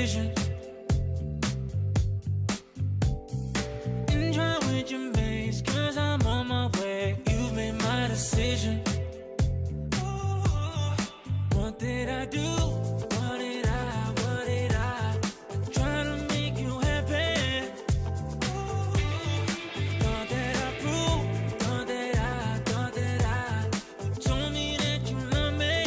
decision. Enjoy with your mates, cause I'm on my way. You've made my decision. What did I do? What did I try to make you happy? Thought that I proved, thought that I you told me that you love me.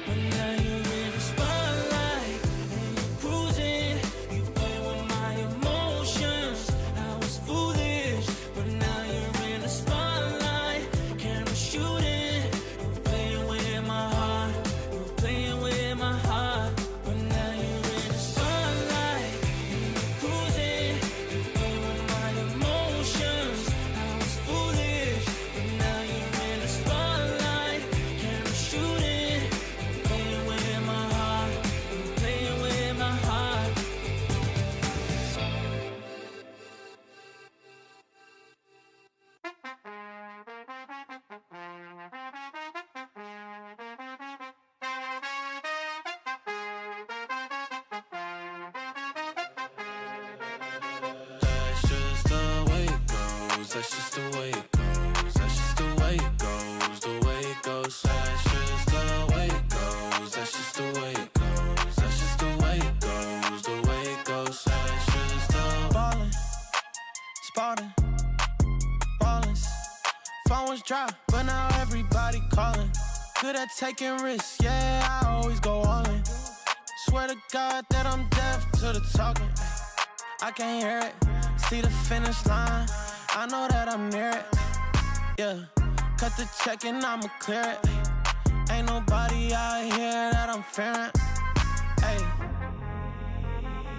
But now you're in the spotlight and you're cruising. You play with my emotions. I was foolish, but now you're in the spotlight. Camera shooting. That's just the way it goes. That's just the way it goes. The way it goes. That's just the way it goes. That's just the way it goes. That's just the way it goes. The way it goes. That's just the ballin', spotting, ballin'. Phone was dry, but now everybody calling. Good at taking risks, yeah, I always go all in. Swear to God that I'm deaf to the talking. I can't hear it, see the finish line. I know that I'm near it, yeah. Cut the check and I'ma clear it. Ain't nobody out here that I'm fearing, ayy.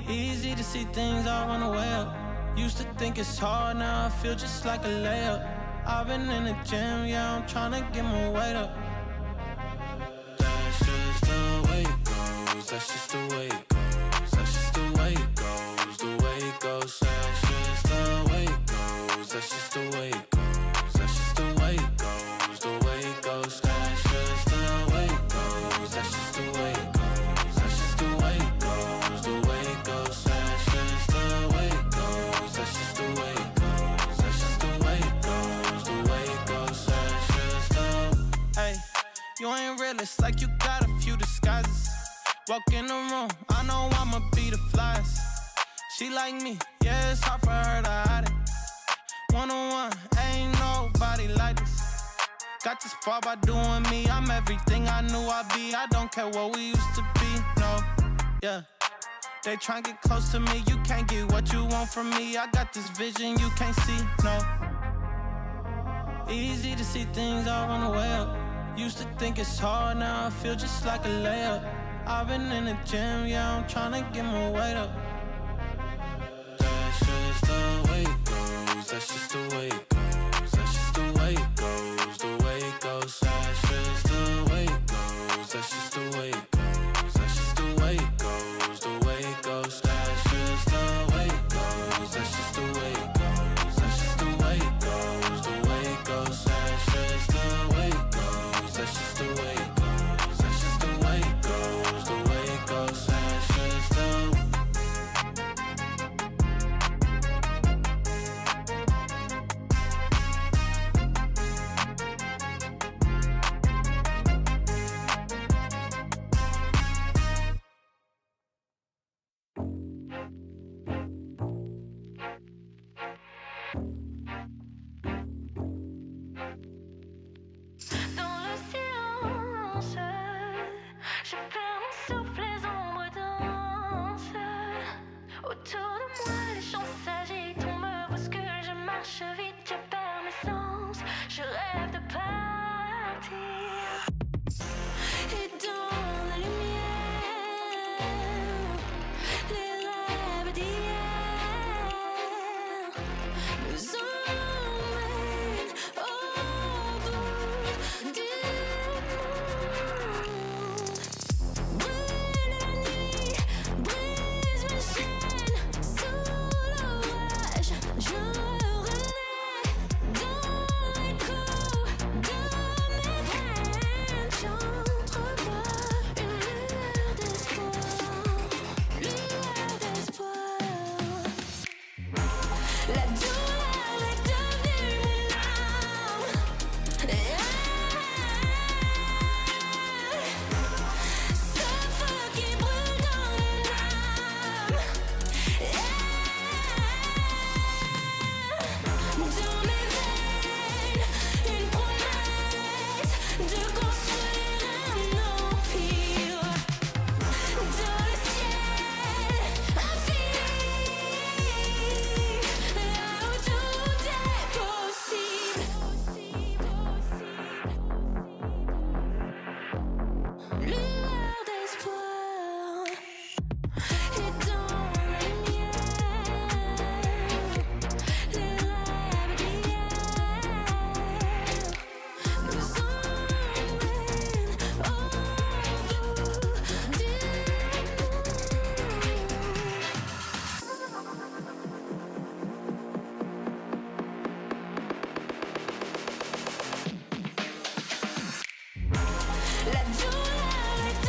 Easy to see things all on the way up. Used to think it's hard, now I feel just like a layup. I've been in the gym, yeah, I'm tryna get my weight up. That's just the way it goes, that's just the way it goes. That's just the way it goes, the way it goes. That's just the way it goes, that's just the way it goes. That's just the way it goes, the way it goes. That's just the way it goes, that's just the way it goes. That's just the way it goes, the way it goes. That's just the way it goes, that's just the way it goes. That's just the way it goes, the way it goes. That's just the... Hey, you ain't real, it's like you got a few disguises. Walk in the room, I know I'ma be the flyest. She like me, yeah, it's hard for her to hide it. One-on-one, ain't nobody like this. Got this far by doing me, I'm everything I knew I'd be. I don't care what we used to be, no, yeah. They try and get close to me, you can't get what you want from me. I got this vision you can't see, no. Easy to see things all on the way up. Used to think it's hard, now I feel just like a layup. I've been in the gym, yeah, I'm tryna get my weight up. That's just the way it goes, that's just the way it goes. That's just the way it goes, the way it goes. That's just the way it goes, that's just the way it goes. That's just the way it goes, the way it goes. That's just the way it goes, that's just the way it goes. That's just the way it goes, the way it goes. That's just the way it goes, that's just the way it goes. That's just the way it goes, the way it goes. That's just the... Dans le silence, je perds mon souffle, les ombres dansent. Autour de moi, les champs s'agitent, on me bouscule, je marche vite, je perds mes sens. Je rêve de partir. Et dans la lumière, les rêves d'hier nous emmènent au bout du monde. Brûle lueur d'espoir. Et dans la lumière, les rêves d'hier nous emmènent au bout du La douleur est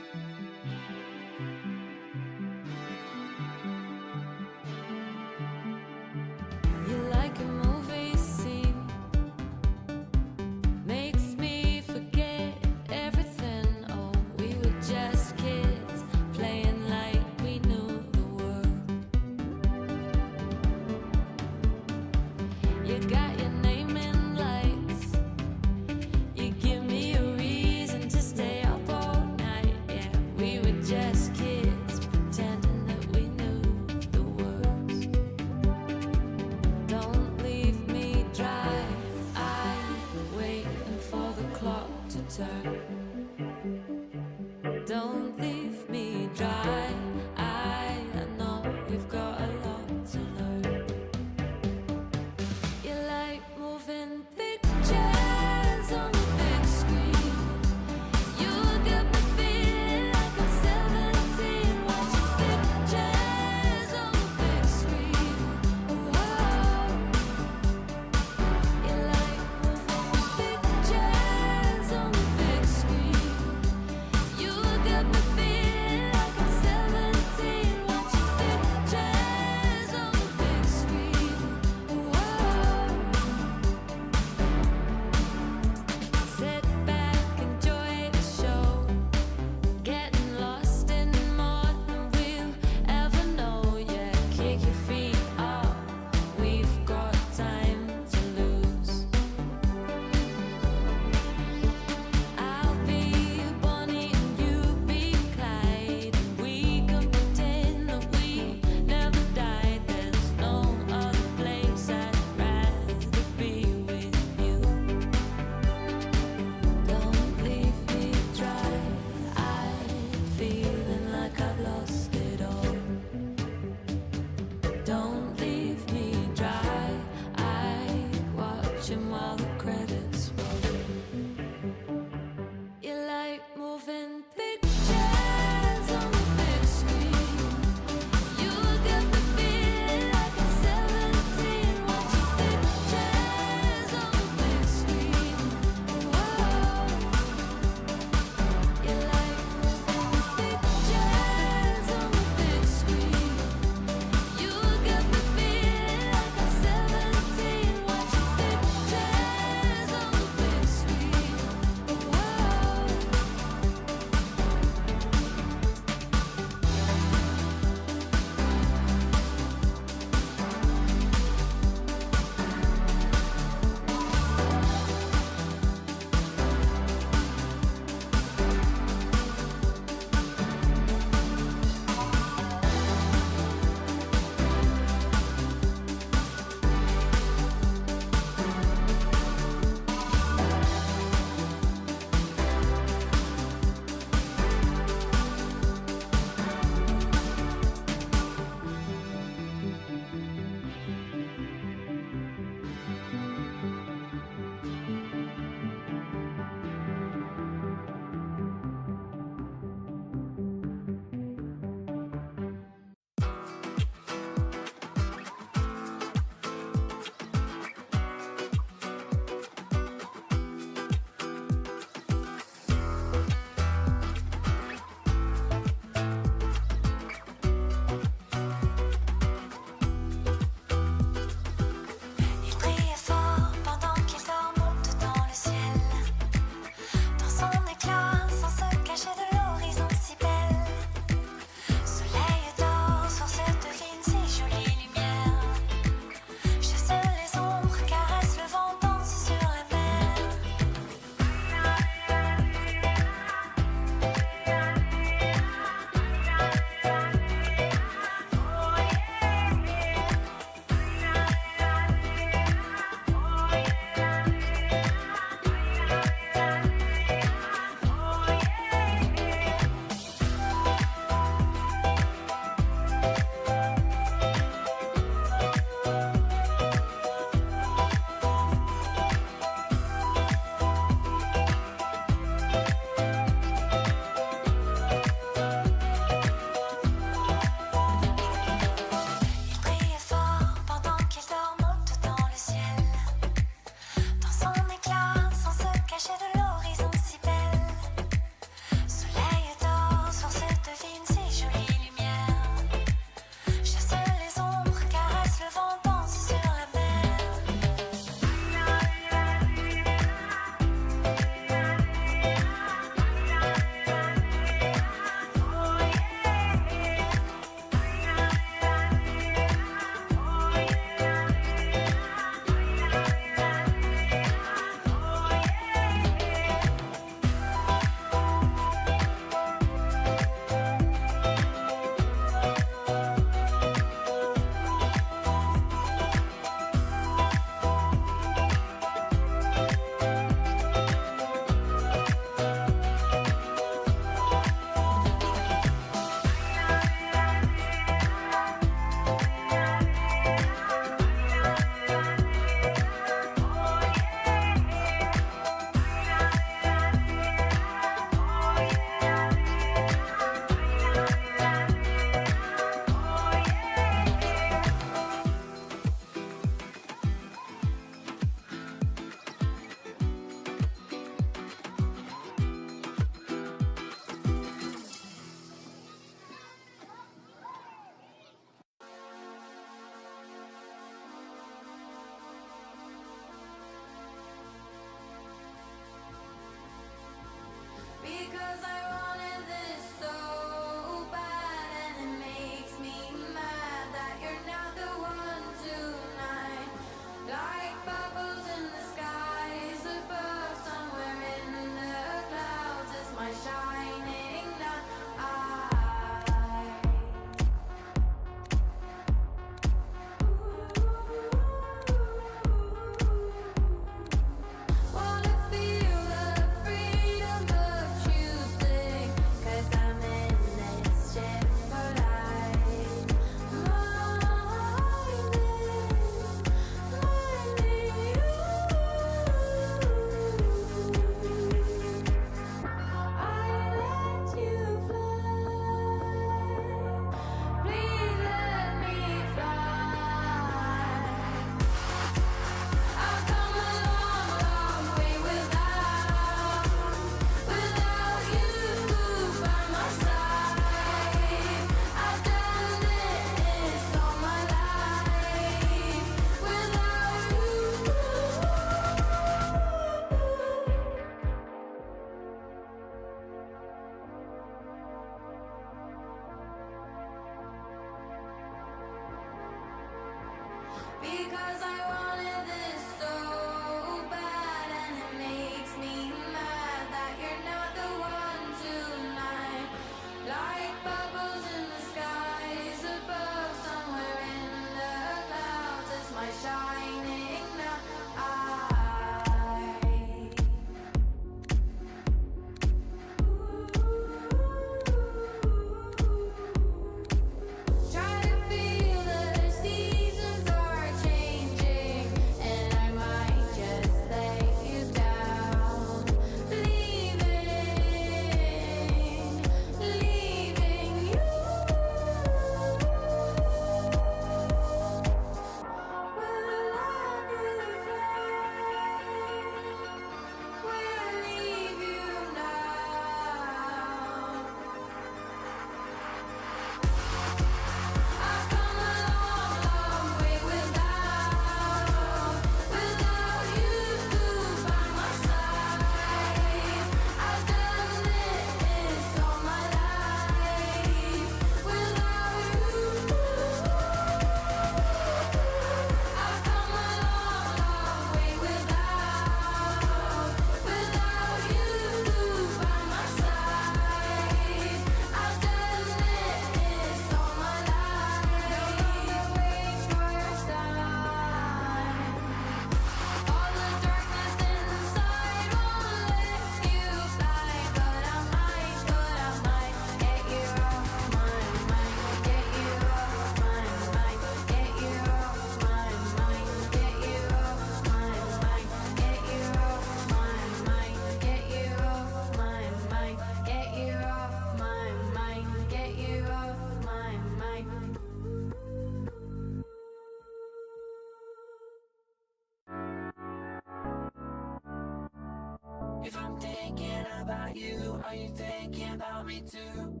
thinking about you? Are you thinking about me too?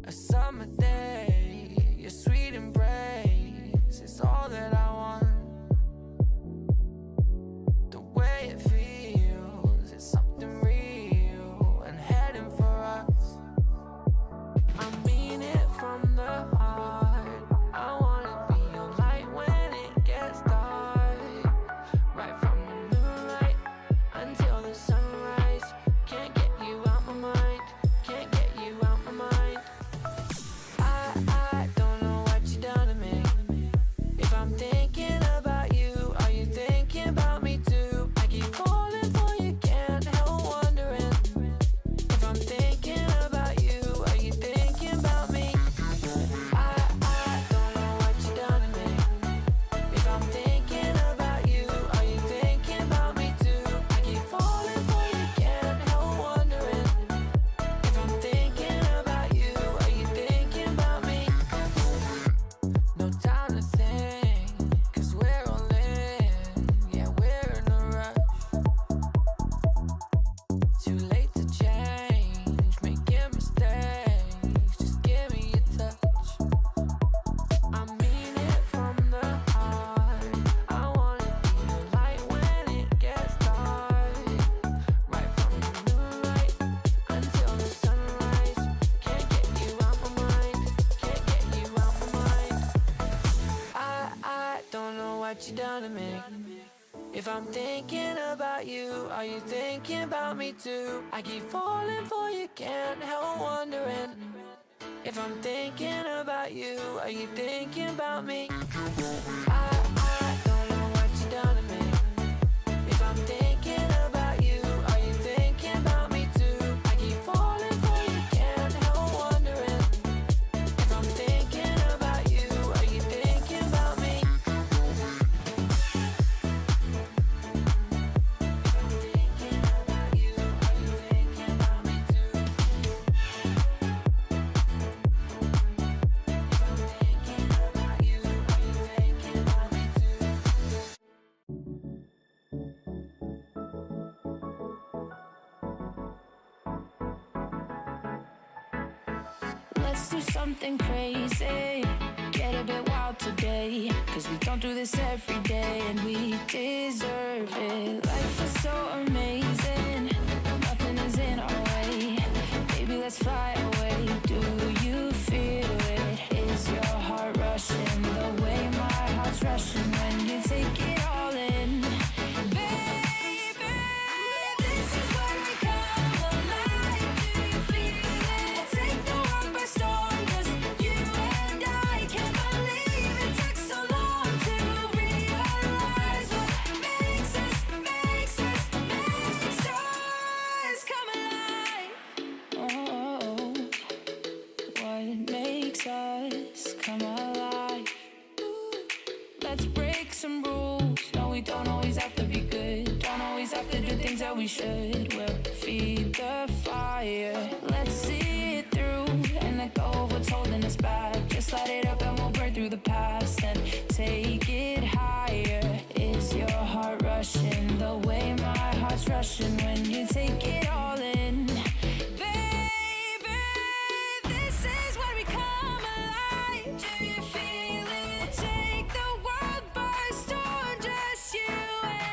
A summer day, your sweet embrace is all that I want. The way it feels is something real and heading for us. I mean it from the heart. I wanna be your light when it gets dark. Right from the moonlight until the sunrise. Can't get you out my mind. Can't get you out my mind. I don't know what you done to me. If I'm thinking about you, are you thinking about me too? I keep falling for you, can't help wondering. If I'm thinking about you, are you thinking about me? I don't know what you done to me. If I'm thinking about you, are you thinking about me too? I keep falling for you, can't help wondering. If I'm thinking about you, are you thinking about me? No time to think, 'cause we're all in. Yeah, we're in a rush. Too late to change, making mistakes. Just give me a touch. I mean it from the heart. I wanna be your light when it gets dark. Right from the moonlight until the sunrise. Can't get you out my mind. Can't get you out my mind. I don't know what you done to me. If I'm thinking about you, are you thinking about me too? I keep falling for you, can't help wondering. If I'm thinking about you, are you thinking about me? I don't know what you done to me. If I'm thinking about you, are you thinking about me too? I keep falling for you, can't help wondering. If I'm thinking about you, are you thinking about me? If I'm thinking about you, are you thinking about me too? If I'm thinking about you, are you thinking about me too? Let's do something crazy. Get a bit wild today. 'Cause we don't do this every day and we deserve it. Life is so amazing. Nothing is in our way. Baby, let's fly away. Do you feel it? Is your heart rushing the way my heart's rushing when you take it all in? Baby, this is where we come alive. Do you feel it? Take the world by storm, just you and I. Can't believe it took so long to realize what makes us come alive. Oh, what makes us come alive? Let's break some rules. No, we don't always have to be good. Don't always have to do things that we should. We'll feed the fire. Let's see it through and let go of what's holding us back. Just light it up and we'll burn through the past and take it higher. Is your heart rushing the way my heart's rushing when you take it all in? Baby, this is where we come alive. Do you feel it? Take the world by storm, just you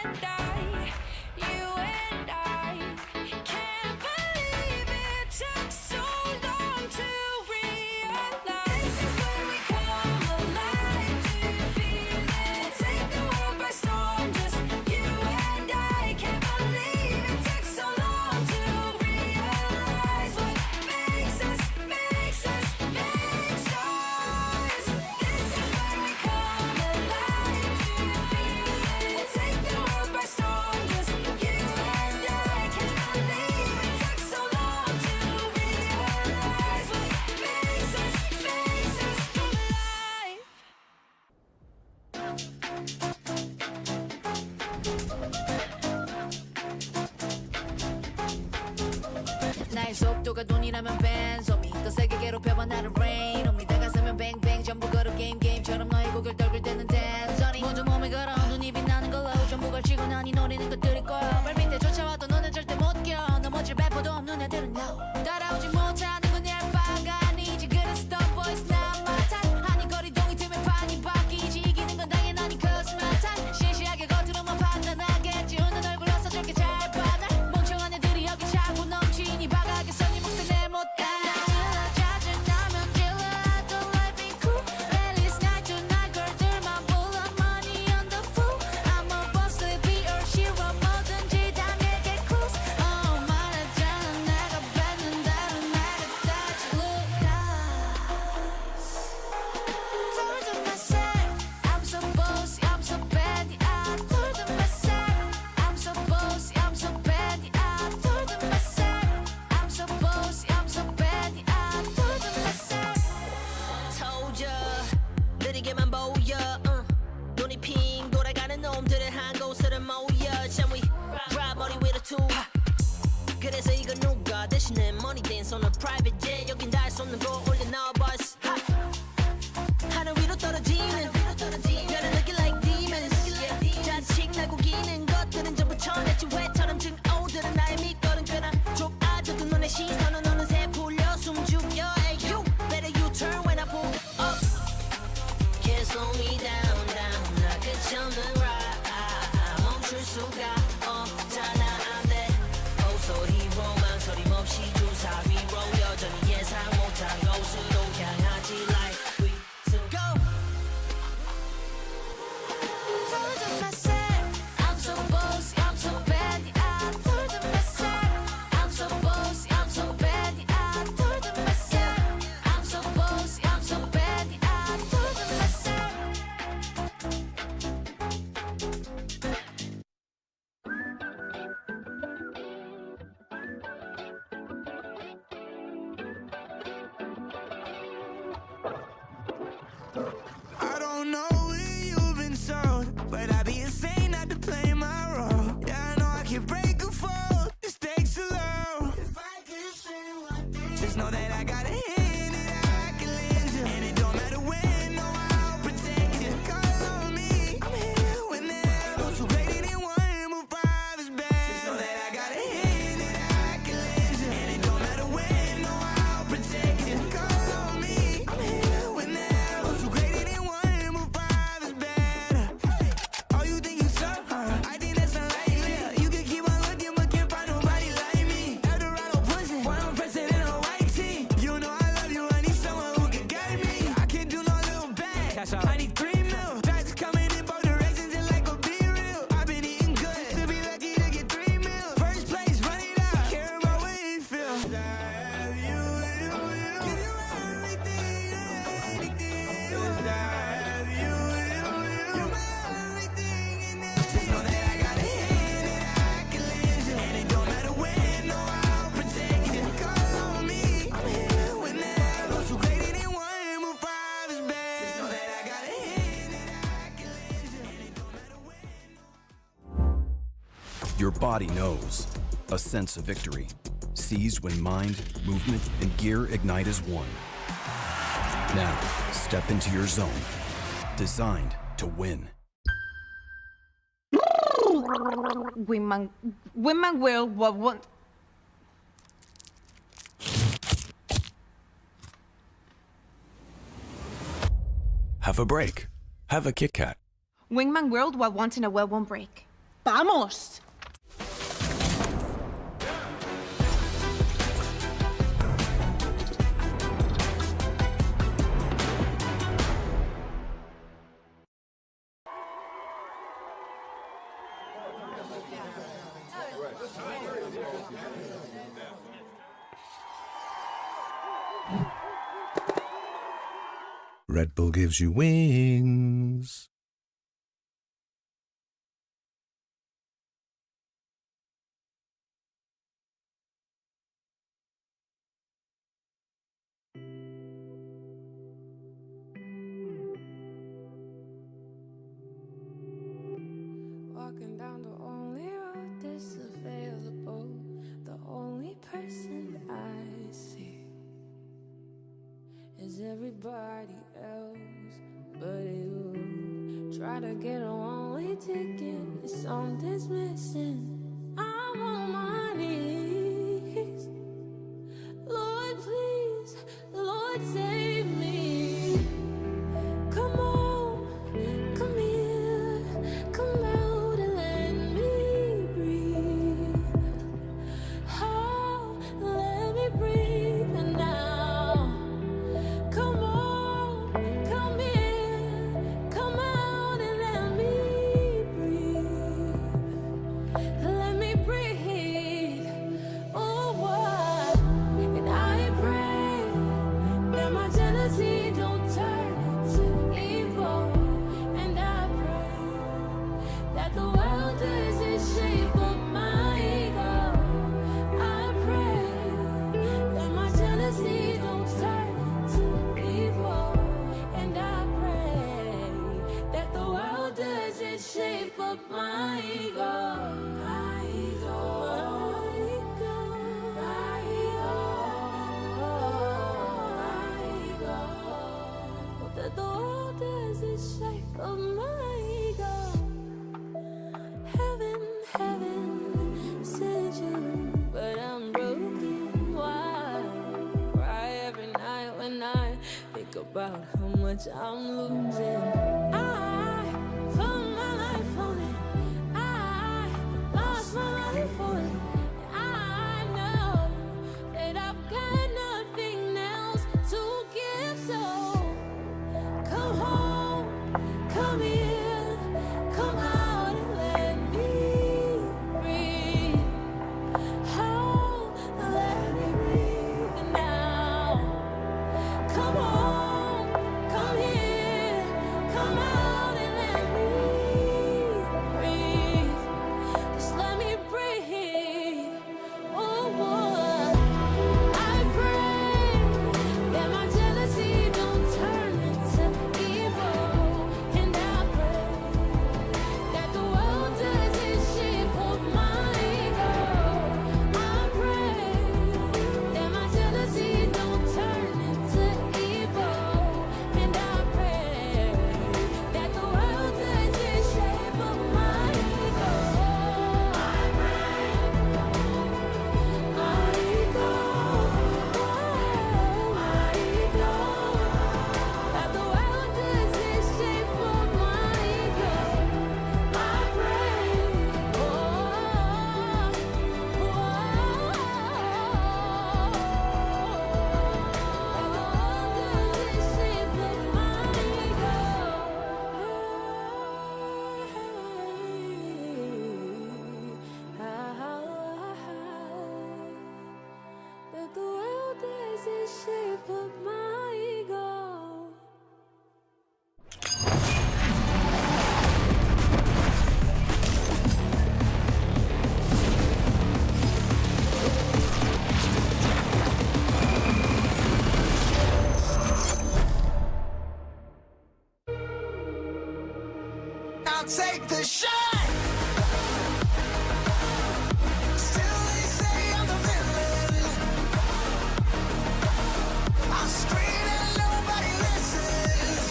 and I. You and I. Can't believe it took so long to realize. This is where we come alive. Do you feel it? Take the world by storm, just you and I. Can't believe it took so long to realize what makes us. This is where we come alive. Do you feel it? Take the world by storm, just you and I. Can't believe it took so long to realize what makes us come alive. 나의 속도가 돈이라면 벤소미 더 세게 괴롭혀봐 나를 rain on me 다가서면 뱅뱅 전부 걸어 게임처럼 너의 고개를 떨굴 때는 댄서니 모두 몸에 걸어 눈이 빛나는 걸로 전부 걸치고 난 이 노리는 것들일 거야 발 밑에 쫓아와도 너는 절대 못 껴 놈들을 한 곳으로 모여 Shall we ride body with a tool 그래서 이거 누가 대신에 money 댄 손을 private jet 여긴 닿을 수 없는 곳 올려놔 boss 하늘 위로 떨어지는 별을 느낄 like demons 자식 날고 기는 것들은 전부 천했지 왜처럼 증오들은 나의 밑거름 꽤나 좁아져도 눈의 시선은 어느새 풀려 숨죽여 Hey you better you turn when I pull up Can't slow me down down 나 끝이 없는 ride 멈출 수가 없잖아 안돼 소리로 망설임 없이 주사 위로 여전히 예상 못한 곳으로 향하지 like we to go Told them myself I'm so bossy, I'm so bad. I told them myself I'm so bossy, I'm so bad. I told them myself I'm so bossy, I'm so bad. I told them myself. I don't know where you've been sold, but I'd be insane not to play my role. Yeah, I know I can break a fall, the stakes are low. Just know that I got a hand that I can lend you, and it don't matter when, no, I'll protect you. Call on me, I'm here whenever. Those who greater than one, move father's bed. Just know that I got a hand that I can lend you, and it don't matter when, no, I'll protect you. Call on me, I'm here whenever. Those who greater than one, move father's bed. Oh, you think you suck? I think that's unlikely. You can keep on looking, but can't find nobody like me. Eldorado pussy, why I'm pressing in a white tee. You know I love you, I need someone who can guide me. I can't do no little bag, I need 3 mil. Drives coming in both directions and like a be real. I've been eating good, to be lucky to get 3 mil. First place, run it up, care about what you feel. I have you, give you everything, anything. I have you, you're my everything in there. Just know that I got a hand that I can lend you, and it don't matter when, no, I'll protect you. Call on me, I'm here whenever. Those who greater than one, move father's bed. Just know that I got a hand that I can lend you, and it don't matter when. Your body knows. A sense of victory. Seized when mind, movement, and gear ignite as one. Now, step into your zone. Designed to win. Women will what want. Have a break. Have a Kit Kat. Wingman World while wanting a well won't break. ¡Vamos! Red Bull gives you wings. Walking down the only road that's available, the only person I see is everybody else but you. Try to get a one-way ticket, something's missing. I'm on my knees. Lord, please, Lord, save me. Come on, come here, come out and let me breathe. Oh, let me breathe now. Come on, come here, come out and let me breathe. Let me breathe. about how much I'm losing. I put my life on it. I lost my life on it. I know that I've got nothing else to give. So come home, come here, come out and let me breathe. Oh, let me breathe now. Come home, come here, come out and let me breathe. Just let me breathe. Oh, I pray that my jealousy don't turn into evil, and I pray that the world doesn't shape up my ego. I pray that my jealousy don't turn into evil, and I pray that the world doesn't shape up my ego. I pray my ego, that the world doesn't shape up my ego. I pray, that the world doesn't shape up my ego. I'll take the shot. Still they say I'm the villain. I scream and nobody listens.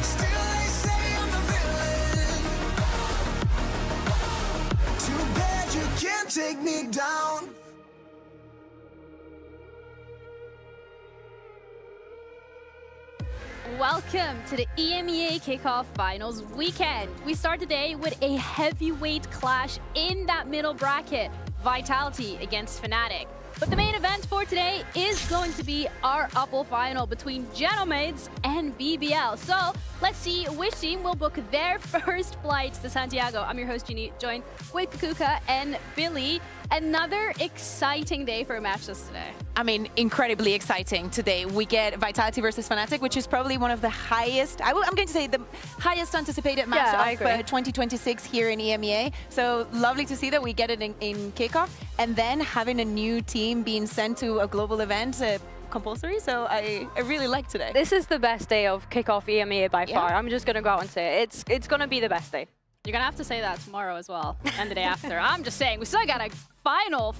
Still they say I'm the villain. Too bad you can't take me down. Welcome to the EMEA Kickoff Finals weekend. We start today with a heavyweight clash in that middle bracket, Vitality against Fnatic. But the main event for today is going to be our upper final between Genomaids and BBL. So let's see which team will book their first flight to Santiago. I'm your host, Jeannie, joined with Kukuka and Billy. Another exciting day for matches today. I mean, incredibly exciting today. We get Vitality versus Fnatic, which is probably one of the highest, I'm going to say the highest anticipated match of 2026 here in EMEA. So lovely to see that we get it in kickoff, and then having a new team being sent to a global event compulsory. So I really like today. This is the best day of kickoff EMEA by far. I'm just going to go out and say it. It's going to be the best day. You're going to have to say that tomorrow as well, and the day after. I'm just saying, we still got a final.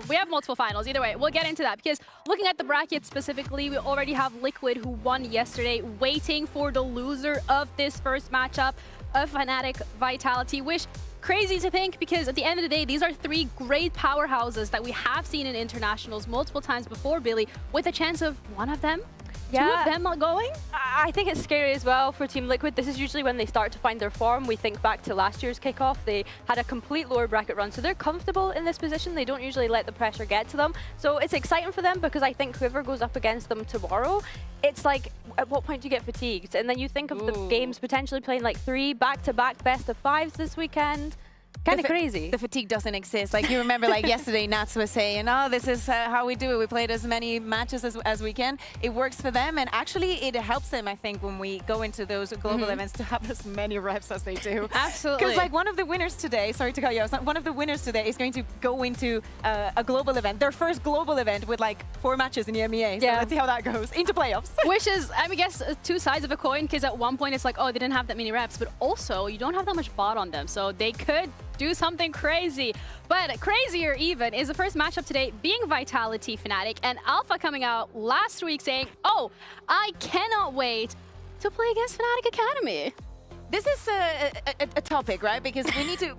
We have multiple finals. Either way, we'll get into that, because looking at the bracket specifically, we already have Liquid, who won yesterday, waiting for the loser of this first matchup of Fnatic Vitality, which crazy to think, because at the end of the day, these are three great powerhouses that we have seen in internationals multiple times before, Billy, with a chance of one of them, two of them going. I think it's scary as well for Team Liquid. This is usually when they start to find their form. We think back to last year's kickoff. They had a complete lower bracket run, so they're comfortable in this position. They don't usually let the pressure get to them. So it's exciting for them, because I think whoever goes up against them tomorrow, it's like, at what point do you get fatigued? And then you think of the games potentially playing like 3 back-to-back best-of-5s this weekend. Kind of crazy. The fatigue doesn't exist. Like, you remember, like yesterday, Nats was saying, oh, this is how we do it. We played as many matches as we can. It works for them, and actually it helps them, I think, when we go into those global events, to have as many reps as they do. Absolutely. Because like one of the winners today, sorry to cut you off, one of the winners today is going to go into a global event, their first global event with like 4 matches in the EMEA. So let's see how that goes into playoffs. Which is, I guess, 2 sides of a coin, because at one point it's like, oh, they didn't have that many reps, but also you don't have that much bot on them, so they could do something crazy. But crazier even is the first matchup today being Vitality Fnatic, and Alpha coming out last week saying, oh, I cannot wait to play against Fnatic Academy. This is a topic, right? Because we need to...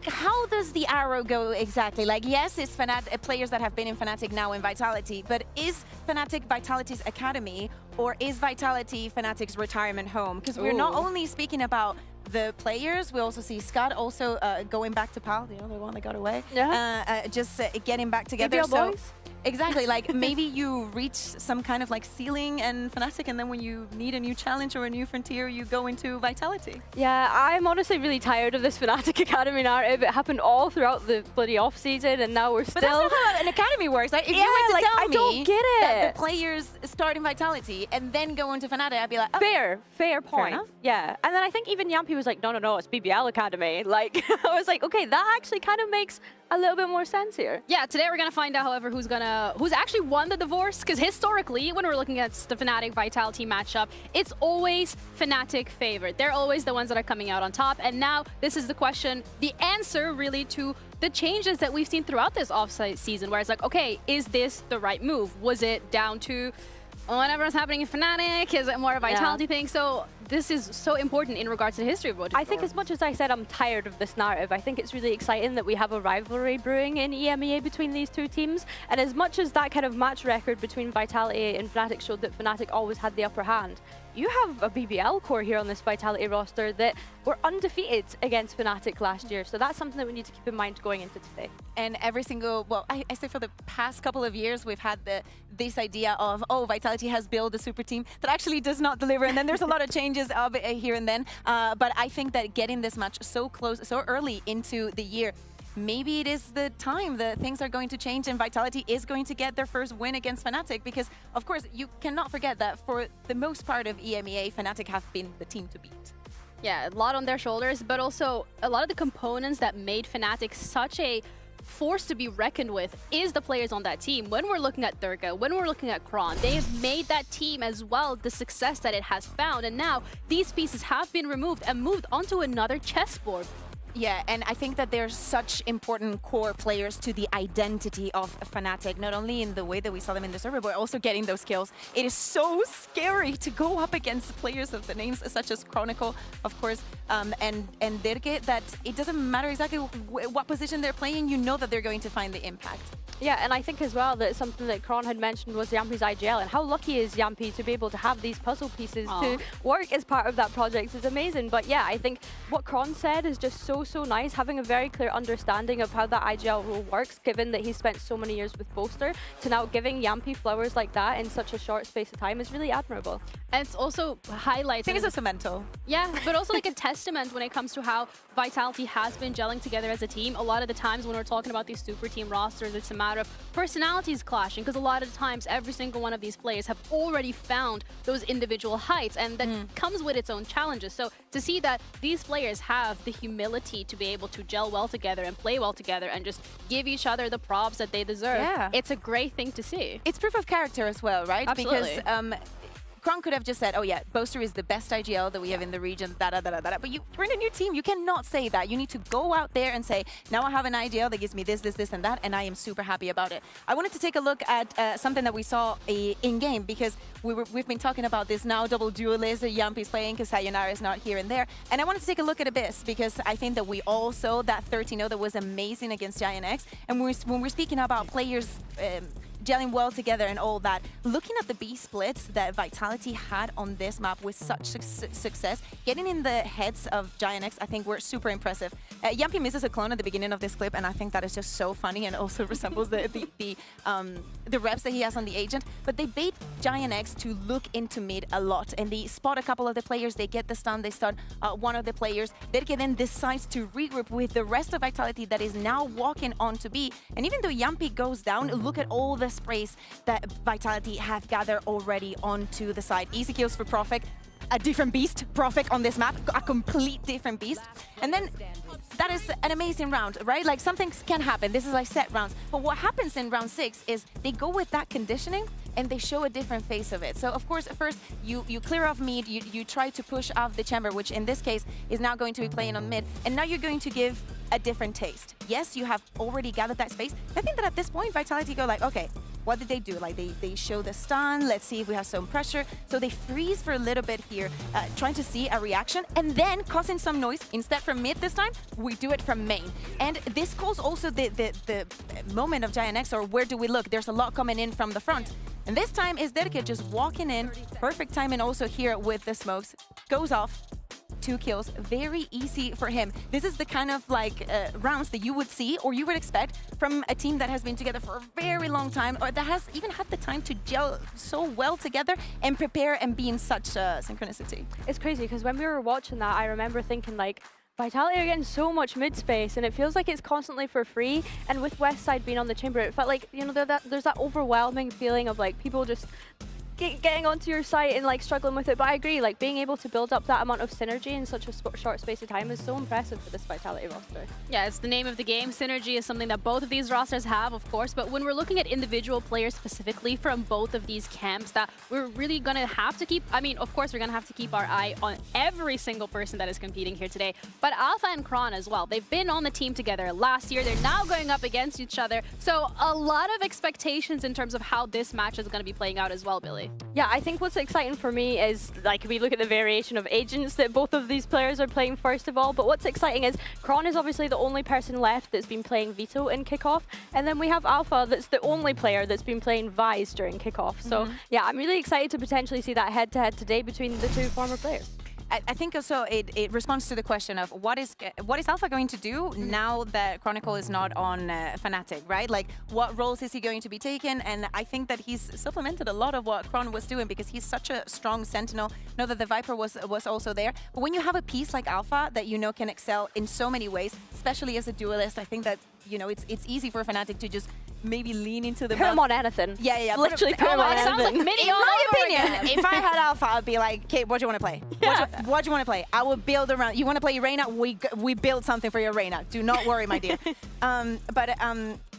how does the arrow go exactly? Like, yes, it's players that have been in Fnatic now in Vitality, but is Fnatic Vitality's academy, or is Vitality Fnatic's retirement home? Because we're not only speaking about the players, we also see Scott also going back to PAL, the other one that got away. Yeah. Just getting back together. BBL boys. Exactly, like maybe you reach some kind of like ceiling in Fnatic, and then when you need a new challenge or a new frontier, you go into Vitality. Yeah, I'm honestly really tired of this Fnatic Academy narrative. It happened all throughout the bloody off-season, and now we're still... But that's not how an academy works. Like, if you were to tell I don't get it. that the players start in Vitality and then go into Fnatic, I'd be like, oh. Fair point. Yeah, and then I think even Yampy was like, no, it's BBL Academy. Like, I was like, okay, that actually kind of makes a little bit more sense here. Yeah, today we're gonna find out, however, who's actually won the divorce, because historically, when we're looking at the Fnatic Vitality matchup, it's always Fnatic favored. They're always the ones that are coming out on top, and now this is the question, the answer really to the changes that we've seen throughout this off-site season, where it's like, okay, is this the right move? Was it down to whatever's happening in Fnatic? Is it more a Vitality thing? So this is so important in regards to the history of Votive. I think as much as I said I'm tired of this narrative, I think it's really exciting that we have a rivalry brewing in EMEA between these two teams. And as much as that kind of match record between Vitality and Fnatic showed that Fnatic always had the upper hand, you have a BBL core here on this Vitality roster that were undefeated against Fnatic last year. So that's something that we need to keep in mind going into today. And every single, well, I say for the past couple of years, we've had this idea of, oh, Vitality has built a super team that actually does not deliver. And then there's a lot of changes of it here and then. But I think that getting this match so close, so early into the year, maybe it is the time that things are going to change and Vitality is going to get their first win against Fnatic, because of course you cannot forget that for the most part of EMEA, Fnatic have been the team to beat. Yeah, a lot on their shoulders, but also a lot of the components that made Fnatic such a force to be reckoned with is the players on that team. When we're looking at Durga, when we're looking at Kron, they have made that team as well the success that it has found, and now these pieces have been removed and moved onto another chessboard. Yeah, and I think that they're such important core players to the identity of Fnatic, not only in the way that we saw them in the server, but also getting those kills. It is so scary to go up against players of the names such as Chronicle, of course, and Dirge, that it doesn't matter exactly what position they're playing, you know that they're going to find the impact. Yeah, and I think as well that something that Kron had mentioned was Yampy's IGL, and how lucky is Yampy to be able to have these puzzle pieces to work as part of that project is amazing. But yeah, I think what Kron said is just so nice, having a very clear understanding of how that IGL role works, given that he spent so many years with Bolster, to now giving Yampy flowers like that in such a short space of time is really admirable. And it's also highlights. I think it's also mental. Yeah, but also like a testament when it comes to how Vitality has been gelling together as a team. A lot of the times when we're talking about these super team rosters, it's a matter of personalities clashing, because a lot of the times every single one of these players have already found those individual heights, and that comes with its own challenges. So to see that these players have the humility to be able to gel well together and play well together and just give each other the props that they deserve, it's a great thing to see. It's proof of character as well, right? Absolutely. Because Kron could have just said, oh yeah, Boaster is the best IGL that we have in the region, but you're in a new team, you cannot say that. You need to go out there and say, now I have an IGL that gives me this, and that, and I am super happy about it. I wanted to take a look at something that we saw in-game, because we've been talking about this now, double duelist, Yampy's playing, because Sayonara is not here and there, and I wanted to take a look at Abyss, because I think that we all saw that 13-0 that was amazing against Giant X, and when we're speaking about players gelling well together and all that, looking at the B splits that Vitality had on this map with such success, getting in the heads of Giant X, I think were super impressive. Yampy misses a clone at the beginning of this clip, and I think that is just so funny and also resembles the reps that he has on the agent. But they bait Giant X to look into mid a lot, and they spot a couple of the players, they get the stun, they stun one of the players. Dirge then decides to regroup with the rest of Vitality that is now walking on to B, and even though Yampy goes down, look at all the sprays that Vitality have gathered already onto the side. Easy kills for Profik, a different beast. Profik on this map, a complete different beast. And then that is an amazing round, right? Like, something can happen. This is like set rounds. But what happens in round 6 is they go with that conditioning and they show a different face of it. So of course, first you clear off mid, you try to push off the chamber, which in this case is now going to be playing on mid, and now you're going to give a different taste. Yes, you have already gathered that space. I think that at this point, Vitality go like, okay, what did they do? Like they show the stun, let's see if we have some pressure. So they freeze for a little bit here, trying to see a reaction, and then causing some noise. Instead from mid this time, we do it from main. And this calls also the moment of Giant X, or where do we look? There's a lot coming in from the front. And this time is Dedicate just walking in, perfect timing also here with the smokes, goes off. 2 kills, very easy for him. This is the kind of like rounds that you would see or you would expect from a team that has been together for a very long time, or that has even had the time to gel so well together and prepare and be in such synchronicity. It's crazy because when we were watching that, I remember thinking like, Vitality are getting so much mid space, and it feels like it's constantly for free. And with Westside being on the chamber, it felt like, you know, there's that overwhelming feeling of like people just getting onto your site and like struggling with it. But I agree, like being able to build up that amount of synergy in such a short space of time is so impressive for this Vitality roster. Yeah, it's the name of the game. Synergy is something that both of these rosters have, of course, but when we're looking at individual players specifically from both of these camps, that we're really gonna have to keep, I mean, of course we're gonna have to keep our eye on every single person that is competing here today, but Alpha and Kron as well. They've been on the team together last year. They're now going up against each other. So a lot of expectations in terms of how this match is gonna be playing out as well, Billy. Yeah, I think what's exciting for me is, like, we look at the variation of agents that both of these players are playing first of all, but what's exciting is Kron is obviously the only person left that's been playing Vito in Kickoff, and then we have Alpha that's the only player that's been playing Vise during Kickoff. So yeah, I'm really excited to potentially see that head-to-head today between the 2 former players. I think also it responds to the question of what is Alpha going to do now that Chronicle is not on Fnatic, right? Like, what roles is he going to be taking? And I think that he's supplemented a lot of what Kron was doing because he's such a strong sentinel. Know that the Viper was also there. But when you have a piece like Alpha that you know can excel in so many ways, especially as a duelist, I think that, you know, it's easy for Fnatic to just maybe lean into the put him on anything. Yeah. Literally put him on anything. In my opinion, if I had Alpha, I'd be like, okay, what do you want to play? Yeah. What do you want to play? I will build around. You want to play Reina? We build something for your Reina. Do not worry, my dear. But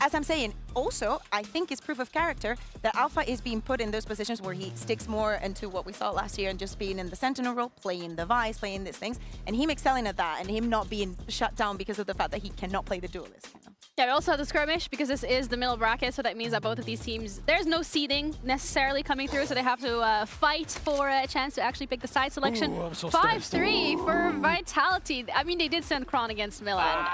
as I'm saying, also, I think it's proof of character that Alpha is being put in those positions where he sticks more into what we saw last year and just being in the Sentinel role, playing the Vice, playing these things, and him excelling at that, and him not being shut down because of the fact that he cannot play the duelist. You know? Yeah, we also have the skirmish because this is the middle bracket, so that means that both of these teams, there's no seeding necessarily coming through, so they have to fight for a chance to actually pick the side selection. 5-3 for Vitality. I mean, they did send Kron against Milan.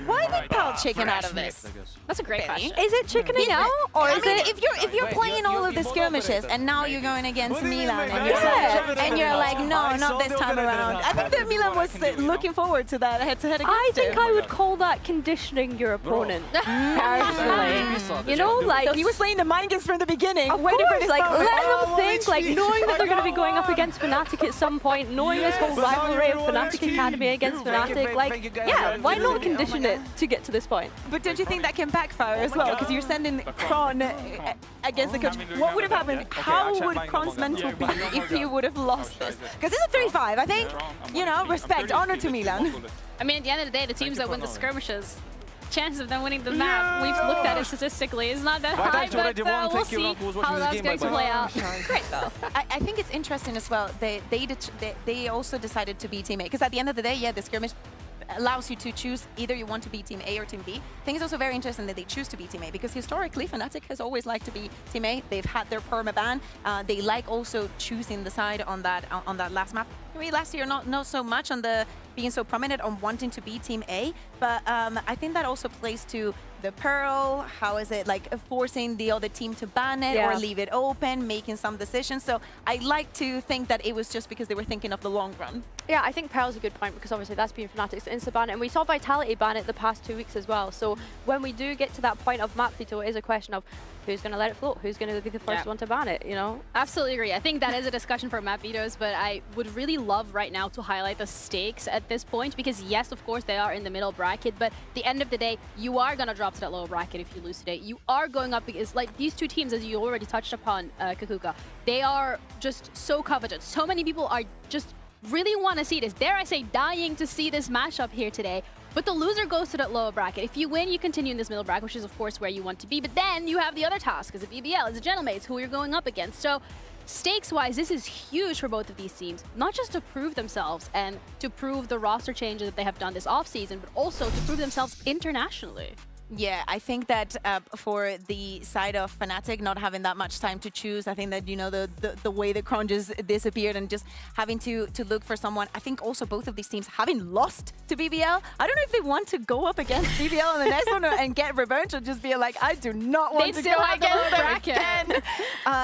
Why did Pal chicken out of this? That's a great question. Is it chickening out, or is it? If you're playing all of the skirmishes and now you're going against Milan and you're like, no, not this time around. I think that Milan was looking forward to that head-to-head against I think him. I would call that conditioning your opponent. Personally, you know, like so he was playing the mind games from the beginning. Of waiting for this like moment. let them think, like knowing that they're going to be going up against Fnatic at some point, knowing this whole rivalry of Fnatic Academy against Fnatic, like, yeah, why not condition it to get to this point? But don't you think that can backfire as well? Because you're sending Kron against the coach. What would have happened? How would Kron's mental be if he would have lost this? Because it's a 3-5. I think, you know, respect, honor to Milan. I mean, at the end of the day, the teams that win the skirmishes, chances of them winning the map, we've looked at it statistically, is not that high, but we'll see how that's going to play out. Great, though. I think it's interesting as well. They also decided to be Team A. Because at the end of the day, yeah, the skirmish allows you to choose either you want to be Team A or Team B. I think it's also very interesting that they choose to be Team A because historically Fnatic has always liked to be Team A. They've had their perma ban. They like also choosing the side on that last map. I mean, last year not so much on the being so prominent on wanting to be Team A, but I think that also plays to the Pearl. How is it like forcing the other team to ban it or leave it open, making some decisions? So I like to think that it was just because they were thinking of the long run. Yeah, I think Pearl's a good point because obviously that's been Fnatic's insta-ban, and we saw Vitality ban it the past 2 weeks as well. So when we do get to that point of map veto, it is a question of who's going to let it float, who's going to be the first one to ban it, you know? Absolutely agree. I think that is a discussion for map vetoes, but I would really love right now to highlight the stakes at this point because yes, of course, they are in the middle bracket, but at the end of the day, you are going to drop to that lower bracket if you lose today. You are going up because like these two teams, as you already touched upon, Kakuka, they are just so coveted. So many people are just really want to see this. Dare I say, dying to see this matchup here today. But the loser goes to that lower bracket. If you win, you continue in this middle bracket, which is of course where you want to be. But then you have the other task as a BBL, as a Gentlemates, who you're going up against. So stakes-wise, this is huge for both of these teams. Not just to prove themselves and to prove the roster changes that they have done this offseason, but also to prove themselves internationally. Yeah, I think that for the side of Fnatic not having that much time to choose, I think that, you know, the way the Kron just disappeared and just having to look for someone. I think also both of these teams having lost to BBL. I don't know if they want to go up against BBL in the next one and get revenge, or just be like, I do not want to go against them again.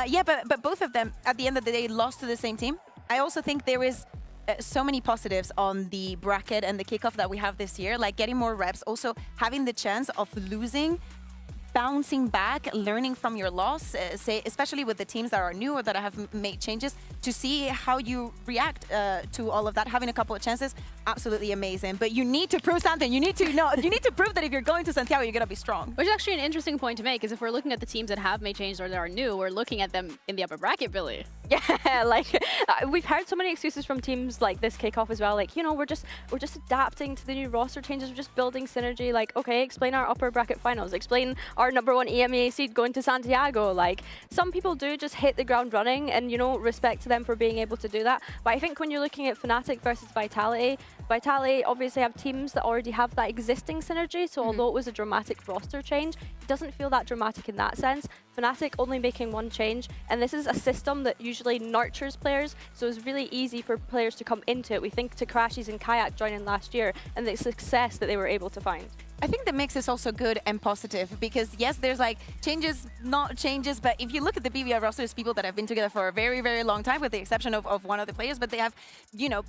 Yeah, but both of them, at the end of the day, lost to the same team. I also think there is so many positives on the bracket and the kickoff that we have this year, like getting more reps, also having the chance of losing, bouncing back, learning from your loss, say, especially with the teams that are new or that have made changes, to see how you react to all of that. Having a couple of chances, absolutely amazing. But you need to prove something. You need to know. You need to prove that if you're going to Santiago, you're gonna be strong. Which is actually an interesting point to make, is if we're looking at the teams that have made changes or that are new, we're looking at them in the upper bracket, Billy. Yeah, like we've heard so many excuses from teams like this kickoff as well. Like, you know, we're just adapting to the new roster changes. We're just building synergy. Like, okay, explain our upper bracket finals. Explain our #1 EMEA seed going to Santiago. Like, some people do just hit the ground running, and, you know, respect to them for being able to do that. But I think when you're looking at Fnatic versus Vitality obviously have teams that already have that existing synergy. So although it was a dramatic roster change, it doesn't feel that dramatic in that sense. Fnatic only making one change, and this is a system that usually nurtures players, so it's really easy for players to come into it. We think Takrashis and Kayak joining last year and the success that they were able to find. I think the mix is also good and positive, because yes, there's like changes, not changes, but if you look at the BBL roster, there's people that have been together for a very, very long time, with the exception of one of the players, but they have, you know,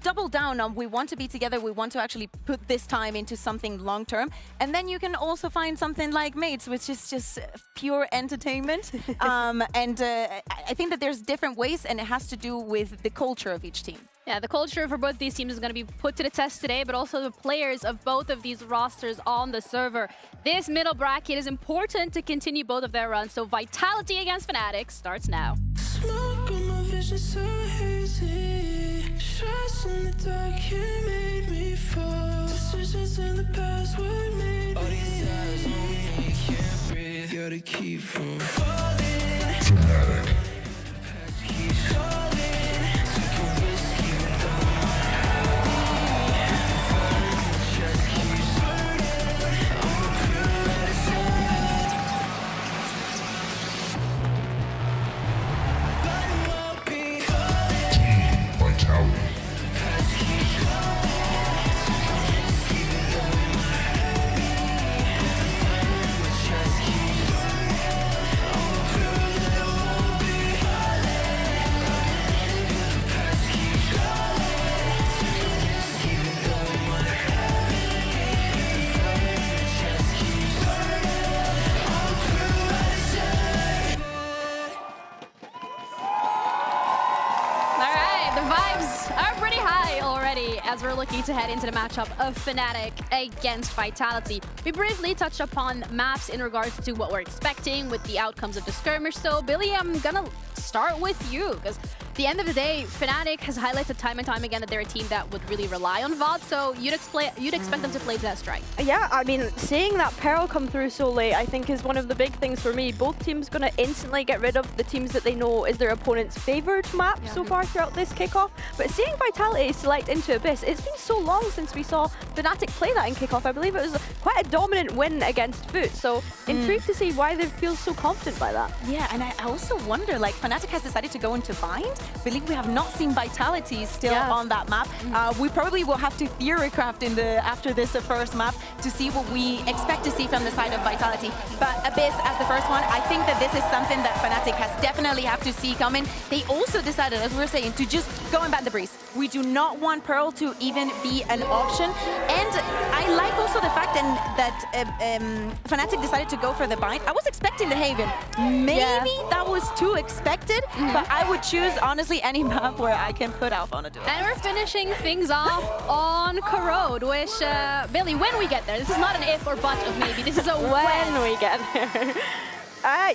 double down on, we want to be together, we want to actually put this time into something long term. And then you can also find something like Mates, which is just pure entertainment. I think that there's different ways, and it has to do with the culture of each team. Yeah, the culture for both these teams is going to be put to the test today, but also the players of both of these rosters on the server. This middle bracket is important to continue both of their runs, so Vitality against Fnatic starts now. Smoke on my vision so hazy. Stress in the dark, you made me fall. Decisions in the past what made all these eyes on me, can't breathe. Gotta keep from falling. Fnatic. Keep falling. Take a risk, even though my just keeps hurting. I'm a criminal. But I won't be falling. Vitality. As we're looking to head into the matchup of Fnatic against Vitality. We briefly touched upon maps in regards to what we're expecting with the outcomes of the skirmish. So Billy, I'm gonna start with you, because at the end of the day, Fnatic has highlighted time and time again that they're a team that would really rely on VOD, so you'd expect them to play to that strike. Yeah, I mean, seeing that Pearl come through so late, I think is one of the big things for me. Both teams gonna instantly get rid of the teams that they know is their opponent's favored map so far throughout this kickoff. But seeing Vitality select into Abyss, it's been so long since we saw Fnatic play that in kickoff. I believe it was quite a dominant win against Foot, so intrigued to see why they feel so confident by that. Yeah, and I also wonder, like, Fnatic has decided to go into Bind. I believe we have not seen Vitality still on that map. We probably will have to theorycraft after this first map to see what we expect to see from the side of Vitality. But Abyss as the first one, I think that this is something that Fnatic has definitely have to see coming. They also decided, as we were saying, to just go and ban the Breeze. We do not want Pearl to even be an option. And I like also the fact that Fnatic decided to go for the Bind. I was expecting the Haven. Maybe that was too expected, but I would choose, honestly, any map where I can put Alpha on a duel. And we're finishing things off on Corrode, which, Billy, when we get there, this is not an if or but of maybe, this is a when we get there.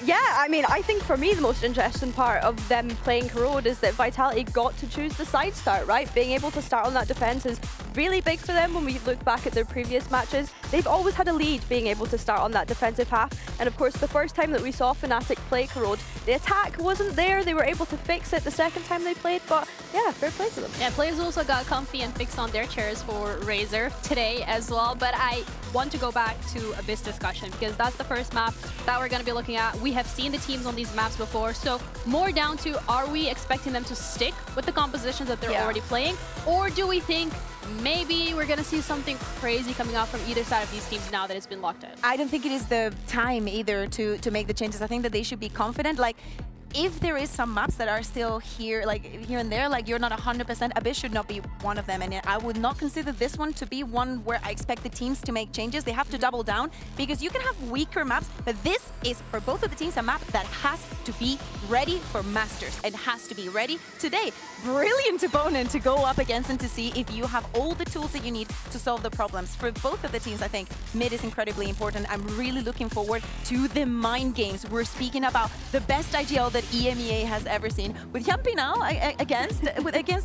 Yeah, I mean, I think for me the most interesting part of them playing Corrode is that Vitality got to choose the side start, right? Being able to start on that defense is really big for them when we look back at their previous matches. They've always had a lead being able to start on that defensive half. And of course, the first time that we saw Fnatic play Corrode, the attack wasn't there. They were able to fix it the second time they played, but yeah, fair play to them. Yeah, players also got comfy and fixed on their chairs for Razor today as well. But I want to go back to Abyss discussion because that's the first map that we're going to be looking at. We have seen the teams on these maps before, so more down to, are we expecting them to stick with the compositions that they're already playing, or do we think maybe we're going to see something crazy coming out from either side of these teams now that it's been locked in? I don't think it is the time either to make the changes. I think that they should be confident. Like, if there is some maps that are still here, like here and there, like you're not 100%, Abyss should not be one of them. And I would not consider this one to be one where I expect the teams to make changes. They have to double down because you can have weaker maps, but this is for both of the teams a map that has to be ready for Masters and has to be ready today. Brilliant opponent to go up against and to see if you have all the tools that you need to solve the problems. For both of the teams, I think mid is incredibly important. I'm really looking forward to the mind games. We're speaking about the best IGL that EMEA has ever seen. With Jumpy now against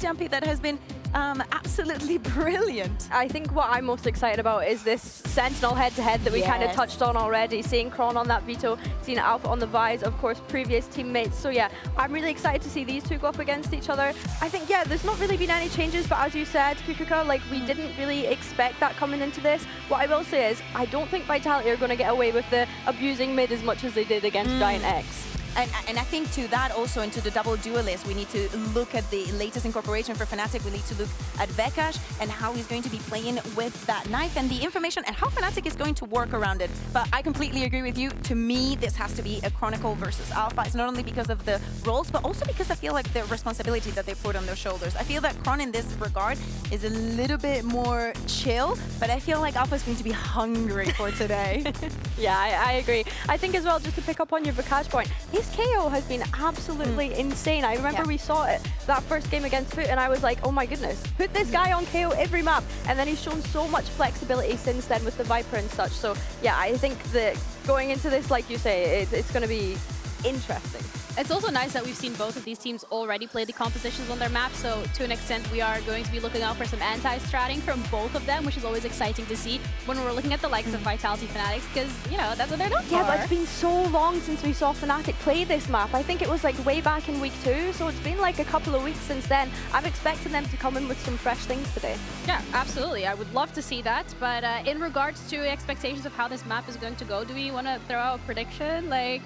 Jumpy, that has been absolutely brilliant. I think what I'm most excited about is this Sentinel head-to-head that we kind of touched on already. Seeing Kron on that Veto, seeing Alpha on the Vise, of course, previous teammates. So yeah, I'm really excited to see these two go up against each other. I think, yeah, there's not really been any changes, but as you said, Kukuka, like, we didn't really expect that coming into this. What I will say is, I don't think Vitality are going to get away with the abusing mid as much as they did against Giant X. And I think to that also, into the double duelist, we need to look at the latest incorporation for Fnatic. We need to look at Vekash and how he's going to be playing with that knife and the information and how Fnatic is going to work around it. But I completely agree with you. To me, this has to be a Chronicle versus Alpha. It's not only because of the roles, but also because I feel like the responsibility that they put on their shoulders. I feel that Chron in this regard is a little bit more chill, but I feel like Alpha is going to be hungry for today. Yeah, I agree. I think as well, just to pick up on your Vekash point, his KO has been absolutely insane. I remember we saw it that first game against Foot and I was like, oh my goodness, put this guy on KO every map. And then he's shown so much flexibility since then with the Viper and such. So yeah, I think that going into this, like you say, it's going to be interesting. It's also nice that we've seen both of these teams already play the compositions on their map, so to an extent we are going to be looking out for some anti-stratting from both of them, which is always exciting to see when we're looking at the likes of Vitality Fanatics, because, you know, that's what they're known for. Yeah, but it's been so long since we saw Fnatic play this map. I think it was like way back in week 2, so it's been like a couple of weeks since then. I'm expecting them to come in with some fresh things today. Yeah, absolutely. I would love to see that, but in regards to expectations of how this map is going to go, do we want to throw out a prediction? Like,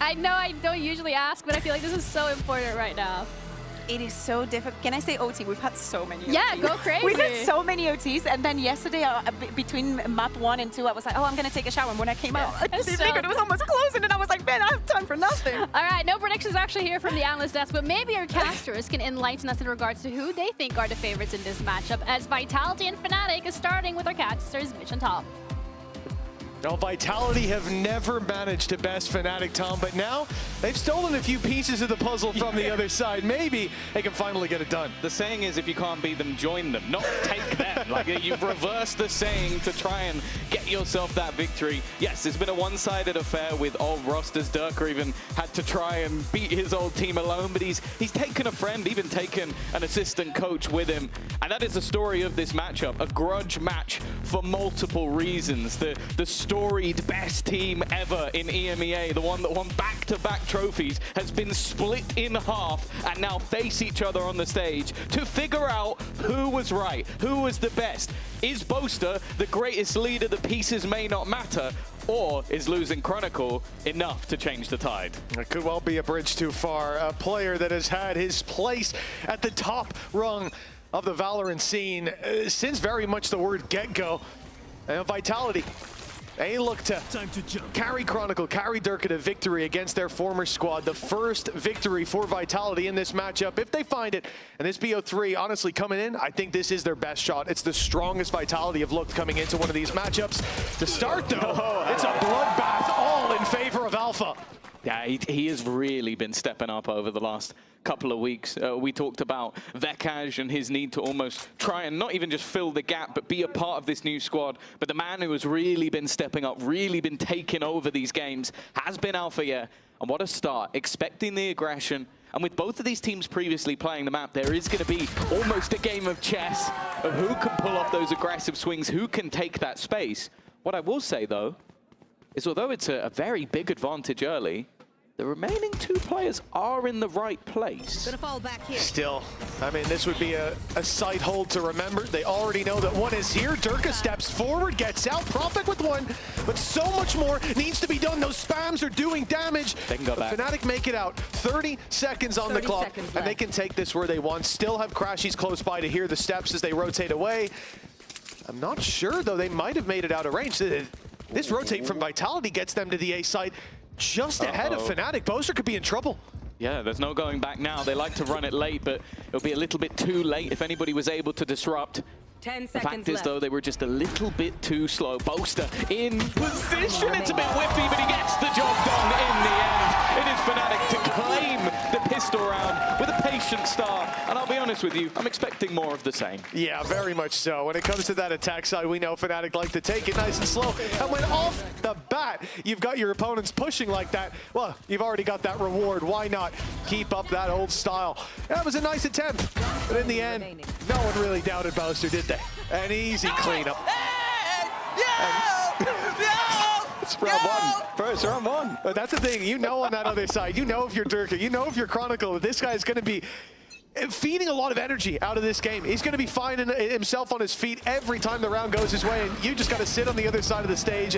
I know I don't usually ask, but I feel like this is so important right now. It is so difficult. Can I say OT? We've had so many OTs. Yeah, go crazy. We've had so many OTs, and then yesterday, between map 1 and 2, I was like, oh, I'm going to take a shower. And when I came out, I figured it was almost closing, and I was like, man, I have time for nothing. All right, no predictions actually here from the analyst desk, but maybe our casters can enlighten us in regards to who they think are the favorites in this matchup, as Vitality and Fnatic is starting with our casters, Mitch on top. Now, Vitality have never managed to best Fnatic, Tom, but now they've stolen a few pieces of the puzzle from the other side. Maybe they can finally get it done. The saying is, if you can't beat them, join them, not take them. Like, you've reversed the saying to try and get yourself that victory. Yes, it's been a one-sided affair with old rosters. Durka even had to try and beat his old team alone, but he's taken a friend, even taken an assistant coach with him. And that is the story of this matchup, a grudge match for multiple reasons. The storied best team ever in EMEA, the one that won back-to-back trophies, has been split in half and now face each other on the stage to figure out who was right, who was the best. Is Boaster the greatest leader the pieces may not matter, or is losing Chronicle enough to change the tide? It could well be a bridge too far. A player that has had his place at the top rung of the Valorant scene since very much the word get-go. And Vitality, they look to carry Chronicle, carry Durka to victory against their former squad. The first victory for Vitality in this matchup, if they find it. And this BO3, honestly, coming in, I think this is their best shot. It's the strongest Vitality have looked coming into one of these matchups. To start, though, it's a bloodbath all in favor of Alpha. Yeah, he has really been stepping up over the last couple of weeks. We talked about Vekash and his need to almost try and not even just fill the gap, but be a part of this new squad. But the man who has really been stepping up, really been taking over these games, has been Alpha, yeah. And what a start. Expecting the aggression, And with both of these teams previously playing the map, there is going to be almost a game of chess of who can pull off those aggressive swings, who can take that space. What I will say, though, is although it's a very big advantage early, the remaining two players are in the right place. Gonna fall back here. Still, I mean, this would be a sight hold to remember. They already know that one is here. Durka steps forward, gets out, Prophet with one, but so much more needs to be done. Those spams are doing damage. They can go back. Fnatic make it out. 30 seconds on the clock, and they can take this where they want. Still have Crashies close by to hear the steps as they rotate away. I'm not sure, though. They might have made it out of range. This rotate from Vitality gets them to the A site. Just ahead of Fnatic. Boaster could be in trouble. Yeah, there's no going back now. They like to run it late, but it'll be a little bit too late if anybody was able to disrupt. 10 seconds The fact is, left. though, they were just a little bit too slow. Boaster in position. It's a bit whiffy, but he gets the job done in the end. It is Fnatic to claim the pistol round with a patient start. And I'll be honest with you, I'm expecting more of the same. Yeah, very much so. When it comes to that attack side, we know Fnatic like to take it nice and slow. And when off the bat, you've got your opponents pushing like that, well, you've already got that reward. Why not keep up that old style? That was a nice attempt, but in the end, no one really doubted Boaster, did they? An easy cleanup. It's round one. First round one. But that's the thing. You know on that other side. You know if you're Durka. You know if you're Chronicle. This guy's going to be feeding a lot of energy out of this game. He's going to be finding himself on his feet every time the round goes his way. And you just got to sit on the other side of the stage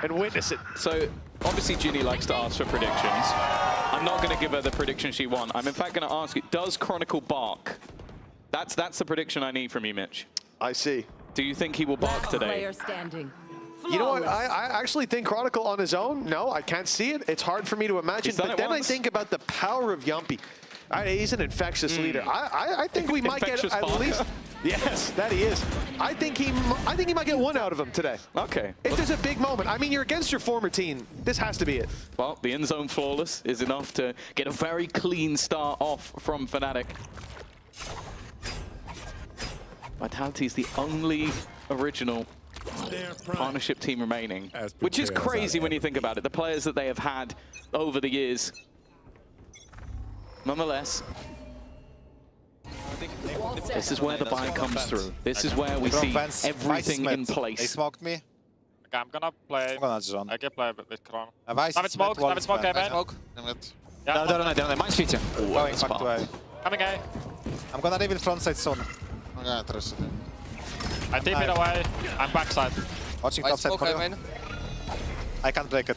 and witness it. So obviously Ginny likes to ask for predictions. I'm not going to give her the prediction she won. I'm in fact going to ask you, does Chronicle bark? That's the prediction I need from you, Mitch. I see. Do you think he will bark today? Player standing. You know what? I actually think Chronicle on his own, no, I can't see it. It's hard for me to imagine. But then I think about the power of Yumpy. He's an infectious leader. I think we might get at least. Yes, that he is. I think he might get one out of him today. Okay. If there's a big moment. I mean, you're against your former team. This has to be it. Well, the end zone flawless is enough to get a very clean start off from Fnatic. Vitality is the only original partnership team remaining, which is crazy when you think about it. The players that they have had over the years. Nonetheless, this is where the buy comes through. This is where we see everything in place. They smoked me. Okay, I'm gonna play. I'm gonna zone. I can play with Chron. Have it smoke, Smoke. Yeah, no, mine's cheating. Going back to A. Coming A. I'm gonna leave it front side soon. I deep it away. I'm backside. Watching top side corner. I can't break it.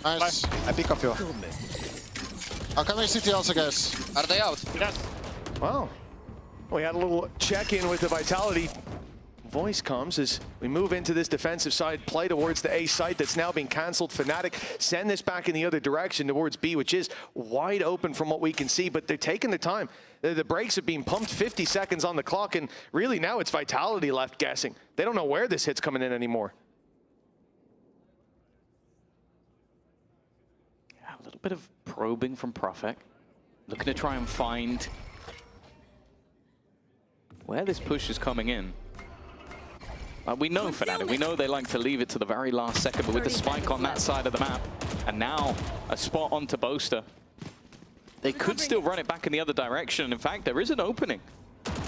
Nice. I pick off you. I'm coming CT also, guys. Are they out? Yes. Wow. We had a little check-in with the Vitality. Voice comes as we move into this defensive side play towards the A site that's now being cancelled. Fnatic send this back in the other direction towards B, which is wide open from what we can see, but they're taking the time. The brakes have been pumped, 50 seconds on the clock, and really now it's Vitality left guessing. They don't know where this hit's coming in anymore. Yeah, a little bit of probing from Prophet, looking to try and find where this push is coming in. We know Fnatic, we know they like to leave it to the very last second, but with the spike on that side of the map, and now a spot onto Boaster, they could still run it back in the other direction. In fact, there is an opening.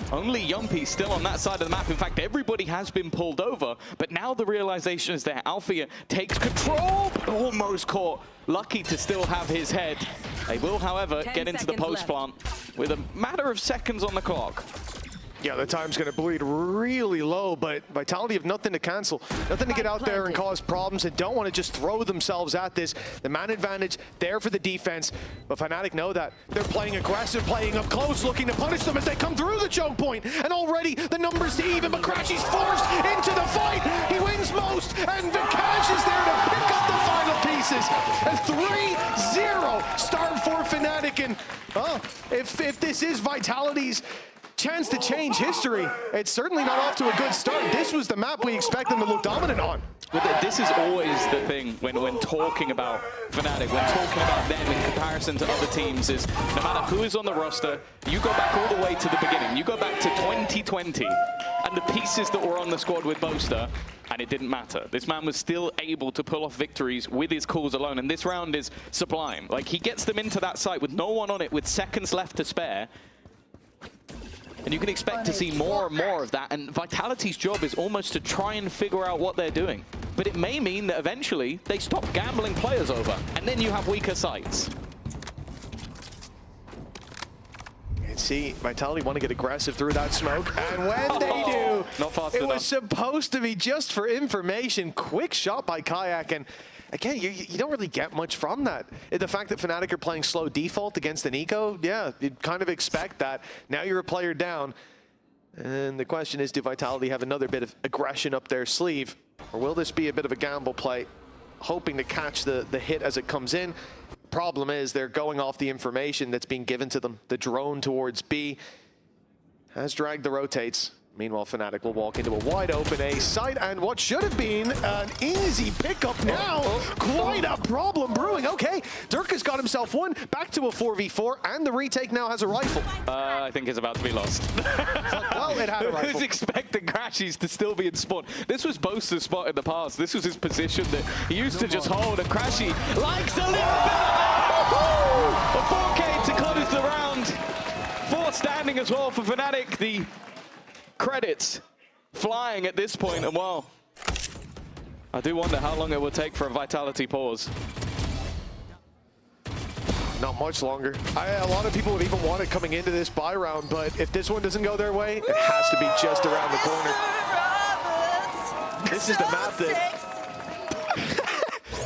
Only Yumpy still on that side of the map. In fact, everybody has been pulled over, but now the realization is there. Althea takes control, but almost caught. Lucky to still have his head. They will, however, get into the post plant with a matter of seconds on the clock. Yeah, the time's going to bleed really low, but Vitality have nothing to cancel, nothing to get out there and cause problems, and don't want to just throw themselves at this. The man advantage there for the defense, but Fnatic know that. They're playing aggressive, playing up close, looking to punish them as they come through the choke point, and already the numbers to even, but Crashy's forced into the fight. He wins most, and Vikash is there to pick up the final pieces. A 3-0 start for Fnatic, and if this is Vitality's chance to change history, it's certainly not off to a good start. This was the map we expect them to look dominant on. But this is always the thing when talking about Fnatic, when talking about them in comparison to other teams, is no matter who is on the roster, you go back all the way to the beginning. You go back to 2020. and the pieces that were on the squad with Boaster, and it didn't matter. This man was still able to pull off victories with his calls alone, and this round is sublime. Like, he gets them into that site with no one on it, with seconds left to spare. And you can expect to see more and more of that, and Vitality's job is almost to try and figure out what they're doing. But it may mean that eventually they stop gambling players over, and then you have weaker sites. And see, Vitality want to get aggressive through that smoke, and when they do, not fast it enough. was supposed to be just for information. Quick shot by Kayak, and again, you don't really get much from that. The fact that Fnatic are playing slow default against an eco, yeah, you'd kind of expect that. Now you're a player down, and the question is, do Vitality have another bit of aggression up their sleeve, or will this be a bit of a gamble play, hoping to catch the hit as it comes in? Problem is, they're going off the information that's being given to them. The drone towards B has dragged the rotates. Meanwhile, Fnatic will walk into a wide open A site, and what should have been an easy pickup now, quite a problem brewing. Okay, Durka's got himself one, back to a 4v4, and the retake now has a rifle. I think it's about to be lost. Well, it had a rifle. Who's expecting Crashies to still be in spawn? This was Boaster's spot in the past. This was his position that he used to just hold, and Crashy likes a little bit. A 4K to close the round. 4 standing as well for Fnatic. The credits flying at this point, and well, I do wonder how long it will take for a Vitality pause. Not much longer. A lot of people would even want it coming into this bye round, but if this one doesn't go their way, it has to be just around the corner. This is the map that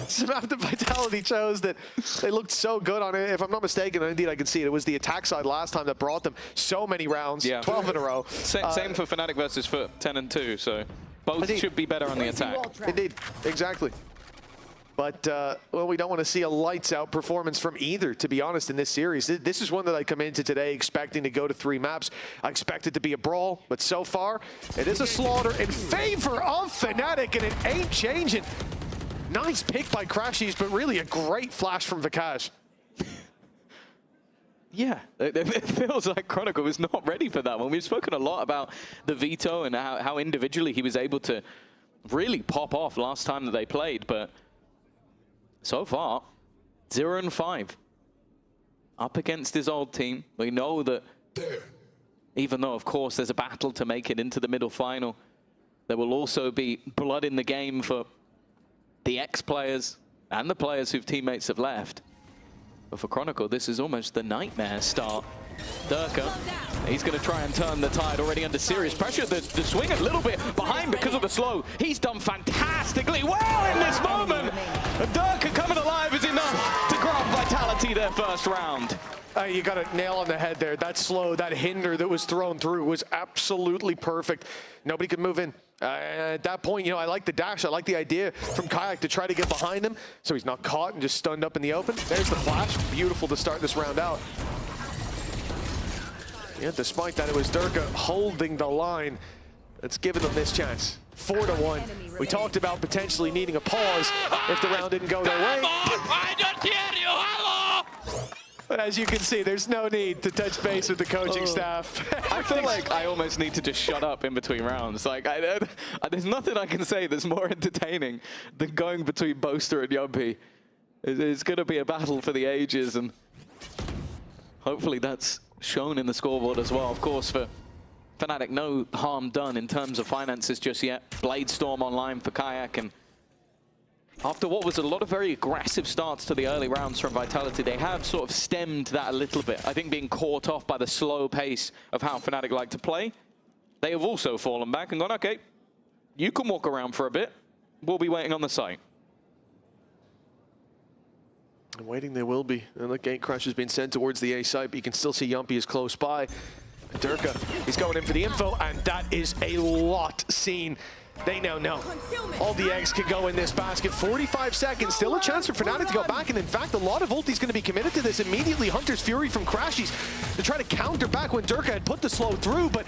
it's the map that Vitality chose, that they looked so good on it. If I'm not mistaken, and indeed I can see it, it was the attack side last time that brought them so many rounds, 12 in a row. Same for Fnatic versus Foot, 10 and 2, so both should be better on the attack. Indeed, exactly. But, well, we don't want to see a lights-out performance from either, to be honest, in this series. This is one that I come into today expecting to go to 3 maps. I expect it to be a brawl, but so far, it is a slaughter in favor of Fnatic, and it ain't changing. Nice pick by Crashies, but really a great flash from Vikash. Yeah, it feels like Chronicle was not ready for that one. We've spoken a lot about the veto and how individually he was able to really pop off last time that they played, but so far, 0-5. Up against his old team. We know that even though, of course, there's a battle to make it into the middle final, there will also be blood in the game for the ex-players and the players whose teammates have left. But for Chronicle, this is almost the nightmare start. Durka, he's going to try and turn the tide already under serious pressure. The swing a little bit behind because of the slow. He's done fantastically well in this moment. And Durka coming alive is enough to grab Vitality their first round. You got a nail on the head there. That slow, that hinder that was thrown through was absolutely perfect. Nobody could move in. At that point, you know, I like the dash. I like the idea from Kayak to try to get behind him so he's not caught and just stunned up in the open. There's the flash. Beautiful to start this round out. Yeah, despite that, it was Durka holding the line that's given them this chance. 4-1. We talked about potentially needing a pause if the round didn't go their way. I don't hear you. Hello! But as you can see, there's no need to touch base with the coaching staff. I feel like I almost need to just shut up in between rounds. Like, there's nothing I can say that's more entertaining than going between Boaster and Yumpy. It's going to be a battle for the ages, and hopefully that's shown in the scoreboard as well. Of course, for Fnatic, no harm done in terms of finances just yet. Bladestorm online for Kayak, and after what was a lot of very aggressive starts to the early rounds from Vitality, they have sort of stemmed that a little bit. I think being caught off by the slow pace of how Fnatic like to play, they have also fallen back and gone, okay, you can walk around for a bit. We'll be waiting on the site. And waiting they will be. And the gate crush has been sent towards the A site, but you can still see Yumpy is close by. Durka, he's going in for the info, and that is a lot seen. They now know all the eggs could go in this basket. 45 seconds, still a chance for Fnatic to go back, and in fact, a lot of ulti's going to be committed to this immediately. Hunter's Fury from Crashies to try to counter back when Durka had put the slow through, but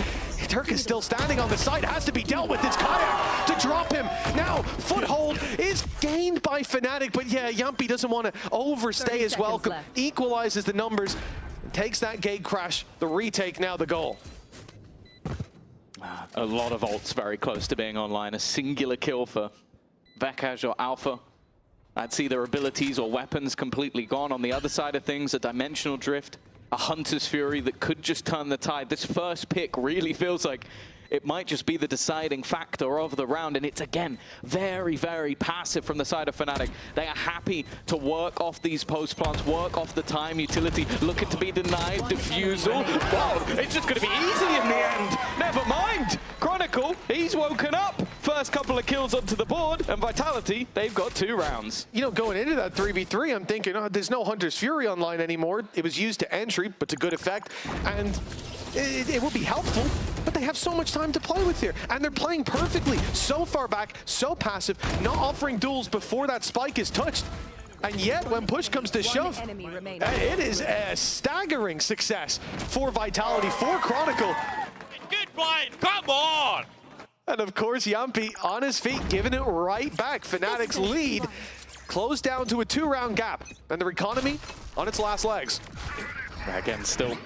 Durka's still standing on the side, has to be dealt with. It's Kayak to drop him. Now, foothold is gained by Fnatic, but yeah, Yumpy doesn't want to overstay his welcome. Equalizes the numbers, and takes that gate crash. The retake now the goal. A lot of ults very close to being online. A singular kill for Vekaj or Alpha. That's either abilities or weapons completely gone. On the other side of things, a Dimensional Drift, a Hunter's Fury that could just turn the tide. This first pick really feels like it might just be the deciding factor of the round, and it's, again, very, very passive from the side of Fnatic. They are happy to work off these post plants, work off the time utility, looking to be denied defusal. Wow, it's just going to be easy in the end. Never mind. Chronicle, he's woken up. First couple of kills onto the board, and Vitality, they've got 2 rounds. You know, going into that 3v3, I'm thinking, oh, there's no Hunter's Fury online anymore. It was used to entry, but to good effect, and it will be helpful, but they have so much time to play with here, and they're playing perfectly. So far back, so passive, not offering duels before that spike is touched. And yet, when push comes to shove, it is a staggering success for Vitality, for Chronicle. Good blind, come on! And of course, Yumpy on his feet, giving it right back. Fnatic's lead closed down to a 2-round gap, and their economy on its last legs. Again, still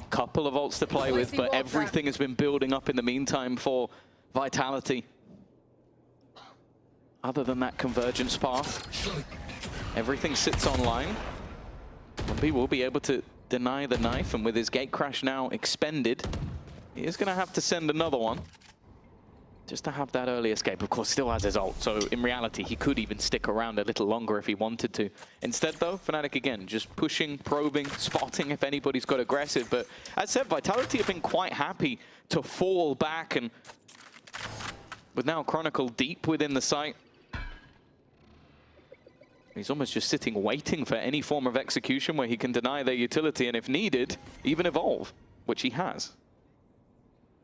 couple of ults to play with, but everything has been building up in the meantime for Vitality. Other than that convergence path, everything sits online. Yumpy will be able to deny the knife, and with his gate crash now expended, he is going to have to send another one just to have that early escape. Of course, still has his ult, so in reality, he could even stick around a little longer if he wanted to. Instead, though, Fnatic, again, just pushing, probing, spotting if anybody's got aggressive. But as said, Vitality have been quite happy to fall back, and with now Chronicle deep within the site, he's almost just sitting waiting for any form of execution where he can deny their utility, and if needed, even evolve, which he has.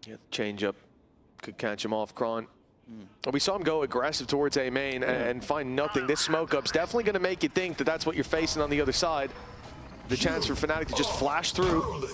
Yeah, change up could catch him off. Kron. We saw him go aggressive towards A main and find nothing. This smoke up's definitely going to make you think that that's what you're facing on the other side. The chance for Fnatic to just flash through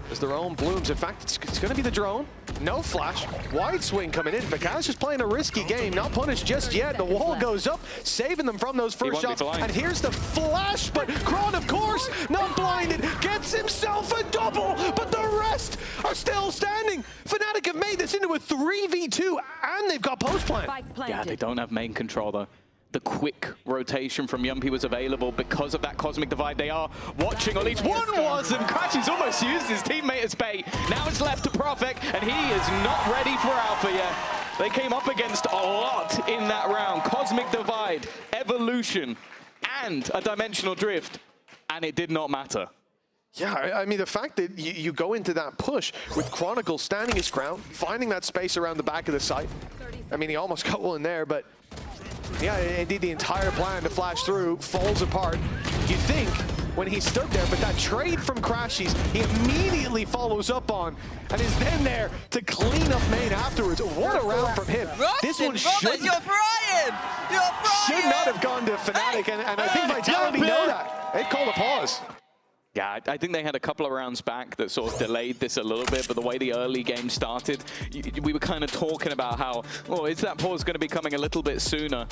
as their own blooms. In fact, it's going to be the drone. No flash. Wide swing coming in. Vekaj just playing a risky game. Not punished just yet. The wall goes up, saving them from those first shots. And here's the flash, but Kron, of course, not blinded, gets himself a double, but the rest are still standing. Fnatic have made this into a 3v2, and they've got post plant. Yeah, they don't have main control, though. The quick rotation from Yumpy was available because of that Cosmic Divide. They are watching, or at least one was, and Crashy's almost used his teammate as bait. Now it's left to Profek, and he is not ready for Alpha yet. They came up against a lot in that round. Cosmic Divide, Evolution, and a Dimensional Drift, and it did not matter. Yeah, I mean, the fact that you go into that push with Chronicle standing his ground, finding that space around the back of the site. I mean, he almost got one there, but yeah, indeed, the entire plan to flash through falls apart. You'd think when he stood there, but that trade from Crashies, he immediately follows up on and is then there to clean up main afterwards. What a round from him. This one should not have gone to Fnatic, and I think Vitality know that. They called a pause. Yeah, I think they had a couple of rounds back that sort of delayed this a little bit, but the way the early game started, we were kind of talking about how, oh, is that pause going to be coming a little bit sooner?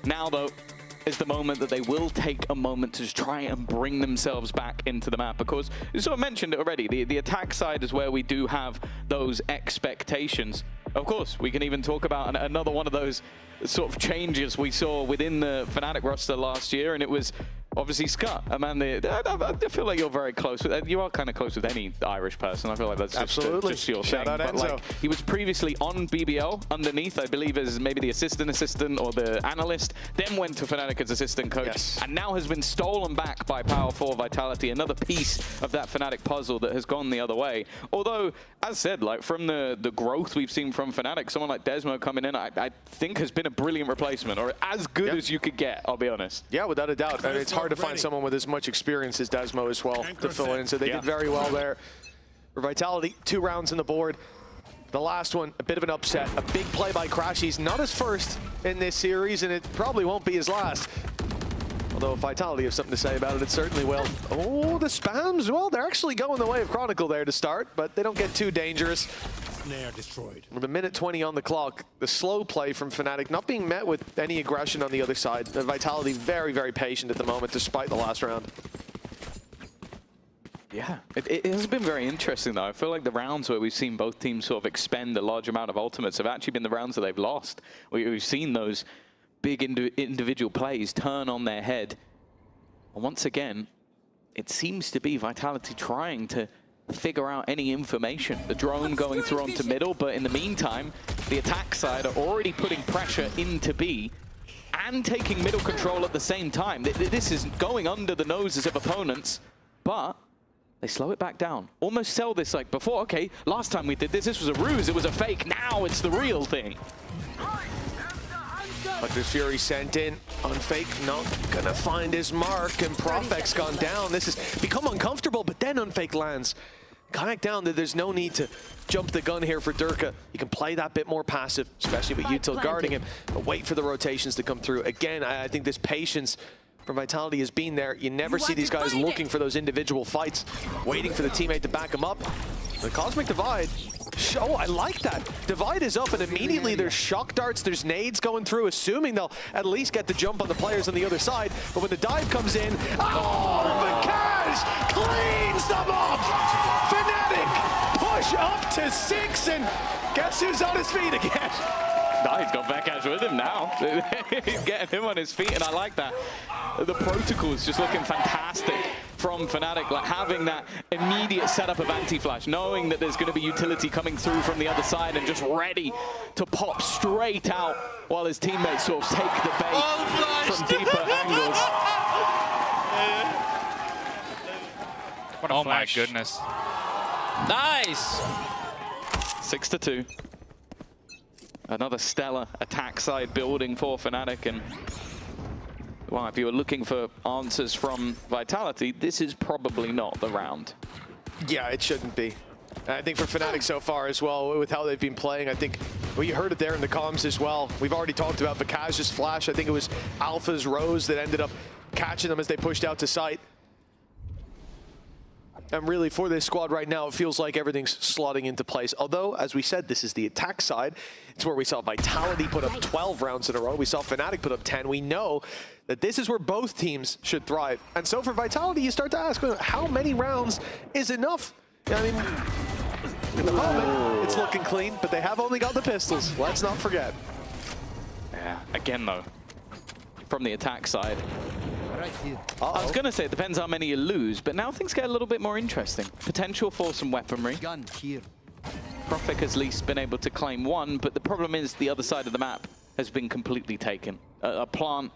Now, though, is the moment that they will take a moment to just try and bring themselves back into the map, because you sort of mentioned it already, the attack side is where we do have those expectations. Of course, we can even talk about another one of those sort of changes we saw within the Fnatic roster last year, and it was obviously Scott, a man I feel like you're very close with. You are kind of close with any Irish person. I feel like that's just your thing. Shout out but Enzo. like, he was previously on BBL underneath, I believe, as maybe the assistant or the analyst, then went to Fnatic as assistant coach, and now has been stolen back by Power 4 Vitality, another piece of that Fnatic puzzle that has gone the other way. Although, as said, like from the growth we've seen from Fnatic, someone like Desmo coming in, I think has been a brilliant replacement, or as good as you could get, I'll be honest. Yeah, without a doubt. And it's hard to find someone with as much experience as Desmo as well to fill in, so they did very well there. For Vitality, 2 rounds on the board. The last one, a bit of an upset. A big play by Crashies, not his first in this series, and it probably won't be his last. Although if Vitality have something to say about it, it certainly will. Oh, the spams, well, they're actually going the way of Chronicle there to start, but they don't get too dangerous. Snare destroyed. With a minute 20 on the clock, the slow play from Fnatic not being met with any aggression on the other side. The Vitality very, very patient at the moment, despite the last round. Yeah, it has been very interesting though. I feel like the rounds where we've seen both teams sort of expend a large amount of ultimates have actually been the rounds that they've lost. We've seen those big individual plays turn on their head. And once again, it seems to be Vitality trying to figure out any information. The drone going through onto middle, but in the meantime, the attack side are already putting pressure into B and taking middle control at the same time. This is going under the noses of opponents, but they slow it back down. Almost sell this like before, okay, last time we did this, this was a ruse, it was a fake, now it's the real thing. Hunter's Fury sent in. Unfake not gonna find his mark, and Profec's gone down. This has become uncomfortable, but then Unfake lands. Kayak down, there's no need to jump the gun here for Durka. You can play that bit more passive, especially with Util guarding him, but wait for the rotations to come through. Again, I think this patience from Vitality has been there. You never see these guys looking for those individual fights, waiting for the teammate to back them up. The Cosmic Divide, oh, I like that. Divide is up, and immediately there's shock darts, there's nades going through, assuming they'll at least get the jump on the players on the other side. But when the dive comes in, oh, Vacaz cleans them up! Fnatic push up to 6, and guess who's on his feet again? No, he's got Vacaz with him now. He's getting him on his feet, and I like that. The protocol is just looking fantastic from Fnatic, like having that immediate setup of anti-flash, knowing that there's going to be utility coming through from the other side and just ready to pop straight out while his teammates sort of take the bait from deeper angles. Oh my goodness. Nice! 6-2. Another stellar attack side building for Fnatic, and well, if you were looking for answers from Vitality, this is probably not the round. Yeah, it shouldn't be. I think for Fnatic so far as well, with how they've been playing, I think, well, you heard it there in the comms as well. We've already talked about Vacaz's flash. I think it was Alpha's Rose that ended up catching them as they pushed out to site. And really, for this squad right now, it feels like everything's slotting into place. Although, as we said, this is the attack side. It's where we saw Vitality put up 12 rounds in a row. We saw Fnatic put up 10. We know that this is where both teams should thrive. And so for Vitality, you start to ask, how many rounds is enough? I mean, in the moment, it's looking clean, but they have only got the pistols. Let's not forget. Yeah, again, though, from the attack side. Right here. I was going to say it depends how many you lose, but now things get a little bit more interesting. Potential for some weaponry. Gun here. Profec has at least been able to claim one, but the problem is the other side of the map has been completely taken. A plant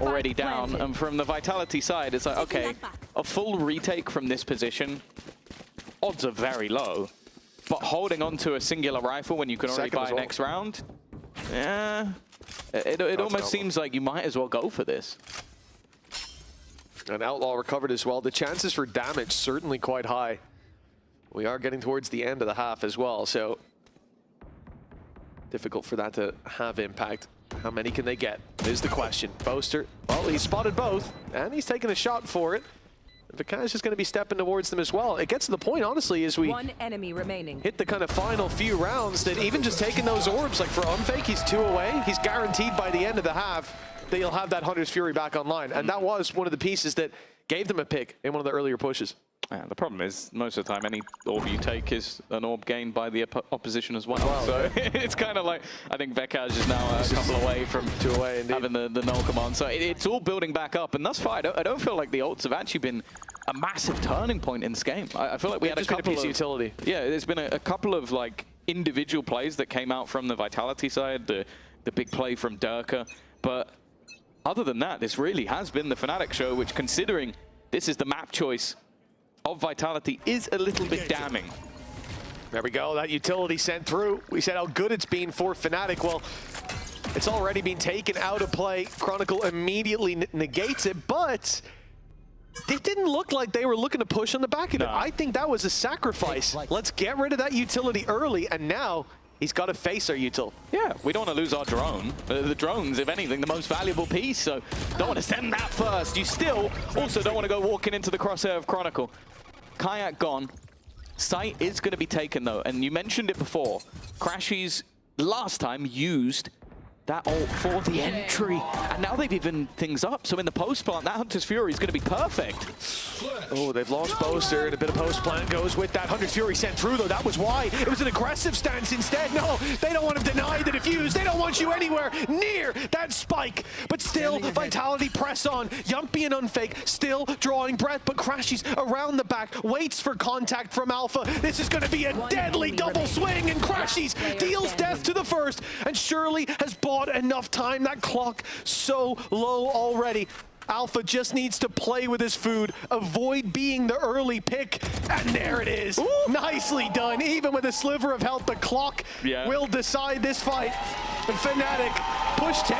already down, and from the Vitality side, it's like, okay, a full retake from this position, odds are very low, but holding on to a singular rifle when you can already buy next round, yeah, it almost seems like you might as well go for this. An Outlaw recovered as well. The chances for damage certainly quite high. We are getting towards the end of the half as well, so difficult for that to have impact. How many can they get is the question. Boaster, well, he's spotted both, and he's taking a shot for it. Vacaz is going to be stepping towards them as well. It gets to the point, honestly, as we one enemy remaining. Hit the kind of final few rounds, that even just taking those orbs, like for Unfake, he's 2 away. He's guaranteed by the end of the half that you'll have that Hunter's Fury back online. And that was one of the pieces that gave them a pick in one of the earlier pushes. Yeah, the problem is, most of the time, any orb you take is an orb gained by the opposition as well. So it's kind of like, I think Vacaz is now a couple away from 2 away having the null command. So it's all building back up. And thus far, I don't feel like the ults have actually been a massive turning point in this game. I feel like we had a couple of utility. Yeah, there's been a couple of like individual plays that came out from the Vitality side, the big play from Durka. But other than that, this really has been the Fnatic show, which, considering this is the map choice of Vitality, is a little bit damning. There we go, that utility sent through. We said how good it's been for Fnatic. Well, it's already been taken out of play. Chronicle immediately negates it, but it didn't look like they were looking to push on the back of it. I think that was a sacrifice. Let's get rid of that utility early, and now he's got to face our util. Yeah, we don't want to lose our drone. The drone's, if anything, the most valuable piece, so don't want to send that first. You still also don't want to go walking into the crosshair of Chronicle. Kayak gone. Site is going to be taken, though, and you mentioned it before. Crashies last time used that ult for the entry. And now they've evened things up. So in the post plant, that Hunter's Fury is going to be perfect. Oh, they've lost Boaster, and a bit of post plant goes with that. Hunter's Fury sent through, though. That was why. It was an aggressive stance instead. No, they don't want to deny the defuse. They don't want you anywhere near that spike. But still, Vitality press on. Yumpy and Unfake still drawing breath, but Crashies around the back, waits for contact from Alpha. This is going to be a deadly double swing, and Crashies deals death to the first, and Shirley has bought enough time. That clock so low already. Alpha just needs to play with his food, avoid being the early pick, and there it is. Ooh. Nicely done. Even with a sliver of health, the clock will decide this fight. And Fnatic pushed to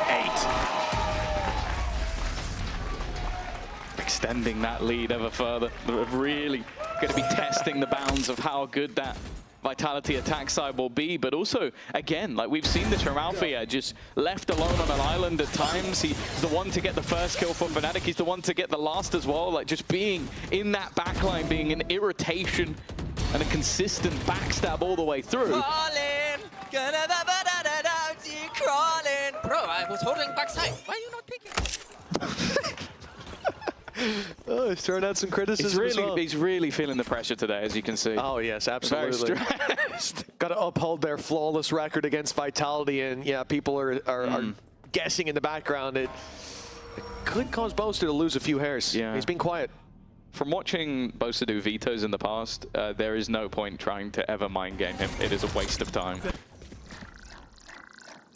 8. Extending that lead ever further. They're really going to be testing the bounds of how good that Vitality attack side will be, but also, again, like we've seen this from Alpha here, just left alone on an island at times. He's the one to get the first kill for Fnatic. He's the one to get the last as well. Like just being in that backline, being an irritation and a consistent backstab all the way through. Crawling. Bro, I was holding backside. Why are you not picking? Oh, he's throwing out some criticism. He's really feeling the pressure today, as you can see. Oh, yes, absolutely. Very stressed. Got to uphold their flawless record against Vitality, and yeah, people are guessing in the background. It could cause Boaster to lose a few hairs. Yeah. He's been quiet. From watching Boaster do vetoes in the past, there is no point trying to ever mind game him. It is a waste of time.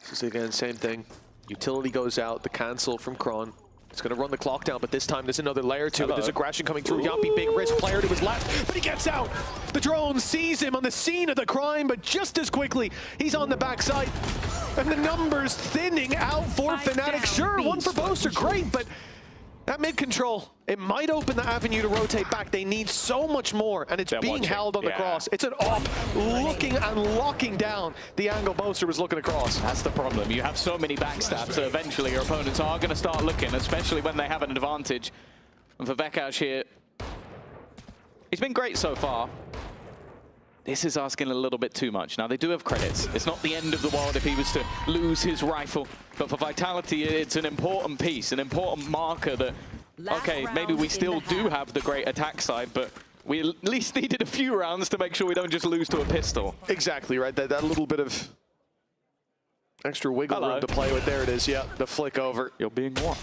This is again, same thing. Utility goes out, the cancel from Kron. It's going to run the clock down, but this time there's another layer to it. There's aggression coming through. Yumpy, big risk player to his left, but he gets out. The drone sees him on the scene of the crime, but just as quickly, he's on the backside. And the numbers thinning out for Fnatic. Sure, one for Boaster, great, but that mid-control, it might open the avenue to rotate back. They need so much more, and it's being held on the cross. It's an op looking and locking down the angle Boaster was looking across. That's the problem. You have so many backstabs that eventually your opponents are going to start looking, especially when they have an advantage. And for Vekash here, he's been great so far. This is asking a little bit too much. Now, they do have credits. It's not the end of the world if he was to lose his rifle. But for Vitality, it's an important piece, an important marker that, okay, maybe we still do have the great attack side, but we at least needed a few rounds to make sure we don't just lose to a pistol. Exactly, right? That little bit of extra wiggle room to play with. There it is, yeah, the flick over. You're being warned.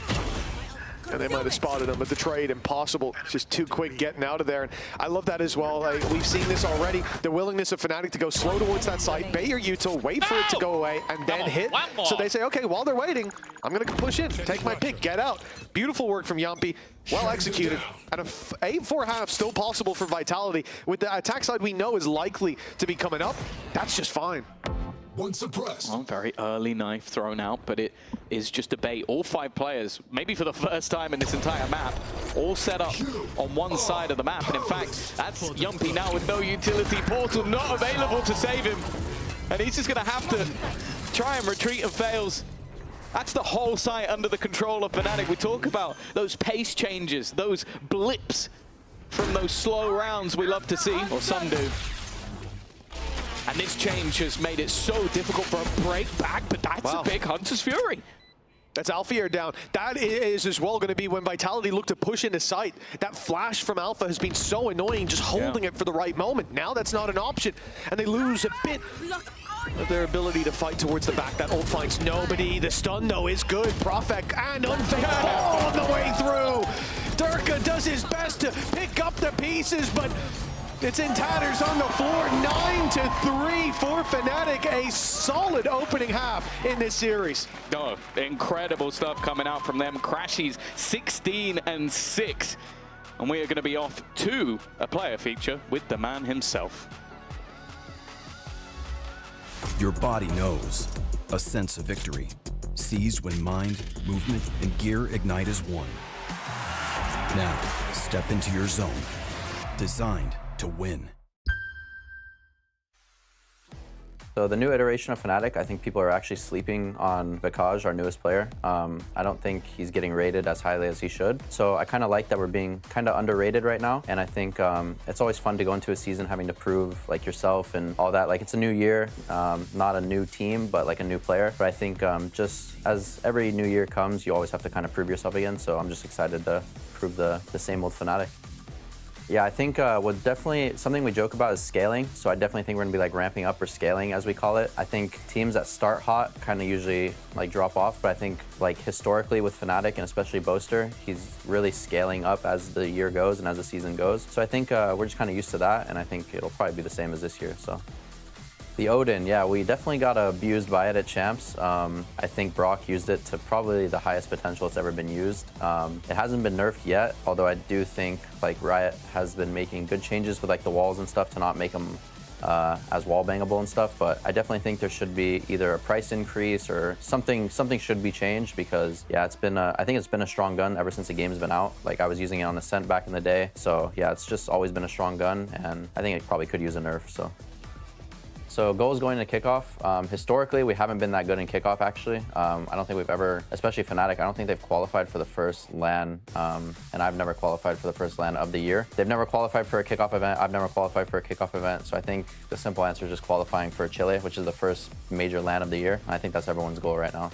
And they might have spotted him, but the trade, impossible. It's just too quick getting out of there. And I love that as well. Like, we've seen this already. The willingness of Fnatic to go slow towards that site, bait your util, wait for it to go away, and then hit. So they say, okay, while they're waiting, I'm going to push in, take my pick, get out. Beautiful work from Yumpy, well executed. And a 8-4 still possible for Vitality. With the attack side we know is likely to be coming up, that's just fine. Well, very early knife thrown out, but it is just a bait. All 5 players, maybe for the first time in this entire map, all set up on one side of the map. And in fact, that's Yumpy now with no utility portal, not available to save him. And he's just going to have to try and retreat and fails. That's the whole site under the control of Fnatic. We talk about those pace changes, those blips from those slow rounds we love to see, or some do. And this change has made it so difficult for a break back, but that's a big Hunter's Fury. That's Alpha down. That is as well going to be when Vitality look to push into sight. That flash from Alpha has been so annoying, just holding it for the right moment. Now that's not an option, and they lose a bit of their ability to fight towards the back. That ult finds nobody. The stun, though, is good. Profek and Unfake all on the way through. Durka does his best to pick up the pieces, but it's in tatters on the floor. 9-3 for Fnatic. A solid opening half in this series. Oh, incredible stuff coming out from them. Crashies 16-6. And we are going to be off to a player feature with the man himself. Your body knows. A sense of victory. Seized when mind, movement, and gear ignite as one. Now, step into your zone. Designed to win. So the new iteration of Fnatic, I think people are actually sleeping on Vikaj, our newest player. I don't think he's getting rated as highly as he should. So I kind of like that we're being kind of underrated right now. And I think it's always fun to go into a season having to prove like yourself and all that. Like it's a new year, not a new team, but like a new player. But I think just as every new year comes, you always have to kind of prove yourself again. So I'm just excited to prove the same old Fnatic. Yeah, I think what definitely something we joke about is scaling. So I definitely think we're gonna be like ramping up or scaling as we call it. I think teams that start hot kind of usually like drop off, but I think like historically with Fnatic and especially Boaster, he's really scaling up as the year goes and as the season goes. So I think we're just kind of used to that, and I think it'll probably be the same as this year. So. The Odin, yeah, we definitely got abused by it at Champs. I think Brock used it to probably the highest potential it's ever been used. It hasn't been nerfed yet, although I do think like Riot has been making good changes with like the walls and stuff to not make them as wall bangable and stuff. But I definitely think there should be either a price increase or something should be changed, because yeah, it's been I think it's been a strong gun ever since the game's been out. Like I was using it on Ascent back in the day, so yeah, it's just always been a strong gun, and I think it probably could use a nerf. So goals going into Kickoff, historically we haven't been that good in Kickoff actually. I don't think we've ever, especially Fnatic, I don't think they've qualified for the first LAN, and I've never qualified for the first LAN of the year. They've never qualified for a Kickoff event, I've never qualified for a Kickoff event, so I think the simple answer is just qualifying for Chile, which is the first major LAN of the year. I think that's everyone's goal right now.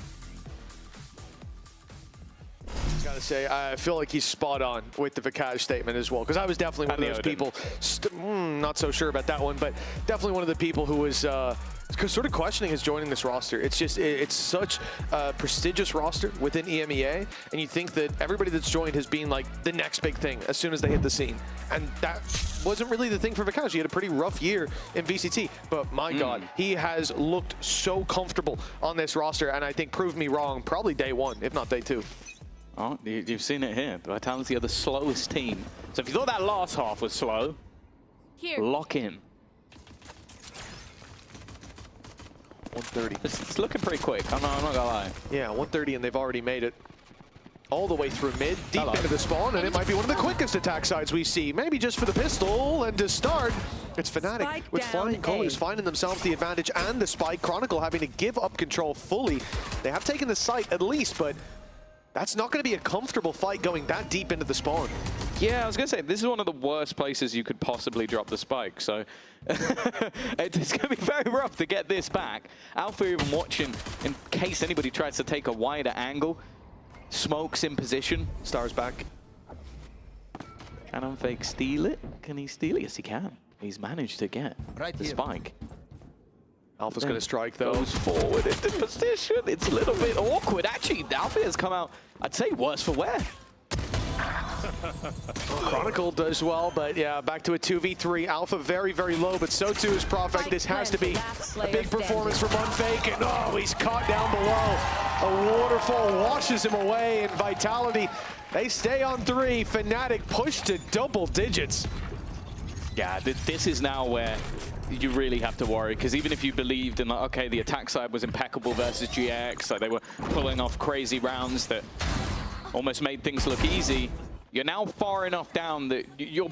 Gotta say, I feel like he's spot on with the Vikaj statement as well, because I was definitely one of those people, not so sure about that one, but definitely one of the people who was sort of questioning his joining this roster. It's just, it's such a prestigious roster within EMEA, and you think that everybody that's joined has been like the next big thing as soon as they hit the scene. And that wasn't really the thing for Vikaj. He had a pretty rough year in VCT, but my God, he has looked so comfortable on this roster, and I think proved me wrong probably day one, if not day two. Oh, you've seen it here. The Vitality are the slowest team. So if you thought that last half was slow, lock in. 130. It's looking pretty quick. I'm not gonna lie. Yeah, 130, and they've already made it all the way through mid, deep into the spawn, and it might be one of the quickest attack sides we see. Maybe just for the pistol, and to start, it's Fnatic with flying colors, finding themselves the advantage and the spike. Chronicle having to give up control fully. They have taken the site at least, but that's not going to be a comfortable fight going that deep into the spawn. Yeah, I was going to say, this is one of the worst places you could possibly drop the spike, so it's going to be very rough to get this back. Alpha even watching in case anybody tries to take a wider angle. Smoke's in position. Star's back. Can Unfake steal it? Can he steal it? Yes, he can. He's managed to get the spike. Alpha's going to strike, though. Goes forward into position. It's a little bit awkward. Actually, Alpha has come out, I'd say, worse for wear. Chronicle does well, but yeah, back to a 2v3. Alpha very, very low, but so too is Prophet. This has to be a big performance from Unfake, and oh, he's caught down below. A waterfall washes him away, and Vitality, they stay on 3. Fnatic pushed to double digits. Yeah, this is now where you really have to worry, because even if you believed in, like, okay, the attack side was impeccable versus GX, like they were pulling off crazy rounds that almost made things look easy, you're now far enough down that you're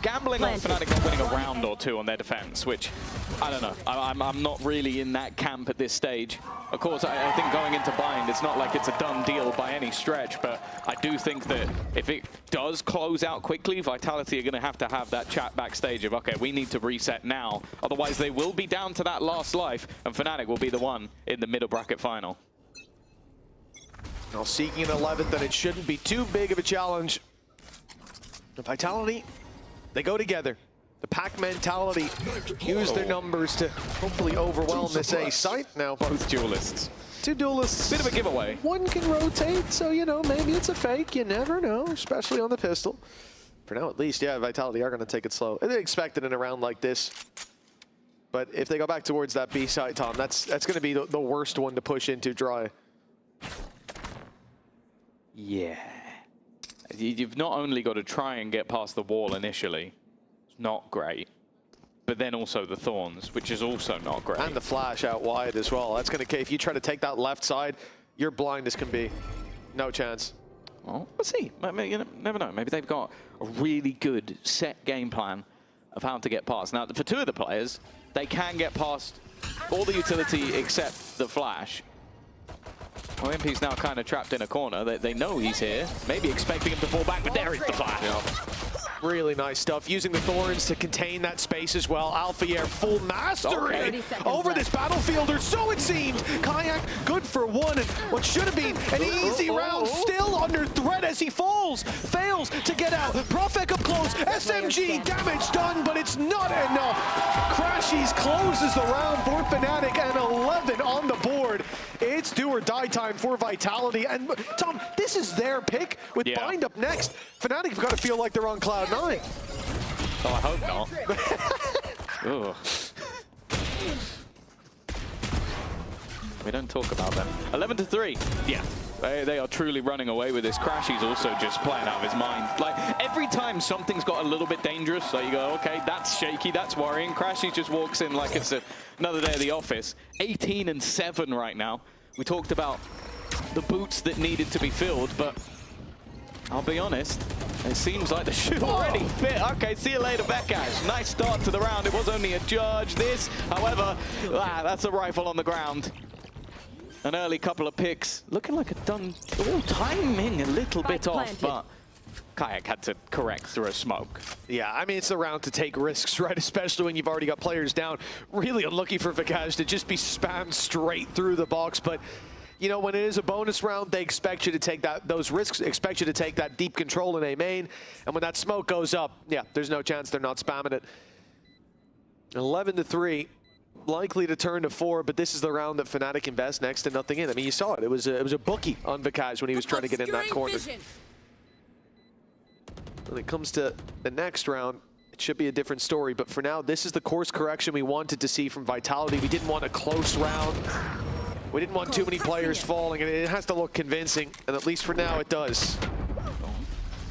gambling on Fnatic not winning a round or two on their defense, which, I don't know, I'm not really in that camp at this stage. Of course, I think going into Bind, it's not like it's a done deal by any stretch, but I do think that if it does close out quickly, Vitality are going to have that chat backstage of, okay, we need to reset now, otherwise they will be down to that last life, and Fnatic will be the one in the middle bracket final. Now seeking an 11th, then it shouldn't be too big of a challenge. The Vitality, they go together. The pack mentality, use their numbers to hopefully overwhelm this A site. Now, both duelists. 2 duelists. Bit of a giveaway. One can rotate, so, you know, maybe it's a fake. You never know, especially on the pistol. For now, at least, yeah, Vitality are going to take it slow. They expect it in a round like this. But if they go back towards that B site, Tom, that's going to be the worst one to push into dry. Yeah. You've not only got to try and get past the wall initially, it's not great, but then also the thorns, which is also not great. And the flash out wide as well. That's going to, if you try to take that left side, you're blind as can be. No chance. Well, we'll see. You never know. Maybe they've got a really good set game plan of how to get past. Now, for 2 of the players, they can get past all the utility except the flash. Well, MP's now kind of trapped in a corner. They know he's here. Maybe expecting him to fall back, but there is the flash. Really nice stuff. Using the Thorns to contain that space as well. Alphier full mastery over this battlefield, or so it seemed. Kayak good for one, and what should have been an easy round, still under threat as he falls. Fails to get out. Profek up close. SMG damage done, but it's not enough. Crashies closes the round for Fnatic, and 11 on the board. It's do or die time for Vitality. And Tom, this is their pick with Bind up next. Fnatic have got to feel like they're on cloud 9. Oh, I hope not. Ugh. We don't talk about them. 11-3. Yeah. They are truly running away with this. Crashy's also just playing out of his mind. Like, every time something's got a little bit dangerous, so you go, okay, that's shaky, that's worrying. Crashy just walks in like it's another day at the office. 18-7 right now. We talked about the boots that needed to be filled, but I'll be honest, it seems like the shoe already fit. Okay, see you later, Bekash. Nice start to the round. It was only a judge. This, however, that's a rifle on the ground. An early couple of picks. Looking like a done, timing a little bit off, but Kayak had to correct through a smoke. Yeah, I mean, it's a round to take risks, right? Especially when you've already got players down. Really unlucky for Bekash to just be spammed straight through the box, but you know, when it is a bonus round, they expect you to take those risks, expect you to take that deep control in A main. And when that smoke goes up, yeah, there's no chance they're not spamming it. 11-3, likely to turn to 4, but this is the round that Fnatic invest next to nothing in. I mean, you saw it. It was a bookie on Bekash when he was trying to get in that corner. When it comes to the next round, it should be a different story. But for now, this is the course correction we wanted to see from Vitality. We didn't want a close round. We didn't want too many players falling, and it has to look convincing, and at least for now it does.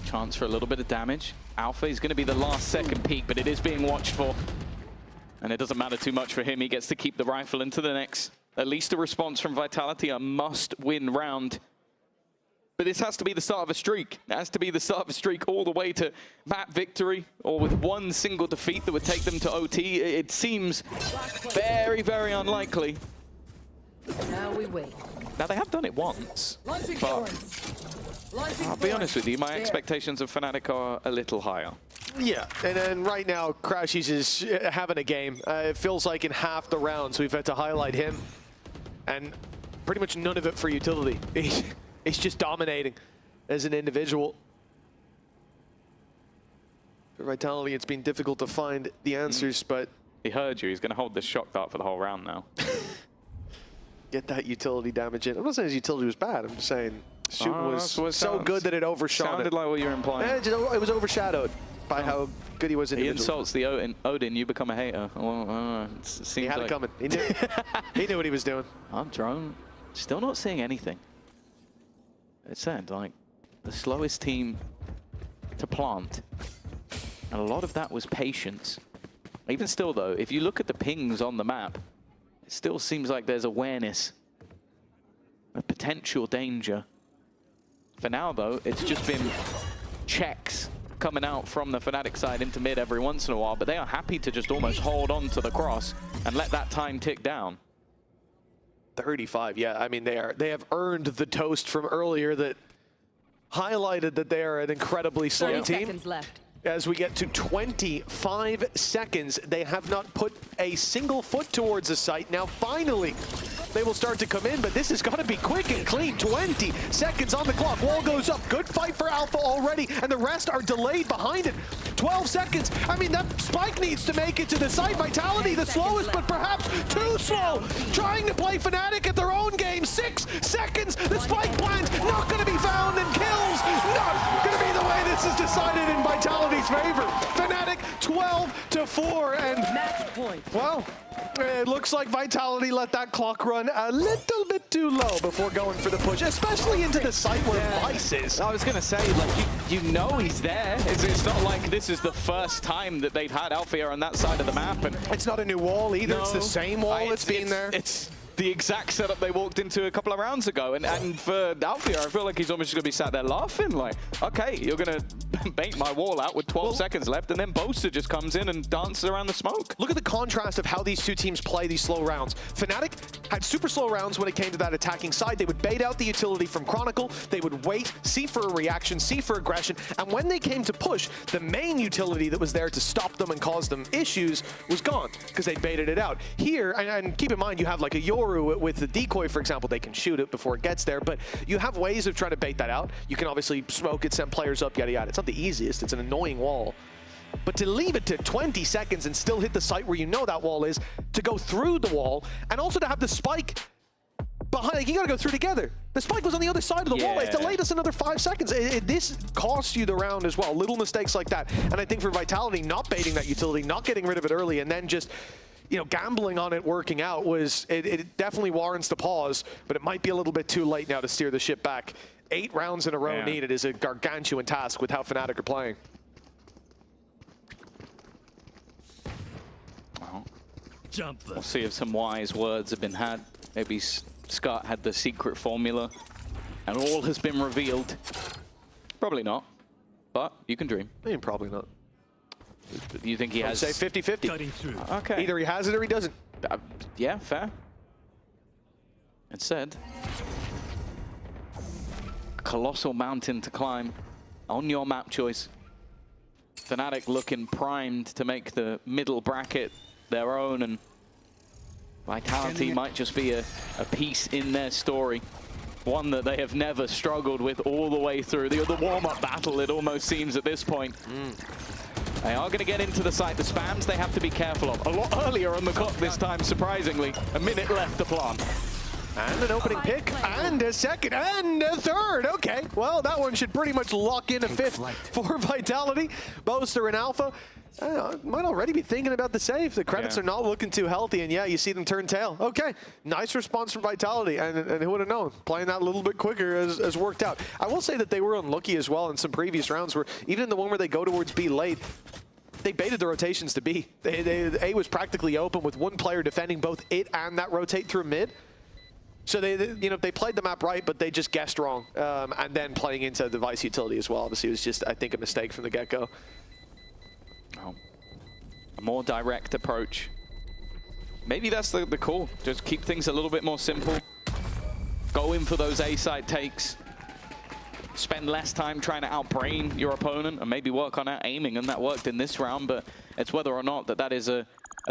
Chance for a little bit of damage. Alpha is going to be the last second peak, but it is being watched for. And it doesn't matter too much for him. He gets to keep the rifle into the next. At least a response from Vitality, a must-win round. But this has to be the start of a streak. It has to be the start of a streak all the way to map victory, or with one single defeat that would take them to OT. It seems very, very unlikely. Now we wait. Now, they have done it once, but I'll be honest with you, my expectations of Fnatic are a little higher. Yeah, and then right now, Crashies is having a game. It feels like in half the rounds we've had to highlight him, and pretty much none of it for utility. He's just dominating as an individual. For Vitality, it's been difficult to find the answers, but... He heard you. He's going to hold this shock dart for the whole round now. Get that utility damage in. I'm not saying his utility was bad. I'm just saying shooting was so good that it overshot. Sounded like what you're implying. It was overshadowed by how good he was individually. He insults the Odin, you become a hater. He had it coming. He knew, he knew what he was doing. I'm drone. Still not seeing anything. It sounded like the slowest team to plant. And a lot of that was patience. Even still, though, if you look at the pings on the map, it still seems like there's awareness of potential danger. For now, though, it's just been checks coming out from the Fnatic side into mid every once in a while, but they are happy to just almost hold on to the cross and let that time tick down. 35, yeah. I mean, they have earned the toast from earlier that highlighted that they are an incredibly slow team. 30 seconds left. As we get to 25 seconds, they have not put a single foot towards the site. Now, finally, they will start to come in, but this has got to be quick and clean. 20 seconds on the clock. Wall goes up. Good fight for Alpha already, and the rest are delayed behind it. 12 seconds. I mean, that spike needs to make it to the site. Vitality, the slowest, but perhaps too slow. Trying to play Fnatic at their own game. 6 seconds. The spike plant not going to be found, and kills not going to be the way this is decided in Vitality's favor. Fnatic 12-4, and match point. Well, it looks like Vitality let that clock run a little bit too low before going for the push, especially into the site where Vice is. I was going to say, like, you know he's there. It's not like this is the first time that they've had Alpha on that side of the map. And it's not a new wall either. No, it's the same wall that's been there. the exact setup they walked into a couple of rounds ago. And for Alfia, I feel like he's almost just going to be sat there laughing like, okay, you're going to bait my wall out with 12 seconds left, and then Boaster just comes in and dances around the smoke. Look at the contrast of how these two teams play these slow rounds. Fnatic had super slow rounds when it came to that attacking side. They would bait out the utility from Chronicle. They would wait, see for a reaction, see for aggression. And when they came to push, the main utility that was there to stop them and cause them issues was gone because they baited it out. Here, and keep in mind, you have like a Yoru with the decoy, for example. They can shoot it before it gets there, but you have ways of trying to bait that out. You can obviously smoke it, send players up, yada, yada. It's not the easiest. It's an annoying wall. But to leave it to 20 seconds and still hit the site where you know that wall is, to go through the wall, and also to have the spike behind, like, you gotta go through together. The spike was on the other side of the wall. It delayed us another 5 seconds. This costs you the round as well. Little mistakes like that. And I think for Vitality, not baiting that utility, not getting rid of it early, and then just, you know, gambling on it working out was, it definitely warrants the pause, but it might be a little bit too late now to steer the ship back. 8 rounds in a row needed is a gargantuan task with how Fnatic are playing. Well, we'll see if some wise words have been had. Maybe Scott had the secret formula and all has been revealed. Probably not, but you can dream. I mean, probably not. You think he has? Say 50-50. Okay. Either he has it or he doesn't. Yeah, fair. It said, colossal mountain to climb on your map choice. Fnatic looking primed to make the middle bracket their own, and Vitality might just be a piece in their story. One that they have never struggled with all the way through. The warm-up battle, it almost seems at this point. They are going to get into the site. The spams they have to be careful of. A lot earlier on the clock this time, surprisingly. A minute left to plant. And an opening pick, and a second, and a third. Okay, well, that one should pretty much lock in a fifth for Vitality. Boaster and Alpha might already be thinking about the save. The credits are not looking too healthy, and yeah, you see them turn tail. Okay, nice response from Vitality, and who would have known? Playing that a little bit quicker has worked out. I will say that they were unlucky as well in some previous rounds, where even in the one where they go towards B late, they baited the rotations to B. A was practically open with one player defending both it and that rotate through mid. So they played the map right, but they just guessed wrong, and then playing into the Vice utility as well. Obviously, it was just, I think, a mistake from the get-go. Oh. A more direct approach. Maybe that's the call. Just keep things a little bit more simple. Go in for those A-side takes. Spend less time trying to outbrain your opponent, and maybe work on out aiming, and that worked in this round, but it's whether or not that is a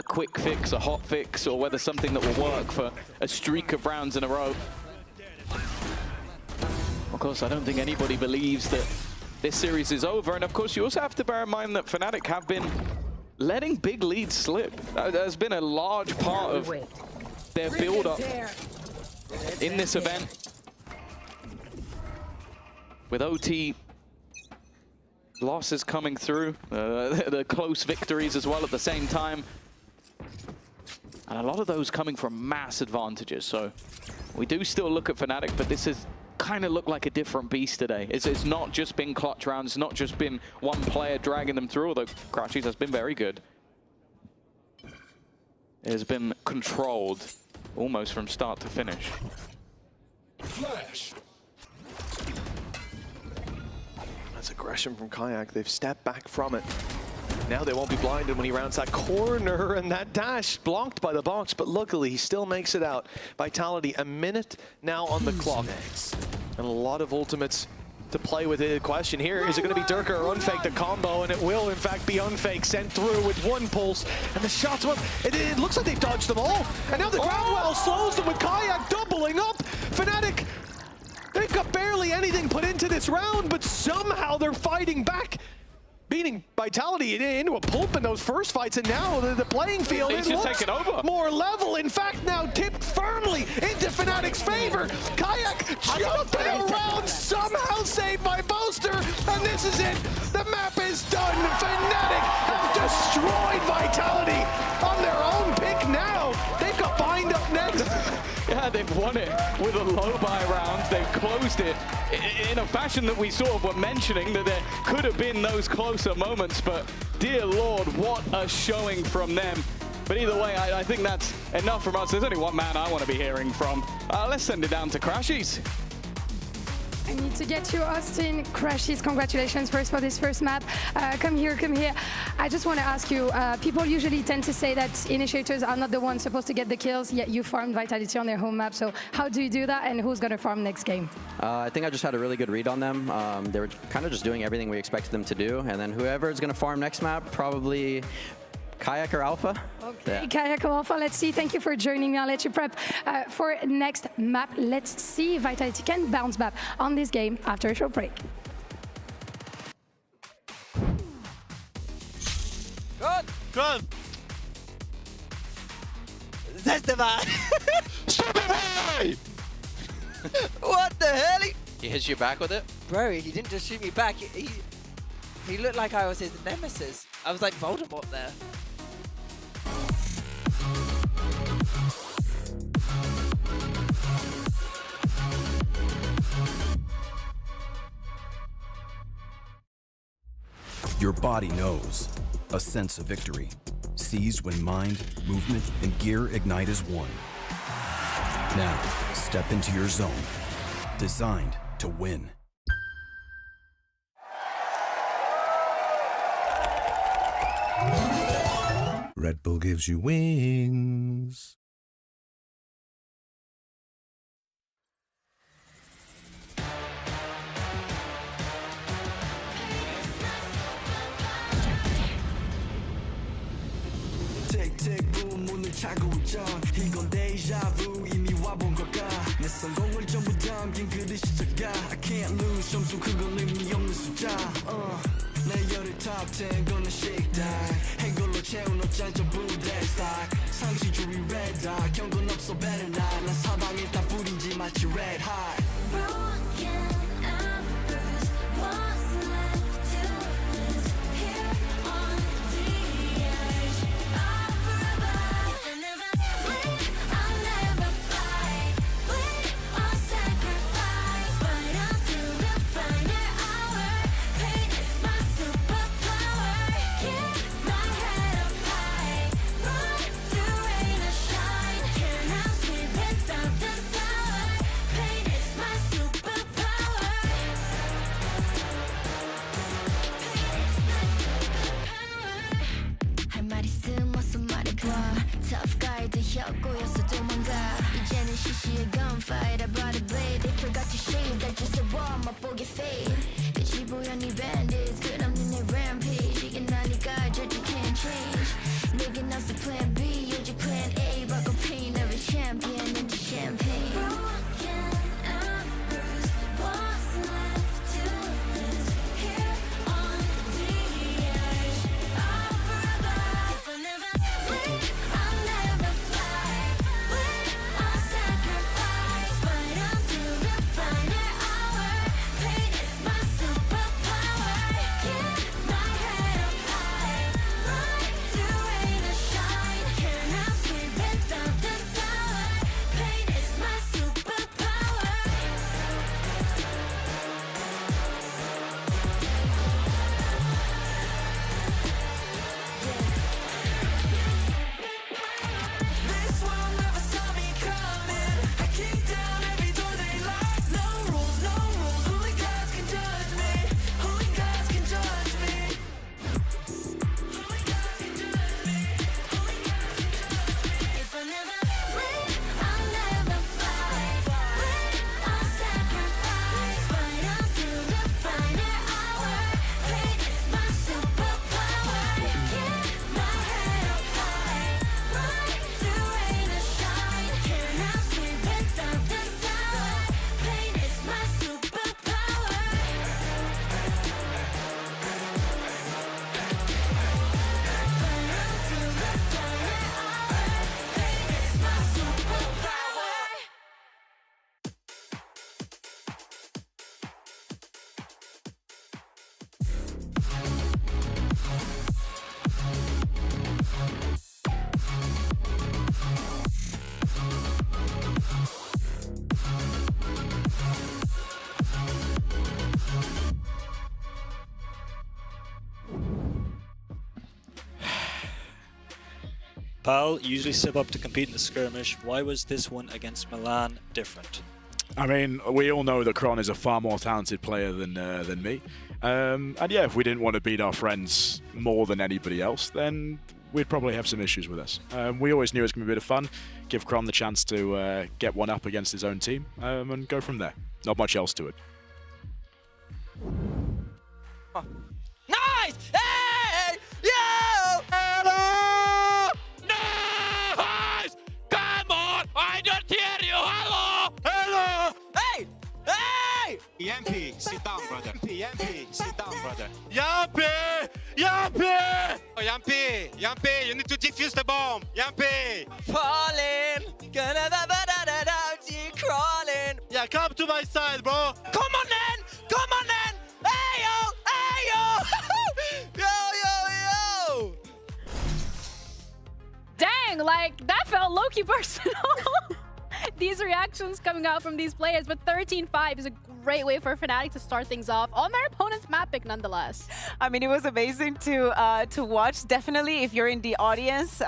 quick fix, a hot fix, or whether something that will work for a streak of rounds in a row. Of course, I don't think anybody believes that this series is over, and of course you also have to bear in mind that Fnatic have been letting big leads slip. There's been a large part of their build-up in this event. With OT losses coming through, the close victories as well at the same time. And a lot of those coming from mass advantages. So we do still look at Fnatic, but this has kind of looked like a different beast today. It's not just been clutch rounds, it's not just been one player dragging them through, although Crashies has been very good. It has been controlled almost from start to finish. Flash. That's aggression from Kayak. They've stepped back from it. Now they won't be blinded when he rounds that corner, and that dash blocked by the box, but luckily he still makes it out. Vitality, a minute now on the clock. And a lot of ultimates to play with. The question here, is it going to be Durka or Unfake the combo? And it will, in fact, be Unfake sent through with one pulse. And the shots, well, it looks like they've dodged them all. And now the ground well slows them with Kayak doubling up. Fnatic, they've got barely anything put into this round, but somehow they're fighting back, beating Vitality into a pulp in those first fights, and now the playing field is more level. In fact, now tipped firmly into Fnatic's favor. Kayak jumping around, somehow saved by Boaster, and this is it. The map is done. Fnatic have destroyed Vitality on their own pick now. They've got Bind up next. Yeah, they've won it with a low buy round. They've closed it in a fashion that we sort of were mentioning, that there could have been those closer moments, but dear Lord, what a showing from them. But either way, I think that's enough from us. There's only one man I want to be hearing from. Let's send it down to Crashies. I need to get you, Austin. Crashies, congratulations first for this first map. Come here, come here. I just want to ask you, people usually tend to say that initiators are not the ones supposed to get the kills, yet you farmed Vitality on their home map. So how do you do that, and who's going to farm next game? I think I just had a really good read on them. They were kind of just doing everything we expected them to do, and then whoever is going to farm next map, probably Kayak or Alpha? Okay, yeah. Kayak or Alpha, let's see. Thank you for joining me. I'll let you prep for next map. Let's see if Vitality can bounce back on this game after a short break. Good! Good! That's the man! Stop it, hey! What the hell? He hits you back with it? Bro, he didn't just shoot me back. He looked like I was his nemesis. I was like Voldemort there. Your body knows. A sense of victory. Seized when mind, movement, and gear ignite as one. Now, step into your zone. Designed to win. Red Bull gives you wings. 틱틱 문을 차고 있죠. 이건 데자부 이미 와본 걸까. 내 성공을 전부 담긴 그릇이 작아. I can't lose 점수 그건 의미 없는 숫자. 내 열의 top 10 거는 식당. 행걸로 채운 옷장 전부 대스탁. 상시주의 red dot 경고는 없어 better not. 난 사방에 다 뿌린지 마치 red hot. Tough guy 혀꼬여서 도망가 이제는 시시해 gunfight I brought a blade They forgot to shave That just a wall 맛보게 fade 끝이 보여 네 bandits 끝없는 내 rampage 이게 나니까 절대 can't change 내게 나서 plan B 요즘 plan A 바꿔 pain every champion into champagne Pal, you usually step up to compete in the skirmish. Why was this one against Milan different? I mean, we all know that Kron is a far more talented player than me. And yeah, if we didn't want to beat our friends more than anybody else, then we'd probably have some issues with us. We always knew it was going to be a bit of fun, give Kron the chance to get one up against his own team, and go from there. Not much else to it. Nice! Hey! Yo! Hello! Nice! Come on! I don't hear you! Hello! Hello! Hey! Hey! EMP, sit down, brother. EMP, sit down, brother. Yampi! Yampi! Oh, Yampi! Yampi, you need to defuse the bomb! Yampi! Falling! Crawling! Yeah, come to my side, bro! Come on then! Come on then! Hey yo! Hey yo! Yo yo yo! Dang, like, that felt low-key personal. These reactions coming out from these players, but 13-5 is a great way for Fnatic to start things off on their opponent's map pick nonetheless. I mean, it was amazing to watch. Definitely, if you're in the audience,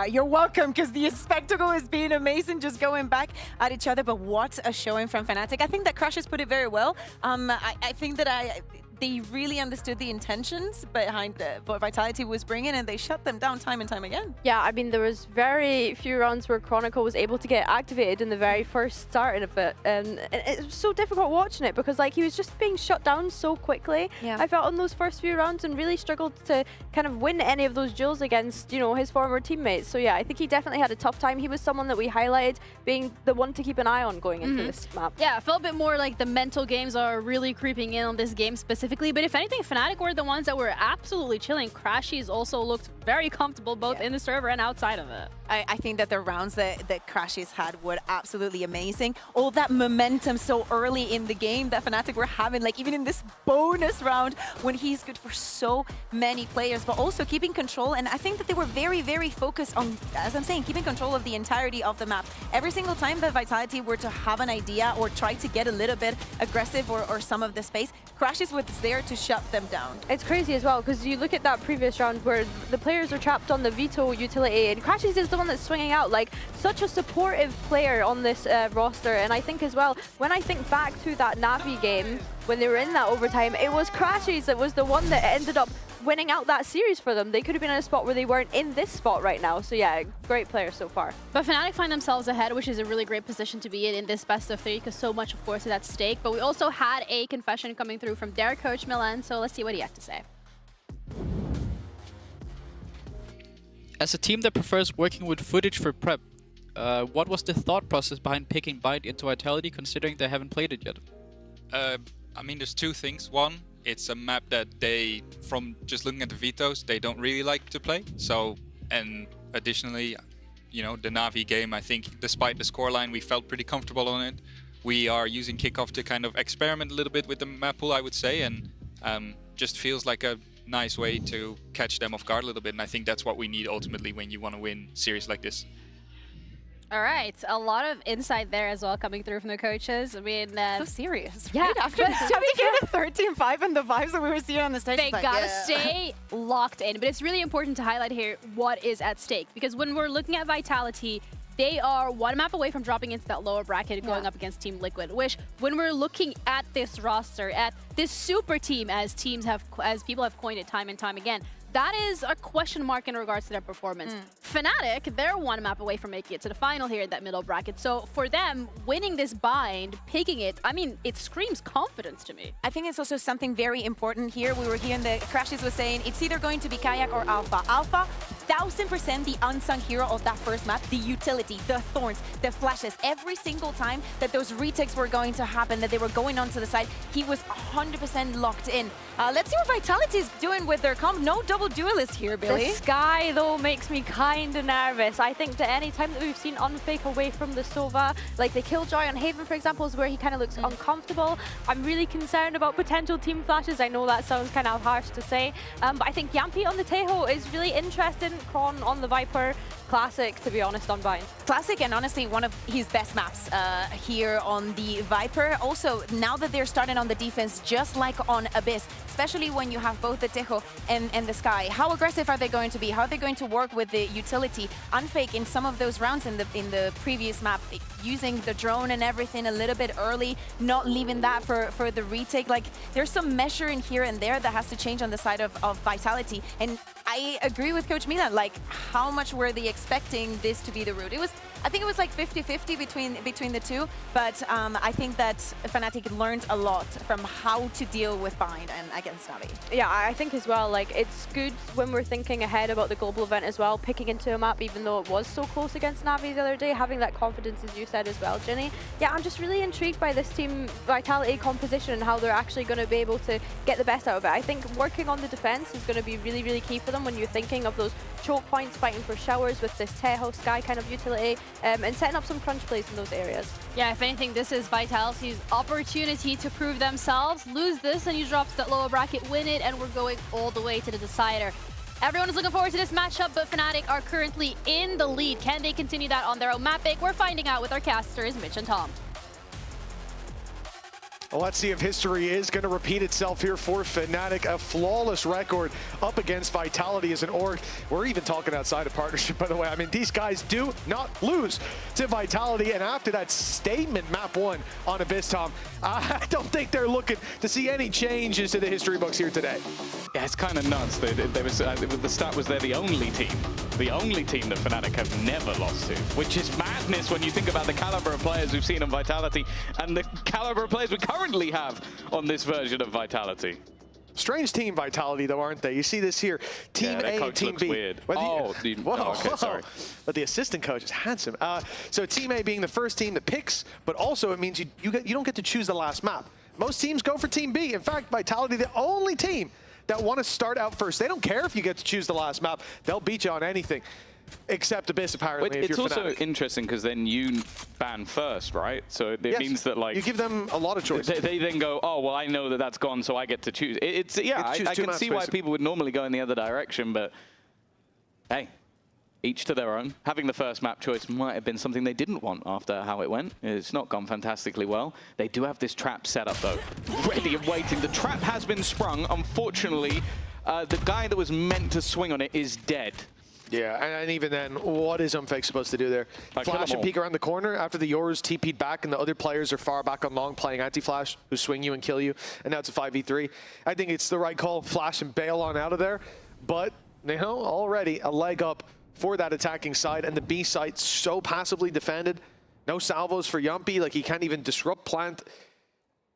you're welcome, because the spectacle has been amazing, just going back at each other. But what a showing from Fnatic. I think that Crush has put it very well. I think that they really understood the intentions behind what Vitality was bringing, and they shut them down time and time again. Yeah, I mean, there was very few rounds where Chronicle was able to get activated in the very first start of it, and it was so difficult watching it because, like, he was just being shut down so quickly. Yeah. I felt on those first few rounds, and really struggled to kind of win any of those duels against, you know, his former teammates. So yeah, I think he definitely had a tough time. He was someone that we highlighted being the one to keep an eye on going into this map. Yeah, I felt a bit more like the mental games are really creeping in on this game specifically. But if anything, Fnatic were the ones that were absolutely chilling. Crashies also looked very comfortable both in the server and outside of it. I think that the rounds that Crashies had were absolutely amazing. All that momentum so early in the game that Fnatic were having, like even in this bonus round when he's good for so many players, but also keeping control. And I think that they were very, very focused on, as I'm saying, keeping control of the entirety of the map. Every single time that Vitality were to have an idea or try to get a little bit aggressive or some of the space, Crashies was there to shut them down. It's crazy as well, because you look at that previous round where the players are trapped on the veto utility, and Crashies is the one that's swinging out, like such a supportive player on this roster. And I think as well, when I think back to that Na'Vi game, when they were in that overtime, it was Crashies that was the one that ended up winning out that series for them. They could have been in a spot where they weren't in this spot right now. So yeah, great player so far. But Fnatic find themselves ahead, which is a really great position to be in this best of 3, because so much, of course, is at stake. But we also had a confession coming through from their coach, Milan, so let's see what he had to say. As a team that prefers working with footage for prep, what was the thought process behind picking Byte into Vitality, considering they haven't played it yet? I mean, there's two things. One, it's a map that they, from just looking at the vetoes, they don't really like to play. So, and additionally, you know, the Na'Vi game, I think despite the scoreline, we felt pretty comfortable on it. We are using Kickoff to kind of experiment a little bit with the map pool, I would say, and just feels like a nice way to catch them off guard a little bit. And I think that's what we need ultimately when you want to win series like this. All right, a lot of insight there as well coming through from the coaches. I mean, so serious. Yeah, right? After the 13-5 and the vibes that we were seeing on the stage, they gotta stay locked in. But it's really important to highlight here what is at stake, because when we're looking at Vitality, they are one map away from dropping into that lower bracket, going up against Team Liquid. Which, when we're looking at this roster, at this super team, as people have coined it time and time again, that is a question mark in regards to their performance. Fnatic, they're one map away from making it to the final here in that middle bracket. So for them, winning this bind, picking it, I mean, it screams confidence to me. I think it's also something very important here. We were here and the Crashies was saying it's either going to be Kayak or Alpha. Alpha, 1000% the unsung hero of that first map, the utility, the thorns, the flashes. Every single time that those retakes were going to happen, that they were going onto the side, he was 100% locked in. Let's see what Vitality is doing with their comp. No double duelist here, Billy. The Sky, though, makes me kind of nervous. I think that any time that we've seen Unfake away from the Sova, like the Killjoy on Haven, for example, is where he kind of looks uncomfortable. I'm really concerned about potential team flashes. I know that sounds kind of harsh to say, but I think Yampi on the Tejo is really interesting. Kron on the Viper. Classic, to be honest, on Vine. Classic, and honestly, one of his best maps here on the Viper. Also, now that they're starting on the defense, just like on Abyss, especially when you have both the Tejo and the Sky, how aggressive are they going to be? How are they going to work with the utility? Unfake in some of those rounds in the previous map, using the drone and everything a little bit early, not leaving that for the retake. Like, there's some measuring here and there that has to change on the side of Vitality. And I agree with Coach Milan, like, how much were they expecting this to be the route? I think it was like 50-50 between the two, but I think that Fnatic learned a lot from how to deal with Bind and against Navi. Yeah, I think as well, like, it's good when we're thinking ahead about the global event as well, picking into a map even though it was so close against Navi the other day, having that confidence, as you said as well, Ginny. Yeah, I'm just really intrigued by this team Vitality composition and how they're actually going to be able to get the best out of it. I think working on the defense is going to be really, really key for them when you're thinking of those choke points, fighting for showers with this Tejo Sky kind of utility, and setting up some crunch plays in those areas. Yeah, if anything, this is Vitality's opportunity to prove themselves. Lose this and you drop to that lower bracket, win it, and we're going all the way to the decider. Everyone is looking forward to this matchup, but Fnatic are currently in the lead. Can they continue that on their own map pick? We're finding out with our casters, Mitch and Tom. Well, let's see if history is going to repeat itself here for Fnatic. A flawless record up against Vitality as an org. We're even talking outside of partnership, by the way. I mean, these guys do not lose to Vitality. And after that statement map 1 on Abyss, Tom, I don't think they're looking to see any changes to the history books here today. Yeah, it's kind of nuts. The stat was they're the only team that Fnatic have never lost to, which is madness when you think about the caliber of players we've seen on Vitality and the caliber of players we currently have on this version of Vitality. Strange team Vitality, though, aren't they? You see this here. Team A and Team B. Weird. Okay, sorry. But the assistant coach is handsome. So Team A being the first team that picks, but also it means you don't get to choose the last map. Most teams go for Team B. In fact, Vitality, the only team that want to start out first. They don't care if you get to choose the last map. They'll beat you on anything. Except Abyss, apparently, if it's you're also Fnatic. Interesting because then you ban first, right? So it means that, like, you give them a lot of choice. They then go, oh, well, I know that that's gone, so I get to choose. I can see why people would normally go in the other direction, but hey, each to their own. Having the first map choice might have been something they didn't want after how it went. It's not gone fantastically well. They do have this trap set up, though, ready and waiting. The trap has been sprung. Unfortunately, the guy that was meant to swing on it is dead. Yeah, and even then, what is Unfake supposed to do there? Flash and peek around the corner after the Yoru's TP'd back and the other players are far back on long playing anti-flash who swing you and kill you, and now it's a 5v3. I think it's the right call, flash and bail on out of there, but, you know, already a leg up for that attacking side, and the B site so passively defended. No salvos for Yumpy, like he can't even disrupt plant.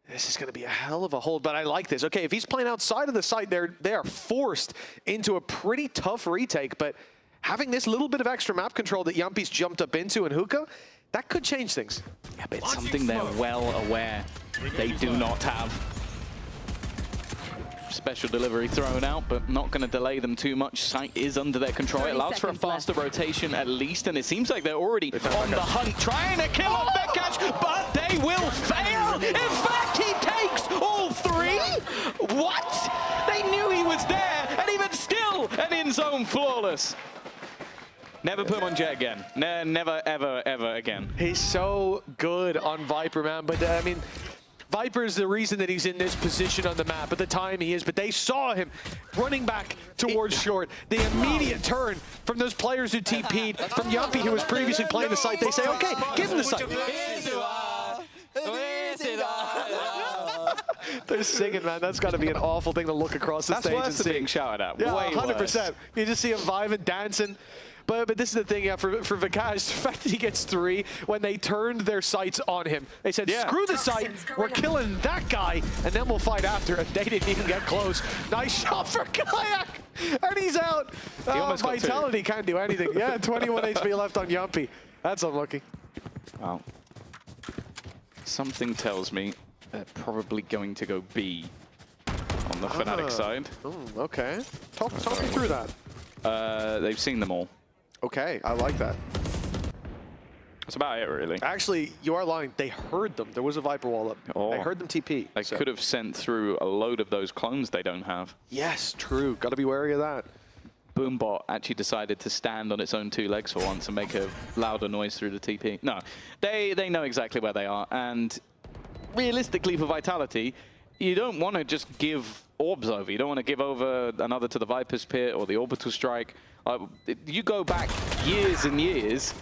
This is going to be a hell of a hold, but I like this. Okay, if he's playing outside of the site, they are forced into a pretty tough retake, but having this little bit of extra map control that Yumpy's jumped up into and Hookah, that could change things. Yeah, but it's something they're well aware they do not have. Special delivery thrown out, but not going to delay them too much. Sight is under their control. It allows for a faster rotation at least, and it seems like they're already on the hunt, trying to kill off Bekash, but they will fail. In fact, he takes all three. What? They knew he was there, and even still, an in-zone flawless. Never put him on Jet again. Never, ever, ever again. He's so good on Viper, man. But, I mean, Viper is the reason that he's in this position on the map at the time he is. But they saw him running back towards short. The immediate turn from those players who TP'd, from Yumpy, who was previously playing the site. They say, okay, give him the site. They're singing, man. That's got to be an awful thing to look across the stage and see. Being shouted at. Yeah, way 100%. Worse. You just see him vibing, dancing. But this is the thing, yeah, for Vikash, the fact that he gets 3 when they turned their sights on him. They said, screw the site, we're killing that guy, and then we'll fight after. And they didn't even get close. Nice shot for Kayak, and he's out. Vitality can't do anything. Yeah, 21 HP left on Yumpy. That's unlucky. Wow. Something tells me they're probably going to go B on the Fnatic side. Oh, okay. Talk me through that. They've seen them all. Okay, I like that. That's about it, really. Actually, you are lying. They heard them. There was a Viper wall up. They heard them TP. They could have sent through a load of those clones they don't have. Yes, true. Got to be wary of that. Boombot actually decided to stand on its own 2 legs for once and make a louder noise through the TP. No, they know exactly where they are, and realistically for Vitality, you don't want to just give orbs over. You don't want to give over another to the Viper's Pit or the Orbital Strike. You go back years and years,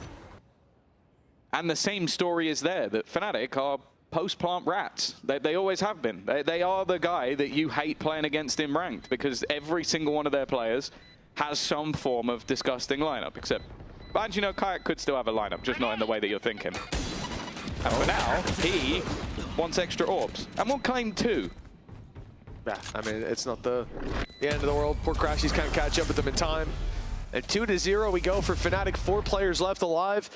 and the same story is there, that Fnatic are post-plant rats. They always have been. They are the guy that you hate playing against in ranked, because every single one of their players has some form of disgusting lineup, except, and you know, Kayak could still have a lineup, just not in the way that you're thinking. And for now, he wants extra orbs, and will claim 2. Yeah, I mean, it's not the end of the world. Poor Crashies can't catch up with them in time. And 2-0 we go for Fnatic, 4 players left alive.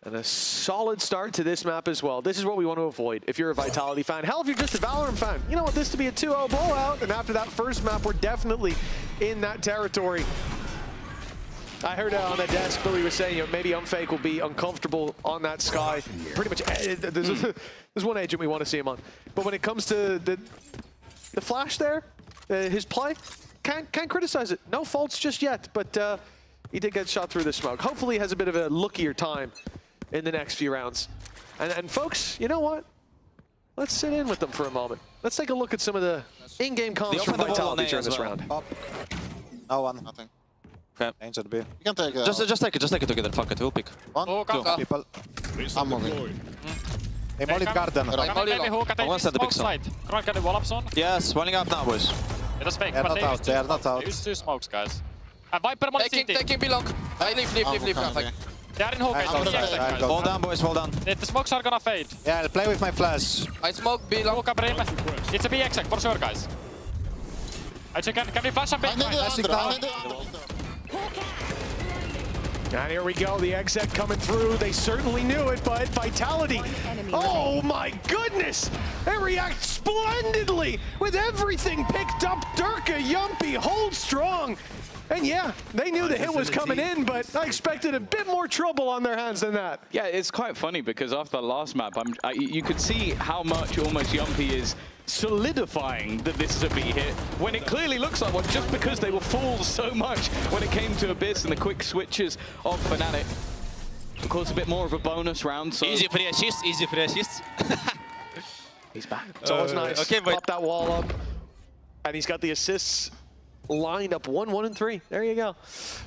And a solid start to this map as well. This is what we want to avoid if you're a Vitality fan. Hell, if you're just a Valorant fan, you don't want this to be a 2-0 blowout. And after that first map, we're definitely in that territory. I heard on the desk, Billy was saying, you know, maybe Unfake will be uncomfortable on that Sky. Pretty much, there's one agent we want to see him on. But when it comes to the Flash there, his play, can't criticize it. No faults just yet, but he did get shot through the smoke. Hopefully he has a bit of a lookier time in the next few rounds. And folks, you know what? Let's sit in with them for a moment. Let's take a look at some of the in-game comms from Vitality during this round. No one. Nothing. Okay. Angel B. You can take it. Just take it together. Fuck it. We'll pick. 1, 2 people. I'm moving. Hey, molly garden. I want to set the big side. Can you wall up zone? Yes, running up now, boys. It is fake, They're not out. They're not out. Use 2 smokes, guys. And Viper molly CT. Taking B long. Leave. They are in hook. Hold down, boys. Hold down. The smokes are gonna fade. Yeah, I'll play with my flash. I smoke B long. Hook up rim. It's a B exec for sure, guys. Can we flash a bit? And here we go, the exec coming through. They certainly knew it, but Vitality, oh my goodness! They react splendidly with everything picked up. Durka, Yumpy, hold strong. And yeah, they knew the hit was coming in, but I expected a bit more trouble on their hands than that. Yeah, it's quite funny because after the last map, you could see how much almost Yumpy is solidifying that this is a B hit, when it clearly looks like one, just because they were fooled so much when it came to Abyss and the quick switches of Fnatic. Of course, a bit more of a bonus round. So easy free assist. He's back. So it's nice. Okay, pop that wall up, and he's got the assists lined up 1, 1, and 3. There you go.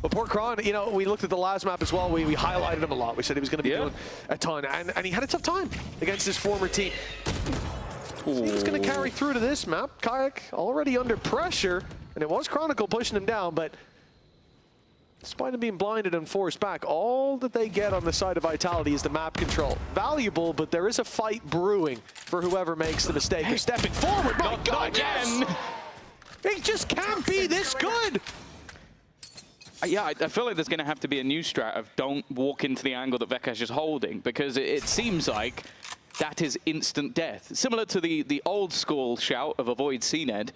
But poor Kron, you know, we looked at the last map as well. We highlighted him a lot. We said he was going to be doing a ton, and he had a tough time against his former team. He's going to carry through to this map. Kayak already under pressure, and it was Chronicle pushing him down, but despite him being blinded and forced back, all that they get on the side of Vitality is the map control. Valuable, but there is a fight brewing for whoever makes the mistake of stepping forward. My God, again! It just can't be this good! Yeah, I feel like there's going to have to be a new strat of don't walk into the angle that Vekash is holding, because it seems like that is instant death. Similar to the old school shout of avoid CNED,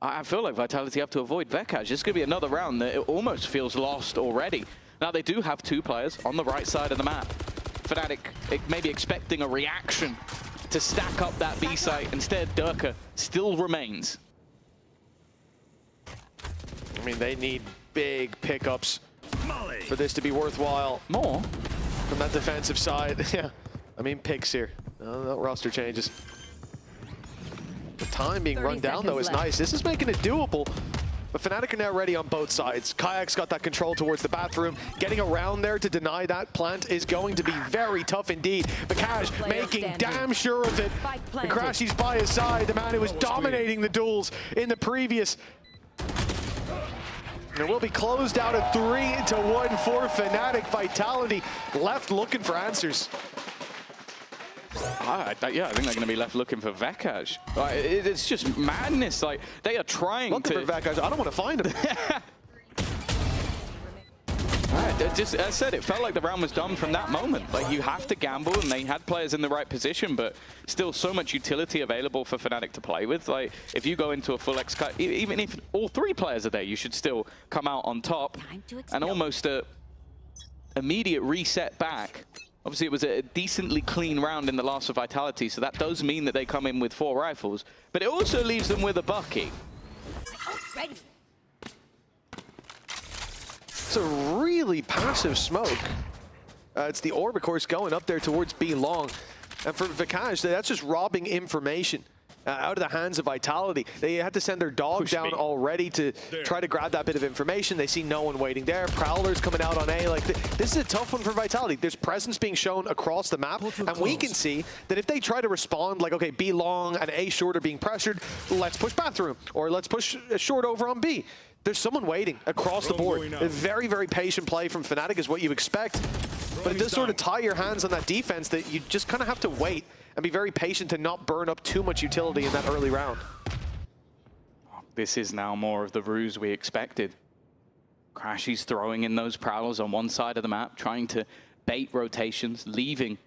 I feel like Vitality have to avoid Vekash. It's going to be another round that it almost feels lost already. Now, they do have 2 players on the right side of the map. Fnatic maybe expecting a reaction to stack up that B site. Instead, Durka still remains. I mean, they need big pickups for this to be worthwhile. More? From that defensive side. Yeah, I mean, picks here. No roster changes. The time being run down, though, is nice. This is making it doable. But Fnatic are now ready on both sides. Kayak's got that control towards the bathroom. Getting around there to deny that plant is going to be very tough indeed. Vikash making damn sure of it. And Crashy's by his side, the man who was dominating the duels in the previous. And it will be closed out at 3-1 for Fnatic. Vitality left looking for answers. Yeah, I think they're going to be left looking for Vekash. Like, it's just madness. Like, they are trying looking for Vekash. I don't want to find him. Just, as I said, it felt like the round was done from that moment. Like, you have to gamble, and they had players in the right position, but still so much utility available for Fnatic to play with. Like, if you go into a full X cut, even if all 3 players are there, you should still come out on top. And almost a immediate reset back. Obviously, it was a decently clean round in the last for Vitality, so that does mean that they come in with 4 rifles. But it also leaves them with a Bucky. That's a really passive smoke. It's the orb, of course, going up there towards B long. And for Vikaj, that's just robbing information out of the hands of Vitality. They had to send their dog down already to try to grab that bit of information. They see no one waiting there. Prowler's coming out on A. Like, this is a tough one for Vitality. There's presence being shown across the map, and we can see that if they try to respond, like, okay, B long and A short are being pressured, let's push bathroom, or let's push short over on B. There's someone waiting across the board. A very, very patient play from Fnatic is what you expect, but it does sort of tie your hands on that defense that you just kind of have to wait and be very patient to not burn up too much utility in that early round. This is now more of the ruse we expected. Crashy's throwing in those Prowlers on one side of the map, trying to bait rotations, leaving.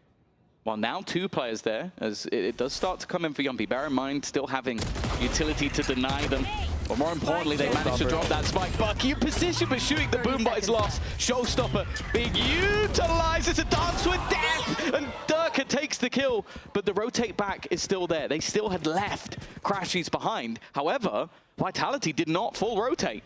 Well, now 2 players there, as it does start to come in for Yumpy. Bear in mind, still having utility to deny them. But more importantly, they managed to drop that spike. Bucky in position, but shooting the boom, but is lost. Showstopper being utilized. It's a dance with death, and Durka takes the kill. But the rotate back is still there. They still had left Crashies behind. However, Vitality did not full rotate.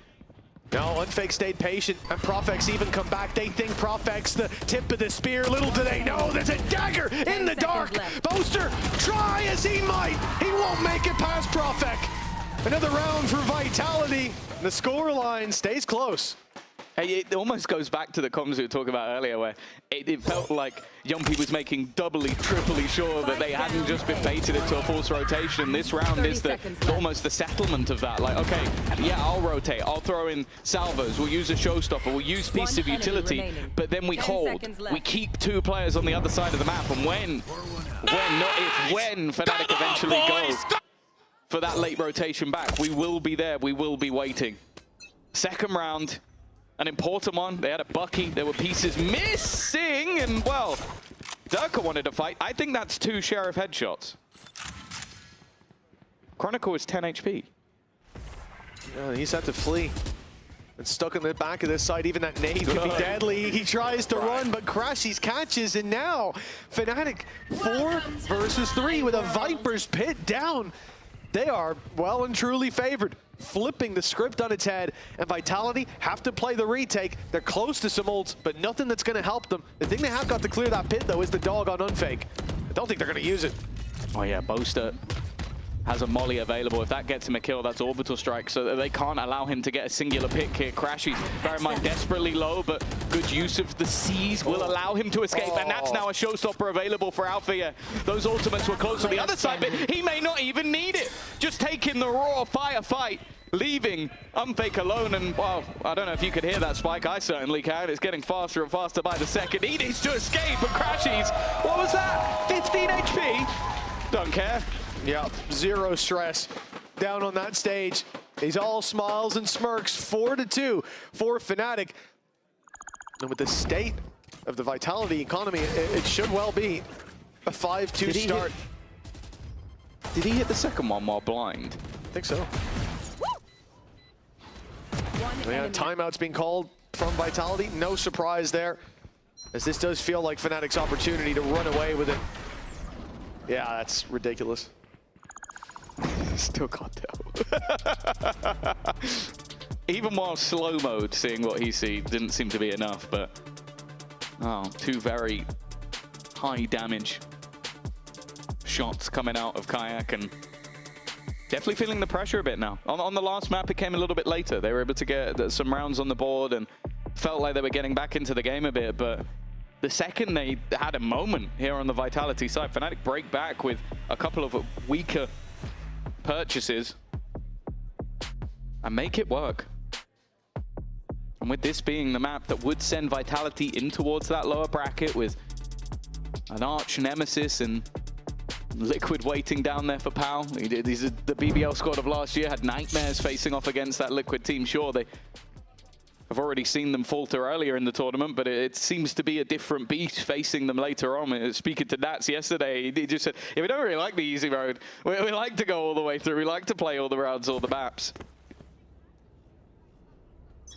No, Unfake stayed patient, and Profex even come back. They think Profex the tip of the spear. Little do they know, there's a dagger in the dark. Boaster, try as he might. He won't make it past Profex. Another round for Vitality. The scoreline stays close. Hey, it almost goes back to the comms we were talking about earlier, where it felt like Yumpy was making doubly, triply sure that they hadn't just been baited into a false rotation. This round is almost the settlement of that. Like, okay, yeah, I'll rotate, I'll throw in salvos, we'll use a showstopper, we'll use piece of utility, but then we hold. We keep 2 players on the other side of the map, and when Fnatic eventually go for that late rotation back, we will be there, we will be waiting. Second round. An important one. They had a Bucky. There were pieces missing, and well, Durka wanted to fight. I think that's 2 Sheriff headshots. Chronicle is 10 HP. Yeah, he's had to flee. And stuck in the back of this side. Even that nade could be deadly. He tries to run, but Crashies catches, and now Fnatic 4 versus 3 with a Viper's Pit down. They are well and truly favored, flipping the script on its head, and Vitality have to play the retake. They're close to some ults, but nothing that's going to help them. The thing they have got to clear that pit, though, is the dog on Unfake. I don't think they're going to use it. Oh yeah, Boaster has a molly available. If that gets him a kill, that's orbital strike, so they can't allow him to get a singular pick here. Crashies, bear in mind, desperately low, but good use of the C's will allow him to escape, and that's now a showstopper available for Alpha here. Those ultimates were close on the other side, but he may not even need it. Just taking the raw firefight, leaving Unfake alone, and well, I don't know if you could hear that spike, I certainly can. It's getting faster and faster by the second. He needs to escape, but Crashies, what was that? 15 HP? Don't care. Yeah, 0 stress down on that stage. He's all smiles and smirks. 4-2 for Fnatic. And with the state of the Vitality economy, it should well be a 5-2 start. Did he hit the second one while blind? I think so. Yeah, timeout's being called from Vitality. No surprise there, as this does feel like Fnatic's opportunity to run away with it. Yeah, that's ridiculous. Still can't tell. Even while slow mode, seeing what he see didn't seem to be enough, but 2 very high damage shots coming out of Kayak, and definitely feeling the pressure a bit now. On the last map, it came a little bit later. They were able to get some rounds on the board and felt like they were getting back into the game a bit, but the second they had a moment here on the Vitality side, Fnatic break back with a couple of weaker purchases and make it work. And with this being the map that would send Vitality in towards that lower bracket with an arch nemesis and Liquid waiting down there for Pal. These are the BBL squad of last year, had nightmares facing off against that Liquid team. Sure, they have already seen them falter earlier in the tournament, but it seems to be a different beast facing them later on. Speaking to Nats yesterday, he just said, yeah, we don't really like the easy road. We like to go all the way through. We like to play all the rounds, all the maps.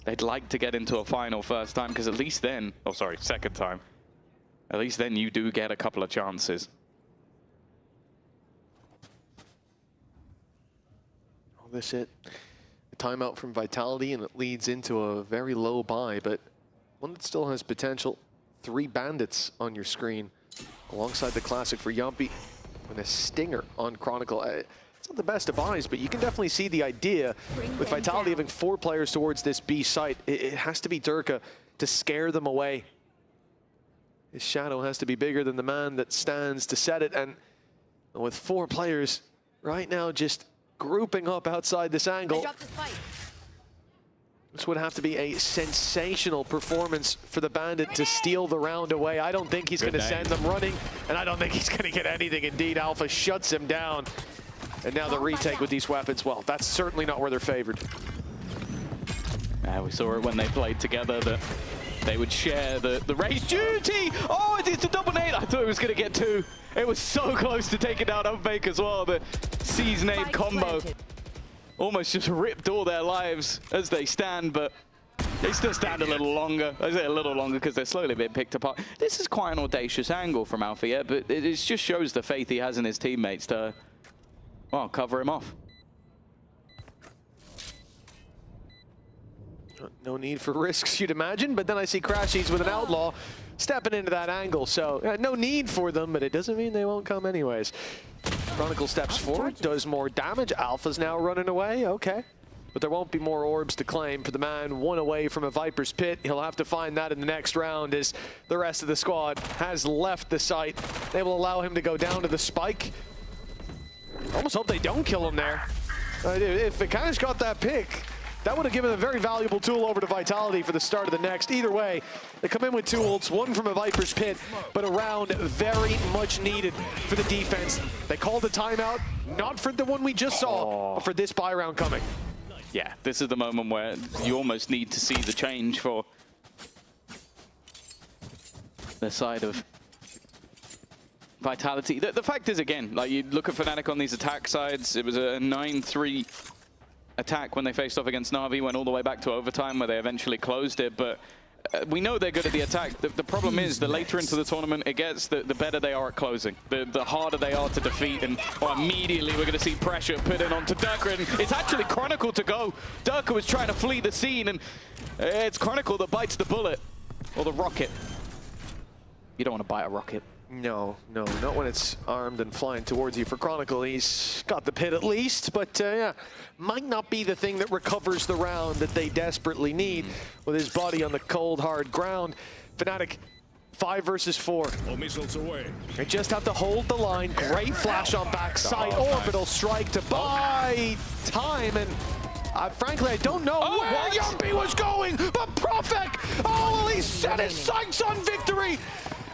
They'd like to get into a final first time, because at least then, oh sorry, second time, at least then you do get a couple of chances. This it. A timeout from Vitality, and it leads into a very low buy, but one that still has potential. 3 bandits on your screen, alongside the classic for Yumpy, and a stinger on Chronicle. It's not the best of buys, but you can definitely see the idea with Vitality having 4 players towards this B site. It has to be Durka to scare them away. His shadow has to be bigger than the man that stands to set it, and with 4 players right now just grouping up outside this angle, this would have to be a sensational performance for the Bandit to steal the round away. I don't think he's going to send them running, and I don't think he's going to get anything. Indeed, Alpha shuts him down. And now the retake with these weapons, well, that's certainly not where they're favored. We saw it when they played together that they would share the race duty. Oh, it's a double nade. I thought it was going to get 2. It was so close to taking down Unfake as well. The Seize nade combo almost just ripped all their lives as they stand, but they still stand a little longer. I say a little longer because they're slowly being picked apart. This is quite an audacious angle from Alpha, yeah, but it just shows the faith he has in his teammates to, well, cover him off. No need for risks, you'd imagine, but then I see Crashies with an Outlaw stepping into that angle, so no need for them, but it doesn't mean they won't come anyways. Chronicle steps forward, does more damage. Alpha's now running away, okay. But there won't be more orbs to claim for the man 1 away from a Viper's Pit. He'll have to find that in the next round as the rest of the squad has left the site. They will allow him to go down to the spike. Almost hope they don't kill him there. If Vikash got that pick, that would have given a very valuable tool over to Vitality for the start of the next. Either way, they come in with 2 ults, 1 from a Viper's Pit, but a round very much needed for the defense. They called a timeout, not for the one we just saw, but for this buy round coming. Yeah, this is the moment where you almost need to see the change for the side of Vitality. The fact is, again, like you look at Fnatic on these attack sides, it was a 9-3 attack when they faced off against Na'Vi, went all the way back to overtime where they eventually closed it, but we know they're good at the attack. The problem is, the later into the tournament it gets, the better they are at closing. The harder they are to defeat, and immediately we're going to see pressure put in onto Durka, and it's actually Chronicle to go. Durka was trying to flee the scene, and it's Chronicle that bites the bullet, or the rocket. You don't want to bite a rocket. No, not when it's armed and flying towards you. For Chronicle, he's got the pit at least, but yeah, might not be the thing that recovers the round that they desperately need with his body on the cold, hard ground. Fnatic, 5 versus 4. All missiles away. They just have to hold the line. Great flash on backside. Orbital strike to buy time, and frankly, I don't know where Yumpy was going, but Profek, he set his sights on victory.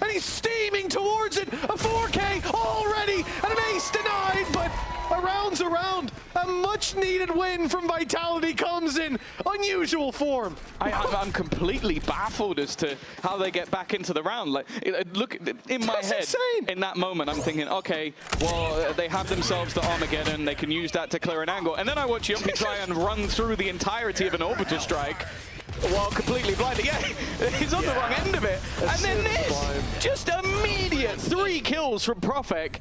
And he's steaming towards it. A 4K already, and an ace denied, but a round's a round. A much-needed win from Vitality comes in unusual form. I'm completely baffled as to how they get back into the round. Like, look, in my head, in that moment, I'm thinking, okay, well, they have themselves the Armageddon. They can use that to clear an angle. And then I watch Yumpy try and run through the entirety of an orbital strike while completely blinded. Yeah, he's on the wrong end of it. And then this, just immediate 3 kills from Profek.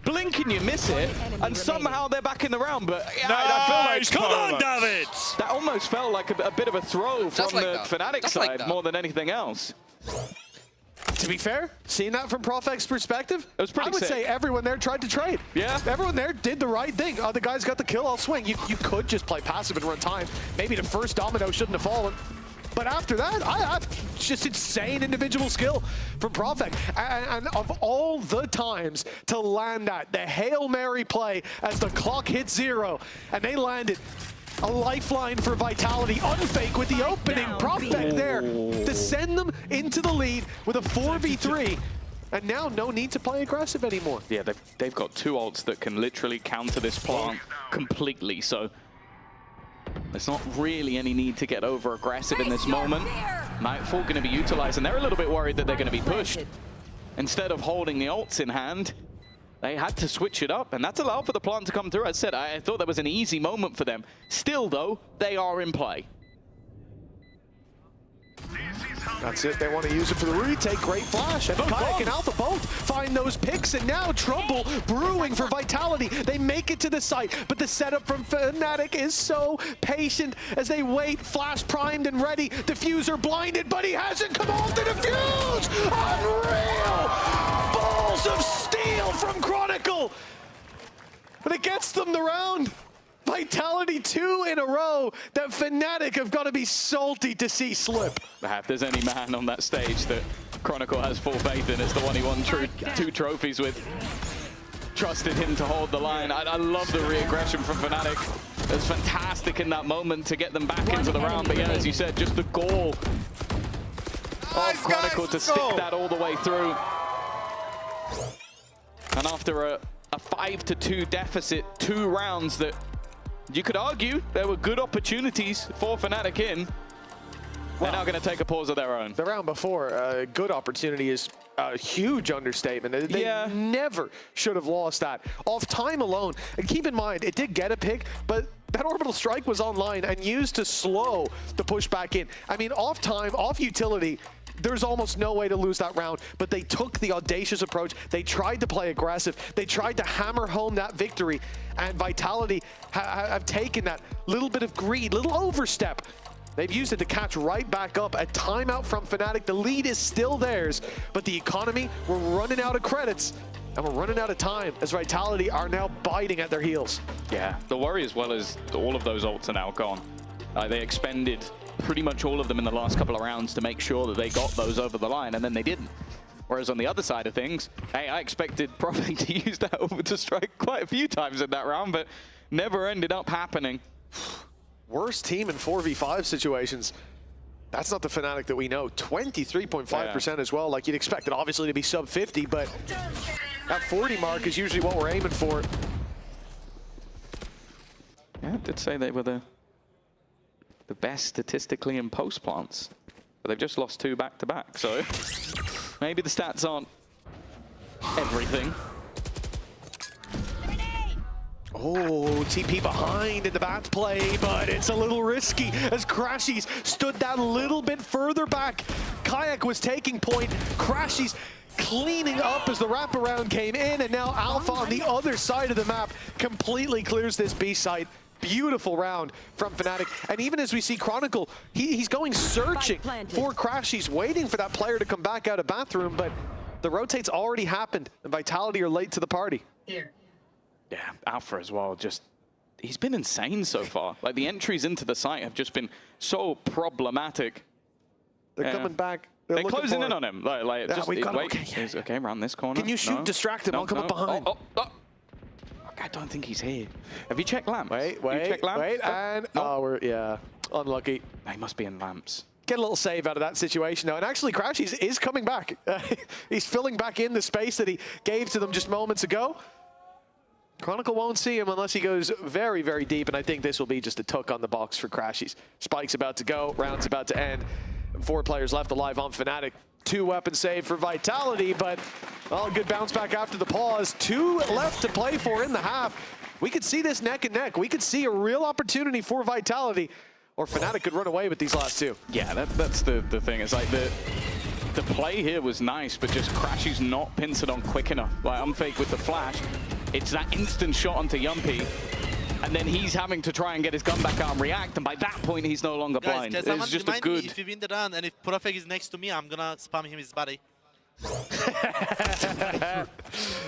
Blink and you miss it, and somehow they're back in the round. But yeah, nice. Come on, David! That almost felt like a bit of a throw from the Fnatic side more than anything else. To be fair, seeing that from Profek's perspective, it was pretty I would say everyone there tried to trade. Yeah. Everyone there did the right thing. The guy's got the kill, I'll swing. You could just play passive and run time. Maybe the first domino shouldn't have fallen. But after that, just insane individual skill from Profek. And of all the times to land that, the Hail Mary play as the clock hits 0, and they landed a lifeline for Vitality. Unfake with the opening. Profek there to send them into the lead with a 4v3. And now no need to play aggressive anymore. Yeah, they've got 2 ults that can literally counter this plant completely. So there's not really any need to get over aggressive in this moment. Nightfall going to be utilized, and they're a little bit worried that they're going to be pushed. Instead of holding the ults in hand, they had to switch it up, and that's allowed for the plant to come through. As I said, I thought that was an easy moment for them. Still, though, they are in play. This is That's it. They want to use it for the retake. Great flash. And Kayak and Alpha both find those picks, and now trouble brewing for Vitality. They make it to the site, but the setup from Fnatic is so patient as they wait. Flash primed and ready. Diffuser blinded, but he hasn't come off the defuse. Unreal! Balls of steel from Chronicle. But it gets them the round. Vitality 2 in a row that Fnatic have got to be salty to see slip. If there's any man on that stage that Chronicle has full faith in, it's the one he won 2 trophies with. Trusted him to hold the line. I love the re-aggression from Fnatic. It was fantastic in that moment to get them back into the round. But yeah, as you said, just the gall of Chronicle to stick that all the way through. And after a 5-2 deficit, 2 rounds that you could argue there were good opportunities for Fnatic in. They're now going to take a pause of their own. The round before, a good opportunity is a huge understatement. They never should have lost that. Off time alone, and keep in mind, it did get a pick, but that orbital strike was online and used to slow the push back in. I mean, off time, off utility, there's almost no way to lose that round, but they took the audacious approach. They tried to play aggressive. They tried to hammer home that victory, and Vitality have taken that little bit of greed, little overstep. They've used it to catch right back up. A timeout from Fnatic. The lead is still theirs, but the economy, we're running out of credits, and we're running out of time as Vitality are now biting at their heels. Yeah, the worry as well is all of those ults are now gone. They expended pretty much all of them in the last couple of rounds to make sure that they got those over the line, and then they didn't. Whereas on the other side of things, hey, I expected Prophet to use that over to strike quite a few times in that round, but never ended up happening. Worst team in 4v5 situations. That's not the Fnatic that we know. 23.5% as well, like you'd expect it obviously to be sub 50, but that 40 mark is usually what we're aiming for. Yeah, I did say they were the best statistically in post plants, but they've just lost 2 back-to-back, so maybe the stats aren't everything. Oh, TP behind in the bat play, but it's a little risky as Crashies stood that little bit further back. Kayak was taking point. Crashies cleaning up as the wraparound came in, and now Alpha on the other side of the map completely clears this B site. Beautiful round from Fnatic. And even as we see Chronicle, he's going searching for Crashies, waiting for that player to come back out of bathroom, but the rotate's already happened, and Vitality are late to the party. Yeah, Alpha as well, he's been insane so far. Like, the entries into the site have just been so problematic. They're coming back. They're closing in on him. Like yeah, just wait, okay, around this corner. Can you shoot, distract him? I'll come up behind. I don't think he's here. Have you checked lamps? Wait, and we're unlucky. He must be in lamps. Get a little save out of that situation now. And actually, Crashies is coming back. He's filling back in the space that he gave to them just moments ago. Chronicle won't see him unless he goes very, very deep, and I think this will be just a tuck on the box for Crashies. Spike's about to go, round's about to end. 4 players left alive on Fnatic. 2 weapon save for Vitality, but, well, a good bounce back after the pause. 2 left to play for in the half. We could see this neck and neck. We could see a real opportunity for Vitality, or Fnatic could run away with these last 2. Yeah, that's the thing. It's like the play here was nice, but just Crashies not pincered on quick enough. Like, Unfake with the flash. It's that instant shot onto Yumpy, and then he's having to try and get his gun back out and react, and by that point, he's no longer blind. It's just a good... If you win the round, and if Profeg is next to me, I'm gonna spam him his body.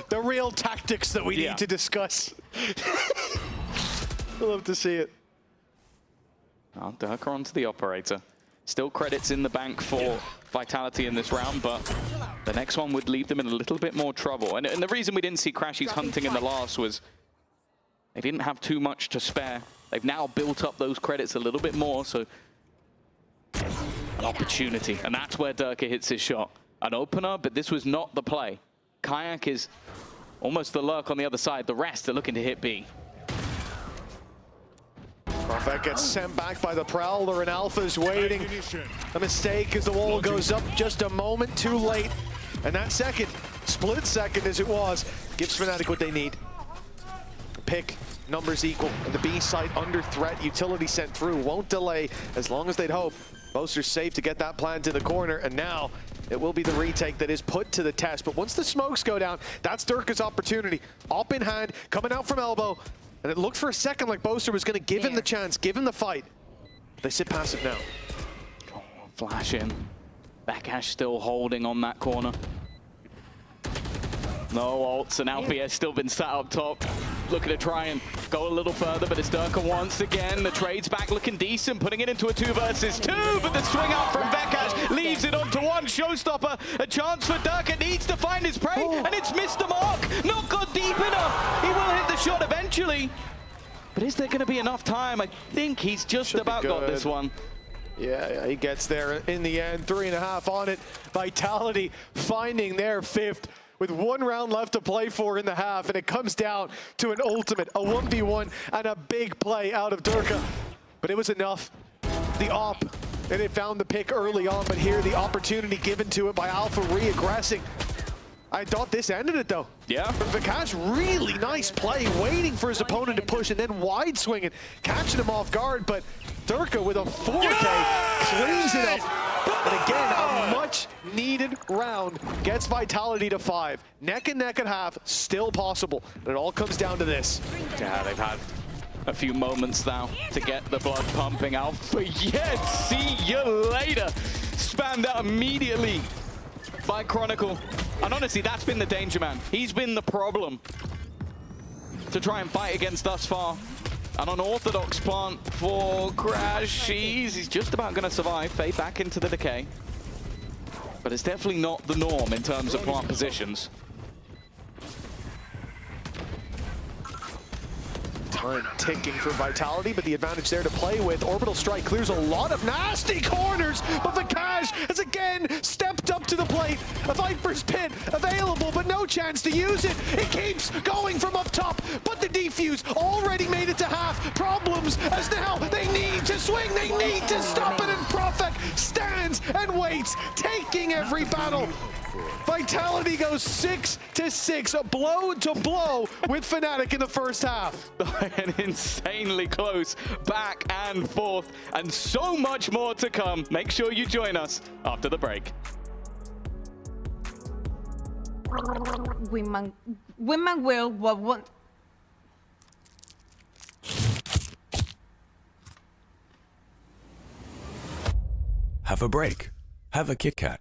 The real tactics that we need to discuss. I'd love to see it. Well, Durka onto the operator. Still credits in the bank for Vitality in this round, but the next one would leave them in a little bit more trouble. And the reason we didn't see Crashies hunting in the last was they didn't have too much to spare. They've now built up those credits a little bit more, so an opportunity. And that's where Durka hits his shot. An opener, but this was not the play. Kayak is almost the lurk on the other side. The rest are looking to hit B. Prophet gets sent back by the Prowler, and Alpha's waiting. A mistake as the wall goes up just a moment too late. And that second, split second as it was, gives Fnatic what they need. Pick, numbers equal, and the B site under threat. Utility sent through, won't delay as long as they'd hope. Boaster's safe to get that plant in the corner, and now it will be the retake that is put to the test. But once the smokes go down, that's Durka's opportunity. Op in hand, coming out from elbow, and it looked for a second like Boaster was going to give him the chance, give him the fight. They sit passive now. Oh, flash in. Bekash still holding on that corner. No ults, and Alfie has still been sat up top. Looking to try and go a little further, but it's Durka once again. The trade's back looking decent, putting it into a 2 versus 2, but the swing out from Bekash leaves it onto one. Showstopper, a chance for Durka, needs to find his prey, and it's missed the mark. Not got deep enough. He will hit the shot eventually. But is there going to be enough time? I think he's just about got this one. Yeah, he gets there in the end. 3.5 on it. Vitality finding their 5th with 1 round left to play for in the half, and it comes down to an ultimate, a 1v1, and a big play out of Durka. But it was enough. The op, and it found the pick early on, but here the opportunity given to it by Alpha re-aggressing. I thought this ended it though. Yeah. From Vikash, really nice play, waiting for his opponent to push and then wide swinging, catching him off guard, but Durka with a 4K cleans it up. And again, a much needed round gets Vitality to 5. Neck and neck at half, still possible. And it all comes down to this. Yeah, they've had a few moments now to get the blood pumping out. But yet, see you later. Spammed out immediately by Chronicle. And honestly, that's been the danger man. He's been the problem to try and fight against thus far. An unorthodox plant for Crash. He's just about going to survive. Fade back into the decay. But it's definitely not the norm in terms of plant positions. Time ticking for Vitality, but the advantage there to play with. Orbital Strike clears a lot of nasty corners, but Vikash has again stepped up to the plate. A Viper's Pit available, but no chance to use it. It keeps going from up top, but the defuse already made it to half. Problems as now they need to swing, they need to stop it, and Profek stands and waits, taking every battle. Vitality goes 6-6, blow to blow with Fnatic in the first half. And insanely close back and forth, and so much more to come. Make sure you join us after the break. Women will what want. Have a break. Have a Kit Kat.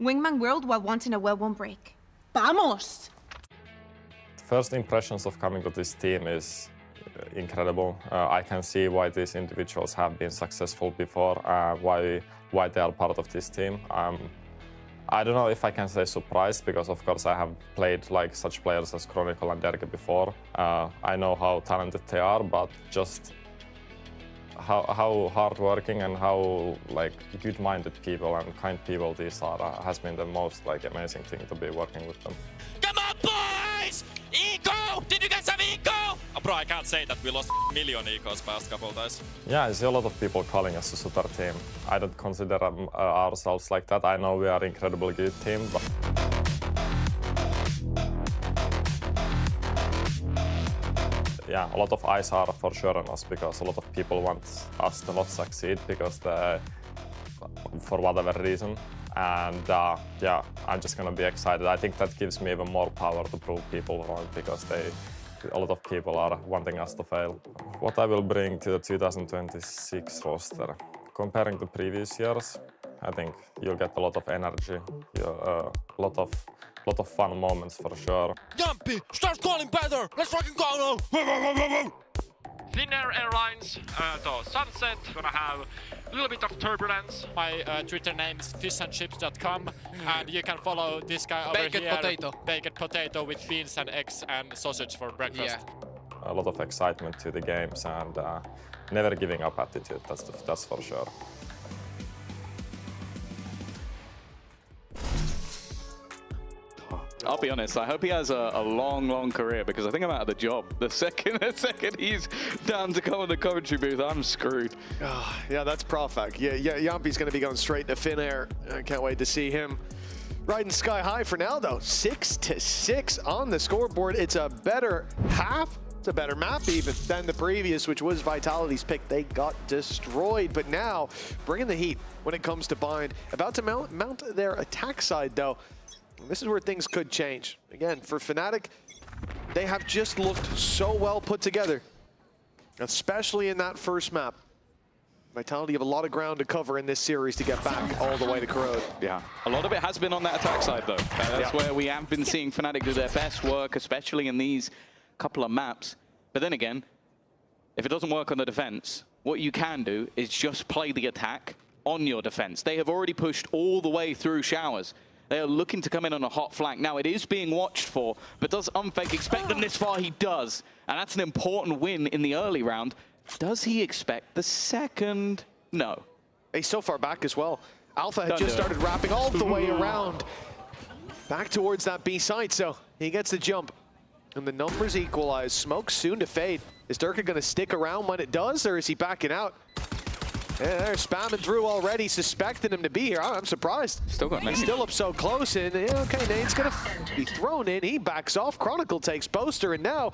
Wingman World while wanting a well-won break. Vamos! First impressions of coming to this team is incredible. I can see why these individuals have been successful before, why they are part of this team. I don't know if I can say surprised, because of course I have played like such players as Chronicle and Derke before. I know how talented they are, but just how hardworking and how like good-minded people and kind people these are has been the most like amazing thing to be working with them. Come on, boys! Eco! Did you guys have Eco? Oh, bro, I can't say that we lost a million Ecos past couple of times. Yeah, I see a lot of people calling us a super team. I don't consider ourselves like that. I know we are an incredibly good team, but yeah, a lot of eyes are for sure on us, because a lot of people want us to not succeed because for whatever reason. And yeah, I'm just gonna be excited. I think that gives me even more power to prove people wrong, because a lot of people are wanting us to fail. What I will bring to the 2026 roster, comparing to previous years, I think you'll get a lot of energy, a lot of fun moments for sure. Jumpy, start calling better! Let's fucking go now! Finnair Airlines to Sunset, gonna have a little bit of turbulence. My Twitter name is fishandships.com, and you can follow this guy over Baked here. potato. Baked potato with beans and eggs and sausage for breakfast. Yeah. A lot of excitement to the games and never giving up attitude, that's for sure. I'll be honest, I hope he has a long, long career, because I think I'm out of the job. The second he's down to come on the commentary booth, I'm screwed. Yeah, that's Profek. Yeah, Yampi's going to be going straight to Finnair. I can't wait to see him riding sky high for now, though. 6-6 on the scoreboard. It's a better half It's a better map even than the previous, which was Vitality's pick. They got destroyed, but now bringing the heat when it comes to Bind. About to mount their attack side though. And this is where things could change. Again, for Fnatic, they have just looked so well put together, especially in that first map. Vitality have a lot of ground to cover in this series to get back all the way to Corrode. Yeah, a lot of it has been on that attack side though. That's where we have been seeing Fnatic do their best work, especially in these couple of maps. But then again, if it doesn't work on the defense, what you can do is just play the attack on your defense. They have already pushed all the way through showers. They are looking to come in on a hot flank. Now, it is being watched for, but does Unfake expect them this far? He does. And that's an important win in the early round. Does he expect the second? No. He's so far back as well. Alpha had just started wrapping all the way around. Back towards that B site, so he gets the jump. And the numbers equalize. Smoke soon to fade. Is Durka going to stick around when it does, or is he backing out? Yeah, they're spamming through already, suspecting him to be here. I'm surprised. Still got Nate. He's still up so close, and yeah, okay, Nate's going to be thrown in. He backs off. Chronicle takes poster, and now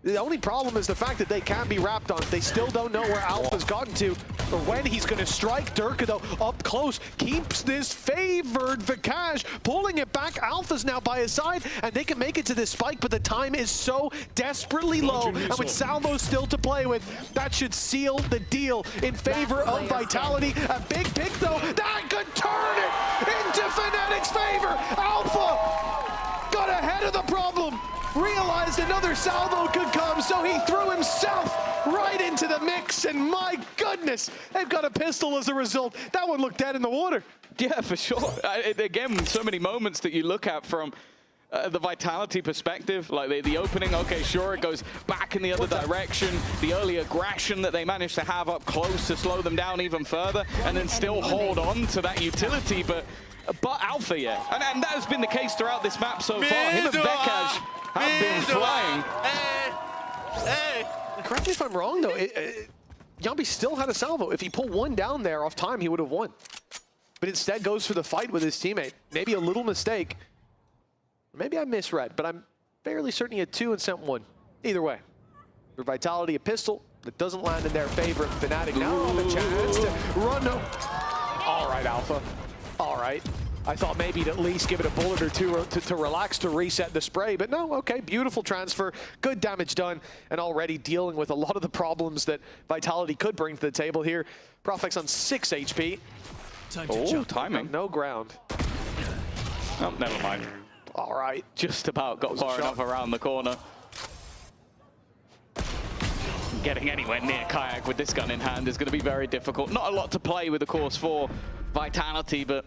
the only problem is the fact that they can't be wrapped on. They still don't know where Alpha's gotten to or when he's going to strike. Durka, though, up close, keeps this favored. Vikash pulling it back. Alpha's now by his side, and they can make it to this spike, but the time is so desperately low. And with Salvo still to play with, that should seal the deal in favor of Vitality. A big pick, though, that could turn it into Fnatic's favor. Alpha got ahead of the problem. Realized another salvo could come, so he threw himself right into the mix, and my goodness, they've got a pistol as a result. That one looked dead in the water. Yeah, for sure. Again, so many moments that you look at from the Vitality perspective, like the opening, okay, sure, it goes back in the other direction. The early aggression that they managed to have up close to slow them down even further, and then still hold on to that utility, but Alpha, yeah. And that has been the case throughout this map so far. Him and Vekash have been flying. Correct me if I'm wrong, though. Yampi still had a salvo. If he pulled one down there off time, he would have won. But instead goes for the fight with his teammate. Maybe a little mistake. Maybe I misread, but I'm fairly certain he had two and sent one. Either way, for Vitality, a pistol that doesn't land in their favor. Fnatic now have a chance to run. All right, Alpha. All right. I thought maybe he'd at least give it a bullet or two to relax, to reset the spray, but no, okay, beautiful transfer, good damage done, and already dealing with a lot of the problems that Vitality could bring to the table here. Profex on 6 HP. Oh, timing. No ground. Oh, never mind. All right. Just about got far enough around the corner. Getting anywhere near Kayak with this gun in hand is going to be very difficult. Not a lot to play with, of course, for Vitality, but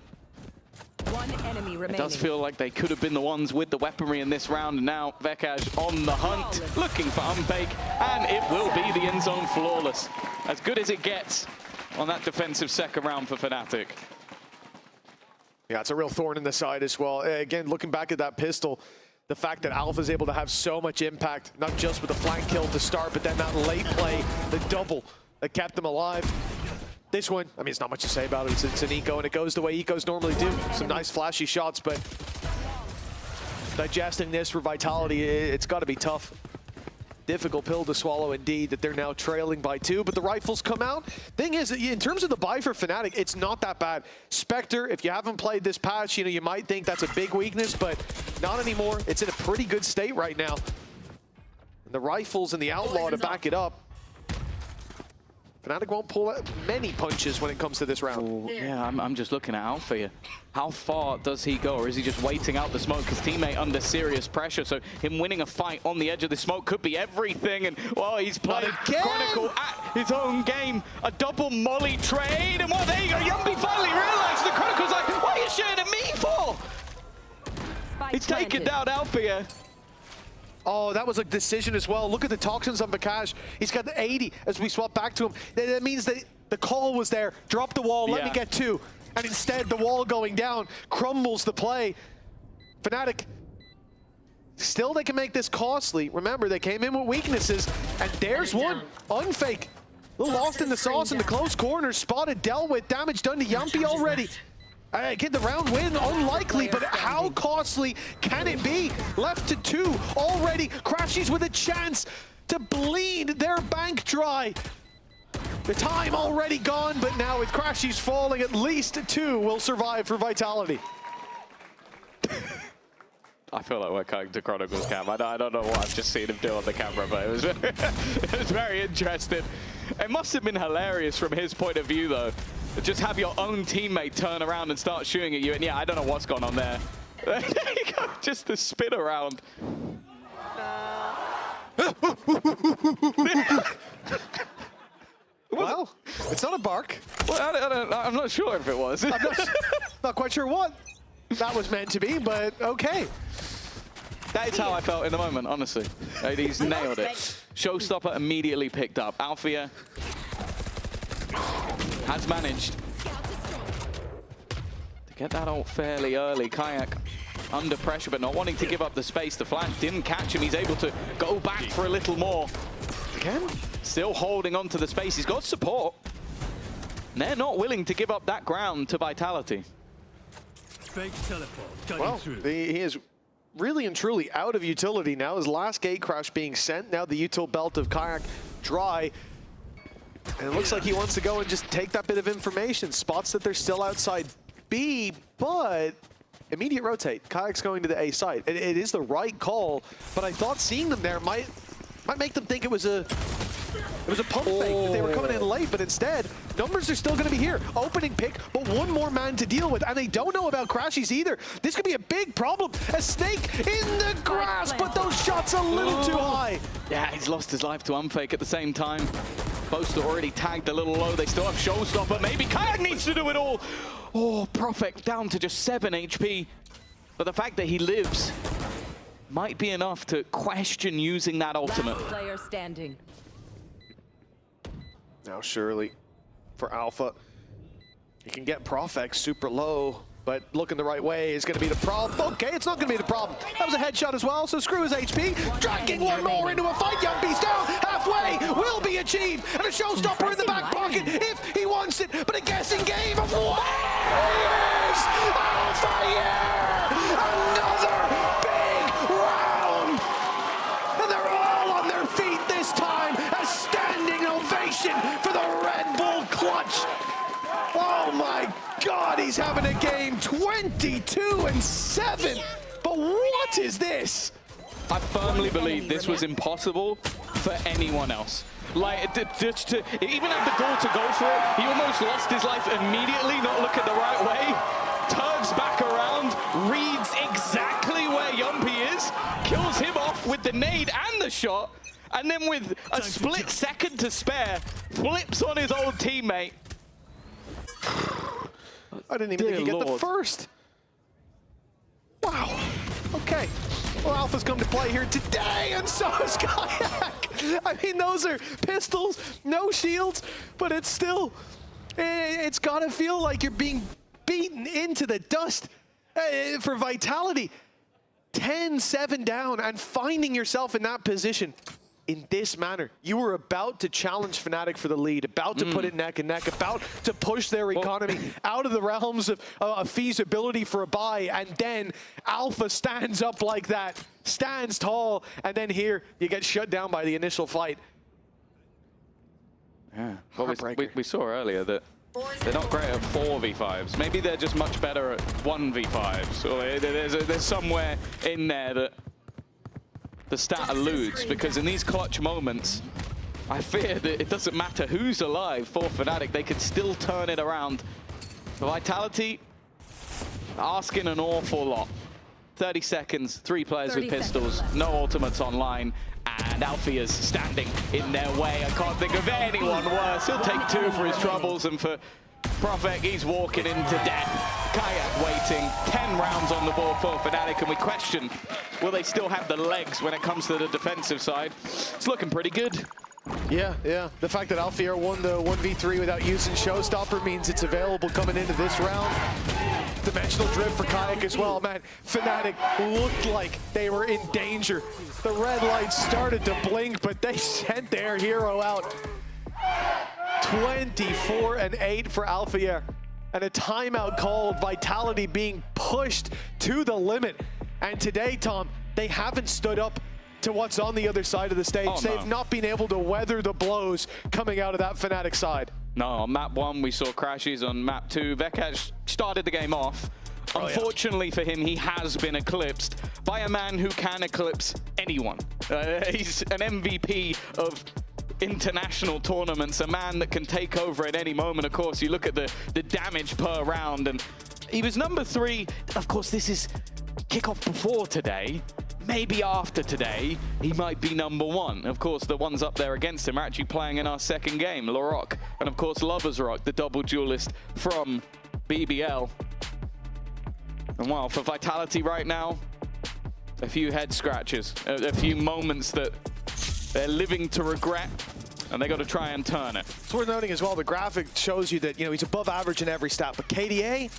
one enemy remaining. It does feel like they could have been the ones with the weaponry in this round, and now Vekash on the hunt, looking for Unfake, and it will be the end zone flawless. As good as it gets on that defensive second round for Fnatic. Yeah, it's a real thorn in the side as well. Again, looking back at that pistol, the fact that Alpha's able to have so much impact, not just with the flank kill to start, but then that late play, the double that kept them alive. This one, I mean, it's not much to say about it. It's an eco, and it goes the way ecos normally do. Some nice flashy shots, but digesting this for Vitality, it's got to be tough. Difficult pill to swallow indeed, that they're now trailing by 2, but the rifles come out. Thing is, in terms of the buy for Fnatic, it's not that bad. Spectre, if you haven't played this patch, you know, you might think that's a big weakness, but not anymore. It's in a pretty good state right now. And the rifles and the Outlaw to back it up. Fnatic won't pull many punches when it comes to this round. Ooh, yeah, I'm just looking at Alpha here. How far does he go, or is he just waiting out the smoke? His teammate under serious pressure, so him winning a fight on the edge of the smoke could be everything. And, well, he's played Chronicle at his own game. A double molly trade, and well, there you go. Yampi finally realized the Chronicle's like, what are you shooting at me for? He's taken down Alpha here. Oh, that was a decision as well. Look at the toxins on Vikash. He's got the 80 as we swap back to him. That means that the call was there. Drop the wall, let me get 2. And instead, the wall going down crumbles the play. Fnatic, still they can make this costly. Remember, they came in with weaknesses, and there's one. Unfake. A little lost in the sauce in the close corner. Spotted, dealt with, damage done to Yampi already. Get the round win, unlikely, but how costly can it be? Left to 2 already. Crashies with a chance to bleed their bank dry. The time already gone, but now with Crashies falling, at least 2 will survive for Vitality. I feel like we're cutting to Chronicles Cam. I don't know what I've just seen him do on the camera, but it was very interesting. It must have been hilarious from his point of view, though. Just have your own teammate turn around and start shooting at you, and yeah, I don't know what's gone on there. There you go, just the spin around. Well, it's not a bark. Well, I'm not sure if it was. I'm not quite sure what that was meant to be, but okay. That is how I felt in the moment, honestly. He's nailed it. Showstopper immediately picked up. Alfia has managed to get that ult fairly early. Kayak under pressure, but not wanting to give up the space. The flash didn't catch him. He's able to go back for a little more. Again, still holding on to the space. He's got support. And they're not willing to give up that ground to Vitality. Well, he is really and truly out of utility now. His last gate crash being sent. Now the util belt of Kayak dry. And it looks like he wants to go and just take that bit of information. Spots that they're still outside B, but immediate rotate. Kayak's going to the A site. It is the right call, but I thought seeing them there might make them think it was a pump fake, that they were coming in late, but instead, numbers are still going to be here. Opening pick, but one more man to deal with, and they don't know about Crashies either. This could be a big problem. A snake in the grass, but those shots a little too high. Yeah, he's lost his life to unfake at the same time. Boaster already tagged a little low. They still have Showstopper. Maybe Kayak needs to do it all. Oh, Profek down to just 7 HP. But the fact that he lives might be enough to question using that ultimate. Last player standing. Now surely for Alpha, he can get Profek super low, but looking the right way is going to be the problem. Okay, it's not going to be the problem. That was a headshot as well, so screw his HP. Dragging one more into a fight. Yumpy's down halfway, will be achieved. And a showstopper in the back pocket if he wants it. But a guessing game of Warriors! Alpha, yeah! Another big round! And they're all on their feet this time. A standing ovation for the Red Bull clutch. Oh my God, he's having a game 22-7. But what is this? I firmly believe this was impossible for anyone else. Like, just to even have the goal to go for it, he almost lost his life immediately, not looking the right way. Turns back around, reads exactly where Yumpy is, kills him off with the nade and the shot, and then with a split second to spare, flips on his old teammate. I didn't even think he'd get the first. Wow. Okay. Well, Alpha's come to play here today, and so is Kayak. I mean, those are pistols, no shields, but it's still, it's gotta feel like you're being beaten into the dust for Vitality. 10-7 down and finding yourself in that position in this manner. You were about to challenge Fnatic for the lead, about to put it neck and neck, about to push their economy out of the realms of feasibility for a buy, and then Alpha stands up like that, stands tall, and then here you get shut down by the initial fight. Yeah, well, we saw earlier that they're not great at 4v5s. Maybe they're just much better at 1v5s. Or there's somewhere in there that the stat alludes, because in these clutch moments, I fear that it doesn't matter who's alive for Fnatic, they can still turn it around. The Vitality asking an awful lot. 30 seconds, 3 players with pistols, no ultimates online, and Alfia's standing in their way. I can't think of anyone worse. He'll take 2 for his troubles, and for Profek, he's walking into death. Kayak waiting, 10 rounds on the board for Fnatic, and we question, will they still have the legs when it comes to the defensive side? It's looking pretty good. Yeah. The fact that Alfia won the 1v3 without using Showstopper means it's available coming into this round. Dimensional drift for Kayak as well, man. Fnatic looked like they were in danger. The red lights started to blink, but they sent their hero out. 24-8 for Alfia, and a timeout called. Vitality being pushed to the limit. And today, Tom, they haven't stood up to what's on the other side of the stage. They've not been able to weather the blows coming out of that Fnatic side. No, on map 1 we saw crashes. On map 2, Vekaj started the game off. Unfortunately for him, he has been eclipsed by a man who can eclipse anyone. He's an MVP of international tournaments, a man that can take over at any moment. Of course, you look at the damage per round, and he was number 3. Of course, this is kickoff before today. Maybe after today, he might be number 1. Of course, the ones up there against him are actually playing in our second game, LaRock, and of course, Lovers Rock, the double duelist from BBL. And well, for Vitality right now, a few head scratches, a few moments that they're living to regret, and they got to try and turn it. It's worth noting as well, the graphic shows you that, you know, he's above average in every stat, but KDA,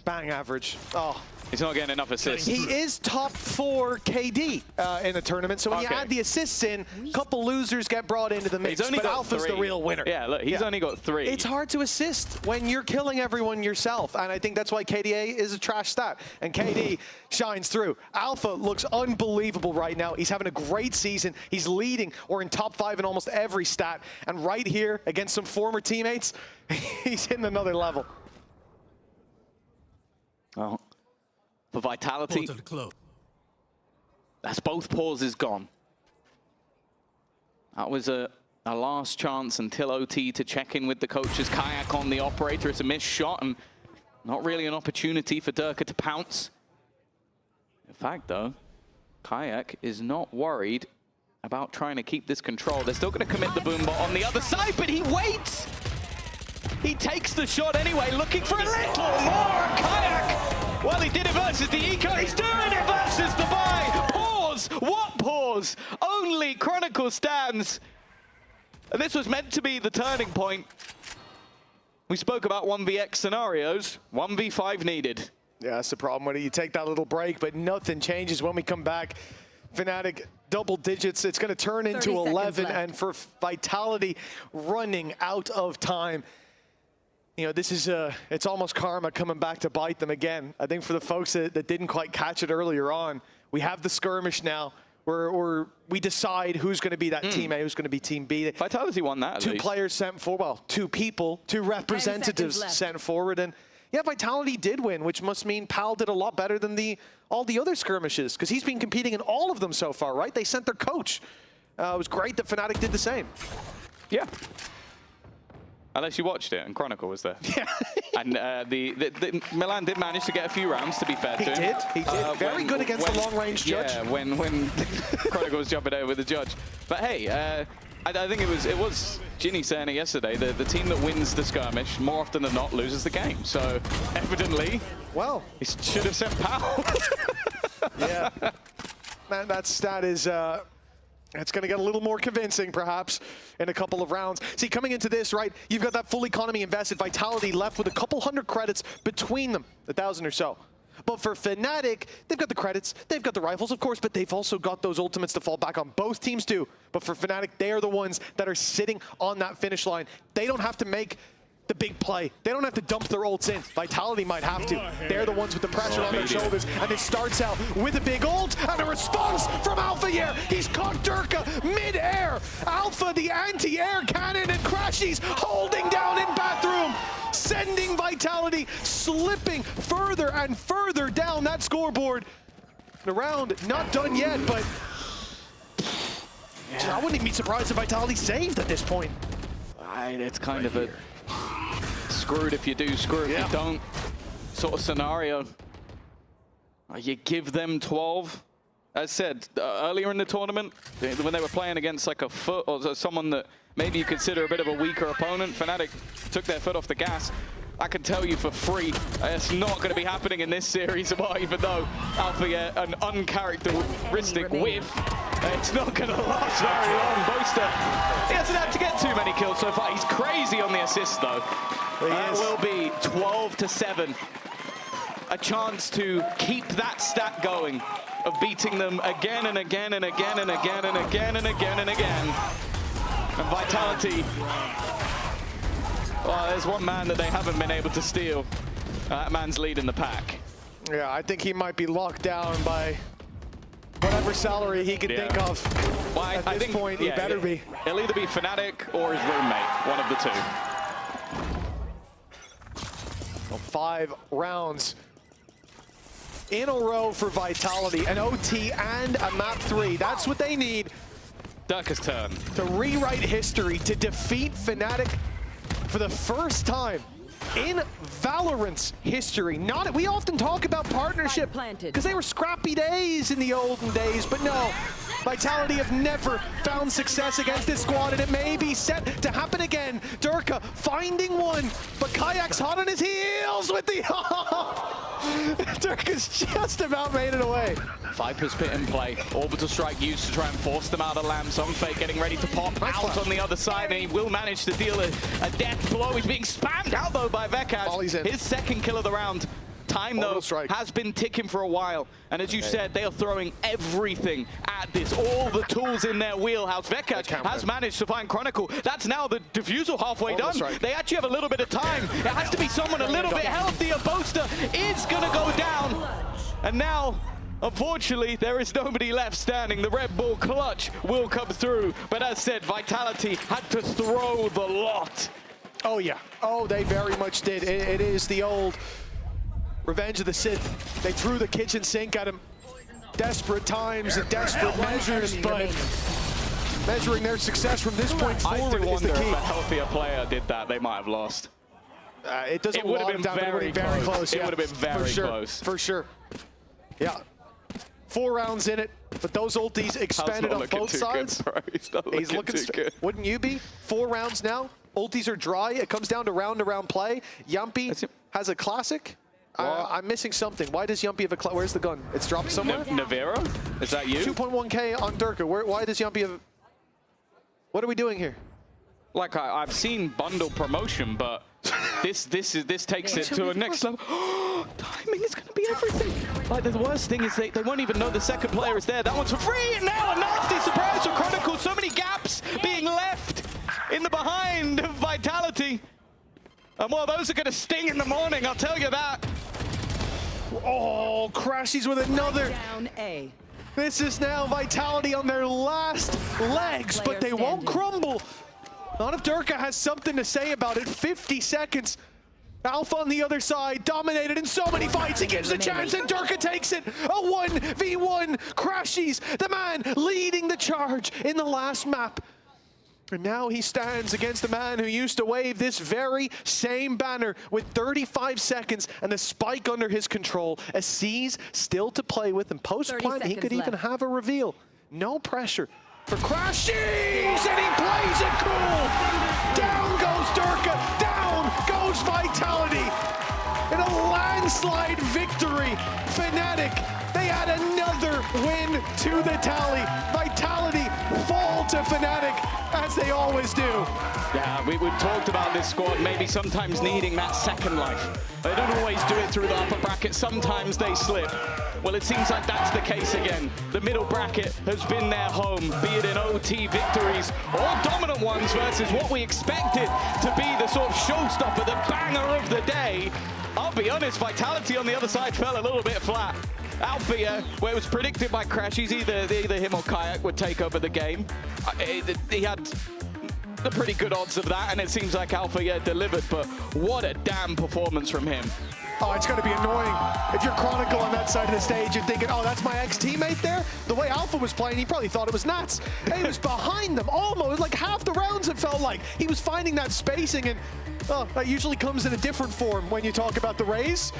bang average. Oh. He's not getting enough assists. He is top 4 KD in the tournament, so when you add the assists in, a couple losers get brought into the mix, but Alpha's the real winner. Yeah, look, he's only got 3. It's hard to assist when you're killing everyone yourself, and I think that's why KDA is a trash stat, and KD shines through. Alpha looks unbelievable right now. He's having a great season. He's leading or in top 5 in almost every stat, and right here against some former teammates, he's hitting another level. Oh. For Vitality, that's both pauses gone. That was a last chance until OT to check in with the coaches. Kayak on the operator. It's a missed shot and not really an opportunity for Durka to pounce. In fact, though, Kayak is not worried about trying to keep this control. They're still going to commit the boombot on the other side, but he waits. He takes the shot anyway, looking for a little more. Kayak! Well, he did it versus the Eco. He's doing it versus the buy. Pause. What pause? Only Chronicle stands. And this was meant to be the turning point. We spoke about 1vx scenarios. 1v5 needed. Yeah, that's the problem with it. You take that little break, but nothing changes when we come back. Fnatic double digits. It's going to turn into 11, and for Vitality running out of time. You know, this is, it's almost karma coming back to bite them again. I think for the folks that didn't quite catch it earlier on, we have the skirmish now where we decide who's going to be that team A, who's going to be team B. Vitality won that, Two players sent forward, well, 2 people, 2 representatives sent forward. And yeah, Vitality did win, which must mean Pal did a lot better than all the other skirmishes, because he's been competing in all of them so far, right? They sent their coach. It was great that Fnatic did the same. Yeah. Unless you watched it, and Chronicle was there. Yeah. And Milan did manage to get a few rounds, to be fair to him. He did. Very good against the long-range judge. Yeah, when Chronicle was jumping over with the judge. But hey, I think it was Ginny saying it yesterday, the team that wins the skirmish, more often than not, loses the game. So, evidently, well, he should have sent Pal. Yeah. Man, that stat is... it's going to get a little more convincing, perhaps, in a couple of rounds. See, coming into this, right, you've got that full economy invested. Vitality left with a couple hundred credits between them, 1,000 or so. But for Fnatic, they've got the credits, they've got the rifles, of course, but they've also got those ultimates to fall back on. Both teams do. But for Fnatic, they are the ones that are sitting on that finish line. They don't have to make the big play. They don't have to dump their ults in. Vitality might have to. They're the ones with the pressure on their shoulders, and it starts out with a big ult and a response from Alpha here. He's caught Durka mid-air. Alpha, the anti-air cannon, and Crashies holding down in bathroom, sending Vitality slipping further and further down that scoreboard. The round not done yet, but I wouldn't even be surprised if Vitality saved at this point. It's kind of a screwed if you do, screwed if you don't sort of scenario. You give them 12. As said, earlier in the tournament, when they were playing against like a Foot or someone that maybe you consider a bit of a weaker opponent, Fnatic took their foot off the gas. I can tell you for free, it's not going to be happening in this series, even though Alpha get an uncharacteristic whiff. It's not going to last very long. Boaster, he hasn't had to get too many kills so far. He's crazy on the assist, though. That will be 12-7. A chance to keep that stat going of beating them again and again and again and again and again and again and again. And Vitality, well, there's one man that they haven't been able to steal. That man's leading the pack. Yeah, I think he might be locked down by whatever salary he can think of. Well, At I this think, point, he better be. It'll either be Fnatic or his roommate, one of the two. Well, 5 rounds in a row for Vitality, an OT and a map 3. That's what they need. Durka's turn. To rewrite history, to defeat Fnatic for the first time in Valorant's history. We often talk about partnership because they were scrappy days in the olden days, but no. Vitality have never found success against this squad, and it may be set to happen again. Durka finding one, but Kayak's hot on his heels with the Durka's just about made it away. Viper's pit in play. Orbital strike used to try and force them out of lamp. Sunfake getting ready to pop out on the other side, and he will manage to deal a death blow. He's being spammed out though by Vekash. His second kill of the round. Time though has been ticking for a while, and as you said, they are throwing everything at this, all the tools in their wheelhouse. Vekash has managed to find Chronicle. That's now the defusal halfway done. They actually have a little bit of time. It has to be someone a little bit healthier. Boaster is gonna go down, and now unfortunately, there is nobody left standing. The Red Bull clutch will come through, but as said, Vitality had to throw the lot. Oh yeah, oh they very much did. It is the old Revenge of the Sith. They threw the kitchen sink at him. Desperate times and desperate measures, but measuring their success from this point forward is the key. If a healthier player did that, they might have lost. It doesn't would have been very close. It would have been very close. For sure. Yeah. 4 rounds in it, but those ultis expanded on both sides. He's looking too good. Wouldn't you be? 4 rounds now. Ultis are dry. It comes down to round play. Yumpy has a classic. I'm missing something. Why does Yumpy have a where's the gun? It's dropped somewhere? Navera? Is that you? 2.1k on Durka. Why does Yumpy have... What are we doing here? Like, I've seen bundle promotion, but this takes it to a next level. Timing is going to be everything. Like, the worst thing is they won't even know the second player is there. That one's for free, and now a nasty surprise for Chronicle. So many gaps being left in the behind of Vitality. And well, those are going to sting in the morning, I'll tell you that. Oh, Crashies with another. Down A. This is now Vitality on their last legs, but they won't crumble. Not if Durka has something to say about it. 50 seconds. Alpha on the other side, dominated in so many fights. He gives the chance, and Durka takes it. A 1v1. Crashies, the man leading the charge in the last map. And now he stands against the man who used to wave this very same banner with 35 seconds and the spike under his control. A C's still to play with, and post-plant he could even have a reveal. No pressure for Crashies, and he plays it cool. Down goes Durka, down goes Vitality. In a landslide victory, Fnatic, they add another win to the tally. Vitality fall to Fnatic, as they always do. Yeah, we've talked about this squad maybe sometimes needing that second life. They don't always do it through the upper bracket. Sometimes they slip. Well, it seems like that's the case again. The middle bracket has been their home, be it in OT victories or dominant ones versus what we expected to be the sort of showstopper, the banger of the day. I'll be honest, Vitality on the other side fell a little bit flat. Althea, where it was predicted by Crashies, either him or Kayak would take over the game. He had the pretty good odds of that, and it seems like Althea delivered, but what a damn performance from him. Oh, it's going to be annoying. If you're Chronicle on that side of the stage, you're thinking, oh, that's my ex-teammate there? The way Alpha was playing, he probably thought it was Nats. He was behind them almost, like half the rounds it felt like. He was finding that spacing, and that usually comes in a different form when you talk about the Rays.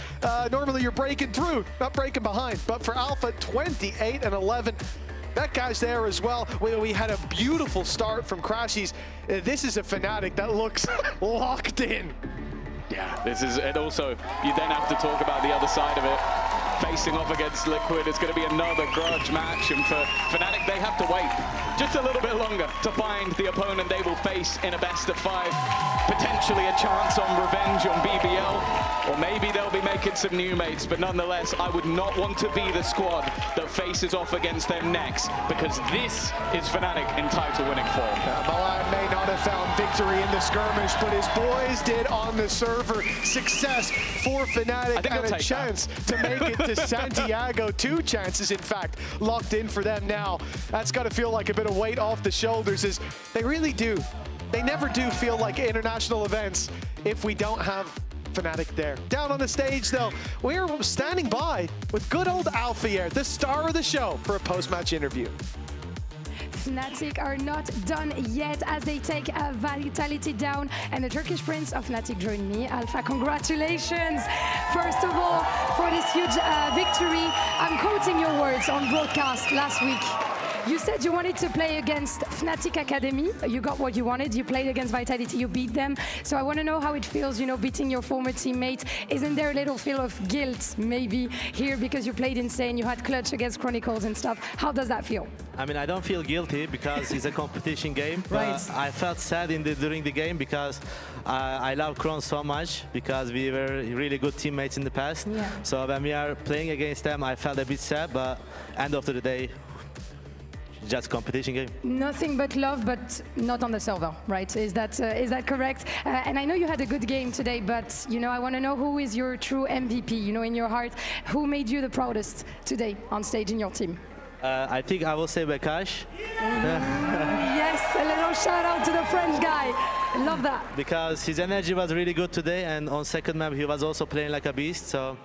Normally you're breaking through, not breaking behind. But for Alpha, 28-11. That guy's there as well. We had a beautiful start from Crashies. This is a Fnatic that looks locked in. Yeah, this is, and also you then have to talk about the other side of it. Facing off against Liquid, it's going to be another grudge match, and for Fnatic, they have to wait just a little bit longer to find the opponent they will face in a best of 5. Potentially a chance on revenge on BBL, or maybe they'll be making some new mates, but nonetheless, I would not want to be the squad that faces off against them next, because this is Fnatic in title-winning form. Milan may not have found victory in the skirmish, but his boys did on the server. Success for Fnatic and a chance to make it to Santiago. 2 chances, in fact, locked in for them now. That's got to feel like a bit of weight off the shoulders, as they really do. They never do feel like international events if we don't have Fnatic there. Down on the stage, though, we're standing by with good old Alfier, the star of the show, for a post-match interview. Fnatic are not done yet as they take Vitality down, and the Turkish Prince of Fnatic joined me. Alpha, congratulations, first of all, for this huge victory. I'm quoting your words on broadcast last week. You said you wanted to play against Fnatic Academy. You got what you wanted. You played against Vitality. You beat them. So I want to know how it feels, you know, beating your former teammates. Isn't there a little feel of guilt maybe here because you played insane, you had clutch against Chronicles and stuff? How does that feel? I mean, I don't feel guilty because it's a competition game. Right. I felt sad during the game because I love Kron so much because we were really good teammates in the past. Yeah. So when we are playing against them, I felt a bit sad, but end of the day, just competition game. Nothing but love, but not on the server, right? Is that correct? And I know you had a good game today, but you know, I want to know who is your true MVP. You know, in your heart, who made you the proudest today on stage in your team? I think I will say Bekash. Yes, a little shout out to the French guy. Love that. Because his energy was really good today, and on second map he was also playing like a beast. So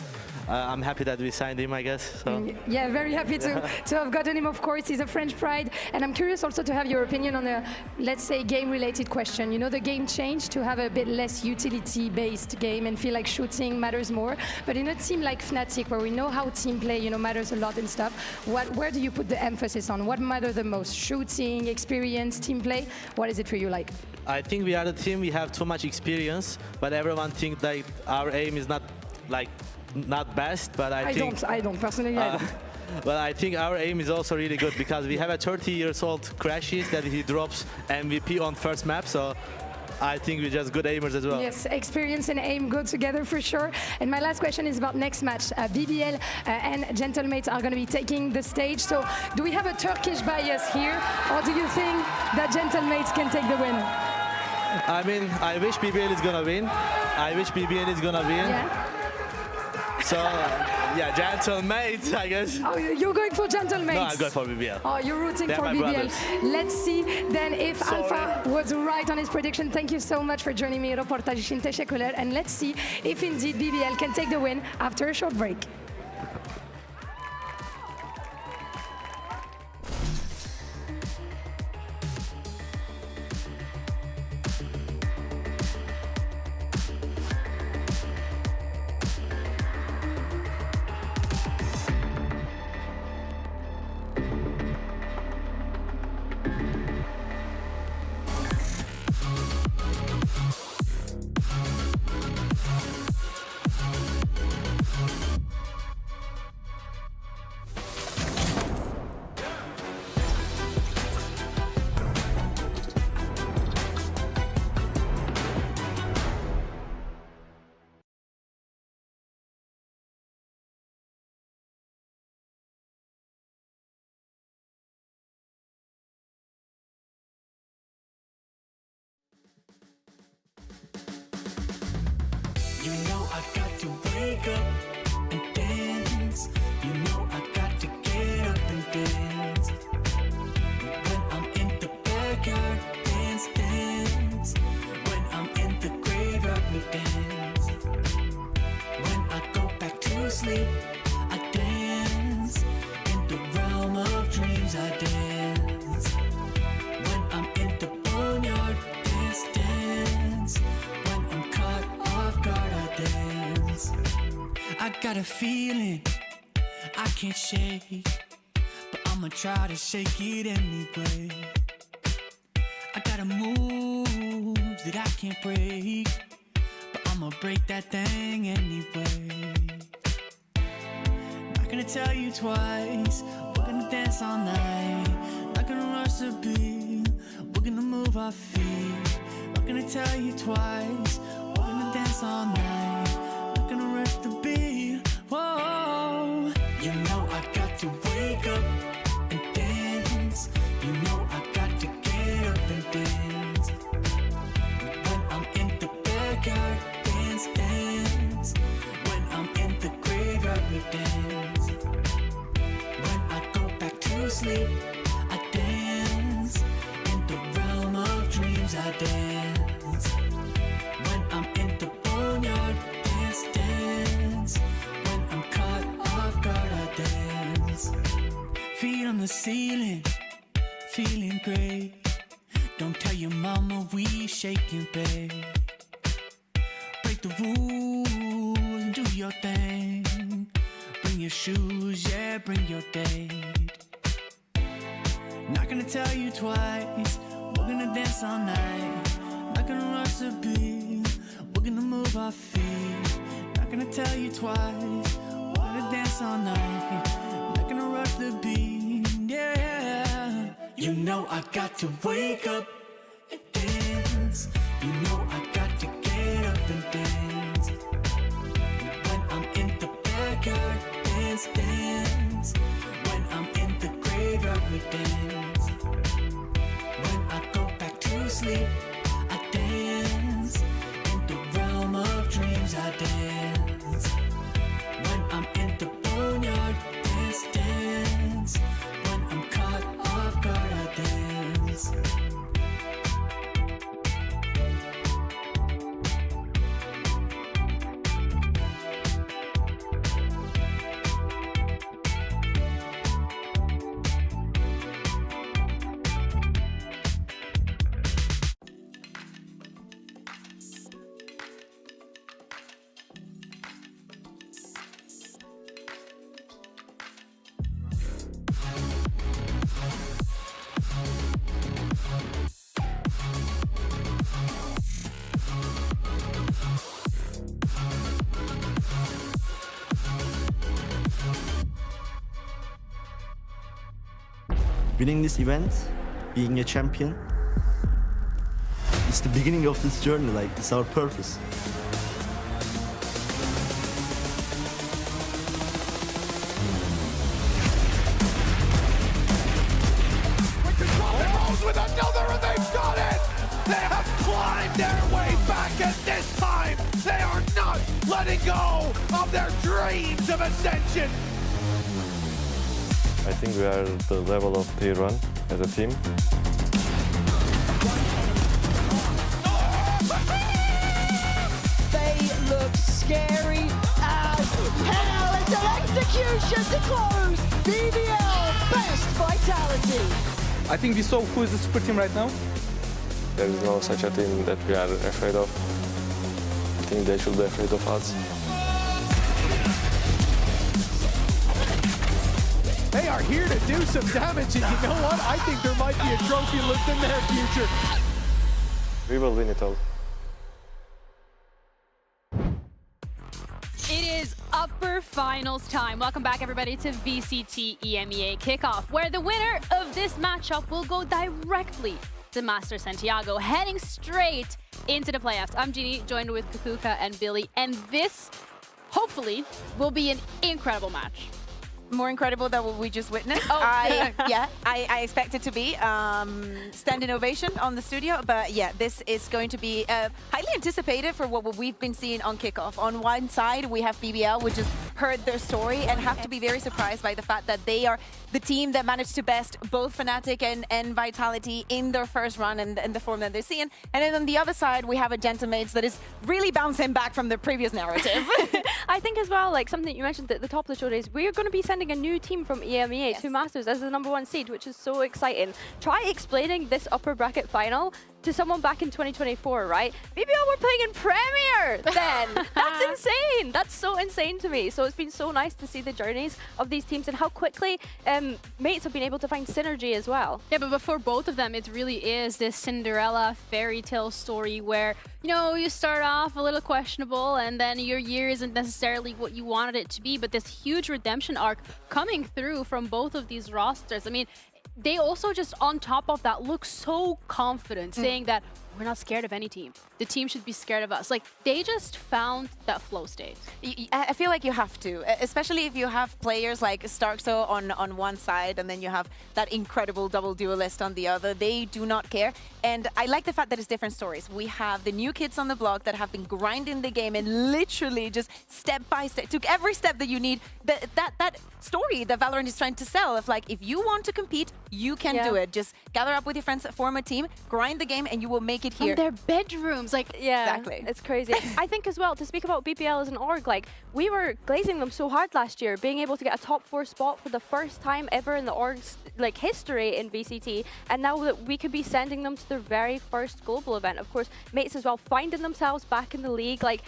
I'm happy that we signed him, I guess. So. Yeah, very happy to have gotten him, of course. He's a French pride. And I'm curious also to have your opinion on a, let's say, game-related question. You know, the game changed to have a bit less utility-based game and feel like shooting matters more. But in a team like Fnatic, where we know how team play, you know, matters a lot and stuff, where do you put the emphasis on? What matters the most? Shooting, experience, team play? What is it for you like? I think we are the team, we have too much experience, but everyone thinks that our aim is not best, but I don't personally. I don't. But I think our aim is also really good because we have a 30-year-old Crashes that he drops MVP on first map, so I think we're just good aimers as well. Yes, experience and aim go together for sure. And my last question is about next match. BBL and Gentlemates are going to be taking the stage. So do we have a Turkish bias here, or do you think that Gentlemates can take the win? I mean, I wish BBL is going to win. I wish BBL is going to win. Yeah. So, yeah, Gentlemates, I guess. Oh, you're going for Gentlemates? No, I'm going for BBL. Oh, you're rooting They're for my BBL. brothers. Let's see then if Alpha was right on his prediction. Thank you so much for joining me. Reportaj için teşekkürler. And let's see if indeed BBL can take the win after a short break. You know I got to wake up and dance. You know I got to get up and dance. When I'm in the backyard, dance, dance. When I'm in the graveyard, we dance. When I go back to sleep, I dance. In the realm of dreams, I dance. When I'm in the boneyard, dance, dance. When I'm caught off guard, I dance. I got a feeling I can't shake, but I'ma try to shake it anyway. I got a move that I can't break, but I'ma break that thing anyway. Not gonna tell you twice, we're gonna dance all night. Not gonna rush the beat, we're gonna move our feet. Not gonna tell you twice, we're gonna dance all night. Not gonna rush the beat, whoa. You know I got to wake up and dance. You know I got to get up and dance. When I'm in the backyard, dance, dance. When I'm in the graveyard, we dance. dreams I dance. When I'm in the boneyard, dance, dance. When I'm caught off guard, I dance. Feet on the ceiling, feeling great. Don't tell your mama we shaking, babe. Break the rules and do your thing. Bring your shoes, yeah, bring your date. Not gonna tell you twice, we're gonna dance all night. Not gonna rush the beat, we're gonna move our feet. Not gonna tell you twice, we're gonna dance all night. Not gonna rush the beat, yeah. You know I got to wake up and dance. You know I got to get up and dance. When I'm in the backyard, dance, dance. When I'm in the graveyard, we dance. When I go back to sleep, I dance. In the realm of dreams, I dance. When I'm in the boneyard, dance, dance. When I'm caught off guard, I dance. Winning this event, being a champion, it's the beginning of this journey, like it's our purpose. With another, and they've done it! They have climbed their way back, and this time they are not letting go of their dreams of ascension. I think we are at the level of tier 1 as a team. They look scary as hell. It's an execution to close BBL Best Vitality. I think we saw who is the super team right now. There is no such a team that we are afraid of. I think they should be afraid of us. They are here to do some damage, and you know what? I think there might be a trophy list in their future. We will win it all. It is upper finals time. Welcome back, everybody, to VCT EMEA Kickoff, where the winner of this matchup will go directly to Masters Santiago, heading straight into the playoffs. I'm Jeannie, joined with Kukuka and Billy, and this, hopefully, will be an incredible match. More incredible than what we just witnessed. I expect it to be standing ovation on the studio, but yeah, this is going to be highly anticipated for what we've been seeing on Kickoff. On one side, we have BBL, we just heard their story and have to be very surprised by the fact that they are the team that managed to best both Fnatic and Vitality in their first run and the form that they're seeing. And then on the other side, we have a Gentlemates that is really bouncing back from the previous narrative. I think as well, like something you mentioned at the top of the show is we're going to be sending a new team from EMEA to Masters as the #1 seed, which is so exciting. Try explaining this upper bracket final to someone back in 2024, right? BBL were playing in Premier then. That's insane. That's so insane to me. So it's been so nice to see the journeys of these teams and how quickly mates have been able to find synergy as well. Yeah, but before both of them, it really is this Cinderella fairy tale story where, you know, you start off a little questionable and then your year isn't necessarily what you wanted it to be, but this huge redemption arc coming through from both of these rosters. I mean, they also just on top of that look so confident, saying that we're not scared of any team. The team should be scared of us. Like, they just found that flow state. I feel like you have to, especially if you have players like Starkso on one side and then you have that incredible double duelist on the other. They do not care. And I like the fact that it's different stories. We have the new kids on the block that have been grinding the game and literally just step by step, took every step that you need. That story that Valorant is trying to sell of like, if you want to compete, you can do it. Just gather up with your friends, form a team, grind the game, and you will make make it here. From their bedrooms, like, yeah, Exactly. it's crazy. I think as well, to speak about BBL as an org, like, we were glazing them so hard last year, being able to get a top 4 spot for the first time ever in the org's like history in VCT, and now that we could be sending them to their very first global event. Of course, Mates as well finding themselves back in the league, like,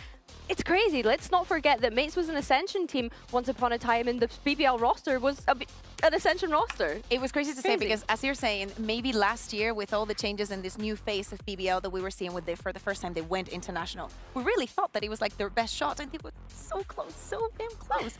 it's crazy. Let's not forget that Mates was an Ascension team once upon a time, and the BBL roster was an Ascension roster. It was crazy to say because, as you're saying, maybe last year with all the changes in this new phase of BBL that we were seeing with for the first time they went international, we really thought that it was like their best shot, and they were so close, so damn close.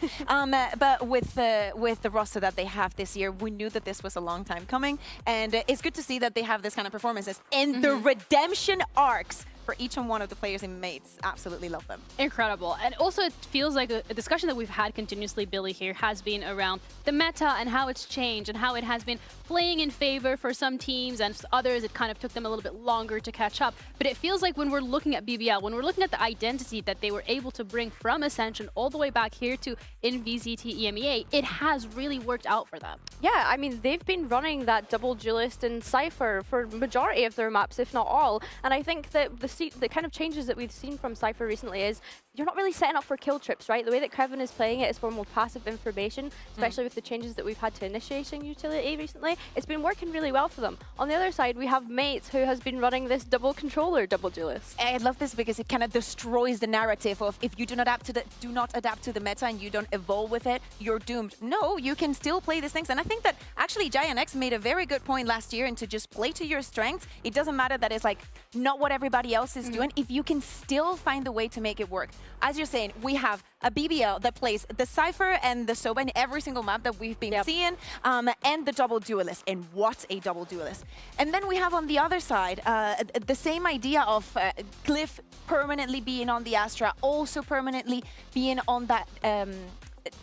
But with the roster that they have this year, we knew that this was a long time coming, and it's good to see that they have this kind of performances and the redemption arcs for each and one of the players in Mates. Absolutely love them. Incredible. And also it feels like a discussion that we've had continuously, Billy, here has been around the meta and how it's changed and how it has been playing in favor for some teams, and others it kind of took them a little bit longer to catch up. But it feels like when we're looking at BBL, when we're looking at the identity that they were able to bring from Ascension all the way back here to in VCT EMEA, it has really worked out for them. Yeah, I mean, they've been running that double duelist and Cypher for majority of their maps, if not all. And I think that the kind of changes that we've seen from Cypher recently is you're not really setting up for kill trips, right? The way that Kevin is playing it is for more passive information, especially with the changes that we've had to initiating utility recently. It's been working really well for them. On the other side, we have Mates, who has been running this double controller double duelist. I love this because it kind of destroys the narrative of if you do not adapt to the meta and you don't evolve with it, you're doomed. No, you can still play these things. And I think that actually Giant X made a very good point last year, and to just play to your strengths. It doesn't matter that it's like not what everybody else is doing, if you can still find a way to make it work. As you're saying, we have a BBL that plays the Cypher and the Soba in every single map that we've been seeing, and the double duelist. And what a double duelist. And then we have on the other side, the same idea of Glyph permanently being on the Astra, also permanently being on that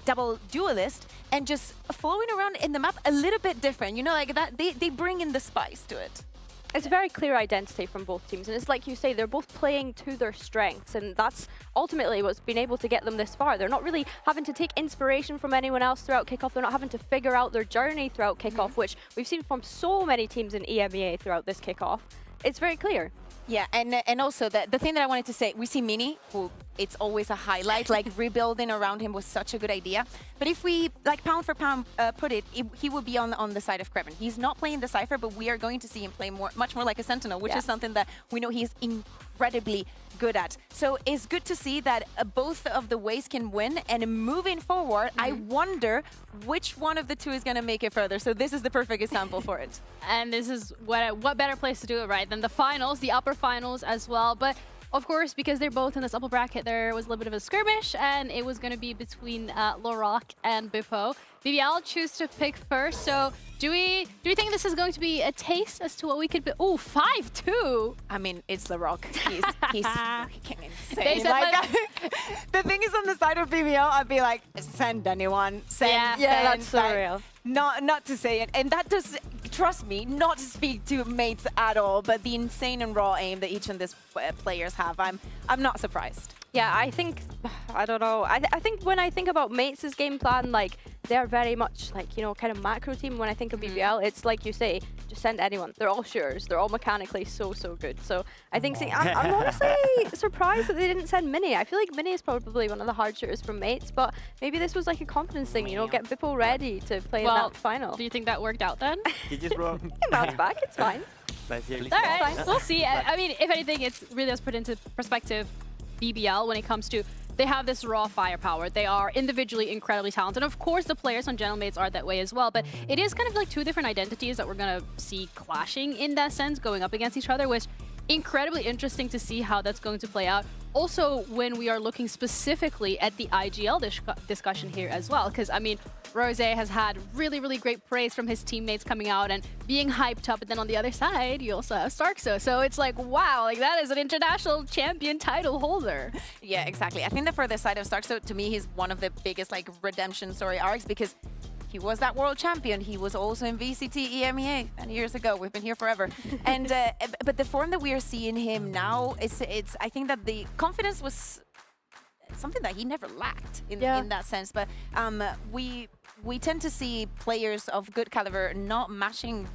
double duelist, and just flowing around in the map a little bit different. You know, like that, they bring in the spice to it. It's a very clear identity from both teams, and it's like you say, they're both playing to their strengths, and that's ultimately what's been able to get them this far. They're not really having to take inspiration from anyone else throughout Kickoff. They're not having to figure out their journey throughout Kickoff, which we've seen from so many teams in EMEA throughout this Kickoff. It's very clear. Yeah, and also the thing that I wanted to say, we see Mini, who it's always a highlight, like rebuilding around him was such a good idea. But if we, like pound for pound, put it, he would be on the side of Kevin. He's not playing the Cypher, but we are going to see him play much more like a Sentinel, which is something that we know he's incredibly good at. So it's good to see that both of the ways can win, and moving forward, I wonder which one of the two is going to make it further. So this is the perfect example for it. And this is what better place to do it, right, than the finals, the upper finals as well. But of course, because they're both in this upper bracket, there was a little bit of a skirmish, and it was going to be between Lorac and Bippo. BBL choose to pick first, so do we think this is going to be a taste as to what we could be? Oh, 5-2! I mean, it's Lorac. He's freaking insane. They said like, the thing is, on the side of BBL, I'd be like, send anyone. Send, that's so like, real. Not to say it, and that does, trust me, not to speak to Mates at all, but the insane and raw aim that each of these players have, I'm not surprised. Yeah, I think, I don't know. I think when I think about Mates' game plan, like, they're very much like, you know, kind of macro team. When I think of BBL, it's like you say, just send anyone. They're all shooters. They're all mechanically so good. So I think, I'm honestly surprised that they didn't send Mini. I feel like Mini is probably one of the hard shooters from Mates, but maybe this was like a confidence thing, you know, get Bippo ready to play in that final. Do you think that worked out then? He just broke. Bounce back, it's fine. All right, we'll see. I mean, if anything, it's really does put into perspective BBL when it comes to they have this raw firepower. They are individually incredibly talented. Of course, the players on General Mates are that way as well, but it is kind of like two different identities that we're going to see clashing in that sense, going up against each other, which incredibly interesting to see how that's going to play out. Also, when we are looking specifically at the IGL discussion here as well, because, I mean, Rose has had really great praise from his teammates coming out and being hyped up, and then on the other side, you also have Starkso. So it's like, wow, like that is an international champion title holder. Yeah, exactly. I think that for the side of Starkso, to me, he's one of the biggest like redemption story arcs, because he was that world champion. He was also in VCT EMEA 10 years ago. We've been here forever. And but the form that we are seeing him now, it's I think that the confidence was something that he never lacked in that sense. But we we tend to see players of good caliber not mixing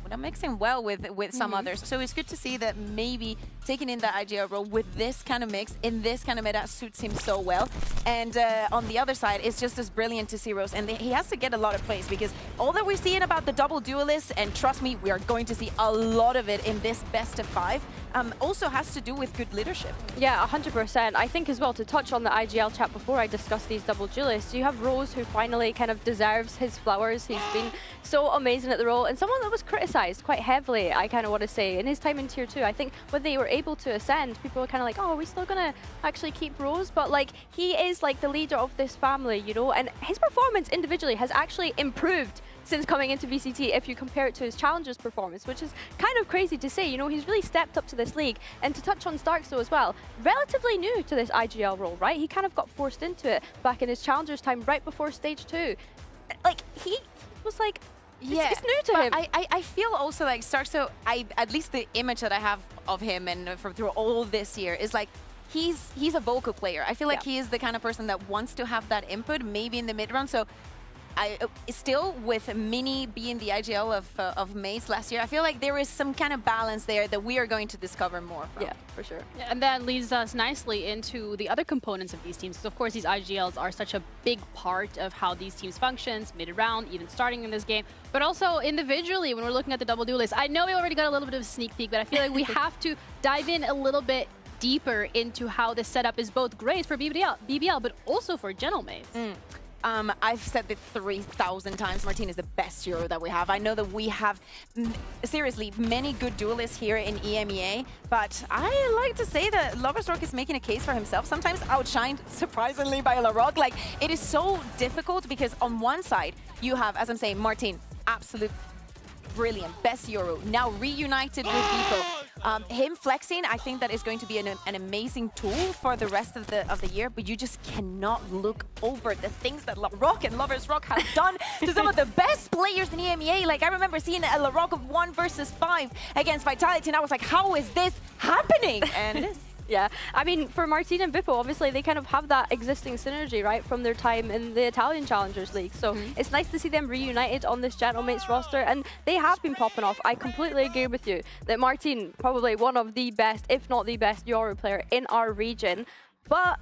well with some others. So it's good to see that maybe taking in the IGL role with this kind of mix, in this kind of meta, suits him so well. And on the other side, it's just as brilliant to see Rose. And he has to get a lot of plays, because all that we're seeing about the double duelists, and trust me, we are going to see a lot of it in this best of 5, also has to do with good leadership. Yeah, 100%. I think as well, to touch on the IGL chat before I discuss these double duelists, you have Rose, who finally kind of deserves his flowers. He's been so amazing at the role, and someone that was criticized quite heavily, I kind of want to say, in his time in Tier 2. I think when they were able to ascend, people were kind of like, oh, are we still going to actually keep Rose? But like, he is like the leader of this family, you know, and his performance individually has actually improved since coming into VCT if you compare it to his Challengers performance, which is kind of crazy to say. You know, he's really stepped up to this league. And to touch on Starks though as well, relatively new to this IGL role, right? He kind of got forced into it back in his Challengers time right before Stage 2. Like, he was like, it's new to him. I feel also like Starks, so at least the image that I have of him and through all this year is like, he's a vocal player. I feel like he is the kind of person that wants to have that input, maybe in the mid-round. So still with Mini being the IGL of Maze last year, I feel like there is some kind of balance there that we are going to discover more from. Yeah, for sure. Yeah, and that leads us nicely into the other components of these teams. So of course, these IGLs are such a big part of how these teams functions, mid-round, even starting in this game, but also individually when we're looking at the double duelists. I know we already got a little bit of a sneak peek, but I feel like we have to dive in a little bit deeper into how this setup is both great for BBL, but also for General Maze. I've said it 3,000 times. Martin is the best hero that we have. I know that we have, seriously, many good duelists here in EMEA, but I like to say that Lover's Rock is making a case for himself, sometimes outshined, surprisingly, by LaRock. Like, it is so difficult because on one side, you have, as I'm saying, Martin, absolute brilliant, best hero, now reunited with people. Him flexing, I think that is going to be an amazing tool for the rest of the year, but you just cannot look over the things that LaRock and Lover's Rock have done to some of the best players in EMEA. Like, I remember seeing a LaRock of 1 versus 5 against Vitality, and I was like, how is this happening? And it is. Yeah, I mean, for Martin and Bippo, obviously, they kind of have that existing synergy, right, from their time in the Italian Challengers League. So it's nice to see them reunited on this Gentlemates roster, and they have been popping off. I completely agree with you that Martin, probably one of the best, if not the best, Yoru player in our region. But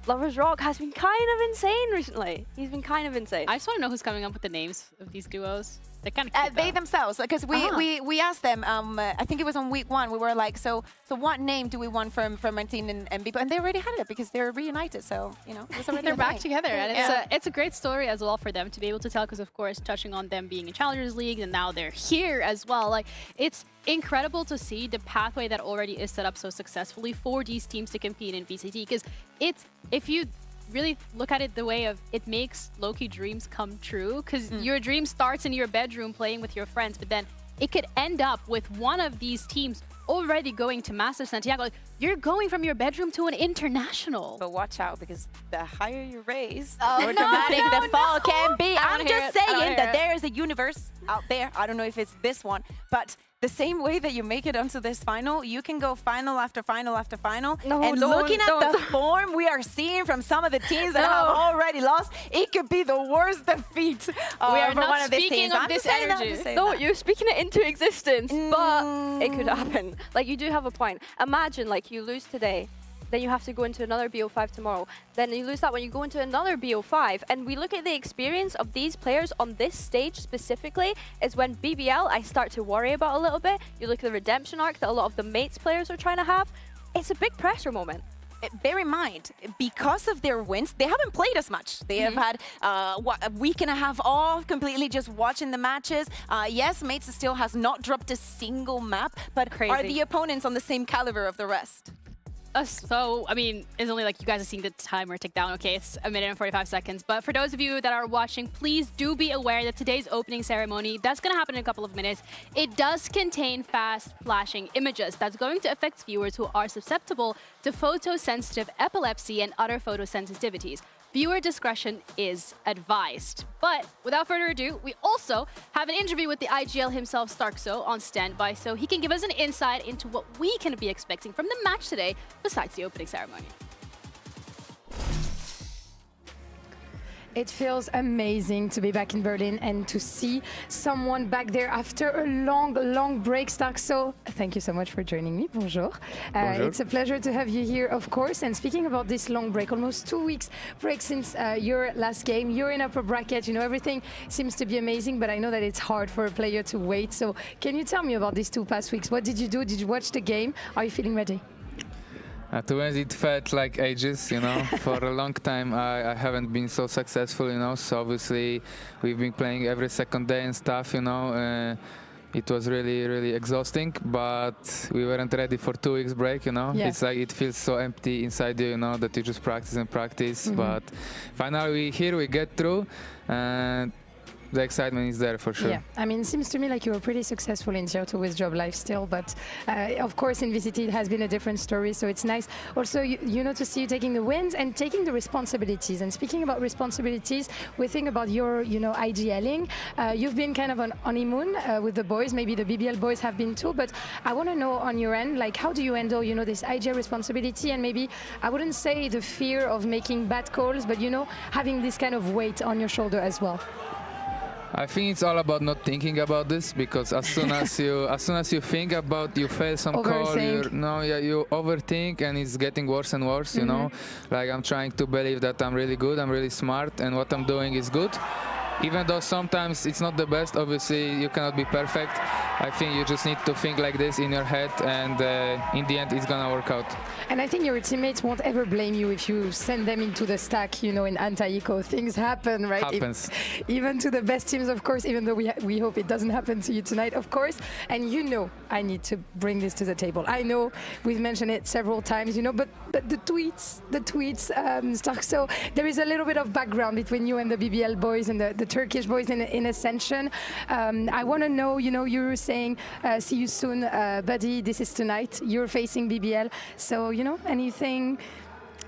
Lover's Rock has been kind of insane recently. He's been kind of insane. I just want to know who's coming up with the names of these duos. They're kind of cute, they themselves, because we asked them, I think it was on week 1, we were like, so what name do we want from Martin and Bippo? And they already had it because they're reunited, so, you know, it was already they're back name. together, and it's a great story as well for them to be able to tell, because of course, touching on them being in Challengers League, and now they're here as well. Like, it's incredible to see the pathway that already is set up so successfully for these teams to compete in VCT, because if you really look at it the way of, it makes low-key dreams come true, because your dream starts in your bedroom playing with your friends, but then it could end up with one of these teams already going to Masters Santiago. Like, you're going from your bedroom to an international. But watch out, because the higher you raise, the more dramatic the fall can be. I'm just saying that there is a universe out there. I don't know if it's this one, but the same way that you make it onto this final, you can go final after final after final. And looking at the form we are seeing from some of the teams that have already lost, it could be the worst defeat we are for not one of these speaking teams. of this energy. No, you're speaking it into existence, but it could happen. Like, you do have a point. Imagine, like, you lose today, then you have to go into another BO5 tomorrow. Then you lose that when you go into another BO5. And we look at the experience of these players on this stage specifically, is when BBL I start to worry about a little bit. You look at the redemption arc that a lot of the mates players are trying to have. It's a big pressure moment. Bear in mind, because of their wins, they haven't played as much. They have had a week and a half off, completely just watching the matches. Yes, Mates still has not dropped a single map, but are the opponents on the same caliber of the rest? So, I mean, it's only like you guys are seeing the timer tick down. Okay, it's 1 minute and 45 seconds. But for those of you that are watching, please do be aware that today's opening ceremony, that's going to happen in a couple of minutes. It does contain fast flashing images. That's going to affect viewers who are susceptible to photosensitive epilepsy and other photosensitivities. Viewer discretion is advised. But without further ado, we also have an interview with the IGL himself, Starkso, on standby, so he can give us an insight into what we can be expecting from the match today, besides the opening ceremony. It feels amazing to be back in Berlin and to see someone back there after a long break. So thank you so much for joining me. Bonjour. Bonjour. It's a pleasure to have you here, of course. And speaking about this long break, almost 2 weeks break since your last game, you're in upper bracket. You know, everything seems to be amazing, but I know that it's hard for a player to wait. So can you tell me about these 2 past weeks? What did you do? Did you watch the game? Are you feeling ready? To be honest, it felt like ages, you know. For a long time, I haven't been so successful, you know. So obviously, we've been playing every second day and stuff, you know. It was really exhausting, but we weren't ready for 2 weeks break, you know. Yeah. It's like it feels so empty inside you, you know, that you just practice and practice. But finally, we're here, we get through, and the excitement is there for sure. Yeah, I mean, it seems to me like you were pretty successful in Tier 2 with job life still, but of course in VCT it has been a different story, so it's nice also, you know, to see you taking the wins and taking the responsibilities. And speaking about responsibilities, we think about your, you know, IGLing. You've been kind of on honeymoon with the boys, maybe the BBL boys have been too, but I want to know on your end, like, how do you handle, you know, this IGL responsibility and maybe, I wouldn't say the fear of making bad calls, but, you know, having this kind of weight on your shoulder as well? I think it's all about not thinking about this, because as soon as you think about you fail some call, you overthink, and it's getting worse and worse. You know, like I'm trying to believe that I'm really good, I'm really smart, and what I'm doing is good. Even though sometimes it's not the best, obviously you cannot be perfect. I think you just need to think like this in your head, and in the end it's gonna work out. And I think your teammates won't ever blame you if you send them into the stack, you know, in anti-eco. Things happen, right? Happens. Even to the best teams, of course, even though we hope it doesn't happen to you tonight, of course. And you know, I need to bring this to the table. I know we've mentioned it several times, you know, but the tweets, Stark. So there is a little bit of background between you and the BBL boys and the Turkish boys in Ascension. I want to know, you know, you were saying, see you soon, buddy, this is tonight. You're facing BBL. So, you know, anything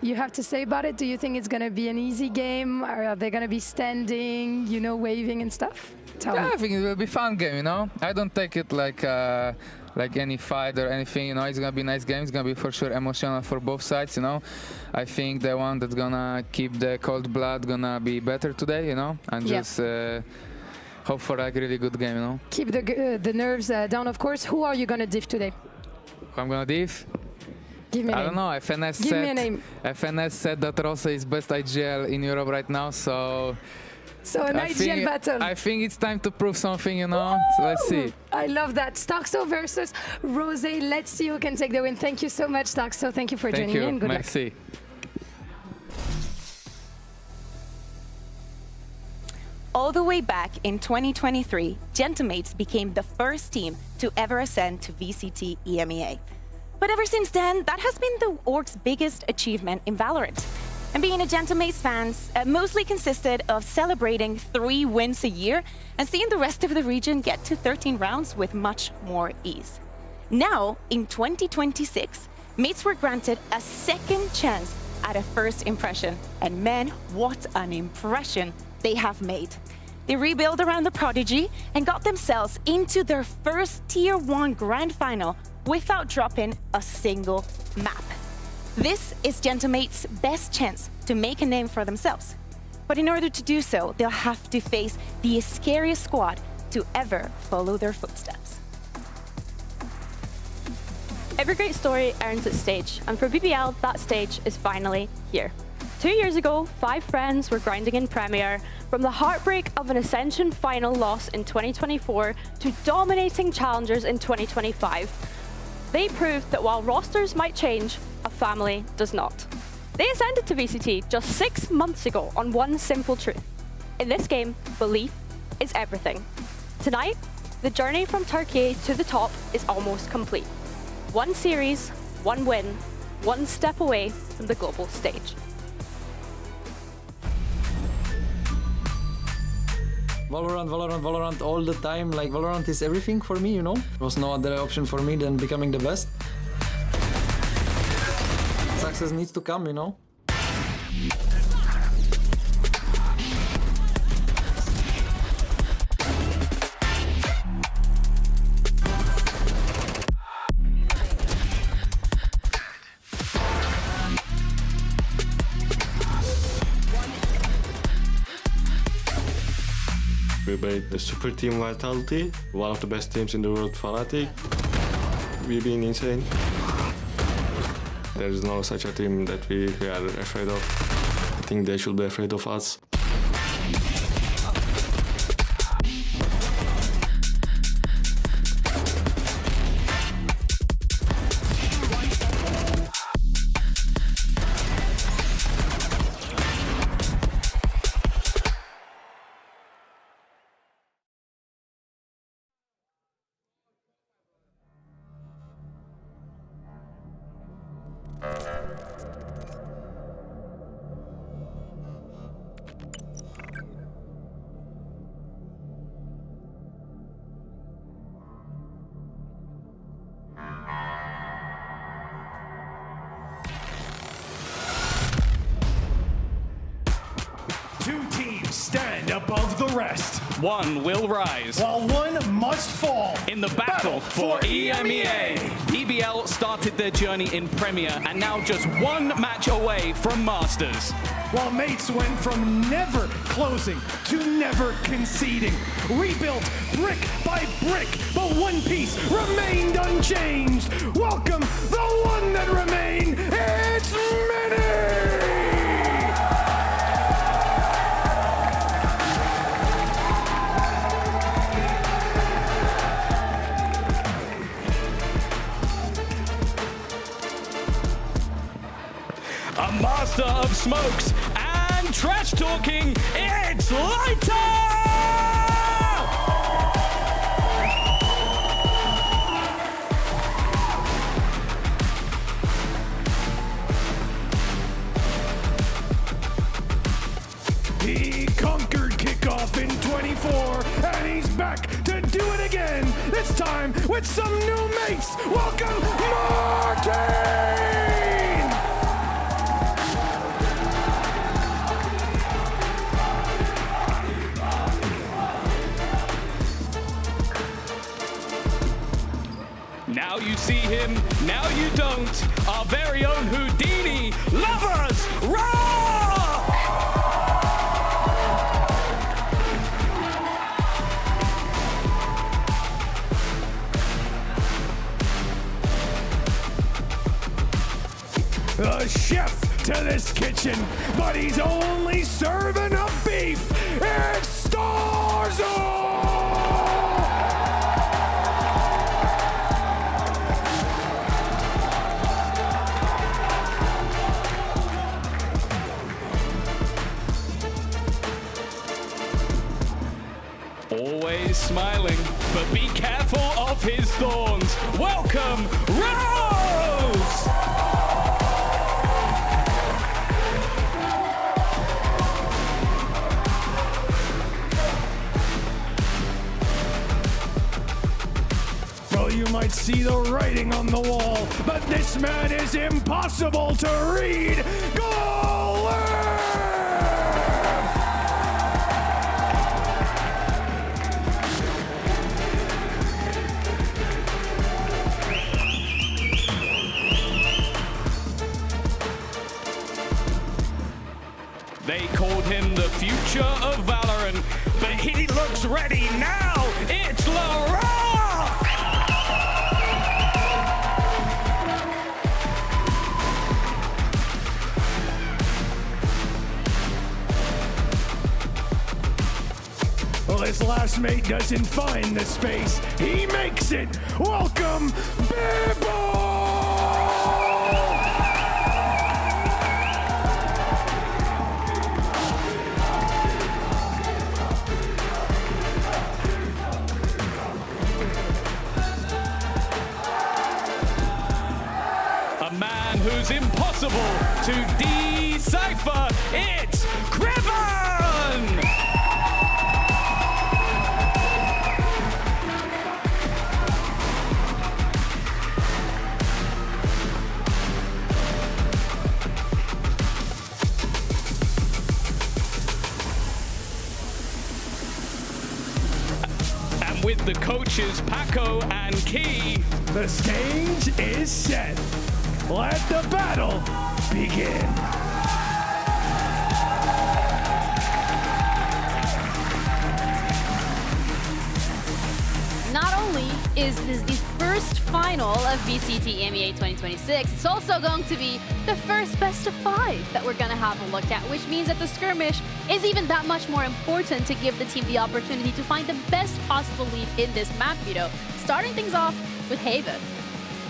you have to say about it? Do you think it's going to be an easy game? Or are they going to be standing, you know, waving and stuff? Tell me. I think it will be a fun game, you know. I don't take it like any fight or anything, you know. It's gonna be a nice game. It's gonna be for sure emotional for both sides, you know. I think the one that's gonna keep the cold blood gonna be better today, you know, and just hope for like a really good game, you know. Keep the nerves down, of course. Who are you gonna diff today? Who I'm gonna diff? Give me a name. I don't know. FNS said that Rosa is best IGL in Europe right now, so. So an IGL battle. I think it's time to prove something, you know. So let's see. I love that. Starkso versus Rose. Let's see who can take the win. Thank you so much, Starkso. Thank you for joining me and good luck. All the way back in 2023, Gentamates became the first team to ever ascend to VCT EMEA. But ever since then, that has been the org's biggest achievement in Valorant. And being a Gentamates fans mostly consisted of celebrating 3 wins a year and seeing the rest of the region get to 13 rounds with much more ease. Now, in 2026, mates were granted a second chance at a first impression. And man, what an impression they have made. They rebuilt around the Prodigy and got themselves into their first Tier 1 Grand Final without dropping a single map. This is Gentamates' best chance to make a name for themselves. But in order to do so, they'll have to face the scariest squad to ever follow their footsteps. Every great story earns its stage, and for BBL, that stage is finally here. 2 years ago, 5 friends were grinding in Premier, from the heartbreak of an Ascension final loss in 2024 to dominating challengers in 2025. They proved that while rosters might change, a family does not. They ascended to VCT just 6 months ago on one simple truth. In this game, belief is everything. Tonight, the journey from Turkey to the top is almost complete. 1 series, 1 win, 1 step away from the global stage. Valorant all the time. Like, Valorant is everything for me, you know. There was no other option for me than becoming the best. Success needs to come, you know. debate the super team Vitality, one of the best teams in the world, Fnatic. We've been insane. There is no such a team that we are afraid of. I think they should be afraid of us. Two teams stand above the rest. One will rise, while one must fall. In the battle for EMEA. BBL started their journey in Premier and now just one match away from Masters. While mates went from never closing to never conceding. Rebuilt brick by brick, but one piece remained unchanged. Welcome the one that remained. It's Mini! A master of smokes and trash talking, it's Lighter! He conquered Kickoff in 24, and he's back to do it again. This time with some new mates. Welcome, Martin! Now you see him, now you don't. Our very own Houdini, Lovers Rock! A chef to this kitchen, but he's only serving up beef. It's Starzo! Always smiling, but be careful of his thorns. Welcome, Rose! Well, you might see the writing on the wall, but this man is impossible to read. Goal! They called him the future of Valorant, but he looks ready now. It's LaRock! Well, his last mate doesn't find the space. He makes it. Welcome, BBL! A man who's impossible to decipher. It's Criven! And with the coaches Paco and Key, the stage is set. Let the battle begin. is the first final of VCT EMEA 2026. It's also going to be the first best of 5 that we're going to have a look at, which means that the skirmish is even that much more important to give the team the opportunity to find the best possible lead in this map, Vito. Starting things off with Haven.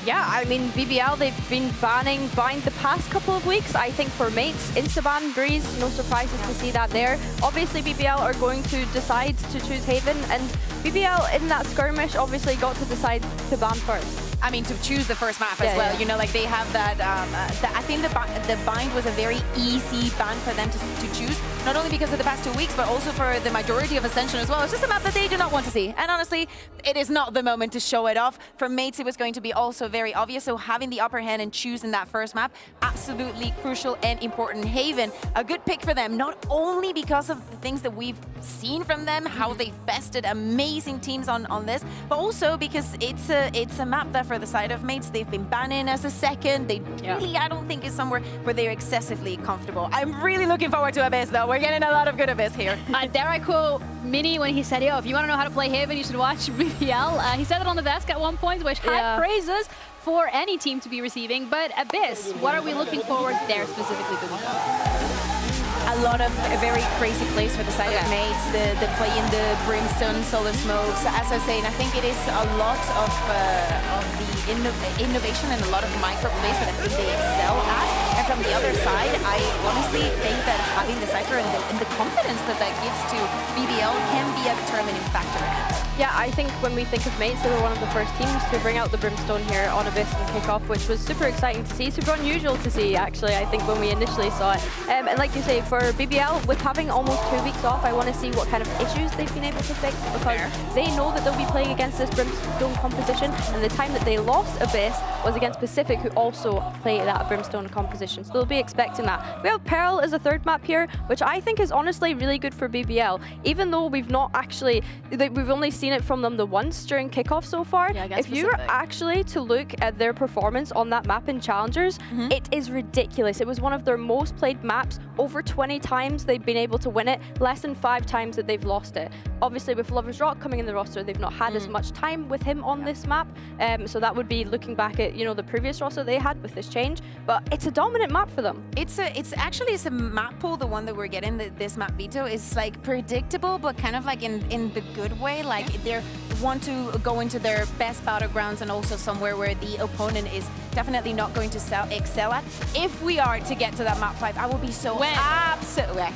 Yeah, I mean, BBL, they've been banning Bind the past couple of weeks. I think for mates, insta-ban Breeze, no surprises to see that there. Obviously, BBL are going to decide to choose Haven, and BBL in that skirmish obviously got to decide to ban first. I mean, to choose the first map as well. You know, like they have that, I think the Bind was a very easy ban for them to choose, not only because of the past 2 weeks, but also for the majority of Ascension as well. It's just a map that they do not want to see. And honestly, it is not the moment to show it off. For mates, it was going to be also very obvious. So having the upper hand and choosing that first map, absolutely crucial and important. Haven, a good pick for them, not only because of the things that we've seen from them, how they've bested amazing teams on this, but also because it's a map that for the side of mates, they've been banning as a second. They really, I don't think, is somewhere where they're excessively comfortable. I'm really looking forward to Abyss, though. We're getting a lot of good Abyss here. Dare I quote Mini when he said, yo, if you want to know how to play Haven, you should watch BBL. He said it on the desk at one point, which high praises for any team to be receiving. But Abyss, what are we looking forward there specifically, BBL? A lot of very crazy plays for the side of mates, the play in the Brimstone, Solar Smokes. As I was saying, I think it is a lot of the innovation and a lot of micro plays that I think they excel at. And from the other side, I honestly think that having the Cypher and the confidence that gives to BBL can be a determining factor in it. Yeah, I think when we think of mates, they were one of the first teams to bring out the Brimstone here on Abyss and Kickoff, which was super exciting to see, super unusual to see, actually, I think, when we initially saw it. And like you say, for BBL, with having almost 2 weeks off, I want to see what kind of issues they've been able to fix, because they know that they'll be playing against this Brimstone composition, and the time that they lost Abyss was against Pacific, who also play that Brimstone composition, so they'll be expecting that. We have Pearl as a third map here, which I think is honestly really good for BBL, even though we've not actually, we've only seen it from them the once during Kickoff so far. If you were actually to look at their performance on that map in Challengers, it is ridiculous. It was one of their most played maps. Over 20 times they've been able to win it, less than 5 times that they've lost it. Obviously with Lover's Rock coming in the roster, they've not had as much time with him on this map, so that would be looking back at, you know, the previous roster they had with this change, but it's a dominant map for them. It's actually a map pool, the one that we're getting, this map, Vito, is like predictable, but kind of like in the good way. Like they want to go into their best battlegrounds and also somewhere where the opponent is definitely not going to excel at. If we are to get to that map 5, I will be so absolutely.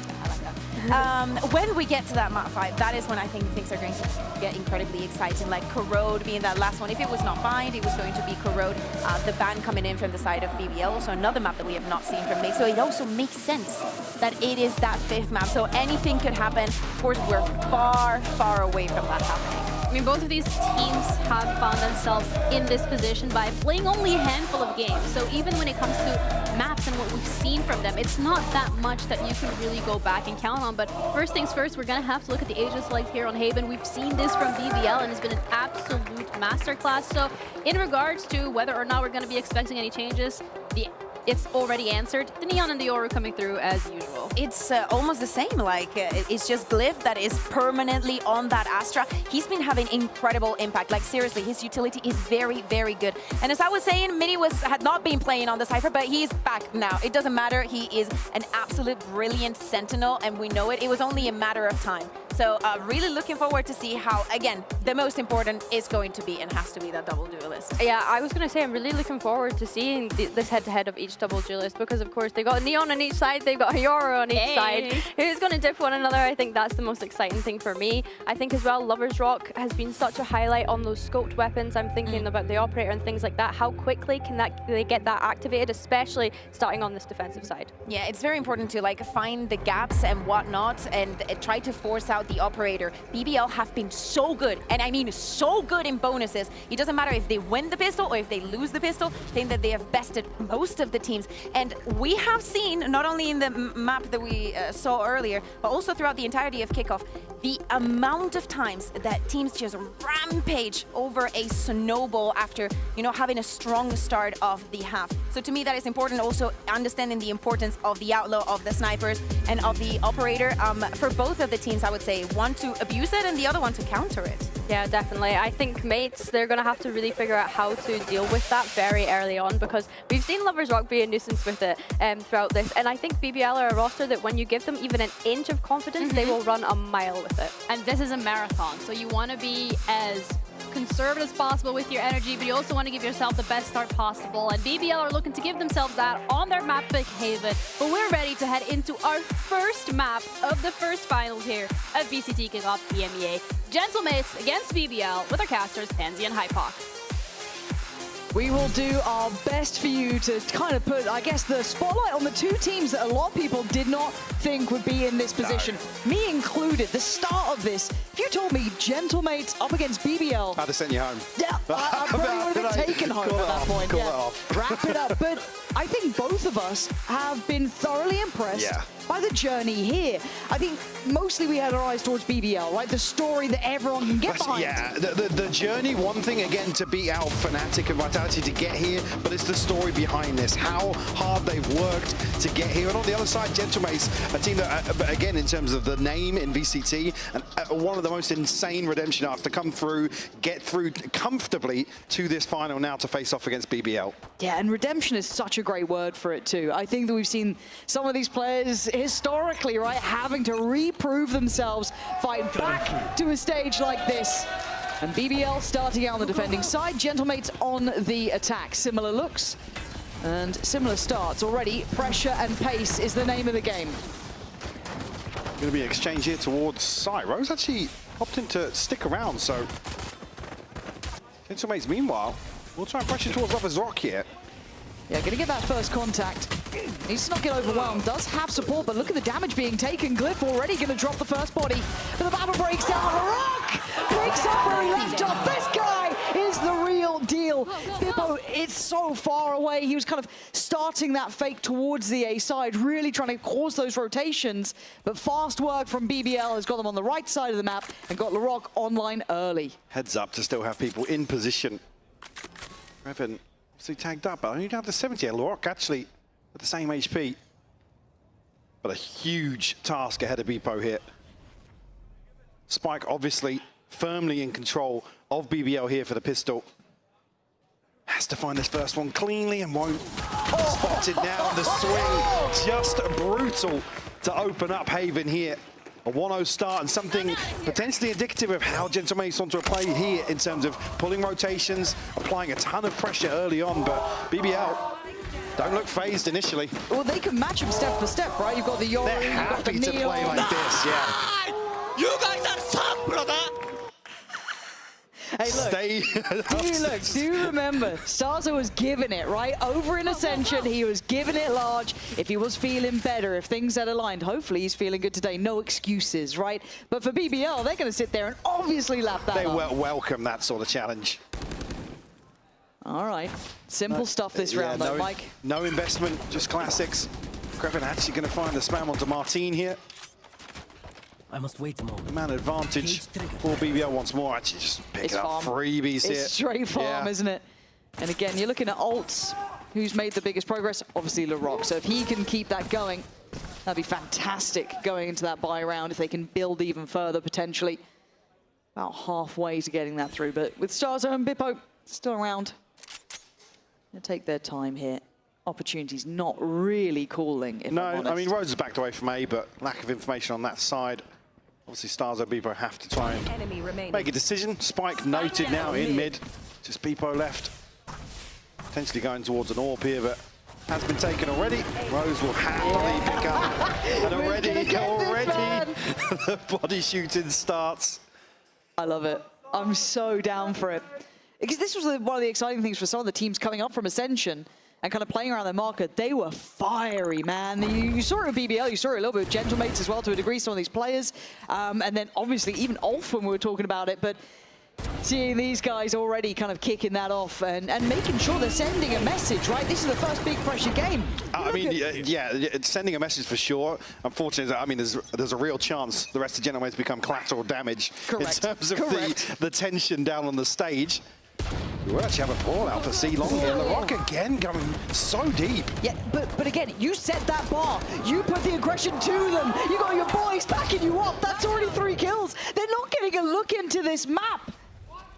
When we get to that map 5, that is when I think things are going to get incredibly exciting, like Corrode being that last one. If it was not Bind, it was going to be Corrode, the ban coming in from the side of BBL, so another map that we have not seen from me. So it also makes sense that it is that 5th map, so anything could happen. Of course, we're far, far away from that happening. I mean, both of these teams have found themselves in this position by playing only a handful of games. So even when it comes to maps and what we've seen from them, it's not that much that you can really go back and count on. But first things first, we're going to have to look at the Agent Select here on Haven. We've seen this from BBL, and it's been an absolute masterclass. So in regards to whether or not we're going to be expecting any changes, it's already answered. The Neon and the Yoru coming through as usual. It's almost the same. Like it's just Glyph that is permanently on that Astra. He's been having incredible impact. Like seriously, his utility is very, very good. And as I was saying, Mini had not been playing on the Cypher, but he's back now. It doesn't matter. He is an absolute brilliant Sentinel, and we know it. It was only a matter of time. So really looking forward to see how, again, the most important is going to be and has to be that double duelist. Yeah, I was going to say I'm really looking forward to seeing this head-to-head of each double duelist, because of course they've got Neon on each side, they've got Yoru on each side. Who's going to dip one another? I think that's the most exciting thing for me. I think as well, Lover's Rock has been such a highlight on those scoped weapons. I'm thinking about the Operator and things like that. How quickly can they get that activated, especially starting on this defensive side? Yeah, it's very important to like find the gaps and whatnot and try to force out the Operator. BBL have been so good, and I mean so good in bonuses. It doesn't matter if they win the pistol or if they lose the pistol. I think that they have bested most of the teams. And we have seen, not only in the map that we saw earlier, but also throughout the entirety of Kickoff, the amount of times that teams just rampage over a snowball after, you know, having a strong start of the half. So to me, that is important. Also understanding the importance of the Outlaw, of the Snipers, and of the Operator. For both of the teams, I would say, one to abuse it and the other one to counter it. Yeah, definitely. I think mates, they're going to have to really figure out how to deal with that very early on, because we've seen Lovers Rock be a nuisance with it throughout this. And I think BBL are a roster that when you give them even an inch of confidence, they will run a mile with it. And this is a marathon, so you want to be as conservative as possible with your energy, but you also want to give yourself the best start possible. And BBL are looking to give themselves that on their map, Big Haven. But we're ready to head into our first map of the first finals here at VCT Kickoff EMEA. Gentlemates against BBL with our casters, Pansy and Hypoc. We will do our best for you to kind of put, I guess, the spotlight on the two teams that a lot of people did not think would be in this position. Me included, the start of this, if you told me Gentlemates up against BBL... I'd have sent you home. Yeah, I probably would have been taken home at that point. Call yeah. it off. Wrap it up. But I think both of us have been thoroughly impressed by the journey here. I think mostly we had our eyes towards BBL, right? The story that everyone can get behind. Yeah, the journey, one thing, again, to beat out Fnatic and Vitality to get here, but it's the story behind this, how hard they've worked to get here. And on the other side, Gentlemates, a team that, again, in terms of the name in VCT, and one of the most insane redemption arcs to come through, get through comfortably to this final now to face off against BBL. Yeah, and redemption is such a great word for it too. I think that we've seen some of these players historically, right, having to reprove themselves, fight back to a stage like this. And BBL starting out on the defending side, Gentlemates on the attack. Similar looks and similar starts already. Pressure and pace is the name of the game. Going to be an exchange here towards Sai. Rose actually opting to stick around, so Gentlemates, meanwhile, will try and pressure towards Lovers Rock here. Yeah, gonna get that first contact. Needs to not get overwhelmed. Does have support, but look at the damage being taken. Glyph already gonna drop the first body. But the battle breaks down. Rock breaks up where he left off. This guy is the real deal. Bippo, it's so far away. He was kind of starting that fake towards the A side, really trying to cause those rotations. But fast work from BBL has got them on the right side of the map and got LaRock online early. Heads up to still have people in position. Revan obviously tagged up, but only down to 70. LaRock actually at the same HP. But a huge task ahead of Bippo here. Spike obviously firmly in control of BBL here for the pistol. Has to find this first one cleanly and won't. Spotted now on the swing. Just brutal to open up Haven here. A 1-0 start and something potentially indicative of how Gentlemates want to play here in terms of pulling rotations, applying a ton of pressure early on, but BBL don't look phased initially. Well, they can match him step for step, right? You've got the Yori, They're you've got the happy to Neon. play like this, yeah. You guys are suck, brother! Hey, look, do you remember, Starzo was giving it, right? Over in Ascension, he was giving it large. If he was feeling better, if things had aligned, hopefully he's feeling good today. No excuses, right? But for BBL, they're going to sit there and obviously lap that They up. welcome that sort of challenge. All right, simple stuff this round though, Mike. No investment, just classics. Greven actually going to find the spam onto Martine here. I must wait a moment. Man advantage for BBL once more. Actually just picking up freebies here. It's straight farm, isn't it? And again, you're looking at Alts, who's made the biggest progress. Obviously, LaRock. So if he can keep that going, that'd be fantastic going into that buy round if they can build even further, potentially. About halfway to getting that through. But with Starzo and Bippo still around, they'll take their time here. Opportunity's not really calling, if I'm honest. I mean, Rose is backed away from A, but lack of information on that side. Obviously, Starzo and Bippo have to try and make a decision. Spike noted now in mid. Just Bippo left. Potentially going towards an AWP here, but has been taken already. Rose will happily pick up. And already the body shooting starts. I love it. I'm so down for it. Because this was one of the exciting things for some of the teams coming up from Ascension and kind of playing around their market. They were fiery, man. You saw it with BBL, you saw it a little bit with Gentlemates as well to a degree, some of these players. And then obviously even Ulf when we were talking about it, but seeing these guys already kind of kicking that off and making sure they're sending a message, right? This is the first big pressure game. I mean, yeah, it's sending a message for sure. Unfortunately, I mean, there's a real chance the rest of Gentlemates become collateral damage in terms of the tension down on the stage. We actually have a ball out for C-Long here. LaRock again going so deep. Yeah, but again, you set that bar. You put the aggression to them. You got your boys backing you up. That's already 3 kills. They're not getting a look into this map.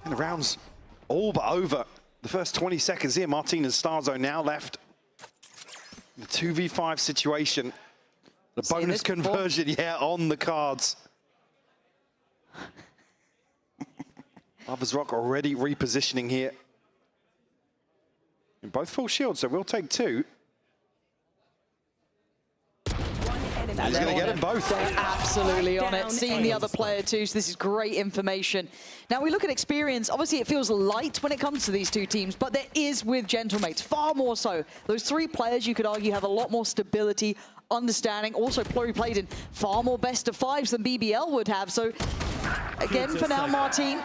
And the round's all but over. The first 20 seconds here, Martin and Starzo now left. The 2v5 situation. The bonus conversion, yeah, on the cards. Lovers Rock already repositioning here. And both full shields, so we'll take two. And he's going to get them both. They're absolutely on it. Seeing the other player too, so this is great information. Now we look at experience. Obviously it feels light when it comes to these two teams, but there is with Gentlemates, far more so. Those three players, you could argue, have a lot more stability, understanding, also pluriplayed in far more best of fives than BBL would have. So again, for now, Martin,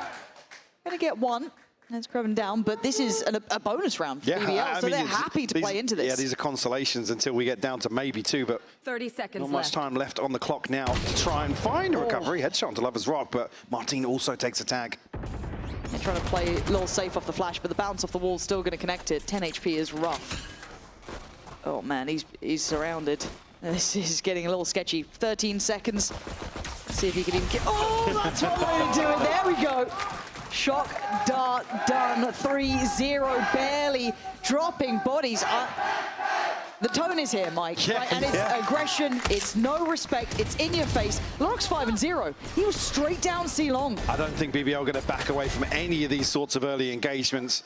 going to get one. That's Kreven down, but this is a bonus round for BBL, so they're happy to play into this. Yeah, these are consolations until we get down to maybe two, but 30 seconds not much time left on the clock now to try and find a recovery. Headshot onto Lovers Rock, but Martin also takes a tag. They're trying to play a little safe off the flash, but the bounce off the wall is still going to connect it. 10 HP is rough. Oh man, he's surrounded. This is getting a little sketchy. 13 seconds. Let's see if he can even get... Oh, that's one way to do it. There we go. Shock dart done. 3-0, barely dropping bodies. The tone is here, Mike, right? And it's aggression, it's no respect, it's in your face. Lorok's 5-0. He was straight down C-Long. I don't think BBL are going to back away from any of these sorts of early engagements.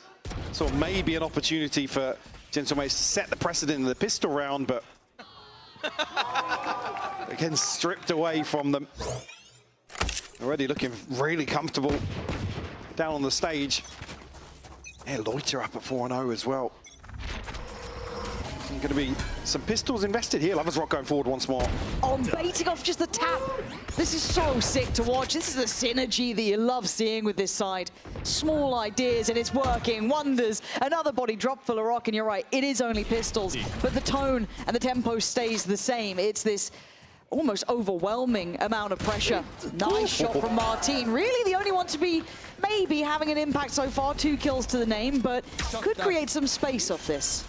So maybe an opportunity for Gentlemates to set the precedent in the pistol round, but again, stripped away from them. Already looking really comfortable down on the stage. Yeah, Loiter up at 4-0 as well. Going to be some pistols invested here. Lovers Rock going forward once more. On baiting off just the tap. This is so sick to watch. This is the synergy that you love seeing with this side. Small ideas and it's working wonders. Another body drop for Larok, and you're right, it is only pistols, but the tone and the tempo stays the same. It's this almost overwhelming amount of pressure. Nice shot from Martin. Really the only one to be maybe having an impact so far. 2 kills to the name, but could create some space off this.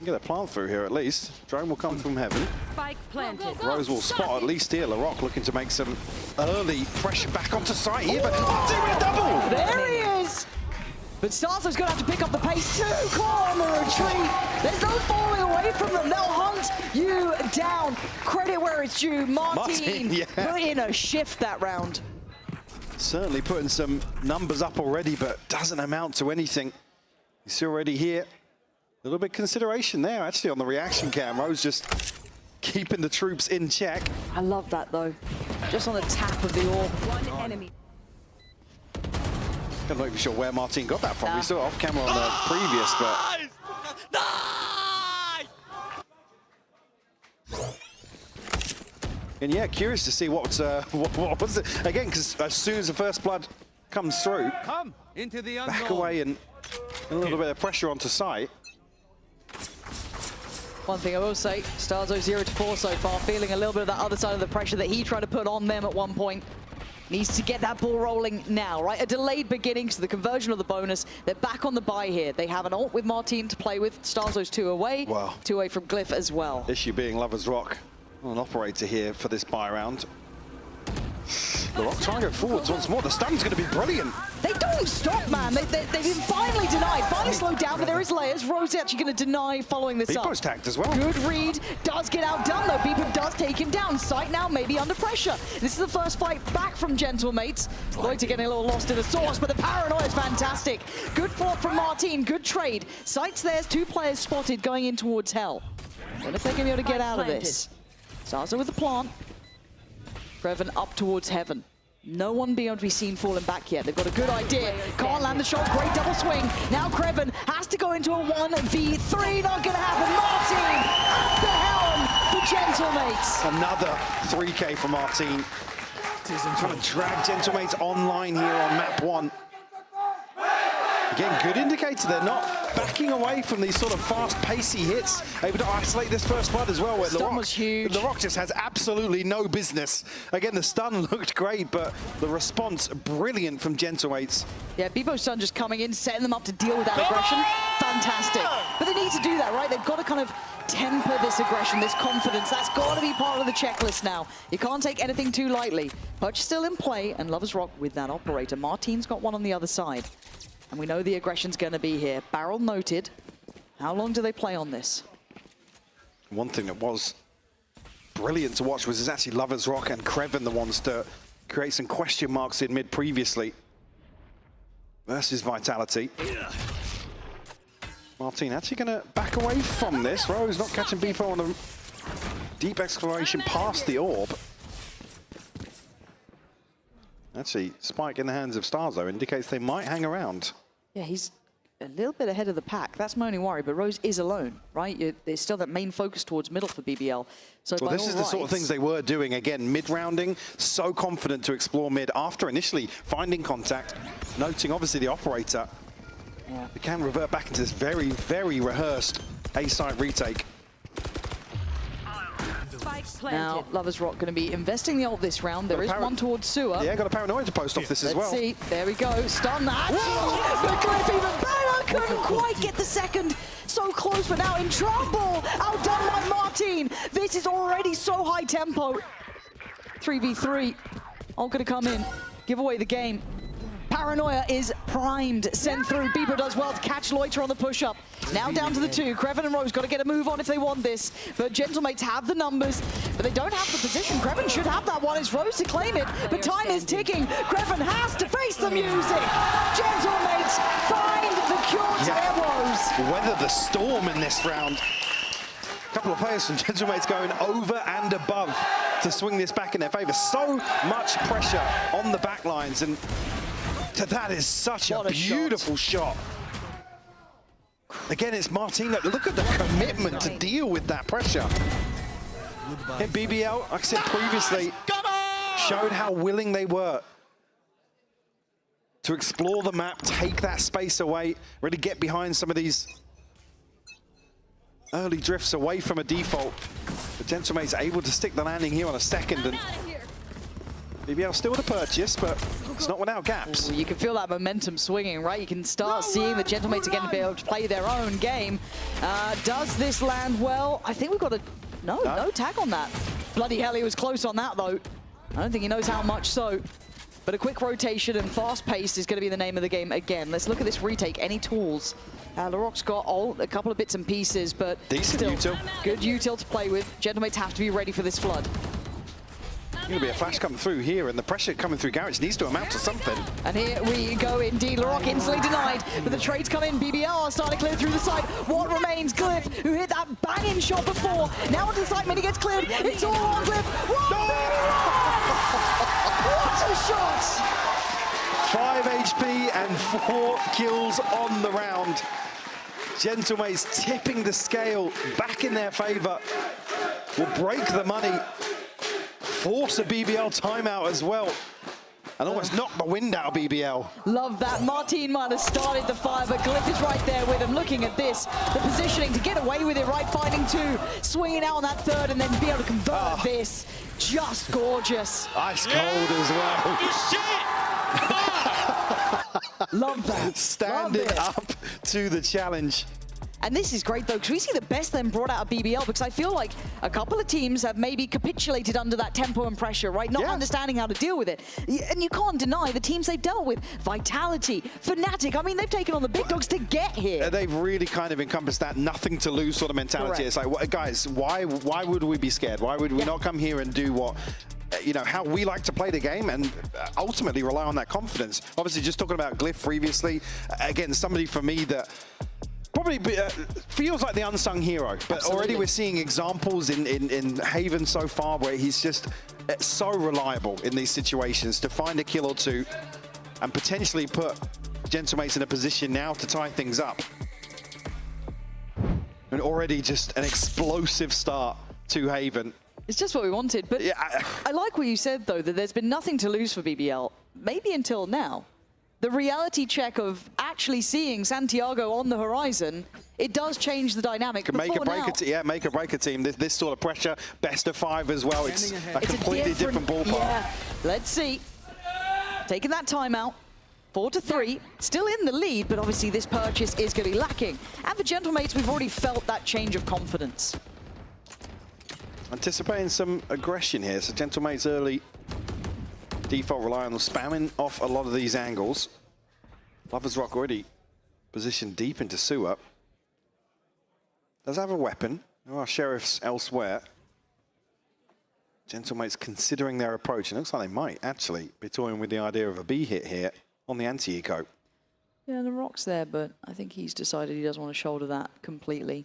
Get a plant through here at least. Drone will come from heaven. Spike planted. Rose will spot at least here. Larok looking to make some early pressure back onto site here, but Martin with a double! There he is! But Starzo's going to have to pick up the pace. 2 on the retreat. There's no falling away from them. They'll hunt you down. Credit where it's due. Martin put in a shift that round. Certainly putting some numbers up already, but doesn't amount to anything. He's already here. A little bit consideration there, actually, on the reaction cam. Rose just keeping the troops in check. I love that, though. Just on the tap of the orb. One enemy. I'm not even sure where Martin got that from. We saw it off camera on the previous, but... And yeah, curious to see what was it. Again, because as soon as the first blood comes through, come into the back away and a little bit of pressure onto site. One thing I will say, Starzo 0-4 so far, feeling a little bit of that other side of the pressure that he tried to put on them at one point. Needs to get that ball rolling now, right? A delayed beginning, so the conversion of the bonus. They're back on the buy here. They have an ult with Martin to play with. Starzo's 2 away. Wow. 2 away from Glyph as well. Issue being Lovers Rock, an operator here for this buy round. The Rock trying to go forwards once more. The stun's going to be brilliant. They don't stop, man. They've been finally denied, finally slowed down, but there is layers. Rose actually going to deny following this up. Beepo's tagged as well. Good read. Does get outdone, though. Beepo does take him down. Sight now maybe under pressure. This is the first fight back from Gentlemates. Loiter getting a little lost in the sauce, but the paranoia is fantastic. Good fought from Martin. Good trade. Sight's there. 2 players spotted going in towards Hell. What if they're going to be able to get out of this? Starzo with the plant. Kreven up towards heaven. No one being able to be seen falling back yet. They've got a good idea. Can't land the shot. Great double swing. Now Kreven has to go into a 1v3. Not going to happen. Martin at the helm for Gentlemates. Another 3K for Martin. Trying to drag Gentlemates online here on map 1. Again, good indicator. They're not backing away from these sort of fast, pacey hits. Able to isolate this first blood as well. Where Stun was huge. Larok just has absolutely no business. Again, the stun looked great, but the response brilliant from Gentlemates. Yeah, Beepo's stun just coming in, setting them up to deal with that aggression. Fantastic. But they need to do that, right? They've got to kind of temper this aggression, this confidence. That's got to be part of the checklist now. You can't take anything too lightly. Pudge still in play, and Lovers Rock with that operator. Martine's got one on the other side. And we know the aggression's going to be here. Barrel noted. How long do they play on this? One thing that was brilliant to watch was actually Lovers Rock and Kreven the ones to create some question marks in mid previously. Versus Vitality. Martine actually going to back away from this. Rose not catching Beepo on the deep exploration past the orb. Actually, Spike in the hands of Stars, though, indicates they might hang around. Yeah, he's a little bit ahead of the pack. That's my only worry, but Rose is alone, right? There's still that main focus towards middle for BBL. So well, this is the sort of things they were doing. Again, mid-rounding, so confident to explore mid after initially finding contact, noting obviously the operator. Yeah. We can revert back into this very, very rehearsed A-side retake. Now, Lovers Rock going to be investing the ult this round. There is one towards Sewer. Yeah, got a Paranoia to post off this as well. Let's see. There we go. Stun that. The Glyph even better. Couldn't quite get the second. So close, but now in trouble. Outdone by Martine. This is already so high tempo. 3v3. All going to come in. Give away the game. Paranoia is primed, sent through. Bieber does well to catch Loiter on the push-up. Now down to the two. Kreven and Rose got to get a move on if they want this. But Gentlemates have the numbers, but they don't have the position. Kreven should have that one. It's Rose to claim it, but time is ticking. Kreven has to face the music. Gentlemates find the cure to their woes. Weather the storm in this round. A couple of players from Gentlemates going over and above to swing this back in their favor. So much pressure on the back lines, and that is such a beautiful shot. Again, it's Martine. Look at the commitment to deal with that pressure. Hit BBL, like I said previously, showed how willing they were to explore the map, take that space away, really get behind some of these early drifts away from a default. The Gentlemates able to stick the landing here on a second, and BBL still to purchase, but it's not without gaps. Ooh, you can feel that momentum swinging, right? You can start seeing the Gentlemates again to be able to play their own game. Does this land well? I think we've got a... No tag on that. Bloody hell, he was close on that, though. I don't think he knows how much so. But a quick rotation and fast pace is going to be the name of the game again. Let's look at this retake. Any tools? Laroc's got a couple of bits and pieces, but decent still, util. Good util to play with. Gentlemates have to be ready for this flood. Going to be a flash coming through here, and the pressure coming through Garage needs to amount to something. And here we go indeed. Laroc instantly denied, but the trades come in. BBL are starting to clear through the side. What remains? Glyph, who hit that banging shot before. Now onto the side, mini gets cleared. It's all on Glyph. What a shot! 5 HP and 4 kills on the round. Gentlemates tipping the scale back in their favor. Will break the money. Force a BBL timeout as well, and almost knock the wind out of BBL. Love that. Martine might have started the fire, but Glyph is right there with him. Looking at this, the positioning to get away with it, right? Finding two, swinging out on that third, and then be able to convert this. Just gorgeous. Ice cold as well. Love that. Standing up to the challenge. And this is great, though, because we see the best then brought out of BBL, because I feel like a couple of teams have maybe capitulated under that tempo and pressure, right? Not understanding how to deal with it. And you can't deny the teams they've dealt with. Vitality, Fnatic, I mean, they've taken on the big dogs to get here. They've really kind of encompassed that nothing to lose sort of mentality. Correct. It's like, guys, why would we be scared? Why would we not come here and do what... you know, how we like to play the game and ultimately rely on that confidence. Obviously, just talking about Glyph previously, again, somebody for me that probably feels like the unsung hero, but Absolutely. Already we're seeing examples in Haven so far where he's just so reliable in these situations to find a kill or two and potentially put Gentlemates in a position now to tie things up. And already just an explosive start to Haven. It's just what we wanted, but yeah. I like what you said, though, that there's been nothing to lose for BBL, maybe until now. The reality check of actually seeing Santiago on the horizon, it does change the dynamic. Can make or break a team. This sort of pressure, best of 5 as well. It's a completely different ballpark. Yeah, let's see. Taking that timeout. 4-3, still in the lead, but obviously this purchase is going to be lacking. And for Gentlemates, we've already felt that change of confidence. Anticipating some aggression here, so Gentlemates early default rely on spamming off a lot of these angles. Lover's Rock already positioned deep into Suwa. Does have a weapon. There are sheriffs elsewhere. Gentlemates considering their approach, and it looks like they might actually be toying with the idea of a B hit here on the anti-eco. Yeah, the rock's there, but I think he's decided he doesn't want to shoulder that completely.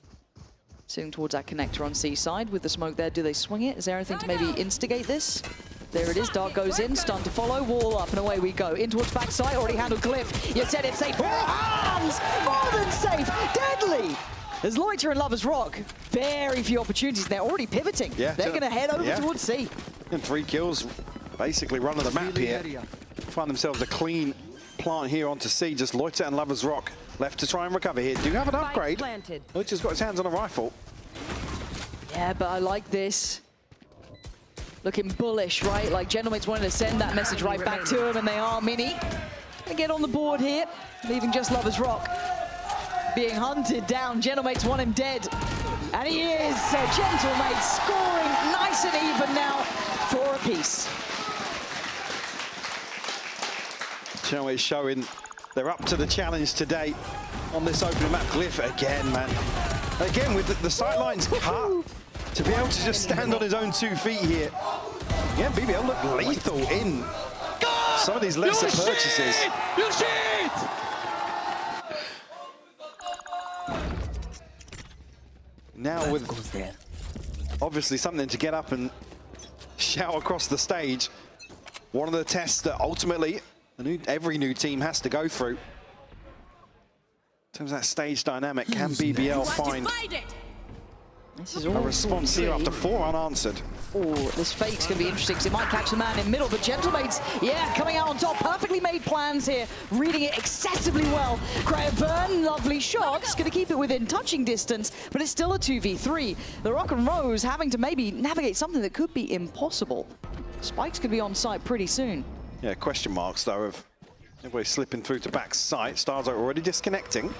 Sitting towards that connector on C side with the smoke there. Do they swing it? Is there anything to maybe instigate this? There it is. Dart goes in, stun to follow, wall up, and away we go. In towards backside, already handled Glyph. You said it's safe. 4 hands! More than safe! Deadly! There's Loiter and Lover's Rock. Very few opportunities. They're already pivoting. Yeah, they're going to head over towards C. And 3 kills, basically running the map here. Find themselves a clean plant here onto C. Just Loiter and Lover's Rock left to try and recover here. Do have an upgrade. Loiter's got his hands on a rifle. Yeah, but I like this. Looking bullish, right? Like Gentlemates wanted to send that message right back to him, and they are. Mini gonna get on the board here, leaving just Lover's Rock being hunted down. Gentlemates want him dead, and he is. Gentlemates scoring nice and even now, 4 apiece. Gentlemates showing they're up to the challenge today on this opening map. Glyph again, man. Again with the sight lines cut. To be able to just stand on his own 2 feet here. Yeah, BBL looked lethal in some of these lesser purchases. You shit! Now with obviously something to get up and shout across the stage. One of the tests that ultimately every new team has to go through. In terms of that stage dynamic, can BBL find this is a response here after 4 unanswered? Oh, this fake's going to be interesting because it might catch the man in middle, but Gentlemates, yeah, coming out on top. Perfectly made plans here, reading it excessively well. Craven, lovely shots, going to keep it within touching distance, but it's still a 2v3. The Rock and Rose having to maybe navigate something that could be impossible. Spikes could be on site pretty soon. Yeah, question marks though of everybody slipping through to back site. Stars are already disconnecting.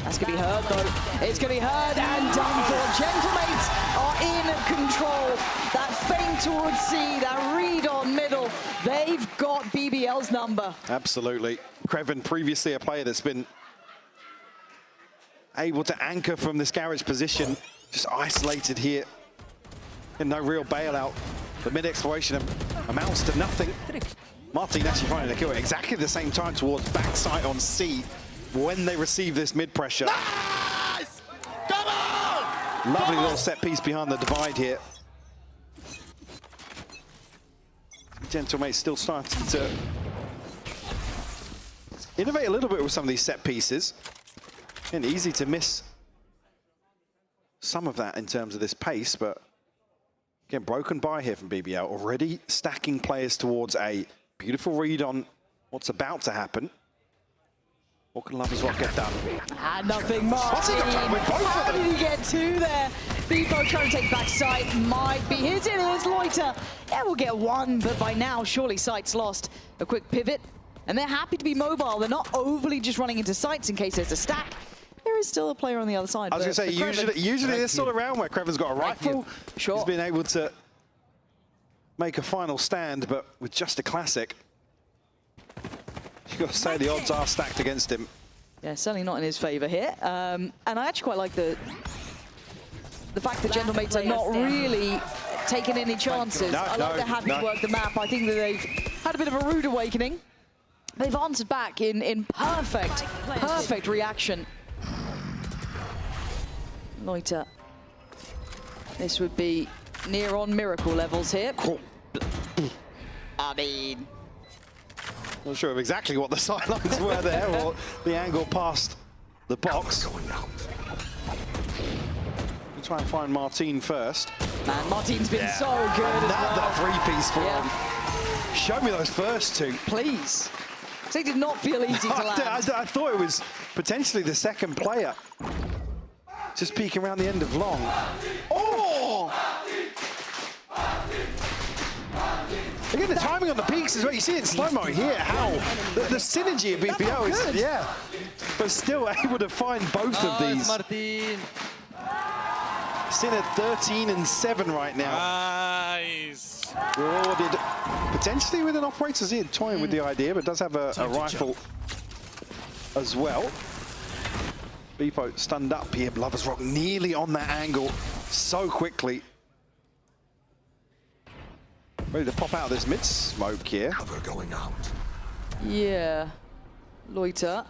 That's going to be heard, though. It's going to be heard and done for. Gentlemates are in control. That feint towards C, that read on middle. They've got BBL's number. Absolutely. Craven, previously a player that's been able to anchor from this garage position, just isolated here. And no real bailout. The mid-exploration amounts to nothing. Martin actually finding a kill at exactly the same time towards backside on C. When they receive this mid-pressure. Nice! Come on! Lovely little set piece behind the divide here. Gentlemates still starting to innovate a little bit with some of these set pieces. And easy to miss some of that in terms of this pace, but again, broken by here from BBL. Already stacking players towards a beautiful read on what's about to happen. What can Lover's Rock get done? And nothing, Martin. How did he get 2 there? Bebo trying to take back sight. Might be his. It is Loiter. Yeah, we'll get 1, but by now, surely sight's lost. A quick pivot, and they're happy to be mobile. They're not overly just running into sights in case there's a stack. There is still a player on the other side. I was going to say, usually this sort of round where Craven's got a rifle, he's been able to make a final stand, but with just a classic. You've got to say the odds are stacked against him. Yeah, certainly not in his favor here. And I actually quite like the fact that Gentlemates are not really taking any chances. I like they're happy to work the map. I think that they've had a bit of a rude awakening. They've answered back in perfect reaction. Loiter. This would be near on miracle levels here. I mean, not sure of exactly what the sidelines were there or the angle past the box. We'll try and find Martin first. Man, Martin's been so good as that 3-piece for him. Show me those first 2. Please. They did not feel easy to land. I thought it was potentially the second player. Just peeking around the end of long. Oh! Again, the timing on the peaks as well. You see it in slow-mo here, how the synergy of BBL is, yeah. But still able to find both of these. Martin. Sin at 13 and 7 right now. Nice. Rewarded potentially with an operator. He toying with the idea, but does have a rifle as well. Beepo stunned up here. Lovers Rock nearly on that angle so quickly. Ready to pop out of this mid smoke here. Cover going out. Yeah. Loiter.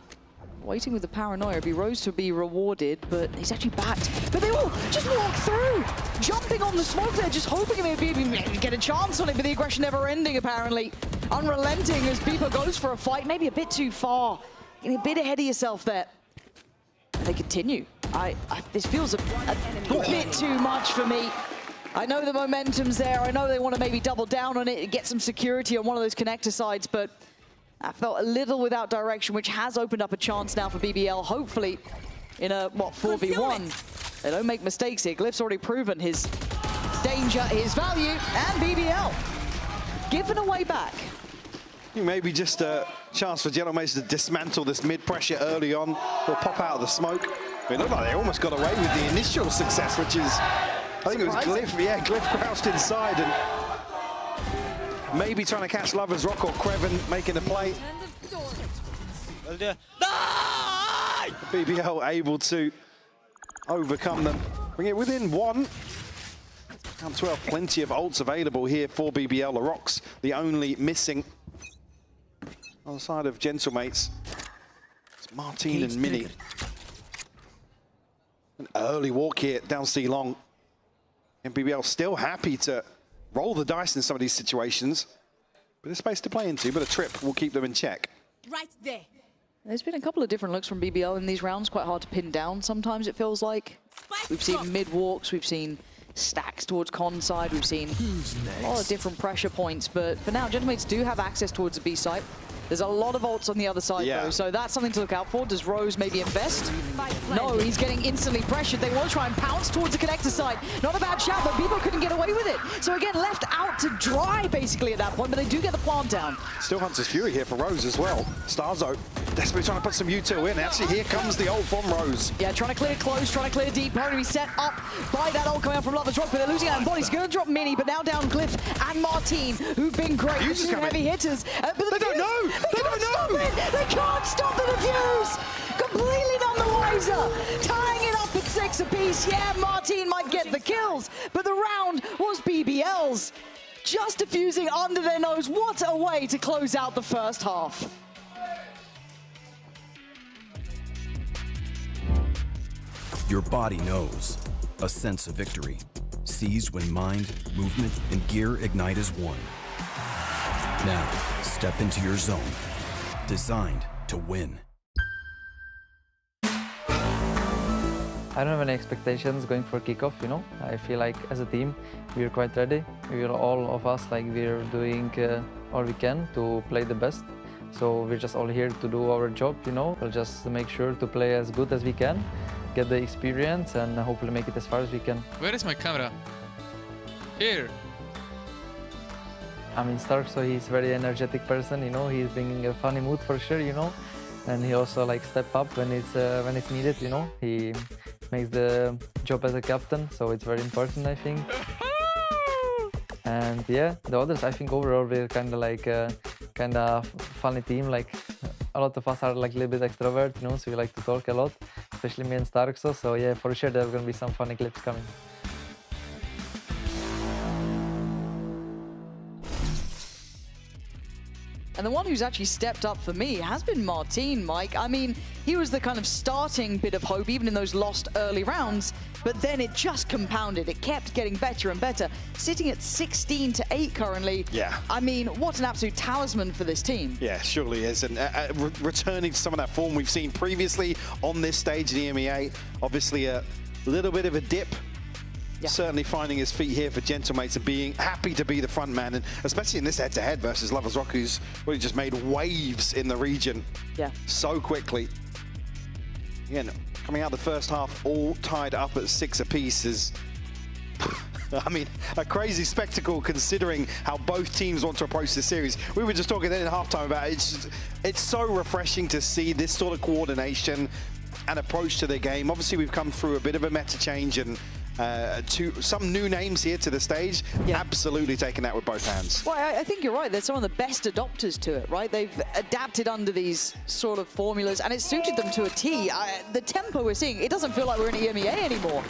Waiting with the paranoia. Be Rose to be rewarded, but he's actually backed. But they all just walk through, jumping on the smoke there, just hoping maybe get a chance on it, but the aggression never ending apparently. Unrelenting as Beepo goes for a fight, maybe a bit too far. Getting a bit ahead of yourself there. They continue. This feels a bit too much for me. I know the momentum's there. I know they want to maybe double down on it and get some security on one of those connector sides, but I felt a little without direction, which has opened up a chance now for BBL, hopefully in a, 4v1. They don't make mistakes here. Glyph's already proven his danger, his value, and BBL giving away back. Maybe just a chance for Gentleman to dismantle this mid-pressure early on or pop out of the smoke. It looked like they almost got away with the initial success, which is, I think it was Glyph. Yeah, Glyph crouched inside and maybe trying to catch Lovers Rock or Creven making a play. BBL able to overcome them, bring it within one. Count 12, plenty of ults available here for BBL. The Rocks, the only missing on the side of Gentlemates. It's Martin and Mini. An early walk here down C long. And BBL still happy to roll the dice in some of these situations. But there's space to play into, but a trip will keep them in check. Right there. There's been a couple of different looks from BBL in these rounds, quite hard to pin down sometimes, it feels like. We've seen mid-walks, we've seen stacks towards con side, we've seen a lot of different pressure points, but for now, Gentlemates do have access towards the B site. There's a lot of ults on the other side, though, so that's something to look out for. Does Rose maybe invest? No, he's getting instantly pressured. They want to try and pounce towards the connector side. Not a bad shout, but Beepo couldn't get away with it. So again, left out to dry, basically, at that point, but they do get the plant down. Still Hunter's Fury here for Rose as well. Starzo desperately trying to put some util in. Actually, here comes the ult from Rose. Yeah, trying to clear close, trying to clear deep. Going to be set up by that ult coming out from Lovers Rock, but they're losing out on bodies. Going to drop Mini, but now down Glyph and Martin, who've been great. Two heavy hitters. But they don't know! They don't know! They can't stop the defuse! Completely none the wiser! Tying it up at 6 apiece. Yeah, Martin might get the kills, but the round was BBL's. Just defusing under their nose. What a way to close out the first half. Your body knows. A sense of victory. Seized when mind, movement, and gear ignite as one. Now, step into your zone. Designed to win. I don't have any expectations going for kickoff, you know. I feel like as a team, we're quite ready. We're all of us, like we're doing all we can to play the best. So we're just all here to do our job, you know. We'll just make sure to play as good as we can, get the experience, and hopefully make it as far as we can. Where is my camera? Here. I mean, Stark, so he's a very energetic person, you know. He's bringing a funny mood for sure, you know. And he also like step up when it's needed, you know. He makes the job as a captain, so it's very important, I think. And yeah, the others, I think overall we're kind of like kind of funny team. Like a lot of us are like a little bit extrovert, you know, so we like to talk a lot, especially me and Stark. So yeah, for sure there's gonna be some funny clips coming. And the one who's actually stepped up for me has been Martin, Mike. I mean, he was the kind of starting bit of hope, even in those lost early rounds, but then it just compounded. It kept getting better and better, sitting at 16-8 currently. Yeah. I mean, what an absolute talisman for this team. Yeah, surely is. And returning to some of that form we've seen previously on this stage in EMEA, obviously a little bit of a dip. Yeah. Certainly finding his feet here for Gentlemates and being happy to be the front man, and especially in this head-to-head versus Lovers Rock, who's really just made waves in the region so quickly. Again, coming out the first half, all tied up at 6 apiece is I mean, a crazy spectacle considering how both teams want to approach this series. We were just talking then in halftime about it. It's so refreshing to see this sort of coordination and approach to the game. Obviously, we've come through a bit of a meta change and some new names here to the stage. Yeah. Absolutely taking that with both hands. Well, I think you're right. They're some of the best adopters to it, right? They've adapted under these sort of formulas, and it suited them to a T. The tempo we're seeing, it doesn't feel like we're in EMEA anymore.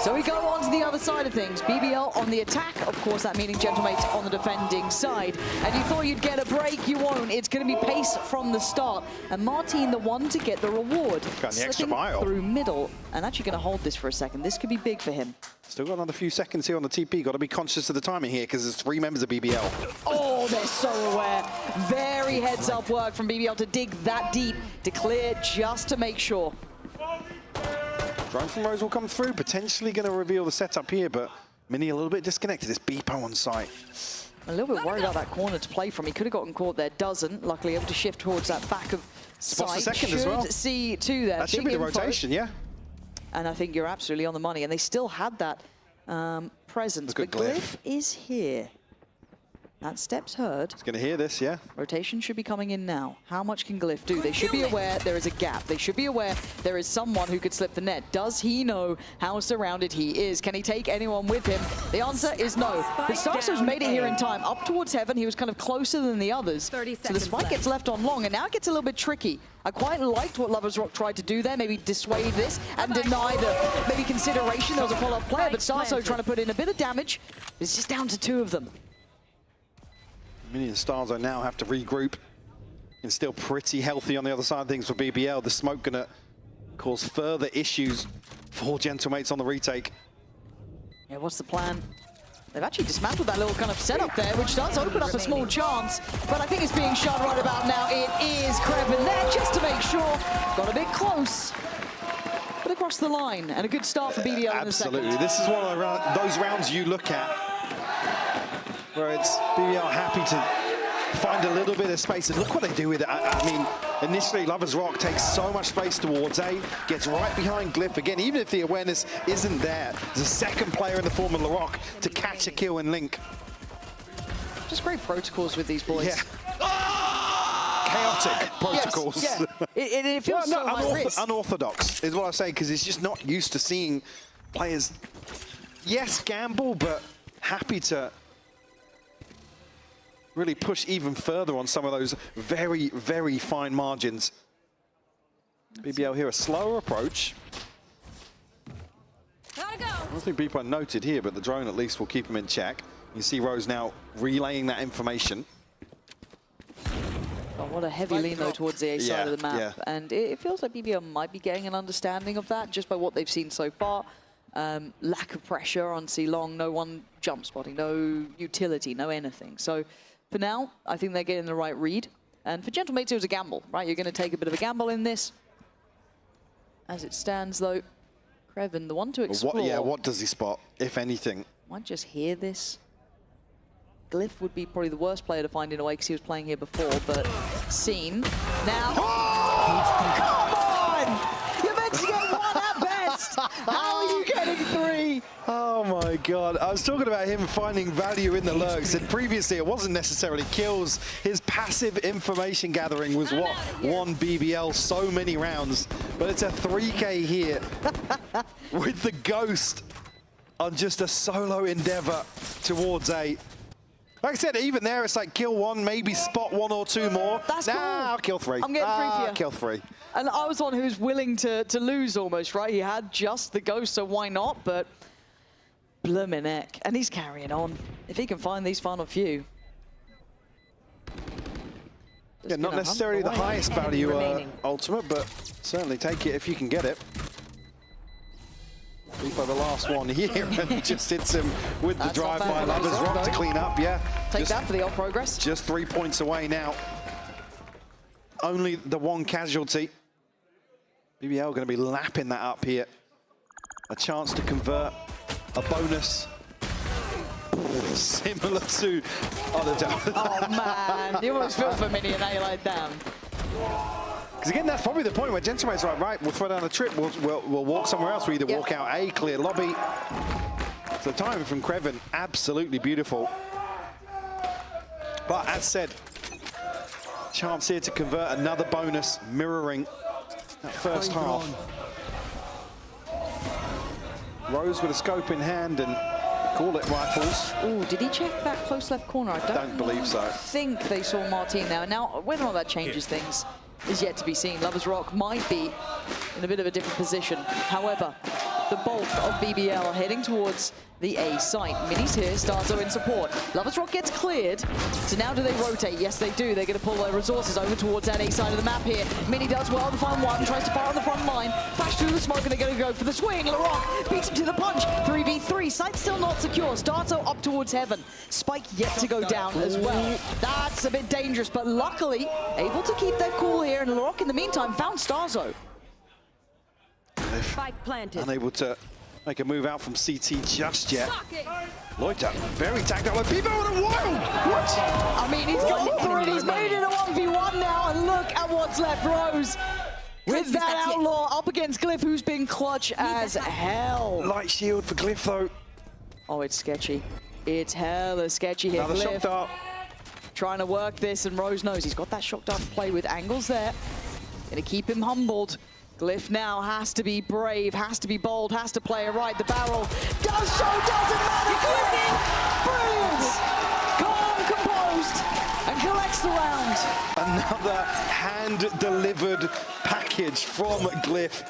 So we go on to the other side of things. BBL on the attack, of course, that meaning Gentlemates on the defending side. And you thought you'd get a break, you won't. It's going to be pace from the start. And Martin, the one to get the reward. Got the extra mile. Through middle, and actually going to hold this for a second. This could be big for him. Still got another few seconds here on the TP. Got to be conscious of the timing here because there's 3 members of BBL. Oh, they're so aware. Very heads-up work from BBL to dig that deep, to clear just to make sure. Drone from Rose will come through, potentially going to reveal the setup here, but Mini a little bit disconnected. It's Beepo on site. A little bit worried about that corner to play from. He could have gotten caught there, doesn't. Luckily able to shift towards that back of Spots sight. the second as well. See two there. That should be the rotation, yeah. And I think you're absolutely on the money. And they still had that presence. But Glyph is here. That step's heard. He's going to hear this, yeah. Rotation should be coming in now. How much can Glyph do? They should be aware there is a gap. They should be aware there is someone who could slip the net. Does he know how surrounded he is? Can he take anyone with him? The answer is no. But Starso's made it here in time. Up towards heaven, he was kind of closer than the others. So the spike gets left on long, and now it gets a little bit tricky. I quite liked what Lovers Rock tried to do there, maybe dissuade this and deny the maybe consideration. There was a follow-up player, but Starso trying to put in a bit of damage. It's just down to 2 of them. Mini and Starzo now have to regroup. And still pretty healthy on the other side of things for BBL. The smoke going to cause further issues for Gentlemates on the retake. Yeah, what's the plan? They've actually dismantled that little kind of setup there, which does open up a small chance. But I think it's being shot right about now. It is Krevin there just to make sure. Got a bit close. But across the line. And a good start for BBL in the second. Absolutely. This is one of those rounds you look at where it's BBL happy to find a little bit of space, and look what they do with it. I mean, initially Lovers Rock takes so much space towards A, gets right behind Glyph again, even if the awareness isn't there. There's a second player in the form of LaRock to catch a kill and link. Just great protocols with these boys. Yeah. Chaotic protocols. Yes, yeah. It feels so high risk. Unorthodox is what I say, because it's just not used to seeing players, yes, gamble, but happy to really push even further on some of those very, very fine margins. BBL here, a slower approach. Gotta go. I don't think Beepo noted here, but the drone at least will keep him in check. You see Rose now relaying that information. Oh, what a heavy lean, though, towards the A side of the map. Yeah. And it feels like BBL might be getting an understanding of that just by what they've seen so far. Lack of pressure on C-Long, no one jump spotting, no utility, no anything. So for now, I think they're getting the right read. And for Gentlemates, it was a gamble, right? You're going to take a bit of a gamble in this. As it stands, though, Krevin, the one to explore. What does he spot, if anything? Might just hear this. Glyph would be probably the worst player to find in a way because he was playing here before, but seen. Now, come on! You're meant to get 1 at best! How are you getting 3? Oh my God, I was talking about him finding value in the lurks, and previously it wasn't necessarily kills. His passive information gathering was what won BBL so many rounds, but it's a 3K here with the Ghost on just a solo endeavor towards A. Like I said, even there, it's like kill 1, maybe spot 1 or 2 more. That's cool. I'll kill 3. I'm getting 3 for you. Kill 3. And I was one who was willing to lose almost, right? He had just the Ghost, so why not? But bloomin' heck. And he's carrying on. If he can find these final few. Yeah, not necessarily the highest value ultimate, but certainly take it if you can get it. Beepo the last one here, and just hits him with the drive by Lovers Rock to clean up, Take that for the old progress. Just 3 points away now. Only the 1 casualty. BBL going to be lapping that up here. A chance to convert, a bonus. Similar to... Oh man, you almost feel for Mini and A like damn. Because again, that's probably the point where Gentlemate's like, right, we'll throw down a trip, we'll walk somewhere else. We either walk out A, clear lobby. So timing from Krevin, absolutely beautiful. But as said, chance here to convert another bonus, mirroring that first half. Rose with a scope in hand and call it rifles. Oh, did he check that close left corner? I don't believe so. I think they saw Martin there. Now, whether or not that changes things is yet to be seen. Lovers Rock might be in a bit of a different position. However, the bulk of BBL heading towards the A site. Mini's here, Starzo in support. Lovers Rock gets cleared. So now do they rotate? Yes, they do. They're going to pull their resources over towards that A side of the map here. Mini does well to find one, tries to fire on the front line. Flash through the smoke, and they're going to go for the swing. LaRock beats him to the punch. 3v3. Site still not secure. Starzo up towards heaven. Spike yet to go down as well. That's a bit dangerous, but luckily able to keep their cool here. And LaRock, in the meantime, found Starzo. Spike planted. Unable to make a move out from CT just yet. Loiter, very tagged up with BBL on a wild. What? I mean, he's gone for it. He's made it a 1v1 now, and look at what's left. Rose with that Outlaw up against Glyph, who's been clutch as hell. Light shield for Glyph, though. Oh, it's sketchy. It's hella sketchy here. Another shock dart. Trying to work this, and Rose knows he's got that shock dart to play with. Angles there. Gonna keep him humbled. Glyph now has to be brave, has to be bold, has to play it right. The barrel does so, doesn't matter. Brilliant! Calm, composed, and collects the round. Another hand-delivered package from Glyph.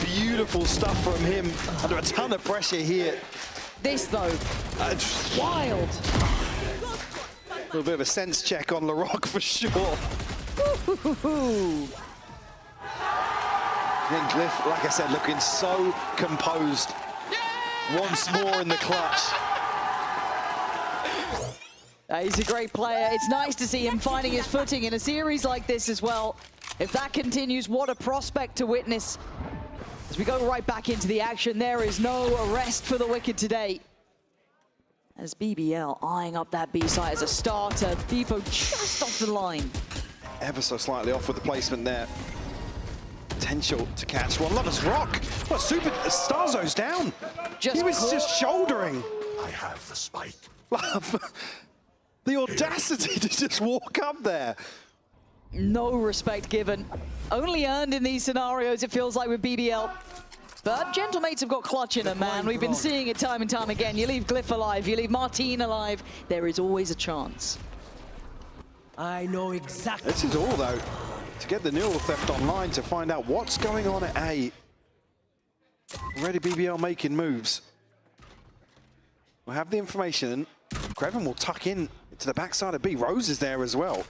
Beautiful stuff from him under a ton of pressure here. This, though, wild. A little bit of a sense check on LaRock for sure. Then Glyph, like I said, looking so composed. Once more in the clutch. He's a great player. It's nice to see him finding his footing in a series like this as well. If that continues, what a prospect to witness. As we go right back into the action, there is no rest for the Wicked today. As BBL eyeing up that B site as a starter. Beepo just off the line. Ever so slightly off with the placement there. Potential to catch one. Lovers Rock. What super Starzo's down. He was just shouldering. I have the spike. The audacity to just walk up there. No respect given. Only earned in these scenarios, it feels like, with BBL. But Gentlemates have got clutch in them, man. We've been seeing it time and time again. You leave Glyph alive, you leave Martin alive, there is always a chance. I know exactly. This is all, though, to get the neural theft online to find out what's going on at A. Already BBL making moves. We'll have the information. Krevin will tuck in to the backside of B. Rose is there as well.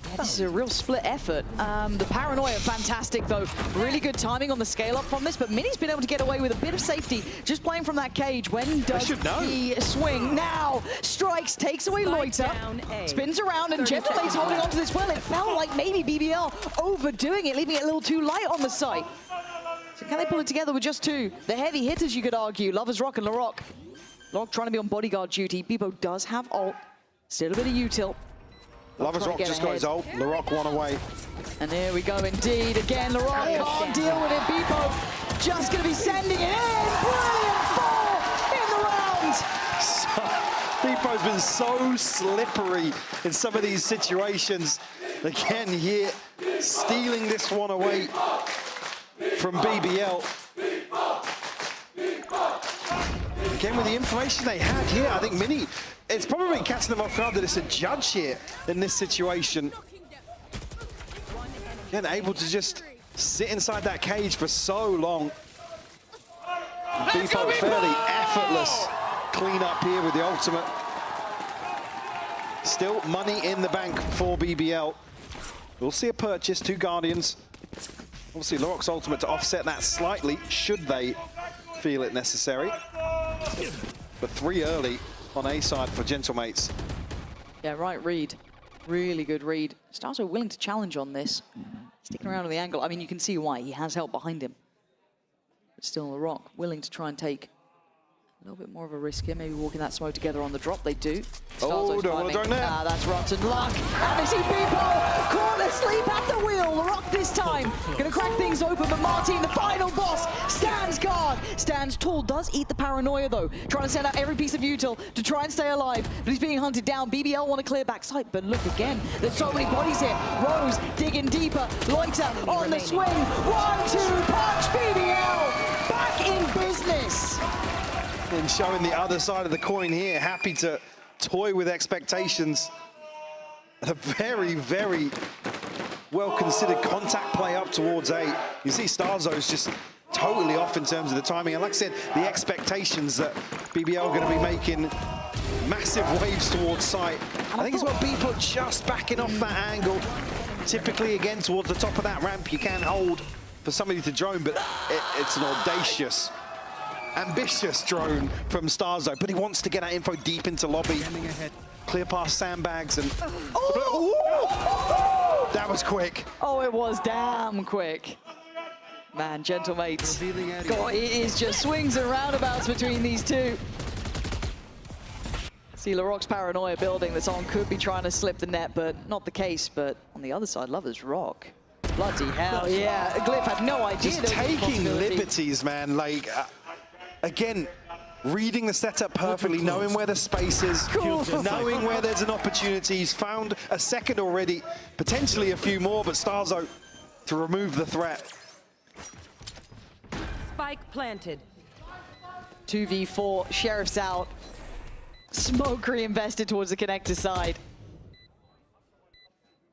Yeah, this is a real split effort. The Paranoia, fantastic though. Really good timing on the scale up from this, but Mini's been able to get away with a bit of safety, just playing from that cage. When does he swing? Now, strikes, takes away Loiter, spins around, and Gentlemate's holding on to this well. It felt like maybe BBL overdoing it, leaving it a little too light on the site. So can they pull it together with just two? The heavy hitters, you could argue, Lovers Rock and LaRock. LaRock trying to be on bodyguard duty. Beepo does have ult, still a bit of util. Lovers Rock just got his ult. LaRock one away. And there we go indeed. Again, LaRock can't deal with it. Beepo just going to be sending it in. Brilliant fall in the round. Beepo's been so slippery in some of these situations. Again here, stealing this one away from BBL. Again, with the information they had here, I think Mini, it's probably catching them off guard that it's a judge here in this situation. Again, able to just sit inside that cage for so long. Beepo fairly effortless clean up here with the ultimate. Still money in the bank for BBL. We'll see a purchase, 2 Guardians. Obviously, LaRock's ultimate to offset that slightly, should they feel it necessary. But 3 early on A side for Gentlemates. Yeah, right read. Really good read. Starzo willing to challenge on this. Sticking around on the angle. I mean, you can see why. He has help behind him. But still, LaRock willing to try and take A little bit more of a risk here, maybe walking that smoke together on the drop. They do. Oh, don't want to drone there. That's rotten luck. And they see people caught asleep at the wheel. LaRock this time going to crack things open, but Martin, the final boss, stands guard. Stands tall, does eat the paranoia though. Trying to send out every piece of util to try and stay alive, but he's being hunted down. BBL want to clear backside, but look again, there's so many bodies here. Rose digging deeper. Loiter on the swing. 1-2 punch. BBL back in business. And showing the other side of the coin here, happy to toy with expectations. A very, very well-considered contact play up towards A. You see Starzo's just totally off in terms of the timing. And like I said, the expectations that BBL are going to be making massive waves towards sight. I think it's what Beepo just backing off that angle. Typically, again, towards the top of that ramp, you can hold for somebody to drone, but it's an audacious, ambitious drone from Starzo, but he wants to get that info deep into lobby. Clear past sandbags and... Oh! That was quick. Oh, it was damn quick. Man, Gentlemates. God, it is just swings and roundabouts between these two. See LaRock's paranoia building. That's on, could be trying to slip the net, but not the case. But on the other side, Lovers Rock. Bloody hell, yeah. Glyph had no idea. Just taking liberties, man. Like... Again, reading the setup perfectly, knowing where the space is, knowing where there's an opportunity. He's found a second already, potentially a few more, but Starzo to remove the threat. Spike planted. 2v4, Sheriff's out. Smoke reinvested towards the connector side.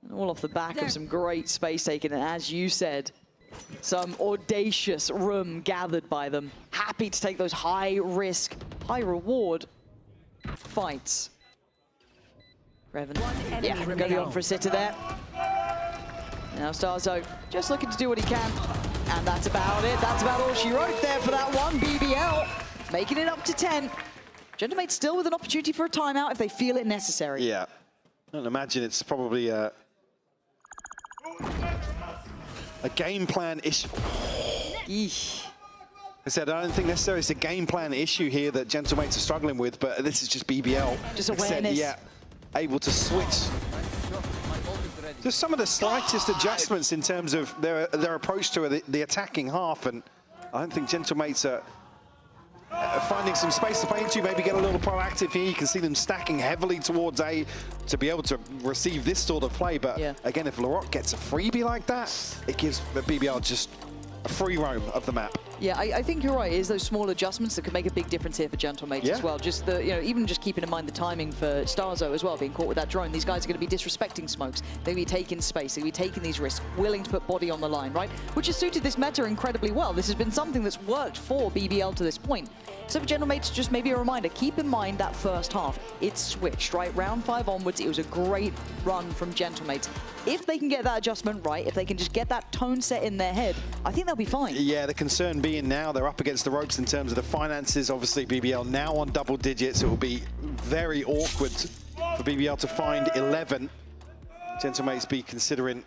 And all off the back of some great space taking, and as you said, some audacious room gathered by them. Happy to take those high risk, high reward fights. Revan, yeah, going on for a sitter there. Now Starzo just looking to do what he can. And that's about it. That's about all she wrote there for that one. BBL making it up to 10. Gentlemates still with an opportunity for a timeout if they feel it necessary. Yeah, I don't imagine it's probably a game plan issue. Eesh. I said, I don't think necessarily it's a game plan issue here that Gentlemates are struggling with, but this is just BBL. Just awareness. Yeah, able to switch. Just some of the slightest adjustments in terms of their approach to the attacking half, and I don't think Gentlemates are finding some space to play into, maybe get a little proactive here. You can see them stacking heavily towards A to be able to receive this sort of play. But again, if LaRock gets a freebie like that, it gives the BBL just a free roam of the map. Yeah, I think you're right. It is those small adjustments that could make a big difference here for Gentlemates as well. Just the, even just keeping in mind the timing for Starzo as well, being caught with that drone. These guys are going to be disrespecting smokes. They'll be taking space. They'll be taking these risks, willing to put body on the line, right? Which has suited this meta incredibly well. This has been something that's worked for BBL to this point. So for Gentlemates, just maybe a reminder, keep in mind that first half. It's switched, right? Round 5 onwards, it was a great run from Gentlemates. If they can get that adjustment right, if they can just get that tone set in their head, I think they'll be fine. Yeah, the concern being now they're up against the ropes in terms of the finances. Obviously, BBL now on double digits. It will be very awkward for BBL to find 11. Gentlemates be considering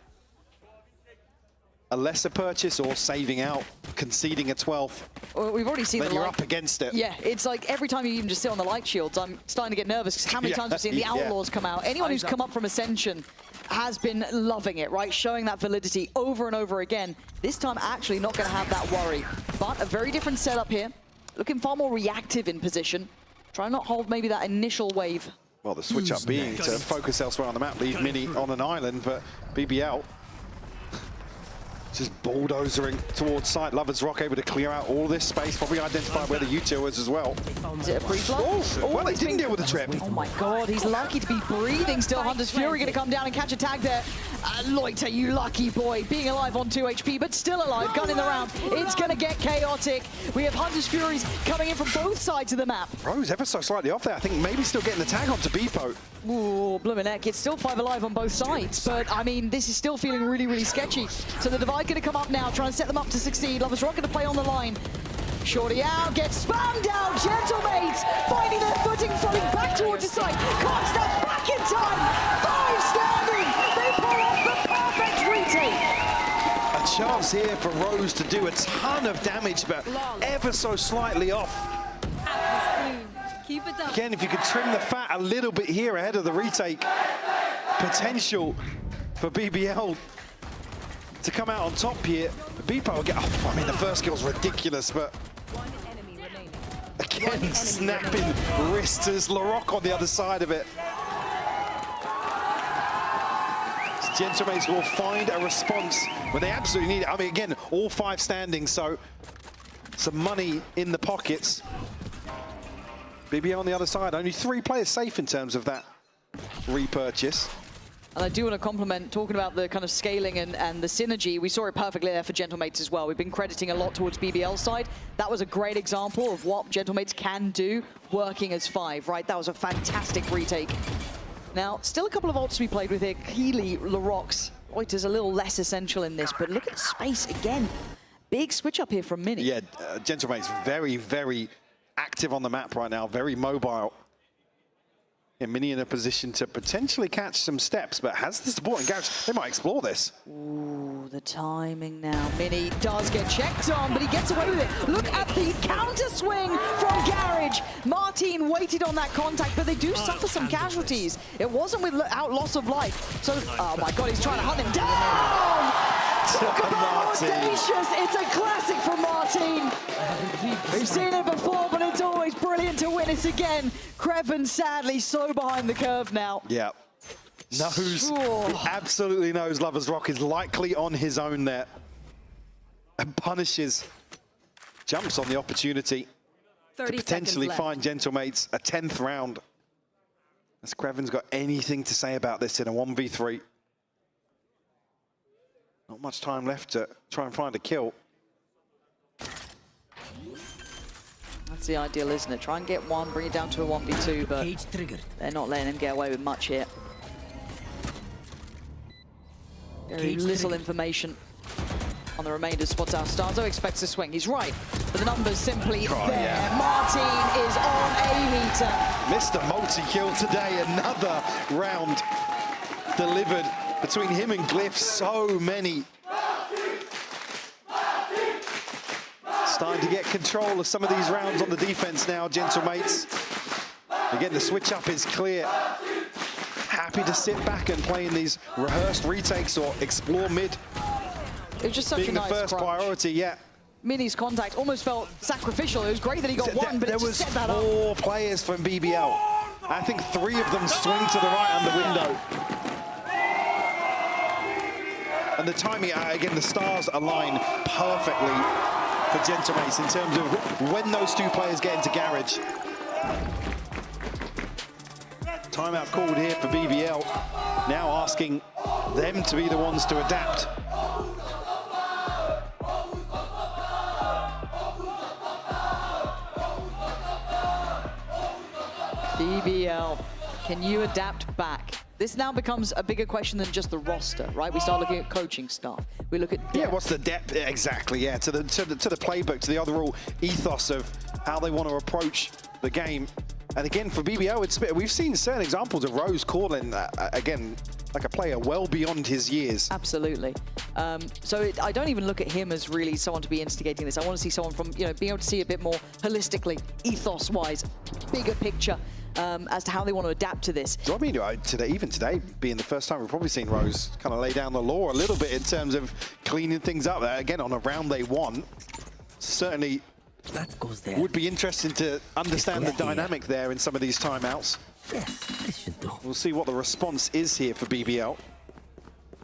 a lesser purchase or saving out, conceding a 12th. Well, we've already seen then the you're light. up against it. Yeah, it's like every time you even just sit on the light shields, I'm starting to get nervous because how many times we've seen the Outlaws come out. Anyone who's come up from Ascension has been loving it, right? Showing that validity over and over again. This time actually not going to have that worry. But a very different setup here. Looking far more reactive in position. Try not hold maybe that initial wave. Well, the switch up being to focus elsewhere on the map, leave Mini on an island, but BBL just bulldozering towards site. Lovers Rock able to clear out all this space, probably identify where the util is as well. Is it a pre-flood? Well, they didn't deal with the trip. Oh my god, he's lucky to be breathing still. Hunter's Fury going to come down and catch a tag there. Loiter, you lucky boy, being alive on 2 HP, but still alive, gun in the round. It's going to get chaotic. We have Hunter's Furies coming in from both sides of the map. Rose ever so slightly off there. I think maybe still getting the tag onto Beepo. Ooh, bloomin' heck. It's still 5 alive on both sides, but I mean, this is still feeling really, really sketchy. So the Divide going to come up now, trying to set them up to succeed. Lovers Rock going to play on the line. Shorty out, gets spammed down. Gentlemates finding their footing, floating back towards the site. Can't step back in time. 5 standing. They pull off the perfect retake. A chance here for Rose to do a ton of damage, but ever so slightly off. Keep it up. Again, if you could trim the fat a little bit here ahead of the retake, potential for BBL to come out on top here. Beepo will get, oh, I mean, the first kill's ridiculous, but again, snapping wrists as LaRock on the other side of it. Gentlemates will find a response when they absolutely need it. I mean, again, all 5 standing, so some money in the pockets. BBL on the other side, only 3 players safe in terms of that repurchase. And I do want to compliment, talking about the kind of scaling and the synergy, we saw it perfectly there for Gentlemates as well. We've been crediting a lot towards BBL's side. That was a great example of what Gentlemates can do working as 5, right? That was a fantastic retake. Now, still a couple of ults to be played with here. Keely, LaRock's. Oiter's a little less essential in this, but look at the space again. Big switch up here from Mini. Yeah, Gentlemates very, very active on the map right now, very mobile. And Mini in a position to potentially catch some steps, but has the support and Garage. They might explore this. Ooh, the timing now. Mini does get checked on, but he gets away with it. Look at the counter swing from Garage. Martin waited on that contact, but they do suffer some casualties. It wasn't without loss of life. So, oh my God, he's trying to hunt him down. Talk about audacious. It's a classic from Martin. We've seen it before, but it's always brilliant to witness again. Kreven sadly so behind the curve now. Yeah. Knows, absolutely knows Lover's Rock is likely on his own there. And punishes, jumps on the opportunity to potentially find Gentlemates a 10th round. Has Kreven's got anything to say about this in a 1v3? Not much time left to try and find a kill. That's the ideal, isn't it? Try and get one, bring it down to a 1v2, but they're not letting him get away with much here. Very little information on the remainder spots out. Starzo expects a swing. He's right, but the numbers simply there. Yeah. Martin is on a meter. Mr. Multi-kill today, another round delivered between him and Glyph. So many. Starting to get control of some of these rounds on the defense now, Gentlemates. Again, the switch up is clear. Happy to sit back and play in these rehearsed retakes or explore mid. It was just such being a nice the first crunch. priority, yeah. Mini's contact almost felt sacrificial. It was great that he got one, but there it just was set that up. 4 players from BBL. I think 3 of them swing to the right on the window. And the timing, again, the stars align perfectly for Gentlemates in terms of when those 2 players get into Garage. Timeout called here for BBL. Now asking them to be the ones to adapt. BBL, can you adapt back? This now becomes a bigger question than just the roster, right? We start looking at coaching staff. We look at depth. Yeah, what's the depth? Exactly, yeah, to the playbook, to the overall ethos of how they want to approach the game. And again, for BBL, we've seen certain examples of Rose calling, again, like a player well beyond his years. Absolutely. I don't even look at him as really someone to be instigating this. I want to see someone from, being able to see a bit more holistically, ethos-wise, bigger picture. As to how they want to adapt to this. I mean, even today being the first time we've probably seen Rose kind of lay down the law a little bit in terms of cleaning things up. Again, on a round they won, certainly would be interesting to understand the dynamic there in some of these timeouts. We'll see what the response is here for BBL.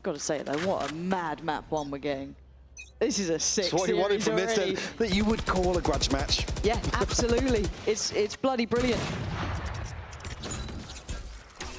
Got to say, though, what a mad map 1 we're getting. This is a sick That's what you wanted from already. this, that you would call a grudge match. Yeah, absolutely. It's bloody brilliant.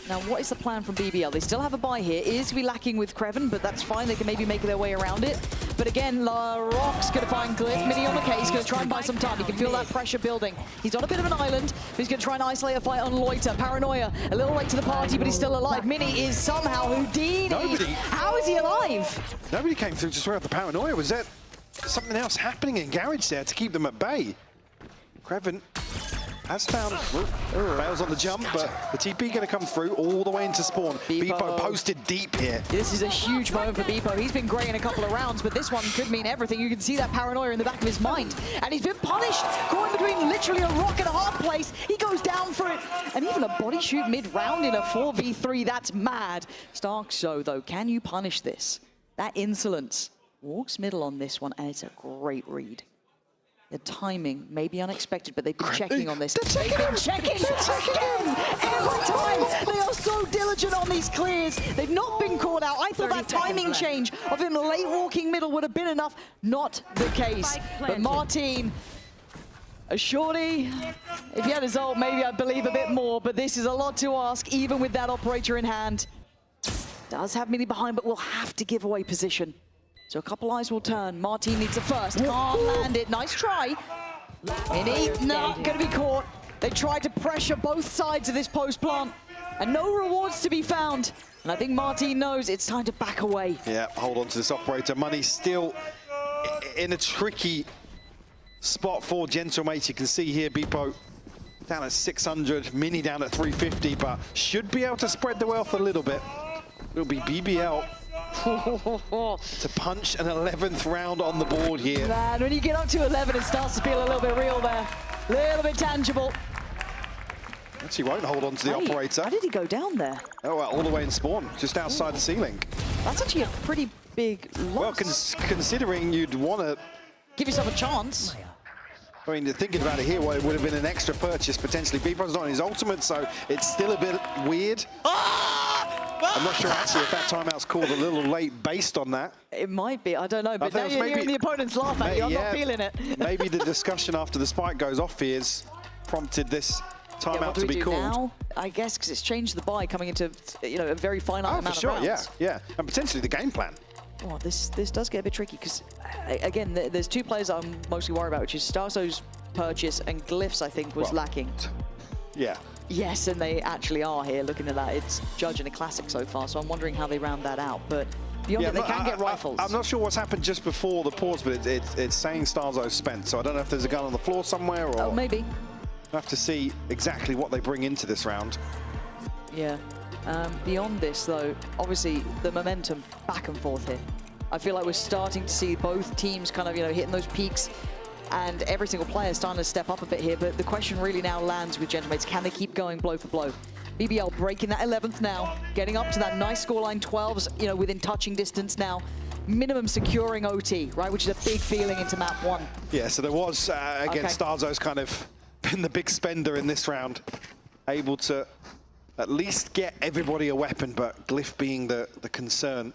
Now, what is the plan from BBL? They still have a buy here. It is to be lacking with Kreven, but that's fine. They can maybe make their way around it. But again, LaRock's going to find Glyph. Mini on the case, going to try and buy some time. You can feel that pressure building. He's on a bit of an island, but he's going to try and isolate a fight on Loiter. Paranoia, a little late to the party, but he's still alive. Mini is somehow Houdini. How is he alive? Nobody came through to swear out the Paranoia. Was there something else happening in Garage there to keep them at bay? Kreven has found, fails on the jump, but the TP going to come through all the way into spawn. Beepo posted deep here. This is a huge moment for Beepo. He's been great in a couple of rounds, but this one could mean everything. You can see that Paranoia in the back of his mind. And he's been punished, going between in literally a rock and a hard place. He goes down for it. And even a body shoot mid-round in a 4v3, that's mad. Starkzo, though, can you punish this? That insolence walks middle on this one, and it's a great read. The timing may be unexpected, but they've been checking on this. They've been checking again. Every time they are so diligent on these clears. They've not been caught out. I thought that timing change of him late walking middle would have been enough. Not the case. But Martin, a shorty, if he had his ult, maybe I'd believe a bit more. But this is a lot to ask, even with that operator in hand. Does have Mini behind, but will have to give away position. So a couple eyes will turn. Martin needs a first. Can't land it. Nice try. Mini, not going to be caught. They tried to pressure both sides of this post plant, and no rewards to be found. And I think Martin knows it's time to back away. Yeah, hold on to this operator. Money still in a tricky spot for Gentlemates. You can see here, Beepo down at 600, Mini down at 350, but should be able to spread the wealth a little bit. It'll be BBL to punch an 11th round on the board here. Man, when you get up to 11, it starts to feel a little bit real there. A little bit tangible. Actually won't hold on to the operator. How did he go down there? Oh, well, all the way in spawn, just outside the ceiling. That's actually a pretty big loss. Well, considering you'd want to... give yourself a chance. I mean, thinking about it here, well, it would have been an extra purchase potentially. Beepo's not on his ultimate, so it's still a bit weird. I'm not sure actually if that timeout's called a little late based on that. It might be, I don't know, but now you're hearing the opponents laugh at you, I'm not feeling it. Maybe the discussion after the spike goes off here has prompted this timeout to be called. Now? I guess because it's changed the buy coming into a very finite amount of rounds. Yeah, and potentially the game plan. Oh, this does get a bit tricky because, again, there's two players I'm mostly worried about, which is Starzo's purchase and Glyph's, I think, was lacking. Yeah. Yes, and they actually are here looking at that. It's Judge and a classic so far, so I'm wondering how they round that out. But beyond it, they can get rifles. I'm not sure what's happened just before the pause, but it's saying Starzo's spent, so I don't know if there's a gun on the floor somewhere or... Oh, maybe. We'll have to see exactly what they bring into this round. Yeah. Beyond this, though, obviously the momentum back and forth here. I feel like we're starting to see both teams kind of, hitting those peaks, and every single player is starting to step up a bit here. But the question really now lands with Gentlemates. Can they keep going blow for blow? BBL breaking that 11th now, getting up to that nice scoreline, 12s, within touching distance now. Minimum securing OT, right, which is a big feeling into map 1. Yeah, so there was, again, Starzo's kind of been the big spender in this round, able to at least get everybody a weapon, but Glyph being the concern.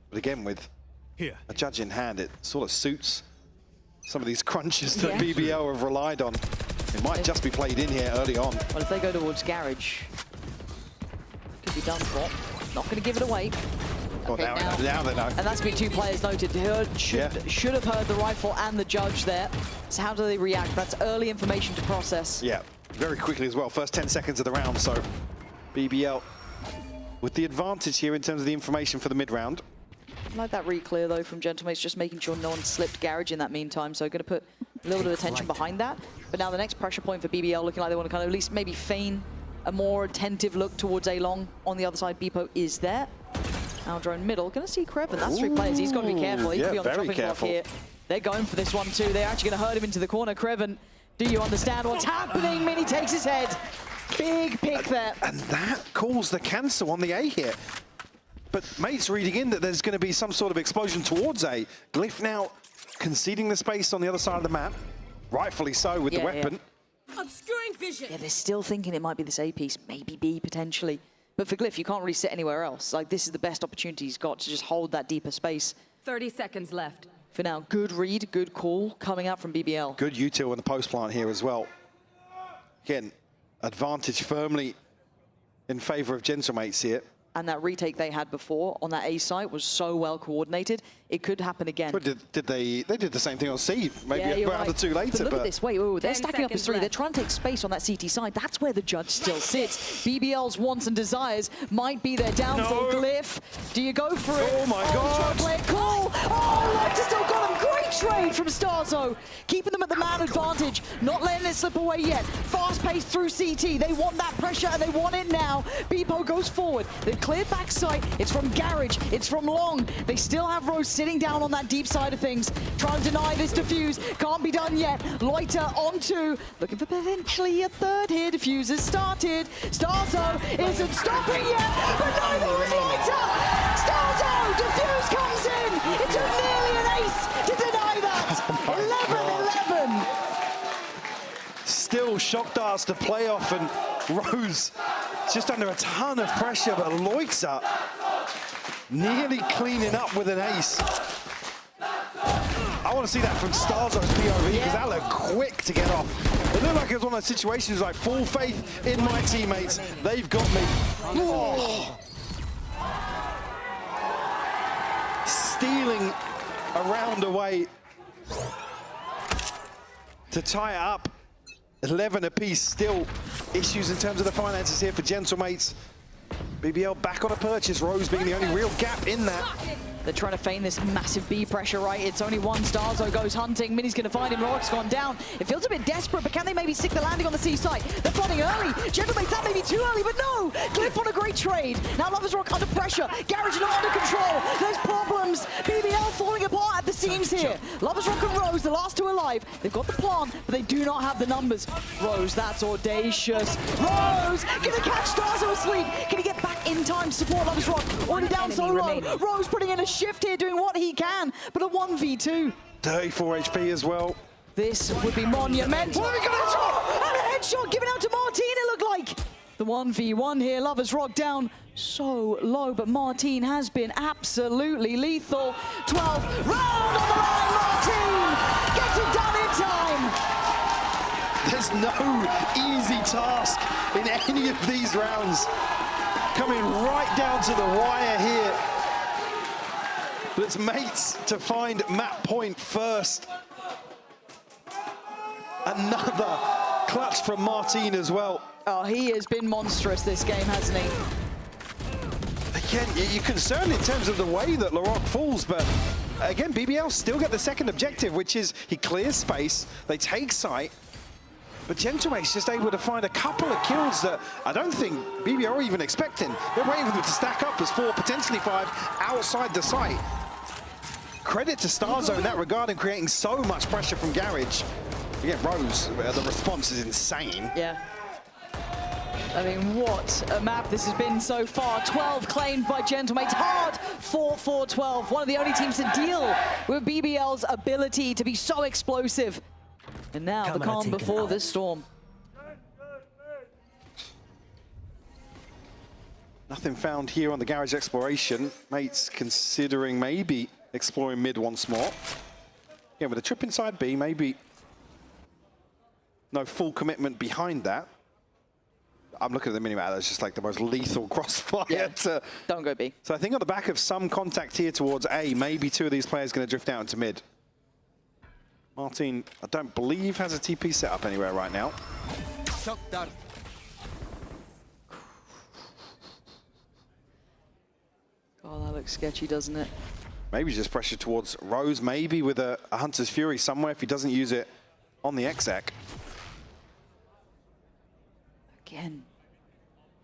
But again, with a Judge in hand, it sort of suits some of these crunches that BBL have relied on. It might just be played in here early on. Well, if they go towards Garage, could be done for. Not going to give it away. Okay, now they know. And that's been two players noted. Should have heard the rifle and the Judge there. So how do they react? That's early information to process. Yeah, very quickly as well. First 10 seconds of the round, so BBL with the advantage here in terms of the information for the mid-round. I like that re-clear, though, from Gentlemates, just making sure no one slipped Garage in that meantime. So going to put a little bit of attention behind that. But now the next pressure point for BBL, looking like they want to kind of at least maybe feign a more attentive look towards A-Long. On the other side, Beepo is there. Now drone middle, going to see Kreven. That's 3 players. He's got to be careful. He could be on the chopping block here. They're going for this one, too. They're actually going to herd him into the corner. Kreven, do you understand what's happening? Mini takes his head. Big pick there. And that calls the cancel on the A here. But Mate's reading in that there's going to be some sort of explosion towards A. Glyph now conceding the space on the other side of the map. Rightfully so with the weapon. Obscuring vision. Yeah, they're still thinking it might be this A piece, maybe B potentially. But for Glyph, you can't really sit anywhere else. Like, this is the best opportunity he's got to just hold that deeper space. 30 seconds left. For now, good read, good call coming out from BBL. Good util in the post plant here as well. Again, advantage firmly in favor of Gentlemates here. And that retake they had before on that A site was so well coordinated, it could happen again. But they did the same thing on C, maybe a round or two later. But look at this, wait, they're stacking up as 3. They're trying to take space on that CT side. That's where the Judge still sits. BBL's wants and desires might be their downfall. Glyph, do you go for it? Oh my God. Try to play it cool. Oh, Lighter still got him. Great trade from Starzo. Keeping them at the man advantage, not letting it slip away yet. Fast pace through CT. They want that pressure and they want it now. Beepo goes forward. They've cleared back sight. It's from Garage. It's from Long. They still have Rose sitting down on that deep side of things. Trying to deny this defuse. Can't be done yet. Loiter on 2. Looking for potentially a third here. Defuse has started. Starzo isn't stopping yet, but neither is Loiter. Starzo, defuse comes in. It took nearly an ace to deny that. 11-11. Still shock darts to play off, and Rose just under a ton of pressure, but Loiter nearly cleaning up with an ace. I want to see that from Starzo's POV, because that looked quick to get off. It looked like it was one of those situations like, full faith in my teammates. They've got me. Oh. Stealing a round away to tie it up. 11 apiece. Still issues in terms of the finances here for Gentlemates. BBL back on a purchase, Rose being the only real gap in that. They're trying to feign this massive B pressure, right? It's only one. Starzo goes hunting. Mini's going to find him. Lorik's gone down. It feels a bit desperate, but can they maybe stick the landing on the C site? They're flooding early. Gentlemates, that may be too early, but no! Glyph on a great trade. Now Lovers Rock under pressure. Garage not under control. There's problems. BBL falling apart at the seams here. Lovers Rock and Rose, the last two alive. They've got the plant, but they do not have the numbers. Rose, that's audacious. Rose, gonna catch Starzo asleep. Can he get back in time to support Lovers Rock? Already down so low. Rose putting in a shift here, doing what he can, but a 1v2. 34 HP as well. This would be monumental. Oh, he got a shot! And a headshot given out to Martin, it looked like. The 1v1 here, Lovers Rock down so low, but Martin has been absolutely lethal. 12, round on the line, Martin! Gets it done in time! There's no easy task in any of these rounds. Coming right down to the wire here. But it's Mates to find map point first. Another clutch from Martin as well. Oh, he has been monstrous this game, hasn't he? Again, you're concerned in terms of the way that Laroc falls, but again, BBL still get the second objective, which is he clears space, they take sight, but Gentlemate's just able to find a couple of kills that I don't think BBL are even expecting. They're waiting for them to stack up as 4, potentially 5, outside the site. Credit to Starzo in that regard in creating so much pressure from Garage. Again, Rose, the response is insane. Yeah. I mean, what a map this has been so far. 12 claimed by Gentlemates. Hard 4-4-12. One of the only teams to deal with BBL's ability to be so explosive. And now the calm before this storm. Nothing found here on the Garage exploration. Mates considering maybe exploring mid once more. Yeah, with a trip inside B, maybe no full commitment behind that. I'm looking at the minimap, that's just like the most lethal crossfire. Yeah, don't go B. So I think on the back of some contact here towards A, maybe 2 of these players going to drift out into mid. Martin, I don't believe, has a TP set up anywhere right now. Shock dart. Oh, that looks sketchy, doesn't it? Maybe just pressure towards Rose, maybe with a Hunter's Fury somewhere if he doesn't use it on the exec. Again,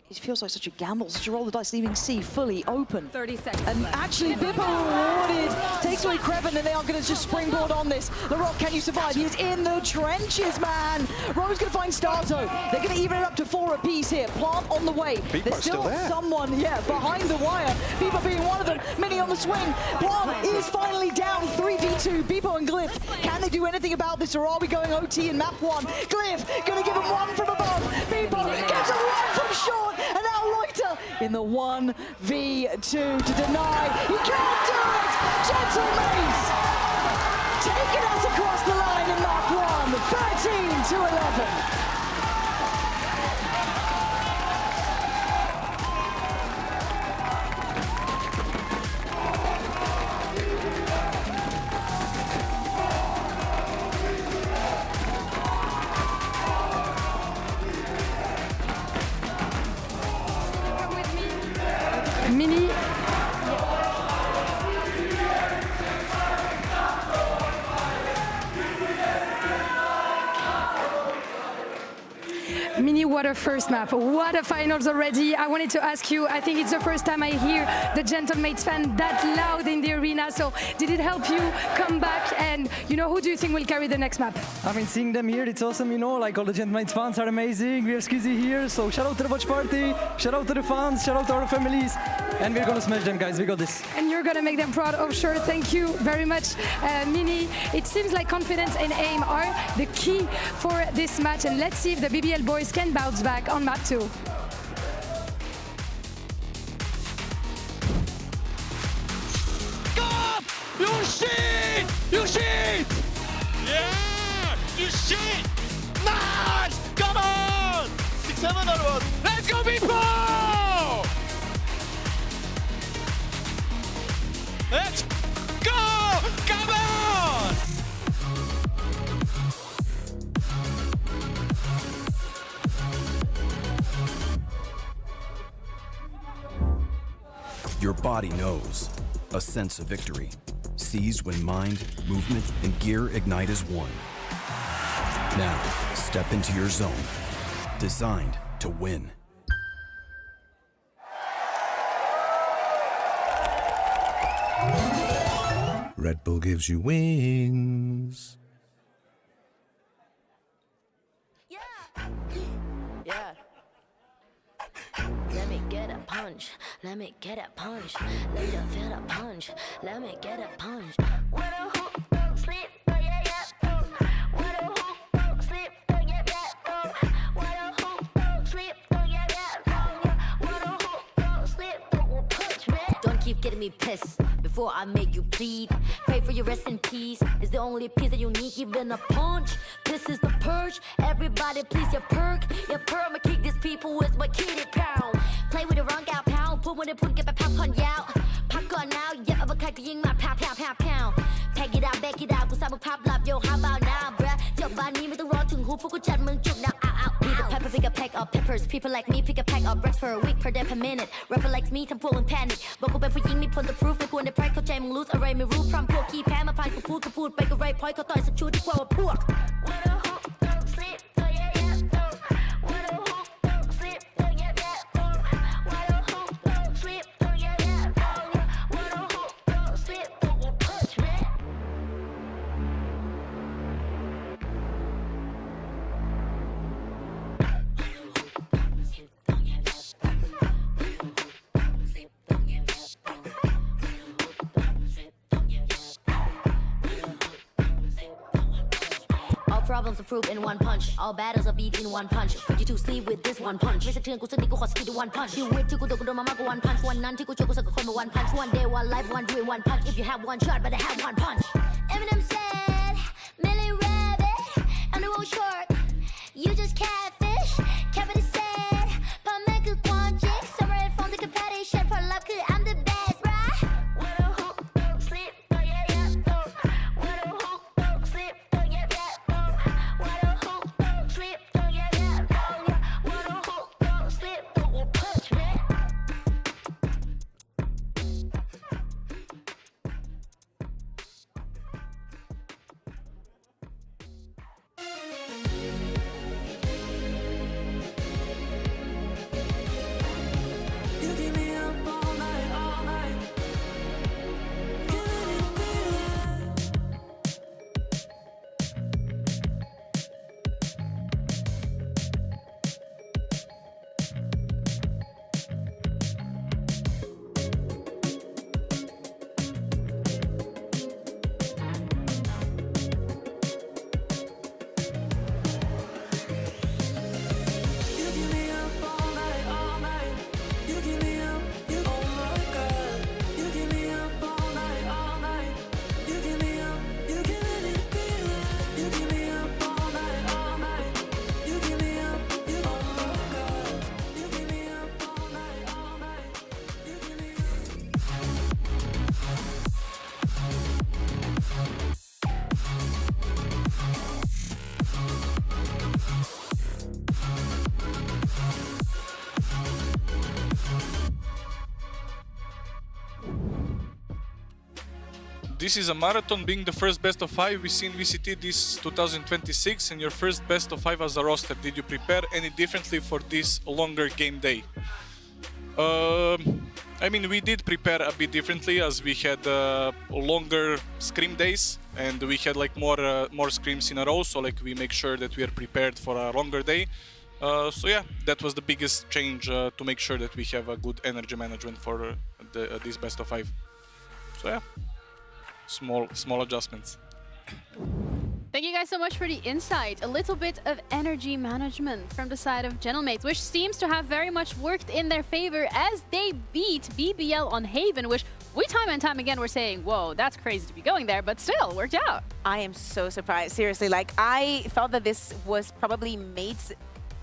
it feels like such a gamble, such a roll of the dice, leaving C fully open. 30 seconds And left. actually, Bippo rewarded. Takes away Kreven, and they are going to just springboard on this. Laroc, can you survive? He is in the trenches, man. Rose going to find Starzo. They're going to even it up to 4 apiece here. Plant on the way. There's still there. someone, behind the wire. Bippo being one of them. Mini on the swing. Plant is finally down. 3v2. Bippo and Glyph. Can they do anything about this, or are we going OT in map 1? Glyph going to give him 1 from above. Bippo gets a 1 from short. And now Loiter in the 1v2 to deny. He can't do it! Gentlemates taking us across the line in map 1, 13-11. Mini. Mini, what a first map. What a finals already. I wanted to ask you, I think it's the first time I hear the Gentlemates fan that loud in the arena. So did it help you come back? And, who do you think will carry the next map? I mean, seeing them here, it's awesome, like all the Gentlemates fans are amazing. We have Skizzy here, so shout out to the watch party, shout out to the fans, shout out to our families. And we're gonna smash them, guys, we got this. And you're gonna make them proud, oh sure. Thank you very much, Mini. It seems like confidence and aim are the key for this match. And let's see if the BBL boys can bounce back on map 2. You shit! You shit! Yeah! You shit! Nice! Come on! 6-7 여러분! Let's go people! Let's go! Come on! Your body knows. A sense of victory. Seized when mind, movement, and gear ignite as one. Now, step into your zone. Designed to win. Red Bull gives you wings. Yeah. Let me get a punch. Let me get a punch. Let you feel the punch. Let me get a punch. What a hoop, don't sleep, oh yeah, yeah. What a hoop, don't sleep, oh yeah, yeah. What a hoop, don't sleep, oh yeah, yeah. What a hoop, don't sleep, don't punch me. Don't keep getting me pissed before I make you bleed. Pray for your rest in peace. It's the only piece that you need, even a punch. This is the purge. Everybody please your perk. Your perk, I'ma kick these people with my kitty pound. Play with the wrong gal pound. Put when they put get my pop on out. Pop on now, yeah, I'm a kite ying my pound, pound, pound, pound. Pack it out, back it out. กูสร้างมึงภาพลับ yo how about now bruh จบบ้านนี้ไม่ต้องรอถึงหูพวกกูจัดมึงจุก now out out Pick a pepper, pick a pack of peppers. People like me pick a pack of bricks for a week per day per minute. Rapper like me ทำพวกมึง panic บอกกูเป็นผู้หญิงมีผลต่อ proof ไม่ควรได้ price เข้าใจมึง lose อะไรไม่รู้พร้อมพวกขี้แพ้มาพายกูพูดไปก็ไร point เขาต่อยสักชุดดีกว่าว่าพวก What a hoop, don't sleep, oh yeah yeah. What a hoop, don't sleep, oh yeah yeah. What a hoop, don't sleep, oh yeah yeah. What a hoop, don't sleep, don't punch me. All problems are proved in one punch. All battles are beat in one punch. Put you to sleep with this one punch. ไม่สะเทือนกูสักนิดกูขอสกิด one punch. ชีวิตที่กูโดนมามากกว่า one punch. วันนั้นที่กูเจอกูสักคนมา one punch. One day, one life, one dream, one punch. If you have one shot, better have one punch. Eminem said, Millie Rabbit, I'm the world short. You just catfish. Capital said, พ่อแม่คือความจริง Summer and fall ที่คือ competition ผลลัพธ์คือ I'm the best, bruh. What a hoop, don't sleep, oh yeah yeah. What a hoop, don't sleep, oh yeah yeah. What a hoop, don't sleep, oh yeah yeah. What a hoop, don't sleep, don't punch me. this is a marathon. Being the first best of 5, we see in VCT this 2026, and your first best of 5 as a roster. Did you prepare any differently for this longer game day? I mean, we did prepare a bit differently, as we had longer scrim days, and we had like more scrims in a row. So like we make sure that we are prepared for a longer day. So yeah, that was the biggest change to make sure that we have a good energy management for this best of 5. So yeah, small adjustments. Thank you guys so much for the insight. A little bit of energy management from the side of Gentlemates, which seems to have very much worked in their favor as they beat BBL on Haven, which we time and time again were saying, whoa, that's crazy to be going there, but still worked out. I am so surprised, seriously. Like, I felt that this was probably Mate's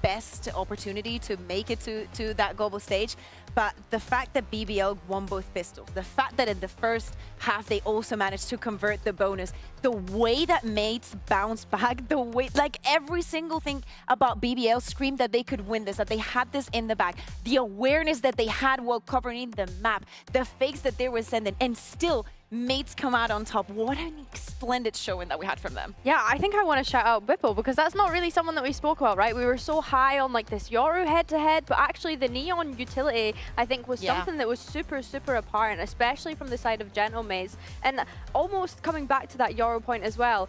best opportunity to make it to that global stage. But the fact that BBL won both pistols, the fact that in the first half they also managed to convert the bonus, the way that Mates bounced back, the way, like every single thing about BBL screamed that they could win this, that they had this in the bag, the awareness that they had while covering the map, the fakes that they were sending, and still Mates come out on top. What an splendid showing that we had from them. Yeah, I think I want to shout out Bipple, because that's not really someone that we spoke about, right? We were so high on like this Yoru head-to-head, but actually the Neon utility, I think, was something that was super, super apparent, especially from the side of Gentlemates. And almost coming back to that Yoru point as well,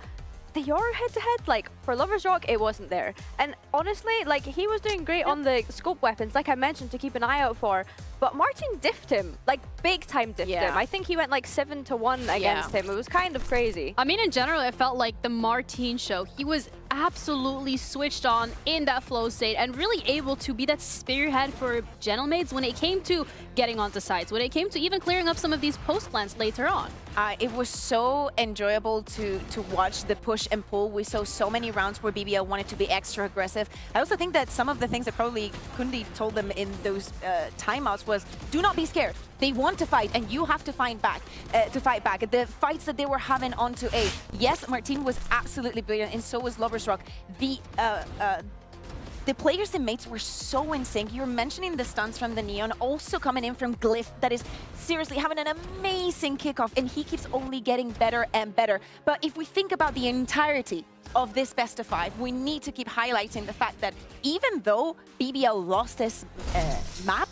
the Yoru head-to-head, like, for Lover's Rock, it wasn't there. And honestly, like, he was doing great on the scope weapons, like I mentioned, to keep an eye out for. But Martin diffed him, like, big time diffed him. I think he went like 7-1 against him. It was kind of crazy. I mean, in general, it felt like the Martin show. He was absolutely switched on in that flow state and really able to be that spearhead for Gentlemates when it came to getting onto sites, when it came to even clearing up some of these post plants later on. It was so enjoyable to watch the push and pull. We saw so many rounds where BBL wanted to be extra aggressive. I also think that some of the things that probably Kundi told them in those timeouts was, do not be scared. They want to fight, and you have to fight back. The fights that they were having onto A. Yes, Martin was absolutely brilliant, and so was Lover's Rock. The players and Mates were so in sync. You're mentioning the stunts from the Neon, also coming in from Glyph, that is seriously having an amazing kickoff, and he keeps only getting better and better. But if we think about the entirety of this best of 5, we need to keep highlighting the fact that even though BBL lost this map,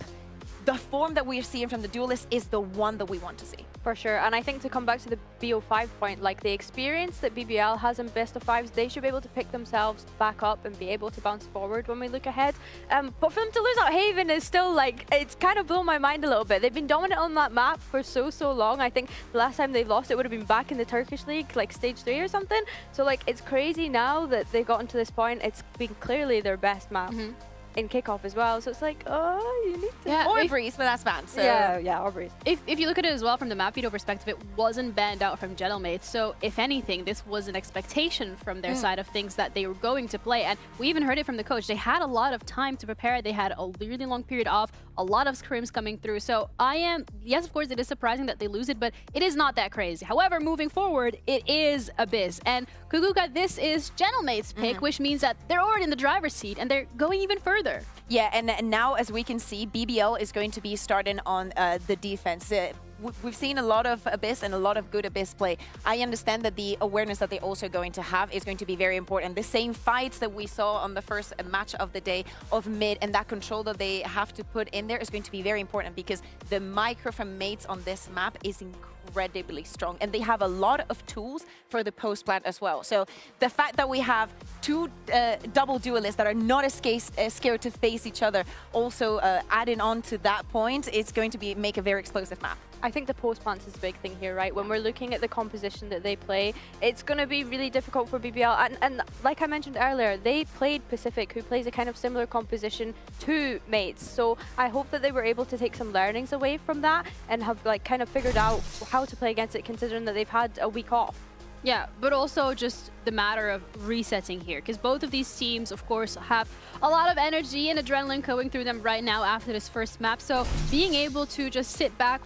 the form that we're seeing from the duelists is the one that we want to see. For sure, and I think to come back to the BO5 point, like the experience that BBL has in best of 5s, they should be able to pick themselves back up and be able to bounce forward when we look ahead. But for them to lose out Haven is still like, it's kind of blown my mind a little bit. They've been dominant on that map for so long. I think the last time they've lost it would have been back in the Turkish League, like stage 3 or something. So like, it's crazy now that they've gotten to this point. It's been clearly their best map. In kickoff as well, so it's like, oh, you need to... Yeah, or Breeze, but that's banned, so... Yeah, or Breeze. If you look at it as well from the map veto perspective, it wasn't banned out from Gentlemates, so if anything, this was an expectation from their side of things that they were going to play, and we even heard it from the coach. They had a lot of time to prepare, they had a really long period off, a lot of scrims coming through, so yes, of course, it is surprising that they lose it, but it is not that crazy. However, moving forward, it is Abyss, and Kuguka, this is Gentlemates' pick, which means that they're already in the driver's seat, and they're going even further. Yeah, and now, as we can see, BBL is going to be starting on the defense. We've seen a lot of Abyss and a lot of good Abyss play. I understand that the awareness that they're also going to have is going to be very important. The same fights that we saw on the first match of the day of mid, and that control that they have to put in there is going to be very important, because the micro from Mates on this map is incredibly strong, and they have a lot of tools for the post plant as well. So the fact that we have two double duelists that are not as scared to face each other, also adding on to that point, it's going to make a very explosive map. I think the post plants is a big thing here, right? When we're looking at the composition that they play, it's going to be really difficult for BBL. And like I mentioned earlier, they played Pacific, who plays a kind of similar composition to Mates. So I hope that they were able to take some learnings away from that and have like kind of figured out how to play against it, considering that they've had a week off. Yeah, but also just the matter of resetting here, because both of these teams, of course, have a lot of energy and adrenaline going through them right now after this first map. So being able to just sit back,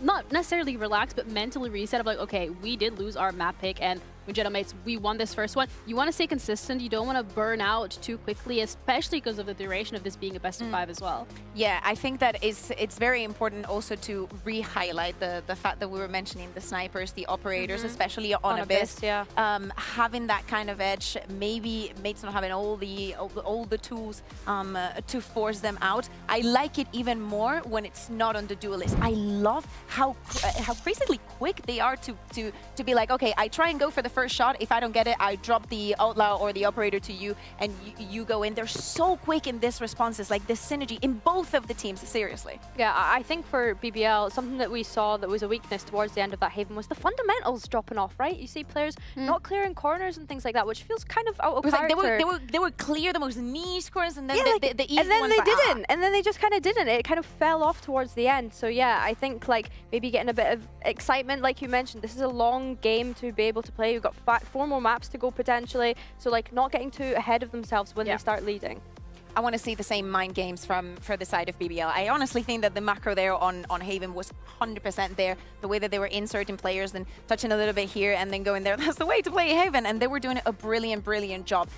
not necessarily relax, but mentally reset of like, okay, we did lose our map pick, and with Gentlemates, we won this first one. You want to stay consistent. You don't want to burn out too quickly, especially because of the duration of this being a best of 5 as well. Yeah, I think that it's very important also to re-highlight the fact that we were mentioning the snipers, the operators, especially on Abyss. Having that kind of edge, maybe mates not having all the tools to force them out. I like it even more when it's not on the duelist. I love how crazily quick they are to be like, okay, I try and go for the first shot. If I don't get it, I drop the outlaw or the operator to you, and you go in. They're so quick in this responses, like the synergy in both of the teams, seriously. Yeah, I think for BBL, something that we saw that was a weakness towards the end of that Haven was the fundamentals dropping off, right? You see players not clearing corners and things like that, which feels kind of out of character. Like they were clear the most niche corners, and then the easy and then ones they didn't, and then they just kind of didn't. It kind of fell off towards the end. So yeah, I think like maybe getting a bit of excitement, like you mentioned. This is a long game to be able to play. We've got 4 more maps to go potentially. So like not getting too ahead of themselves when they start leading. I want to see the same mind games for the side of BBL. I honestly think that the macro there on Haven was 100% there. The way that they were inserting players and touching a little bit here and then going there, that's the way to play Haven. And they were doing a brilliant, brilliant job.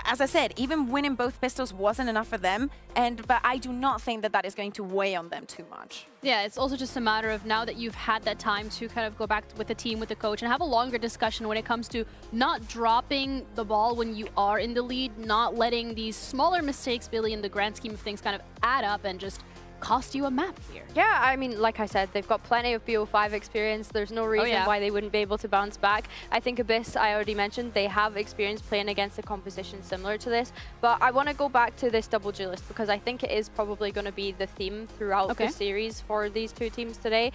As I said, even winning both pistols wasn't enough for them, but I do not think that that is going to weigh on them too much. Yeah, it's also just a matter of now that you've had that time to kind of go back with the team, with the coach, and have a longer discussion when it comes to not dropping the ball when you are in the lead, not letting these smaller mistakes, Billy, in the grand scheme of things kind of add up and just cost you a map here. Yeah, I mean, like I said, they've got plenty of BO5 experience. There's no reason why they wouldn't be able to bounce back. I think Abyss, I already mentioned, they have experience playing against a composition similar to this. But I want to go back to this double duelist because I think it is probably going to be the theme throughout the series for these two teams today.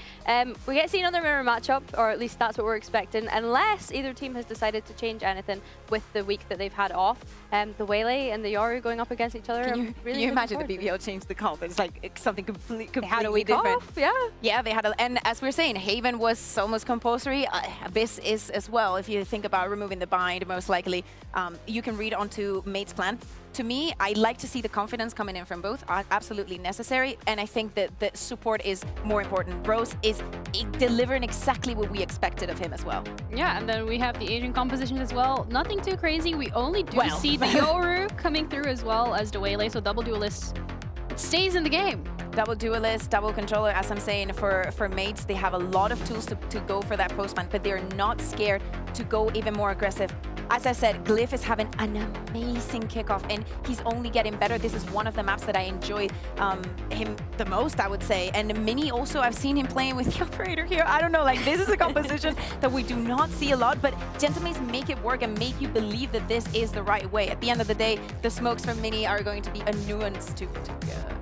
We get to see another mirror matchup, or at least that's what we're expecting, unless either team has decided to change anything with the week that they've had off. The Waylay and the Yoru going up against each other. Can you imagine the BBL changed the comp? It's like something completely different. Off, yeah, they had and as we were saying, Haven was almost compulsory. Abyss is as well. If you think about removing the bind, most likely you can read onto Mate's plan. To me, I like to see the confidence coming in from both. Absolutely necessary, and I think that the support is more important. Rose is delivering exactly what we expected of him as well. Yeah, and then we have the Asian composition as well. Nothing too crazy. We only do see the Yoru coming through as well as the Waylay, so double duelist. It stays in the game. Double duelist, double controller, as I'm saying, for mates, they have a lot of tools to go for that postman, but they're not scared to go even more aggressive. As I said, Glyph is having an amazing kickoff, and he's only getting better. This is one of the maps that I enjoy him the most, I would say. And Mini also, I've seen him playing with the operator here. I don't know, like this is a composition that we do not see a lot, but Gentlemates make it work and make you believe that this is the right way. At the end of the day, the smokes from Mini are going to be a nuance to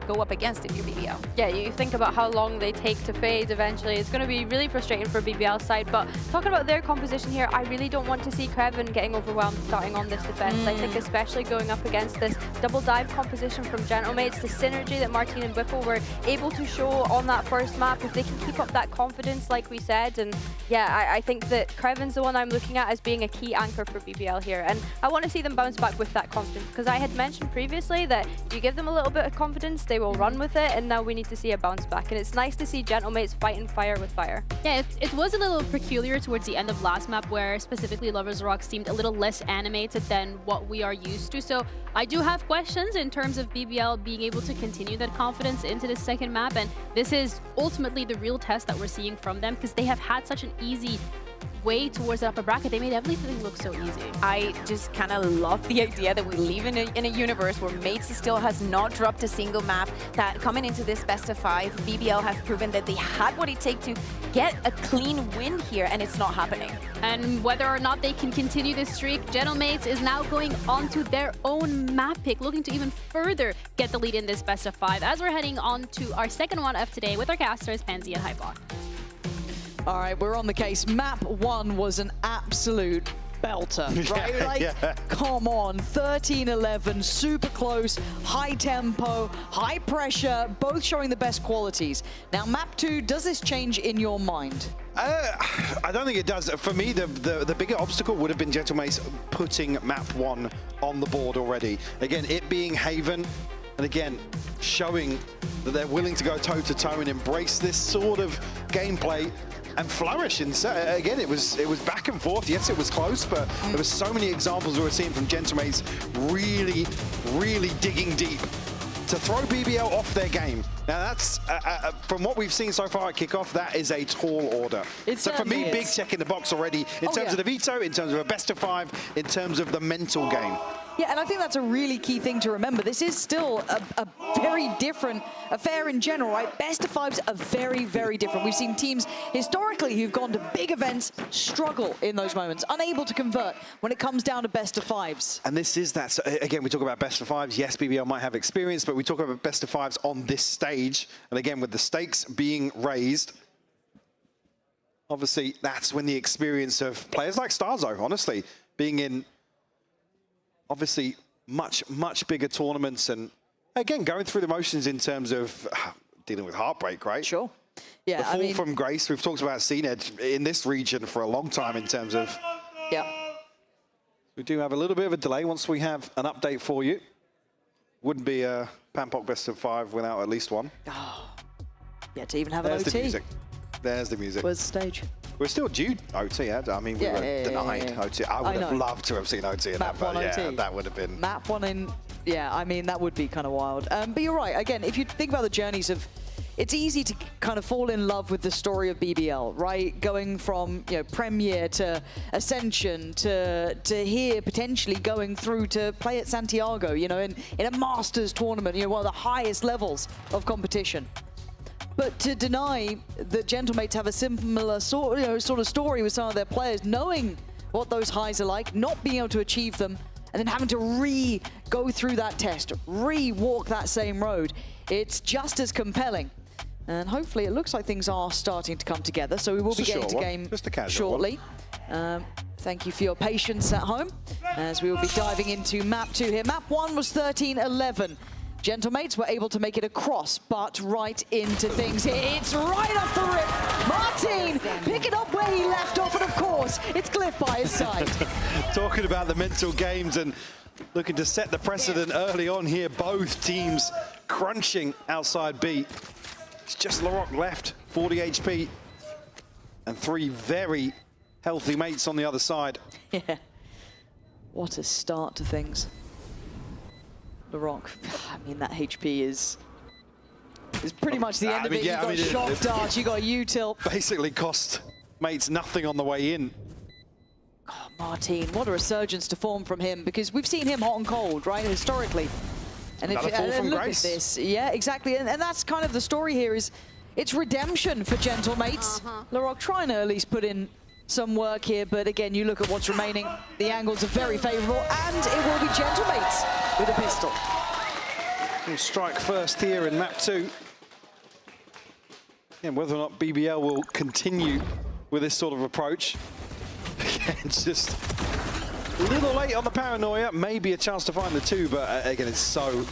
go up against if you're BBL. Yeah, you think about how long they take to fade eventually. It's going to be really frustrating for BBL side, but talking about their composition here, I really don't want to see Krevin getting overwhelmed starting on this defense. I think especially going up against this double dive composition from Gentlemates, the synergy that Martin and Whipple were able to show on that first map, if they can keep up that confidence like we said, and yeah, I think that Krevin's the one I'm looking at as being a key anchor for BBL here, and I want to see them bounce back with that confidence, because I had mentioned previously that if you give them a little bit of confidence, they will run with it, and now we need to see a bounce back, and it's nice to see Gentlemates fighting fire with fire. Yeah, it was a little peculiar towards the end of last map, where specifically Lovers Rock seemed a little less animated than what we are used to, so I do have questions in terms of BBL being able to continue that confidence into the second map, and this is ultimately the real test that we're seeing from them, because they have had such an easy way towards the upper bracket. They made everything look so easy. I just kind of love the idea that we live in a universe where Mates still has not dropped a single map, that coming into this best of 5, BBL have proven that they had what it takes to get a clean win here, and it's not happening. And whether or not they can continue this streak, Gentlemates is now going on to their own map pick, looking to even further get the lead in this best of 5, as we're heading on to our second one of today with our casters, Pansy and Hypok. All right, we're on the case. Map 1 was an absolute belter, right? Come on, 13-11, super close, high tempo, high pressure, both showing the best qualities. Now, map 2, does this change in your mind? I don't think it does. For me, the bigger obstacle would have been Gentlemates putting map 1 on the board already. Again, it being Haven, and again, showing that they're willing to go toe-to-toe and embrace this sort of gameplay. and flourish. And so, again, it was back and forth. Yes, it was close, but there were so many examples we were seeing from Gentlemates really, really digging deep to throw BBL off their game. Now that's, from what we've seen so far at Kickoff, that is a tall order. So for me, big check in the box already, in terms of the veto, in terms of a best of 5, in terms of the mental game. Yeah, and I think that's a really key thing to remember. This is still a very different affair in general, right? Best of 5s are very, very different. We've seen teams historically who've gone to big events struggle in those moments, unable to convert when it comes down to best of 5s. And this is that. So again, we talk about best of 5s. Yes, BBL might have experience, but we talk about best of 5s on this stage. And again, with the stakes being raised, obviously that's when the experience of players like Starzo, honestly, being in obviously much bigger tournaments, and again going through the motions in terms of dealing with heartbreak, right? Sure. Yeah, the fall from grace. We've talked about CNED in this region for a long time in terms of. Yeah. We do have a little bit of a delay. Once we have an update for you, wouldn't be a Pampok best of 5 without at least one. Oh, yeah, to even have an OT. There's the music. There's the music. Where's the stage? We're still due OT. I mean, we were denied OT. I would have loved to have seen OT in that, but yeah, that would have been. Map 1 in, yeah, I mean, that would be kind of wild. But you're right. Again, if you think about the journeys of, it's easy to kind of fall in love with the story of BBL, right? Going from, you know, Premier to Ascension to here, potentially going through to play at Santiago, you know, in a Masters tournament, you know, one of the highest levels of competition. But to deny that Gentlemates have a similar sort of story with some of their players, knowing what those highs are like, not being able to achieve them, and then having to go through that test, walk that same road, it's just as compelling. And hopefully it looks like things are starting to come together, so we will be getting to game shortly. Thank you for your patience at home, as we will be diving into map 2 here. Map 1 was 13-11. Gentlemates were able to make it across, but right into things here. It's right off the rip. Martin picking up where he left off, and of course, it's Glyph by his side. Talking about the mental games and looking to set the precedent early on here. Both teams crunching outside B. It's just LaRock left, 40 HP, and 3 very healthy mates on the other side. Yeah. What a start to things. LaRock, I mean, that HP is pretty much the end of it. You've got shock dart, you got a U-tilt. Basically cost mates nothing on the way in. Oh, Martin, what a resurgence to form from him, because we've seen him hot and cold, right, historically. And Another fall from look grace. At this. Yeah, exactly, and that's kind of the story here, is it's redemption for Gentlemates. LaRock trying to at least put in some work here, but again, you look at what's remaining, the angles are very favorable, and it will be Gentlemates with a pistol. We'll strike first here in map 2. And whether or not BBL will continue with this sort of approach. Again, just a little late on the paranoia, maybe a chance to find the 2, but again, it's so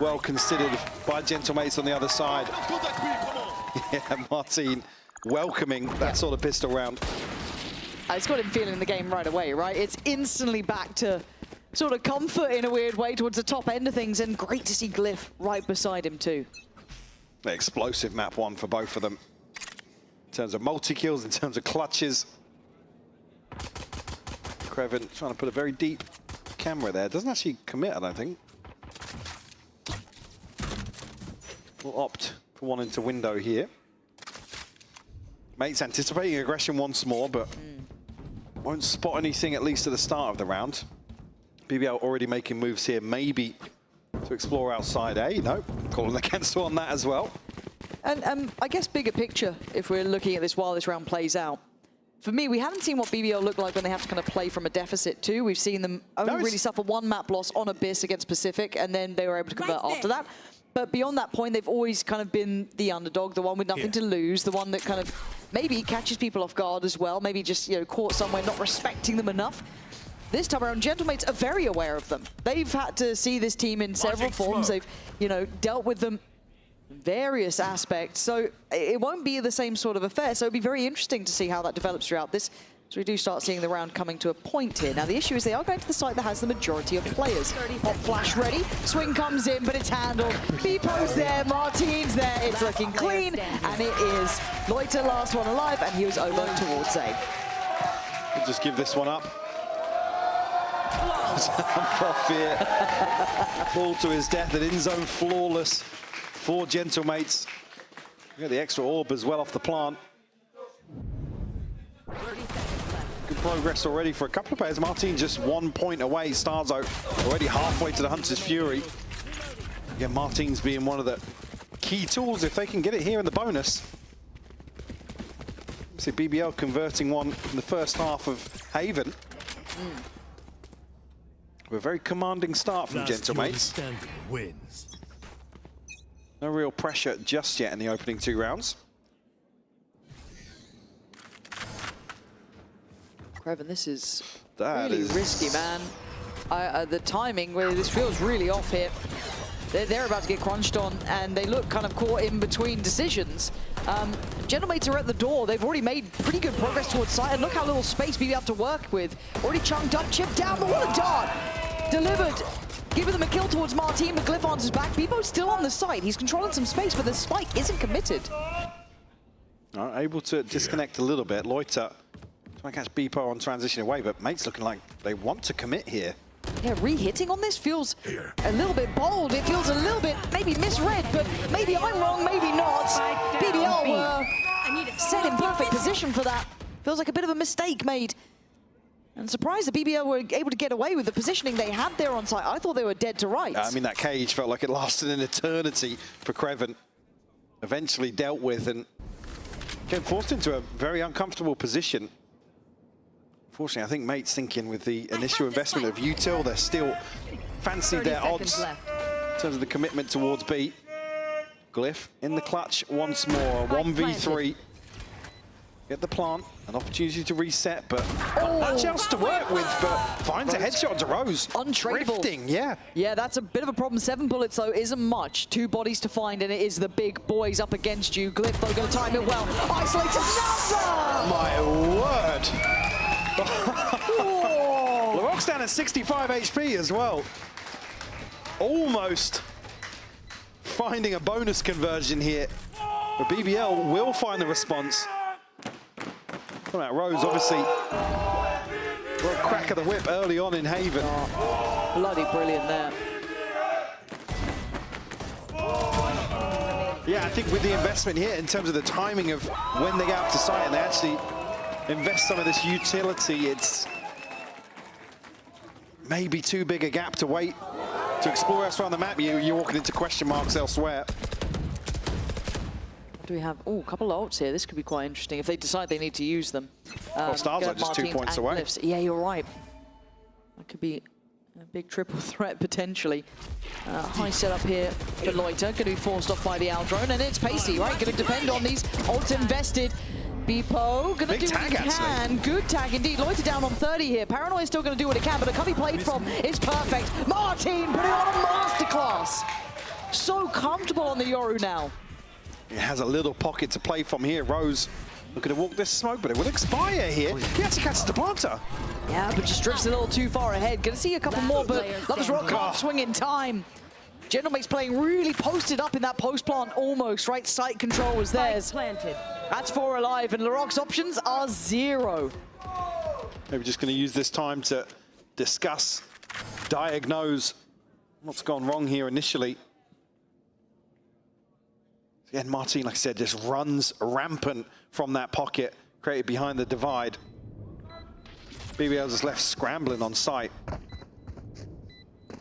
well considered by Gentlemates on the other side. Yeah, Martin welcoming that sort of pistol round. It's got him feeling the game right away, right? It's instantly back to sort of comfort in a weird way towards the top end of things, and great to see Glyph right beside him too. Explosive map 1 for both of them. In terms of multi-kills, in terms of clutches. Creven trying to put a very deep camera there. Doesn't actually commit, I don't think. We'll opt for one into window here. Mates anticipating aggression once more, but won't spot anything, at least at the start of the round. BBL already making moves here, maybe to explore outside A. No, calling the cancel on that as well. And I guess bigger picture, if we're looking at this while this round plays out, for me, we haven't seen what BBL look like when they have to kind of play from a deficit too. We've seen them only really suffer 1 map loss on Abyss against Pacific, and then they were able to convert after that. But beyond that point, they've always kind of been the underdog, the one with nothing to lose, the one that kind of maybe catches people off guard as well, maybe just, you know, caught somewhere not respecting them enough. This time around, Gentlemates are very aware of them. They've had to see this team in several forms. They've, you know, dealt with them in various aspects. So it won't be the same sort of affair. So it'll be very interesting to see how that develops throughout this. So we do start seeing the round coming to a point here. Now the issue is they are going to the site that has the majority of players. Hot flash ready, swing comes in, but it's handled. Beepo's there, Martin's there, it's looking clean, and it is Loiter last one alive, and he was over towards A. We'll just give this one up. Off here. Fall to his death at in-zone flawless for Gentlemates. We got the extra orb as well off the plant. Good progress already for a couple of players. Martin just 1 point away. Starzo already halfway to the Hunter's Fury. Again, Martin's being one of the key tools if they can get it here in the bonus. See BBL converting one in the first half of Haven. A very commanding start from Gentlemates. Wins. No real pressure just yet in the opening 2 rounds. Kreven, this is really risky, man. The timing, where this feels really off here. They're about to get crunched on, and they look kind of caught in between decisions. Gentlemates are at the door. They've already made pretty good progress towards site, and look how little space BB have to work with. Already chunked up, chipped down, but what a dart! Delivered, giving them a kill towards Martin, but Glyph answers back. Beebo's still on the site. He's controlling some space, but the spike isn't committed. Able to disconnect a little bit. Loiter trying to catch Beepo on transition away, but Mate's looking like they want to commit here. Yeah, re-hitting on this feels a little bit bold. It feels a little bit maybe misread, but maybe I'm wrong, maybe not. BBL were set in perfect position for that. Feels like a bit of a mistake made. And surprised that BBL were able to get away with the positioning they had there on site. I thought they were dead to rights. I mean, that cage felt like it lasted an eternity for Kreven. Eventually dealt with and getting forced into a very uncomfortable position. Unfortunately, I think Mate's thinking with the initial investment of util, they're still fancied their odds in terms of the commitment towards B. Glyph in the clutch once more, 1v3. Get the plant, an opportunity to reset, but not much else to work with, but finds a headshot to Rose. Untradeable. Drifting, yeah. Yeah, that's a bit of a problem. 7 bullets, though, isn't much. 2 bodies to find, and it is the big boys up against you. Glyph, though, going to time it well. Isolates another! My word. LaRock's down at 65 HP as well. Almost finding a bonus conversion here. But BBL will find the response. Come out, Rose, obviously. Well, crack of the whip early on in Haven. Oh, bloody brilliant there. Yeah, I think with the investment here, in terms of the timing of when they get up to site and they actually invest some of this utility, it's maybe too big a gap to wait to explore elsewhere on the map. You're walking into question marks elsewhere. Do we have, a couple of ults here. This could be quite interesting if they decide they need to use them. Well, Stars are just 2 points away. Glyphs. Yeah, you're right. That could be a big triple threat potentially. High setup here for Loiter. Going to be forced off by the Owl drone, and it's Pacey, right? Going to depend on these ults invested. Beepo going to do what he can. Good tag indeed. Loiter down on 30 here. Paranoia still going to do what he can, but the cover he played from is perfect. Martin putting on a masterclass. So comfortable on the Yoru now. He has a little pocket to play from here. Rose looking to walk this smoke, but it will expire here. He actually catches the planter. Yeah, but just drifts a little too far ahead. Gonna see a couple more, but Lover's Rock can't swing in time. Gentlemate's playing really posted up in that post plant almost, right? Site control was theirs. That's 4 alive, and LaRock's options are 0. Maybe just going to use this time to discuss, diagnose what's gone wrong here initially. Again, Martin, like I said, just runs rampant from that pocket created behind the divide. BBL just left scrambling on site.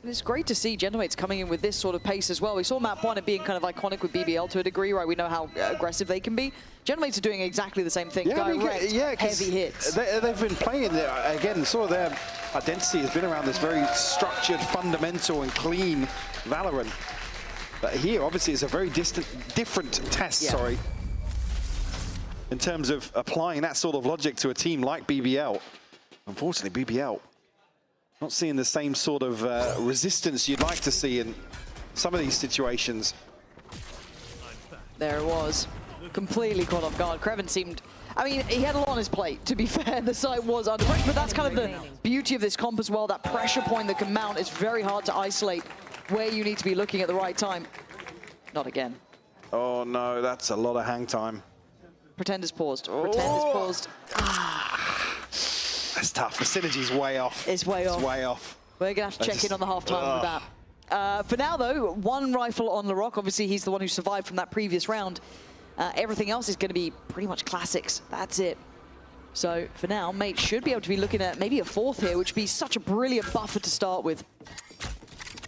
It's great to see Gentlemates coming in with this sort of pace as well. We saw map 1 being kind of iconic with BBL to a degree, right? We know how aggressive they can be. Gentlemates are doing exactly the same thing. Direct, heavy hits. They've been playing, again, sort of their identity has been around this very structured, fundamental and clean Valorant. But here, obviously, it's a very different test, sorry, in terms of applying that sort of logic to a team like BBL. Unfortunately, BBL not seeing the same sort of resistance you'd like to see in some of these situations. There it was. Completely caught off guard. Kreven seemed I mean, he had a lot on his plate, to be fair. The site was under pressure, but that's kind of the beauty of this comp as well. That pressure point that can mount is very hard to isolate where you need to be looking at the right time. Not again. Oh no, that's a lot of hang time. Pretenders paused. Pretenders paused. That's tough. The synergy's way off. It's way off. It's way off. We're going to have to check in on the halftime with that. For now, though, one rifle on LaRock. Obviously, he's the one who survived from that previous round. Everything else is going to be pretty much classics. That's it. So for now, Mate should be able to be looking at maybe a fourth here, which would be such a brilliant buffer to start with.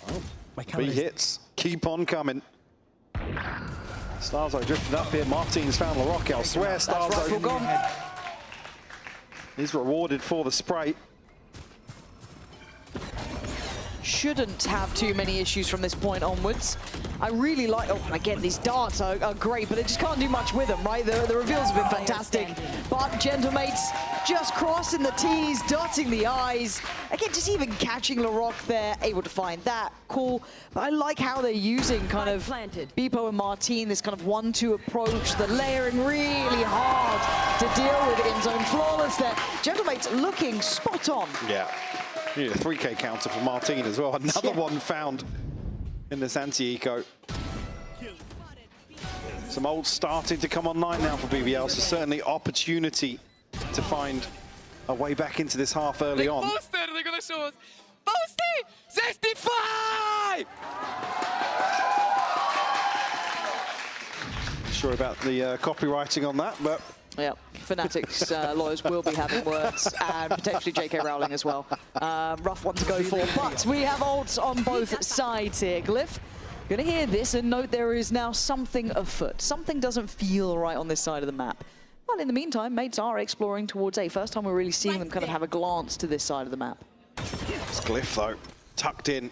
Oh, 3 hits. Keep on coming. Starzo drifted up here. Martin's found LaRock elsewhere. Starzo gone. He's rewarded for the spray. Shouldn't have too many issues from this point onwards. I really like, oh, again, these darts are great, but they just can't do much with them, right? The reveals have been fantastic. But Gentlemates just crossing the T's, dotting the I's. Again, just even catching LaRock there, able to find that. Cool. But I like how they're using kind of Beepo and Martin, this kind of 1-2 approach, the layering really hard to deal with it in zone. Flawless there. Gentlemates looking spot on. Yeah. Need a 3K counter for Martin as well. Another one found in the Santiago. Some ults starting to come online now for BBL, so certainly opportunity to find a way back into this half early on. Poster, they're gonna show us. Posty! 65! Sure about the copywriting on that, but... Yeah, Fnatic's lawyers will be having words, and potentially JK Rowling as well. Rough one to go for, but we have ults on both sides here. Glyph, gonna hear this and note there is now something afoot. Something doesn't feel right on this side of the map. But in the meantime, Mates are exploring towards A. First time we're really seeing them kind of have a glance to this side of the map. It's Glyph, though, tucked in.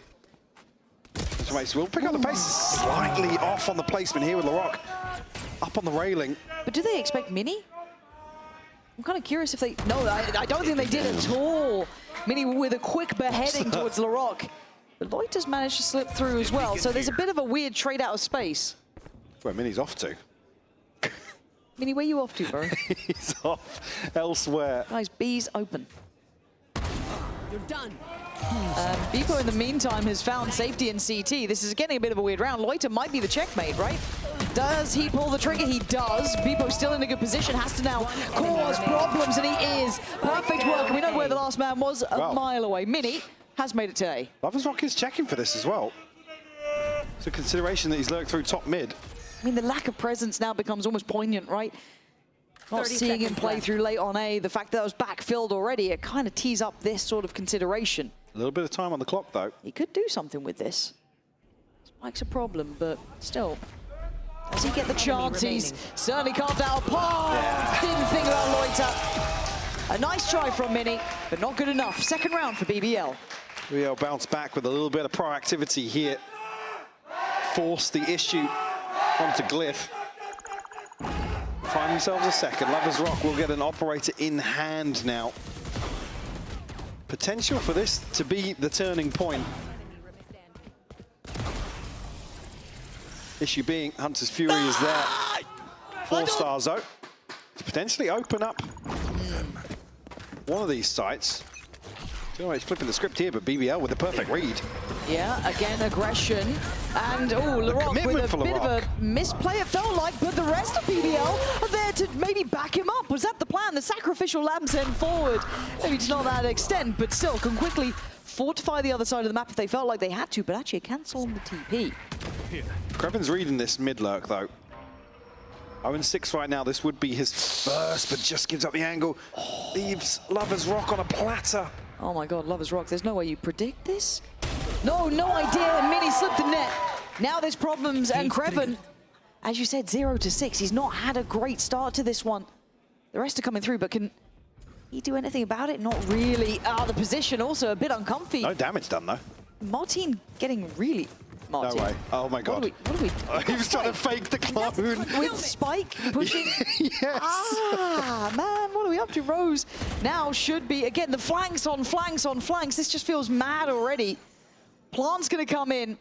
Mates will pick up the pace, slightly off on the placement here with LaRock. Up on the railing. But do they expect Mini? I'm kind of curious if they... No, I don't think they did at all. Mini with a quick beheading towards LaRock. But Loiter's managed to slip through as well, so there's a bit of a weird trade out of space. Where Mini's off to. Mini, where you off to, bro? He's off elsewhere. Guys, B's open. You're done. Beepo, in the meantime, has found safety in CT. This is getting a bit of a weird round. Loiter might be the checkmate, right? Does he pull the trigger? He does. Beepo still in a good position, has to now cause problems, and he is. Perfect work. And we know where the last man was, a mile away. Mini has made it to A. Loversrock is checking for this as well. It's a consideration that he's lurked through top mid. I mean, the lack of presence now becomes almost poignant, right? Not seeing him play through late on A, the fact that it was backfilled already, it kind of tees up this sort of consideration. A little bit of time on the clock, though. He could do something with this. Spike's a problem, but still. Does he get the chance? He's certainly carved out a path. Didn't think about Loiter. A nice try from Mini, but not good enough. Second round for BBL. BBL bounced back with a little bit of proactivity here. Forced the issue onto Glyph. Find themselves a second. Loversrock will get an operator in hand now. Potential for this to be the turning point. Issue being Hunter's Fury is there for Starzo to potentially open up one of these sites. He's flipping the script here, but BBL with the perfect read. Yeah, again, aggression. And, LaRock with a bit of a misplay, it felt like, but the rest of BBL are there to maybe back him up. Was that the plan? The sacrificial lamb sent forward. Maybe to not that extent, but still can quickly fortify the other side of the map if they felt like they had to, but actually cancel on the TP. Kreven's reading this mid lurk, though. 0-6 right now. This would be his first, but just gives up the angle. Leaves Loversrock on a platter. Oh my God, Loversrock, there's no way you predict this? No idea. Mini slipped the net. Now there's problems, and Kreven, as you said, 0-6. He's not had a great start to this one. The rest are coming through, but can he do anything about it? Not really. The position also a bit uncomfy. No damage done, though. Martin getting really... Martin. No way. Oh my God. What are we he was trying to fake the clone. With Spike pushing? Yes. Man, what are we up to? Rose now should be, again, the flanks on flanks on flanks. This just feels mad already. Plant's going to come in.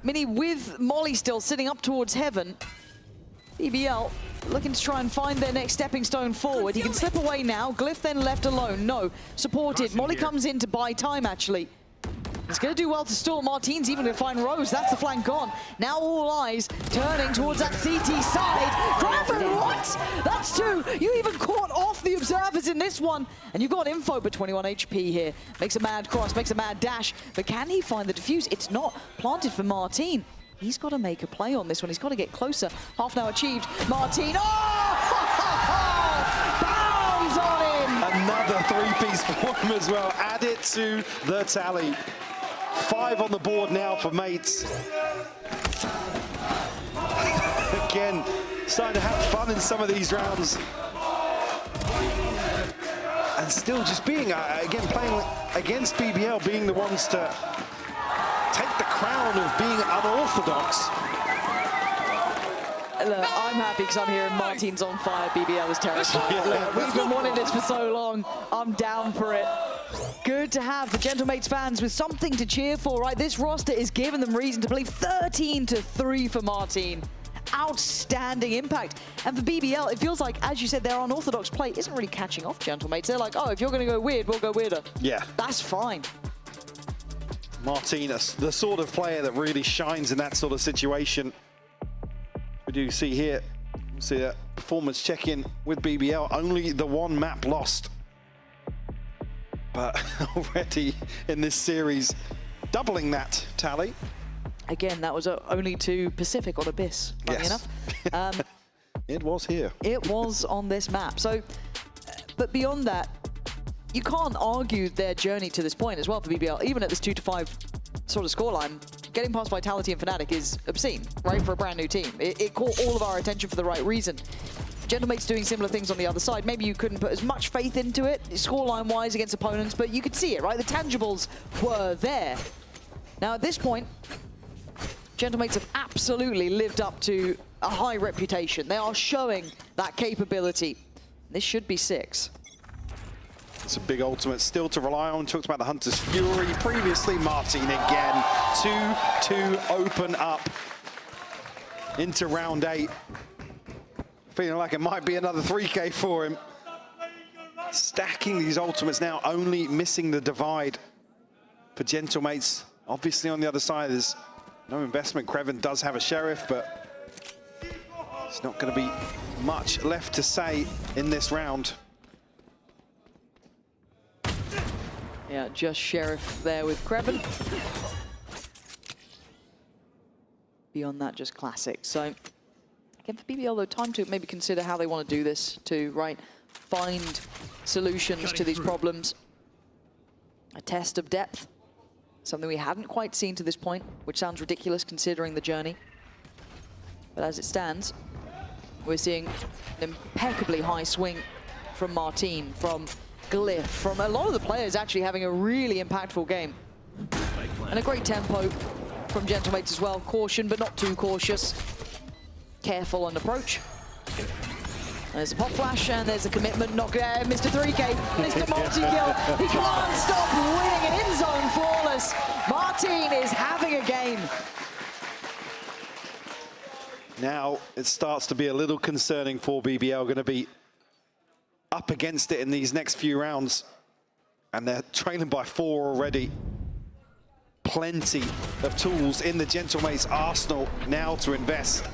Mini with Molly still sitting up towards heaven. BBL looking to try and find their next stepping stone forward. He can slip away now. Glyph then left alone. No, supported. Molly comes in to buy time, actually. He's going to do well to stall. Martin's even going to find Rose. That's the flank gone. Now all eyes turning towards that CT side. Craven, what? That's two. You even caught off the observers in this one. And you got info, but 21 HP here. Makes a mad cross, makes a mad dash. But can he find the defuse? It's not planted for Martin. He's got to make a play on this one. He's got to get closer. Half now achieved. Martin, bounds on him. Another three-piece for him as well. Add it to the tally. 5 on the board now for mates. Again, starting to have fun in some of these rounds. And still just being, again, playing against BBL, being the ones to take the crown of being unorthodox. Look, I'm happy because I'm hearing Martin's on fire, BBL is terrified. Look, we've been wanting this for so long. I'm down for it. Good to have the Gentlemates fans with something to cheer for, right? This roster is giving them reason to believe. 13-3 for Martin. Outstanding impact. And for BBL, it feels like, as you said, their unorthodox play isn't really catching off Gentlemates. They're like, oh, if you're going to go weird, we'll go weirder. Yeah. That's fine. Martin, the sort of player that really shines in that sort of situation. We do see here, see that performance check-in with BBL. Only the one map lost. But already in this series, doubling that tally. Again, that was only to Pacific on Abyss, funny enough. It was here. It was on this map. So, but beyond that, you can't argue their journey to this point as well for BBL. Even at this 2-5 sort of scoreline, getting past Vitality and Fnatic is obscene, right, for a brand new team. It caught all of our attention for the right reason. Gentlemates doing similar things on the other side. Maybe you couldn't put as much faith into it, scoreline-wise against opponents, but you could see it, right? The tangibles were there. Now, at this point, Gentlemates have absolutely lived up to a high reputation. They are showing that capability. This should be 6. It's a big ultimate still to rely on. Talked about the Hunter's Fury previously. Martin again. 2-2 open up into round 8. Feeling like it might be another 3K for him. Stacking these ultimates now, only missing the divide for Gentlemates. Obviously on the other side, there's no investment. Creven does have a Sheriff, but it's not going to be much left to say in this round. Yeah, just Sheriff there with Creven. Beyond that, just classic. So, again, for BBL, though, time to maybe consider how they want to do this to, right, find solutions to these problems. A test of depth, something we hadn't quite seen to this point, which sounds ridiculous considering the journey. But as it stands, we're seeing an impeccably high swing from Martin, from Glyph, from a lot of the players actually having a really impactful game. And a great tempo from Gentlemates as well. Caution, but not too cautious. Careful on approach. There's a pop flash, and there's a commitment. Not Mr. 3K, Mr. Multi-kill. He can't stop winning an in-zone flawless. Martin is having a game. Now it starts to be a little concerning for BBL. Going to be up against it in these next few rounds. And they're trailing by 4 already. Plenty of tools in the Gentlemates arsenal now to invest.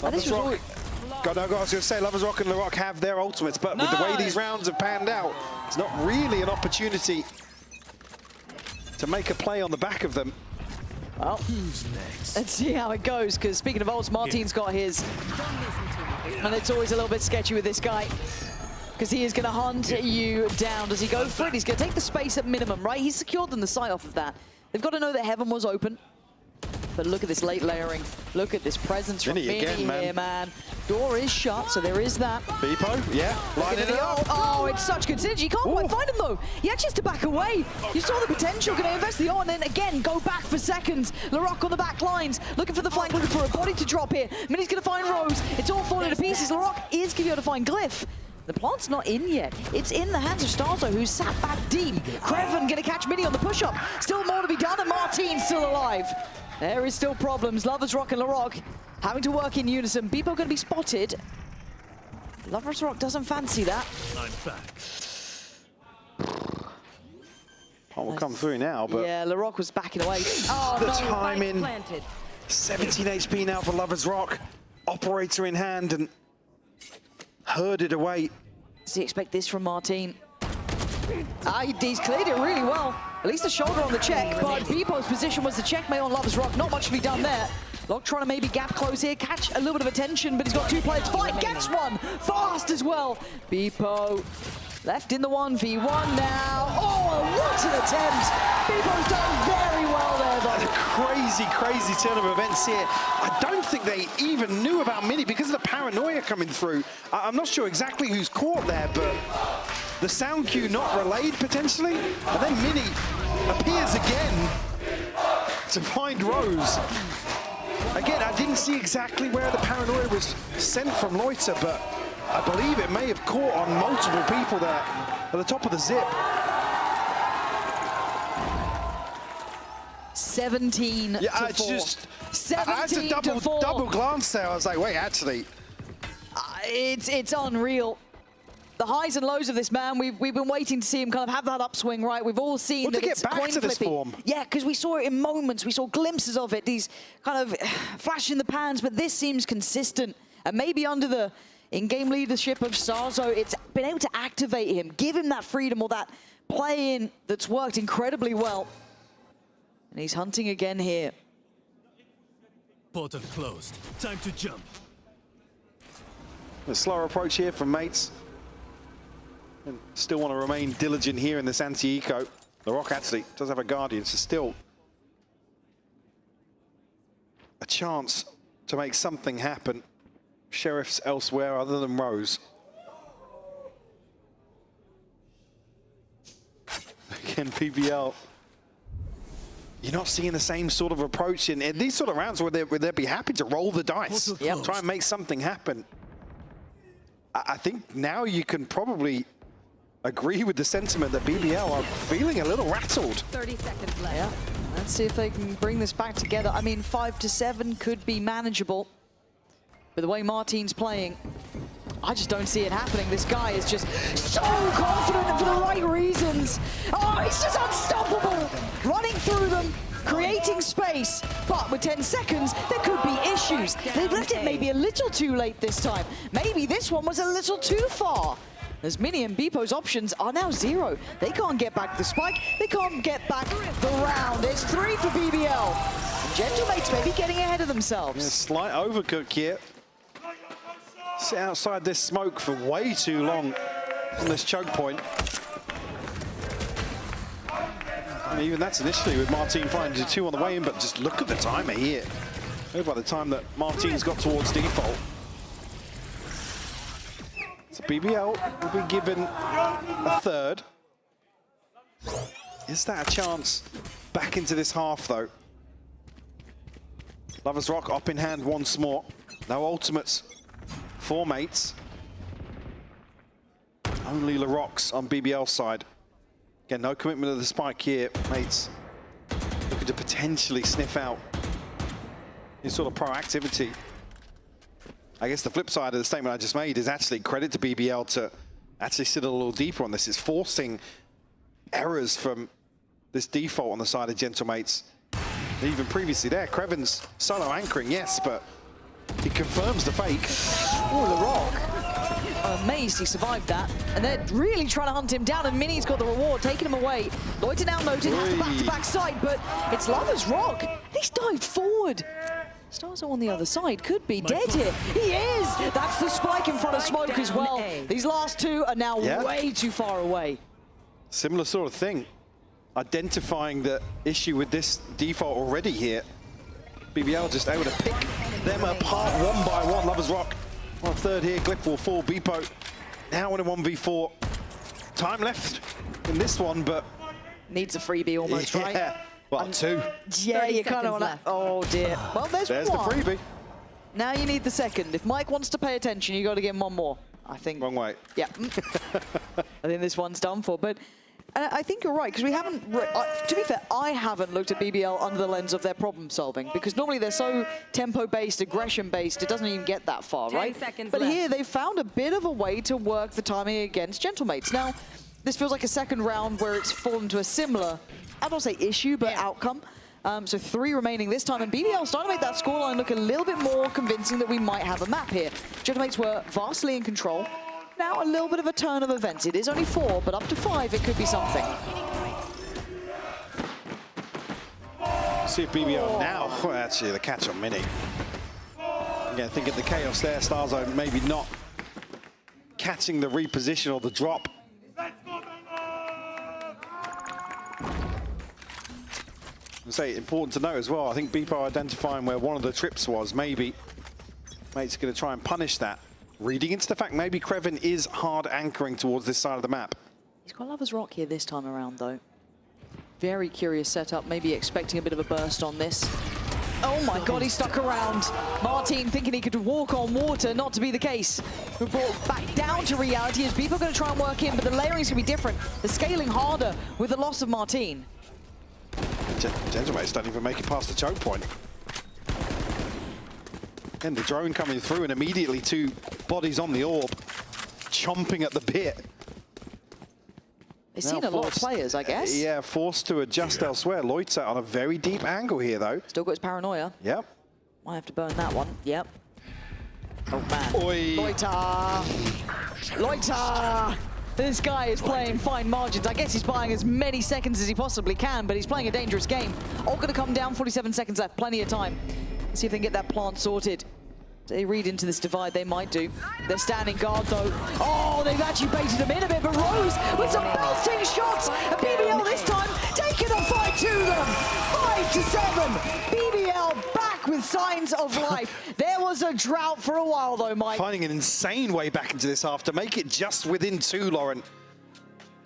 Lovers Rock, I was going to say, Lovers Rock and LaRock have their ultimates, but with the way these rounds have panned out, it's not really an opportunity to make a play on the back of them. Well, let's see how it goes, because speaking of ults, Martin's got his. And it's always a little bit sketchy with this guy, because he is going to hunt you down. Does he go for it? He's going to take the space at minimum, right? He's secured them the sight off of that. They've got to know that Heaven was open. But look at this late layering. Look at this presence from Vinny here, man. Door is shut, so there is that. Beepo, yeah, lining it up. Oh, it's such good synergy. You can't quite find him, though. He actually has to back away. You saw the potential. Going to invest the ult, and then again, go back for seconds. LaRock on the back lines, looking for the flank, looking for a body to drop here. Minnie's going to find Rose. It's all falling to pieces. LaRock is going to be able to find Glyph. The plant's not in yet. It's in the hands of Starzo, who's sat back deep. Creven going to catch Minnie on the push-up. Still more to be done, and Martin's still alive. There is still problems. Lovers Rock and LaRock Having to work in unison. Beepo going to be spotted. Lover's Rock doesn't fancy that. I'm back. Will come through now, but yeah, LaRock was backing away. Oh, the no. timing. 17 HP now for Lover's Rock. Operator in hand and herded away. Does he expect this from Martin? He's cleared it really well. At least the shoulder on the check, but Beepo's position was the checkmate on Lover's Rock. Not much to be done there. Locke trying to maybe gap close here, catch a little bit of attention, but he's got two players fight, gets one, fast as well. Beepo left in the 1v1 now. Oh, what an attempt. Beepo's done very well there, though. A crazy, crazy turn of events here. I don't think they even knew about Mini because of the paranoia coming through. I'm not sure exactly who's caught there, but the sound cue not relayed potentially. And then Mini appears again to find Rose. Again, I didn't see exactly where the paranoia was sent from Loiter, but I believe it may have caught on multiple people there at the top of the zip. 17 yeah, to 4. I just 17 I had to double glance there. I was like, wait, actually, it's unreal. The highs and lows of this man, we've been waiting to see him kind of have that upswing, right? We've all seen that it's coin flipping. This form. Yeah, because we saw it in moments. We saw glimpses of it. These kind of flash in the pans, but this seems consistent. And maybe under the in-game leadership of Sarzo, it's been able to activate him, give him that freedom or that play-in that's worked incredibly well. And he's hunting again here. Portal closed. Time to jump. A slower approach here from Mates. And still want to remain diligent here in this anti-eco. The Rock actually does have a Guardian, so still a chance to make something happen. Sheriffs elsewhere other than Rose. Again, BBL. You're not seeing the same sort of approach in these sort of rounds where they'd be happy to roll the dice. Yep. Try and make something happen. I think now you can probably agree with the sentiment that BBL are feeling a little rattled. 30 seconds left. Yeah. Let's see if they can bring this back together. I mean, 5 to 7 could be manageable. But the way Martin's playing, I just don't see it happening. This guy is just so confident and for the right reasons. Oh, he's just unstoppable. Running through them, creating space. But with 10 seconds, there could be issues. They've left it maybe a little too late this time. Maybe this one was a little too far. As Mini and Beepo's options are now 0. They can't get back the spike. They can't get back the round. There's 3 for BBL. And Gentlemates maybe getting ahead of themselves. Yeah, slight overcook here. Sit outside this smoke for way too long on this choke point. And even that's initially with Martin finding 2 on the way in, but just look at the timer here. By the time that Martin's got towards default. So BBL will be given a 3rd. Is that a chance back into this half, though? Lover's Rock up in hand once more. No ultimates for Mates. Only LaRock's on BBL side. Again, no commitment to the spike here. Mates looking to potentially sniff out his sort of proactivity. I guess the flip side of the statement I just made is actually credit to BBL to actually sit a little deeper on this. It's forcing errors from this default on the side of Gentlemates. Even previously there, Creven's solo anchoring, yes, but he confirms the fake. Oh, LaRock. Amazed he survived that. And they're really trying to hunt him down, and Mini's got the reward, taking him away. Loiter now noted, has the back-to-back side, but it's Lover's Rock. He's dived forward. Stars on the other side, could be dead here. He is! That's the spike in front of Smoke as well. These last 2 are now way too far away. Similar sort of thing. Identifying the issue with this default already here. BBL just able to pick them apart one by one. Lover's Rock on 3rd here. Glyph will fall. Beepo now in a 1v4. Time left in this one, but... Needs a freebie almost, right? Well, 2. Yeah, you kind of want to... Oh, dear. Well, there's the one. freebie. Now you need the 2nd. If Mike wants to pay attention, you got to give him one more. I think... Wrong way. Yeah. I think this one's done for, but And I think you're right, because we haven't, to be fair, I haven't looked at BBL under the lens of their problem solving, because normally they're so tempo-based, aggression-based, it doesn't even get that far, 10 right? seconds But left. here they've found a bit of a way to work the timing against Gentlemates. Now, this feels like a second round where it's fallen to a similar, I don't say issue, but outcome. So 3 remaining this time, and BBL starting to make that scoreline look a little bit more convincing that we might have a map here. Gentlemates were vastly in control. Now a little bit of a turn of events. It is only 4, but up to 5, it could be something. See if BBL now, well, actually the catch on Mini. Again, I think at the chaos there, Starzone maybe not catching the reposition or the drop. I say important to note as well, I think Beepo identifying where one of the trips was, maybe Mate's going to try and punish that. Reading into the fact maybe Krevin is hard anchoring towards this side of the map. He's got Lover's Rock here this time around, though. Very curious setup, maybe expecting a bit of a burst on this. Oh my god, he stuck around. Martin thinking he could walk on water, not to be the case. We're brought back down to reality as people are going to try and work in, but the layering's going to be different. The scaling harder with the loss of Martin. Gentlemates don't even make it past the choke point. And the drone coming through, and immediately 2 bodies on the orb, chomping at the bit. They've seen a lot of players, I guess. Yeah, forced to adjust elsewhere. Loiter on a very deep angle here, though. Still got his paranoia. Yep. Might have to burn that one. Yep. Oh, man. Oi. Loiter! Loiter! This guy is playing fine margins. I guess he's buying as many seconds as he possibly can, but he's playing a dangerous game. All going to come down, 47 seconds left, plenty of time. See if they can get that plant sorted. They read into this divide, they might do. They're standing guard though. Oh, they've actually baited him in a bit, but Rose with some belting shots. And BBL this time taking the fight to them. 5-7. BBL back with signs of life. There was a drought for a while though, Mike. Finding an insane way back into this half to make it just within 2, Lauren.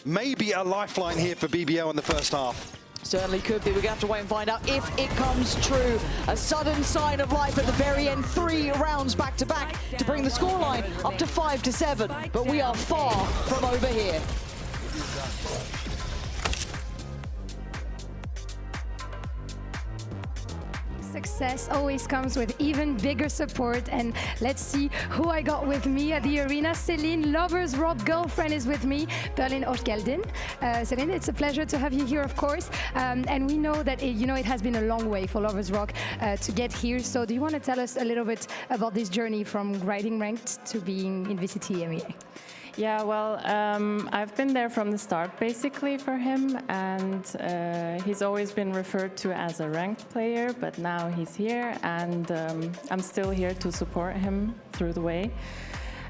Maybe a lifeline here for BBL in the first half. Certainly could be. We're going to have to wait and find out if it comes true. A sudden sign of life at the very end. 3 rounds back-to-back to bring the scoreline up to 5-7. But we are far from over here. Success always comes with even bigger support, and let's see who I got with me at the arena. Celine, Lover's Rock girlfriend, is with me. Berlin Oostgelden. Celine, it's a pleasure to have you here, of course. And we know that it has been a long way for Lover's Rock to get here. So do you want to tell us a little bit about this journey from riding ranked to being in VCT EMEA? Yeah, well, I've been there from the start, basically, for him, and he's always been referred to as a ranked player, but now he's here, and I'm still here to support him through the way.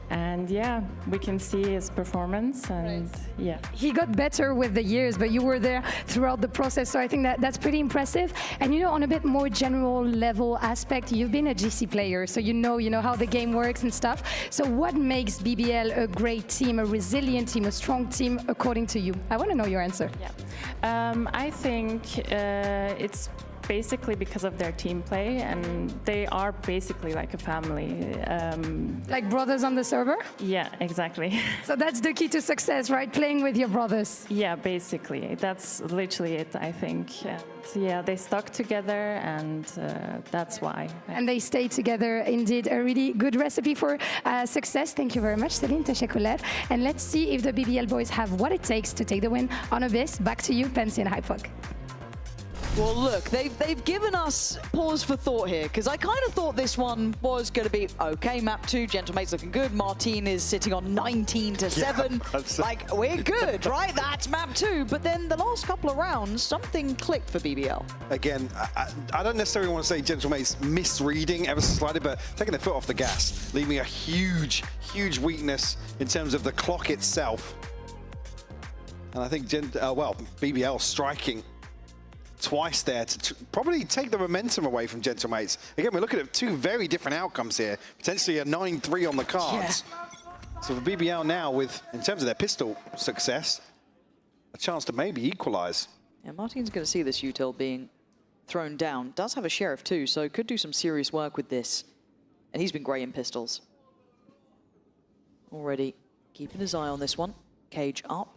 And yeah, we can see his performance, and yeah. He got better with the years, but you were there throughout the process, so I think that's pretty impressive. And on a bit more general level aspect, you've been a GC player, so you know how the game works and stuff. So what makes BBL a great team, a resilient team, a strong team, according to you? I want to know your answer. Yeah. I think it's basically because of their team play, and they are basically like a family. Like brothers on the server? Yeah, exactly. So that's the key to success, right? Playing with your brothers. Yeah, basically. That's literally it, I think. And yeah, they stuck together, and that's why. And they stay together, indeed. A really good recipe for success. Thank you very much, Celine. Teşekkürler. And let's see if the BBL boys have what it takes to take the win on Abyss. Back to you, Pansy and Hypog. Well, look, they've given us pause for thought here, because I kind of thought this one was going to be okay. Map 2, Gentlemate's looking good. Martin is sitting on 19-7. Yeah, like, we're good, right? That's map 2. But then the last couple of rounds, something clicked for BBL. Again, I don't necessarily want to say Gentlemate's misreading ever so slightly, but taking their foot off the gas, leaving a huge, huge weakness in terms of the clock itself. And I think, BBL striking twice there to probably take the momentum away from Gentlemates. Again, we're looking at 2 very different outcomes here. Potentially a 9-3 on the cards. Yeah. So for BBL now, in terms of their pistol success, a chance to maybe equalize. Yeah, Martin's going to see this util being thrown down. Does have a Sheriff too, so could do some serious work with this. And he's been great in pistols. Already keeping his eye on this one. Cage up.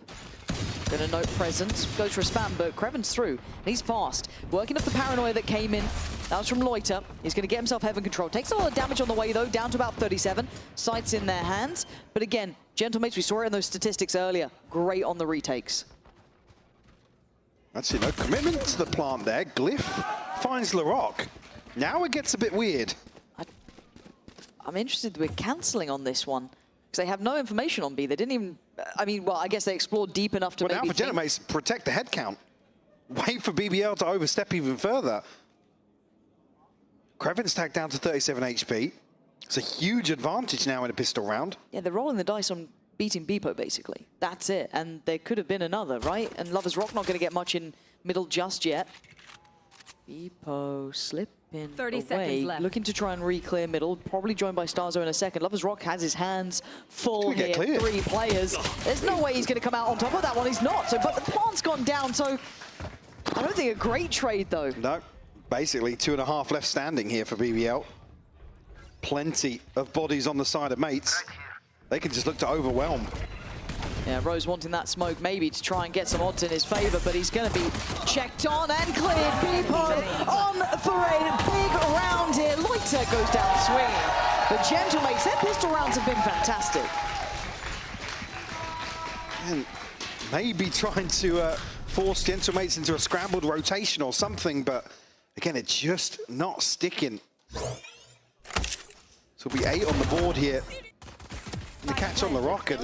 Gonna note presence, goes for a spam, but Kreven's through, and he's fast. Working off the paranoia that came in. That was from Loiter. He's gonna get himself heaven control. Takes a lot of damage on the way though, down to about 37. Sights in their hands. But again, Gentlemates, we saw it in those statistics earlier. Great on the retakes. That's it, no commitment to the plant there. Glyph finds Larocque. Now it gets a bit weird. I'm interested with cancelling on this one. Because they have no information on B. They didn't even, I mean, well, I guess they explored deep enough to well, maybe now for Gentlemates, protect the head count. Wait for BBL to overstep even further. Kreven's tagged down to 37 HP. It's a huge advantage now in a pistol round. Yeah, they're rolling the dice on beating Beepo, basically. That's it. And there could have been another, right? And Lover's Rock not going to get much in middle just yet. Beepo slipping 30 away, seconds left. looking to try and re-clear middle. Probably joined by Starzo in a second. Lover's Rock has his hands full here. 3 players. There's no way he's going to come out on top of that one. He's not. So, but the plant's gone down. So I don't think a great trade though. No, basically 2.5 left standing here for BBL. Plenty of bodies on the side of mates. They can just look to overwhelm. Yeah, Rose wanting that smoke maybe to try and get some odds in his favor, but he's going to be checked on and cleared. Beepo on parade. Big round here. Loiter goes down swinging. But Gentlemates, their pistol rounds have been fantastic. And maybe trying to force Gentlemates into a scrambled rotation or something, but again, it's just not sticking. So it'll be 8 on the board here. The catch on Larocque, and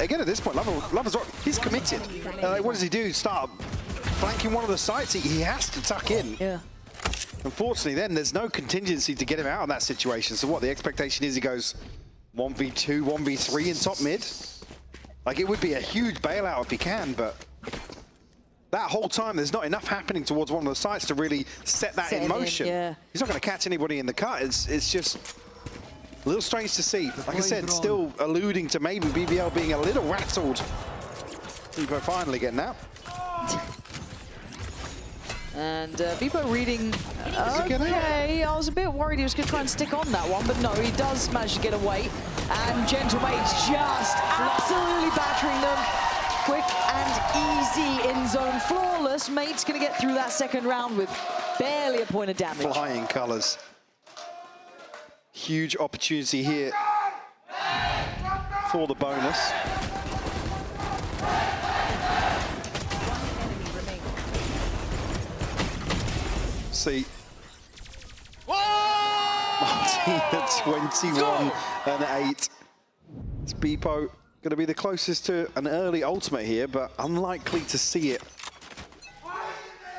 again at this point, Lover's Rock, he's committed. What does he do? Start flanking one of the sites? He has to tuck in. Yeah. Unfortunately, then there's no contingency to get him out of that situation. So what the expectation is, he goes 1v2, 1v3 in top mid. Like, it would be a huge bailout if he can, but that whole time there's not enough happening towards one of the sites to really set that in motion. Yeah. He's not going to catch anybody in the cut. It's just a little strange to see. Like I said, still alluding to maybe BBL being a little rattled. Beepo finally getting out. And Beepo reading, okay, I was a bit worried he was going to try and stick on that one, but no, he does manage to get away. And Gentlemates just absolutely battering them. Quick and easy in zone. Flawless. Mate's going to get through that second round with barely a point of damage. Flying colours. Huge opportunity here for the bonus. See. Martina 21 and 8. It's Beepo going to be the closest to an early ultimate here, but unlikely to see it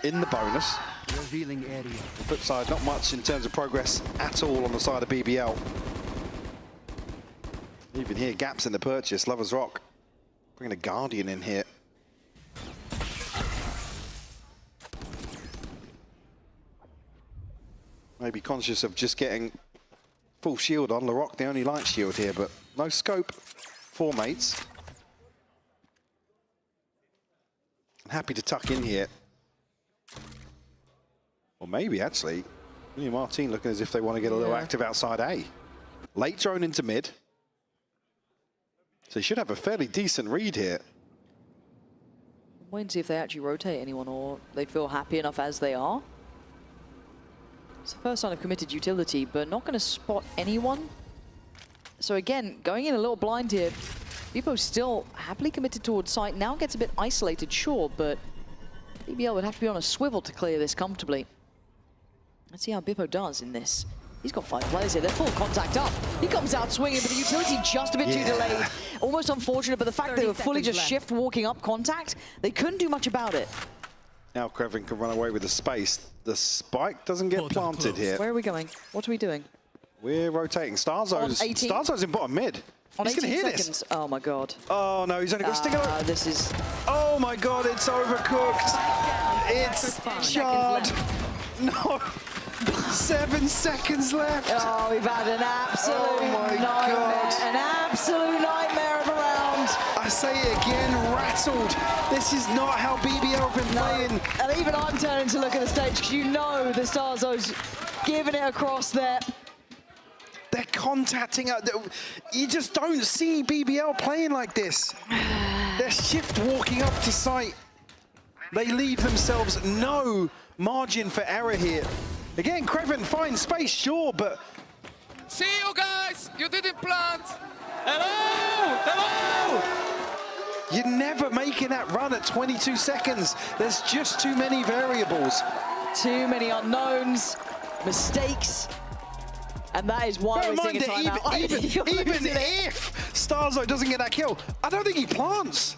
in the bonus. Revealing area. The flip side, not much in terms of progress at all on the side of BBL. Even here, gaps in the purchase. Lover's Rock bringing a Guardian in here. Maybe conscious of just getting full shield on. Larocque, the only light shield here, but no scope for mates. Happy to tuck in here. Or maybe, actually, me and Martine looking as if they want to get a little active outside A. Late drone into mid. So you should have a fairly decent read here. Wait and see if they actually rotate anyone or they feel happy enough as they are. It's the first sign of committed utility, but not going to spot anyone. So again, going in a little blind here. Beepo's still happily committed towards site. Now gets a bit isolated, sure, but BBL would have to be on a swivel to clear this comfortably. Let's see how Beepo does in this. He's got 5 players here. They're full contact up. He comes out swinging, but the utility just a bit too delayed. Almost unfortunate, but the fact they were fully just shift walking up contact, they couldn't do much about it. Now Kreven can run away with the space. The spike doesn't get planted here. Where are we going? What are we doing? We're rotating. Starzo's in bottom mid. On He's going to hear seconds. this. Oh my god. Oh no, he's only got to stick it. This is. Oh my god, it's overcooked. It's charred. No. 7 seconds left. Oh, we've had an absolute nightmare. An absolute nightmare of a round. I say it again, rattled. This is not how BBL have been playing. And even I'm turning to look at the stage because you know the Starzo's giving it across there. They're contacting. You just don't see BBL playing like this. They're shift walking up to site. They leave themselves no margin for error here. Again, Creven finds space, sure, but... See you guys! You didn't plant! Hello! Hello! You're never making that run at 22 seconds. There's just too many variables. Too many unknowns, mistakes, and that is why we're seeing a timeout. Even if Starzo doesn't get that kill, I don't think he plants.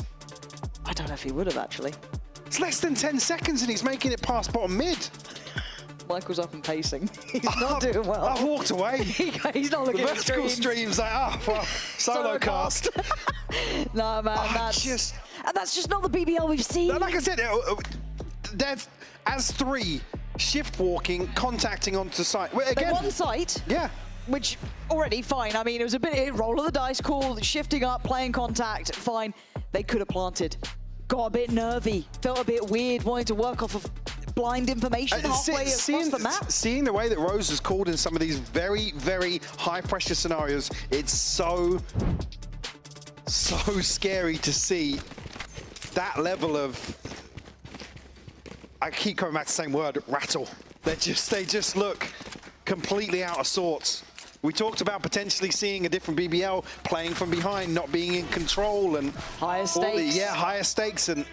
I don't know if he would have, actually. It's less than 10 seconds and he's making it past bottom mid. Michael's up and pacing. He's not doing well. I've walked away. He's not looking at vertical streams like, oh, well, solo cast. No, man, that's just not the BBL we've seen. Like I said, there's as three, shift walking, contacting onto site. Again, they won site. Yeah. Which, already, fine. I mean, it was a bit roll of the dice, cool, shifting up, playing contact, fine. They could have planted. Got a bit nervy, felt a bit weird, wanting to work off of blind information halfway across the map. Seeing the way that Rose has called in some of these very, very high-pressure scenarios, it's so scary to see that level of, I keep coming back to the same word, rattle. They just look completely out of sorts. We talked about potentially seeing a different BBL playing from behind, not being in control, and higher stakes. Higher stakes, and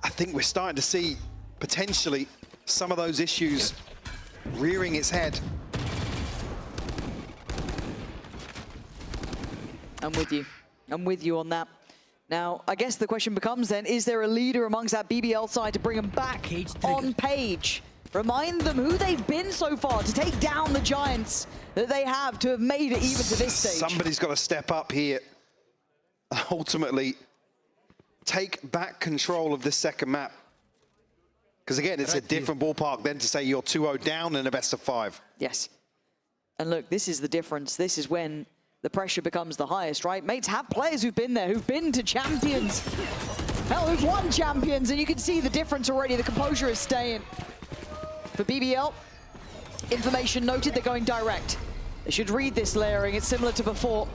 I think we're starting to see potentially some of those issues rearing its head. I'm with you. I'm with you on that. Now, I guess the question becomes then, is there a leader amongst that BBL side to bring them back on page? Remind them who they've been so far to take down the giants that they have to have made it even to this stage. Somebody's got to step up here and ultimately take back control of this second map. Because again, it's a different ballpark than to say you're 2-0 down in a best of 5. Yes. And look, this is the difference. This is when the pressure becomes the highest, right? Mates have players who've been there, who've been to champions. Hell, who've won champions, and you can see the difference already. The composure is staying. For BBL, information noted, they're going direct. They should read this layering, it's similar to before.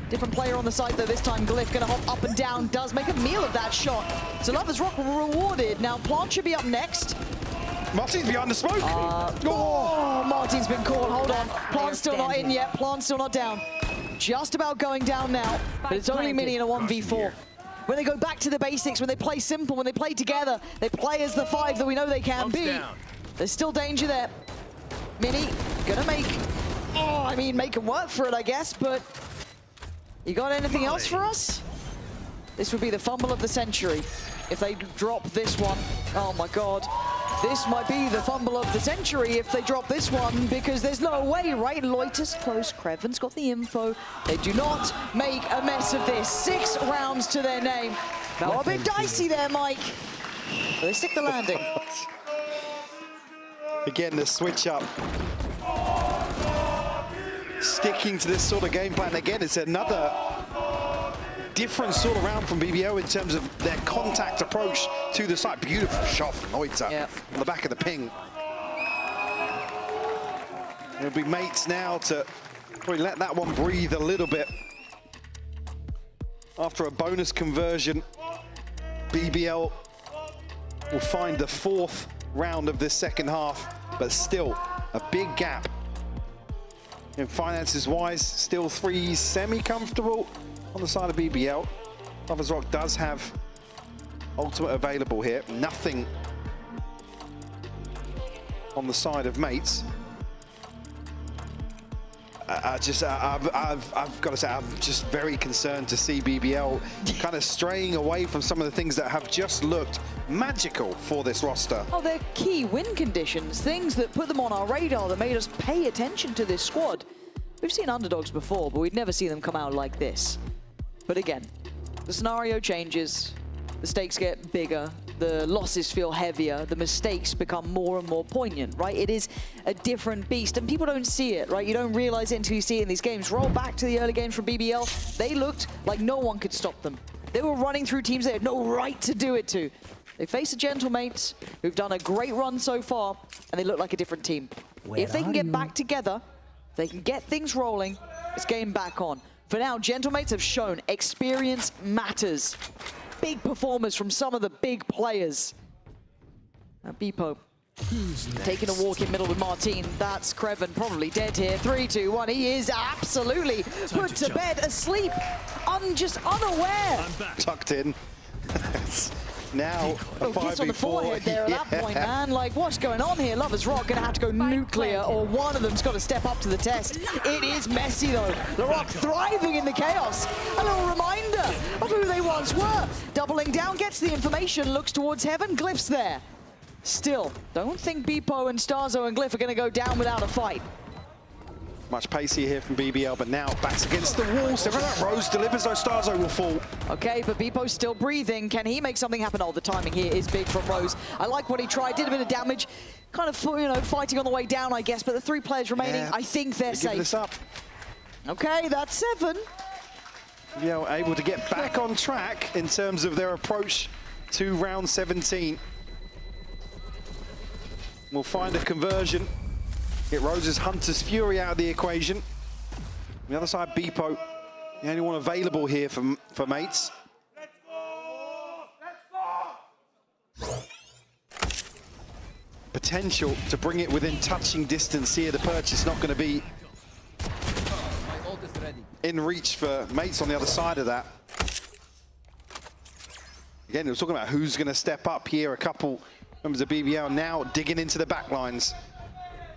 Different player on the side though, this time Glyph gonna hop up and down, does make a meal of that shot. So Lover's Rock rewarded. Now Plant should be up next. Martin's behind the smoke. Oh, Martin's been caught, hold on. Plant's still not in yet, Plant's still not down. Just about going down now, but it's only Mini in a 1v4. When they go back to the basics, when they play simple, when they play together, they play as the 5 that we know they can be. There's still danger there. Mini gonna make them work for it, I guess, but you got anything else for us? This would be the fumble of the century if they drop this one. Oh my God. This might be the fumble of the century if they drop this one, because there's no way, right? Loiter's close, Creven's got the info. They do not make a mess of this. 6 rounds to their name. Now a bit dicey there, Mike. But they stick the landing. Again, the switch up. Sticking to this sort of game plan. Again, it's another different sort of round from BBL in terms of their contact approach to the site. Beautiful shot from Loiter on the back of the ping. It'll be Mates now to probably let that one breathe a little bit. After a bonus conversion, BBL will find the 4th round of this second half, but still a big gap. In finances-wise, still 3 semi-comfortable on the side of BBL. Lover's Rock does have ultimate available here. Nothing on the side of Mates. I've got to say, I'm just very concerned to see BBL kind of straying away from some of the things that have just looked magical for this roster. Oh, they're key win conditions, things that put them on our radar, that made us pay attention to this squad. We've seen underdogs before, but we'd never see them come out like this. But again, the scenario changes, the stakes get bigger, the losses feel heavier, the mistakes become more and more poignant, right? It is a different beast, and people don't see it, right? You don't realize it until you see it in these games. Roll back to the early games from BBL, they looked like no one could stop them. They were running through teams they had no right to do it to. They face the Gentlemates, who've done a great run so far, and they look like a different team. If they can get back together, they can get things rolling, it's game back on. For now, Gentlemates have shown experience matters. Big performers from some of the big players. Now, Beepo taking a walk in middle with Martin. That's Kreven probably dead here. 3, 2, 1. He is absolutely put to bed, asleep, just unaware. Tucked in. Now, a 5v4. Kiss on the forehead there at that point, man. Like, what's going on here? Lovers Rock gonna have to go nuclear, or one of them's got to step up to the test. It is messy though. LaRock thriving in the chaos. A little reminder of who they once were. Doubling down, gets the information, looks towards heaven. Glyph's there. Still, don't think Beepo and Starzo and Glyph are gonna go down without a fight. Much pacier here from BBL, but now backs against the wall. So Rose delivers, though Starzo will fall. Okay, but Beepo's still breathing. Can he make something happen? Oh, the timing here is big from Rose. I like what he tried, did a bit of damage. Kind of, you know, fighting on the way down, I guess, but the 3 players remaining, I think they're safe. Give this up. Okay, that's 7. BBL able to get back on track in terms of their approach to round 17. We'll find a conversion. Get Rose's Hunter's Fury out of the equation. On the other side, Beepo, the only one available here for mates. Potential to bring it within touching distance here. The purchase not going to be in reach for mates on the other side of that. Again, we're talking about who's going to step up here. A couple members of BBL now digging into the back lines.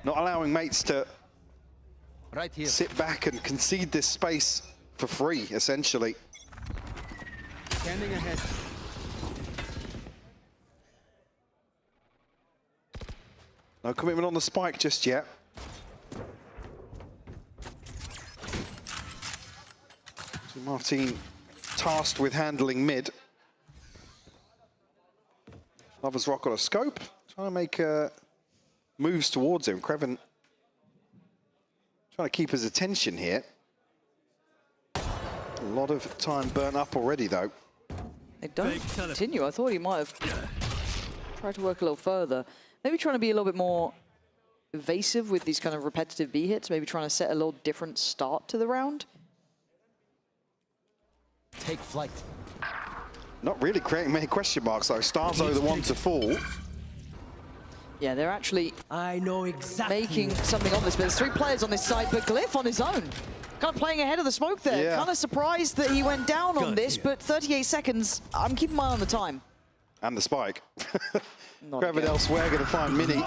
Not allowing mates to sit back and concede this space for free, essentially. Standing ahead. No commitment on the spike just yet. So Martin tasked with handling mid. Lovers Rock on a scope, trying to make moves towards him. Kreven trying to keep his attention here. A lot of time burnt up already, though. They don't continue. I thought he might have tried to work a little further. Maybe trying to be a little bit more evasive with these kind of repetitive B hits. Maybe trying to set a little different start to the round. Take flight. Not really creating many question marks, though. Starzo the one to fall. Yeah, they're actually exactly making something of this, but there's 3 players on this side, but Glyph on his own. Kind of playing ahead of the smoke there. Yeah. Kind of surprised that he went down on this, but 38 seconds. I'm keeping my eye on the time. And the spike. Kreven elsewhere, going to find Mini.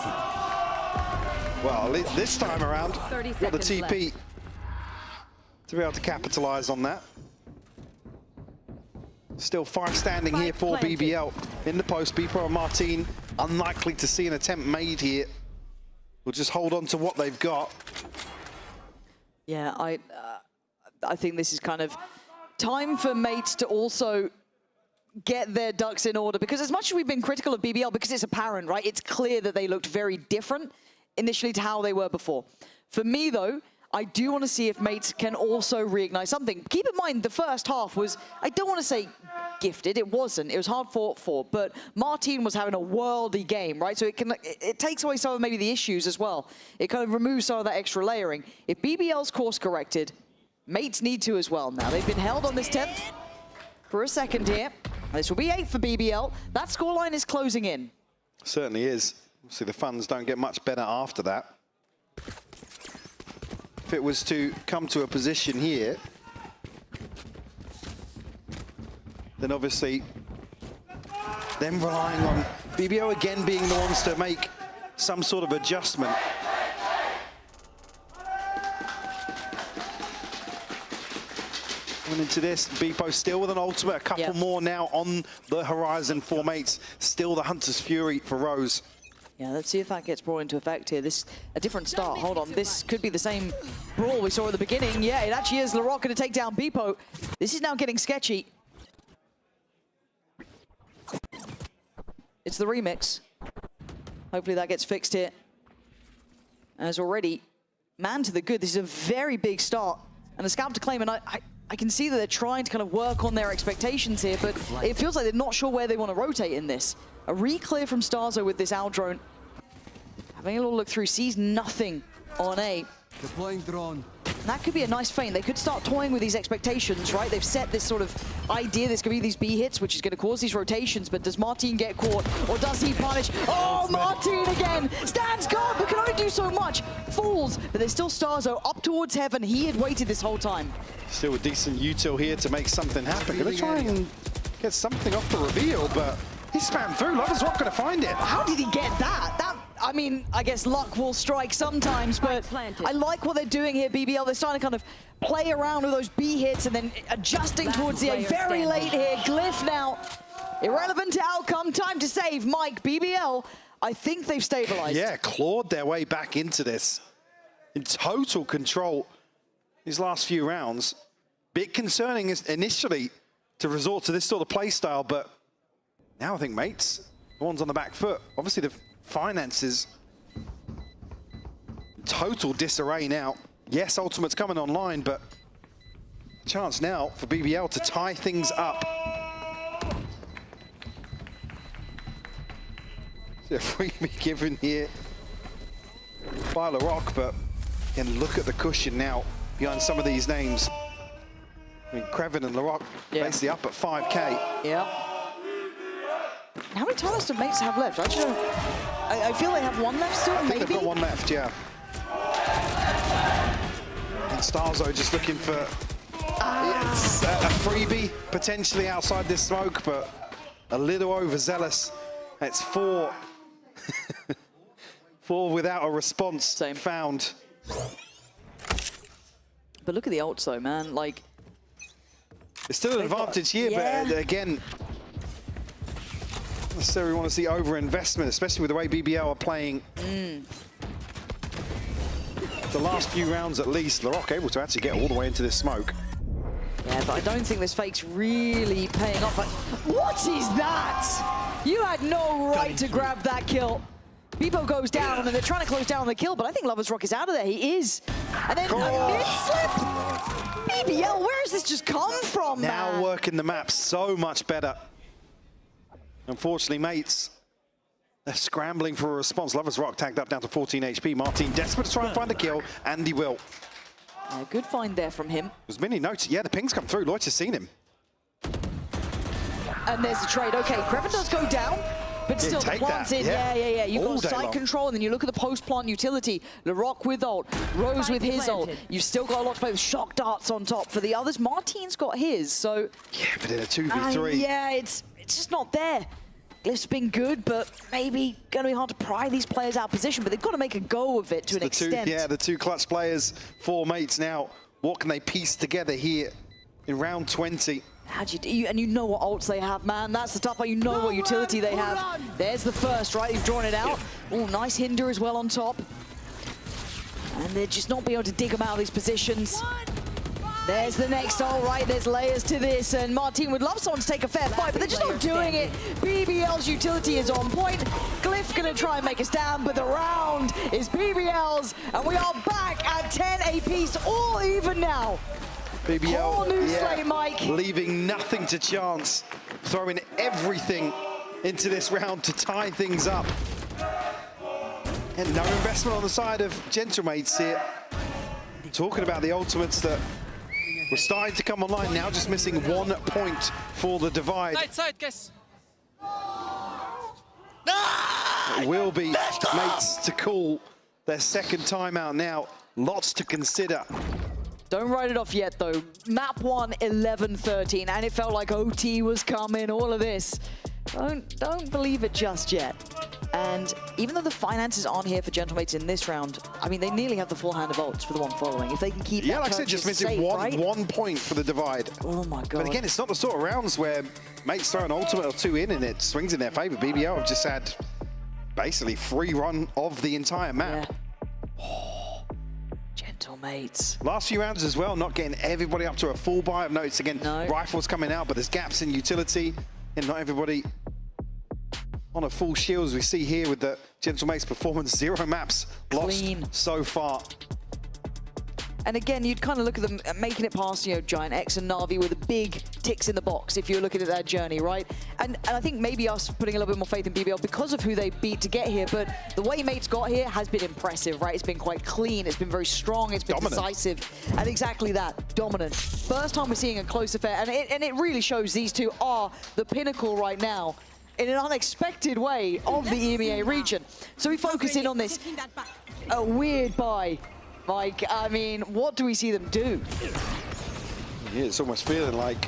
Well, this time around, got the TP to be able to capitalize on that. Still 5 standing here for BBL in the post. Beepo and Martin unlikely to see an attempt made here. We'll just hold on to what they've got. Yeah, I think this is kind of time for mates to also get their ducks in order, because as much as we've been critical of BBL, because it's apparent, right? It's clear that they looked very different initially to how they were before. For me, though, I do want to see if mates can also reignite something. Keep in mind, the first half was, I don't want to say gifted, it wasn't. It was hard fought for, but Martin was having a worldy game, right? So it takes away some of maybe the issues as well. It kind of removes some of that extra layering. If BBL's course corrected, mates need to as well. Now, they've been held on this 10th for a second here. This will be 8 for BBL. That scoreline is closing in. Certainly is. See, the funds don't get much better after that. If it was to come to a position here, then obviously them relying on BBL again being the ones to make some sort of adjustment. Coming into this, Beepo still with an ultimate, a couple more now on the horizon for mates. Still the Hunter's Fury for Rose. Yeah, let's see if that gets brought into effect here. This, a different start. Hold on, this could be the same brawl we saw at the beginning. Yeah, it actually is. LaRock going to take down Beepo. This is now getting sketchy. It's the remix. Hopefully that gets fixed here. As already, man to the good. This is a very big start. And a scalp to claim, and I can see that they're trying to kind of work on their expectations here, but it feels like they're not sure where they want to rotate in this. A re-clear from Starzo with this out drone. Having a little look through, sees nothing on A. Deploying drone. That could be a nice feint. They could start toying with these expectations, right? They've set this sort of idea there's going to be these B hits, which is going to cause these rotations, but does Martin get caught, or does he punish? Oh, Martin again! Stands guard, but can only do so much. Falls, but there's still Starzo up towards heaven. He had waited this whole time. Still a decent util here to make something happen. Gonna try and get something off the reveal, but he spammed through. Lover's not gonna find it. How did he get that? I mean, I guess luck will strike sometimes, but I like what they're doing here, BBL. They're starting to kind of play around with those B hits and then adjusting towards the A. Very late here. Glyph now. Irrelevant outcome. Time to save. Mike, BBL, I think they've stabilized. Yeah, clawed their way back into this. In total control these last few rounds. Bit concerning initially to resort to this sort of play style, but now I think Mates, the one's on the back foot. Obviously the finances, total disarray now. Yes, Ultimate's coming online, but chance now for BBL to tie things up. So a freebie given here by LaRock, but again, look at the cushion now behind some of these names. I mean, Krevin and LaRock basically up at 5K. Yeah. How many tiles do Mates have left? I feel they have one left still, I think maybe? they've got one left, yeah. And Starzo just looking for a freebie, potentially outside this smoke, but a little overzealous. It's 4. 4 without a response found. But look at the ults though, man. Like, there's still an advantage here, but again, not necessarily want to see over-investment, especially with the way BBL are playing. The last few rounds at least, LaRock able to actually get all the way into this smoke. yeah, but I don't think this fake's really paying off. But what is that? You had no right to grab that kill. Bebo goes down, and then they're trying to close down on the kill, but I think Lover's Rock is out of there. He is. And then a mid-slip. BBL, where has this just come from, Now man? working the map so much better. Unfortunately, Mates, they're scrambling for a response. Lover's Rock tagged up down to 14 HP. Martin desperate to try and find the kill, and he will. Good find there from him. There's many notes. Yeah, the ping's come through. Lloyd has seen him. And there's the trade. Okay, Krevin does go down, but Yeah, still the take plant's that, in. yeah. Yeah. You've All got day side long. control, and then you look at the post-plant utility. LaRock with ult, Rose with his ult. You've still got a lot to play with. Shock darts on top for the others. Martin's got his, so... Yeah, but in a 2v3. yeah, it's just not there. Glyph's been good, but maybe going to be hard to pry these players out of position, but they've got to make a go of it to an extent. The two clutch players, 4 Mates now. What can they piece together here in round 20? How'd you do? And you know what ults they have, man. That's the tough part. You know what utility they have. There's the first, right? You've drawn it out. Oh, nice hinder as well on top. And they're just not being able to dig them out of these positions. There's the next ult, right? There's layers to this, and Martin would love someone to take a fair fight, but they're just not doing it. BBL's utility is on point. Glyph gonna try and make a stand, but the round is BBL's, and we are back at 10 apiece, all even now. BBL, Whole new slate, Mike. leaving nothing to chance, throwing everything into this round to tie things up. And no investment on the side of Gentlemates here. Talking about the ultimates that were starting to come online, now just missing 1 point for the divide. Side, guys. It will be Mates to call their second timeout now. Lots to consider. Don't write it off yet, though. Map 1, 11-13, and it felt like OT was coming, all of this. Don't believe it just yet. And even though the finances aren't here for Gentlemates in this round, I mean, they nearly have the full hand of ults for the one following. If they can keep that like I said, just purchase missing safe, one point for the divide. Oh my God. But again, it's not the sort of rounds where Mates throw an ultimate or 2 in and it swings in their favor. BBL have just had basically free run of the entire map. Gentlemates. Last few rounds as well, not getting everybody up to a full buy. I've noticed again, rifles coming out, but there's gaps in utility and not everybody on a full shield, as we see here with the Gentlemates performance. 0 maps lost so far. And again, you'd kind of look at them making it past, Giant X and Na'Vi with the big ticks in the box if you're looking at their journey, right? And I think maybe us putting a little bit more faith in BBL because of who they beat to get here, but the way Mates got here has been impressive, right? It's been quite clean, it's been very strong, it's been decisive, and exactly that, dominant. First time we're seeing a close affair, and it really shows these two are the pinnacle right now in an unexpected way of the EMEA region. So we focus in on this. A weird buy. Like, I mean, what do we see them do? Yeah, it's almost feeling like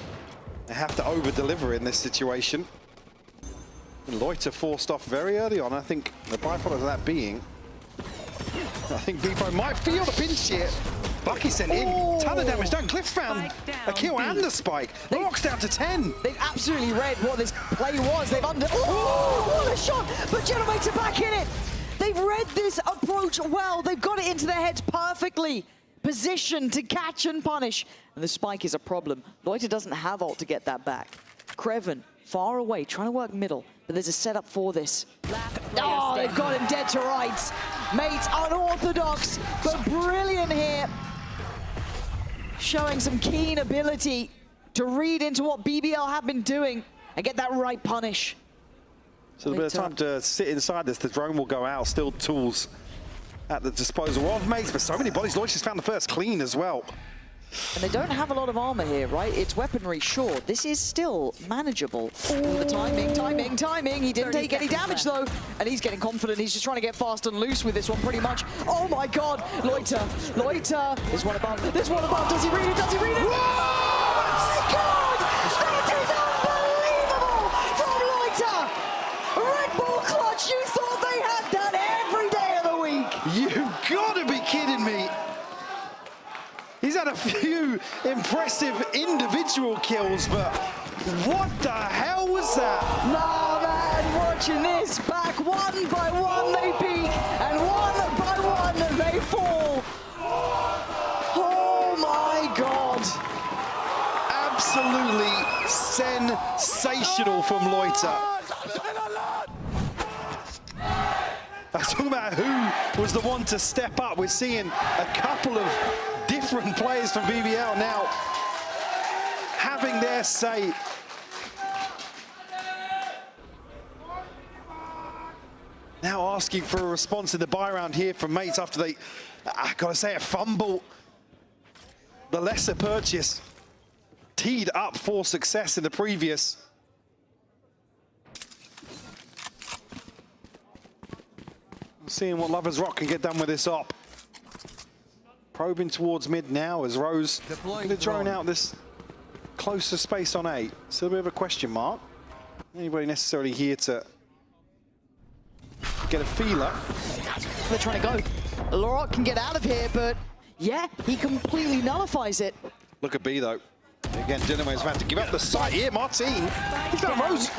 they have to over-deliver in this situation. And Loiter forced off very early on. I think the byproduct of that being, I think Beepo might feel the pinch here. Bucky sent in, ton of damage done. Cliff found a kill and the spike. LAROCK's down to 10. They've absolutely read what this play was. They've what a shot! But Genomates are back in it. They've read this approach well. They've got it into their heads perfectly. Positioned to catch and punish. And the spike is a problem. Loiter doesn't have ult to get that back. Kreven, far away, trying to work middle. But there's a setup for this. Oh, they've got him dead to rights. Mates, unorthodox, but brilliant here. Showing some keen ability to read into what BBL have been doing and get that right punish. So a bit of time to sit inside this. The drone will go out. Still tools at the disposal of Mates, but so many bodies. Loiter's found the first clean as well. And they don't have a lot of armor here, right? It's weaponry, sure. This is still manageable. The timing. He didn't take any damage, though. And he's getting confident. He's just trying to get fast and loose with this one, pretty much. Oh, my God. Loiter. There's one above. Does he read it? Whoa! Oh, my God! That is unbelievable from Loiter! Red Bull clutch. You thought they had that every day of the week. You've got to be kidding me. He's had a few impressive individual kills, but what the hell was that? Nah, man, watching this. Back one by one they peak, and one by one they fall. Oh my God. Absolutely sensational from Loiter. I was talking about who was the one to step up. We're seeing a couple of different players from BBL now having their say. Now asking for a response in the buy round here from Mates after they, I gotta say, a fumble. The lesser purchase teed up for success in the previous. Seeing what Lovers Rock can get done with this op. Probing towards mid now as Rose going to drone out this closer space on A. Still a bit of a question mark. Anybody necessarily here to get a feeler? They're trying to go. LAROCK can get out of here, but yeah, he completely nullifies it. Look at B though. Again, Genomate's about to give up the site here. Martin, he's got Rose.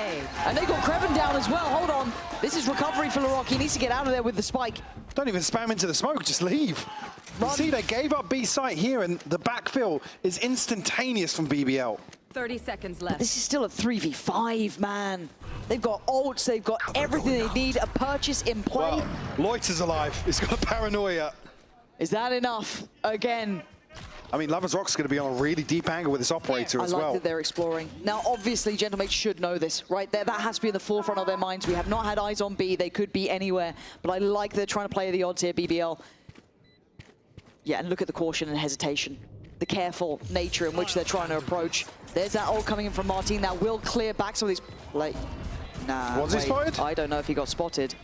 And they got Kreven down as well. Hold on. This is recovery for LAROCK. He needs to get out of there with the spike. Don't even spam into the smoke, just leave. You see, they gave up B site here, and the backfill is instantaneous from BBL. 30 seconds left. But this is still a 3v5, man. They've got ults, they've got everything they need, a purchase in play. Well, Loiter's alive. He's got paranoia. Is that enough? Again. I mean, Lovers Rock's going to be on a really deep angle with this operator as well. I like that they're exploring. Now, obviously, Gentlemates should know this, right? That has to be in the forefront of their minds. We have not had eyes on B. They could be anywhere. But I like they're trying to play the odds here, BBL. Yeah, and look at the caution and hesitation. The careful nature in which they're trying to approach. There's that ult coming in from Martin. That will clear back some of these... Nah, Was he spotted? I don't know if he got spotted.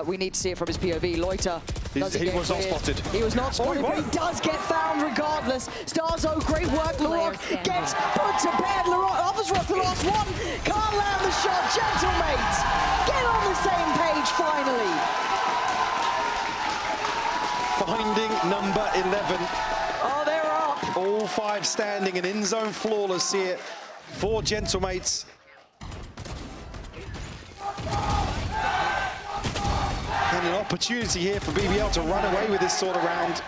We need to see it from his POV. Loiter. He was not spotted. He was not spotted, but he does get found regardless. Starzo, great work. LAROCK gets put to bed. Lovers Rock, the last one. Can't land the shot. Gentlemates, get on the same page finally. Finding number 11. Oh, they're up. All five standing and in zone flawless here for Gentlemates. And an opportunity here for BBL to run away with this sort of round.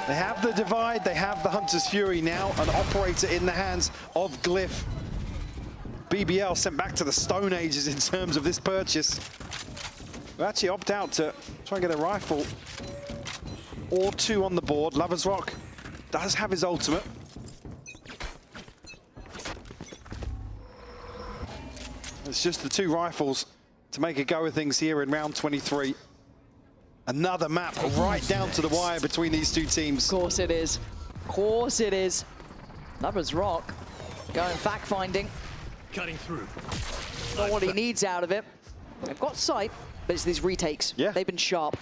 They have the divide, they have the Hunter's Fury now, an operator in the hands of Glyph. BBL sent back to the Stone Ages in terms of this purchase. They actually opt out to try and get a rifle. or 2 on the board. Lovers Rock does have his ultimate. It's just the 2 rifles to make a go of things here in round 23. Another map right down to the wire between these 2 teams. Of course it is. Of course it is. Lovers Rock going fact-finding. Cutting through. Not what he needs out of it. They've got sight, but it's these retakes. Yeah. They've been sharp.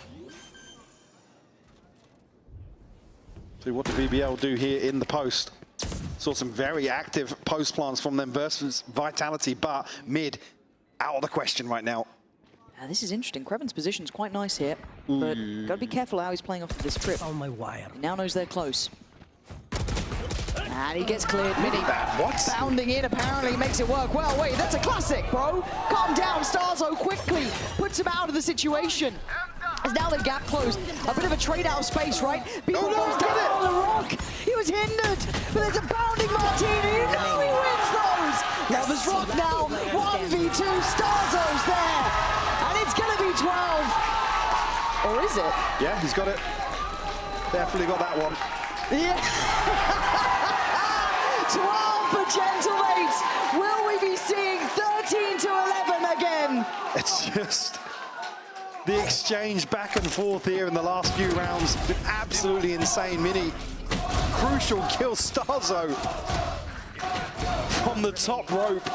So what did BBL do here in the post? Saw some very active post plants from them versus Vitality, but mid out of the question right now. This is interesting. Kreven's position's quite nice here, but got to be careful how he's playing off of this trip. On my wire. He now knows they're close. And he gets cleared. Mini what? Bounding in, apparently makes it work. Well, wait, that's a classic, bro. Calm down. Starzo quickly puts him out of the situation. As now the gap closed. A bit of a trade out of space, right? People goes down on the rock. He was hindered, but there's a bounding Martini. You know he wins those. Lovers Rock now. 1v2. Starzo's there. And it's going to be 12. Or is it? Yeah, he's got it. Definitely got that one. Yeah. 12 for Gentlemates. Will we be seeing 13 to 11 again? It's just the exchange back and forth here in the last few rounds. Been absolutely insane. Mini, crucial kill Starzo from the top rope.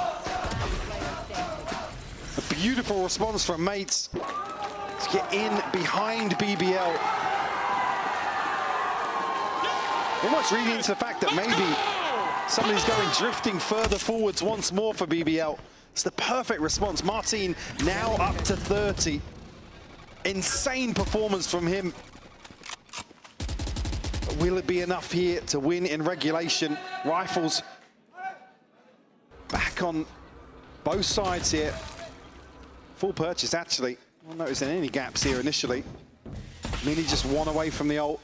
A beautiful response from mates to get in behind BBL. Almost reading into the fact that maybe somebody's going drifting further forwards once more for BBL. It's the perfect response. Martin now up to 30. Insane performance from him. But will it be enough here to win in regulation? Rifles back on both sides here. Full purchase, actually. Not noticing any gaps here initially. Mini just 1 away from the ult.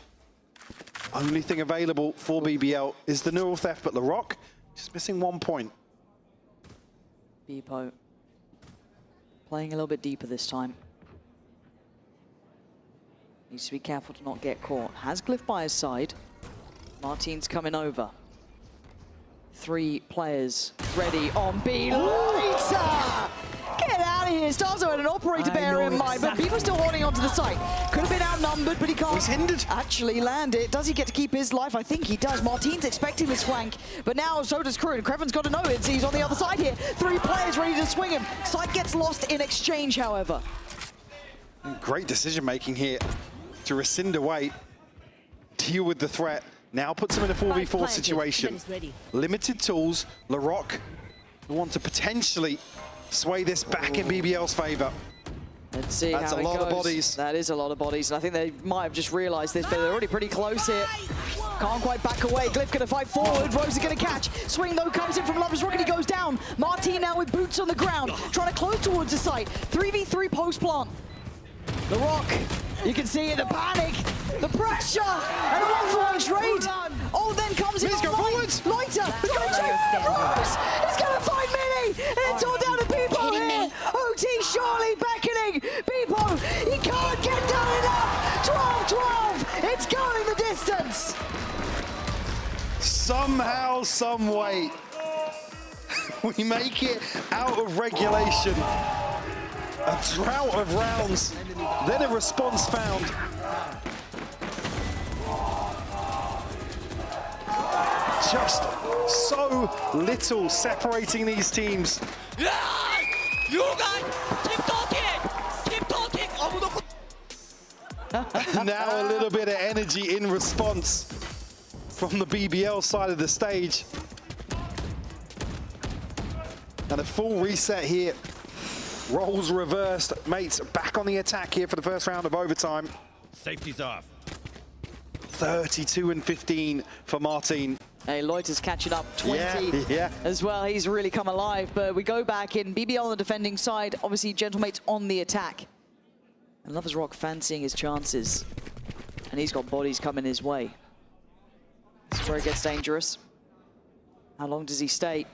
Only thing available for BBL is the neural theft, but LaRock just missing 1 point. Beepo playing a little bit deeper this time. Needs to be careful to not get caught. Has Glyph by his side. Martin's coming over. 3 players ready on B. Later! Get out of here. Starzo had an operator bear in mind, but people still holding onto the site. Could have been outnumbered, but he can't actually land it. Does he get to keep his life? I think he does. Martin's expecting this flank, but now so does Crew. Kreven's got to know it. He's on the other side here. 3 players ready to swing him. Site gets lost in exchange, however. Great decision making here to rescind away, deal with the threat. Now puts him in a 4v4 situation. Limited tools. LaRock want to potentially sway this back in BBL's favor. Let's see That's how a it lot goes. of bodies. That is a lot of bodies, and I think they might have just realized this, but they're already pretty close here. Can't quite back away. Glyph gonna fight forward. Rose is gonna catch. Swing though comes in from Lovers Rock and he goes down. Martin now with boots on the ground, trying to close towards the site. 3v3 post plant. The Rock, you can see it, the panic, the pressure, and a 1-for-1 trade. Oh, then comes in forwards. Loiter, Rose, he's gonna find Mini. It's all down to Beepo here. OT surely beckoning. Beepo, he can't get down enough. 12-12, it's going the distance. Somehow, some way, we make it out of regulation. A drought of rounds, then a response found. Just so little separating these teams. Yeah! You guys, keep talking! Keep talking! Now a little bit of energy in response from the BBL side of the stage. And a full reset here. Roles reversed. Mates back on the attack here for the first round of overtime. Safety's off. 32 and 15 for Martin. Hey, Loiter's catching up 20 yeah. as well. He's really come alive, but we go back in. BBL on the defending side, obviously Gentlemates on the attack. And Lovers Rock fancying his chances. And he's got bodies coming his way. This is where it gets dangerous. How long does he stay?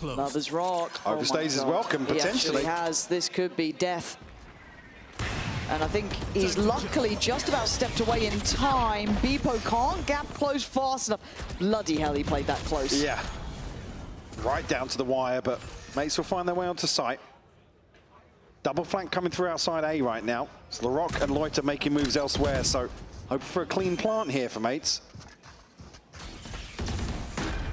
Lovers Rock. Overstays is welcome, potentially. He actually has. This could be death. And I think he's luckily just about stepped away in time. Beepo can't gap close fast enough. Bloody hell, he played that close. Yeah. Right down to the wire, but mates will find their way onto site. Double flank coming through outside A right now. It's LaRock and Loiter making moves elsewhere, so hoping for a clean plant here for mates.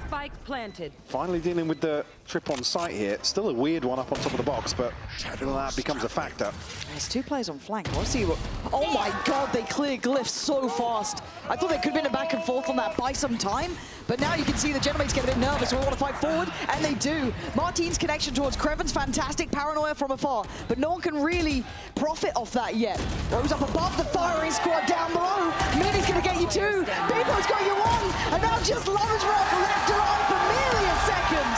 Spike planted. Finally dealing with the trip on site here. Still a weird one up on top of the box, but that becomes a factor. There's 2 players on flank. Let's see what... Oh my god, they clear Glyph so fast. I thought there could have been a back and forth on that by some time, but now you can see the Genomates get a bit nervous. We want to fight forward, and they do. Martin's connection towards Kreven's fantastic. Paranoia from afar, but no one can really profit off that yet. Rose up above the firing squad down below. Mini's going to get you 2. Beepo's got you 1, and now just Lovers Rock left around for merely a second.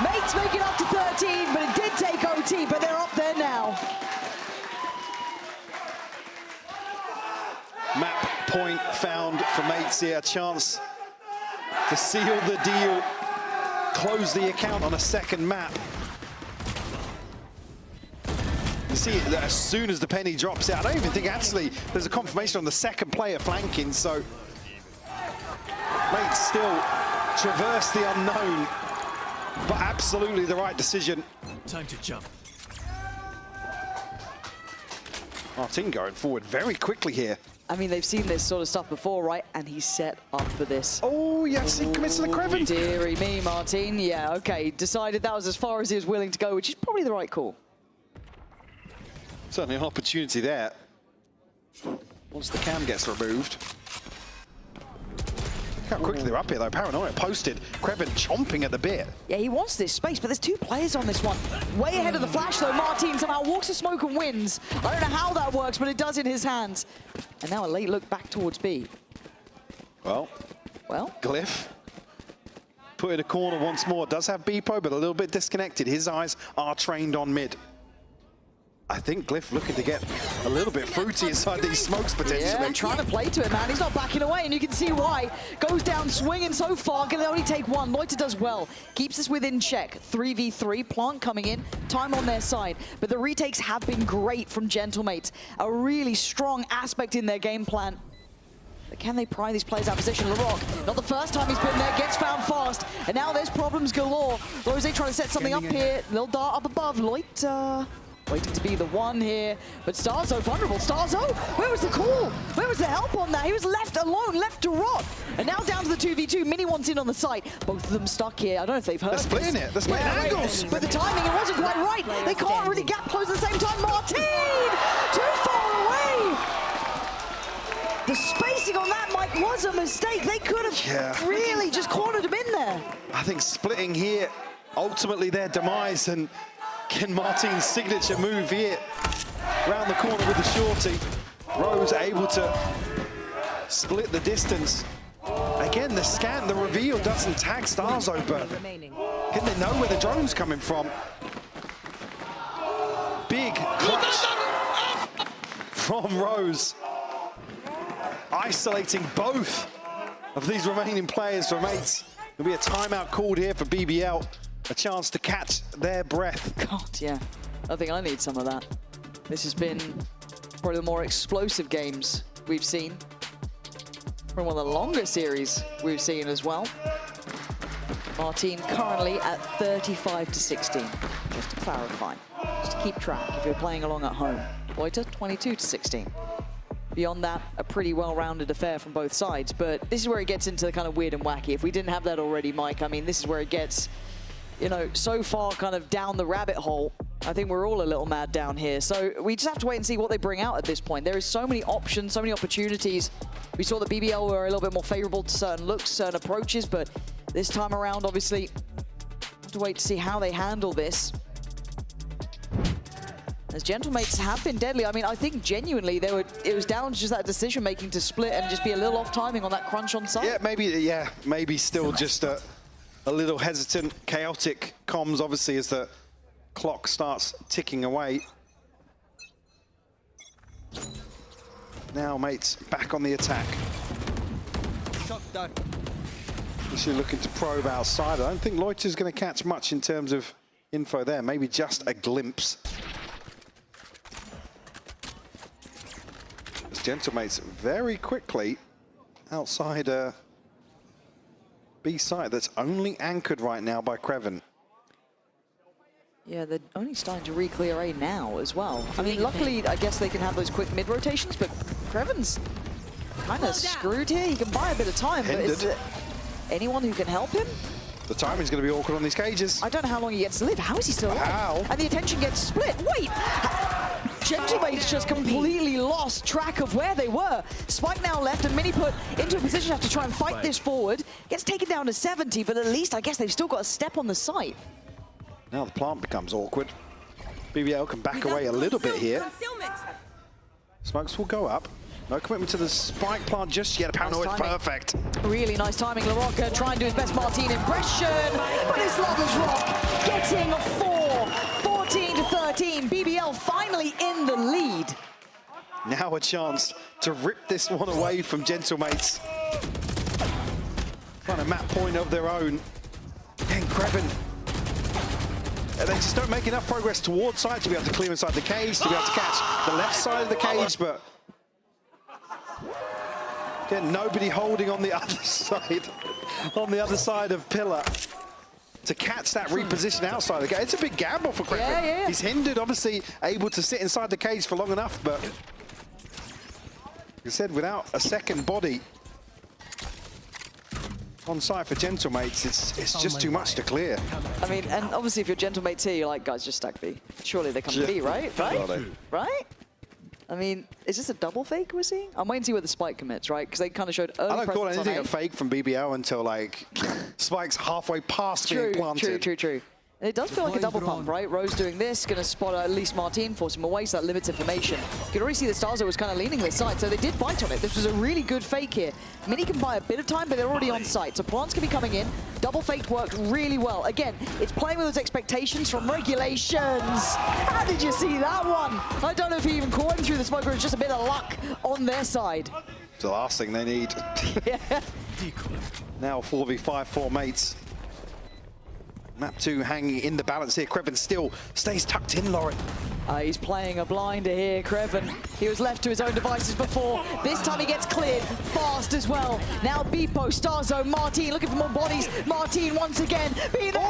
Mates make it up to 13, but it did take OT, but they're up there now. Map point found for mates here. A chance to seal the deal, close the account on a second map. You see it as soon as the penny drops out. I don't even think actually there's a confirmation on the second player flanking, so mates still traverse the unknown, but absolutely the right decision. Time to jump. Martin going forward very quickly here. I mean, they've seen this sort of stuff before, right? And he's set up for this. Oh, yes, he commits to the Kreven. Dearie me, Martin. Yeah, okay. Decided that was as far as he was willing to go, which is probably the right call. Certainly an opportunity there. Once the cam gets removed. Look how quickly they're up here, though. Paranoia posted. Kreven chomping at the bit. Yeah, he wants this space, but there's 2 players on this one. Way ahead of the flash, though. Martin somehow walks the smoke and wins. I don't know how that works, but it does in his hands. And now a late look back towards B. Well, Glyph put in a corner once more. Does have Beepo, but a little bit disconnected. His eyes are trained on mid. I think Glyph looking to get a little bit fruity inside these smokes potentially. Yeah, trying to play to it, man. He's not backing away, and you can see why. Goes down swinging so far, can only take 1. Loiter does well. Keeps us within check. 3v3, plant coming in, time on their side. But the retakes have been great from Gentlemates. A really strong aspect in their game plan. But can they pry these players out of position? LaRock, not the first time he's been there, gets found fast. And now there's problems galore. Rose trying to set something up here. Little dart up above. Loiter waiting to be the one here, but Starzo vulnerable. Starzo, where was the call? Where was the help on that? He was left alone, left to rot. And now down to the 2v2. Mini wants in on the site. Both of them stuck here. I don't know if they've heard this. They're splitting it. They're splitting angles. But the timing, it wasn't quite right. They can't really gap close at the same time. Martin, too far away. The spacing on that, Mike, was a mistake. They could have really just cornered him in there. I think splitting here, ultimately their demise, and Ken Martin's signature move here. Round the corner with the shorty. Rose able to split the distance. Again, the scan, the reveal doesn't tag Starzo, but can they know where the drone's coming from? Big clutch from Rose. Isolating both of these remaining players for mates. There'll be a timeout called here for BBL. A chance to catch their breath. God, yeah. I think I need some of that. This has been probably the more explosive games we've seen. Probably one of the longer series we've seen as well. Martin currently at 35-16. Just to clarify, just to keep track if you're playing along at home. Loiter 22-16. Beyond that, a pretty well-rounded affair from both sides. But this is where it gets into the kind of weird and wacky. If we didn't have that already, Mike, I mean, this is where it gets, you know, so far kind of down the rabbit hole. I think we're all a little mad down here. So we just have to wait and see what they bring out at this point. There is so many options, so many opportunities. We saw that BBL were a little bit more favorable to certain looks, certain approaches, but this time around, obviously, have to wait to see how they handle this. As Gentlemates have been deadly. I mean, I think genuinely it was down to just that decision-making to split and just be a little off timing on that crunch on site. Yeah, maybe still just a little hesitant, chaotic comms, obviously, as the clock starts ticking away. Now, mates, back on the attack. Actually looking to probe outside. I don't think Loiter's going to catch much in terms of info there. Maybe just a glimpse. Gentlemates very quickly outside a B site that's only anchored right now by Creven. Yeah, they're only starting to re-clear A now as well. I mean, luckily, I guess they can have those quick mid-rotations, but Creven's kind of screwed here. He can buy a bit of time, but is there anyone who can help him? The timing's going to be awkward on these cages. I don't know how long he gets to live. How is he still alive? How? And the attention gets split. Wait! Gentlemates just completely lost track of where they were. Spike now left and Mini put into a position to have to try and fight this forward. Gets taken down to 70, but at least I guess they've still got a step on the site. Now the plant becomes awkward. BBL can back away a little bit here. Smokes will go up. No commitment to the spike plant just yet. Paranoid's perfect. Really nice timing. LaRocca trying to do his best Martin impression, but it's Lovers Rock getting a 4, 14 to 13. BBL finally in the lead. Now a chance to rip this one away from Gentlemates. Find a map point of their own. And Creven. They just don't make enough progress towards side to be able to clear inside the cage, to be able to catch the left side of the cage, but again, nobody holding on the other side of Pillar to catch that reposition outside the cage. It's a big gamble for Creven. Yeah. He's hindered, obviously able to sit inside the cage for long enough, but like I said, without a second body on site for Gentlemates, it's just too much to clear. I mean, and obviously if you're Gentlemates here, you're like, guys, just stack B. Surely they come to B, right? Right? I mean, is this a double fake we're seeing? I'm waiting to see where the spike commits, right? Because they kind of showed early I don't call presence anything on a fake from BBL until like Spike's halfway past being planted. True. And it does feel like a double pump, right? Rose doing this, going to spot at least Martin, force him away, so that limits information. You can already see that Starzo was kind of leaning this side, so they did bite on it. This was a really good fake here. Mini can buy a bit of time, but they're already on site, so plants can be coming in. Double fake worked really well. Again, it's playing with those expectations from regulations. How did you see that one? I don't know if he even caught him through the smoke, or it's just a bit of luck on their side. It's the last thing they need. Now 4v5, 4 mates. Map 2 hanging in the balance here. Creven still stays tucked in, Lauren. He's playing a blinder here, Creven. He was left to his own devices before. This time he gets cleared fast as well. Now Beepo, Starzo, Martin looking for more bodies. Martin once again. Be there.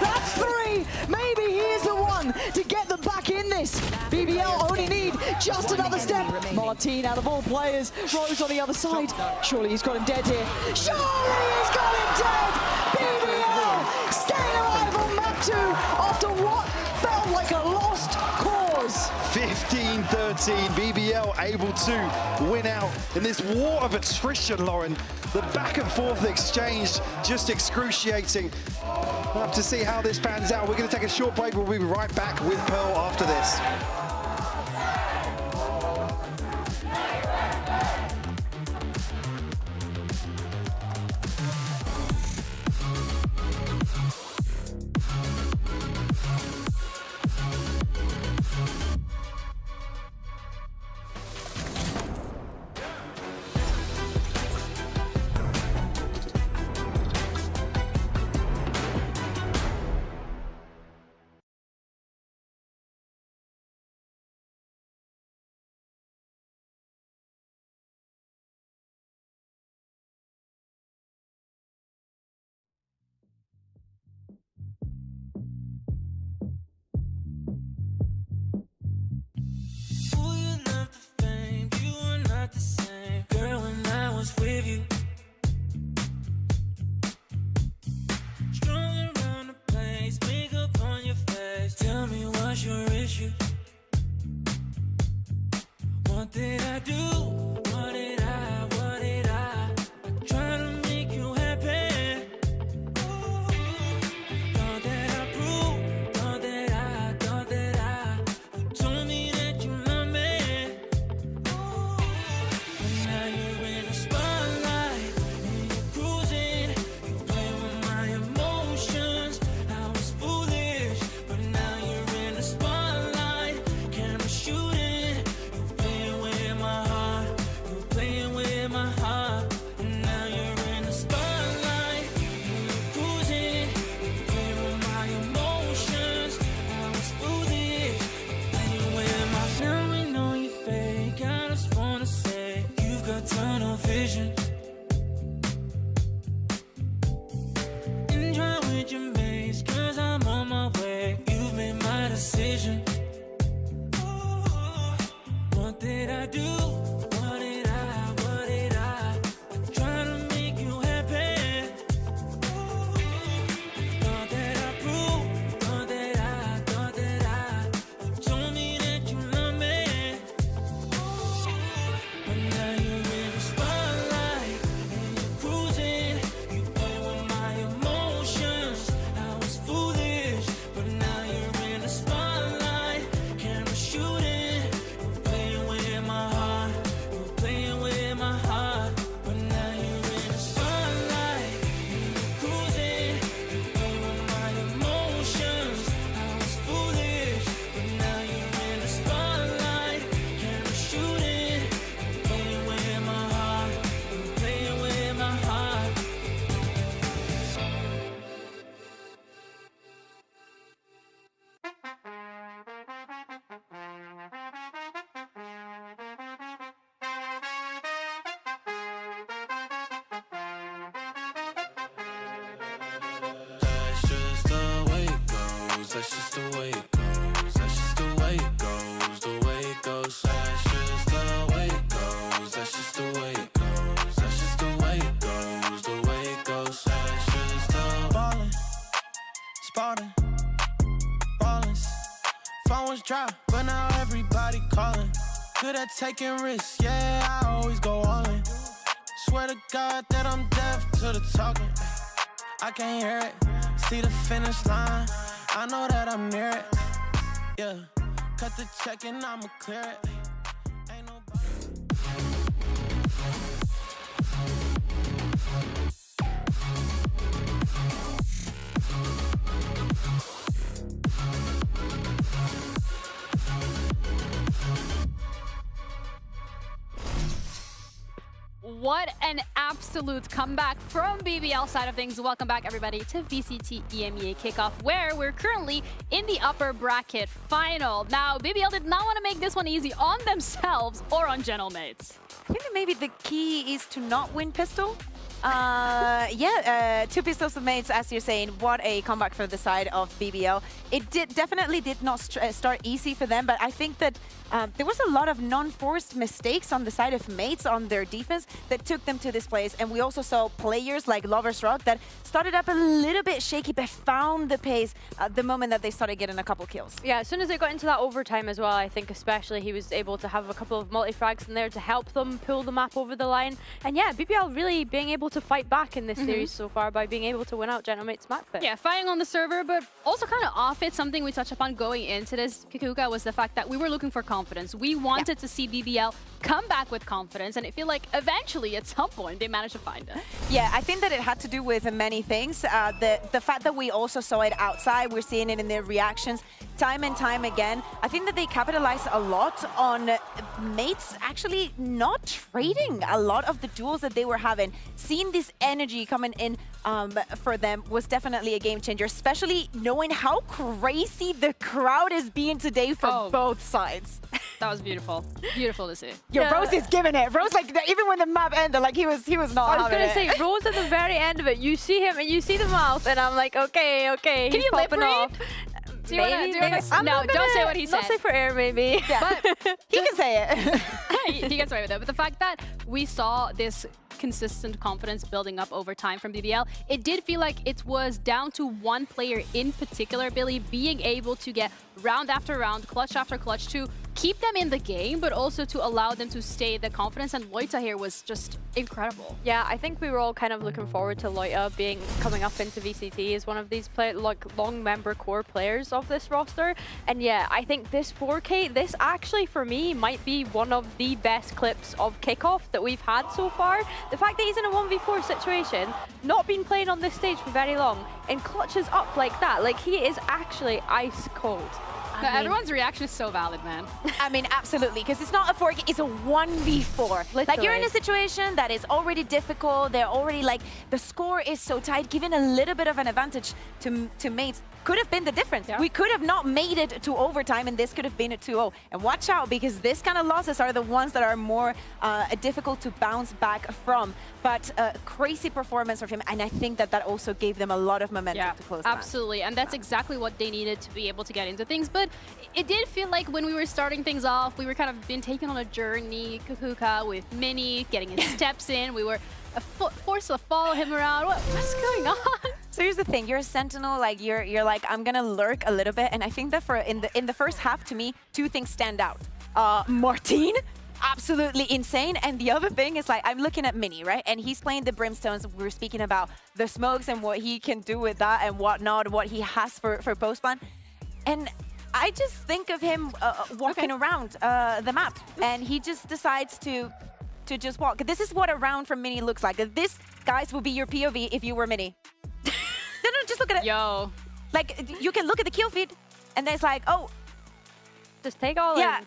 That's 3. Maybe he is the one to get them back in this. BBL only need just another step. Martin out of all players. Rose on the other side. Surely he's got him dead here. Surely he's got him dead. BBL staying alive on map 2 after what felt like a lost cause. 15-13, BBL able to win out in this war of attrition, Lauren. The back and forth exchange just excruciating. We'll have to see how this pans out. We're going to take a short break. We'll be right back with Pearl after this. I do? What did I try to make you happy? Thought that I proved, thought that I told me that you love me. But now you're in the spotlight and you're cruising. You play with my emotions. I was foolish, but now you're in the spotlight. Camera shooting, you're playing with my heart. You're playing with my heart. But now you're in the spotlight and you're cruising. You play with my emotions. I was foolish, but now you're in the spotlight. Camera shooting, you're playing with my heart. You're playing with my heart. That's just the way it goes. That's just the way it goes. That's just the way it goes. The way it goes. That's just the way it goes. That's just the way it goes. That's just the way it goes. The way it goes. That's just the ballin', spotting, ballin'. Phone was dry, but now everybody calling. Good at taking risks, yeah, I always go all in. Swear to God that I'm deaf to the talking. I can't hear it. See the finish line. I know that I'm near it. Yeah. Cut the check and I'ma clear it. Ain't nobody. What an absolute comeback from BBL side of things. Welcome back, everybody, to VCT EMEA Kickoff, where we're currently in the upper bracket final. Now, BBL did not want to make this one easy on themselves or on Gentlemates. I think that maybe the key is to not win pistol. Two pistols of mates, as you're saying. What a comeback for the side of BBL. It definitely did not start easy for them, but I think that there was a lot of non-forced mistakes on the side of mates on their defense that took them to this place. And we also saw players like Lover's Rock that started up a little bit shaky, but found the pace the moment that they started getting a couple kills. Yeah, as soon as they got into that overtime as well, I think especially he was able to have a couple of multi-frags in there to help them pull the map over the line. And yeah, BBL really being able to fight back in this series so far by being able to win out Gentlemate's map pick. Yeah, fighting on the server, but also kind of off it. Something we touched upon going into this, Kikuka, was the fact that we were looking for confidence. We wanted to see BBL come back with confidence, and I feel like eventually, at some point, they managed to find it. Yeah, I think that it had to do with many things. The fact that we also saw it outside, we're seeing it in their reactions time and time again. I think that they capitalized a lot on mates actually not trading a lot of the duels that they were having. Seeing this energy coming in for them was definitely a game changer, especially knowing how crazy the crowd is being today from both sides. That was beautiful. Beautiful to see. Yo, Rose is giving it. Rose, like, even when the map ended, like, he was not I was having going to it. say, Rose at the very end of it, you see him and you see the mouth, and I'm like, okay, Can he's you lip popping read? off. Do you wanna, I'm no, not don't gonna- say what he said. Not say for air, maybe. Yeah. But he can say it. He gets away with it. But the fact that we saw this consistent confidence building up over time from BBL, it did feel like it was down to one player in particular, Billy, being able to get round after round, clutch after clutch, to keep them in the game, but also to allow them to stay the confidence. And Loita here was just incredible. Yeah, I think we were all kind of looking forward to Loita coming up into VCT as one of these long member core players of this roster. And yeah, I think this 4K, this actually for me might be one of the best clips of Kickoff that we've had so far. The fact that he's in a 1v4 situation, not been playing on this stage for very long, and clutches up like that, like he is actually ice cold. No, everyone's reaction is so valid, man. I mean, absolutely, because it's not a 4K, it's a 1v4. Like, you're in a situation that is already difficult, they're already, like, the score is so tight, giving a little bit of an advantage to mates could have been the difference. Yeah. We could have not made it to overtime, and this could have been a 2-0. And watch out, because this kind of losses are the ones that are more difficult to bounce back from. But crazy performance from him, and I think that that also gave them a lot of momentum to close the match. Absolutely, and that's exactly what they needed to be able to get into things. But it did feel like when we were starting things off, we were kind of been taken on a journey, Kakuka, with Mini, getting his steps in. We were forced to follow him around. What's going on? So here's the thing, you're a sentinel, like you're like, I'm gonna lurk a little bit, and I think that for in the first half, to me, two things stand out. Martine, absolutely insane, and the other thing is, like, I'm looking at Mini, right? And he's playing the Brimstones. We were speaking about the smokes and what he can do with that and whatnot, what he has for post-plan. And I just think of him walking around the map, and he just decides to just walk. This is what a round from Mini looks like. This, guys, will be your POV if you were Mini. No, just look at it. Yo. Like, you can look at the kill feed, and there's like, oh. Just take all in.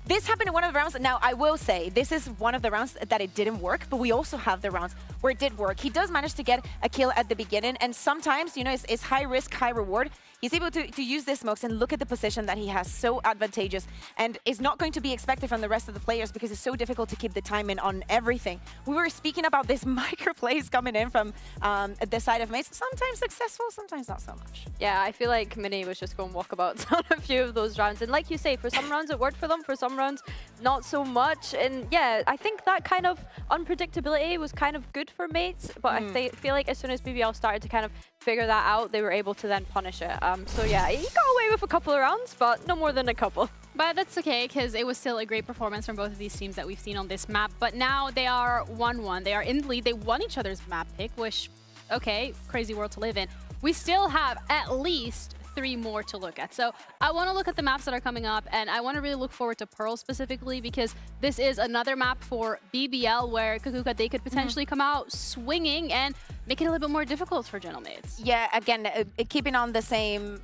This happened in one of the rounds. Now, I will say, this is one of the rounds that it didn't work, but we also have the rounds where it did work. He does manage to get a kill at the beginning, and sometimes, you know, it's high risk, high reward. He's able to use this smokes and look at the position that he has, so advantageous, and is not going to be expected from the rest of the players because it's so difficult to keep the timing on everything. We were speaking about this micro plays coming in from the side of Mace. Sometimes successful, sometimes not so much. Yeah, I feel like Mini was just going walkabouts on a few of those rounds. And like you say, for some rounds it worked for them, for some rounds not so much. And yeah, I think that kind of unpredictability was kind of good for Mates, but I feel like as soon as BBL started to kind of figure that out, they were able to then punish it. So yeah, he got away with a couple of rounds, but no more than a couple. But that's okay, because it was still a great performance from both of these teams that we've seen on this map. But now they are 1-1. They are in the lead. They won each other's map pick, which, okay, crazy world to live in. We still have at least 3 more to look at. So I want to look at the maps that are coming up, and I want to really look forward to Pearl specifically, because this is another map for BBL where Kakuka, they could potentially come out swinging and make it a little bit more difficult for Gentlemates. Yeah, again, keeping on the same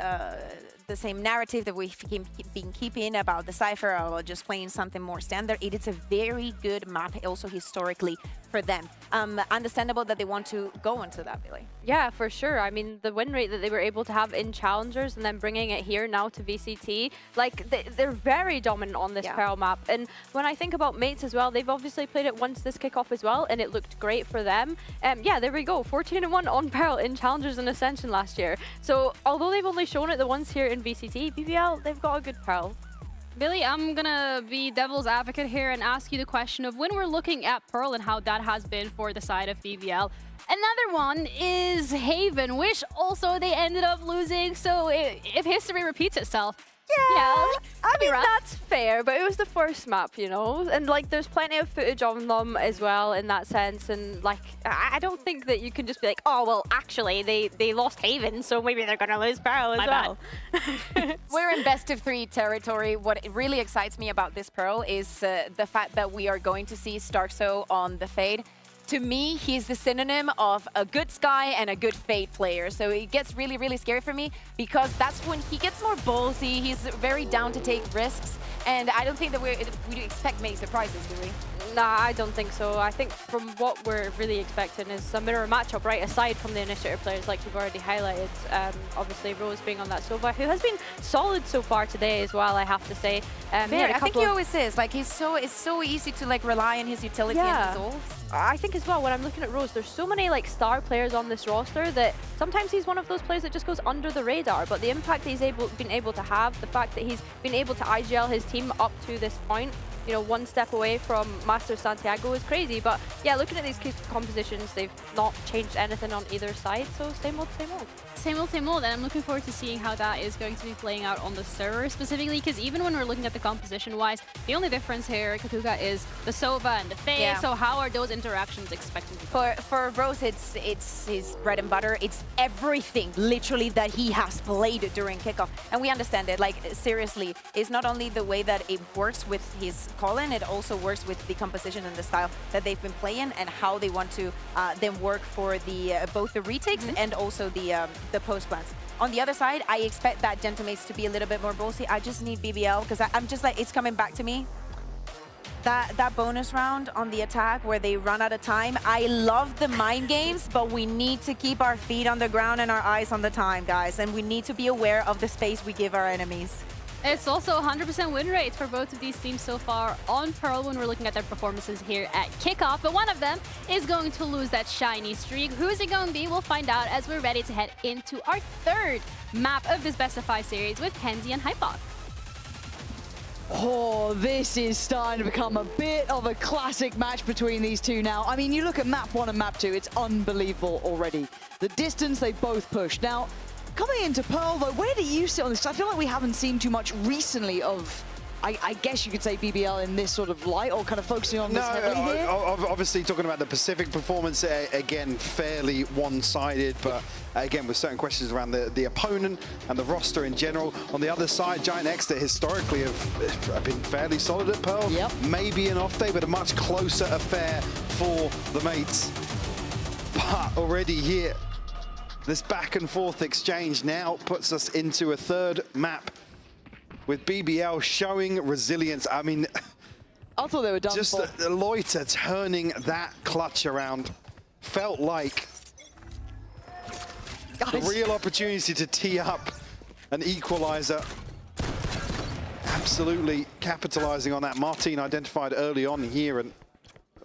narrative that we've been keeping about the Cypher, or just playing something more standard. It is a very good map, also historically, for them. Understandable that they want to go into that, really. Yeah, for sure. I mean, the win rate that they were able to have in Challengers and then bringing it here now to VCT, like, they're very dominant on this Pearl map. And when I think about Mates as well, they've obviously played it once this kickoff as well, and it looked great for them. Yeah, there we go. 14-1 on Pearl in Challengers and Ascension last year. So although they've only shown it the once here in VCT, BBL, they've got a good Pearl. Billy, I'm gonna be devil's advocate here and ask you the question of when we're looking at Pearl and how that has been for the side of BBL. Another one is Haven, which also they ended up losing. So if history repeats itself, yeah, I mean, that's fair, but it was the first map, you know? And, like, there's plenty of footage on them as well in that sense. And, like, I don't think that you can just be like, oh, well, actually, they lost Haven, so maybe they're going to lose Pearl as well. We're in best of 3 territory. What really excites me about this Pearl is the fact that we are going to see Starkso on the Fade. To me, he's the synonym of a good Sky and a good Fade player. So it gets really, really scary for me, because that's when he gets more ballsy. He's very down to take risks. And I don't think that we expect many surprises, do we? Nah, I don't think so. I think from what we're really expecting is a mirror matchup, right? Aside from the initiative players, like you've already highlighted. Obviously, Rose being on that Sova, who has been solid so far today as well, I have to say. I think he always is. Like, it's so easy to, like, rely on his utility and his ults. I think as well, when I'm looking at Rose, there's so many, like, star players on this roster that sometimes he's one of those players that just goes under the radar. But the impact that he's been able to have, the fact that he's been able to IGL his team up to this point, you know, 1 step away from Masters Santiago is crazy. But yeah, looking at these compositions, they've not changed anything on either side. So same old, same old. Same old, same old. And I'm looking forward to seeing how that is going to be playing out on the server specifically, because even when we're looking at the composition-wise, the only difference here, Kakuka, is the Sova and the Fade. Yeah. So how are those interactions expected to go? For Rose, it's his bread and butter. It's everything, literally, that he has played during kickoff. And we understand it. Like, seriously, it's not only the way that it works with his call-in, it also works with the composition and the style that they've been playing and how they want to then work for the both the retakes and also the post plans. On the other side, I expect that Gentlemates to be a little bit more ballsy. I just need BBL, because I'm just like, it's coming back to me. That bonus round on the attack where they run out of time. I love the mind games, but we need to keep our feet on the ground and our eyes on the time, guys. And we need to be aware of the space we give our enemies. It's also 100% win rates for both of these teams so far on Pearl when we're looking at their performances here at Kickoff. But one of them is going to lose that shiny streak. Who is it going to be? We'll find out as we're ready to head into our third map of this Best of 5 series with Kenzie and Hypok. Oh, this is starting to become a bit of a classic match between these two now. I mean, you look at map 1 and map 2, it's unbelievable already. The distance they both pushed. Now, coming into Pearl, though, where do you sit on this? I feel like we haven't seen too much recently of, I guess you could say, BBL in this sort of light, or kind of focusing on this heavily here? Obviously talking about the Pacific performance, again, fairly one-sided, but again, with certain questions around the opponent and the roster in general. On the other side, Giant Exeter historically have been fairly solid at Pearl. Yep. Maybe an off day, but a much closer affair for the mates. But already here, this back and forth exchange now puts us into a third map with BBL showing resilience. I mean, I thought they were done just for. Loiter turning that clutch around felt like the real opportunity to tee up an equalizer. Absolutely capitalizing on that. Martin identified early on here, and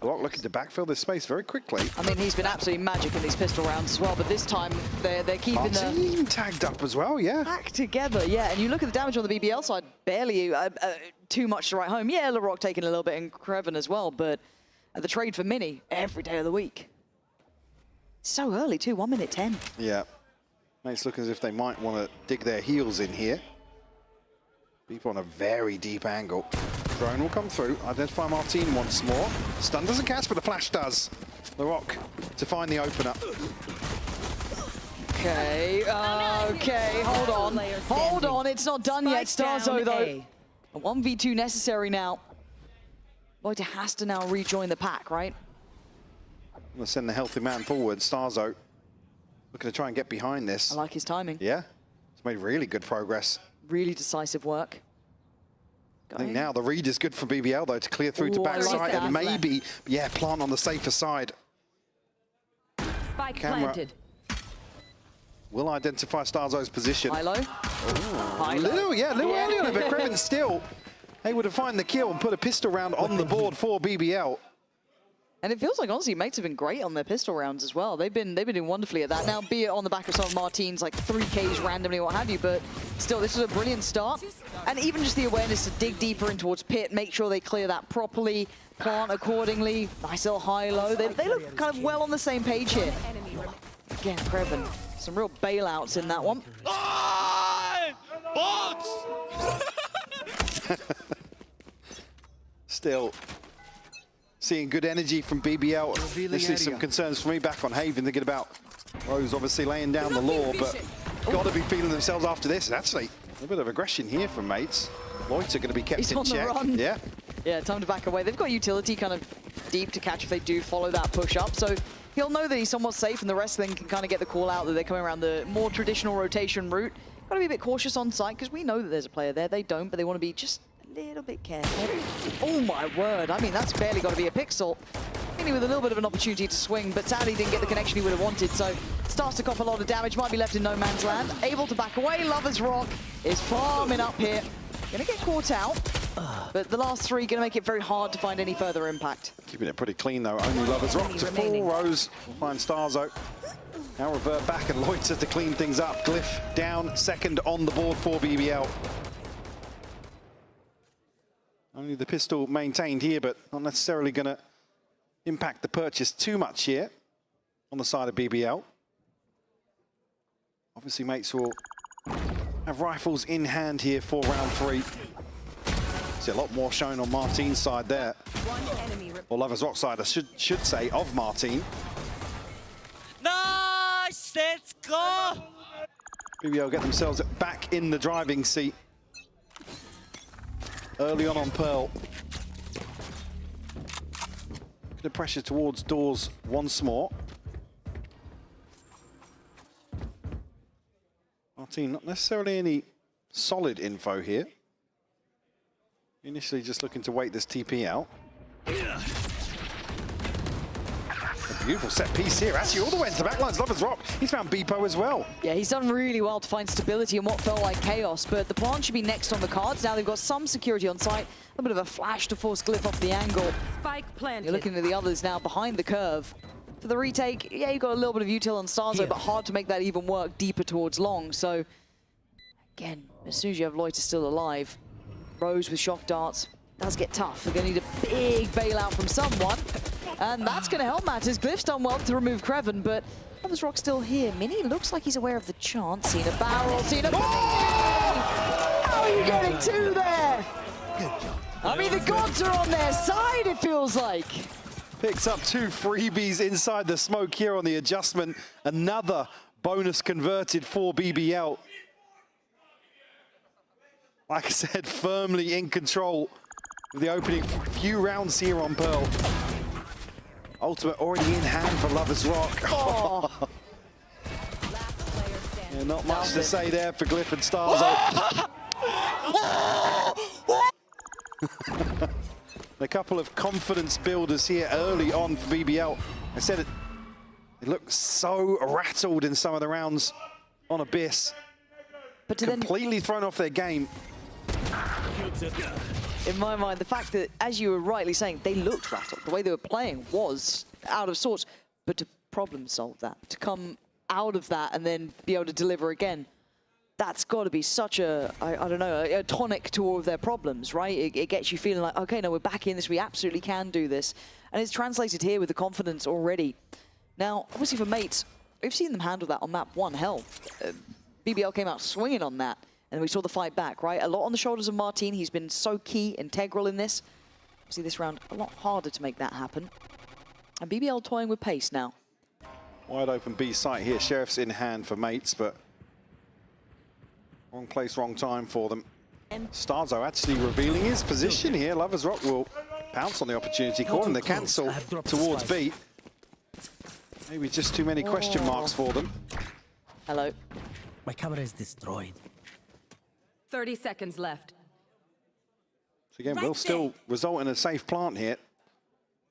Lock looking to backfill this space very quickly. I mean, he's been absolutely magic in these pistol rounds as well, but this time they're keeping Martin tagged up as well, yeah. Back together, yeah. And you look at the damage on the BBL side, barely too much to write home. Yeah, LaRock taking a little bit in Creven as well, but the trade for Mini every day of the week. So early too, 1 minute 10. Yeah. Mates look as if they might want to dig their heels in here. People on a very deep angle. Drone will come through, identify Martin once more. Stun doesn't catch, but the flash does. LaRock to find the opener. Okay, okay, hold on. Hold on, it's not done yet, Starzo, though. A 1v2 necessary now. Loiter has to now rejoin the pack, right? I'm going to send the healthy man forward. Starzo looking to try and get behind this. I like his timing. Yeah, he's made really good progress. Really decisive work. I think now the read is good for BBL, though, to clear through to backside and maybe, yeah, plant on the safer side. Spike Camera planted. will identify Starzo's position. High-low. Little early on it, but Creven still able to find the kill and put a pistol round on the board for BBL. And it feels like, honestly, mates have been great on their pistol rounds as well. They've been doing wonderfully at that. Now, be it on the back of some of Martin's, like 3Ks randomly, what have you, but still, this was a brilliant start. And even just the awareness to dig deeper in towards pit, make sure they clear that properly, plant accordingly, nice little high-low. They look kind of well on the same page here. Again, Creven, some real bailouts in that one. Still seeing good energy from BBL. Initially some concerns for me back on Haven, thinking about Rose obviously laying down the law, but got to be feeling themselves after this. And actually, a bit of aggression here from mates. Loiter going to be kept in check. Run. Yeah. Yeah, time to back away. They've got utility kind of deep to catch if they do follow that push up. So he'll know that he's somewhat safe, and the rest of them can kind of get the call out that they're coming around the more traditional rotation route. Got to be a bit cautious on site because we know that there's a player there. They don't, but they want to be just a little bit careful. Oh my word. I mean, that's barely got to be a pixel. Mini with a little bit of an opportunity to swing, but sadly didn't get the connection he would have wanted. So starts to cop a lot of damage, might be left in no man's land. Able to back away. Lover's Rock is farming up here. Gonna get caught out, but the last three gonna make it very hard to find any further impact. Keeping it pretty clean though. Only Lover's Rock to full. Rose will find Starzo. Now revert back and Loiter to clean things up. Glyph down, second on the board for BBL. Only the pistol maintained here, but not necessarily going to impact the purchase too much here on the side of BBL. Obviously, mates will have rifles in hand here for round 3. See a lot more shown on Martin's side there. Or Lover's Rock side, I should say, of Martin. Nice! Let's go! BBL get themselves back in the driving seat. Early on Pearl. The pressure towards doors once more. Martin, not necessarily any solid info here. Initially just looking to wait this TP out. The Beautiful set piece here. Actually, all the way into the backlines. Lovers Rock. He's found Beepo as well. Yeah, he's done really well to find stability in what felt like chaos, but the plant should be next on the cards. Now they've got some security on site. A bit of a flash to force Glyph off the angle. Spike planted. You're looking at the others now behind the curve. For the retake, yeah, you got a little bit of util on Starzo, but hard to make that even work deeper towards long. So, again, as soon as you have Loiter still alive, Rose with shock darts, does get tough. They're going to need a big bailout from someone. And that's going to help matters. Glyph's done well to remove Kreven, but Lovers Rock still here. Mini looks like he's aware of the chance. Seen a barrel, seen a... How are you getting two there? I mean, the gods are on their side, it feels like. Picks up 2 freebies inside the smoke here on the adjustment. Another bonus converted for BBL. Like I said, firmly in control of the opening few rounds here on Pearl. Ultimate already in hand for Lovers Rock. Oh. Yeah, not much to say there for Glyph and Starzo. A couple of confidence builders here early on for BBL. I said it looked so rattled in some of the rounds on Abyss. But completely thrown off their game. In my mind, the fact that, as you were rightly saying, they looked rattled. The way they were playing was out of sorts. But to problem solve that, to come out of that and then be able to deliver again, that's got to be such a, I don't know, a tonic to all of their problems, right? It gets you feeling like, okay, no, we're back in this. We absolutely can do this. And it's translated here with the confidence already. Now, obviously for Mates, we've seen them handle that on map 1. Hell, BBL came out swinging on that. And we saw the fight back, right? A lot on the shoulders of Martin. He's been so key, integral in this. See this round a lot harder to make that happen. And BBL toying with pace now. Wide open B site here. Sheriff's in hand for Mates, but wrong place, wrong time for them. Starzo actually revealing his position here. Lovers Rock will pounce on the opportunity, calling the cancel towards B. Maybe just too many question marks for them. Hello. My camera is destroyed. 30 seconds left. So again, will still result in a safe plant here.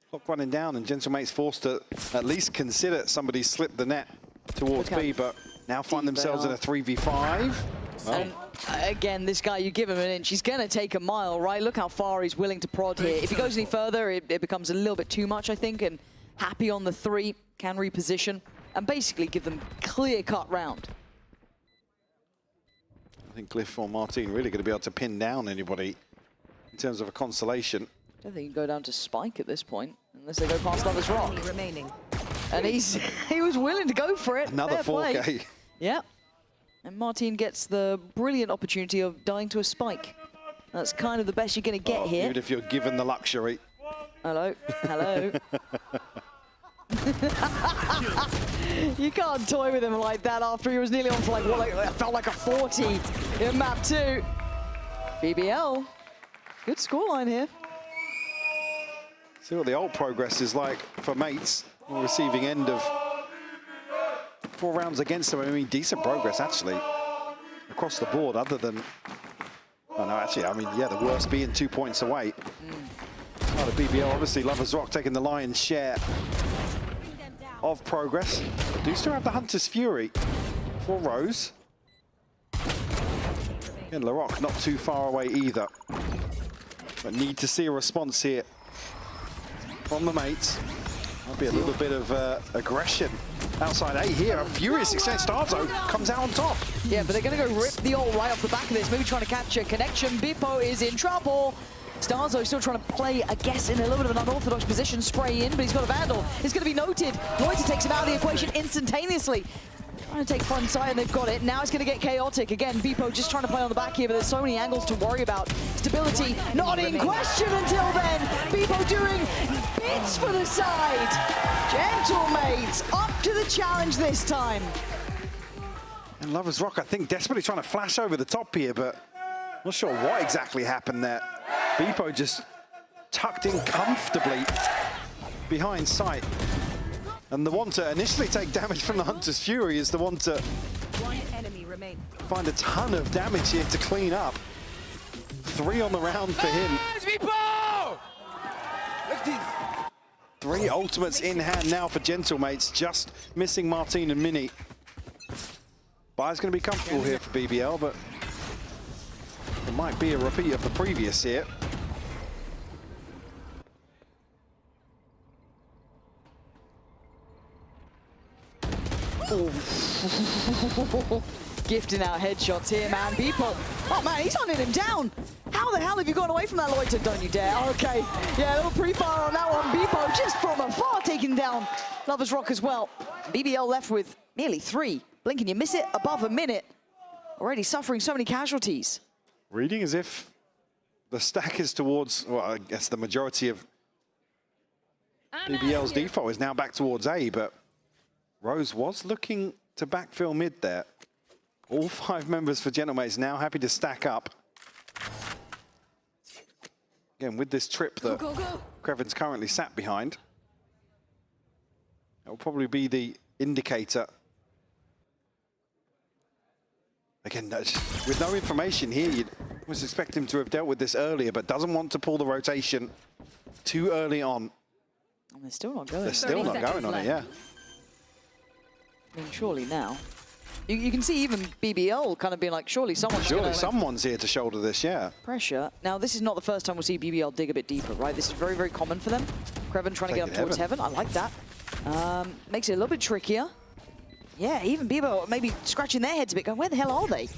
Clock running down, and Gentlemate's forced to at least consider somebody slipped the net towards B, but now find themselves in a 3v5. And again, this guy, you give him an inch, he's going to take a mile, right? Look how far he's willing to prod here. If he goes any further, it becomes a little bit too much, I think, and happy on the 3, can reposition, and basically give them clear-cut round. I think Glyph or Martin really going to be able to pin down anybody in terms of a consolation. I don't think you can go down to Spike at this point, unless they go past Lovers Rock. And he was willing to go for it. Another 4K. Yeah. And Martin gets the brilliant opportunity of dying to a Spike. That's kind of the best you're going to get here. Even if you're given the luxury. Hello. Hello. You can't toy with him like that after he was nearly on for like, what, it felt like a 40 in map 2. BBL, good scoreline here. See what the ult progress is like for Mates on the receiving end of 4 rounds against them. I mean, decent progress actually across the board, other than, oh no, actually, I mean, yeah, the worst being 2 points away. Out of BBL, obviously, Lovers Rock taking the lion's share of progress. But do still have the Hunter's Fury for Rose. And Larocque not too far away either. But need to see a response here from the Mates. Might be a little bit of aggression outside A here. A furious exchange. Starzo comes out on top. Yeah, but they're going to go rip the ult right off the back of this. Maybe trying to capture connection. Bippo is in trouble. Starzo still trying to play, I guess, in a little bit of an unorthodox position, spray in, but he's got a Vandal. It's going to be noted. Loiter takes him out of the equation instantaneously. Trying to take front side, and they've got it. Now it's going to get chaotic. Again, Bippo just trying to play on the back here, but there's so many angles to worry about. Stability not in question until then. Bippo doing bits for the side. Gentlemates up to the challenge this time. And Lovers Rock, I think, desperately trying to flash over the top here, but not sure what exactly happened there. Bippo just tucked in comfortably behind sight. And the one to initially take damage from the Hunter's Fury is the one to find a ton of damage here to clean up. 3 on the round for him. 3 ultimates in hand now for Gentlemates, just missing Martine and Mini. Buy's going to be comfortable here for BBL, but it might be a repeat of the previous here. Gifting out headshots here, man. Beepo. Oh, man, he's hunting him down. How the hell have you gone away from that loiter? Don't you dare. Okay. Yeah, a little pre-fire on that one. Beepo just from afar taking down Lovers Rock as well. BBL left with nearly 3. Blink and you miss it, above a minute. Already suffering so many casualties. Reading as if the stack is towards, well, I guess the majority of BBL's default is now back towards A, but Rose was looking to backfill mid there. All 5 members for Gentlemates now happy to stack up. Again, with this trip that Creven's currently sat behind, that will probably be the indicator. Again, with no information here, you'd almost expect him to have dealt with this earlier, but doesn't want to pull the rotation too early on. And they're still not going. They're still not going on it, yeah. I mean, surely now. You can see even BBL kind of being like, surely someone's here to shoulder this, yeah. Pressure. Now, this is not the first time we'll see BBL dig a bit deeper, right? This is very, very common for them. Creven trying to get up towards heaven. I like that. Makes it a little bit trickier. Yeah, even BBL maybe scratching their heads a bit, going, where the hell are they?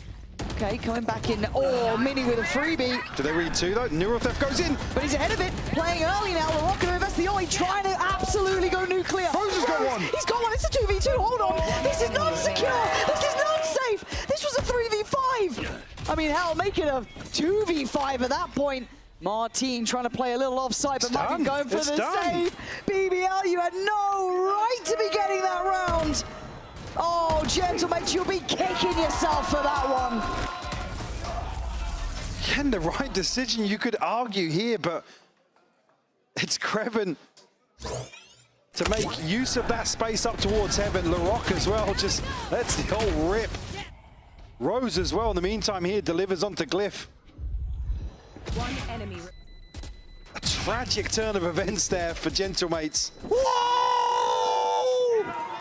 Okay, coming back in. Oh, Mini with a freebie. Do they read 2 though? Neurotheft goes in. But he's ahead of it, playing early now. The Rocket invest the Oi, trying to absolutely go nuclear. Rose has got one. He's got one. It's a 2v2. Hold on. This is not secure. This is not safe. This was a 3v5. I mean, hell, make it a 2v5 at that point. Martine trying to play a little offside, but Martine going for the save. BBL, you had no right to be getting that round. Oh, Gentlemates, you'll be kicking yourself for that one. Again, the right decision, you could argue here, but it's Creven to make use of that space up towards heaven. Larocque as well, just lets the whole rip. Rose as well, in the meantime here, delivers onto Glyph. One enemy. A tragic turn of events there for Gentlemates.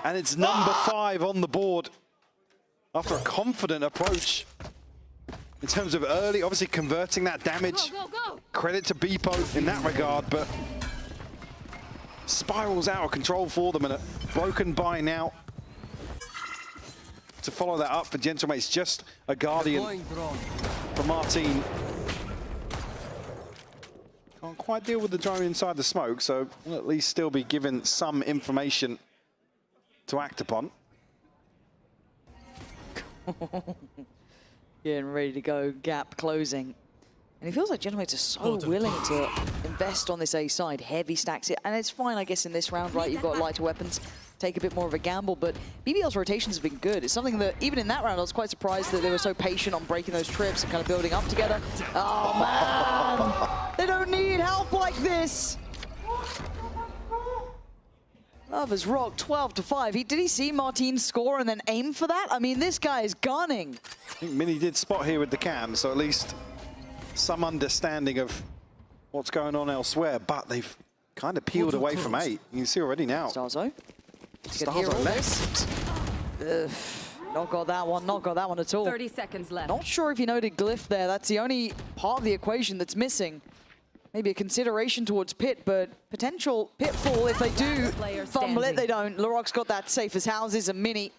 And it's number 5 on the board after a confident approach in terms of early, obviously converting that damage. Credit to Beepo in that regard, but spirals out of control for them and a broken buy now. To follow that up for Gentlemates, just a Guardian for Martine. Can't quite deal with the drone inside the smoke, so we'll at least still be given some information to act upon. Getting ready to go, gap closing. And it feels like Gentlemates are so willing to invest on this A side. Heavy stacks it, and it's fine, I guess, in this round, right? You've got lighter weapons, take a bit more of a gamble, but BBL's rotations have been good. It's something that, even in that round, I was quite surprised that they were so patient on breaking those trips and kind of building up together. Oh, man! They don't need help like this! Lovers Rock, 12-5. Did he see Martine score and then aim for that? I mean, this guy is gunning. I think Mini did spot here with the cam, so at least some understanding of what's going on elsewhere, but they've kind of peeled away from 8. You can see already now. Starzo. Starzo left. Not got that one at all. 30 seconds left. Not sure if you noted Glyph there. That's the only part of the equation that's missing. Maybe a consideration towards Pit, but potential pitfall if they do fumble it. They don't. Larocque's got that safe as houses and Mini.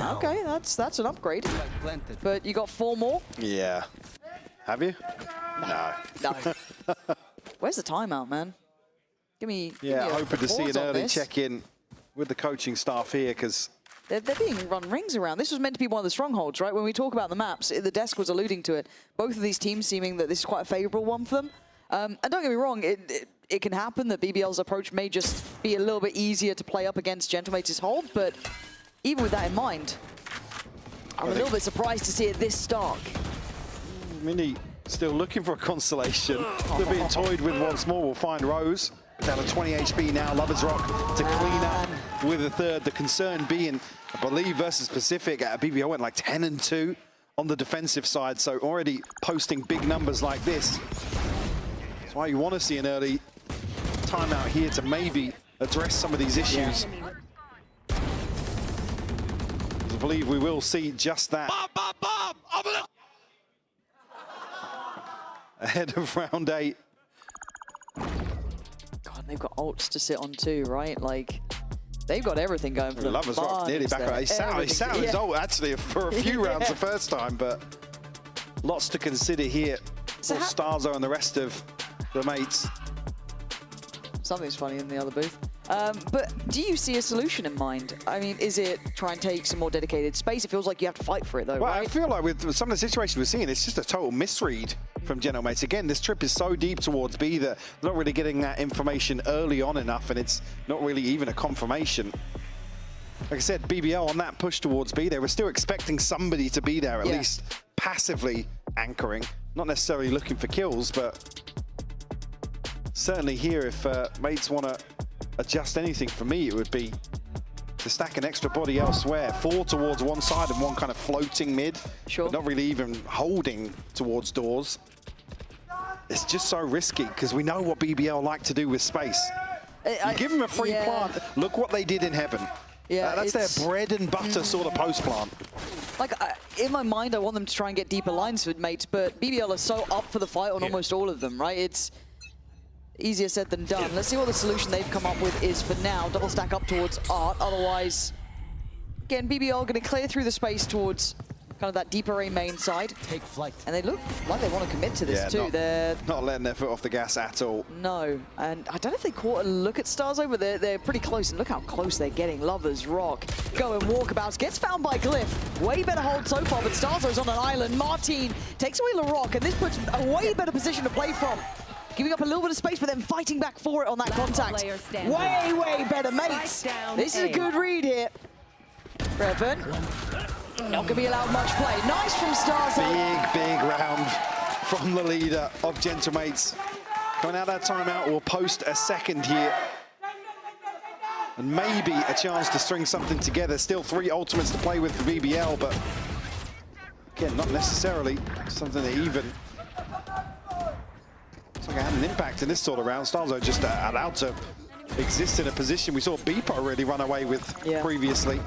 Okay, that's an upgrade. But you got 4 more? Yeah. Have you? No. No. Where's the timeout, man? Give me hoping to see an early check-in with the coaching staff here, because they're being run rings around. This was meant to be one of the strongholds, right? When we talk about the maps, the desk was alluding to it. Both of these teams seeming that this is quite a favorable one for them. And don't get me wrong, it can happen that BBL's approach may just be a little bit easier to play up against Gentlemates' hold, but even with that in mind, I'm a little bit surprised to see it this stark. Mini still looking for a consolation. They're being toyed with once more. We'll find Rose. Down to 20 HP now. Lovers Rock to clean up with a third. The concern being, I believe, versus Pacific, BBL went like 10-2 on the defensive side, so already posting big numbers like this. That's why you want to see an early timeout here to maybe address some of these issues. I believe we will see just that. Ahead of round 8. God, they've got ults to sit on too, right? Like, they've got everything going for them. Lovers Rock nearly back on. He sat his ult actually for a few rounds the first time, but lots to consider here for Starzo and the rest of the mates. Something's funny in the other booth. But do you see a solution in mind? I mean, is it try and take some more dedicated space? It feels like you have to fight for it, though, well, right? I feel like with some of the situations we're seeing, it's just a total misread from General Mates. Again, this trip is so deep towards B that they're not really getting that information early on enough, and it's not really even a confirmation. Like I said, BBL on that push towards B, they were still expecting somebody to be there, at least passively anchoring. Not necessarily looking for kills, but certainly here, if mates want to adjust anything, for me, it would be to stack an extra body elsewhere. 4 towards one side and one kind of floating mid. Sure. But not really even holding towards doors. It's just so risky because we know what BBL like to do with space. You give them a free plant. Look what they did in Heaven. Yeah, that's their bread and butter sort of post plant. Like, in my mind, I want them to try and get deeper lines with mates, but BBL are so up for the fight on almost all of them, right? It's easier said than done. Let's see what the solution they've come up with is for now. Double stack up towards Art. Otherwise, again, BBL going to clear through the space towards kind of that deeper A main side. Take flight. And they look like they want to commit to this too. They're not letting their foot off the gas at all. No, and I don't know if they caught a look at Starzo, but they're pretty close. And look how close they're getting. Lovers Rock going walkabouts. Gets found by Glyph. Way better hold so far, but Starzo's on an island. Martin takes away LaRock, and this puts a way better position to play from. Giving up a little bit of space, but then fighting back for it on that contact. Way, way better, mates. This is a good read here. Revan, not gonna be allowed much play. Nice from Starzo. Big round from the leader of Gentlemates. Coming out that timeout, we'll post a second here. And maybe a chance to string something together. Still 3 ultimates to play with for BBL, but again, not necessarily something that even. Looks like it had an impact in this sort of round. Starzo just allowed to exist in a position we saw Beepo really run away with previously.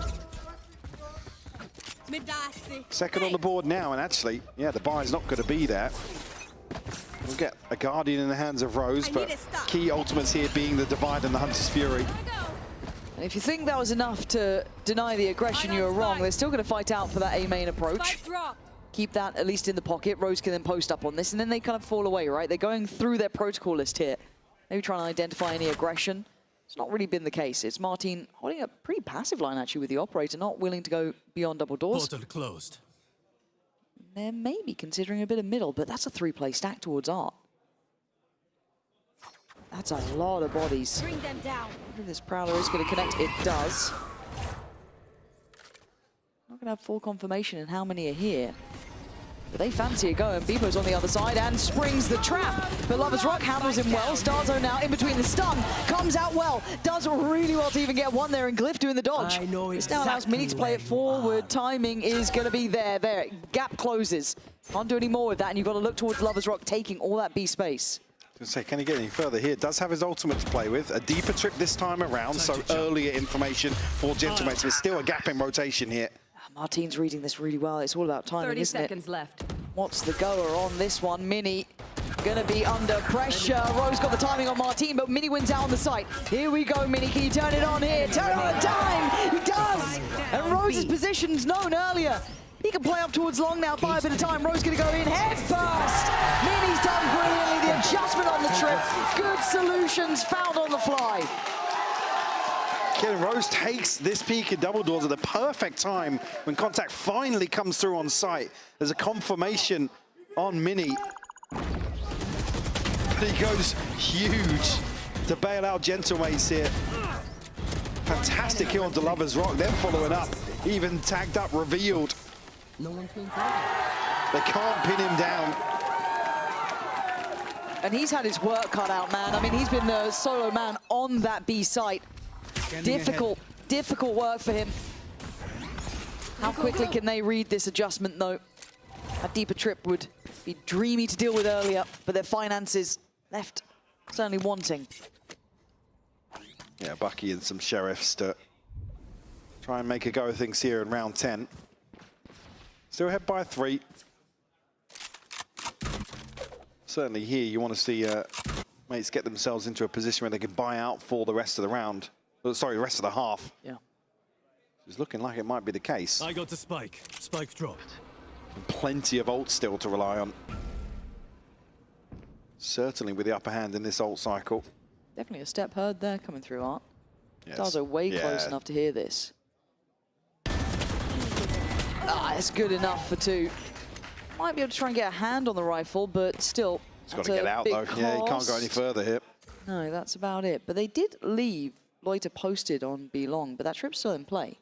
Second on the board now, and actually, the buy's not going to be there. We'll get a Guardian in the hands of Rose, but key ultimates here being the Divide and the Hunter's Fury. And if you think that was enough to deny the aggression, you're wrong. They're still going to fight out for that A main approach. Keep that at least in the pocket. Rose can then post up on this, and then they kind of fall away, right? They're going through their protocol list here. Maybe trying to identify any aggression. It's not really been the case. It's Martin holding a pretty passive line, actually, with the operator, not willing to go beyond double doors. Portal closed. They're maybe considering a bit of middle, but that's a 3-play stack towards Art. That's a lot of bodies. Bring them down. If this Prowler is going to connect, it does. Not going to have full confirmation in how many are here. But they fancy a go, and Beepo's on the other side and springs the trap. But Lovers Rock handles him well. Starzo now in between the stun. Comes out well. Does really well to even get one there, and Glyph doing the dodge. This now allows Mini to play it forward. Timing is going to be there. Gap closes. Can't do any more with that, and you've got to look towards Lovers Rock taking all that B space. Can he get any further here? Does have his ultimate to play with. A deeper trip this time around, so earlier information for Gentlemates, but still a gap in rotation here. Martin's reading this really well. It's all about timing, 30 isn't it? 30 seconds left. What's the goer on this one? Mini gonna be under pressure. Rose got the timing on Martin, but Mini wins out on the site. Here we go, Mini. Can you turn it on here? Turn it on time! He does! And Rose's position's known earlier. He can play up towards long now, buy a bit of time. Rose gonna go in head first. Mini's done brilliantly. The adjustment on the trip. Good solutions found on the fly. Ken Rose takes this peak in double doors at the perfect time when contact finally comes through on site. There's a confirmation on Mini. He goes huge to bail out Gentlemates here. Fantastic kill onto Lovers Rock, then following up. Even tagged up, revealed. They can't pin him down. And he's had his work cut out, man. I mean, he's been the solo man on that B site. Difficult work for him. How quickly can they read this adjustment, though? A deeper trip would be dreamy to deal with earlier, but their finances left certainly wanting. Yeah, Bucky and some Sheriffs to try and make a go of things here in round 10. Still ahead by 3. Certainly here you want to see mates get themselves into a position where they can buy out for the rest of the round. Sorry, the rest of the half. Yeah. It's looking like it might be the case. I got the spike. Spike dropped. And plenty of ults still to rely on. Certainly with the upper hand in this ult cycle. Definitely a step heard there coming through, Art. Yes. Stars are way close enough to hear this. It's good enough for 2. Might be able to try and get a hand on the rifle, but still. He's got to get out though. Yeah, he can't go any further here. No, that's about it. But they did leave Loiter posted on B long, but that trip's still in play.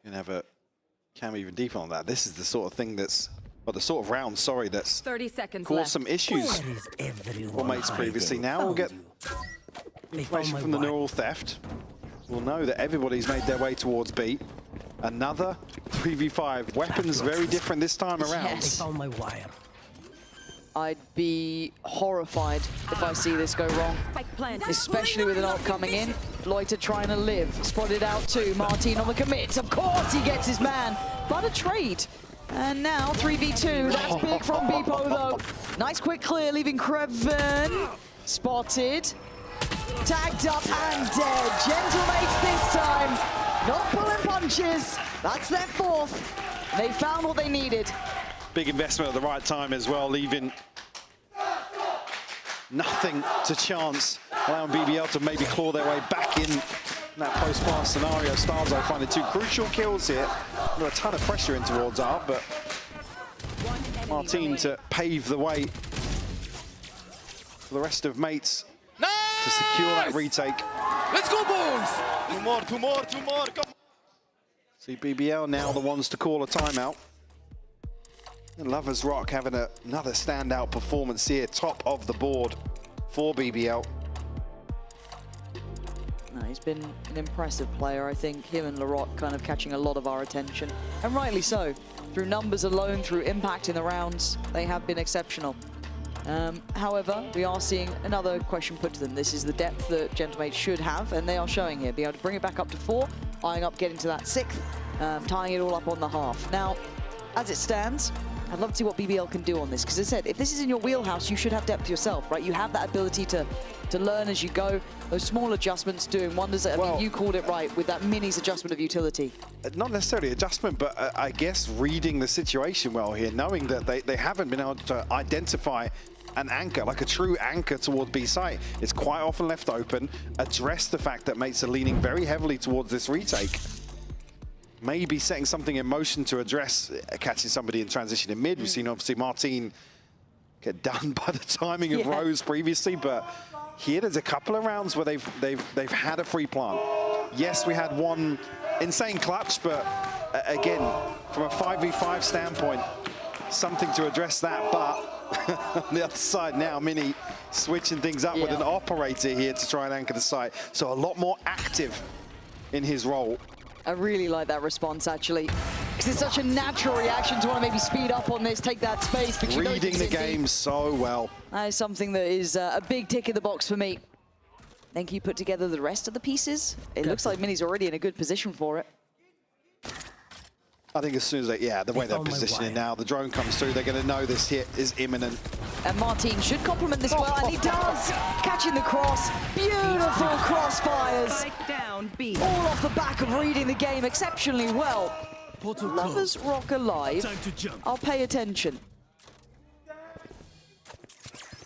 You can have a cam even deeper on that. This is the sort of thing that's, well, the sort of round, sorry, that's 30 seconds caused left. some issues for mates previously. Now we'll get information from the neural theft. We'll know that everybody's made their way towards B. Another 3v5. Weapons very different this time around. Yes. Found my wire. I'd be horrified if I see this go wrong, especially with an ult coming in. Loiter trying to live, spotted out too. Martin on the commit, of course he gets his man, but a trade. And now 3v2, that's big from Beepo though. Nice quick clear, leaving Creven spotted, tagged up and dead. Gentle mates this time, not pulling punches, that's their 4th. They found what they needed. Big investment at the right time as well, leaving nothing to chance, allowing BBL to maybe claw their way back in that post-pass scenario. Starzo finding 2 crucial kills here. Got a ton of pressure in towards Art, but Martin to pave the way for the rest of mates to secure that retake. Let's go, boys! 2 more, 2 more, 2 more, come on. See BBL now the ones to call a timeout. And Lovers Rock having another standout performance here, top of the board for BBL. No, he's been an impressive player. I think him and Larocque kind of catching a lot of our attention, and rightly so. Through numbers alone, through impact in the rounds, they have been exceptional. However, we are seeing another question put to them. This is the depth that Gentlemates should have, and they are showing here. Be able to bring it back up to 4, eyeing up getting to that 6th, tying it all up on the half. Now, as it stands, I'd love to see what BBL can do on this, because as I said, if this is in your wheelhouse, you should have depth yourself, right? You have that ability to learn as you go. Those small adjustments doing wonders. I mean, you called it right with that Mini's adjustment of utility. Not necessarily adjustment, but I guess reading the situation well here, knowing that they haven't been able to identify an anchor, like a true anchor towards B site. It's quite often left open. Address the fact that mates are leaning very heavily towards this retake. Maybe setting something in motion to address catching somebody in transition in mid. We've seen obviously Martin get done by the timing of Rose previously, but here there's a couple of rounds where they've had a free plant. Yes, we had one insane clutch, but again, from a 5v5 standpoint, something to address that. But on the other side now, Mini switching things up with an operator here to try and anchor the site. So a lot more active in his role. I really like that response, actually, because it's such a natural reaction to want to maybe speed up on this, take that space. But reading the game so well. That is something that is a big tick in the box for me. Then can you put together the rest of the pieces? It looks like Mini's already in a good position for it. I think as soon as the way they're positioning now, the drone comes through, they're going to know this hit is imminent. And Martin should complement this well, and he does! Catching the cross, beautiful crossfires. All off the back of reading the game exceptionally well. Lovers Rock alive. I'll pay attention.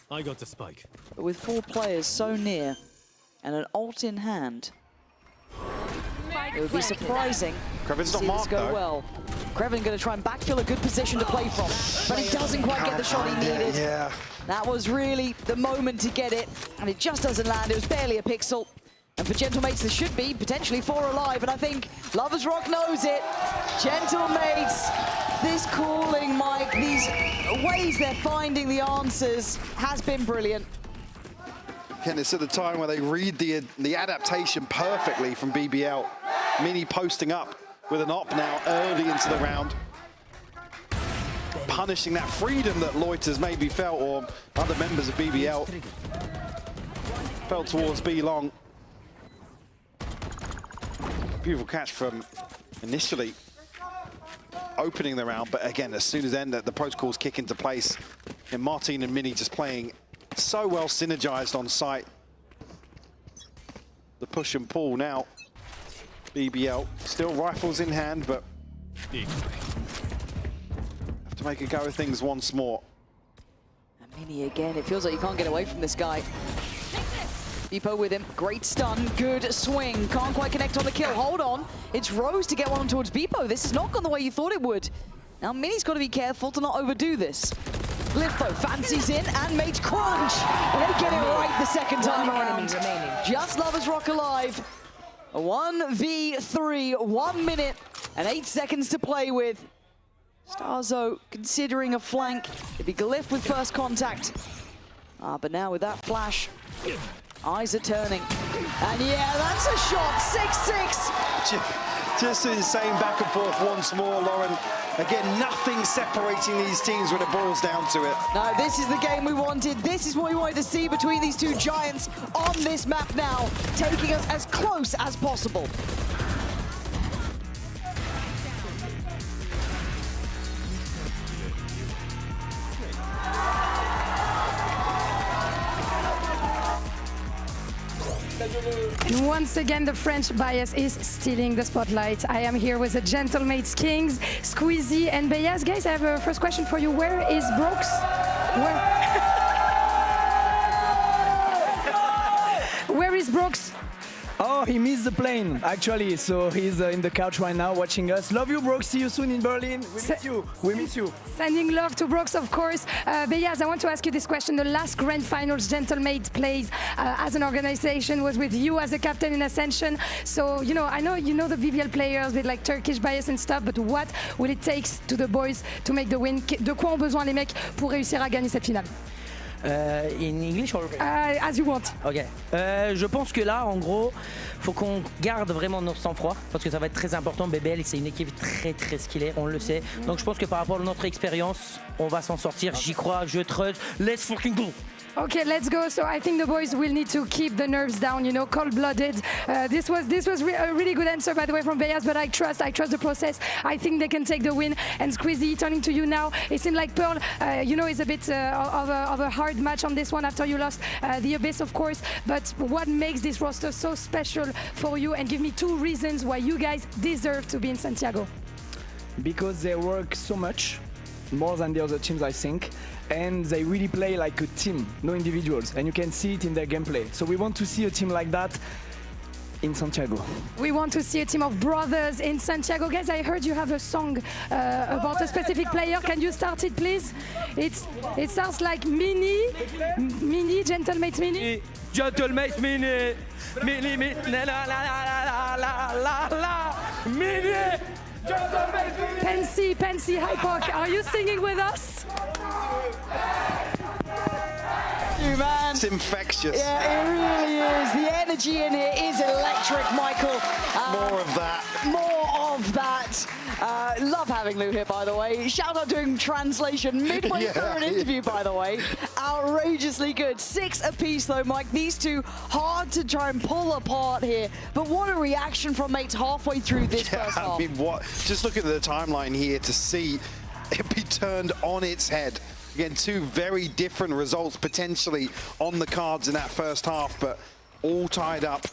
I got the spike. But with 4 players so near and an ult in hand, it would be surprising to see this go well. Creven going to try and backfill a good position to play from, but he doesn't quite get the shot he needed. That was really the moment to get it, and it just doesn't land. It was barely a pixel. And for Gentlemates, there should be potentially 4 alive, and I think Lovers Rock knows it. Gentlemates, this calling, Mike, these ways they're finding the answers has been brilliant. Again, it's at the time where they read the adaptation perfectly from BBL. Mini posting up with an op now early into the round. Punishing that freedom that Loiter's maybe felt, or other members of BBL. fell towards B long. Beautiful catch from initially opening the round, but again, as soon as then the protocols kick into place, and Martin and Mini just playing so well synergized on site. The push and pull now. BBL still rifles in hand, but have to make a go of things once more. And Mini again, it feels like you can't get away from this guy. Beepo with him, great stun, good swing, can't quite connect on the kill, hold on. It's Rose to get one towards Beepo. This has not gone the way you thought it would. Now Mini's got to be careful to not overdo this. Glypho fancies in and mates crunch. And they get it right the second time around. Just Lovers Rock alive. A 1v3, 1 minute and 8 seconds to play with. Starzo considering a flank. It'd be Glyph with first contact. But now with that flash, eyes are turning. And yeah, that's a shot, 6-6. Just insane back and forth once more, Lauren. Again, nothing separating these teams when it boils down to it. No, this is the game we wanted. This is what we wanted to see between these two giants on this map now, taking us as close as possible. And once again, the French bias is stealing the spotlight. I am here with the Gentlemates Kings, Squeezy and Beyaz. Guys, I have a first question for you. Where is Brooks? Where is Brooks? Oh, he missed the plane, actually, so he's in the couch right now watching us. Love you, Brooks. See you soon in Berlin. We miss you. We miss you. Sending love to Brooks, of course. Beyaz, I want to ask you this question. The last Grand Finals Gentlemates plays as an organization was with you as a captain in Ascension. So, you know, I know you know the BBL players with like Turkish bias and stuff, but what will it take to the boys to make the win? De quoi ont besoin les mecs pour réussir à gagner cette finale? In English or as you want. Ok. Je pense que là, en gros, faut qu'on garde vraiment notre sang-froid parce que ça va être très important. BBL, c'est une équipe très skillée, on le sait. Donc je pense que par rapport à notre expérience, on va s'en sortir. J'y crois, je trust. Let's fucking go. Okay, let's go. So I think the boys will need to keep the nerves down, you know, cold-blooded. This was a really good answer, by the way, from Beyaz, but I trust the process. I think they can take the win. And Squeezy, turning to you now, it seemed like Pearl, you know, is a bit of a hard match on this one after you lost the Abyss, of course. But what makes this roster so special for you? And give me 2 reasons why you guys deserve to be in Santiago. Because they work so much, more than the other teams, I think. And they really play like a team, no individuals, and you can see it in their gameplay. So we want to see a team like that in Santiago. We want to see a team of brothers in Santiago. Guys, I heard you have a song about a specific player. Can you start it, please? It sounds like Mini, Gentlemates Mini. Gentlemates Mini, Mini, la la la la la la, Mini. Pensy, Hypoc, are you singing with us? Man. It's infectious. Yeah, it really is. The energy in here is electric, Michael. More of that. More of that. Love having Lou here, by the way. Shout out doing translation midway through an interview, by the way. Outrageously good. 6 apiece, though, Mike. These two hard to try and pull apart here. But what a reaction from mates halfway through this first half. I mean, what? Just look at the timeline here to see it be turned on its head. Again, 2 very different results potentially on the cards in that first half, but all tied up.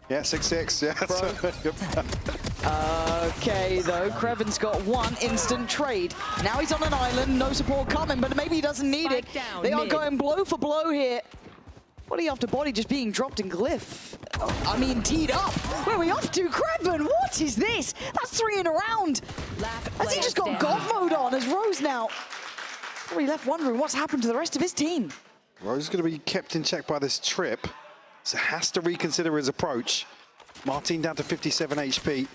Yeah, 6-6, yeah. Okay, though, Kreven's got 1 instant trade. Now he's on an island, no support coming, but maybe he doesn't need it. They are going blow for blow here. Body after body just being dropped in Glyph. I mean, teed up. Where are we off to? Kreven, what is this? That's 3 in a round. Has he just got God mode on as Rose now? Probably left wondering what's happened to the rest of his team. Rose is going to be kept in check by this trip, so has to reconsider his approach. Martin down to 57 HP.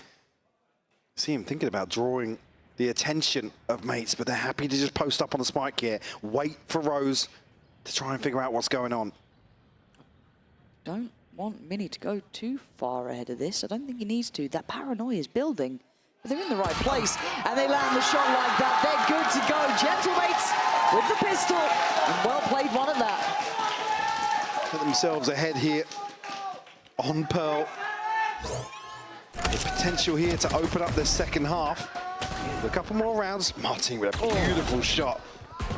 See him thinking about drawing the attention of mates, but they're happy to just post up on the spike here. Wait for Rose to try and figure out what's going on. Don't want Mini to go too far ahead of this. I don't think he needs to. That paranoia is building. But they're in the right place, and they land the shot like that. They're good to go. Gentlemates with the pistol, and well played one at that. Put themselves ahead here on Pearl. The potential here to open up this second half. A couple more rounds. Martin with a beautiful shot.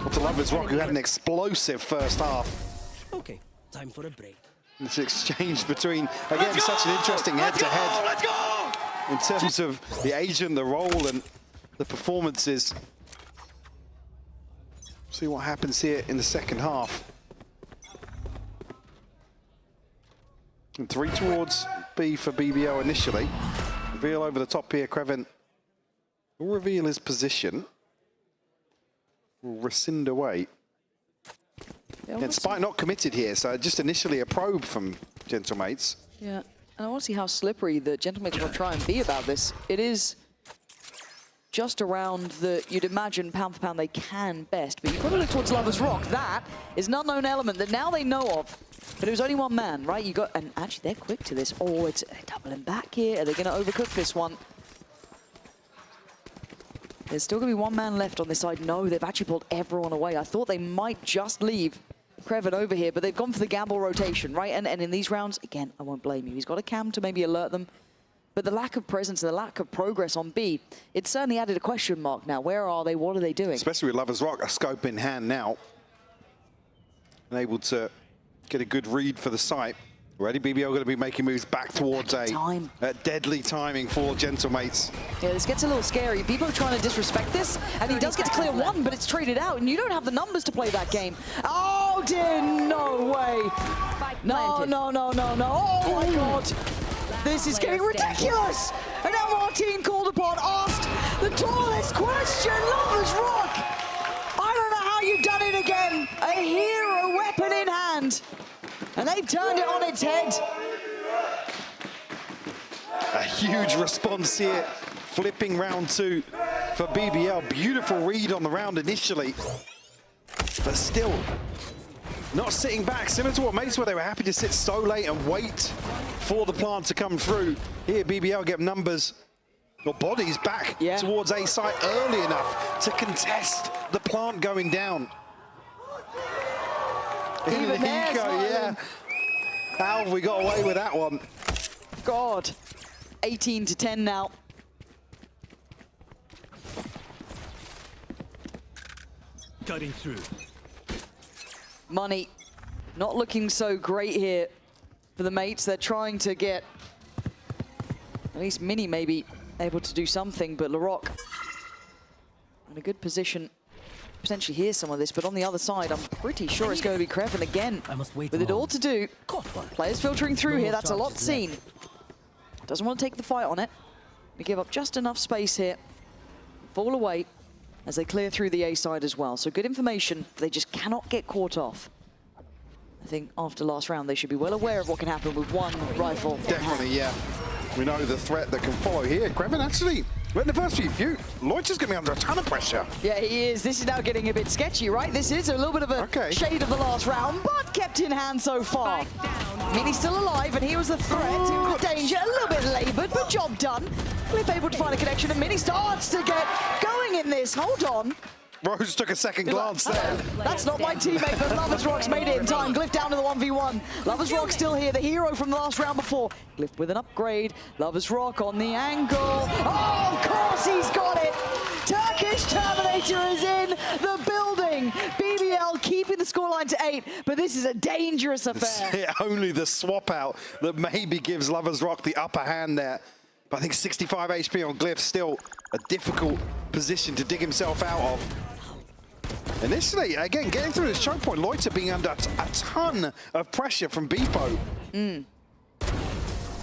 What to Lovers Rock, who had an explosive first half. Okay, time for a break. This exchange between, again, such an interesting head-to-head. Let's go! In terms of the agent, the role, and the performances. See what happens here in the second half. And 3 towards B for BBL initially. Reveal over the top here, Krevin will reveal his position. Will rescind away. And Spike not committed here, so just initially a probe from Gentlemates. Yeah, and I want to see how slippery the Gentlemates will try and be about this. It is just around the, you'd imagine, pound for pound they can best, but you've got to look towards Lovers Rock. That is an unknown element that now they know of, but it was only one man, right? You got, and actually they're quick to this. Oh, it's doubling back here. Are they going to overcook this one? There's still going to be one man left on this side. No, they've actually pulled everyone away. I thought they might just leave Krevin over here, but they've gone for the gamble rotation, right? And in these rounds, again, I won't blame you. He's got a cam to maybe alert them. But the lack of presence, the lack of progress on B, it certainly added a question mark now. Where are they? What are they doing? Especially with Lovers Rock, a scope in hand now. And able to get a good read for the site. Already BBL going to be making moves back towards a deadly timing for Gentlemates. Yeah, this gets a little scary. People are trying to disrespect this, and he does get to clear one, but it's traded out, and you don't have the numbers to play that game. Oh, dear, no way. No, no, no, no, no. Oh, my God. This is getting ridiculous. And now Martin called upon, asked the tallest question, Lovers Rock. I don't know how you've done it again. A hero weapon in hand. And they've turned it on its head. A huge response here. Flipping round 2 for BBL. Beautiful read on the round initially. But still, not sitting back. Similar to what Mace were, they were happy to sit so late and wait for the plant to come through. Here, BBL get numbers, or bodies back towards A site early enough to contest the plant going down. Even there, yeah. How have we got away with that one? God. 18-10 now. Cutting through. Money not looking so great here for the mates. They're trying to get at least Mini maybe able to do something, but LaRock in a good position. Potentially hear some of this, but on the other side, I'm pretty sure it's going to be Krevin again. With it all to do. Players filtering through here, that's a lot seen. Doesn't want to take the fight on it. They give up just enough space here. Fall away as they clear through the A side as well. So good information, they just cannot get caught off. I think after last round, they should be well aware of what can happen with one rifle. Definitely, yeah. We know the threat that can follow here. Krevin actually, in the first few, Lloyd's going to be under a ton of pressure. Yeah, he is. This is now getting a bit sketchy, right? This is a little bit of a shade of the last round, but kept in hand so far. Mini's still alive, and he was the threat. He was the danger. A little bit laboured, but job done. Cliff able to find a connection, and Mini starts to get going in this. Hold on. Rose took a second glance there. That's not my teammate, but Lovers Rock's made it in time. Glyph down to the 1v1. Lovers Rock still here, the hero from the last round before. Glyph with an upgrade. Lovers Rock on the angle. Oh, of course he's got it. Turkish Terminator is in the building. BBL keeping the scoreline to 8, but this is a dangerous affair. Only the swap out that maybe gives Lovers Rock the upper hand there. But I think 65 HP on Glyph, still a difficult position to dig himself out of. Initially, again, getting through this choke point, Loiter being under a ton of pressure from Beepo.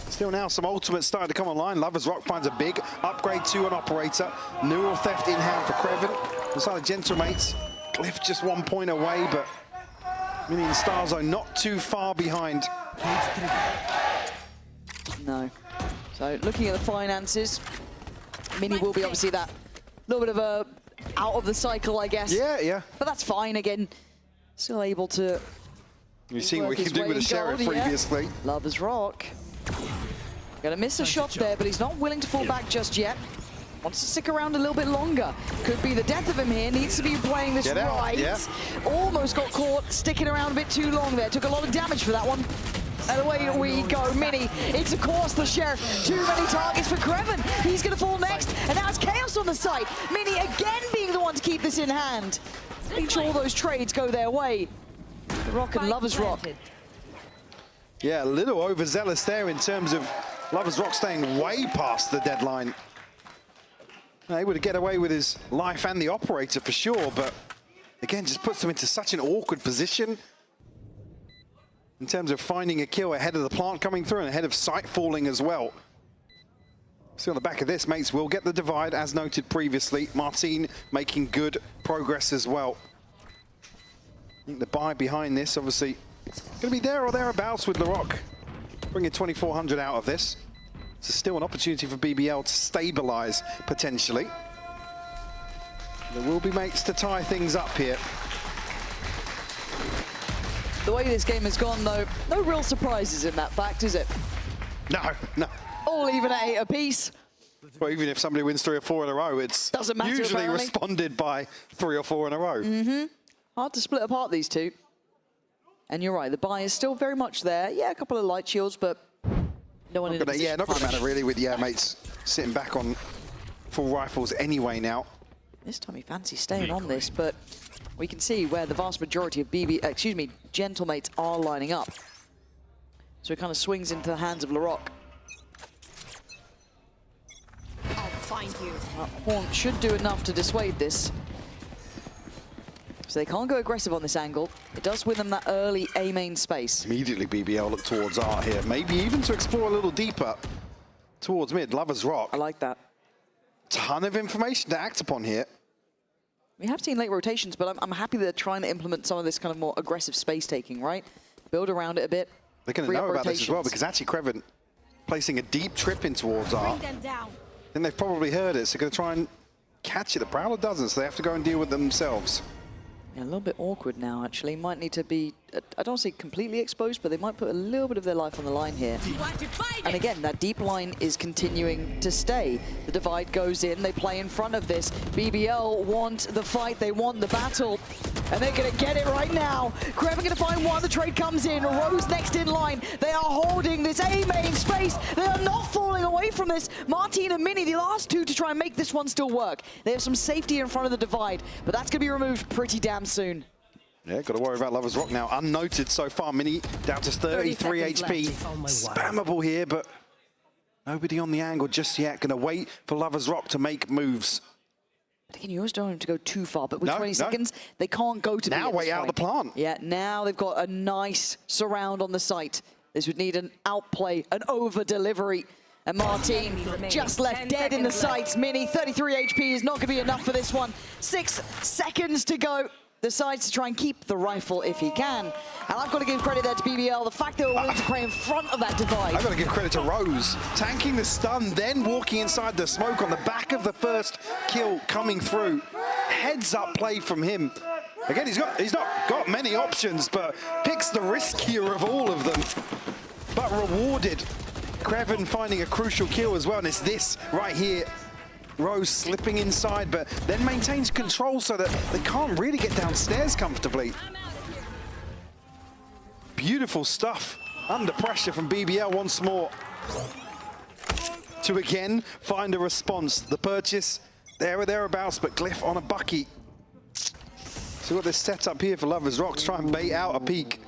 Still now some ultimates starting to come online. Lovers Rock finds a big upgrade to an operator. Neural theft in hand for Krevin. Inside the Gentlemates. Glyph just 1 point away, but Mini and Starzone not too far behind. No. So looking at the finances, Mini will be obviously that little bit of a out of the cycle, I guess. Yeah, yeah. But that's fine again. Still able to. You've seen what we can do with the Sheriff previously. Lovers Rock. Gonna miss a shot there, but he's not willing to fall back just yet. wants to stick around a little bit longer. Could be the death of him here. Needs to be playing this right. Yeah. Almost got caught sticking around a bit too long there. Took a lot of damage for that one. And away we go. Mini, it's of course the Sheriff. Too many targets for Kreven. He's going to fall next. And now it's Chaos on the side. Mini again being the one to keep this in hand. Make sure all those trades go their way. The Rock and Lovers Rock. Yeah, a little overzealous there in terms of Lovers Rock staying way past the deadline. Able to get away with his life and the operator for sure, but again, just puts them into such an awkward position in terms of finding a kill ahead of the plant coming through and ahead of sight falling as well. See on the back of this, mates will get the divide, as noted previously. Martin making good progress as well. I think the buy behind this, obviously, going to be there or thereabouts with LaRock. Bringing 2,400 out of this. It's still an opportunity for BBL to stabilize, potentially. There will be mates to tie things up here. The way this game has gone, though, no real surprises in that fact, is it? No. All even at 8 apiece. Well, even if somebody wins 3 or 4 in a row, it's Doesn't matter, usually apparently. responded by 3 or 4 in a row. Hard to split apart these two. And you're right, the buy is still very much there. Yeah, a couple of light shields, but no one in a position. Yeah, not going to matter really with mates sitting back on full rifles anyway now. This time he fancies staying on this, but we can see where the vast majority of Gentlemates are lining up. So it kind of swings into the hands of LaRock. I'll find you. Horn should do enough to dissuade this. So they can't go aggressive on this angle. It does win them that early A main space. Immediately BBL look towards Art here. Maybe even to explore a little deeper towards mid. Lovers Rock. I like that. Ton of information to act upon here. We have seen late rotations, but I'm happy they're trying to implement some of this kind of more aggressive space taking, right? Build around it a bit. They're going to know about this as well, because actually Kreven placing a deep trip in towards Art. Then they've probably heard it, so they're going to try and catch it. The Prowler doesn't, so they have to go and deal with them themselves. Yeah, a little bit awkward now, actually. Might need to be, I don't say completely exposed, but they might put a little bit of their life on the line here. And again, that deep line is continuing to stay. The divide goes in, they play in front of this. BBL want the fight, they want the battle. And they're going to get it right now. Kreven going to find one, the trade comes in. Rose next in line. They are holding this A main space. They are not falling away from this. Martin and Mini, the last two to try and make this one still work. They have some safety in front of the divide, but that's going to be removed pretty damn soon. Yeah, got to worry about Lovers Rock now. Unnoted so far. Mini down to 33 HP. Spammable here, but nobody on the angle just yet. Going to wait for Lovers Rock to make moves. But again, you always don't want them to go too far, but with 20 seconds, they can't go to now way out of the plant. Yeah, now they've got a nice surround on the site. This would need an outplay, an over-delivery. And Martin just left dead in the sights. Mini, 33 HP is not going to be enough for this one. 6 seconds to go. Decides to try and keep the rifle if he can. And I've got to give credit there to BBL. The fact they were willing to play in front of that divide. I've got to give credit to Rose. Tanking the stun, then walking inside the smoke on the back of the first kill coming through. Heads up play from him. Again, he's not got many options, but picks the riskier of all of them. But rewarded. Kreven finding a crucial kill as well, and it's this right here. Rose slipping inside, but then maintains control so that they can't really get downstairs comfortably. Beautiful stuff. Under pressure from BBL once more. To again find a response. The purchase there or thereabouts, but Glyph on a bucky. So we've got this set up here for Lovers Rock to try and bait out a peek.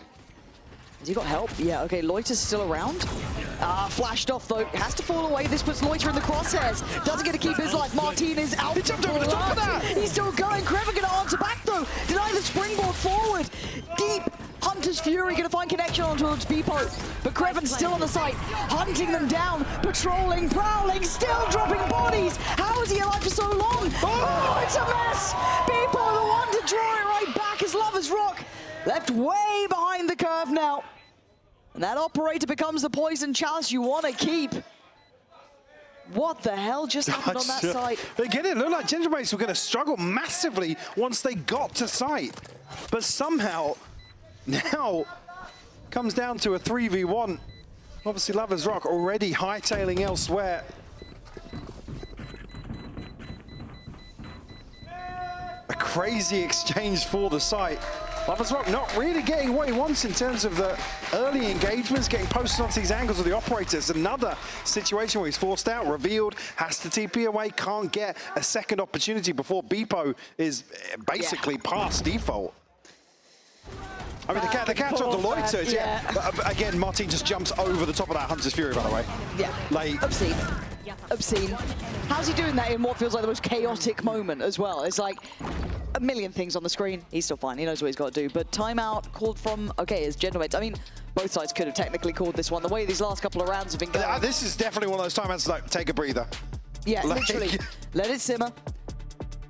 Has he got help? Yeah, okay, Loiter's still around. Flashed off though, has to fall away. This puts Loiter in the crosshairs. Doesn't get to keep his life. Martin is out. He jumped over the top of that. He's still going. Kreven gonna answer back though. Deny the springboard forward. Deep. Hunter's Fury gonna find connection on towards Beepo. But Kreven's still on the site, hunting them down, patrolling, prowling, still dropping bodies. How is he alive for so long? Oh, it's a mess. Beepo the one to draw it right back as Lovers Rock. Left way behind the curve now. And that operator becomes the poison chalice you want to keep. What the hell just happened on that side? Again, it looked like Gentlemates were going to struggle massively once they got to site. But somehow, now, comes down to a 3v1. Obviously, Lovers Rock already hightailing elsewhere. crazy exchange for the site. Lovers Rock not really getting what he wants in terms of the early engagements, getting posted onto these angles of the operators. Another situation where he's forced out, revealed, has to TP away, can't get a second opportunity before Beepo is basically past default. I mean, the catch on the loiters, But again, Martin just jumps over the top of that Hunter's Fury, by the way. Yeah, like, obscene. Obscene. How's he doing that in what feels like the most chaotic moment as well? It's like a million things on the screen. He's still fine. He knows what he's got to do. But timeout called from, okay, his gentlemates. I mean, both sides could have technically called this one. The way these last couple of rounds have been going. This is definitely one of those timeouts like, take a breather. Yeah, like, literally. Let it simmer.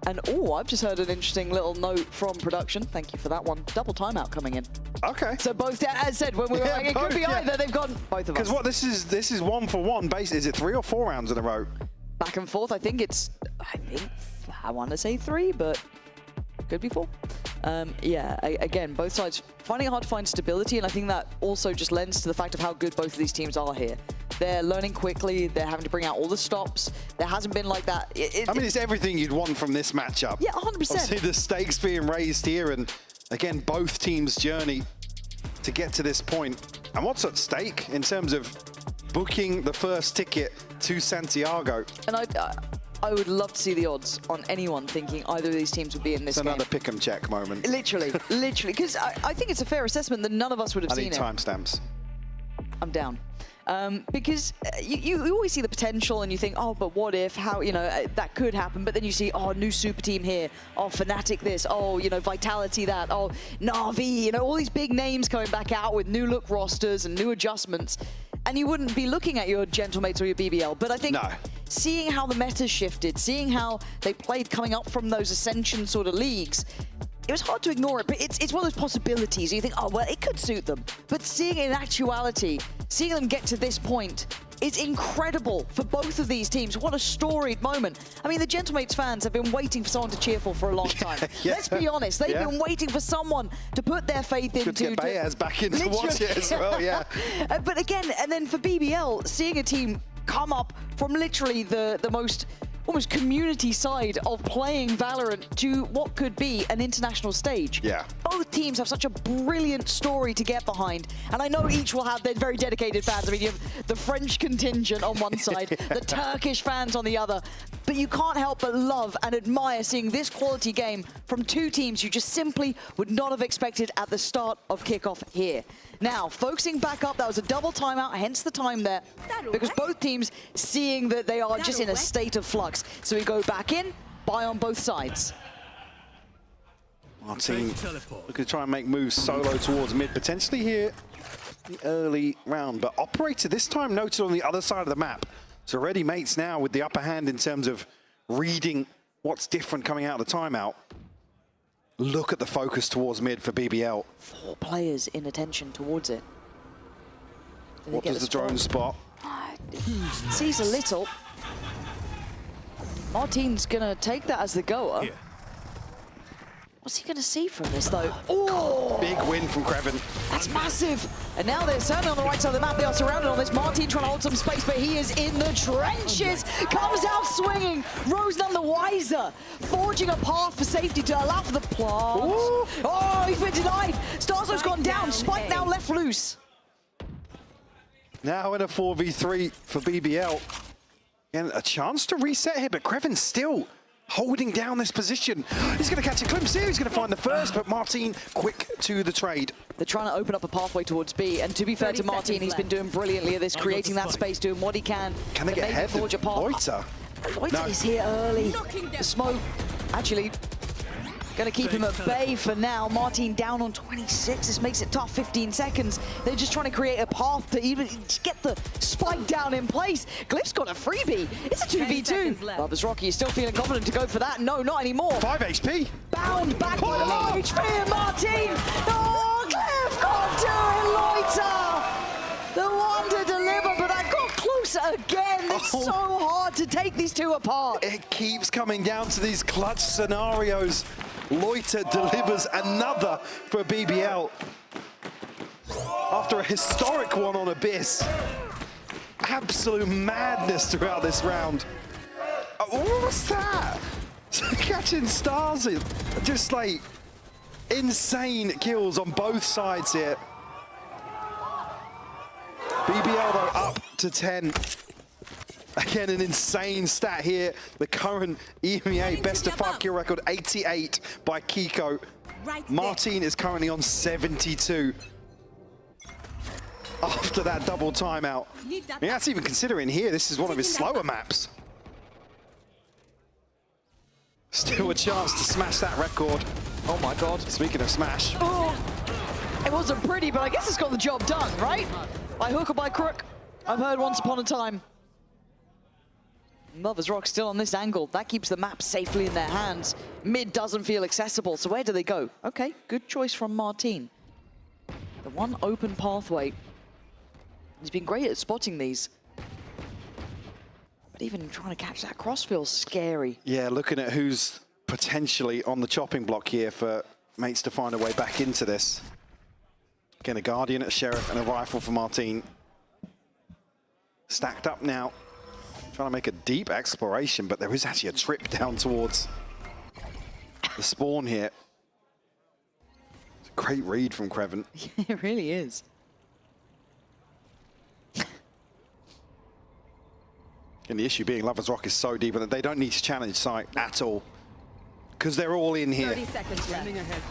And oh, I've just heard an interesting little note from production. Thank you for that one. Double timeout coming in. Okay. So both, as I said, when we were like, it could be either. They've gone both of us. Because what this is 1-for-1 base. Is it 3 or 4 rounds in a row? Back and forth. I want to say 3, but could be 4. Yeah, again, both sides finding it hard to find stability, and I think that also just lends to the fact of how good both of these teams are here. They're learning quickly, they're having to bring out all the stops. There hasn't been like that. I mean, it's everything you'd want from this matchup. Yeah, 100%. Obviously, the stakes being raised here, and again, both teams' journey to get to this point. And what's at stake in terms of booking the first ticket to Santiago? And I would love to see the odds on anyone thinking either of these teams would be in this game. It's another pick 'em check moment. Literally, literally. Because I think it's a fair assessment that none of us would have seen it. I need timestamps. I'm down. Because you always see the potential and you think, oh, but what if, how, you know, that could happen. But then you see, oh, new super team here. Oh, Fnatic this. Oh, you know, Vitality that. Oh, Na'Vi, you know, all these big names coming back out with new look rosters and new adjustments. And you wouldn't be looking at your gentlemates or your BBL. But I think seeing how the meta's shifted, seeing how they played coming up from those Ascension sort of leagues, it was hard to ignore it, but it's one of those possibilities. You think, oh, well, it could suit them. But seeing it in actuality, seeing them get to this point, is incredible for both of these teams. What a storied moment. I mean, the Gentlemates fans have been waiting for someone to cheer for a long time. Let's be honest, they've been waiting for someone to put their faith into. Good to get Baez back in to watch it as well, yeah. But again, and then for BBL, seeing a team come up from literally the most almost community side of playing Valorant to what could be an international stage. Yeah. Both teams have such a brilliant story to get behind, and I know each will have their very dedicated fans. I mean, you have the French contingent on one side, the Turkish fans on the other, but you can't help but love and admire seeing this quality game from two teams you just simply would not have expected at the start of kickoff here. Now, focusing back up, that was a double timeout, hence the time there, because both teams seeing that they are just in a state of flux. So we go back in, buy on both sides. Martin looking to try and make moves solo towards mid, potentially here the early round. But Operator this time noted on the other side of the map. So already mates now with the upper hand in terms of reading what's different coming out of the timeout. Look at the focus towards mid for BBL. 4 players in attention towards it. What does the drone spot? Sees a little. Martin's gonna take that as the goer. Yeah. What's he gonna see from this though? Oh! Big win from Kreven. That's massive. And now they're certainly on the right side of the map. They are surrounded on this. Martin trying to hold some space, but he is in the trenches. Comes out swinging. Rose none the wiser. Forging a path for safety to allow for the plant. Ooh. Oh, he's been denied. Starzo's gone down. Spike now left loose. Now in a 4v3 for BBL. And a chance to reset here, but Kreven's still holding down this position. He's going to catch a glimpse here. He's going to find the first, but Martin quick to the trade. They're trying to open up a pathway towards B, and to be fair to Martin, he's been doing brilliantly at this, creating that space, doing what he can. Can they get ahead of Loiter? Loiter is here early. The smoke, actually, going to keep him at bay for now. Martin down on 26. This makes it tough, 15 seconds. They're just trying to create a path to even get the spike down in place. Glyph's got a freebie. It's a 2v2. Lovers Rocky is still feeling confident to go for that. No, not anymore. 5 HP. Bound back by the low HP and Martin. Oh, Glyph can't do it, Loiter. The one to deliver, but I got closer again. It's so hard to take these two apart. It keeps coming down to these clutch scenarios. Loiter delivers another for BBL. After a historic one on Abyss. Absolute madness throughout this round. What was that? Catching stars, just like insane kills on both sides here. BBL though up to 10. Again, an insane stat here. The current EMEA best of 5 kill record, 88 by Kiko. Martin is currently on 72. After that double timeout. I mean, that's even considering here, this is one of his slower maps. Still a chance to smash that record. Oh my God. Speaking of smash. Oh, it wasn't pretty, but I guess it's got the job done, right? By hook or by crook. I've heard once upon a time. Lovers Rock still on this angle. That keeps the map safely in their hands. Mid doesn't feel accessible, so where do they go? Okay, good choice from Martin. The one open pathway. He's been great at spotting these. But even trying to catch that cross feels scary. Yeah, looking at who's potentially on the chopping block here for mates to find a way back into this. Again, a Guardian, a Sheriff, and a Rifle for Martin. Stacked up now. Trying to make a deep exploration, but there is actually a trip down towards the spawn here. It's a great read from Creven. It really is. And the issue being Lovers Rock is so deep that they don't need to challenge site at all. Because they're all in here. 30 seconds left.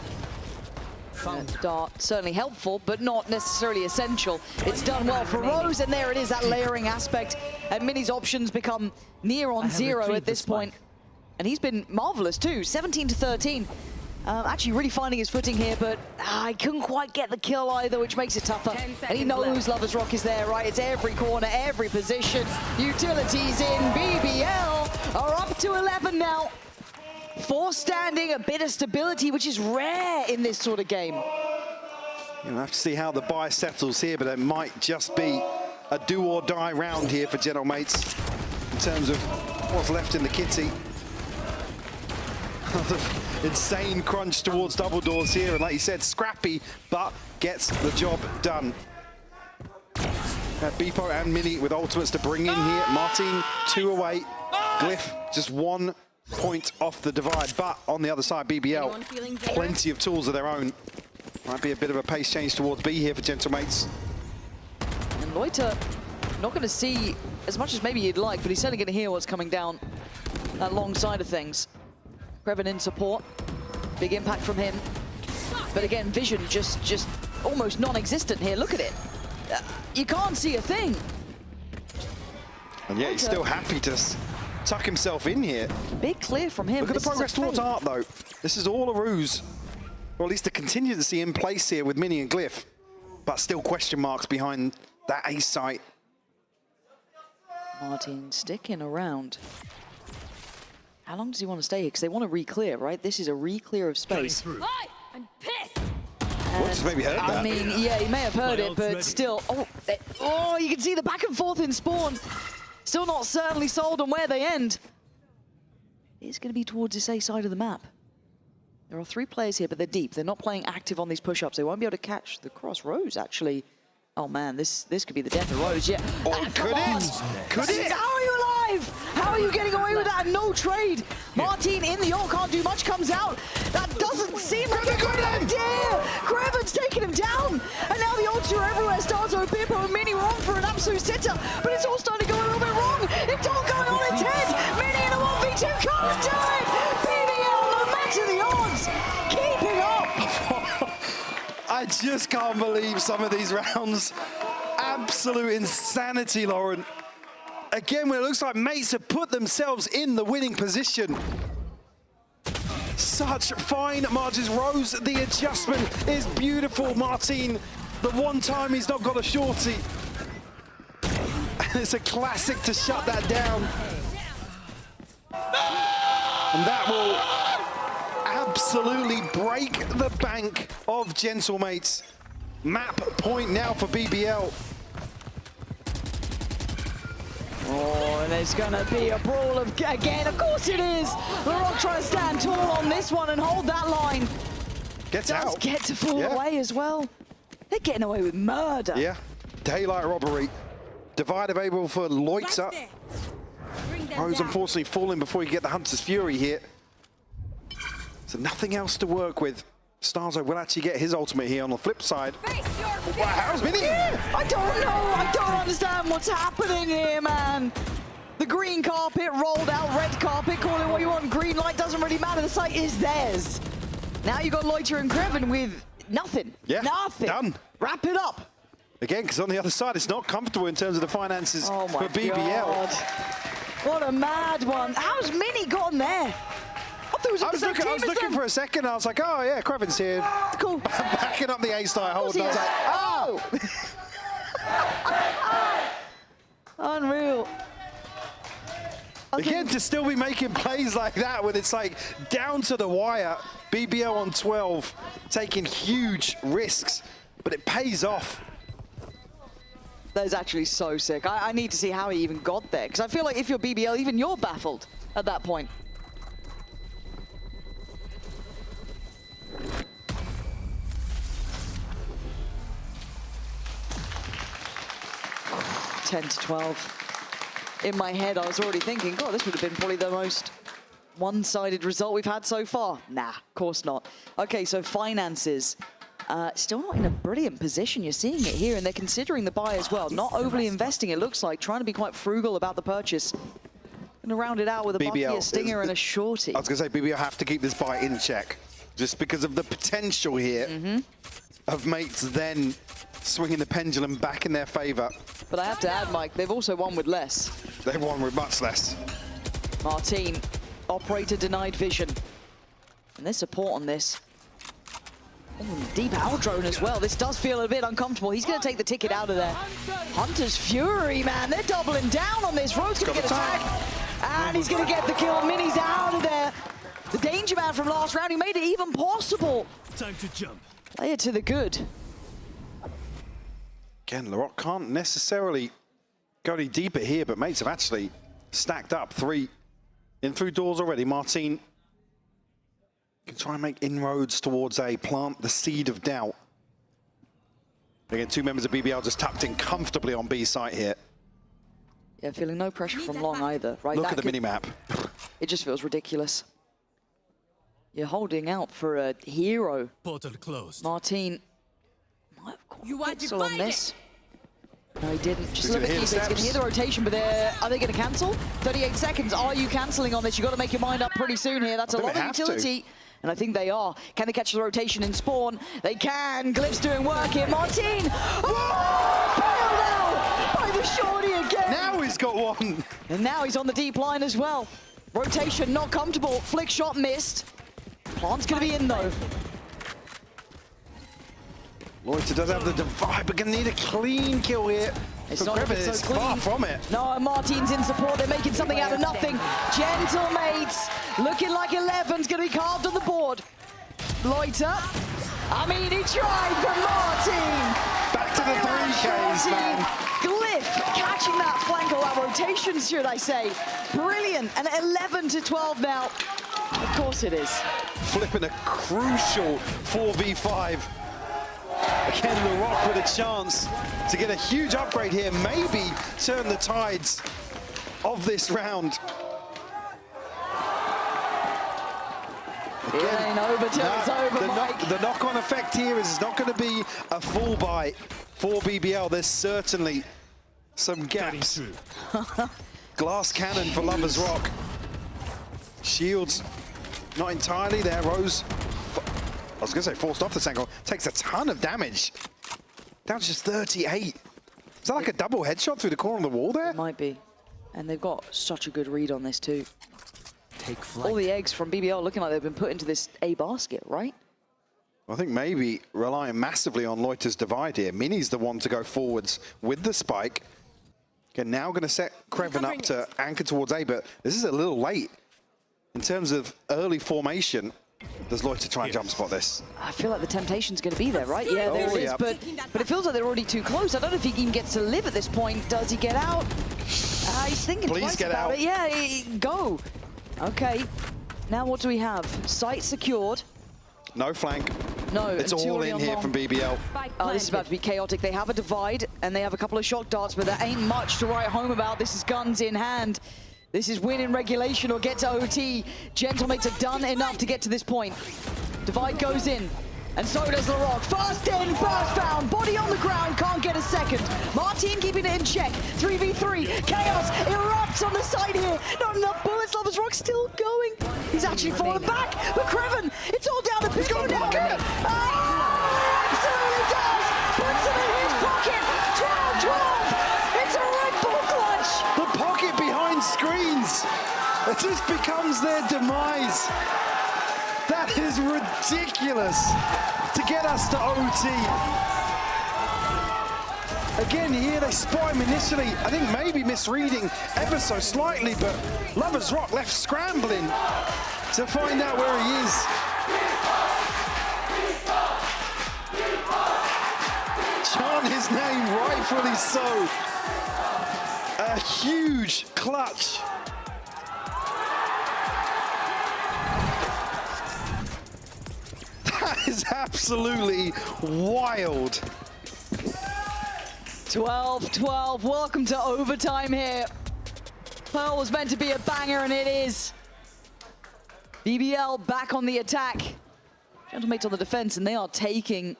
Dart, certainly helpful, but not necessarily essential. It's done well for Rose, and there it is, that layering aspect. And Mini's options become near on zero at this point. And he's been marvelous too, 17 to 13. Actually really finding his footing here, but he couldn't quite get the kill either, which makes it tougher. And he knows Lovers Rock is there, right? It's every corner, every position. Utilities in, BBL are up to 11 now. 4 standing, a bit of stability, which is rare in this sort of game. You'll have to see how the buy settles here, but it might just be a do or die round here for General Mates in terms of what's left in the kitty. Insane crunch towards double doors here, and like you said, scrappy, but gets the job done. Beepo and Mini with ultimates to bring in here. Martin 2 away. Glyph just 1 point off the divide, but on the other side, BBL, plenty of tools of their own. Might be a bit of a pace change towards B here for Gentle Mates. And Loiter, not going to see as much as maybe you'd like, but he's certainly going to hear what's coming down that long side of things. Creven in support, big impact from him. But again, vision just almost non-existent here. Look at it. You can't see a thing. And yet he's still happy to tuck himself in here. Big clear from him. Look at the progress towards Art, though. This is all a ruse. Or at least a contingency in place here with Mini and Glyph. But still question marks behind that ace site. Martin sticking around. How long does he want to stay here? Because they want to re-clear, right? This is a re-clear of space. I'm pissed. Just maybe heard that. I mean, yeah, he may have heard it, but still. Oh, you can see the back and forth in spawn. Still not certainly sold on where they end. It's going to be towards this A side of the map. There are 3 players here, but they're deep. They're not playing active on these push-ups. They won't be able to catch the cross. Rose, actually. Oh, man, this could be the death of Rose, yeah. Oh, could it? Could it? How are you alive? How are you getting away with that? No trade. Martin in the ult, can't do much, comes out. That doesn't seem like a good idea. Creven's taking him down. And now the ults are everywhere. Starzo, Bippo, and Mini were on for an absolute sitter. But it's all starting to go a little bit wrong. It's all going on its head. Mini in a 1v2 can't do it. BBL, no matter the odds, keeping up. I just can't believe some of these rounds. Absolute insanity, Lauren. Again, when it looks like mates have put themselves in the winning position. Such fine margins. Rose, the adjustment is beautiful. Martin, the one time he's not got a shorty. And it's a classic to shut that down. And that will absolutely break the bank of Gentle Mates. Map point now for BBL. Oh, and there's going to be a brawl again. Of course it is. The Rock trying to stand tall on this one and hold that line. Gets out. Does get to fall away as well. They're getting away with murder. Yeah, daylight robbery. Divide available for Loiter. Rose unfortunately falling before you get the Hunter's Fury here. So nothing else to work with. Starzo will actually get his ultimate here on the flip side. Wow, how's Mini? I don't know. I don't understand what's happening here, man. The green carpet rolled out, red carpet, call it what you want. Green light doesn't really matter. The site is theirs. Now you got Loiter and Kreven with nothing. Yeah, nothing. done. Wrap it up. Again, because on the other side, it's not comfortable in terms of the finances Oh my for BBL. God. What a mad one. How's Mini gotten there? I was looking for a second. I was like, oh yeah, Kreven's here. Cool. Backing up the A-star hold. And I was like, oh! Unreal. Again, to still be making plays like that when it's like down to the wire, BBL on 12, taking huge risks, but it pays off. That is actually so sick. I need to see how he even got there, because I feel like if you're BBL, even you're baffled at that point. $10 to 12. In my head, I was already thinking, God, this would have been probably the most one-sided result we've had so far. Nah, of course not. Okay, so finances. Still not in a brilliant position. You're seeing it here, and they're considering the buy as well. Not overly investing, it looks like. Trying to be quite frugal about the purchase. Going to round it out with a bucky, a stinger, and a shorty. I was going to say, BBL have to keep this buy in check, just because of the potential here of mates then swinging the pendulum back in their favor. But I have to add, Mike, they've also won with less. They've won with much less. Martin, operator denied vision. And there's support on this. Ooh, deep owl drone as well. This does feel a bit uncomfortable. He's going to take the ticket out of there. Hunter's Fury, man. They're doubling down on this. Road's going to get a tag. And he's going to get the kill. Mini's out of there. The danger man from last round, he made it even possible. Time to jump. Play it to the good. Again, Laroc can't necessarily go any deeper here, but mates have actually stacked up 3 in through doors already. Martin can try and make inroads towards A, plant the seed of doubt. Again, 2 members of BBL just tapped in comfortably on B site here. Yeah, feeling no pressure from long either, right? Look at the mini-map. It just feels ridiculous. You're holding out for a hero. Portal closed. Martin might have caught Pixel on this. No, he didn't. Just look at Keeper. He's going to hear the rotation, but are they going to cancel? 38 seconds. Are you cancelling on this? You've got to make your mind up pretty soon here. That's a lot of utility. And I think they are. Can they catch the rotation in spawn? They can. Glyph's doing work here. Martin! Oh! Bailed out by the shorty again. Now he's got one. And now he's on the deep line as well. Rotation not comfortable. Flick shot missed. Plant's going to be in though. Loiter does have the divide, but going to need a clean kill here. It's not looking so clean. Far from it. No, Martin's in support. They're making something out of nothing. Gentle mates, looking like 11's going to be carved on the board. Loiter. I mean, he tried, but Martin. Back to the 3Ks, man. Glyph catching that flank, or that rotation, should I say. Brilliant. And 11 to 12 now. Of course it is. Flipping a crucial 4v5. Again, Laroc with a chance to get a huge upgrade here, maybe turn the tides of this round. Again, it ain't over till it's over, Mike. The knock-on effect here is it's not going to be a full buy for BBL. There's certainly some gaps. Glass cannon for Lovers Rock. Shields not entirely there. Rose, I was going to say forced off the angle, takes a ton of damage. Down to just 38. Is that like a double headshot through the corner of the wall there? It might be. And they've got such a good read on this too. Take flight. All the eggs from BBL looking like they've been put into this A basket, right? I think maybe relying massively on Loiter's divide here. Mini's the one to go forwards with the spike. Again, now going to set Kreven up to anchor towards A, but this is a little late in terms of early formation. Does Loiter try and jump spot this? I feel like the temptation's going to be there, right? Yeah, there it is, but it feels like they're already too close. I don't know if he even gets to live at this point. Does he get out? He's thinking twice about it. Yeah, go. Okay, now what do we have? Site secured. No flank. No, it's all in here from BBL. Oh, this is about to be chaotic. They have a divide, and they have a couple of shock darts, but there ain't much to write home about. This is guns in hand. This is win in regulation or get to OT. Gentlemates have done enough to get to this point. Divide goes in, and so does LaRock. First in, first found, body on the ground, can't get a second. Martin keeping it in check, 3v3. Chaos erupts on the side here. Not enough bullets, Lovers Rock still going. He's actually fallen back, but Creven, it's all down to Pico now. Absolutely does, puts it in his pocket. 12-12, it's a Red Bull clutch. The pocket behind screens. It just becomes their demise. That is ridiculous to get us to OT. Again, here they spot him initially. I think maybe misreading ever so slightly, but Lovers Rock left scrambling to find out where he is. Chant his name, rightfully so. A huge clutch. That is absolutely wild. 12-12, welcome to overtime here. Pearl was meant to be a banger, and it is. BBL back on the attack. Gentlemates on the defense, and they are taking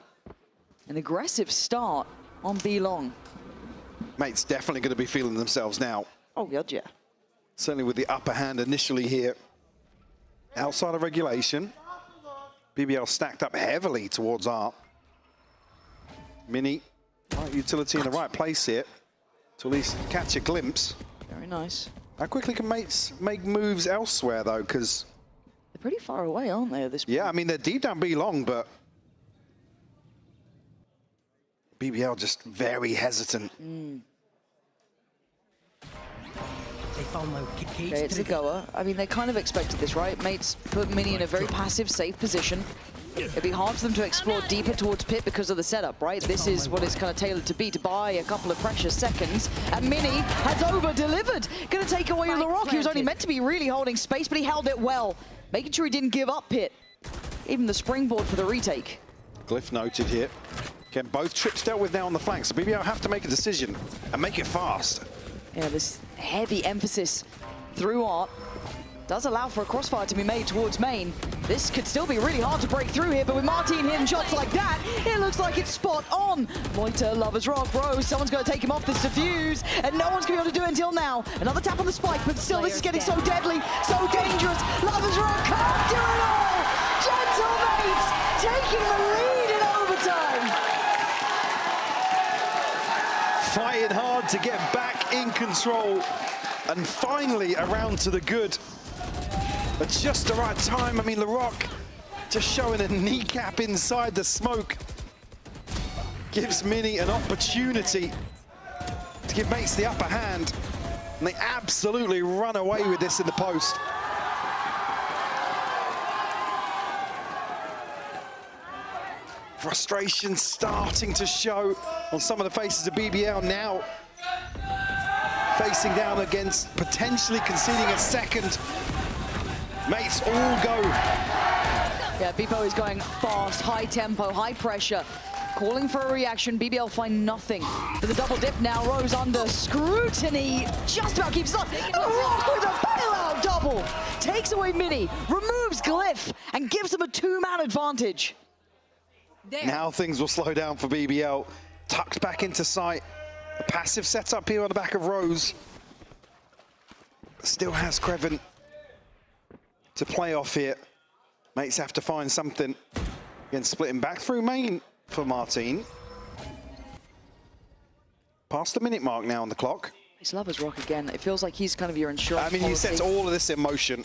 an aggressive start on B-Long. Mate's definitely going to be feeling themselves now. Oh, God, yeah. Certainly with the upper hand initially here. Outside of regulation, BBL stacked up heavily towards Art. Mini, right utility in the right place here to at least catch a glimpse. Very nice. How quickly can mates make moves elsewhere, though? Because they're pretty far away, aren't they, at this point? Yeah, I mean, they're deep down B-Long, but BBL just very hesitant. They found my cage. Okay, it's a goer. I mean, they kind of expected this, right? Mates put Mini in a very passive, safe position. It'd be hard for them to explore deeper towards Pit because of the setup, right? This is what it's kind of tailored to be, to buy a couple of precious seconds. And Mini has over-delivered. Going to take away LaRock. He was only meant to be really holding space, but he held it well. Making sure he didn't give up Pit. Even the springboard for the retake. Glyph noted here. Again, both trips dealt with now on the flank, so BBL have to make a decision and make it fast. Yeah, this heavy emphasis through Art does allow for a crossfire to be made towards main. This could still be really hard to break through here, but with Martin hitting shots like that, it looks like it's spot on. Moiter, Lovers Rock, Rose, someone's going to take him off this defuse, and no one's going to be able to do it until now. Another tap on the spike, but still this is getting so deadly, so dangerous. Lovers Rock can't do it all. Gentlemates taking the lead in overtime. Fighting hard to get back in control and finally around to the good. At just the right time. I mean, LaRock just showing a kneecap inside the smoke. Gives Mini an opportunity to give mates the upper hand. And they absolutely run away with this in the post. Frustration starting to show on some of the faces of BBL now. Facing down against potentially conceding a second. Mates all go. Yeah, Bipo is going fast, high tempo, high pressure. Calling for a reaction, BBL find nothing. For the double dip now, Rose under scrutiny. Just about keeps up. LaRock with a bailout double. Takes away Mini, removes Glyph, and gives them a two-man advantage. Now things will slow down for BBL. Tucked back into sight. A passive setup here on the back of Rose. Still has Creven to play off here. Mates have to find something. Again, splitting back through main for Martin. Past the minute mark now on the clock. It's Lovers Rock again. It feels like he's kind of your insurance I mean, he policy. sets all of this in motion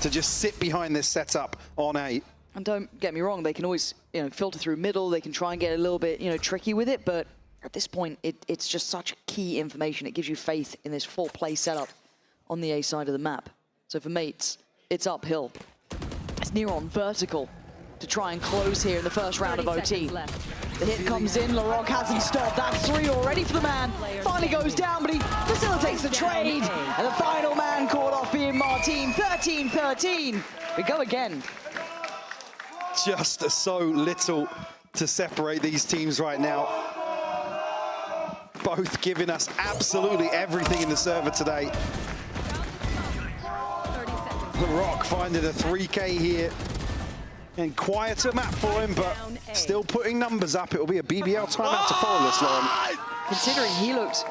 to just sit behind this setup on A. And don't get me wrong, they can always, filter through middle. They can try and get a little bit, tricky with it. But at this point, it's just such key information. It gives you faith in this full play setup on the A side of the map. So for mates, it's uphill. It's Neron vertical to try and close here in the first round of OT. The hit comes in, LaRock hasn't stopped. That's 3 already for the man. Finally goes down, but he facilitates the trade. And the final man caught off being Martin, 13-13. We go again. Just so little to separate these teams right now. Both giving us absolutely everything in the server today. LaRock finding a 3K here. And quieter map for him, but still putting numbers up. It will be a BBL timeout to follow this, Lauren. Considering he looked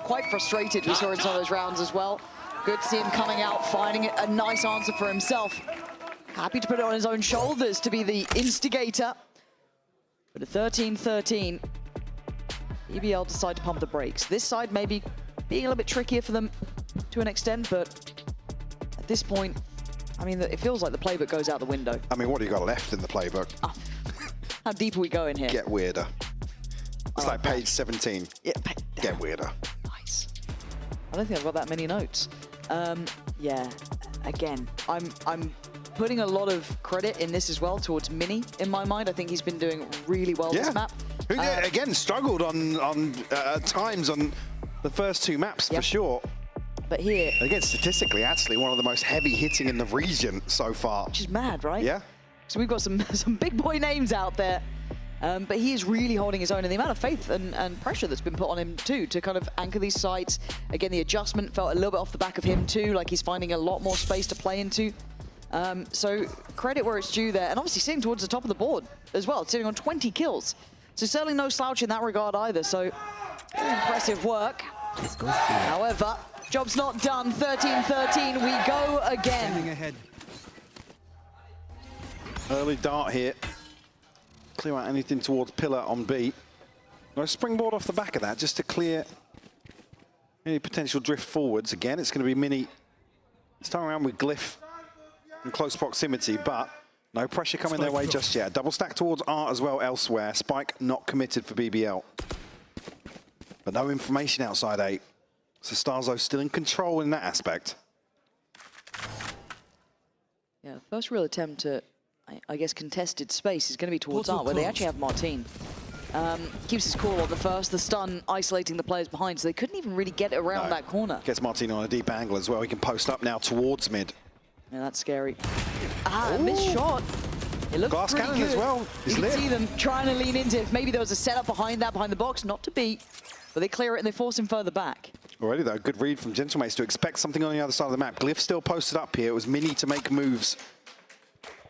quite frustrated, we saw in some of those rounds as well. Good to see him coming out, finding a nice answer for himself. Happy to put it on his own shoulders to be the instigator. But at 13-13, BBL decide to pump the brakes. This side maybe being a little bit trickier for them to an extent, but at this point, I mean, it feels like the playbook goes out the window. I mean, what do you got left in the playbook? Oh. How deep are we going here? Get weirder. It's like page 17. Yeah, get weirder. Nice. I don't think I've got that many notes. Yeah, again, I'm putting a lot of credit in this as well towards Mini in my mind. I think he's been doing really well this map. Who, again, struggled on times on the first 2 maps for sure. But here... Again, statistically, actually, one of the most heavy hitting in the region so far. Which is mad, right? Yeah. So we've got some big boy names out there. But he is really holding his own, and the amount of faith and pressure that's been put on him too to kind of anchor these sites. Again, the adjustment felt a little bit off the back of him too, like he's finding a lot more space to play into. So credit where it's due there, and obviously sitting towards the top of the board as well, sitting on 20 kills. So certainly no slouch in that regard either, so very impressive work. However, job's not done. 13-13, we go again. Ahead. Early dart here. Clear out anything towards pillar on B. No springboard off the back of that, just to clear any potential drift forwards. Again, it's going to be Mini starting around with Glyph in close proximity, but no pressure coming their way just yet. Double stack towards Art as well elsewhere. Spike not committed for BBL. But no information outside A. So Starzo still in control in that aspect. Yeah, first real attempt at, I guess, contested space is going to be towards Art, where they actually have Martin. Keeps his cool on the first, the stun isolating the players behind, so they couldn't even really get around that corner. Gets Martin on a deep angle as well. He can post up now towards mid. Yeah, that's scary. Missed shot. It looks Glass pretty cannon good. as well. You can see them trying to lean into it. Maybe there was a setup behind that, behind the box, not to beat, but they clear it and they force him further back. Already though, good read from Gentlemates to expect something on the other side of the map. Glyph still posted up here. It was Mini to make moves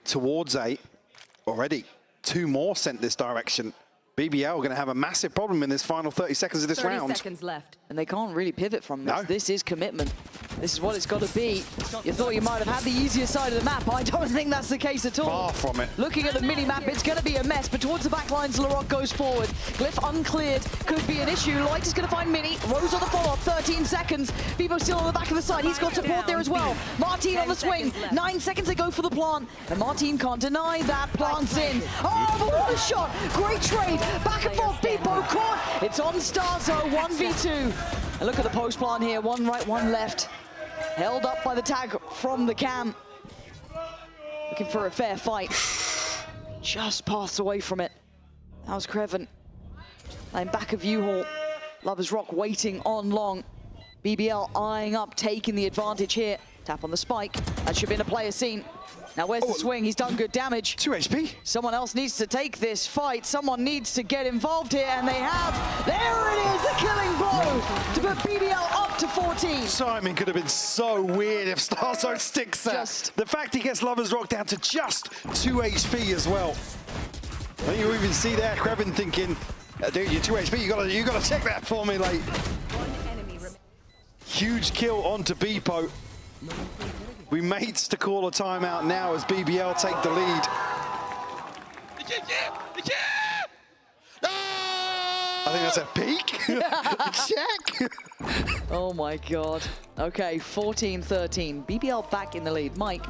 towards A. Already 2 more sent this direction. BBL going to have a massive problem in this final 30 seconds of this round. 30 seconds left. And they can't really pivot from this. No. This is commitment. This is what it's got to be. You thought you might have had the easier side of the map. I don't think that's the case at all. Far from it. Looking at the mini-map, it's going to be a mess, but towards the back lines, LaRock goes forward. Glyph uncleared, could be an issue. Light is going to find Mini. Rose on the follow-up, 13 seconds. Bebo still on the back of the side. He's got support there as well. Martin on the swing. 9 seconds to go for the plant. And Martin can't deny that. Plant's in. Oh, but what a shot. Great trade. Back and forth. Bebo caught. It's on Starzo, 1v2. And look at the post plant here. 1 right, 1 left. Held up by the tag from the cam. Looking for a fair fight. Just passed away from it. That was Creven. Laying back of U-Haul. Lovers Rock waiting on long. BBL eyeing up, taking the advantage here. Tap on the spike. That should have been a player seen. Now where's the swing? He's done good damage. 2 HP. Someone else needs to take this fight. Someone needs to get involved here, and they have. There it is, the killing blow to put BBL up to 14. Timing could have been so weird if Starzo sticks that. The fact he gets Lovers Rock down to just 2 HP as well. I think you even see there Creven thinking, dude, you're 2 HP, you gotta check that for me, like. Huge kill onto Beepo. We mates to call a timeout now as BBL take the lead. I think that's a peek. Check. Oh my God. Okay, 14-13. BBL back in the lead. Mike,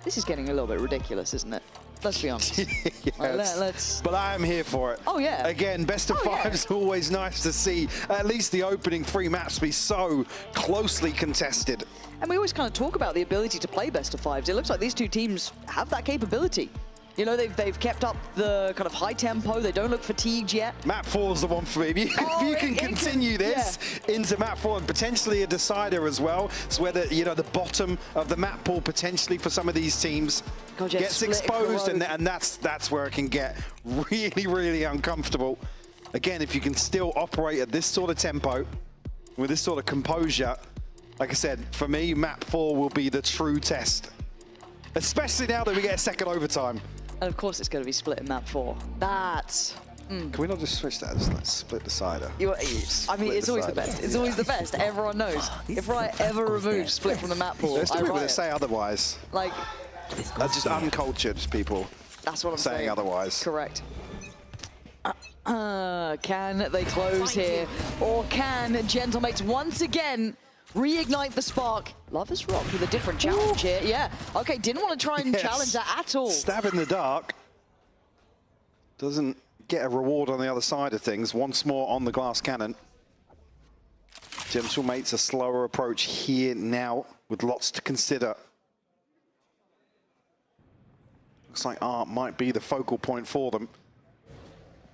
this is getting a little bit ridiculous, isn't it? Let's be honest. Yes. Let's. But I am here for it. Oh yeah. Again, best of 5's always nice to see. At least the opening 3 maps be so closely contested. And we always kind of talk about the ability to play best of 5's. It looks like these 2 teams have that capability. You know, they've kept up the kind of high tempo. They don't look fatigued yet. Map 4 is the one for me. If you can continue this into map 4 and potentially a decider as well, it's whether, you know, the bottom of the map pool potentially for some of these teams gets exposed, and that's where it can get really, really uncomfortable. Again, if you can still operate at this sort of tempo, with this sort of composure, like I said, for me, map 4 will be the true test especially now that we get a second overtime. And of course it's going to be split in map 4. That's... Can we not just switch that? Just like split the cider. I mean, it's always the best. It's always the best. Everyone knows. If I ever remove split from the map pool, There's I people that riot. say otherwise. Like, They're just uncultured people. That's what I'm saying. Otherwise. Correct. Can they close here? Or can Gentlemates once again reignite the spark? Lovers Rock with a different challenge here. Yeah. Okay, didn't want to try and challenge that at all. Stab in the dark. Doesn't get a reward on the other side of things. Once more on the glass cannon. Gentlemates a slower approach here now with lots to consider. Looks like Art might be the focal point for them.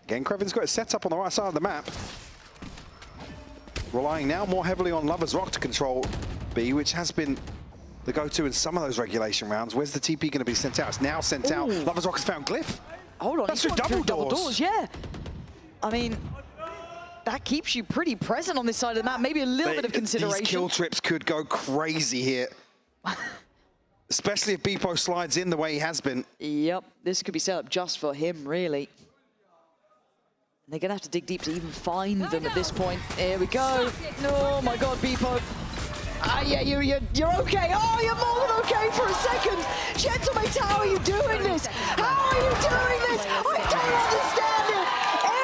Again, Krevin's got it set up on the right side of the map. Relying now more heavily on Lovers Rock to control B, which has been the go-to in some of those regulation rounds. Where's the TP going to be sent out? It's now sent out. Lovers Rock has found Glyph. Hold on, that's he's through going double doors. Yeah. I mean, that keeps you pretty present on this side of the map. Maybe a little bit of consideration. These kill trips could go crazy here. Especially if Beepo slides in the way he has been. Yep, this could be set up just for him, really. They're going to have to dig deep to even find them at this point. Here we go. Oh my God, Beepo. Yeah, you're okay. Oh, you're more than okay for a second. Gentlemates, how are you doing this? How are you doing this? I don't understand it.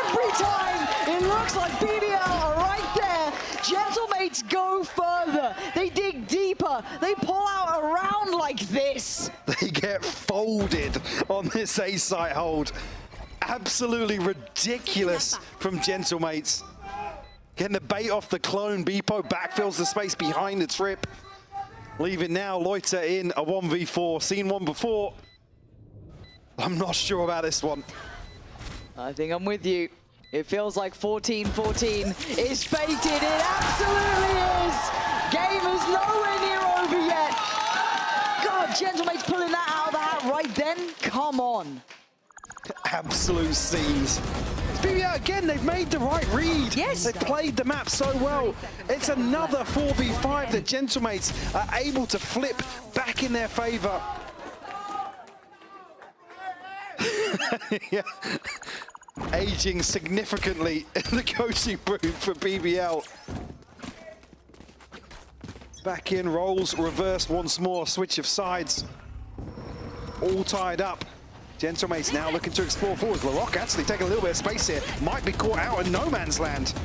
Every time it looks like BBL are right there. Gentlemates go further. They dig deeper. They pull out a round like this. They get folded on this A site hold. Absolutely ridiculous from Gentlemates. Getting the bait off the clone. Beepo backfills the space behind the trip. Leaving now Loiter in a 1v4. Seen one before. I'm not sure about this one. I think I'm with you. It feels like 14-14 is fated. It absolutely is. Game is nowhere near over yet. God, Gentlemates pulling that out of the hat right then. Come on. Absolute scenes. BBL, again, they've made the right read. Yes. They played the map so well. It's another 4v5 that Gentlemates are able to flip back in their favor. Yeah. Aging significantly in the coaching booth for BBL. Back in, rolls reversed once more, switch of sides. All tied up. Gentlemates now looking to explore forwards. LaRock actually taking a little bit of space here. Might be caught out in no man's land.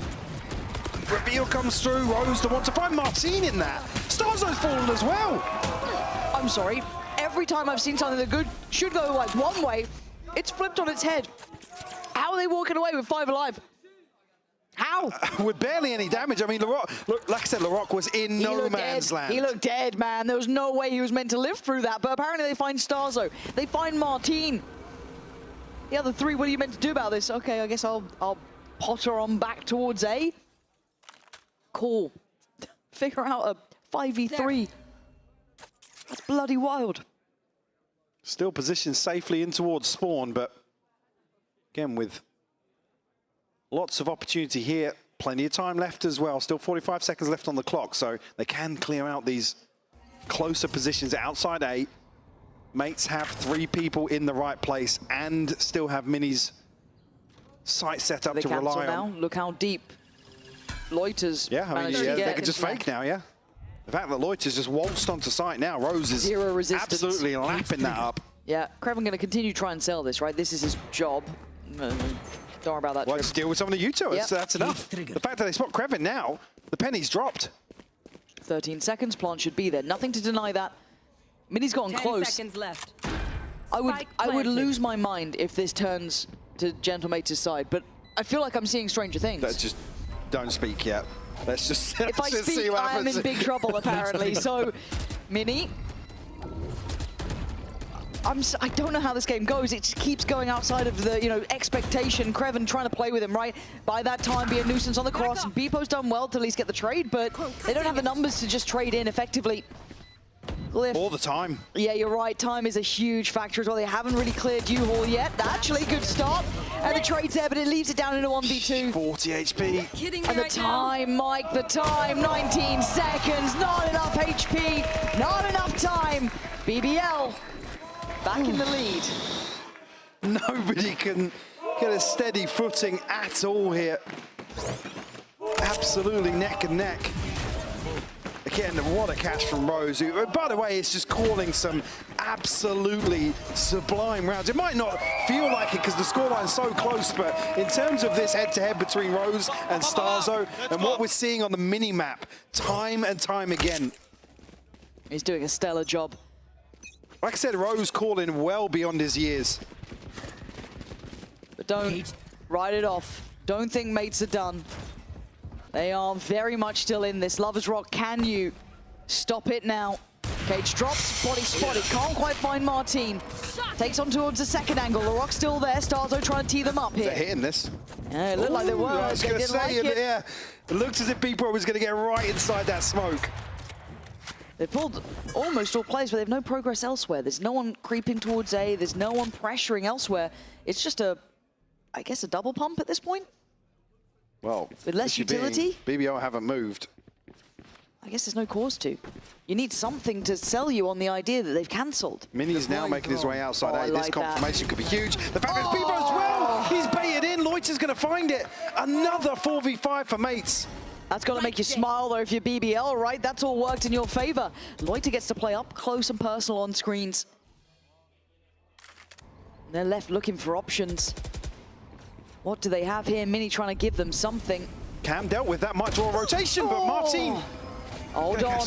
Reveal comes through. Rose the one to find Martine in that. Starzo's fallen as well. I'm sorry. Every time I've seen something that good should go like one way, it's flipped on its head. How are they walking away with 5 alive? How? With barely any damage. I mean, LaRock, look, like I said, LaRock was in no man's land. He looked dead, man. There was no way he was meant to live through that. But apparently they find Starzo. They find Martine. The other 3, what are you meant to do about this? Okay, I guess I'll potter on back towards A. Cool. Figure out a 5v3. That's bloody wild. Still positioned safely in towards spawn, but again with lots of opportunity here. Plenty of time left as well. Still 45 seconds left on the clock, so they can clear out these closer positions outside A. Mates have 3 people in the right place and still have Minis site set up to rely on. Now. Look how deep Loiter's managed to get. They could just fake now, yeah. The fact that Loiter's just waltzed onto site now, Rose is zero resistance. Absolutely lapping that up. Yeah, Kreven going to continue to try and sell this, right? This is his job. Don't worry about that. Well, let's deal with some of the Uto. Yep. That's enough. The fact that they spot Kreven now, the penny's dropped. 13 seconds, Plant should be there. Nothing to deny that. Mini's gotten close. 10 seconds left. I would lose my mind if this turns to Gentlemates' side, but I feel like I'm seeing stranger things. Let's just don't speak yet. Let's just if I just speak, see what I am happens. in big trouble apparently. So, Mini. I don't know how this game goes. It keeps going outside of the expectation. Kreven trying to play with him, right? By that time, be a nuisance on the cross. Beepo's done well to at least get the trade, but they don't have the numbers to just trade in effectively. Glyph. All the time. Yeah, you're right. Time is a huge factor as well. They haven't really cleared U-Haul yet. Actually, good start. And the trade's there, but it leaves it down in a 1v2. 40 HP. And the time, Mike, the time. 19 seconds. Not enough HP. Not enough time. BBL back in the lead. Nobody can get a steady footing at all here. Absolutely neck and neck. Again, what a catch from Rose, who, by the way, is just calling some absolutely sublime rounds. It might not feel like it because the scoreline's so close, but in terms of this head-to-head between Rose and Starzo and what we're seeing on the mini-map time and time again. He's doing a stellar job. Like I said, Rose calling well beyond his years. But don't write it off. Don't think mates are done. They are very much still in this. Lovers Rock, can you stop it now? Cage drops, body spotted, can't quite find Martine. Takes on towards the second angle. The Rock's still there. Starzo trying to tee them up here. They're hitting this. Yeah, it looked like they were. I was going to say, yeah, it looked as if people was going to get right inside that smoke. They've pulled almost all players, but they have no progress elsewhere. There's no one creeping towards A. There's no one pressuring elsewhere. It's just a, I guess, a double pump at this point. Well, with less utility, BBL haven't moved. I guess there's no cause to. You need something to sell you on the idea that they've cancelled. Mini's now making his way outside. I This like confirmation could be huge. The fact is Bebo as well. He's baited in. Loiter's going to find it. Another 4v5 for mates. That's got to make you smile, though, if you're BBL, right? That's all worked in your favor. Loiter gets to play up close and personal on screens. They're left looking for options. What do they have here? Mini trying to give them something. Cam dealt with that much more rotation, but Martine. Hold on.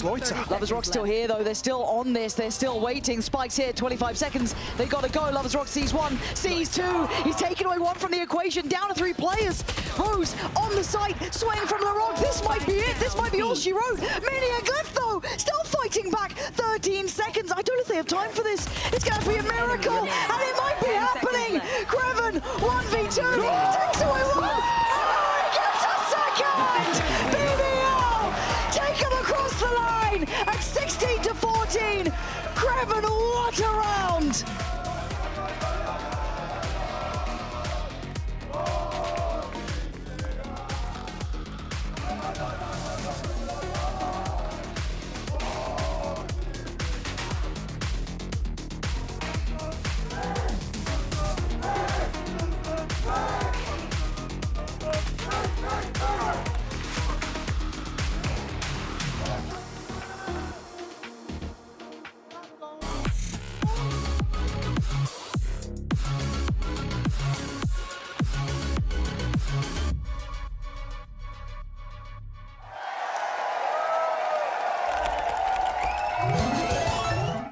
Lovers Rock still here, though. They're still on this. They're still waiting. Spike's here, 25 seconds. They got to go. Lovers Rock sees one, sees two. He's taken away one from the equation. Down to 3 players. Rose on the site, swing from LaRock. This might be it. This might be all she wrote. Mini and Glyph, though, still fighting back. 13 seconds. I don't know if they have time for this. It's going to be a miracle, and it might be happening. Creven, 1v2, takes away one. Oh, he gets a second. BBL, take him across the line at 16-14. Creven, what a round.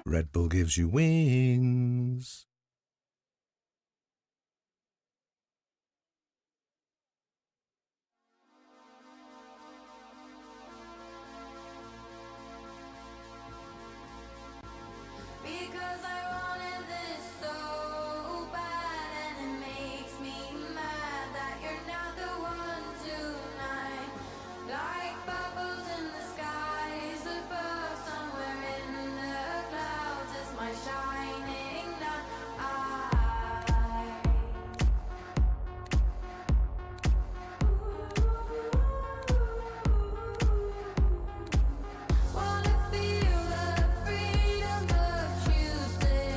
Red Bull gives you wings. Because I wanted this so bad, and it makes me mad that you're not the one tonight. Like bubbles in the skies above, somewhere in the clouds is my shining light. Wanna feel the freedom of choosing.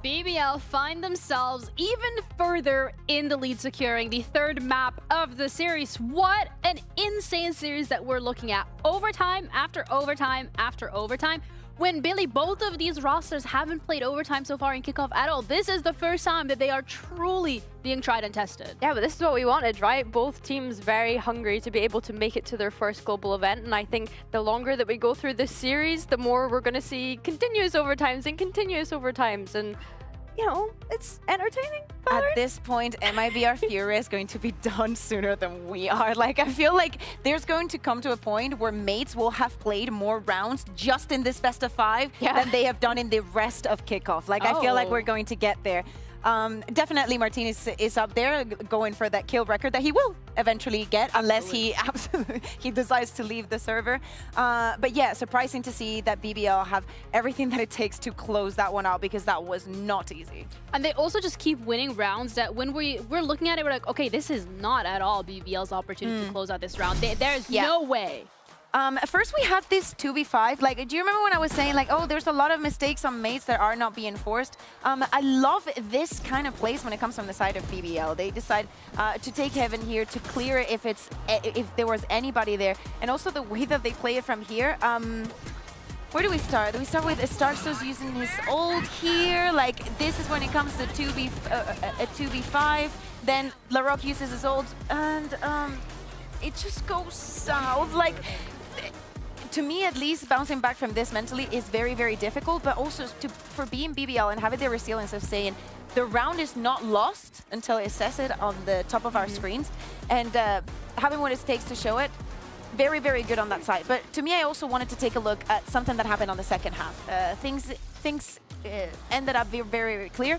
BBL find themselves even further in the lead, securing the third map of the series. What an insane series that we're looking at. Overtime after overtime after overtime. When Billy, both of these rosters haven't played overtime so far in Kickoff at all. This is the first time that they are truly being tried and tested. Yeah, but this is what we wanted, right? Both teams very hungry to be able to make it to their first global event. And I think the longer that we go through this series, the more we're going to see continuous overtimes and continuous overtimes. And, you know, it's entertaining. At this point, MIBR Fury is going to be done sooner than we are. Like, I feel like there's going to come to a point where mates will have played more rounds just in this best of 5 than they have done in the rest of Kickoff. Like, I feel like we're going to get there. Definitely Martinez is up there going for that kill record that he will eventually get unless he decides to leave the server. But yeah, surprising to see that BBL have everything that it takes to close that one out, because that was not easy. And they also just keep winning rounds that when we're looking at it, we're like, okay, this is not at all BBL's opportunity to close out this round. There's no way. First we have this 2v5. Like, do you remember when I was saying, like, oh, there's a lot of mistakes on mates that are not being forced? I love this kind of plays when it comes from the side of BBL. They decide to take Heaven here to clear if there was anybody there. And also the way that they play it from here. Where do we start? Do we start with Starksos using his ult here? Like, this is when it comes to 2v5. Then Larocque uses his ult, and it just goes south. Like, to me at least, bouncing back from this mentally is very, very difficult, but also for being BBL and having the resilience of saying the round is not lost until it says it on the top of our screens, and having what it takes to show it, very, very good on that side. But to me, I also wanted to take a look at something that happened on the second half. Things ended up very, very clear.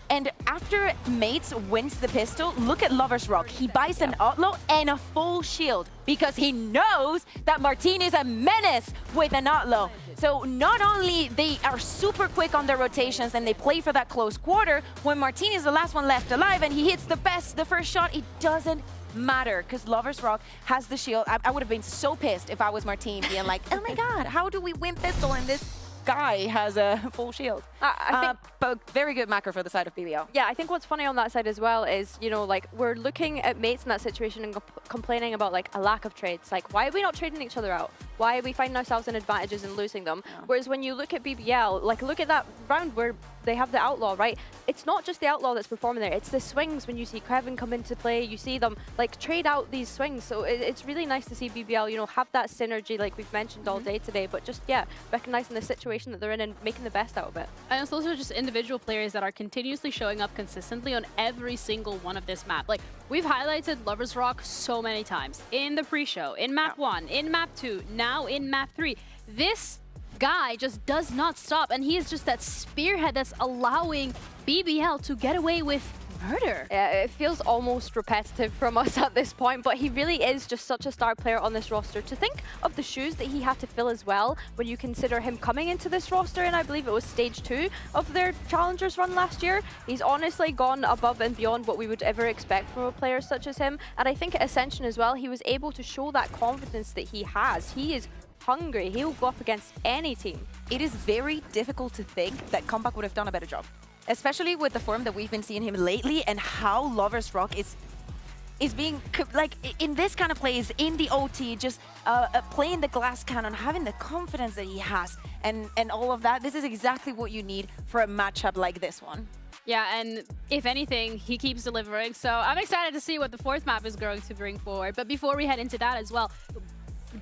And after Mates wins the pistol, look at Lover's Rock. He buys an Outlaw and a full shield because he knows that Martin is a menace with an Outlaw. So not only they are super quick on their rotations and they play for that close quarter, when Martin is the last one left alive and he hits the first shot, it doesn't matter because Lover's Rock has the shield. I would have been so pissed if I was Martin being like, oh my god, how do we win pistol and this guy has a full shield? But very good macro for the side of BBL. Yeah, I think what's funny on that side as well is, you know, like, we're looking at mates in that situation and complaining about, like, a lack of trades. Like, why are we not trading each other out? Why are we finding ourselves in advantages and losing them? Whereas when you look at BBL, like, look at that round where they have the Outlaw, right? It's not just the Outlaw that's performing there. It's the swings when you see Kevin come into play. You see them, like, trade out these swings. So it's really nice to see BBL, you know, have that synergy like we've mentioned all day today. But just, yeah, recognizing the situation that they're in and making the best out of it. And it's also just individual players that are continuously showing up consistently on every single one of this map. Like, we've highlighted Lover's Rock so many times. In the pre-show, in map 1, in map 2, now in map 3. This guy just does not stop, and he is just that spearhead that's allowing BBL to get away with murder. Yeah, it feels almost repetitive from us at this point, but he really is just such a star player on this roster. To think of the shoes that he had to fill as well when you consider him coming into this roster, and I believe it was stage 2 of their Challengers run last year. He's honestly gone above and beyond what we would ever expect from a player such as him. And I think at Ascension as well, he was able to show that confidence that he has. He is hungry. He'll go up against any team. It is very difficult to think that Comeback would have done a better job, especially with the form that we've been seeing him lately and how Lover's Rock is being, like, in this kind of plays, in the OT, just playing the glass cannon, having the confidence that he has, and all of that. This is exactly what you need for a matchup like this one. Yeah, and if anything, he keeps delivering. So I'm excited to see what the fourth map is going to bring forward. But before we head into that as well,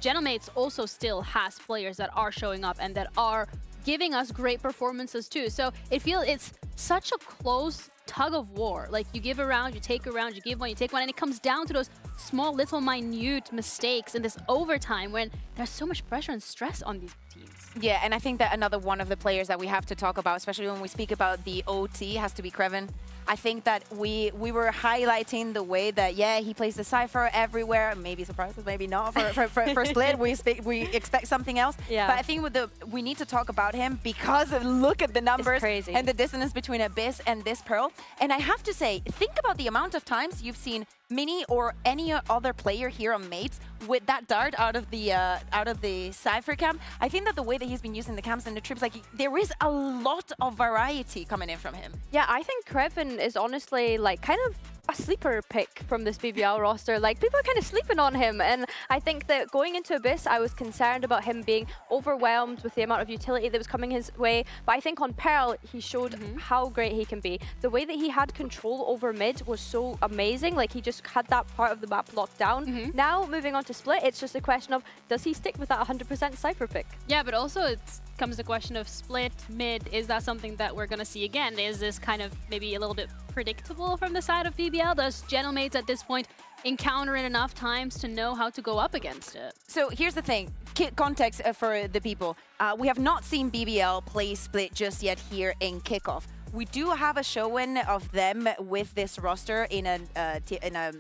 Genomates also still has players that are showing up and that are giving us great performances too. So it's such a close tug of war. Like, you give a round, you take a round, you give one, you take one, and it comes down to those small, little, minute mistakes in this overtime when there's so much pressure and stress on these teams. Yeah, and I think that another one of the players that we have to talk about, especially when we speak about the OT, has to be Kreven. I think that we were highlighting the way that, yeah, he plays the Cypher everywhere. Maybe surprises, maybe not. For Split, we expect something else. Yeah. But I think we need to talk about him because look at the numbers and the dissonance between Abyss and this Pearl. And I have to say, think about the amount of times you've seen Mini or any other player here on Mates with that dart out of the Cypher camp, I think that the way that he's been using the camps and the trips, like there is a lot of variety coming in from him. Yeah, I think Krevin is honestly like kind of a sleeper pick from this BBL roster. Like, people are kind of sleeping on him, and I think that going into Abyss, I was concerned about him being overwhelmed with the amount of utility that was coming his way, but I think on Pearl, he showed how great he can be. The way that he had control over mid was so amazing. Like, he just had that part of the map locked down. Now, moving on to Split, it's just a question of, does he stick with that 100% Cypher pick? Yeah, but also it comes the question of Split, mid, is that something that we're going to see again? Is this kind of maybe a little bit predictable from the side of BBL? Does Gentlemates at this point encounter it enough times to know how to go up against it? So here's the thing, context for the people. We have not seen BBL play Split just yet here in Kickoff. We do have a show-in of them with this roster in a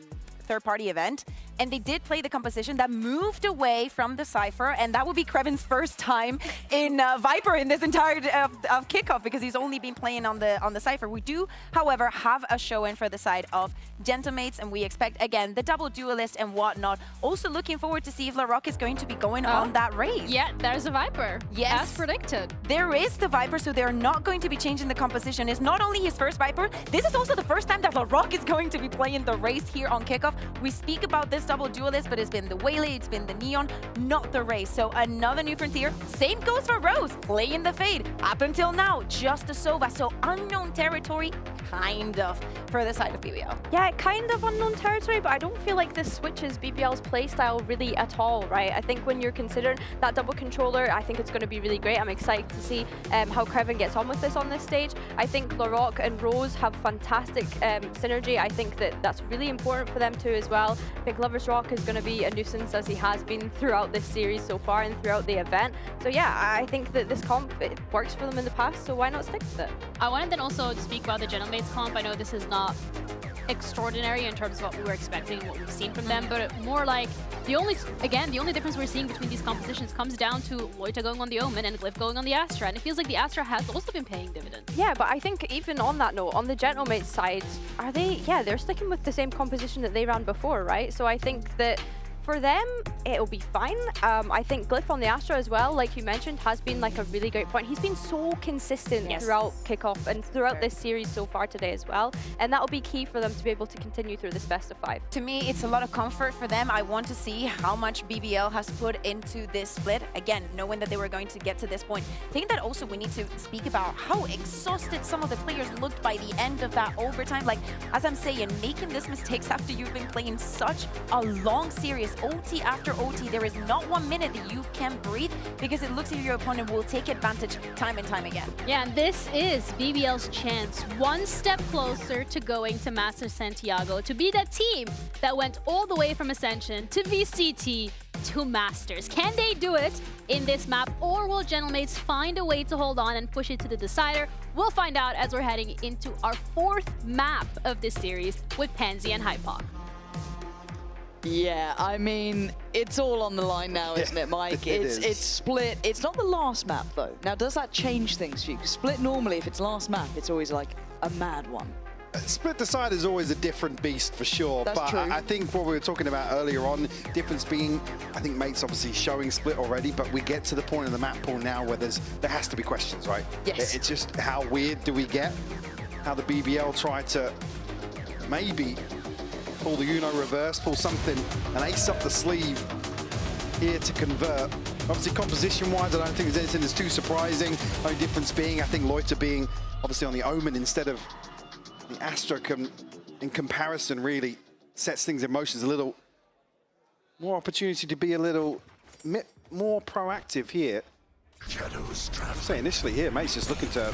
third-party event, and they did play the composition that moved away from the Cypher, and that would be Krevin's first time in Viper in this entire of Kickoff, because he's only been playing on the Cypher. We do, however, have a show-in for the side of Gentlemates, and we expect, again, the double duelist and whatnot. Also looking forward to see if LaRock is going to be going on that race. Yeah, there's a Viper. Yes. As predicted. There is the Viper, so they're not going to be changing the composition. It's not only his first Viper, this is also the first time that LaRock is going to be playing the race here on Kickoff. We speak about this double duelist, but it's been the Waylay, it's been the Neon, not the race. So another new frontier. Same goes for Rose, playing the Fade. Up until now, just the Sova. So unknown territory, kind of, for the side of BBL. Yeah, kind of unknown territory, but I don't feel like this switches BBL's playstyle really at all, right? I think when you're considering that double controller, I think it's going to be really great. I'm excited to see how Krevin gets on with this on this stage. I think LaRock and Rose have fantastic synergy. I think that that's really important for them too as well. I think Lover's Rock is going to be a nuisance, as he has been throughout this series so far and throughout the event. So yeah, I think that this comp, it works for them in the past, so why not stick with it? I wanted then also to speak about the Gentlemates comp. I know this is not extraordinary in terms of what we were expecting and what we've seen from them, but more like the only difference we're seeing between these compositions comes down to Loita going on the Omen and Glyph going on the Astra, and it feels like the Astra has also been paying dividends. Yeah, but I think even on that note, on the Gentlemates side, are they, yeah, they're sticking with the same composition that they ran before, right? So I think that for them, it'll be fine. I think Glyph on the Astra as well, like you mentioned, has been like a really great point. He's been so consistent throughout Kickoff and throughout this series so far today as well. And that'll be key for them to be able to continue through this best of 5. To me, it's a lot of comfort for them. I want to see how much BBL has put into this split. Again, knowing that they were going to get to this point. I think that also we need to speak about how exhausted some of the players looked by the end of that overtime. Like, as I'm saying, making these mistakes after you've been playing such a long series, OT after OT, there is not 1 minute that you can breathe, because it looks like your opponent will take advantage time and time again. Yeah, and this is BBL's chance, one step closer to going to Masters Santiago, to be that team that went all the way from Ascension to VCT to Masters. Can they do it in this map, or will Gentlemates find a way to hold on and push it to the decider? We'll find out as we're heading into our 4th map of this series with Pansy and Hypok. Yeah, I mean, it's all on the line now, isn't it, Mike? It's Split. It's not the last map, though. Now, does that change things for you? Because Split, normally, if it's last map, it's always like a mad one. Split Decider is always a different beast for sure. That's true. I think what we were talking about earlier on, difference being, I think Mate's obviously showing Split already, but we get to the point in the map pool now where there has to be questions, right? Yes. It's just how weird do we get? How the BBL try to maybe pull the Uno reverse, pull something, an ace up the sleeve here to convert. Obviously, composition-wise, I don't think there's anything that's too surprising. Only difference being, I think Loita being obviously on the Omen instead of the Astra in comparison really sets things in motion. A little more opportunity to be a little more proactive here. I'd say initially here, Mate's just looking to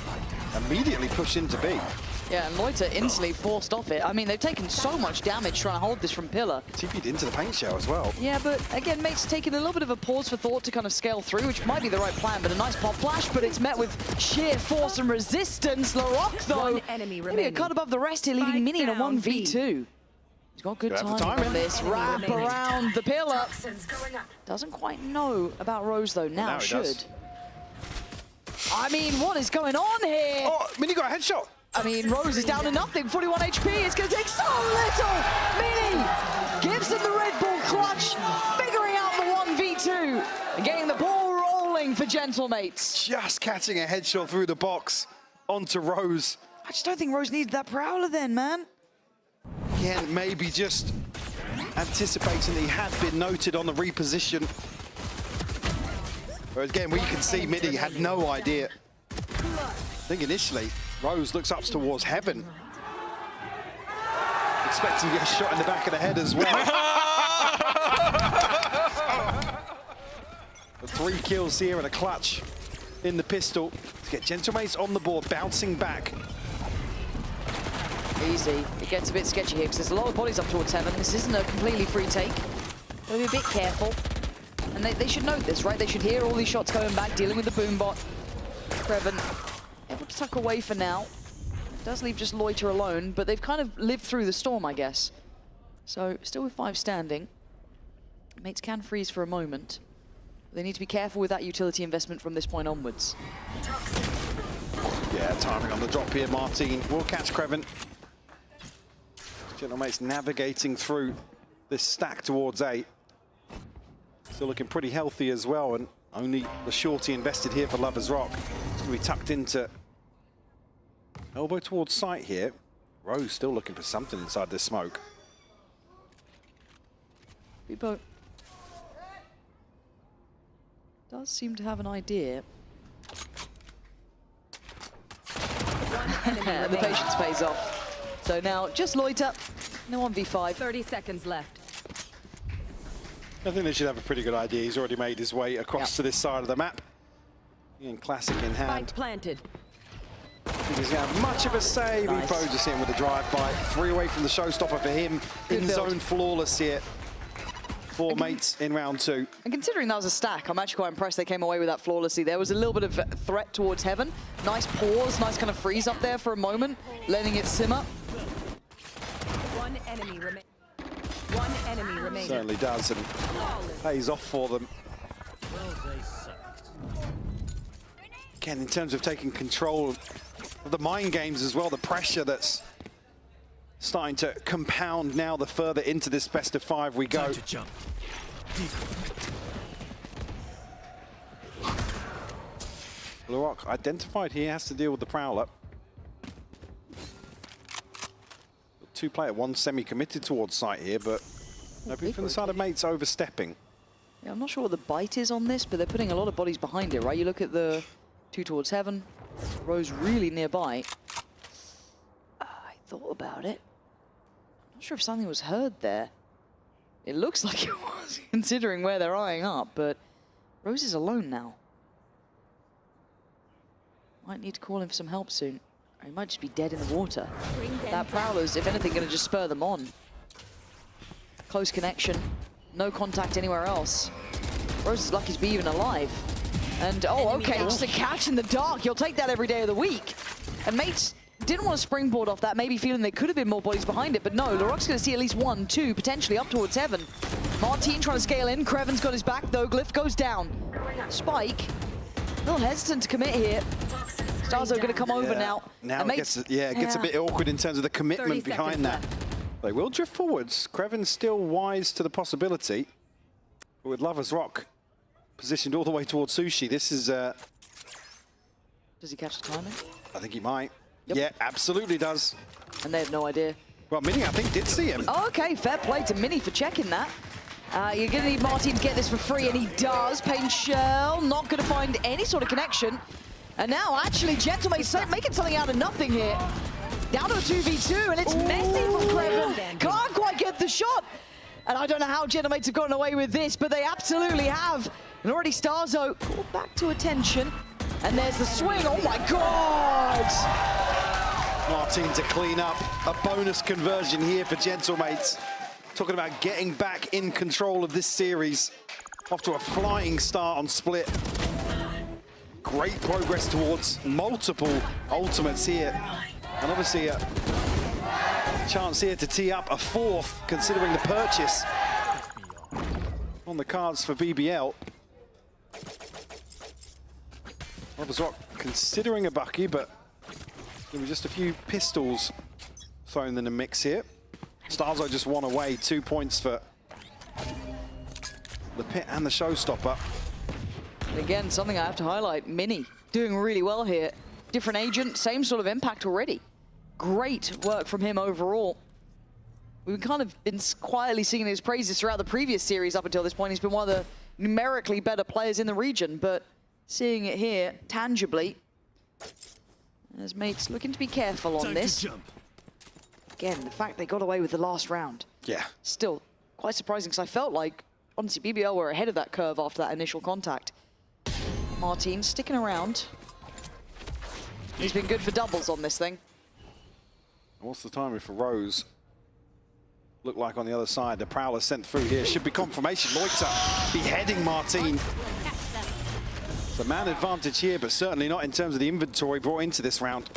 immediately push into B. Yeah, and Loita instantly forced off it. I mean, they've taken so much damage trying to hold this from Pillar. TP'd into the paint shell as well. Yeah, but again, Mate's taking a little bit of a pause for thought to kind of scale through, which might be the right plan, but a nice pop flash, but it's met with sheer force and resistance. LaRock, though, One enemy maybe a cut above the rest here, leaving Mini in a 1v2. He's got good time on this. Wrap around the Pillar. Doesn't quite know about Rose, though. Now should. I mean, what is going on here? Oh, Mini got a headshot. I mean, Rose is down to nothing, 41 HP. It's going to take so little. Mini gives them the Red Bull clutch, figuring out the 1v2 and getting the ball rolling for Gentlemates. Just catching a headshot through the box onto Rose. I just don't think Rose needed that Prowler then, man. Again, maybe just anticipating that he had been noted on the reposition. Whereas again, we can see Midi had no idea. I think initially, Rose looks up towards heaven. Expecting to get a shot in the back of the head as well. The 3 kills here and a clutch in the pistol to get Gentlemates on the board, bouncing back. Easy. It gets a bit sketchy here because there's a lot of bodies up towards heaven. This isn't a completely free take. Gotta be a bit careful. And they should know this, right? They should hear all these shots going back, dealing with the boom bot. Kreven able to tuck away for now. Does leave just Loiter alone, but they've kind of lived through the storm, I guess. So still with 5 standing. Mates can freeze for a moment. They need to be careful with that utility investment from this point onwards. Yeah, timing on the drop here. Martin will catch Kreven. Gentlemates navigating through this stack towards A. Still looking pretty healthy as well, and only the shorty invested here for Lovers Rock. It's going to be tucked into elbow towards sight here. Rose still looking for something inside this smoke. Bebo does seem to have an idea. The patience pays off. So now just Loiter, no 1v5. 30 seconds left. I think they should have a pretty good idea. He's already made his way across to this side of the map. Ian Classic in hand. Spike planted. I think he's going to have much of a say. Nice. Bebo just in with a drive-by. 3 away from the showstopper for him. Good In build. zone flawless here. 4 mates in round 2. And considering that was a stack, I'm actually quite impressed they came away with that flawlessly. There was a little bit of threat towards heaven. Nice pause, nice kind of freeze up there for a moment, letting it simmer. One enemy remaining. Certainly does, and pays off for them. Again, in terms of taking control of the mind games as well, the pressure that's starting to compound now the further into this best of 5 we go. Time to jump. Larocque identified here, has to deal with the Prowler. 2-player, 1 semi-committed towards sight here, but nobody from the side of mates overstepping. Yeah, I'm not sure what the bite is on this, but they're putting a lot of bodies behind it, right? You look at the 2 towards heaven, Rose really nearby. I thought about it. Not sure if something was heard there. It looks like it was, considering where they're eyeing up, but Rose is alone now. Might need to call in for some help soon. Or he might just be dead in the water. That Prowler's, if anything, going to just spur them on. Close connection. No contact anywhere else. Rose is lucky to be even alive. And, oh, okay, just a catch in the dark. You'll take that every day of the week. And mates didn't want to springboard off that, maybe feeling there could have been more bodies behind it, but no, Larocque's going to see at least 1, 2, potentially up towards heaven. Martin trying to scale in. Kreven's got his back, though. Glyph goes down. Spike, a little hesitant to commit here. Starzo going to come over now. Now it gets a bit awkward in terms of the commitment behind that. They will drift forwards. Kreven's still wise to the possibility. But with Lovers Rock positioned all the way towards Sushi, this is... Does he catch the timing? I think he might. Yep. Yeah, absolutely does. And they have no idea. Well, Mini, I think, did see him. Oh, okay, fair play to Mini for checking that. You're going to need Martin to get this for free, and he does. Pain Shell, not going to find any sort of connection. And now, actually, Gentlemates making something out of nothing here. Down to a 2v2, and it's messy from Kreven. Can't quite get the shot. And I don't know how Gentlemates have gotten away with this, but they absolutely have. And already Starzo called back to attention. And there's the swing. Oh, my God! Martin to clean up. A bonus conversion here for Gentlemates. Talking about getting back in control of this series. Off to a flying start on Split. Great progress towards multiple ultimates here. And obviously a chance here to tee up a 4th, considering the purchase on the cards for BBL. Lovers Rock considering a Bucky, but There were just a few pistols thrown in the mix here. Starzo just one away, 2 points for the pit and the showstopper. And again, something I have to highlight, Mini doing really well here. Different agent, same sort of impact already. Great work from him overall. We've kind of been quietly singing his praises throughout the previous series up until this point. He's been one of the numerically better players in the region, but seeing it here tangibly, as mates looking to be careful on this. Again, the fact they got away with the last round. Yeah. Still quite surprising, because I felt like, honestly, BBL were ahead of that curve after that initial contact. Martin sticking around. He's been good for doubles on this thing. What's the timing for Rose? Look like on the other side, the Prowler sent through here. Should be confirmation. Loiter beheading Martin. The man advantage here, but certainly not in terms of the inventory brought into this round.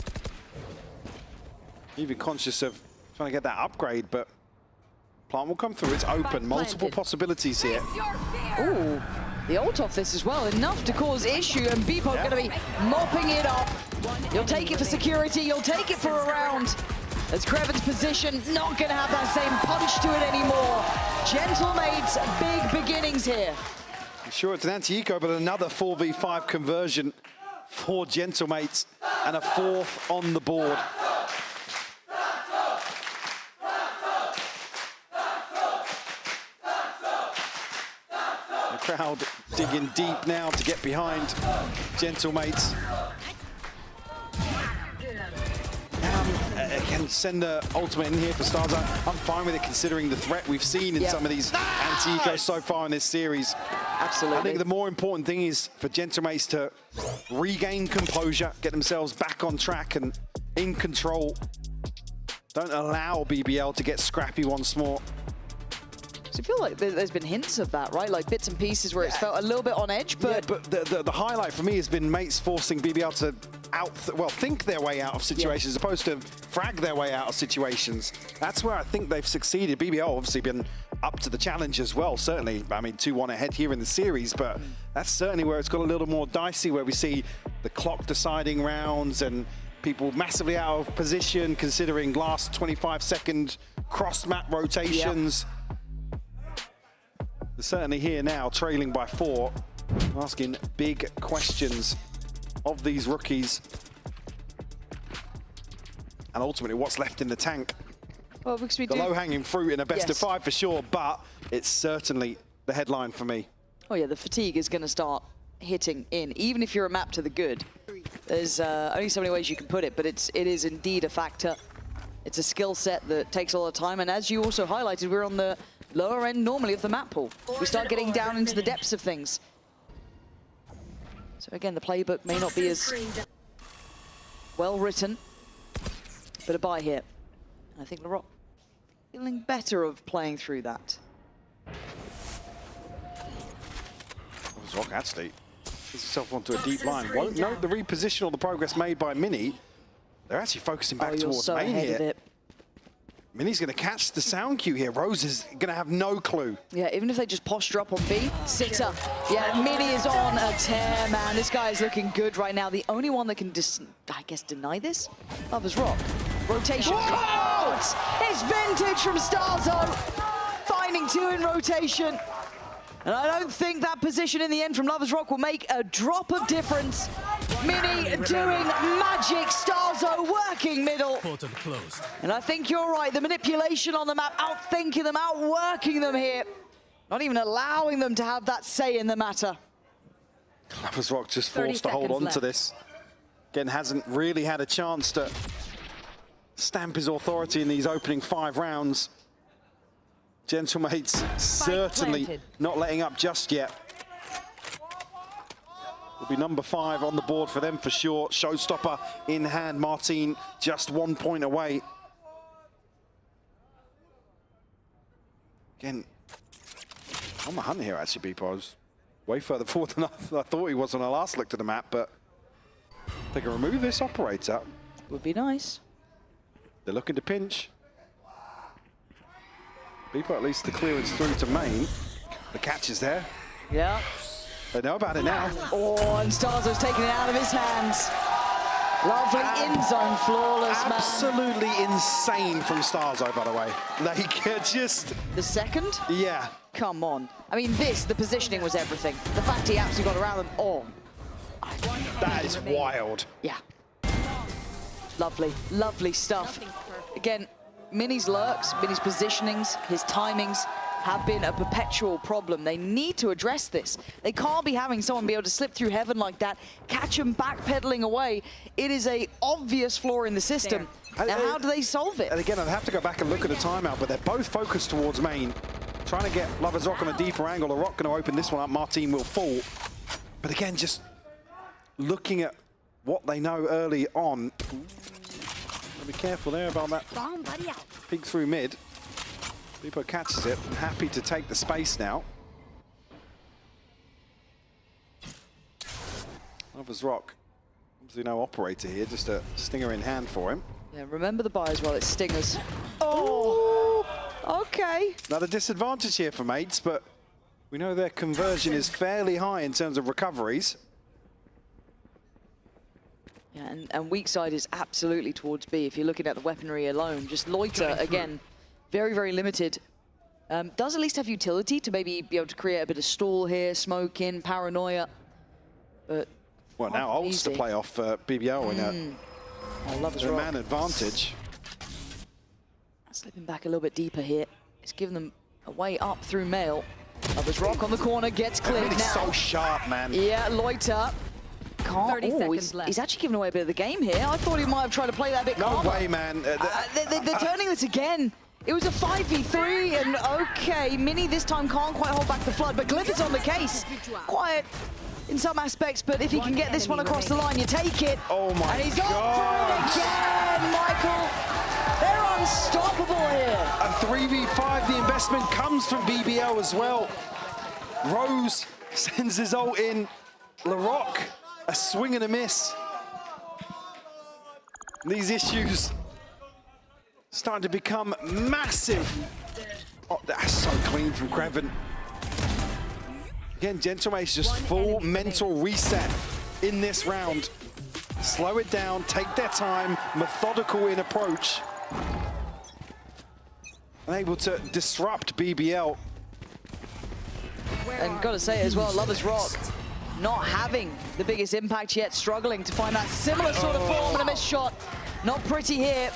Even conscious of trying to get that upgrade, but plant will come through. It's open. Multiple possibilities here. Ooh, the ult off this as well. Enough to cause issue, and Beepo going to be mopping it up. You'll take it for security. You'll take it for a round. As Krevin's position, not going to have that same punch to it anymore. Gentlemates, big beginnings here. Sure, it's an anti-eco, but another 4v5 conversion for Gentlemates, and a fourth on the board. The crowd digging deep now to get behind Gentlemates. Again, send the ultimate in here for Starzo. I'm fine with it, considering the threat we've seen in some of these anti-ecos so far in this series. Absolutely. I think the more important thing is for Gentlemates to regain composure, get themselves back on track and in control. Don't allow BBL to get scrappy once more. So I feel like there's been hints of that, right? Like bits and pieces where it's felt a little bit on edge, but... Yeah, but the highlight for me has been mates forcing BBL to think their way out of situations, as opposed to frag their way out of situations. That's where I think they've succeeded. BBL obviously been up to the challenge as well, certainly. I mean, 2-1 ahead here in the series, but that's certainly where it's got a little more dicey, where we see the clock deciding rounds and people massively out of position, considering last 25-second cross-map rotations. They're certainly here now, trailing by 4, asking big questions of these rookies. And ultimately, what's left in the tank? Well, because we the low-hanging fruit in a best of 5 for sure, but it's certainly the headline for me. Oh yeah, the fatigue is going to start hitting in, even if you're a map to the good. There's only so many ways you can put it, but it is indeed a factor. It's a skill set that takes a lot of time, and as you also highlighted, we're on the lower end normally of the map pool. We start getting down into the depths of things. So again, the playbook may not be as well written, but a buy here. I think Laroc feeling better of playing through that. Rock actually gets himself onto a deep line. Won't note the reposition or the progress made by Mini. They're actually focusing back towards main here. Mini's going to catch the sound cue here. Rose is going to have no clue. Yeah, even if they just posture up on B, Sitter. Yeah, Mini is on a tear, man. This guy is looking good right now. The only one that can, I guess, deny this? Lovers Rock. Rotation. It's vintage from Starzo. Finding 2 in rotation. And I don't think that position in the end from Lovers Rock will make a drop of difference. Mini doing magic, Starzo working middle. Portal closed. And I think you're right, the manipulation on the map, outthinking them, outworking them here. Not even allowing them to have that say in the matter. Lovers Rock just forced to hold on to this. Again, hasn't really had a chance to stamp his authority in these opening 5 rounds. Gentlemates certainly not letting up just yet. Will be number 5 on the board for them for sure. Showstopper in hand. Martin just 1 point away. Again, on the hunt here actually, Beepo. I was way further forward than I thought he was when I last looked at the map, but they can remove this operator. Would be nice. They're looking to pinch. Beepo at least the clearance through to main. The catch is there. Yeah. They know about it now. Oh, and Starzo's taking it out of his hands. Lovely in-zone, flawless, man. Absolutely insane from Starzo, by the way. Like, just... The second? Yeah. Come on. I mean, the positioning was everything. The fact he actually got around them. Oh. That is wild. Yeah. Lovely, lovely stuff. Again, Mini's lurks, Mini's positionings, his timings have been a perpetual problem. They need to address this. They can't be having someone be able to slip through heaven like that, catch him backpedaling away. It is a obvious flaw in the system. Now, how do they solve it? And again, I'd have to go back and look at the timeout, but they're both focused towards main. Trying to get Lovers Rock on a deeper angle. The Rock going to open this one up. Martin will fall. But again, just looking at what they know early on. Be careful there about that peek through mid. Beepo catches it, happy to take the space now. Lovers Rock, obviously no operator here, just a stinger in hand for him. Yeah, remember the buy as well, it's stingers. Oh, okay. Another disadvantage here for mates, but we know their conversion is fairly high in terms of recoveries. Yeah, and weak side is absolutely towards B. If you're looking at the weaponry alone, just Loiter, again, very, very limited. Does at least have utility to maybe be able to create a bit of stall here, smoke in, paranoia. But well, now ults to play off BBL in a man advantage. Slipping back a little bit deeper here. It's giving them a way up through Mail. Lovers Rock on the corner, gets cleared now. So sharp, man. Yeah, Loiter. Can't. 30 seconds left. He's actually giving away a bit of the game here. I thought he might have tried to play that a bit calmer. No way, man. They're turning this again. It was a 5v3, and okay, Mini this time can't quite hold back the flood, but Glyph is on the case. Quiet in some aspects, but if he can get this one across the line, you take it. Oh my And he's God. up for it again, Michael. They're unstoppable here. A 3v5, the investment comes from BBL as well. Rose sends his ult in. LaRock, a swing and a miss. These issues starting to become massive. Oh, that's so clean from Kreven. Again, Gentlemate's just full mental reset in this round. Slow it down, take their time, methodical in approach. And able to disrupt BBL. And gotta say as well, Lovers Rock not having the biggest impact yet, struggling to find that similar sort of form and a missed shot. Not pretty here.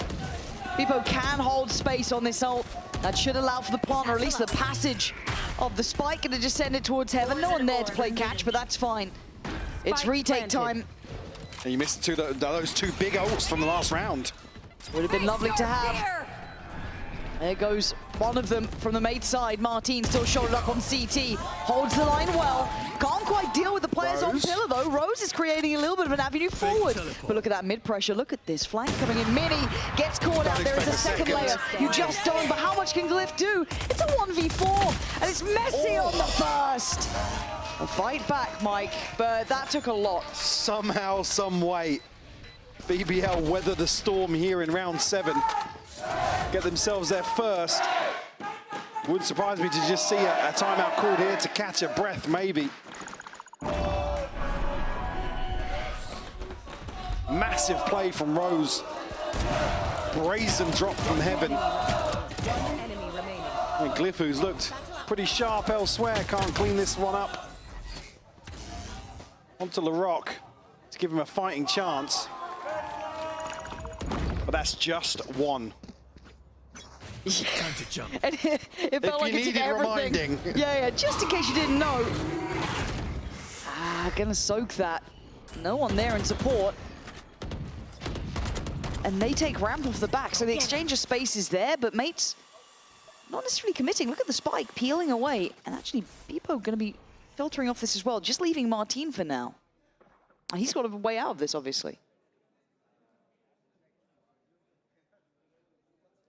Beepo can hold space on this ult. That should allow for the plant, or at least the passage of the spike, and to just send it towards heaven. No one there to play catch, but that's fine. It's retake time. And you missed those two big ults from the last round. Would have been lovely to have. There goes one of them from the mate side. Martin still shouldered up on CT. Holds the line well. Can't quite deal with the players on pillar though. Rose is creating a little bit of an avenue forward. But look at that mid pressure. Look at this flank coming in. Mini gets caught out. There is a second layer. You just don't. But how much can Glyph do? It's a 1v4. And it's messy on the first. A fight back, Mike. But that took a lot. Somehow, some way, BBL weather the storm here in round 7. Get themselves there first. Wouldn't surprise me to just see a timeout called here to catch a breath, maybe. Massive play from Rose. Brazen drop from heaven. And Glyph, who's looked pretty sharp elsewhere, can't clean this one up. Onto LaRock to give him a fighting chance. But that's just one. Time to jump. And it felt like it took everything. Yeah, just in case you didn't know. Gonna soak that. No one there in support. And they take ramp off the back, so the exchange of space is there, but mates not necessarily committing. Look at the spike peeling away. And actually, Beepo gonna be filtering off this as well, just leaving Martin for now. He's got a way out of this, obviously.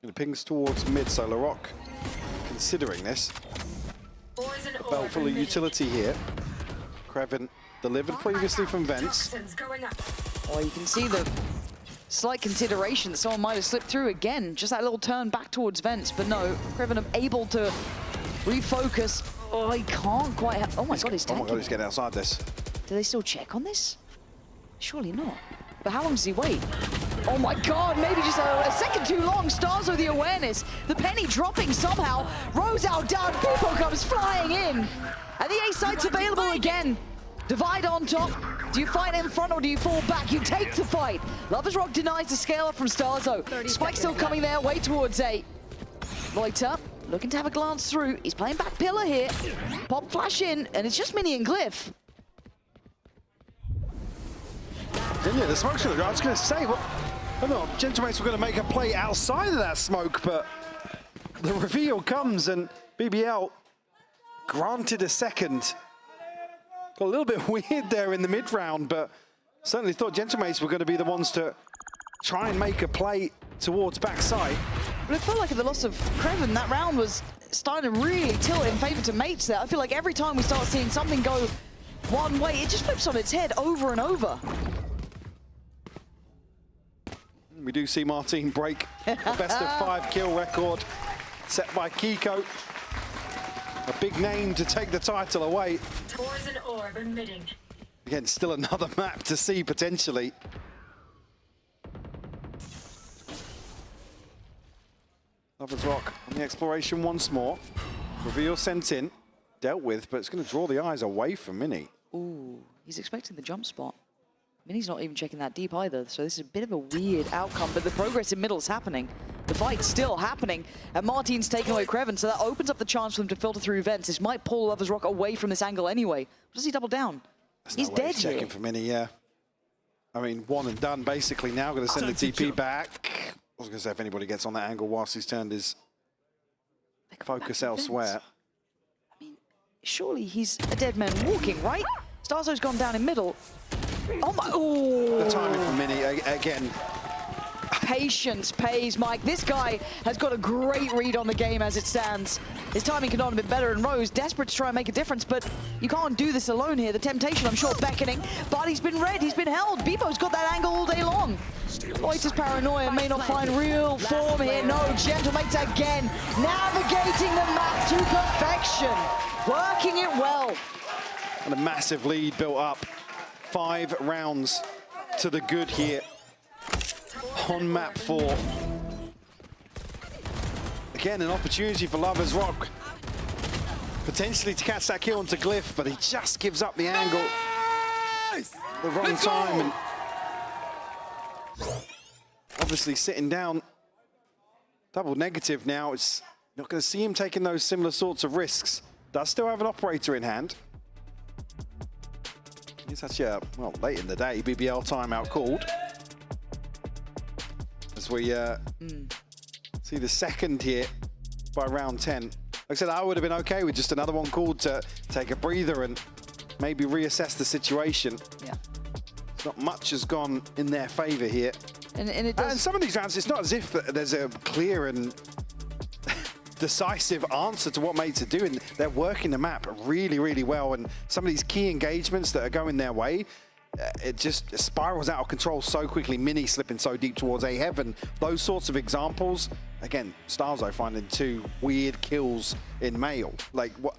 And it pings towards mid, so LaRock considering this. A belt full of utility here. Kreven delivered previously from Vents. Oh, you can see the slight consideration that someone might have slipped through again. Just that little turn back towards Vents, but no, Kreven able to refocus. Oh, he can't quite have, oh my God, he's tanking. Oh my God, he's getting outside this. Do they still check on this? Surely not. But how long does he wait? Oh my God, maybe just a second too long. Starzo the awareness. The penny dropping somehow. Rose out down, Pipo comes flying in. And the A site's available again. Divide on top. Do you fight in front or do you fall back? You take the fight. Lovers Rock denies the scale up from Starzo. Spike still coming their way towards A. Loiter looking to have a glance through. He's playing back pillar here. Pop flash in, and it's just Mini and Glyph. Yeah, the smoke's gonna go. I was gonna say, well, I don't know, Gentlemates were gonna make a play outside of that smoke, but the reveal comes and BBL granted a second. Got a little bit weird there in the mid round, but certainly thought Gentlemates were gonna be the ones to try and make a play towards backside. But it felt like at the loss of Kreven, that round was starting to really tilt in favor to Mates there. I feel like every time we start seeing something go one way, it just flips on its head over and over. We do see Martin break the best of 5 kill record set by Kiko. A big name to take the title away. Poison orb emitting. Again, still another map to see potentially. Lovers Rock on the exploration once more. Reveal sent in, dealt with, but it's going to draw the eyes away from Mini. Ooh, he's expecting the jump spot. Mini's not even checking that deep either, so this is a bit of a weird outcome, but the progress in middle is happening. The fight's still happening, and Martin's taking away Kreven, so that opens up the chance for them to filter through vents. This might pull Lovers Rock away from this angle anyway. Does he double down? He's dead here. Checking for Mini, yeah. I mean, one and done basically now. Going to send the TP back. I was going to say if anybody gets on that angle whilst he's turned his focus elsewhere. I mean, surely he's a dead man walking, right? Starzo's gone down in middle. Oh my, ooh. The timing for Mini, again. Patience pays, Mike. This guy has got a great read on the game as it stands. His timing could not have been better, and Rose desperate to try and make a difference, but you can't do this alone here. The temptation, I'm sure, beckoning, but he's been read, he's been held. Bibo's got that angle all day long. Loiter's paranoia may not find real form here. No, Gentlemates again, navigating the map to perfection, working it well. And a massive lead built up. 5 rounds to the good here on map 4. Again, an opportunity for Lovers Rock. Potentially to catch that kill onto Glyph, but he just gives up the angle. The wrong time. And obviously sitting down. Double negative now. It's not going to see him taking those similar sorts of risks. Does still have an operator in hand. It's actually, well, late in the day, BBL timeout called. As we see the second here by round 10. Like I said, I would have been okay with just another one called to take a breather and maybe reassess the situation. Yeah. Not much has gone in their favor here. And it does. And some of these rounds, it's not as if there's a clear and decisive answer to what Mates are doing. They're working the map really, really well, and some of these key engagements that are going their way, it just spirals out of control so quickly. Mini slipping so deep towards A heaven. Those sorts of examples. Again, Starzo finding 2 weird kills in male. Like what?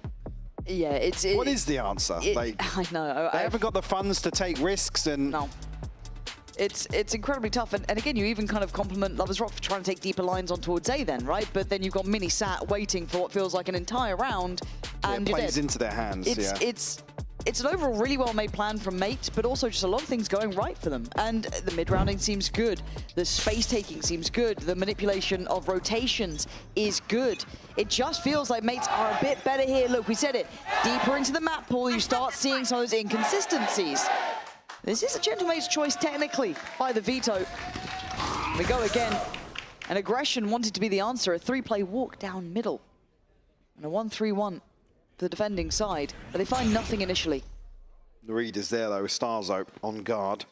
Yeah, what is the answer? Like, I know. They haven't got the funds to take risks, and no. It's incredibly tough, and again, you even kind of compliment Lovers Rock for trying to take deeper lines on towards A then, right? But then you've got Mini sat waiting for what feels like an entire round, and it you're plays dead. into their hands. It's an overall really well-made plan from Mate, but also just a lot of things going right for them. And the mid-rounding seems good. The space-taking seems good. The manipulation of rotations is good. It just feels like Mates are a bit better here. Look, we said it. Deeper into the map pool, you start seeing some of those inconsistencies. This is a Gentlemate's choice technically by the veto. We go again. An aggression wanted to be the answer. A 3-play walk down middle. And a 1-3-1 for the defending side. But they find nothing initially. The read is there though, with Starzo on guard.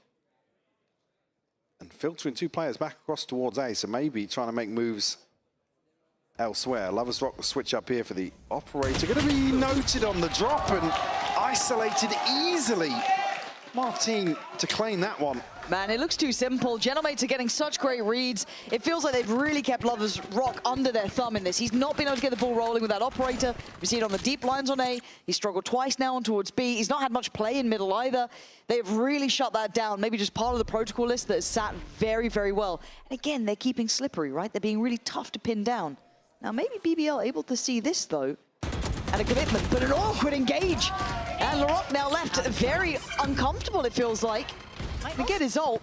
And filtering 2 players back across towards A, so maybe trying to make moves elsewhere. Lovers Rock will switch up here for the operator. Going to be noted on the drop and isolated easily Martin to claim that one. Man, it looks too simple. Gentlemates are getting such great reads. It feels like they've really kept Lovers Rock under their thumb in this. He's not been able to get the ball rolling with that operator. We see it on the deep lines on A. He's struggled twice now on towards B. He's not had much play in middle either. They've really shut that down. Maybe just part of the protocol list that has sat very, very well. And again, they're keeping slippery, right? They're being really tough to pin down. Now, maybe BBL able to see this, though, and a commitment, but an awkward engage. And Laroc now left very uncomfortable, it feels like. Might get his ult,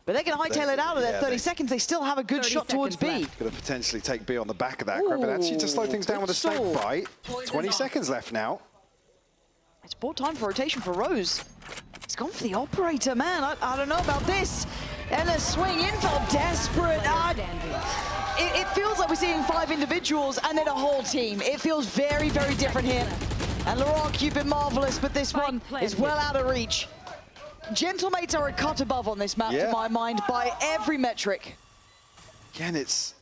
but they're going to hightail it out of there. 30 seconds, they still have a good shot towards B. Going to potentially take B on the back of that. Griffin actually to slow things down with a snake bite. 20 seconds left now. It's bought time for rotation for Rose. He's gone for the operator, man. I don't know about this. And a swing in, felt desperate. It feels like we're seeing 5 individuals and then a whole team. It feels very, very different here. And Laroc, you've been marvelous, but this one is well out of reach. Gentlemates are a cut above on this map, to my mind, by every metric. Again, it's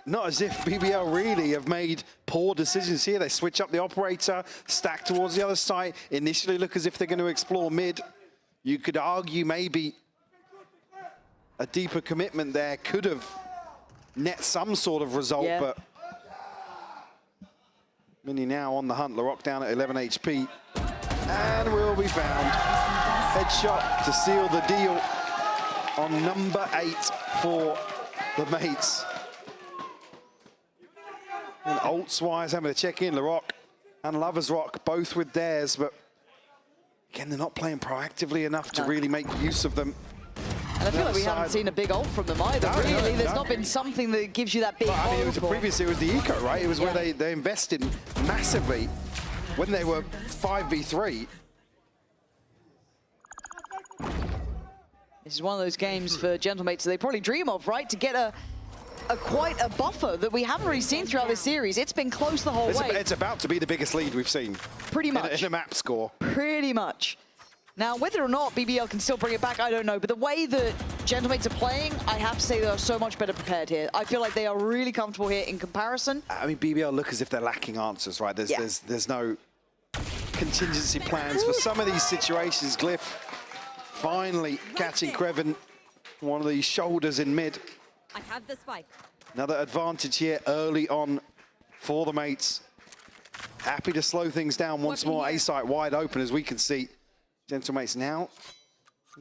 not as if BBL really have made poor decisions here. They switch up the operator, stack towards the other side, initially look as if they're going to explore mid. You could argue maybe a deeper commitment there could have net some sort of result, but Mini now on the hunt. Laroc down at 11 HP and will be found. Headshot to seal the deal on number 8 for the mates. And Ults-wise, having to check in, Laroc and Lovers Rock both with theirs, but again, they're not playing proactively enough to really make use of them. And I feel like we haven't seen a big ult from them either, really. There's not been something that gives you that big I mean, ult. previously it was the eco, right? It was where they invested massively when they were 5v3. This is one of those games for Gentlemates that they probably dream of, right? To get quite a buffer that we haven't really seen throughout this series. It's been close the whole way. It's about to be the biggest lead we've seen. Pretty much. In a map score. Pretty much. Now, whether or not BBL can still bring it back, I don't know. But the way that Gentlemates are playing, I have to say they are so much better prepared here. I feel like they are really comfortable here in comparison. I mean, BBL look as if they're lacking answers, right? There's no contingency plans for some of these situations. Glyph finally catching Krevin one of these shoulders in mid. I have the spike. Another advantage here early on for the mates. Happy to slow things down once more. A site wide open, as we can see. Gentlemates now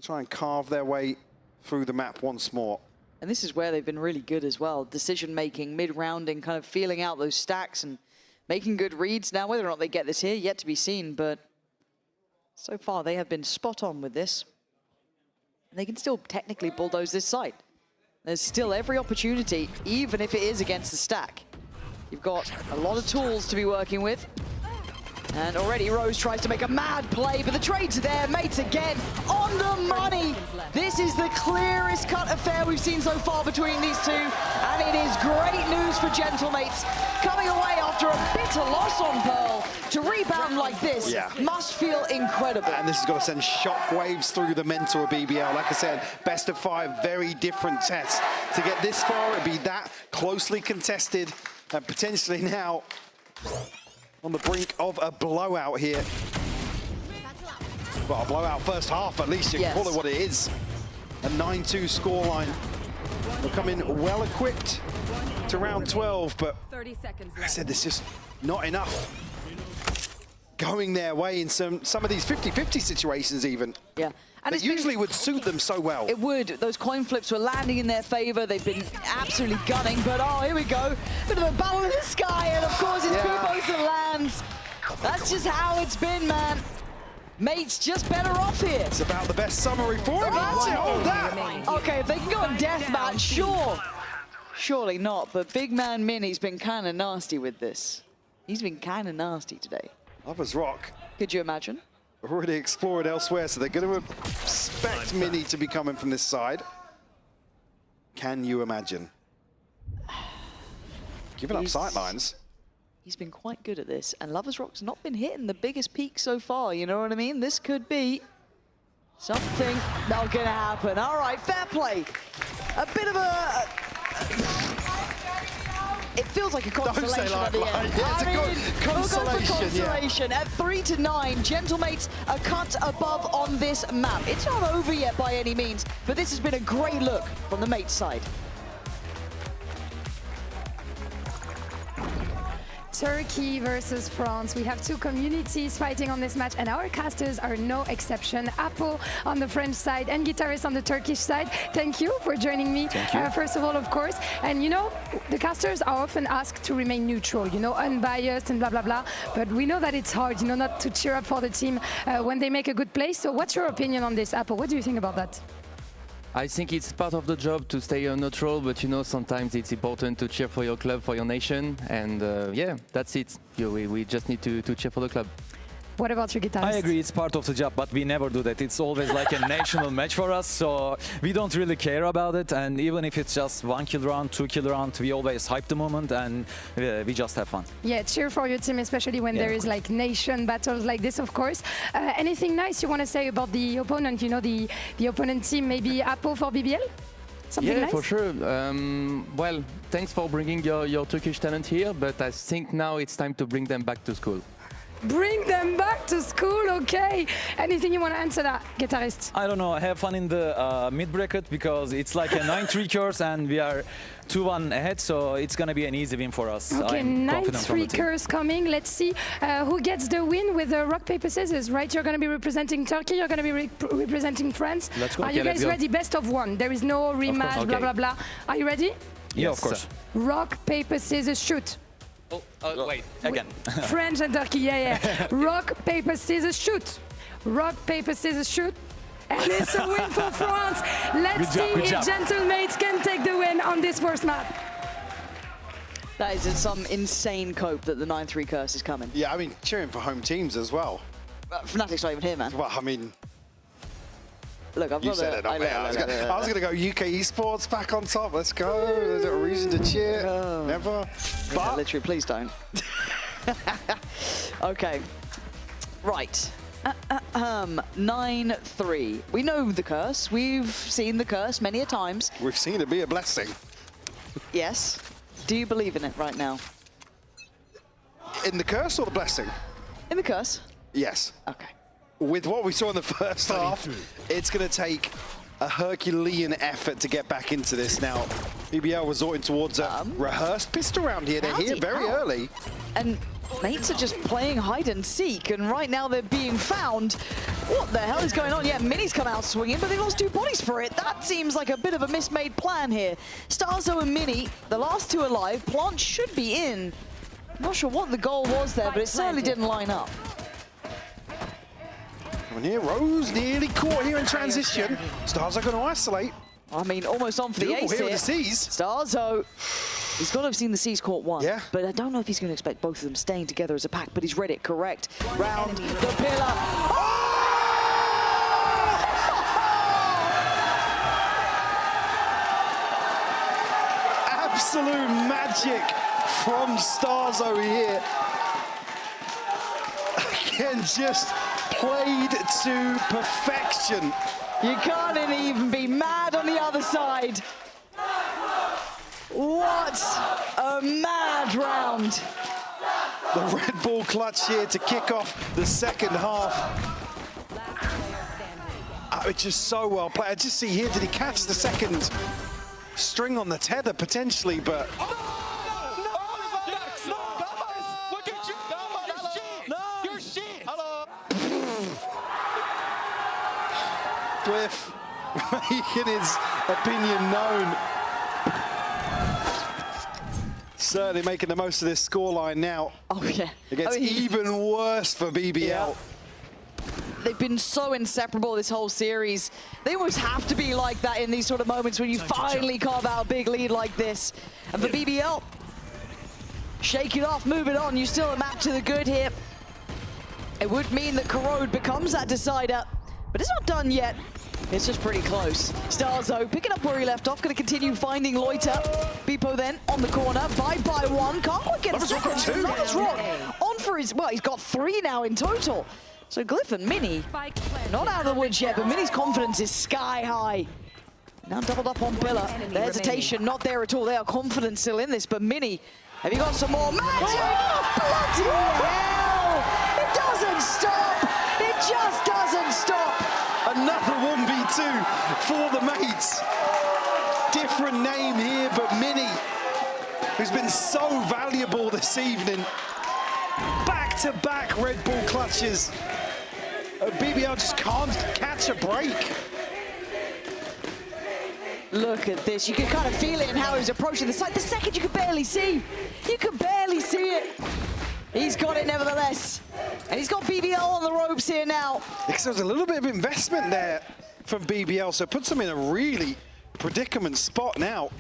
try and carve their way through the map once more. And this is where they've been really good as well. Decision-making, mid-rounding, kind of feeling out those stacks and making good reads. Now, whether or not they get this here, yet to be seen, but so far they have been spot on with this. And they can still technically bulldoze this site. There's still every opportunity, even if it is against the stack. You've got a lot of tools to be working with. And already Rose tries to make a mad play, but the trades are there. Mates again on the money. This is the clearest cut affair we've seen so far between these two. And it is great news for Gentlemates. Coming away after a bitter loss on Pearl, to rebound like this must feel incredible. And this has got to send shockwaves through the mental of BBL. Like I said, best of 5, very different tests. To get this far, it'd be that closely contested and potentially now on the brink of a blowout here. Well, a blowout first half, at least you can call it what it is. A 9-2 scoreline. They'll come in well equipped to round 12, but 30 seconds like I said, there's just not enough going their way in some of these 50-50 situations even. Yeah. And it usually would suit them so well. It would. Those coin flips were landing in their favor. They've been absolutely gunning, but oh, here we go. Bit of a battle in the sky, and of course it's Pipos that lands. That's just how it's been, man. Mates just better off here. It's about the best summary for him. Hold that. Okay, if they can go on deathmatch, sure. Surely not, but big man Mini's been kind of nasty with this. He's been kind of nasty today. Lovers Rock. Could you imagine? Already explored elsewhere, so they're going to expect Mini to be coming from this side. Can you imagine? Giving up sightlines. He's been quite good at this, and Lovers Rock's not been hitting the biggest peak so far, you know what I mean? This could be something not gonna happen. All right, fair play. A bit of a It feels like a consolation say at the lifeline. end. Yeah, it's a I mean, consolation, we'll go for yeah. consolation. At 3-9, Gentlemates are cut above on this map. It's not over yet by any means, but this has been a great look from the mates side. Turkey versus France. We have two communities fighting on this match, and our casters are no exception. Apo on the French side and Guitarist on the Turkish side. Thank you for joining me. Thank you. First of all, of course. And you know, the casters are often asked to remain neutral, you know, unbiased and blah, blah, blah. But we know that it's hard, you know, not to cheer up for the team when they make a good play. So what's your opinion on this, Apo? What do you think about that? I think it's part of the job to stay neutral, but you know, sometimes it's important to cheer for your club, for your nation, and yeah, that's it. We just need to cheer for the club. What about you, Guitarist? I agree, it's part of the job, but we never do that. It's always like a national match for us, so we don't really care about it. And even if it's just 1 kill round, 2 kill round, we always hype the moment and we just have fun. Yeah, cheer for your team, especially when there is like nation battles like this, of course. Anything nice you want to say about the opponent? You know, the opponent team, maybe Apo for BBL? Something yeah, nice? for sure. Well, thanks for bringing your Turkish talent here, but I think now it's time to bring them back to school. Bring them back to school, okay. Anything you want to answer that, Guitarist? I don't know, have fun in the mid bracket because it's like a 9-3 curse and we are 2-1 ahead, so it's going to be an easy win for us. Okay, I'm confident from the 9-3 team. curse coming. Let's see who gets the win with the rock, paper, scissors, right? You're going to be representing Turkey, you're going to be representing France. Let's go. Are you guys ready? Best of one. There is no rematch, blah, blah, blah. Are you ready? Yeah, of course. Rock, paper, scissors, shoot. Oh, wait. Again. French and Turkey, yeah. Rock, paper, scissors, shoot. Rock, paper, scissors, shoot. And it's a win for France. Let's see if Gentlemates can take the win on this first map. That is some insane cope that the 9-3 curse is coming. Yeah, I mean, cheering for home teams as well. Fnatic's not even here, man. Well, I mean... Look, I've You got said it, not me. I was going to go UK esports back on top. Let's go. There's a reason to cheer. Never. Yeah, But literally, please don't. Okay. Right. 9-3. We know the curse. We've seen the curse many a times. we've seen it be a blessing. Yes. Do you believe in it right now? In the curse or the blessing? In the curse? Yes. Okay. With what we saw in the first half, it's going to take a Herculean effort to get back into this now. BBL resorting towards a rehearsed pistol round here. They're here very early. And mates are just playing hide and seek, and right now they're being found. What the hell is going on? Yeah, Mini's come out swinging, but they lost 2 bodies for it. That seems like a bit of a mismade plan here. Starzo and Mini, the last 2 alive. Plant should be in. Not sure what the goal was there, but it certainly didn't line up. And here, Rose nearly caught here in transition. Stars are going to isolate. I mean, almost on for the ace here. here. With the C's. Starzo, he's got to have seen the C's caught one. Yeah. But I don't know if he's going to expect both of them staying together as a pack, but he's read it correct. Round the pillar. Absolute magic from Starzo here. Again, just played to perfection. You can't even be mad on the other side. What a mad round. The Red Bull clutch here to kick off the second half. It's just so well played. I just see here, did he catch the second string on the tether potentially, but... Cliff making his opinion known. Certainly making the most of this scoreline now. Oh, yeah. It gets even worse for BBL. Yeah. They've been so inseparable this whole series. They almost have to be like that in these sort of moments when you finally carve out a big lead like this. And for BBL, shake it off, move it on. You still a map to the good here. It would mean that Corrode becomes that decider, but it's not done yet. It's just pretty close. Starzo picking up where he left off, going to continue finding Loiter. Beepo then on the corner, by one. Can't quite get a second. Lover's Rock on for his, well, he's got 3 now in total. So Glyph and Mini, not out of the woods yet, but Mini's confidence is sky high. Now doubled up on Pillar. The hesitation not there at all. They are confident still in this, but Mini Have you got some more? Bloody hell! It doesn't stop! It just doesn't stop! Another 1v2 for the mates. Different name here, but Mini, who's been so valuable this evening. Back-to-back Red Bull clutches. BBL just can't catch a break. Look at this. You can kind of feel it in how he's approaching the site. The second you can barely see. You can barely see it. He's got it nevertheless. And he's got BBL on the ropes here now. Because there's a little bit of investment there from BBL, so it puts them in a really predicament spot now.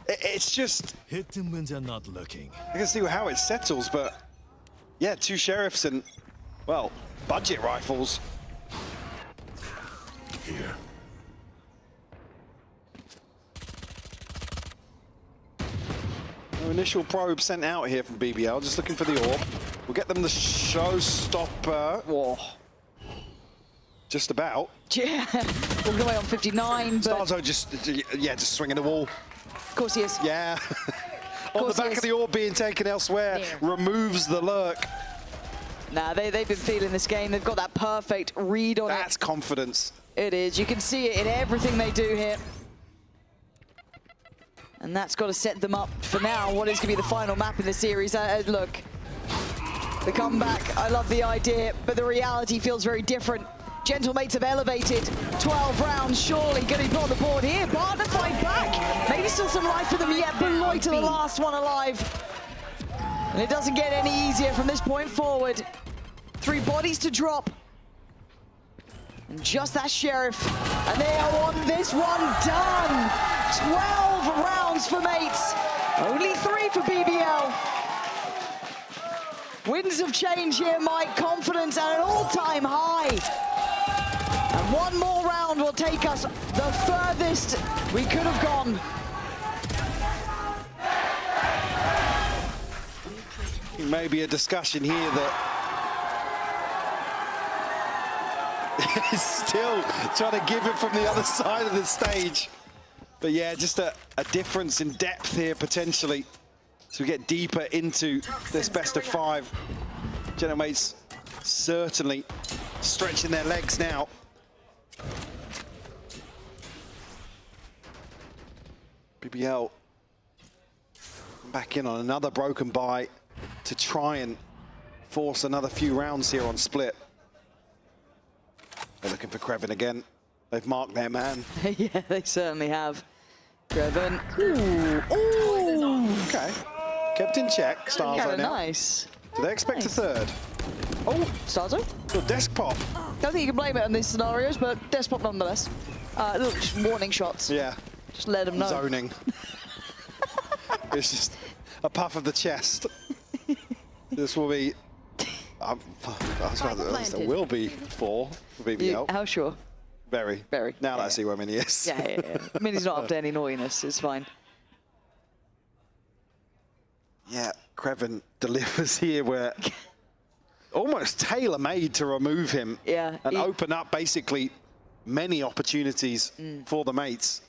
It's just... Hit them when they're not looking. I can see how it settles, but yeah, 2 sheriffs and, well, budget rifles. Here. No initial probe sent out here from BBL, just looking for the orb. We'll get them the showstopper. Whoa. Just about. Yeah, all the way on 59. Starzo just swinging the wall. Of course he is. Yeah. On the back of the orb being taken elsewhere, removes the lurk. Nah, they've been feeling this game. They've got that perfect read on it. That's confidence. It is. You can see it in everything they do here. And that's got to set them up for now. What is going to be the final map in the series? Look, the comeback, I love the idea, but the reality feels very different. Gentlemates have elevated 12 rounds, surely going to be put on the board here. Partner fight back. Maybe still some life for them yet, but Lloyd to the last one alive. And it doesn't get any easier from this point forward. 3 bodies to drop. And just that sheriff. And they are on this one done. 12 rounds for mates. Only 3 for BBL. Winds of change here, Mike. Confidence at an all-time high. And one more round will take us the furthest we could have gone. Maybe a discussion here that is still trying to give it from the other side of the stage. But yeah, just a difference in depth here potentially. So we get deeper into this best of 5. Gentlemates certainly stretching their legs now. BBL back in on another broken buy to try and force another few rounds here on split. They're looking for Krevin again. They've marked their man. Yeah, they certainly have. Krevin. Ooh. Okay. Kept in check. Starzo now. Nice. Do they expect a third? Oh, Starzo. Good desk pop. Don't think you can blame it on these scenarios, but desk pop nonetheless. Little just warning shots. Yeah. Just let them know. Zoning. It's just a puff of the chest. This will be... there will be 4 for BBL. How sure? Very. Very. Now that I see where Mini is. Yeah. I mean, he's not up to any naughtiness. It's fine. Yeah, Krevin delivers here where almost tailor-made to remove him. Yeah. And open up basically many opportunities for the mates.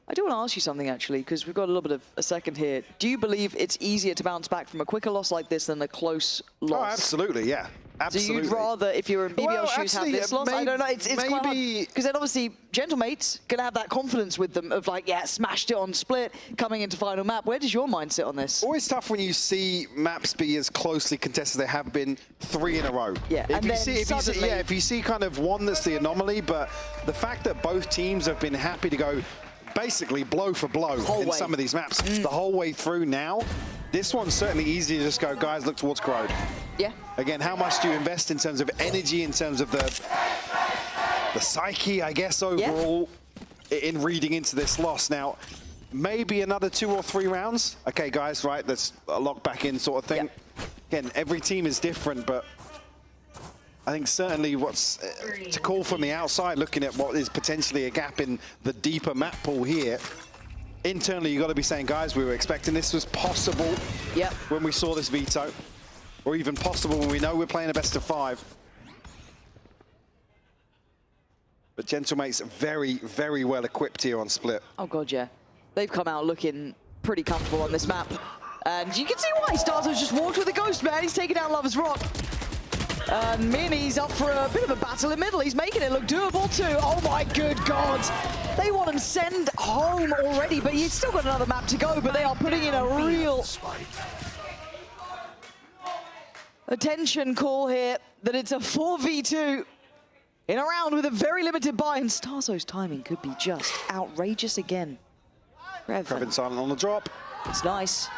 I do want to ask you something, actually, because we've got a little bit of a second here. Do you believe it's easier to bounce back from a quicker loss like this than a close loss? Oh, absolutely, yeah. Absolutely. So you'd rather, if you were in BBL shoes, have this loss? I don't know. It's quite hard. Because then obviously, Gentlemates going to have that confidence with them of like, yeah, smashed it on split, coming into final map. Where does your mind sit on this? Always tough when you see maps be as closely contested as they have been 3 in a row. Yeah, if you see kind of one that's the anomaly, but the fact that both teams have been happy to go basically blow for blow in some of these maps the whole way through now. This one's certainly easy to just go, guys, look towards Crowd. Yeah. Again, how much do you invest in terms of energy, in terms of the psyche, I guess, overall, in reading into this loss? Now, maybe another 2 or 3 rounds. Okay, guys, right, that's a lock back in sort of thing. Again, every team is different, but I think certainly what's to call from the outside, looking at what is potentially a gap in the deeper map pool here, internally you've got to be saying, guys, we were expecting this was possible when we saw this veto, or even possible when we know we're playing a best of 5. But Gentlemates very, very well equipped here on split. Oh, God, yeah. They've come out looking pretty comfortable on this map. And you can see why Starzo's just walked with the Ghost, man. He's taking down Lover's Rock. And Mini's up for a bit of a battle in middle. He's making it look doable too. Oh my good God. They want him sent home already, but he's still got another map to go, but they are putting in a real attention call here that it's a 4v2 in a round with a very limited buy, and Starzo's timing could be just outrageous again. Krevin silent on the drop. It's nice.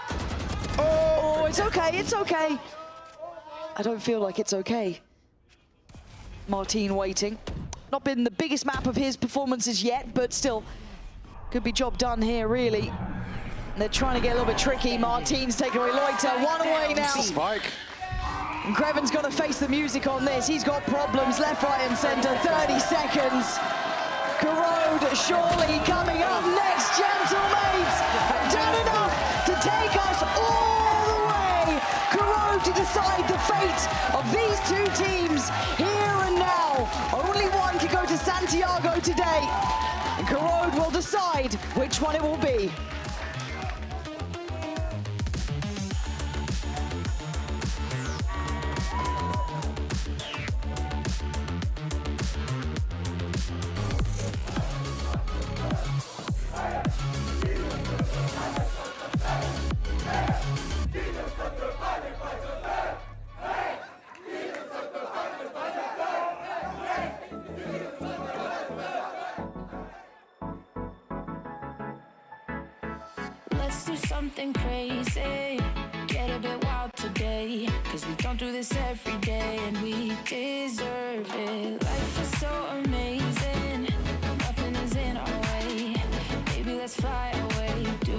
Oh, it's okay, it's okay. I don't feel like it's okay. Martin waiting. Not been the biggest map of his performances yet, but still could be job done here, really. And they're trying to get a little bit tricky. Martin's taking away Loiter, one away now. Spike. And Krevin's got to face the music on this. He's got problems left, right, and center. 30 seconds. Corrode surely coming up next. Gentlemates have done enough to take us all the way. Corode to decide the fate of these two teams here and now. Only one can go to Santiago today. And Corode will decide which one it will be. Let's do something crazy, get a bit wild today, cause we don't do this every day and we deserve it. Life is so amazing, nothing is in our way. Baby, let's fly away. Do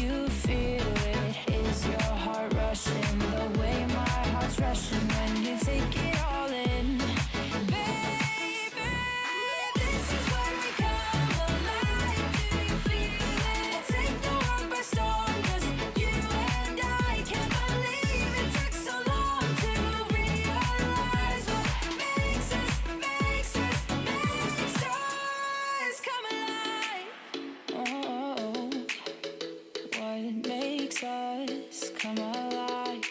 you feel it? Is your heart rushing the way my heart's rushing when you take it all in? Baby, this is where we come alive. Do you feel it? Take the world by storm, just you and I. Can't believe it took so long to realize what makes us come alive. Oh, what makes us come alive?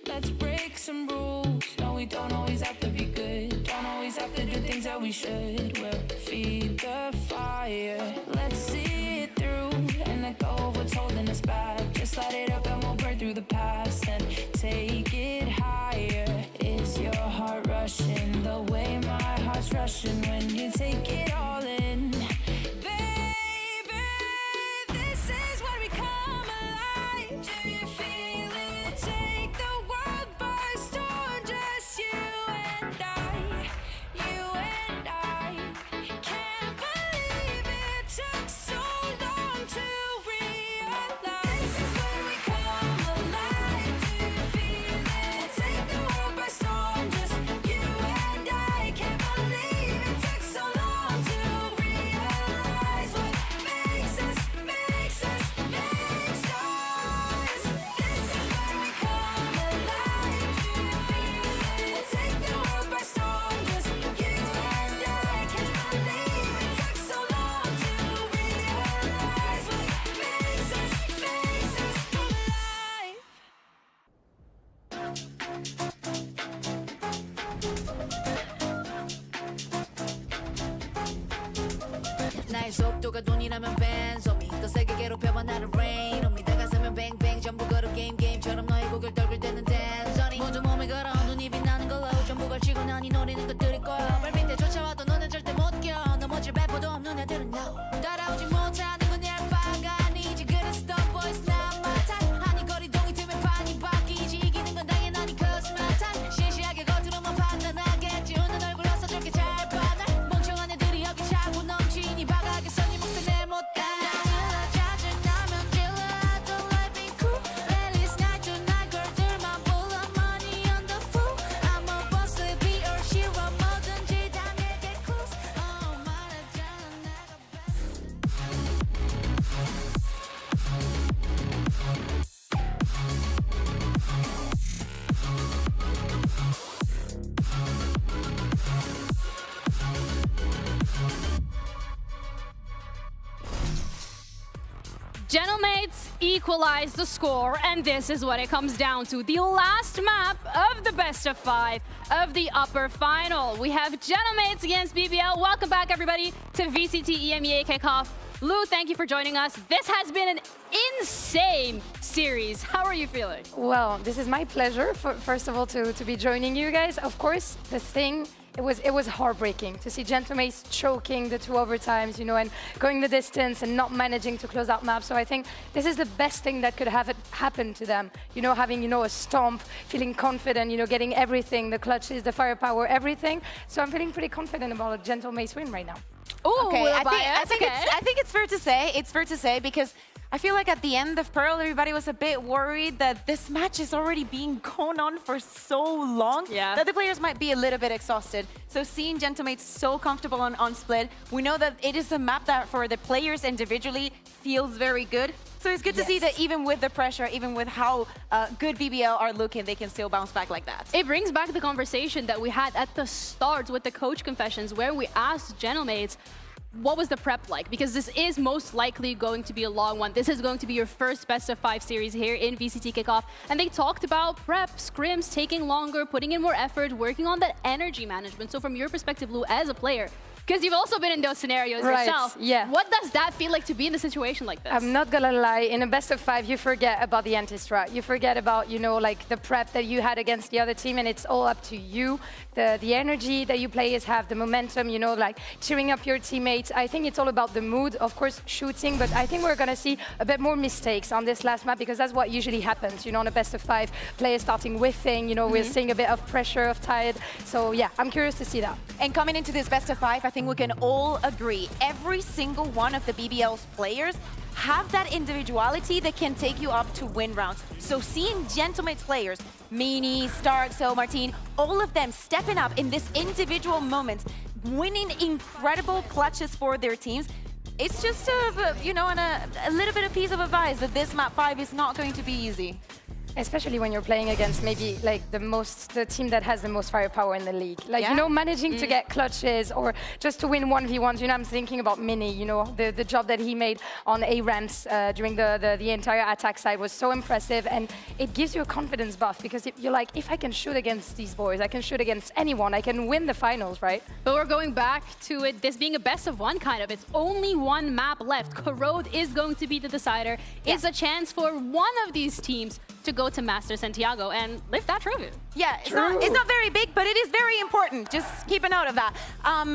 Let's break some rules. No, we don't always have to be good. Don't always have to do things that we should. We'll feed the fire. Let's see it through and let go of what's holding us back. Just light it up and we'll burn through the past and take it higher. Is your heart rushing the way my heart's rushing when you take it all in? Baby, this is where we come alive. Do you feel it? Take the world by storm, just you and I. You and I. Can't believe it took so long to realize. This is where we come alive. Do you feel it? Take the world by storm, just you and I. Can't believe it took so long to realize what makes us. This is where we come alive. Do you feel it? Take the world by storm, just you and I. Can't believe it took so long to realize what makes us come alive. 나의 속도가 돈이라면 벤소미 더 세게 괴롭혀봐 나를 rain on me 다가서면 뱅뱅 전부 걸어 게임처럼 너의 고개를 떨굴 때는 댄서니 모두 몸에 걸어 눈이 빛나는 걸로 전부 걸치고 난이 노리는 것들일 거야 발밑에 쫓아와도 너는 절대 못 껴 넘어질 배포도 없는 애들은 no 따라오지 못하는 건 얄바가 아니지 그래서 the boys not my type 아니 거리동이 틈에 판이 바뀌지 이기는 건 당연하니 cause my type 시시하게 겉으로만 판단하겠지 웃는 얼굴로서 저렇게 잘 봐 날 멍청한 애들이 여기 차고 넘치니 바가게 선이 목숨 내못다 짜증나면 질러 Gentlemates equalize the score, and this is what it comes down to. The last map of the best of 5 of the upper final. We have Gentlemates against BBL. Welcome back, everybody, to VCT EMEA Kickoff. Lou, thank you for joining us. This has been an insane series. How are you feeling? Well, this is my pleasure, first of all, to be joining you guys. Of course, the thing, it was heartbreaking to see Gentlemates choking the 2 overtimes, you know, and going the distance and not managing to close out maps. So I think this is the best thing that could have happened to them. You know, having, you know, a stomp, feeling confident, you know, getting everything, the clutches, the firepower, everything. So I'm feeling pretty confident about a Gentlemates win right now. Ooh, okay, I think it's fair to say. It's fair to say because I feel like at the end of Pearl, everybody was a bit worried that this match is already being going on for so long that the players might be a little bit exhausted. So seeing Gentlemates so comfortable on Split, we know that it is a map that for the players individually feels very good. So it's good to see that even with the pressure, even with how good BBL are looking, they can still bounce back like that. It brings back the conversation that we had at the start with the coach confessions, where we asked Gentlemates, what was the prep like? Because this is most likely going to be a long one. This is going to be your first best of 5 series here in VCT Kickoff. And they talked about prep, scrims taking longer, putting in more effort, working on that energy management. So from your perspective, Lou, as a player, because you've also been in those scenarios yourself. Yeah. What does that feel like to be in a situation like this? I'm not gonna lie, in a best of 5, you forget about the anti-strat. You forget about, you know, like the prep that you had against the other team, and it's all up to you. The energy that you players have, the momentum, you know, like cheering up your teammates. I think it's all about the mood, of course, shooting, but I think we're gonna see a bit more mistakes on this last map because that's what usually happens, you know, on a best of 5, players starting whiffing, you know, we're seeing a bit of pressure, of tide. So yeah, I'm curious to see that. And coming into this best of 5, I think we can all agree every single one of the BBL's players have that individuality that can take you up to win rounds. So seeing Gentlemates players, Meanie, Stark, So, Martin, all of them stepping up in this individual moments, winning incredible clutches for their teams, it's just you know, a little bit of piece of advice that this map 5 is not going to be easy. Especially when you're playing against maybe like the team that has the most firepower in the league. Like, you know, managing to get clutches or just to win 1v1s. You know, I'm thinking about Mini, you know, the job that he made on A ramps during the entire attack side was so impressive, and it gives you a confidence buff because you're like, if I can shoot against these boys, I can shoot against anyone, I can win the finals, right? But we're going back to it, this being a best of 1 kind of. It's only 1 map left. Corrode is going to be the decider. It's a chance for one of these teams to go to Masters Santiago and lift that trophy. Yeah, it's not very big, but it is very important. Just keep a note of that. I'm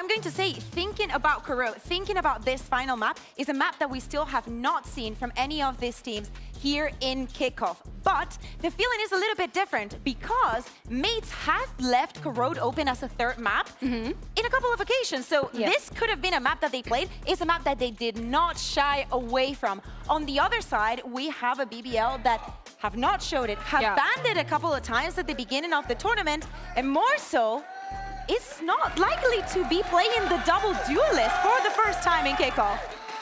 going to say, thinking about Corrode, thinking about this final map is a map that we still have not seen from any of these teams here in Kickoff. But the feeling is a little bit different because mates have left Corrode open as a 3rd map in a couple of occasions. So this could have been a map that they played. It's a map that they did not shy away from. On the other side, we have a BBL that have not showed it, have banned it a couple of times at the beginning of the tournament, and more so, it's not likely to be playing the double duelist for the first time in Kickoff.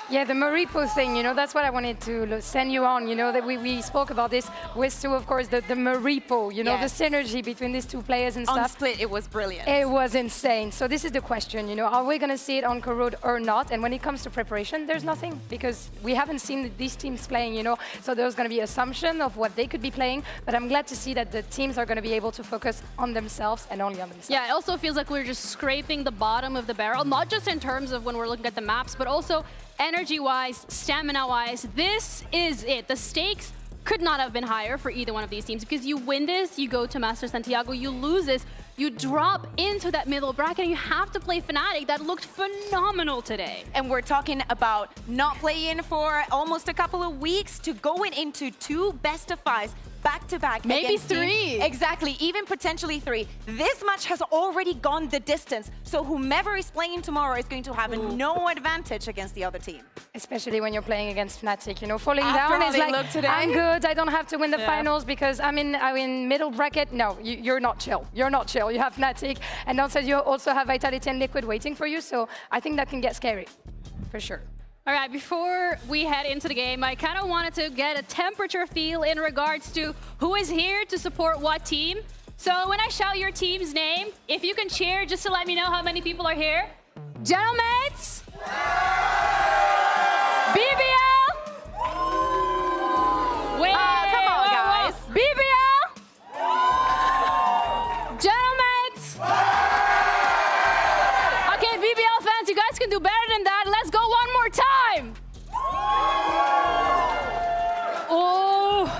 Yeah, the Maripo thing, you know, that's what I wanted to send you on, you know, that we spoke about this with Stu, of course, the Maripo, you know, the synergy between these 2 players and stuff. On Split, it was brilliant. It was insane. So this is the question, you know, are we going to see it on Corrode or not? And when it comes to preparation, there's nothing because we haven't seen these teams playing, you know, so there's going to be assumption of what they could be playing, but I'm glad to see that the teams are going to be able to focus on themselves and only on themselves. Yeah, it also feels like we're just scraping the bottom of the barrel, not just in terms of when we're looking at the maps, but also energy-wise, stamina-wise. This is it. The stakes could not have been higher for either one of these teams because you win this, you go to Masters Santiago, you lose this, you drop into that middle bracket and you have to play Fnatic. That looked phenomenal today. And we're talking about not playing for almost a couple of weeks to going into 2 best of 5s back-to-back. Maybe 3. Exactly, even potentially 3. This match has already gone the distance, so whomever is playing tomorrow is going to have no advantage against the other team. Especially when you're playing against Fnatic, you know, falling down is like, I'm good, I don't have to win the finals because I'm in middle bracket. No, you're not chill. You're not chill. You have Fnatic, and also you also have Vitality and Liquid waiting for you, so I think that can get scary, for sure. All right, before we head into the game, I kind of wanted to get a temperature feel in regards to who is here to support what team. So when I shout your team's name, if you can cheer just to let me know how many people are here. Gentlemates! BBL!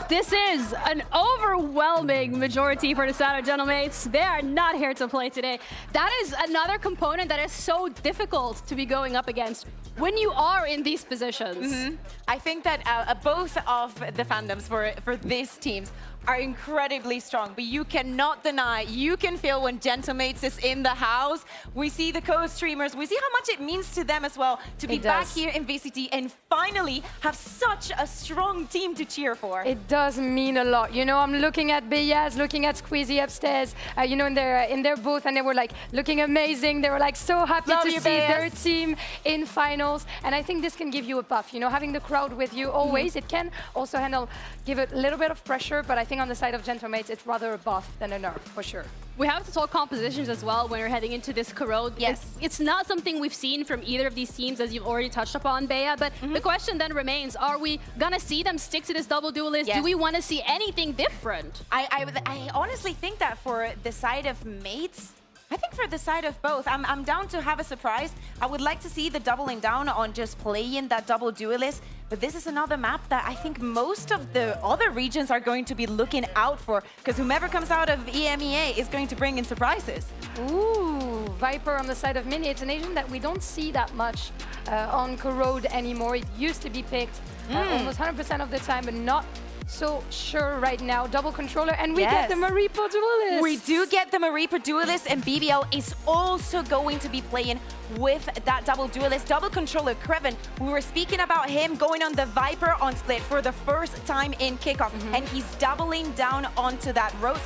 This is an overwhelming majority for the Sato Gentlemates. They are not here to play today. That is another component that is so difficult to be going up against when you are in these positions. I think that both of the fandoms for these teams are incredibly strong, but you cannot deny, you can feel when Gentlemates is in the house. We see the co-streamers, we see how much it means to them as well to be back here in VCT and finally have such a strong team to cheer for. It does mean a lot. You know, I'm looking at Beyaz, looking at Squeezy upstairs, you know, in their booth, and they were like looking amazing. They were like so happy to see their team in finals. And I think this can give you a buff. You know, having the crowd with you always, it can also give it a little bit of pressure, but I think on the side of Gentlemates, it's rather a buff than a nerf, for sure. We have to talk compositions as well when we're heading into this Corrode. Yes. It's not something we've seen from either of these teams, as you've already touched upon, Bea, but the question then remains, are we gonna see them stick to this double duelist? Yes. Do we want to see anything different? I honestly think that for the side of mates, I think for the side of both, I'm down to have a surprise. I would like to see the doubling down on just playing that double duelist, but this is another map that I think most of the other regions are going to be looking out for, because whomever comes out of EMEA is going to bring in surprises. Ooh, Viper on the side of Mini. It's an agent that we don't see that much on Corrode anymore. It used to be picked almost 100% of the time, but not so sure right now. Double controller, and we get the Maripa duelist. We do get the Maripa duelist, and BBL is also going to be playing with that double duelist. Double controller Kreven, we were speaking about him going on the Viper on split for the first time in Kickoff, and he's doubling down onto that Rose,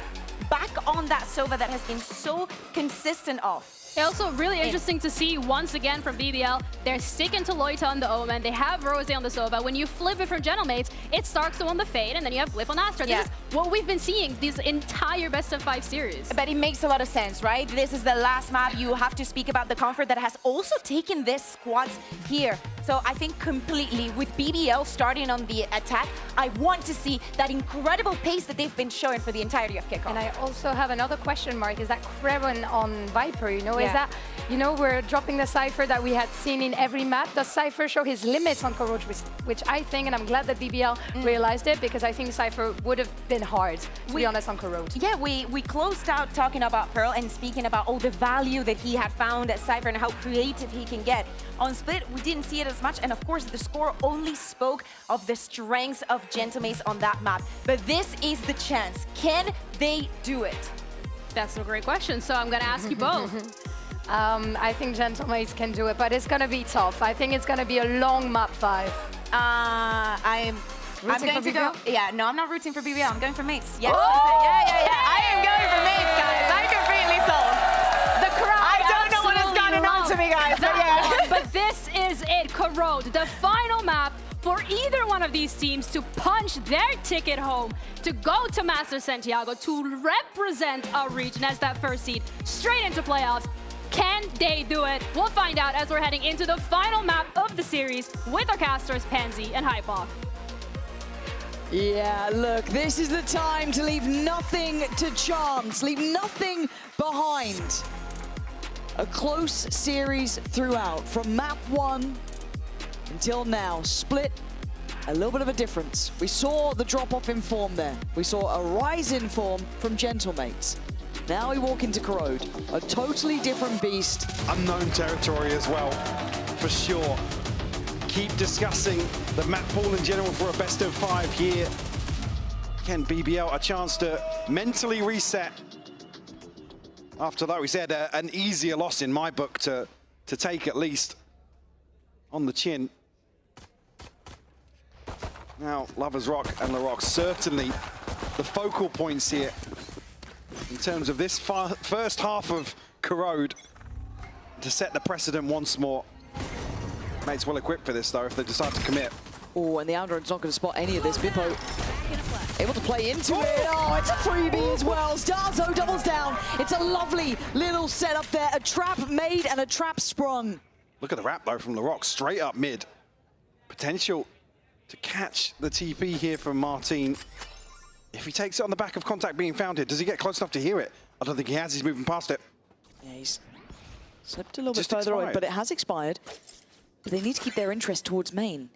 back on that Sova that has been so consistent off. Also, really interesting to see, once again, from BBL, they're sticking to Loita on the Omen, they have Rose on the Sova. When you flip it from Gentlemates, it's Starkso on the Fade, and then you have Blip on Astra. This is what we've been seeing this entire best-of-5 series. But it makes a lot of sense, right? This is the last map. You have to speak about the comfort that has also taken this squad here. So I think completely, with BBL starting on the attack, I want to see that incredible pace that they've been showing for the entirety of Kickoff. And I also have another question mark. Is that Kreven on Viper, you know? Is that, you know, we're dropping the Cypher that we had seen in every map. Does Cypher show his limits on Corrode, which I think, and I'm glad that BBL realized it, because I think Cypher would have been hard, to be honest, on Corrode. Yeah, we closed out talking about Pearl and speaking about all the value that he had found at Cypher and how creative he can get. On Split, we didn't see it as much, and of course, the score only spoke of the strengths of Gentlemates on that map. But this is the chance. Can they do it? That's a great question, so I'm gonna ask you both. I think Gentlemates can do it, but it's gonna be tough. I think it's gonna be a long map 5. I'm going to go. Yeah, no, I'm not rooting for BBL. I'm going for mates. Yes. Oh! Yeah. I am going for mates, guys. I'm completely sold. The crowd. I don't know what it's gotten on to me, guys. But yeah. But this is it, Corrode, the final map for either one of these teams to punch their ticket home, to go to Masters Santiago, to represent our region as that first seed, straight into playoffs. Can they do it? We'll find out as we're heading into the final map of the series with our casters, Pansy and Hypok. Yeah, look, this is the time to leave nothing to chance, leave nothing behind. A close series throughout, from map 1 until now. Split, a little bit of a difference. We saw the drop-off in form there. We saw a rise in form from Gentlemates. Now we walk into Corrode, a totally different beast. Unknown territory as well, for sure. Keep discussing the map pool in general for a best-of-5 here. Again, BBL, a chance to mentally reset. After that, we said an easier loss in my book to take, at least on the chin. Now, Lovers Rock and LaRock certainly the focal points here in terms of this first half of Corrode to set the precedent once more. Mates well equipped for this, though, if they decide to commit. Oh, and the Andron's not going to spot any of this. Bippo able to play into it. Oh, it's a freebie as well. Starzo doubles down. It's a lovely little setup there. A trap made and a trap sprung. Look at the wrap, though, from LaRock, straight up mid. Potential to catch the TP here from Martin. If he takes it on the back of contact being found here, does he get close enough to hear it? I don't think he has. He's moving past it. Yeah, he's slipped a little bit further away, but it has expired. But they need to keep their interest towards main.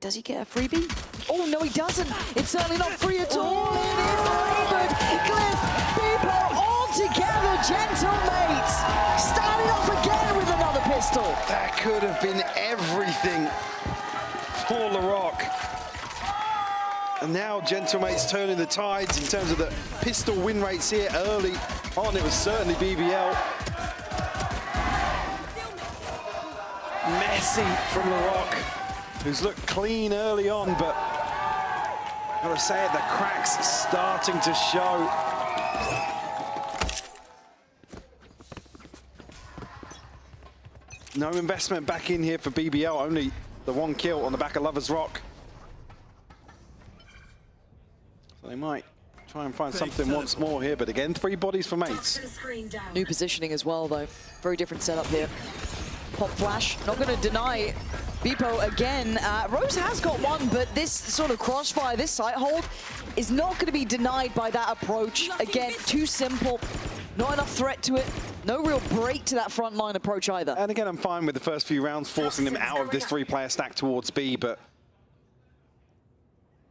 Does he get a freebie? Oh, no, he doesn't. It's certainly not free at all. It is laboured. Cliff, Bebo, all together, Gentlemates. Starting off again with another pistol. That could have been everything for LaRock. And now Gentlemates turning the tides in terms of the pistol win rates here early on. It was certainly BBL. Messy from LaRock, who's looked clean early on, but gotta say it, the cracks starting to show. No investment back in here for BBL, only the one kill on the back of Lover's Rock. So they might try and find something once more here, but again, 3 bodies for mates. New positioning as well, though. Very different setup here. Pop flash, not going to deny Bebo again. Rose has got one, but this sort of crossfire, this sight hold, is not going to be denied by that approach. Again, too simple, not enough threat to it. No real break to that front line approach either. And again, I'm fine with the first few rounds, forcing them out of this 3-player stack towards B, but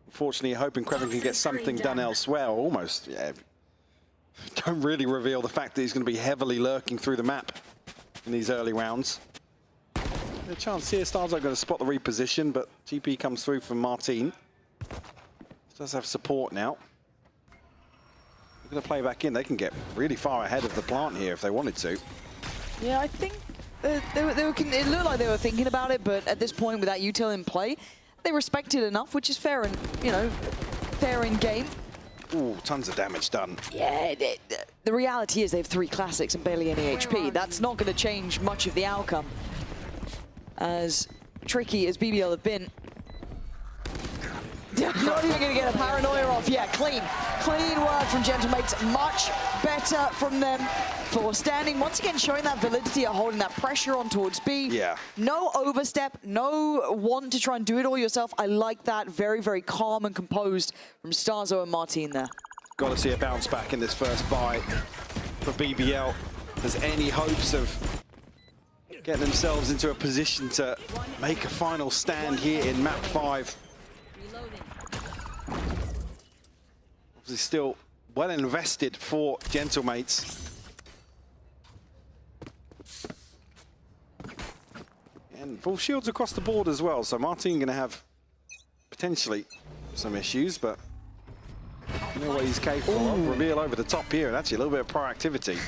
unfortunately, hoping Kreven can get something done elsewhere, almost, yeah. Don't really reveal the fact that he's going to be heavily lurking through the map in these early rounds. The chance here, Stars are going to spot the reposition, but GP comes through from Martin. Does have support now. They're going to play back in. They can get really far ahead of the plant here if they wanted to. Yeah, I think it looked like they were thinking about it, but at this point, with that util in play, they respect it enough, which is fair and, you know, fair in game. Ooh, tons of damage done. Yeah, the reality is they have 3 classics and barely any HP. That's not going to change much of the outcome. As tricky as BBL have been, you're not even going to get a paranoia off. Yeah, clean work from Gentlemates. Much better from them for standing. Once again, showing that validity of holding that pressure on towards B. Yeah. No overstep, no want to try and do it all yourself. I like that. Very, very calm and composed from Starzo and Martin there. Got to see a bounce back in this first buy for BBL. If there's any hopes of getting themselves into a position to make a final stand here in map 5. Obviously still well invested for Gentlemates. And full shields across the board as well, so Martin going to have potentially some issues, but you know what he's capable of. Reveal over the top here, and actually a little bit of proactivity.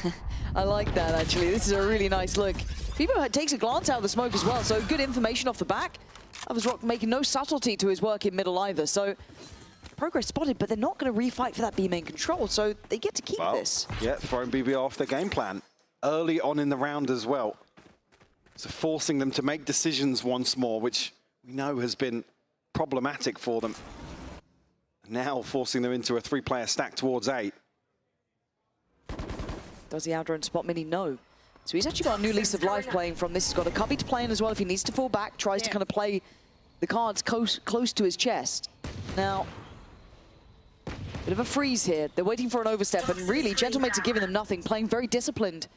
I like that, actually. This is a really nice look. Bebo takes a glance out of the smoke as well, so good information off the back. Lover's Rock making no subtlety to his work in middle either, so progress spotted, but they're not going to refight for that B main control, so they get to keep this. Yeah, throwing BBL off their game plan early on in the round as well. So forcing them to make decisions once more, which we know has been problematic for them. Now forcing them into a 3-player stack towards 8. Does the Aldrin spot Mini? No. So he's actually got a new lease of life playing from this. He's got a cubby to play in as well if he needs to fall back. Tries to kind of play the cards close to his chest. Now, bit of a freeze here. They're waiting for an overstep, and really, Gentlemates are giving them nothing, playing very disciplined.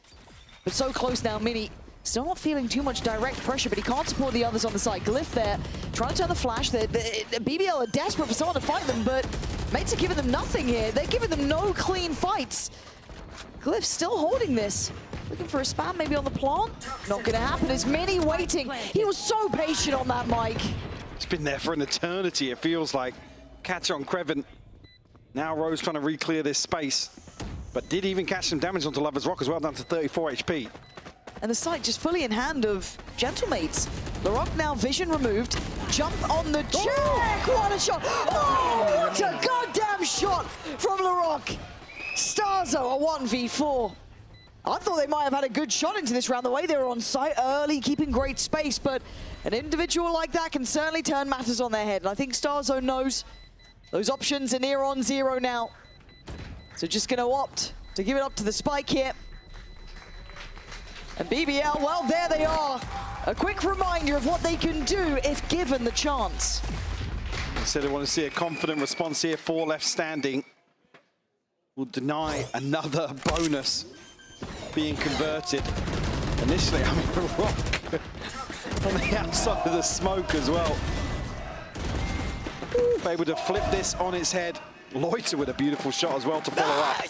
But so close now, Mini. Still not feeling too much direct pressure, but he can't support the others on the side. Glyph there, trying to turn the flash. The BBL are desperate for someone to fight them, but mates are giving them nothing here. They're giving them no clean fights. Glyph still holding this. Looking for a spam maybe on the plant. Not gonna happen. Is Mini waiting? He was so patient on that mic. It's been there for an eternity, it feels like. Catch on Kreven. Now Rose trying to re-clear this space, but did even catch some damage onto Lover's Rock as well, down to 34 HP. And the sight just fully in hand of Gentlemates. LaRock now vision removed. Jump on the check! What a shot! Oh, what a goddamn shot from LaRock! Starzo a 1v4. I thought they might have had a good shot into this round, the way they were on site early, keeping great space, but an individual like that can certainly turn matters on their head. And I think Starzo knows those options are near on 0 now. So just gonna opt to give it up to the spike here. And BBL, well, there they are. A quick reminder of what they can do if given the chance. I said I want to see a confident response here. 4 left standing. Will deny another bonus being converted. Initially, I mean, Rock on the outside of the smoke as well. able to flip this on its head. Loiter with a beautiful shot as well to follow up.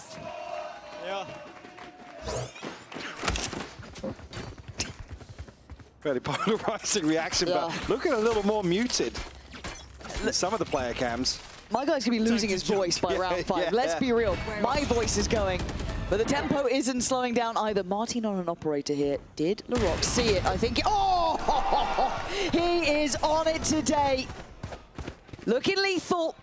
Yeah. Fairly polarizing reaction, but looking a little more muted than some of the player cams. My guy's going to be losing his voice by round 5. Let's be real. My voice is going. But the tempo isn't slowing down either. Martin on an operator here. Did LaRock see it? I think... Oh! He is on it today. Looking lethal.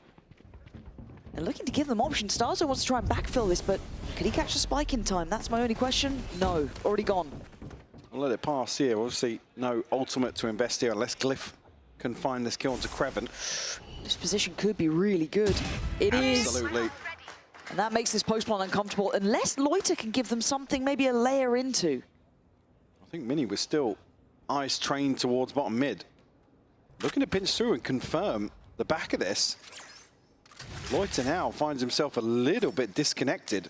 And looking to give them options. Starzo wants to try and backfill this, but could he catch the spike in time? That's my only question. No. Already gone. I'll let it pass here. Obviously, no ultimate to invest here unless Glyph can find this kill onto Kreven. This position could be really good. It is. Absolutely. And that makes this post plan uncomfortable, unless Loiter can give them something, maybe a layer into. I think Mini was still eyes trained towards bottom mid. Looking to pinch through and confirm the back of this. Loiter now finds himself a little bit disconnected.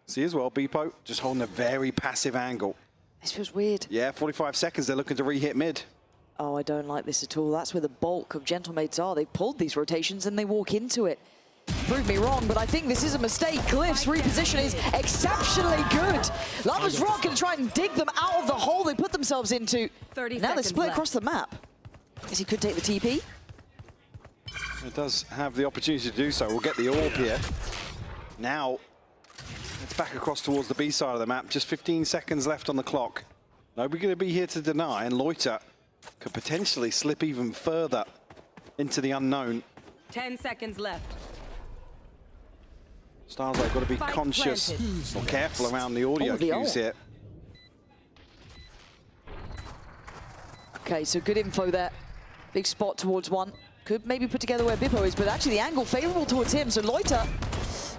See as well, Beepo just holding a very passive angle. This feels weird. Yeah, 45 seconds, they're looking to re-hit mid. Oh, I don't like this at all. That's where the bulk of Gentlemates are. They've pulled these rotations and they walk into it. Prove me wrong, but I think this is a mistake. Glyph's reposition is exceptionally good. Lovers Rock can try and dig them out of the hole they put themselves into. 30 now they seconds split left. across the map. Guess he could take the TP. It does have the opportunity to do so. We'll get the orb here. Now, it's back across towards the B side of the map. Just 15 seconds left on the clock. Nobody going to be here to deny, and Loiter could potentially slip even further into the unknown. 10 seconds left. Stars have got to be Spike conscious planted. or careful around the audio cues here. Okay, so good info there. Big spot towards one. Could maybe put together where Bippo is, but actually the angle favorable towards him. So Loiter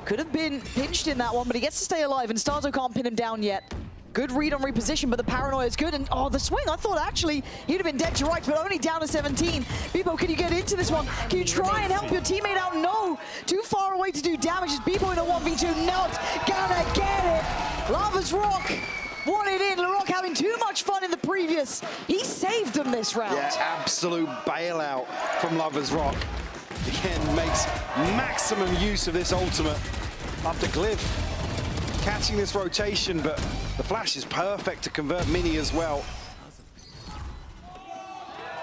could have been pinched in that one, but he gets to stay alive, and Starzo can't pin him down yet. Good read on reposition, but the paranoia is good. And oh, the swing, I thought actually he'd have been dead to rights, but only down to 17. Bebo, can you get into this one? Can you try and help your teammate out? No, too far away to do damage. Is Bebo in a 1v2? Not gonna get it. Lava's Rock won it in. LaRock having too much fun in the previous. He saved them this round. Yeah, absolute bailout from Lovers Rock. Again, makes maximum use of this ultimate up to Glyph. Catching this rotation, but the flash is perfect to convert Mini as well.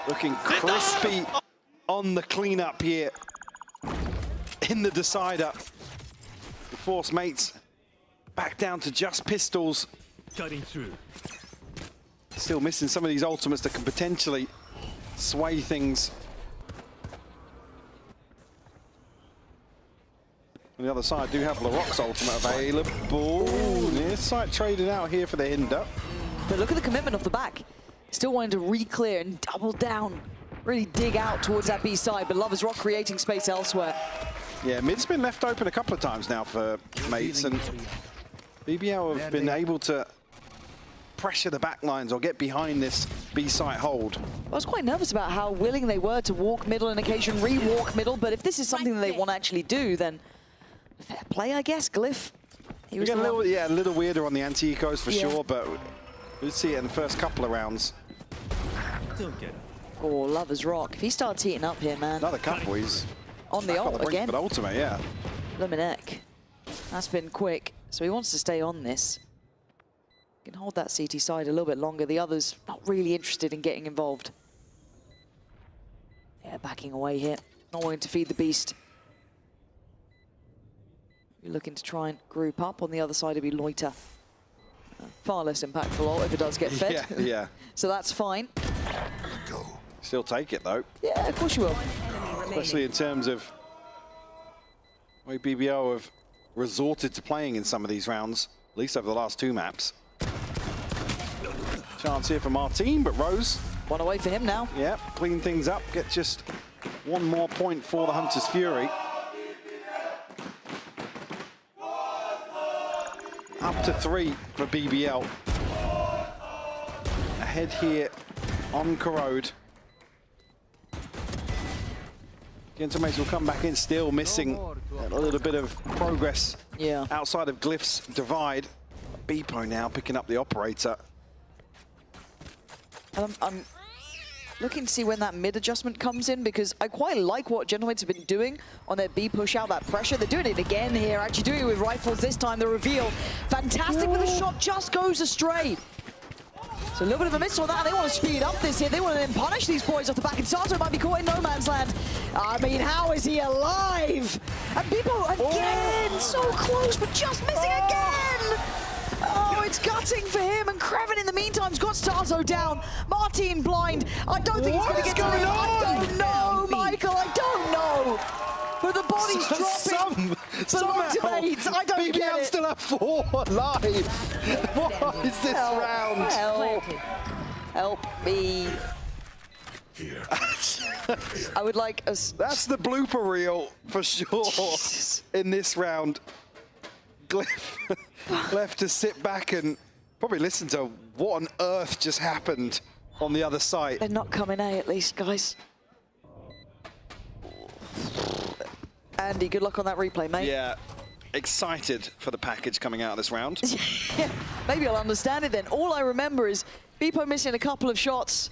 Looking crispy on the cleanup here in the decider. The force mates back down to just pistols. Cutting through. Still missing some of these ultimates that can potentially sway things. On the other side, do have LaRock's ultimate available. Near side traded out here for the Hinder. But look at the commitment off the back. Still wanting to re-clear and double down. Really dig out towards that B side, but Lovers Rock creating space elsewhere. Yeah, mid's been left open a couple of times now for mates, and BBL have been able to pressure the back lines or get behind this B site hold. I was quite nervous about how willing they were to walk middle and occasion re-walk middle, but if this is something that they want to actually do, then fair play, I guess. Glyph. He was a little weirder on the anti-ecos for sure, but we'll see it in the first couple of rounds. Oh, Lovers Rock. If he starts heating up here, man. Another couple, he's on the ult again. But ultimate, yeah. Luminek. That's been quick, so he wants to stay on this. Can hold that CT side a little bit longer. The others not really interested in getting involved. Yeah, backing away here. Not wanting to feed the beast. You're looking to try and group up. On the other side, it'd be Loiter. Far less impactful ult if it does get fed. Yeah. So that's fine. Still take it, though. Yeah, of course you will. Especially in terms of the way BBL have resorted to playing in some of these rounds, at least over the last two maps. Chance here for Martin, but Rose. One away for him now. Yeah, clean things up. Get just one more point for the Hunter's Fury. Up to 3 for BBL. Ahead here on Corrode. Gentlemen will come back in, still missing a little bit of progress outside of Glyph's divide. Beepo now picking up the operator. I'm looking to see when that mid adjustment comes in, because I quite like what Gentlemates have been doing on their B push out, that pressure. They're doing it again here, actually doing it with rifles this time, the reveal. Fantastic, but the shot just goes astray. So a little bit of a miss on that. They want to speed up this here. They want to then punish these boys off the back. And Sato might be caught in no man's land. I mean, how is he alive? And Bipo again, so close, but just missing again. Oh, it's gutting for him. And Kreven in the meantime's got Starzo down. Martin blind. I don't think he's going to get to him. I don't know, Michael. I don't know. But the body's dropping. Somehow, I don't BBL get it. still have 4 alive. What is this round? Help me. I would like a... That's the blooper reel for sure in this round. Glyph left to sit back and probably listen to what on earth just happened on the other side. They're not coming A at least, guys. Andy, good luck on that replay, mate. Yeah, excited for the package coming out of this round. Yeah, maybe I'll understand it then. All I remember is Bipo missing a couple of shots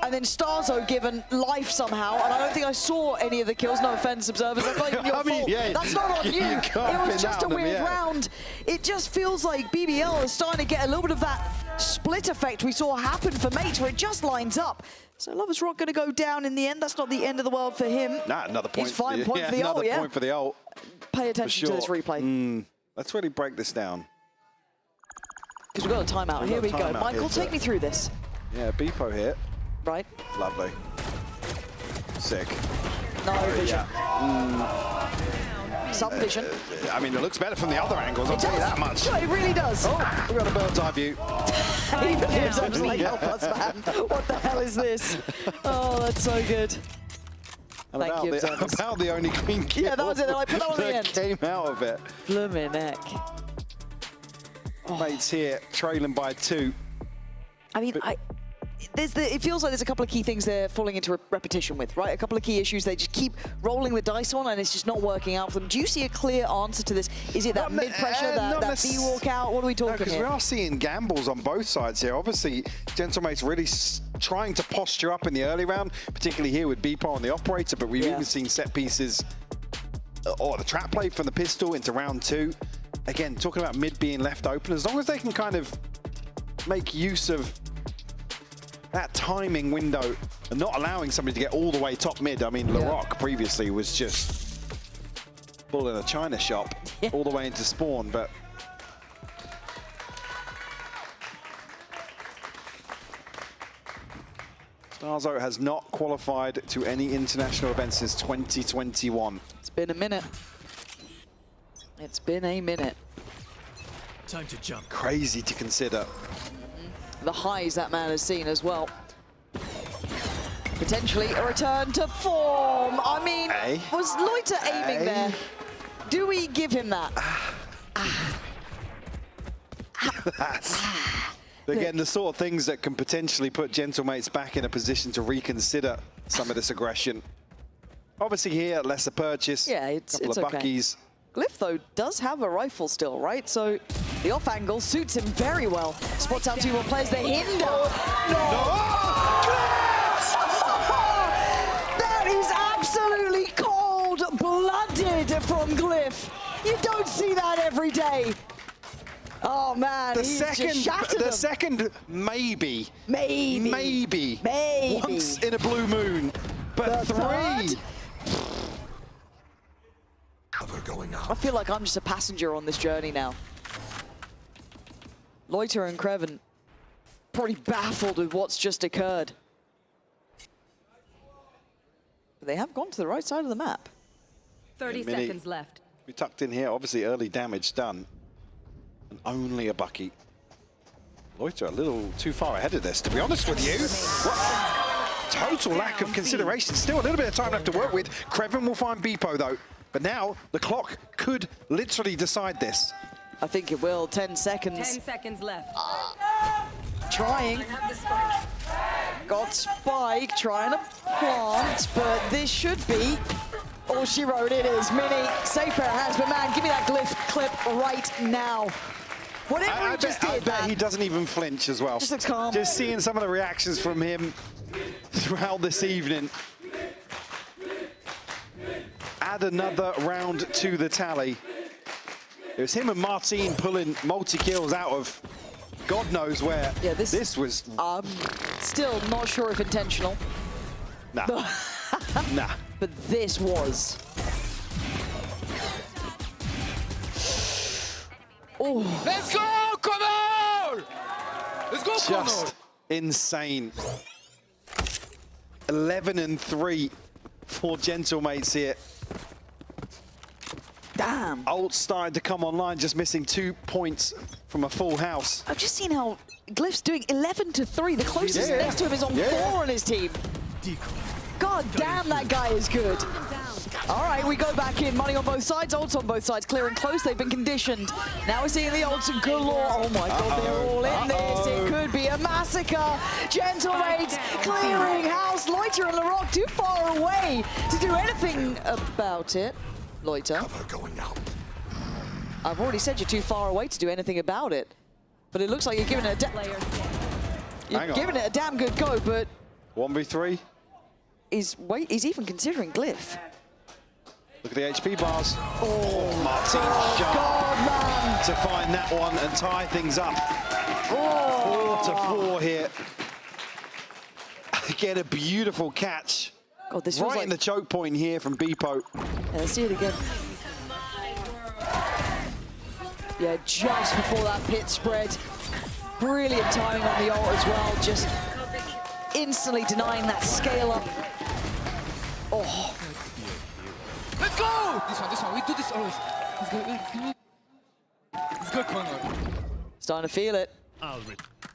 and then Starzo given life somehow, and I don't think I saw any of the kills. No offense, observers, that's not even your fault. Yeah, that's not on you. It was just a weird round. It just feels like BBL is starting to get a little bit of that split effect we saw happen for Mates, where it just lines up. So Lover's Rock going to go down in the end. That's not the end of the world for him. Nah, another point. He's fine. Point for the ult, yeah. Point for the ult. Pay attention to this replay. Let's really break this down. Because we've got a timeout. Here we go. Michael, take me through this. Yeah, Bipo here. Right. Lovely. Sick. No vision. Some vision. I mean, it looks better from the other angles, I'll tell you that much. No, it really does. Oh, we've got a bird's eye view. Even him, I'm just like, help us, man. What the hell is this? Oh, that's so good. And Thank you, observers. about the only clean kill Yeah, that was it. Like, put that on the end. Came out of it. Bloomin' heck. Mates here, trailing by 2. I mean, it feels like there's a couple of key things they're falling into repetition with, right? A couple of key issues they just keep rolling the dice on, and it's just not working out for them. Do you see a clear answer to this? Is it that mid-pressure, that B-walk out? What are we talking Because we are seeing gambles on both sides here. Obviously, Gentlemate's really trying to posture up in the early round, particularly here with Bipo on the operator, but we've even seen set pieces, or the trap play from the pistol into round 2. Again, talking about mid being left open, as long as they can kind of make use of that timing window and not allowing somebody to get all the way top mid. I mean, LaRock previously was just bull in a china shop all the way into spawn, but Starzo has not qualified to any international events since 2021. It's been a minute. It's been a minute. Time to jump. Crazy to consider. The highs that man has seen as well. Potentially a return to form. I mean, was Loiter aiming there? Do we give him that? Again, the sort of things that can potentially put Gentlemates back in a position to reconsider some of this aggression. Obviously here, lesser purchase, couple of buckies. Glyph, though, does have a rifle still, right? So the off angle suits him very well. Spots out 2 more players. The hinder. That is absolutely cold-blooded from Glyph. You don't see that every day. Oh, man, The second, maybe. Once in a blue moon. But The 3. I feel like I'm just a passenger on this journey now. Loiter and Kreven probably baffled with what's just occurred. But they have gone to the right side of the map. 30 Mini. seconds left. We tucked in here, obviously early damage done. And only a bucky. Loiter a little too far ahead of this, to be honest with you. What? Total lack of consideration. Still a little bit of time left to work with. Kreven will find Bipo though. But now the clock could literally decide this. I think it will. 10 seconds. 10 seconds left. Trying. Got Spike trying to plant, but this should be all she wrote. It is Mini. Safe pair of hands, but man, give me that Glyph clip right now. Whatever he just did, I bet he doesn't even flinch as well. Just looks calm. Just seeing some of the reactions from him throughout this evening. Add another round to the tally. It was him and Martin pulling multi-kills out of God knows where. Yeah, this was... still not sure if intentional. Nah. Nah. But this was... Oh. Let's go, Connor! Let's go, Connor! Just insane. 11-3 for Gentlemates here. Damn. Ult started to come online, just missing 2 points from a full house. I've just seen how Glyph's doing 11-3. The closest next to him is on 4 on his team. God damn, that guy is good. All right, we go back in. Money on both sides, ults on both sides. Clear and close, they've been conditioned. Now we're seeing the ults galore. Oh my God, they're all in this. It could be a massacre. Gentlemates clearing house. Loiter and Larocque too far away to do anything about it. Loiter. Going out. I've already said you're too far away to do anything about it. But it looks like you're giving it a damn good go, but 1v3. He's even considering Glyph. Look at the HP bars. Oh, Martin sharp to find that one and tie things up. 4-4 here. Again, a beautiful catch. God, this right like... in the choke point here from Beepo. Yeah, let's see it again. Yeah, just before that pit spread. Brilliant timing on the ult as well. Just instantly denying that scale up. Oh. Let's go! This one, we do this always. Let's go, Connor. Starting to feel it.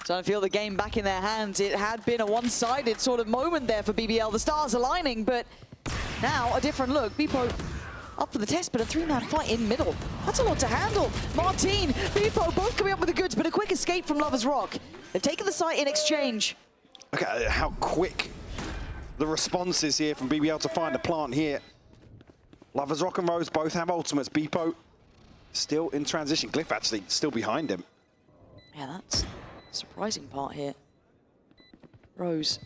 Starting to feel the game back in their hands. It had been a one-sided sort of moment there for BBL. The stars aligning, but now a different look. Beepo up for the test, but a 3-man fight in middle. That's a lot to handle. Martin, Beepo, both coming up with the goods, but a quick escape from Lover's Rock. They've taken the site in exchange. Look at how quick the response is here from BBL to find a plant here. Lover's Rock and Rose both have ultimates. Beepo still in transition. Glyph actually still behind him. Yeah, that's the surprising part here. Rose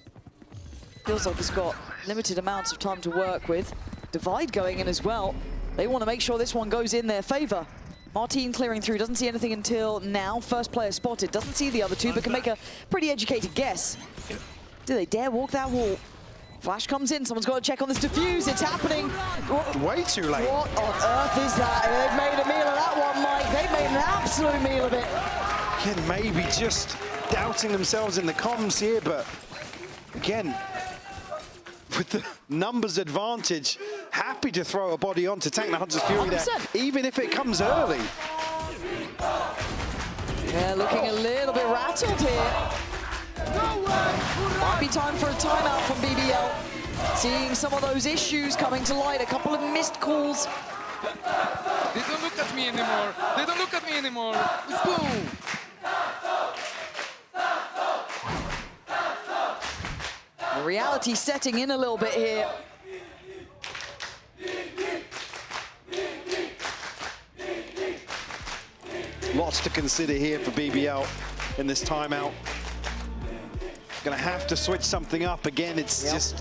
feels like he's got limited amounts of time to work with. Divide going in as well. They want to make sure this one goes in their favor. Martin clearing through, doesn't see anything until now. First player spotted, doesn't see the other two, but can make a pretty educated guess. Do they dare walk that wall? Flash comes in, someone's got to check on this defuse, it's happening. Way too late. What on earth is that? They've made a meal of that one, Mike. They've made an absolute meal of it. Again, maybe just doubting themselves in the comms here, but again, with the numbers advantage, happy to throw a body on to tank the Hunter's Fury there, even if it comes early. Yeah, looking a little bit rattled here. Might be time for a timeout from BBL. Seeing some of those issues coming to light, a couple of missed calls. They don't look at me anymore. They don't look at me anymore. Let's go. The reality setting in a little bit here. Lots to consider here for BBL in this timeout. Gonna have to switch something up again. It's just,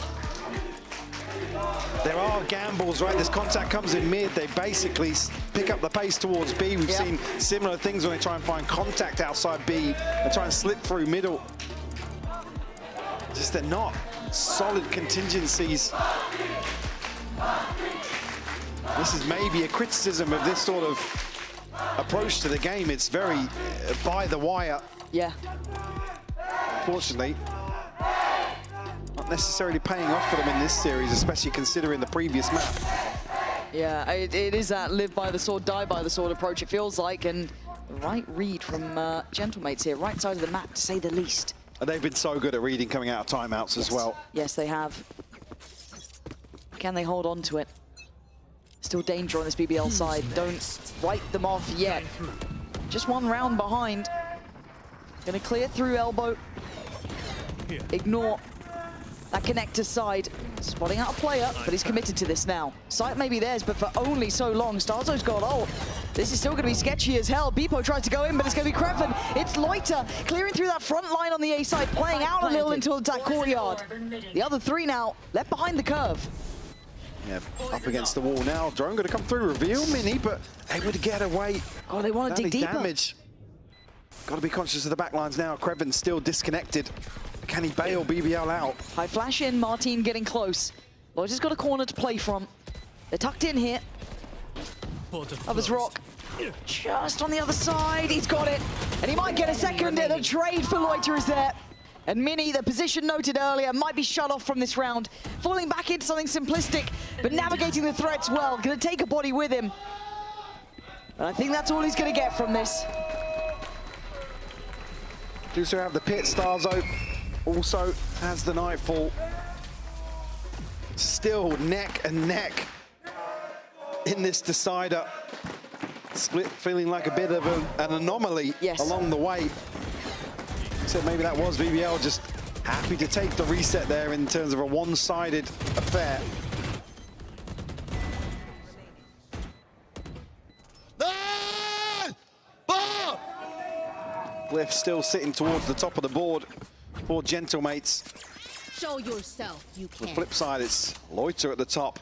there are gambles, right? This contact comes in mid. They basically pick up the pace towards B. We've seen similar things when they try and find contact outside B and try and slip through middle. Just they're not solid contingencies. This is maybe a criticism of this sort of approach to the game. It's very by the wire. Yeah. Fortunately, not necessarily paying off for them in this series, especially considering the previous map. Yeah, it is that live by the sword, die by the sword approach, it feels like, and the right read from Gentlemates here, right side of the map, to say the least. And they've been so good at reading coming out of timeouts as well. Yes, they have. Can they hold on to it? Still danger on this BBL side. Don't write them off yet. Just one round behind. Gonna clear through elbow. Ignore that connector side. Spotting out a player, but he's committed to this now. Sight may be theirs, but for only so long. Starzo's got ult. This is still going to be sketchy as hell. Beepo tries to go in, but it's going to be Kreven. It's Loiter clearing through that front line on the A side, playing out a little into that courtyard. The other three now left behind the curve. Yeah, up against the wall now. Drone going to come through, reveal Mini, but able to get away. Oh, they want to dig deeper. Damage. Got to be conscious of the backlines now. Kreven's still disconnected. Can he bail BBL out? High flash in, Martin getting close. Loiter's got a corner to play from. They're tucked in here. Lovers Rock just on the other side. He's got it. And he might get a second. And a trade for Loiter is there. And Mini, the position noted earlier, might be shut off from this round. Falling back into something simplistic, but navigating the threats well. Gonna take a body with him. And I think that's all he's gonna get from this. Do still have the pit. Starzo also has the Nightfall. Still neck and neck in this decider. Split feeling like a bit of an anomaly along the way. So maybe that was BBL just happy to take the reset there in terms of a one-sided affair. Glyph still sitting towards the top of the board for Gentlemates. Show yourself, you On the can. flip side, it's Loiter at the top.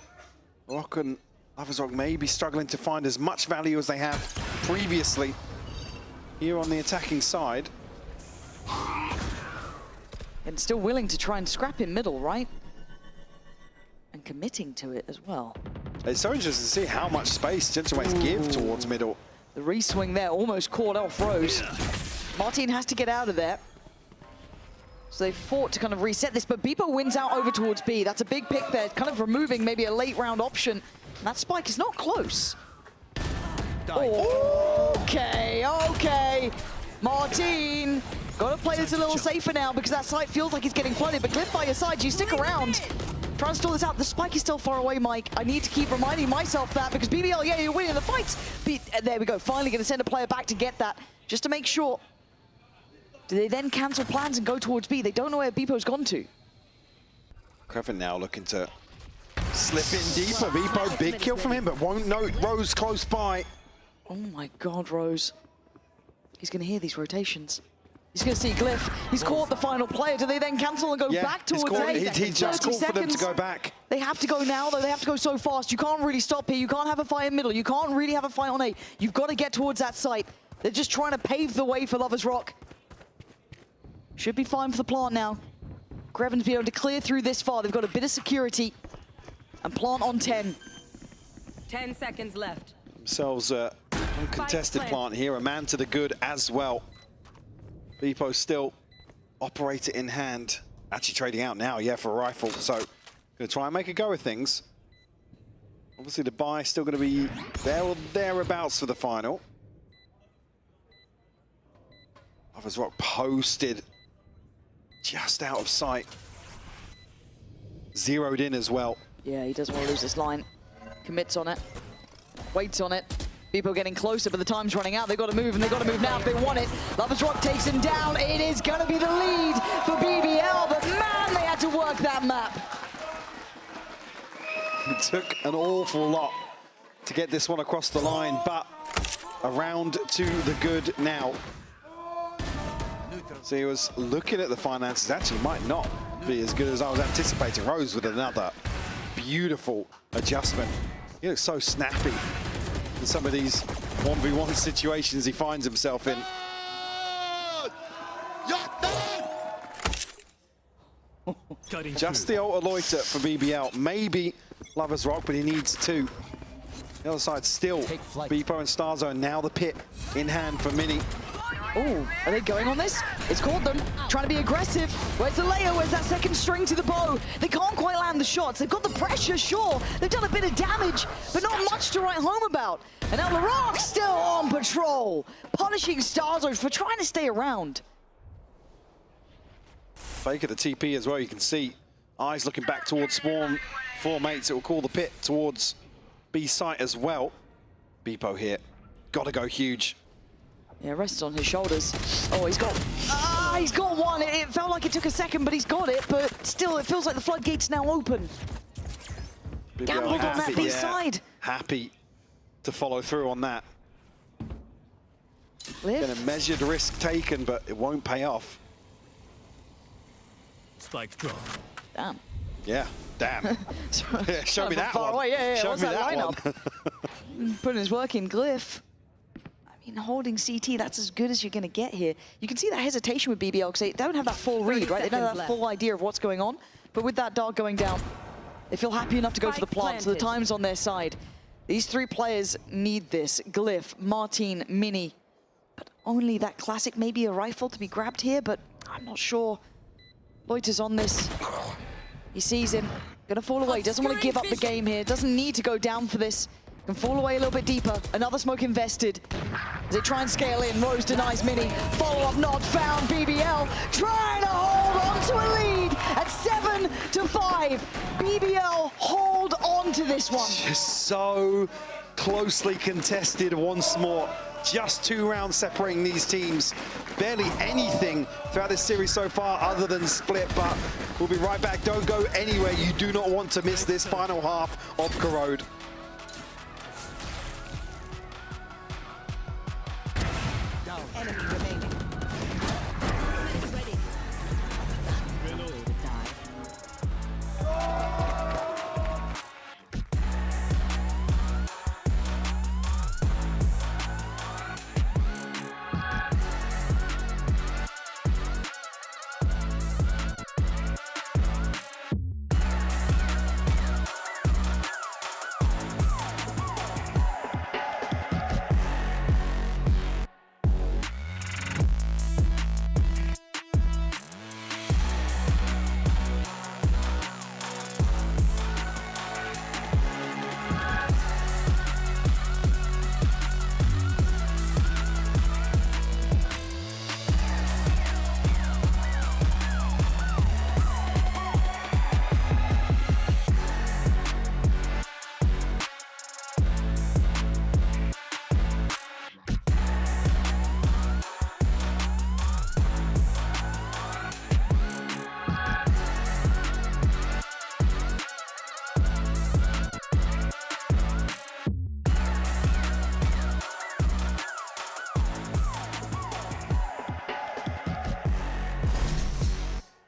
Rock and Lovers Rock may be struggling to find as much value as they have previously here on the attacking side. And still willing to try and scrap in middle, right? And committing to it as well. It's so interesting to see how much space Gentlemates give towards middle. The re-swing there almost caught off Rose. Martin has to get out of there. So they fought to kind of reset this, but Beepo wins out over towards B. That's a big pick there, kind of removing maybe a late round option. And that spike is not close. Oh, okay. Martin, gotta play this a little safer now because that site feels like it's getting flooded, but Glyph by your side, you stick around. Try and stall this out. The spike is still far away, Mike. I need to keep reminding myself that because BBL, yeah, you're winning the fights. There we go, finally gonna send a player back to get that, just to make sure. Do they then cancel plans and go towards B? They don't know where Beepo's gone to. Kreven now looking to slip in deeper. Beepo, big kill from him, but won't note Rose close by. Oh my God, Rose. He's gonna hear these rotations. He's gonna see Glyph. He's caught the final player. Do they then cancel and go back towards A? He just called for them to go back. They have to go now, though. They have to go so fast. You can't really stop here. You can't have a fight in middle. You can't really have a fight on A. You've got to get towards that site. They're just trying to pave the way for Lovers Rock. Should be fine for the plant now. Kreven's been able to clear through this far. They've got a bit of security. And plant on 10. 10 seconds left. Themselves a uncontested plant here. A man to the good as well. Beepo still operator in hand. Actually trading out now, yeah, for a rifle. So gonna try and make a go of things. Obviously the buy still gonna be there or thereabouts for the final. Lovers Rock posted just out of sight. Zeroed in as well. Yeah, he doesn't want to lose this line. Commits on it. Waits on it. People getting closer, but the time's running out. They've got to move, and they've got to move now if they want it. Lovers Rock takes him down. It is going to be the lead for BBL, but man, they had to work that map. It took an awful lot to get this one across the line, but a round to the good now. So he was looking at the finances, actually might not be as good as I was anticipating. Rose with another beautiful adjustment. He looks so snappy in some of these 1v1 situations he finds himself in. Just the ult Loiter for BBL. Maybe Lovers Rock, but he needs two. The other side still Beepo and Starzo, and now the pit in hand for Mini. Oh, are they going on this? It's caught them, trying to be aggressive. Where's the layer? Where's that second string to the bow? They can't quite land the shots. They've got the pressure, sure. They've done a bit of damage, but not much to write home about. And now LaRock still on patrol, punishing Starzo for trying to stay around. Fake at the TP as well, you can see. Eyes looking back towards spawn. Four mates, it will call the pit towards B site as well. Beepo here, gotta go huge. Yeah, rests on his shoulders. Oh, he's got one. It felt like it took a second, but he's got it. But still, it feels like the floodgate's now open. Gambled on that B side. Happy to follow through on that. Been a measured risk taken, but it won't pay off. Spike drop. Damn. Yeah, damn. Yeah, show me that one. Away. Yeah, show what's me that that lineup? one. Putting his work in, Glyph. I mean, holding CT, that's as good as you're going to get here. You can see that hesitation with BBL because they don't have that full read, right? They don't have that full idea of what's going on. But with that dart going down, they feel happy enough to go for the plant, so the time's on their side. These three players need this. Glyph, Martin, Mini. But only that classic, maybe a rifle to be grabbed here, but I'm not sure. Loiter's on this. He sees him. Gonna fall away. Doesn't want to give up the game here. Doesn't need to go down for this. Can fall away a little bit deeper. Another smoke invested. As they try and scale in, Rose denies Mini. Follow-up not found. BBL trying to hold on to a lead at 7-5. BBL hold on to this one. Just so closely contested once more. Just 2 rounds separating these teams. Barely anything throughout this series so far other than split, but we'll be right back. Don't go anywhere. You do not want to miss this final half of Corrode. Enemy remaining.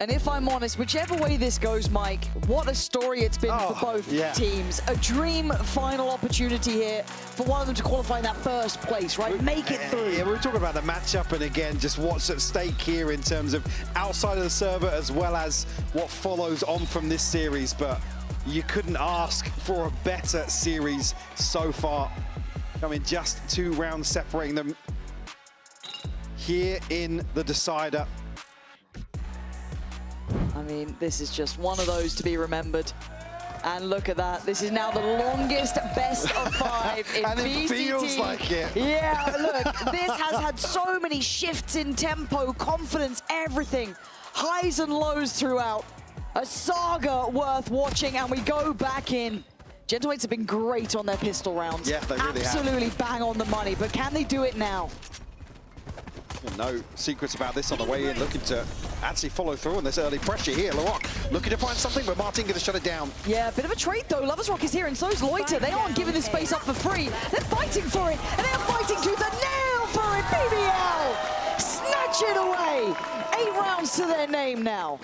And if I'm honest, whichever way this goes, Mike, what a story it's been for both teams. A dream final opportunity here for one of them to qualify in that first place, right? Make it through. Yeah, we were talking about the matchup, and again, just what's at stake here in terms of outside of the server as well as what follows on from this series. But you couldn't ask for a better series so far. I mean, just 2 rounds separating them here in the decider. I mean, this is just one of those to be remembered. And look at that. This is now the longest best of 5 in and VCT. It feels like it. Yeah, look, this has had so many shifts in tempo, confidence, everything. Highs and lows throughout. A saga worth watching, and we go back in. Gentleweights have been great on their pistol rounds. Yeah, they really have. Absolutely bang on the money, but can they do it now? No secrets about this on the way in, looking to actually follow through on this early pressure here. LaRock looking to find something, but Martin going to shut it down. Yeah, a bit of a trade though. Lovers Rock is here, and so's Loiter. They aren't giving this space up for free. They're fighting for it, and they're fighting to the nail for it. BBL snatch it away. 8 rounds to their name now.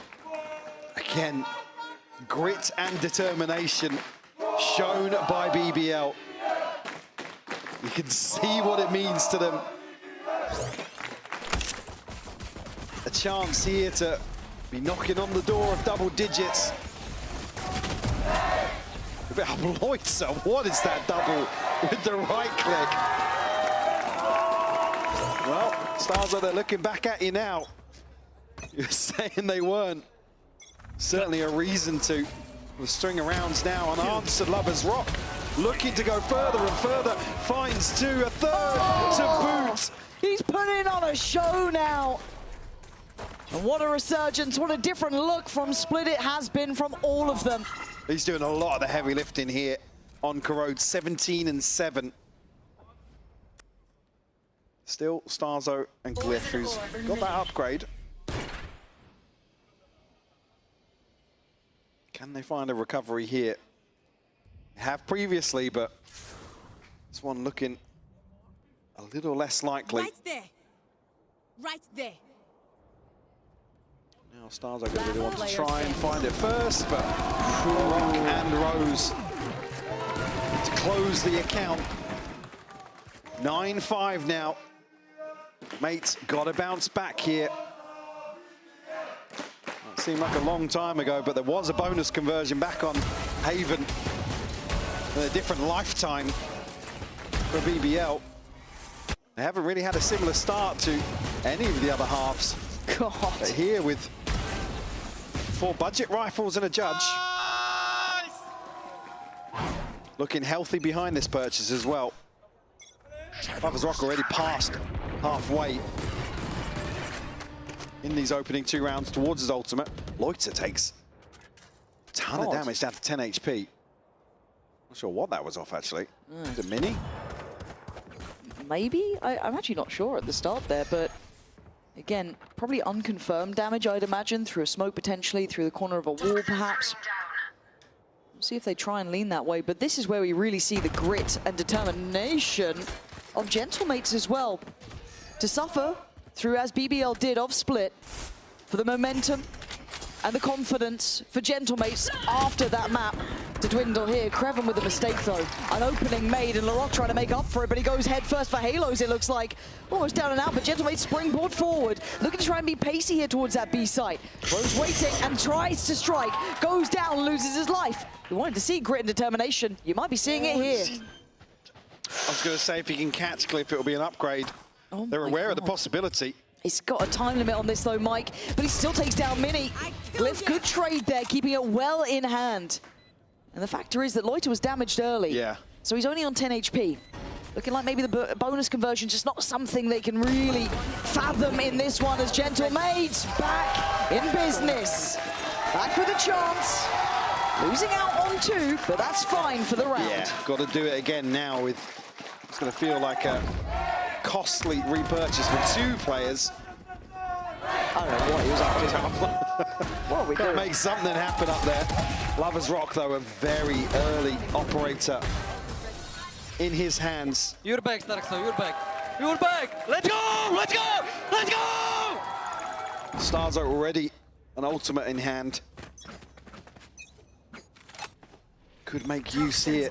Again, grit and determination shown by BBL. You can see what it means to them. A chance here to be knocking on the door of double digits. Loiter, what is that double with the right click? Well, Starzo, they're looking back at you now. You're saying they weren't. Certainly a reason to. The string of rounds now unanswered. Lovers Rock looking to go further and further. Finds 2, a third to boot. He's putting on a show now. And what a resurgence, what a different look from Split it has been from all of them. He's doing a lot of the heavy lifting here on Corrode, 17-7. Still Starzo and Glyph, who's got that upgrade. Can they find a recovery here? Have previously, but this one looking a little less likely. Right there. Right there. Now Stars are going to really want to try and find it first, but Rock and Rose to close the account. 9-5 now. Mate's got to bounce back here. It seemed like a long time ago, but there was a bonus conversion back on Haven. A different lifetime for BBL. They haven't really had a similar start to any of the other halves. God. But here with 4 budget rifles and a judge. Looking healthy behind this purchase as well. Lovers Rock already passed halfway in these opening 2 rounds towards his ultimate. Loiter takes a ton of damage down to 10 HP. Not sure what that was off, actually. Is it Mini? Maybe? I'm actually not sure at the start there, but again, probably unconfirmed damage, I'd imagine, through a smoke potentially, through the corner of a wall perhaps. We'll see if they try and lean that way, but this is where we really see the grit and determination of Gentlemates as well. To suffer through, as BBL did off Split, for the momentum and the confidence for Gentlemates after that map to dwindle here. Creven with a mistake though. An opening made and Larocque trying to make up for it, but he goes head first for Halos, it looks like. Almost down and out, but Gentlemates springboard forward. Looking to try and be pacey here towards that B site. Rose waiting and tries to strike. Goes down, loses his life. We wanted to see grit and determination. You might be seeing it here. I was going to say, if he can catch Glyph, it'll be an upgrade. They're aware of the possibility. He's got a time limit on this though, Mike, but he still takes down Mini. Glyph, good trade there, keeping it well in hand. And the factor is that Loiter was damaged early. Yeah. So he's only on 10 HP. Looking like maybe the bonus conversion just not something they can really fathom in this one, as Gentlemates back in business. Back with a chance. Losing out on 2, but that's fine for the round. Yeah, got to do it again now with, it's going to feel like a costly repurchase for 2 players. I don't know what he was up to. What are we Got to doing? make something happen up there. Lovers Rock, though, a very early operator in his hands. You're back, Starkson, you're back. You're back! Let's go! Let's go! Let's go! Stars are already an ultimate in hand. Could make use here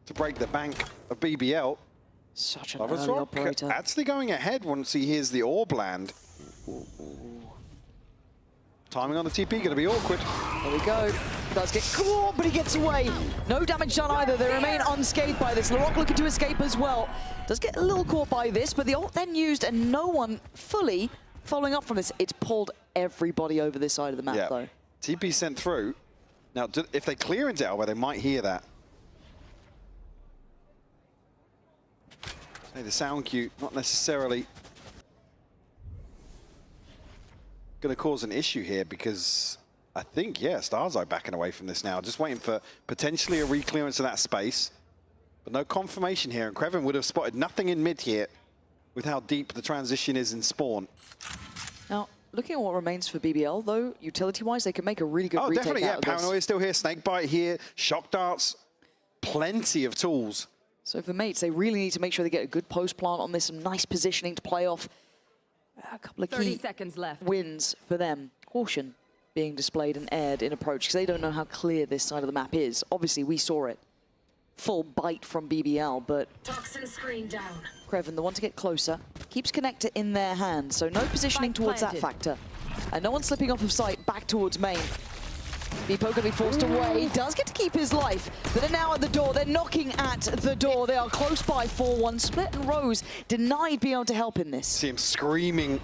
to break the bank of BBL. Such an Lovers early Rock operator. actually going ahead once he hears the orb land. Timing on the TP going to be awkward. There we go. Does get caught, but he gets away. No damage done either. They remain unscathed by this. Larocque looking to escape as well. Does get a little caught by this, but the ult then used and no one fully following up from this. It's pulled everybody over this side of the map though. TP sent through. Now, if they clear into Elbow, they might hear that. Hey, the sound cue, not necessarily going to cause an issue here, because I think, yeah, Starzai backing away from this now. Just waiting for potentially a re-clearance of that space. But no confirmation here, and Creven would have spotted nothing in mid here with how deep the transition is in spawn. Now, looking at what remains for BBL, though, utility-wise, they can make a really good retake definitely, out of this. Paranoia is still here, Snakebite here, Shock Darts, plenty of tools. So for Mates, they really need to make sure they get a good post plant on this, some nice positioning to play off. A couple of 30 key seconds left. wins for them. Caution being displayed and aired in approach, because they don't know how clear this side of the map is. Obviously, we saw it. Full bite from BBL, but Toxin screen down. Creven, the one to get closer, keeps Connector in their hand, so no positioning towards that factor. And no one slipping off of sight back towards main. Bepo going to be forced away, does get to keep his life, but they're now at the door, they're knocking at the door, they are close by 4-1. Split and Rose denied being able to help in this. See him screaming,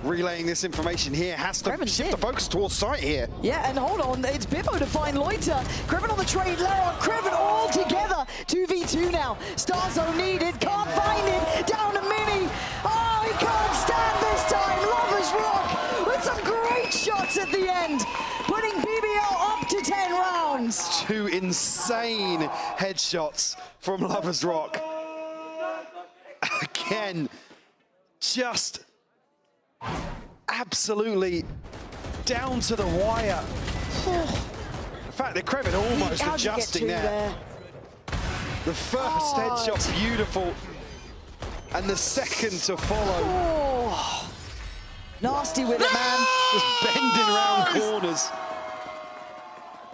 relaying this information here, has to shift the focus towards sight here. Yeah, and hold on, it's Bippo to find Loiter. Creven on the trade, Lara, Creven all together. 2v2 now, Starzo needed, can't find it, down to Mini. Oh, he can't stand this time, Lovers Rock with some great shots at the end, putting BBL up to 10 rounds. 2 insane headshots from Lovers Rock. Again, just absolutely down to the wire. In fact, the Creven almost adjusting there. The first headshot, beautiful. And the second to follow. Oh. Nasty with it, man. Just bending round corners.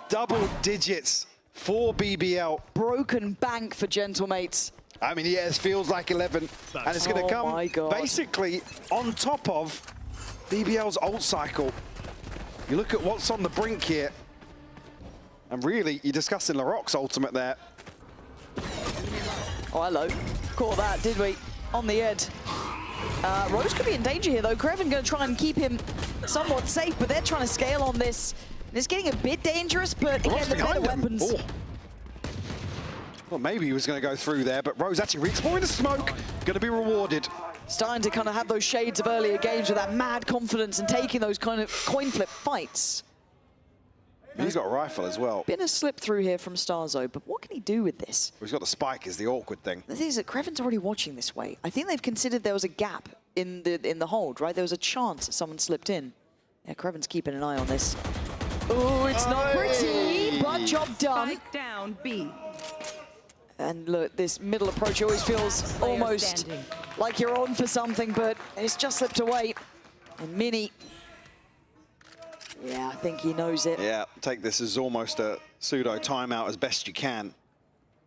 Double digits for BBL. Broken bank for Gentlemates. I mean, yeah, it feels like 11. And it's going to come my God. basically on top of BBL's ult cycle. You look at what's on the brink here. And really, you're discussing LaRock's ultimate there. Oh, hello. Caught that, did we? On the edge. Rose could be in danger here, though. Kreven going to try and keep him somewhat safe, but they're trying to scale on this. It's getting a bit dangerous, but again, the better weapons. Oh. Well, maybe he was going to go through there, but Rose actually re-exploring the smoke. Going to be rewarded. Starting to kind of have those shades of earlier games with that mad confidence and taking those kind of coin flip fights. He's got a rifle as well. Been a slip through here from Starzo, but what can he do with this? Well, he's got the spike is the awkward thing. The thing is that Kreven's already watching this way. I think they've considered there was a gap in the hold, right? There was a chance that someone slipped in. Yeah, Kreven's keeping an eye on this. Oh, it's not pretty, but job done. Spike down, B. And look, this middle approach always feels almost like you're on for something, but it's just slipped away. And Mini, yeah, I think he knows it. Yeah, take this as almost a pseudo timeout as best you can.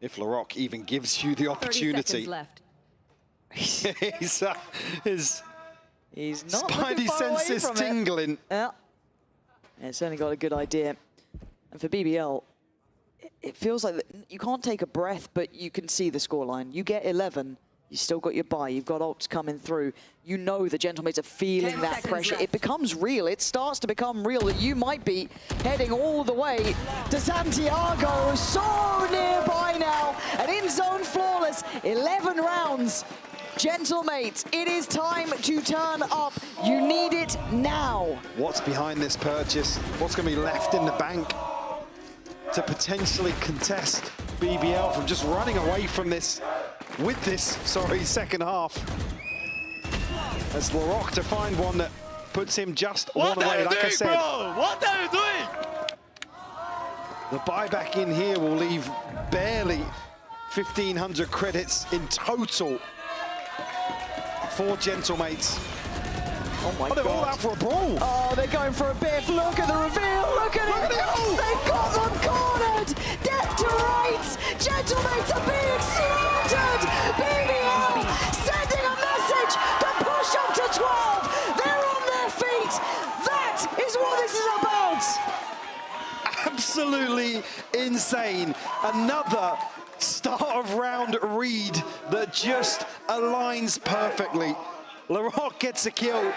If LaRock even gives you the opportunity. 30 seconds left. He's not Spidey senses tingling. Yeah. It's certainly got a good idea. And for BBL, it feels like you can't take a breath, but you can see the scoreline. You get 11, you still got your buy, you've got ults coming through. You know the Gentlemates are feeling that pressure. It becomes real. It starts to become real that you might be heading all the way to Santiago. So nearby now. And in zone flawless, 11 rounds. Gentlemates, it is time to turn up. You need it now. What's behind this purchase? What's going to be left in the bank to potentially contest BBL from just running away from this, with this, second half? As LaRock to find one that puts him just one away, like I said. Bro? What are you doing? The buyback in here will leave barely 1,500 credits in total for Gentlemates. Oh my God. They're all out for a brawl. Oh, they're going for a biff. Look at the reveal. Look at it. They've got them cornered. Death to rights. Gentlemates are being slaughtered. BBL sending a message to push up to 12. They're on their feet. That is what this is about. Absolutely insane. Another start of round read that just aligns perfectly. LaRock gets a kill.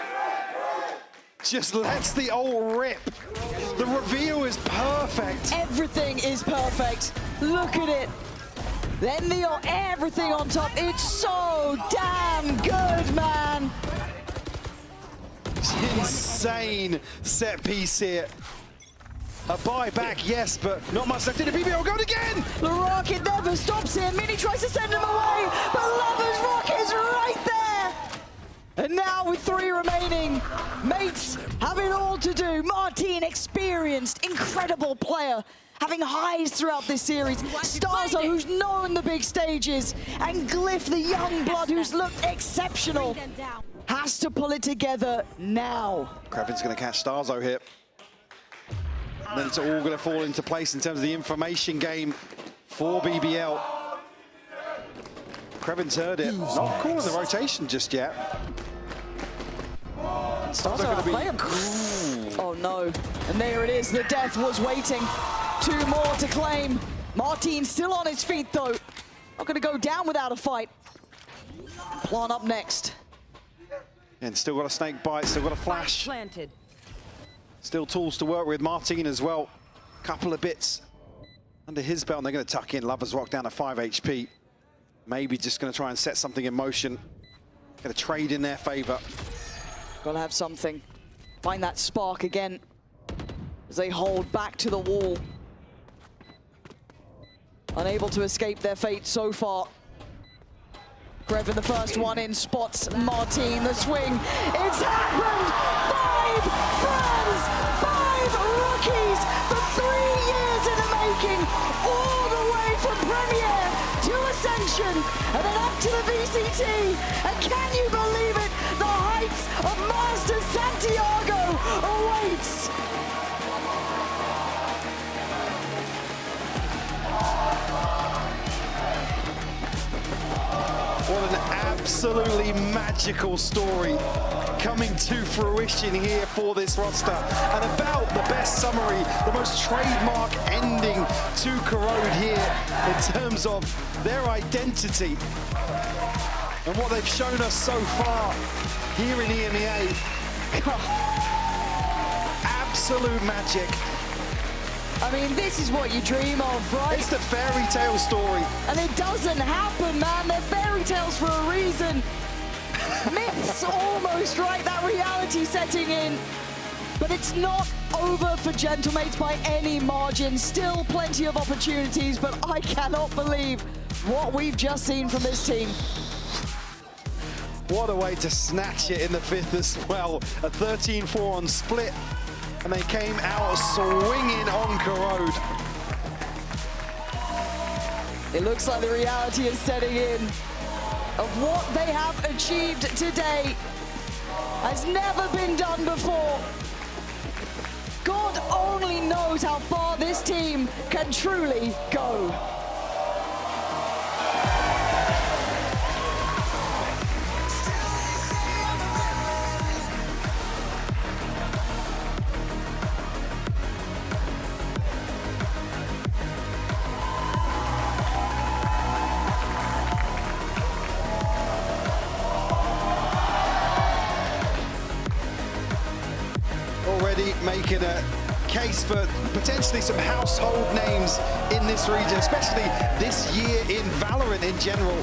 Just lets the ult rip. The reveal is perfect. Everything is perfect. Look at it. Then everything on top. It's so damn good, man. Insane set piece here. A buyback, yes, but not much left in it. BBL going again! LaRock, it never stops him. Mini tries to send him away, but Lover's Rock is right there. And now with 3 remaining, mates have it all to do. Martin, experienced, incredible player, having highs throughout this series. Starzo, who's known the big stages, and Glyph, the young blood, who's looked exceptional, has to pull it together now. Kreven's going to catch Starzo here. And then it's all going to fall into place in terms of the information game for BBL. Kreven's heard it. Not calling the rotation just yet. Starzo outplay him. Oh no. And there it is. The death was waiting. 2 more to claim. Martin still on his feet though. Not going to go down without a fight. Plan up next. And still got a snake bite, still got a flash. Planted. Still tools to work with. Martin as well. Couple of bits under his belt, and they're going to tuck in. Lover's Rock down to 5 HP. Maybe just going to try and set something in motion. Going to trade in their favor. Got to have something. Find that spark again as they hold back to the wall. Unable to escape their fate so far. Kreven, the first one in, spots Martin, the swing. It's happened! 5 friends, 5 rookies for 3 years in the making, all the way from Premier to Ascension, and then up to the VCT. And can you believe it? The heights of Masters Santiago awaits. What an absolutely magical story coming to fruition here for this roster. And about the best summary, the most trademark ending to Corrode here in terms of their identity and what they've shown us so far here in EMEA. Absolute magic. I mean, this is what you dream of, right? It's the fairy tale story. And it doesn't happen, man. They're fairy tales for a reason. Myths almost, right? That reality setting in. But it's not over for Gentlemates by any margin. Still plenty of opportunities, but I cannot believe what we've just seen from this team. What a way to snatch it in the fifth as well. A 13-4 on split. And they came out swinging on Corrode. It looks like the reality is setting in of what they have achieved today. Has never been done before. God only knows how far this team can truly go. Already making a case for potentially some household names in this region, especially this year in Valorant in general.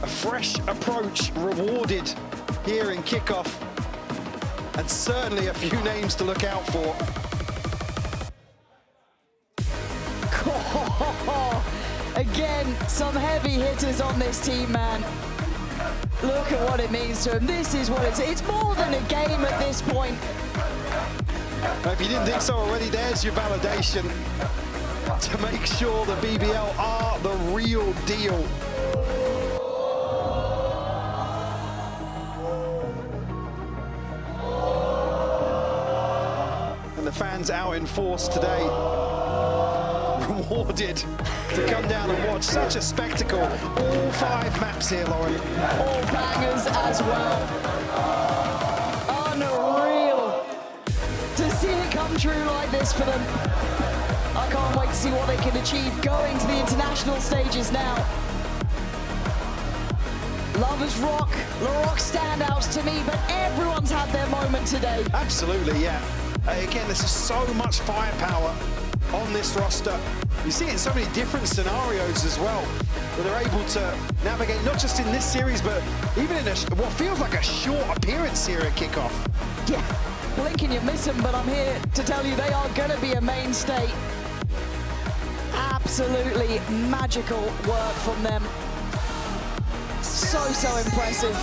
A fresh approach rewarded here in Kickoff, and certainly a few names to look out for. Again, some heavy hitters on this team, man. Look at what it means to him. This is what it's more than a game at this point. If you didn't think so already, there's your validation to make sure the BBL are the real deal. And the fans out in force today, rewarded to come down and watch such a spectacle. All 5 maps here, Lauren. All bangers as well. Unreal to see it come true like this for them. I can't wait to see what they can achieve going to the international stages now. Lovers Rock, LaRock standouts to me, but everyone's had their moment today. Absolutely, yeah. Again, there's just so much firepower on this roster. You see it in so many different scenarios as well, where they're able to navigate not just in this series, but even in what feels like a short appearance here at Kickoff. Yeah, blink and you miss them, but I'm here to tell you they are going to be a mainstay. Absolutely magical work from them. So impressive.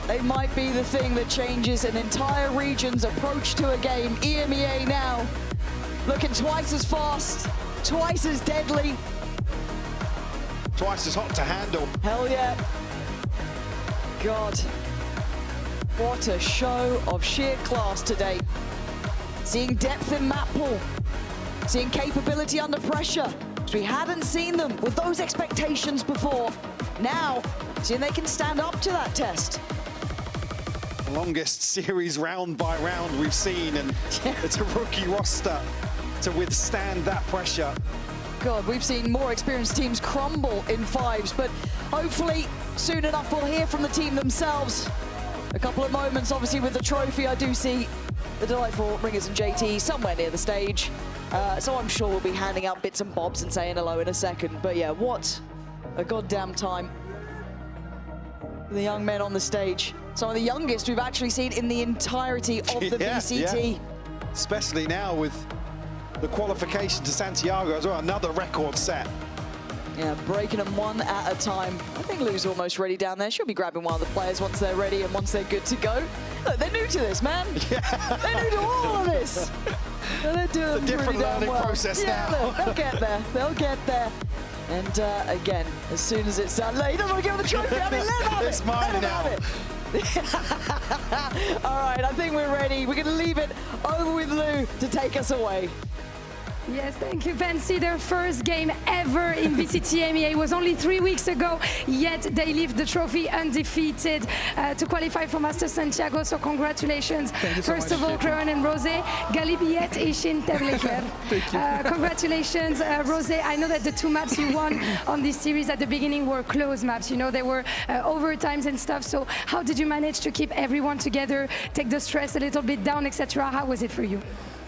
They might be the thing that changes an entire region's approach to a game. EMEA now looking twice as fast, twice as deadly. Twice as hot to handle. Hell yeah. God, what a show of sheer class today. Seeing depth in map pool, seeing capability under pressure. We hadn't seen them with those expectations before. Now, seeing they can stand up to that test. Longest series round by round we've seen, and it's a rookie roster to withstand that pressure. God, we've seen more experienced teams crumble in 5s, but hopefully soon enough we'll hear from the team themselves. A couple of moments, obviously, with the trophy. I do see the delightful Ringers and JT somewhere near the stage. So I'm sure we'll be handing out bits and bobs and saying hello in a second. But yeah, what a goddamn time. The young men on the stage. Some of the youngest we've actually seen in the entirety of the VCT. Yeah. Especially now with the qualification to Santiago as well, another record set. Yeah, breaking them one at a time. I think Lou's almost ready down there. She'll be grabbing one of the players once they're ready and once they're good to go. Look, they're new to this, man. They're new to all of this. They're doing It's a different pretty damn learning well. process yeah, now. Look, they'll get there. They'll get there. And again, as soon as it's done, look, he doesn't want to give him the trophy. I mean, let him have it. It's mine Let him now. have it. All right, I think we're ready. We're going to leave it over with Lou to take us away. Yes, thank you, Fancy. Their first game ever in VCT EMEA was only 3 weeks ago, yet they lift the trophy undefeated to qualify for Masters Santiago. So congratulations. Thank you so First much. of all, Creon and Rose, Galibiet Ishin Tevleker. Thank you. Congratulations, Rose. I know that the 2 maps you won on this series at the beginning were close maps. You know, they were overtimes and stuff. So how did you manage to keep everyone together, take the stress a little bit down, etc.? How was it for you?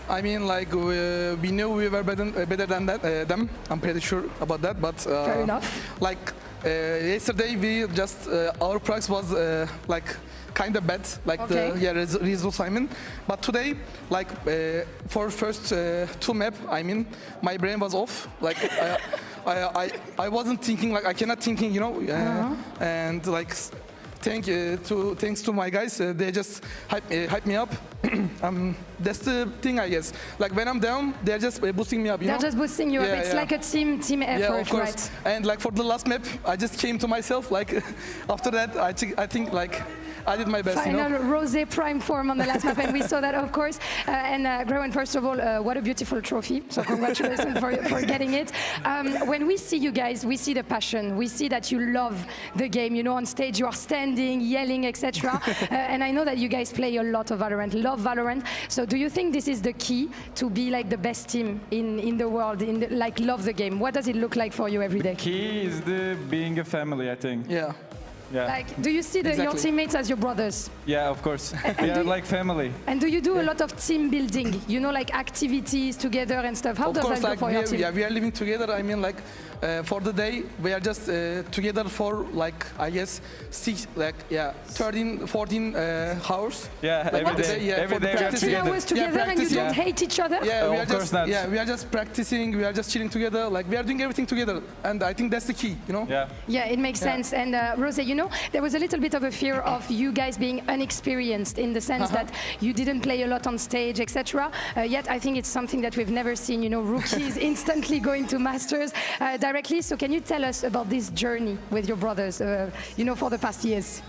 I mean, like, we knew we were better than them. I'm pretty sure about that. But Fair enough. Like yesterday, we just our practice was like kind of bad, like Okay. the result Simon. But today, like for first 2 map, I mean, my brain was off. Like I wasn't thinking, like I cannot thinking, you know, and like. Thanks to my guys, they just hype me up. That's the thing, I guess. Like when I'm down, they're just boosting me up. You They're know? just boosting you up. It's like a team effort, yeah, of course. right? And like for the last map, I just came to myself. Like after that, I think like I did my best. Final You know? Rose prime form on the last map, and we saw that, of course. Groen, first of all, what a beautiful trophy. So congratulations for getting it. When we see you guys, we see the passion. We see that you love the game. You know, on stage you are standing, yelling, etc. And I know that you guys play a lot of Valorant, love Valorant. So do you think this is the key to be like the best team in the world, like love the game? What does it look like for you every day? Key is the being a family, I think. Yeah. Yeah. Like, do you see your teammates as your brothers? Yeah, of course. We are like family. And do you do a lot of team building? You know, like activities together and stuff. How Of does course, that like go for your team? we are living together. I mean, like for the day, we are just together for like I guess 13, 14 hours. Yeah, like every day. Every day we are 13 hours together and you don't hate each other? Yeah, we of are course just not. we are just practicing. We are just chilling together. Like we are doing everything together, and I think that's the key. You know? Yeah. Yeah, it makes sense. And Rose, you know, there was a little bit of a fear of you guys being unexperienced in the sense that you didn't play a lot on stage, etc. Yet I think it's something that we've never seen. You know, rookies instantly going to Masters directly. So can you tell us about this journey with your brothers? You know, for the past years.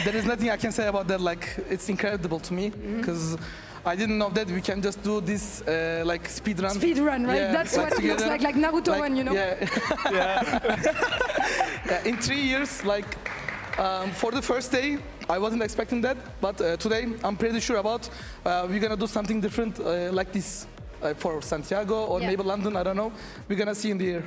There is nothing I can say about that. Like it's incredible to me because I didn't know that we can just do this like speed run. Speed run, right? Yeah, That's what it looks like Naruto one, you know? Yeah. Yeah. In 3 years, like for the first day, I wasn't expecting that, but today I'm pretty sure about we're gonna do something different like this for Santiago or maybe London. I don't know. We're gonna see in the year.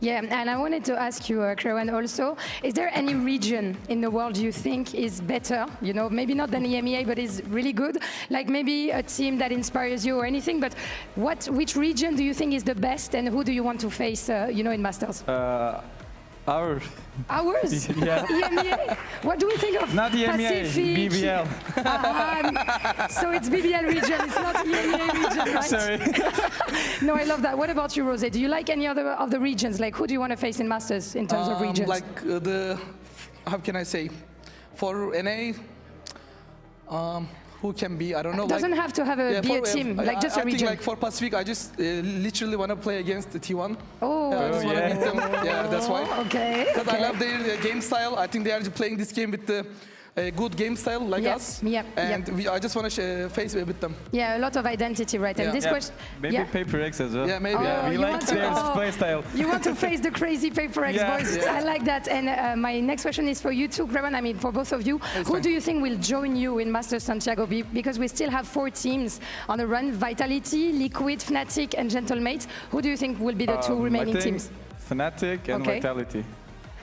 Yeah, and I wanted to ask you, Creon, also, is there any region in the world you think is better, you know, maybe not than EMEA, but is really good? Like maybe a team that inspires you or anything, but which region do you think is the best and who do you want to face, you know, in Masters? Ours? Yeah. EMEA? What do we think of Not EMEA, Pacific? BBL. So it's BBL region, it's not EMEA region, right? Sorry. No, I love that. What about you, Rose? Do you like any other of the regions? Like who do you want to face in Masters in terms of regions? Like how can I say, for NA, who can be? I don't know. It doesn't have to have a be a team, like just a I region. think like for Pacific, I just literally want to play against the T1. Oh, I just want to beat them. Yeah, that's why. Okay. Because I love their game style. I think they are playing this game with the good game style like us. Yep. And I just want to face with them. Yeah, a lot of identity, right? And this question. Maybe Paper X as well. Yeah, maybe. We like their play style. You want to face the crazy Paper X boys. Yeah. I like that. And my next question is for you too, Creon. I mean, for both of you. Who do you think will join you in Masters Santiago? Because we still have 4 teams on the run: Vitality, Liquid, Fnatic, and Gentlemates. Who do you think will be the 2 remaining I think teams? Fnatic and Vitality.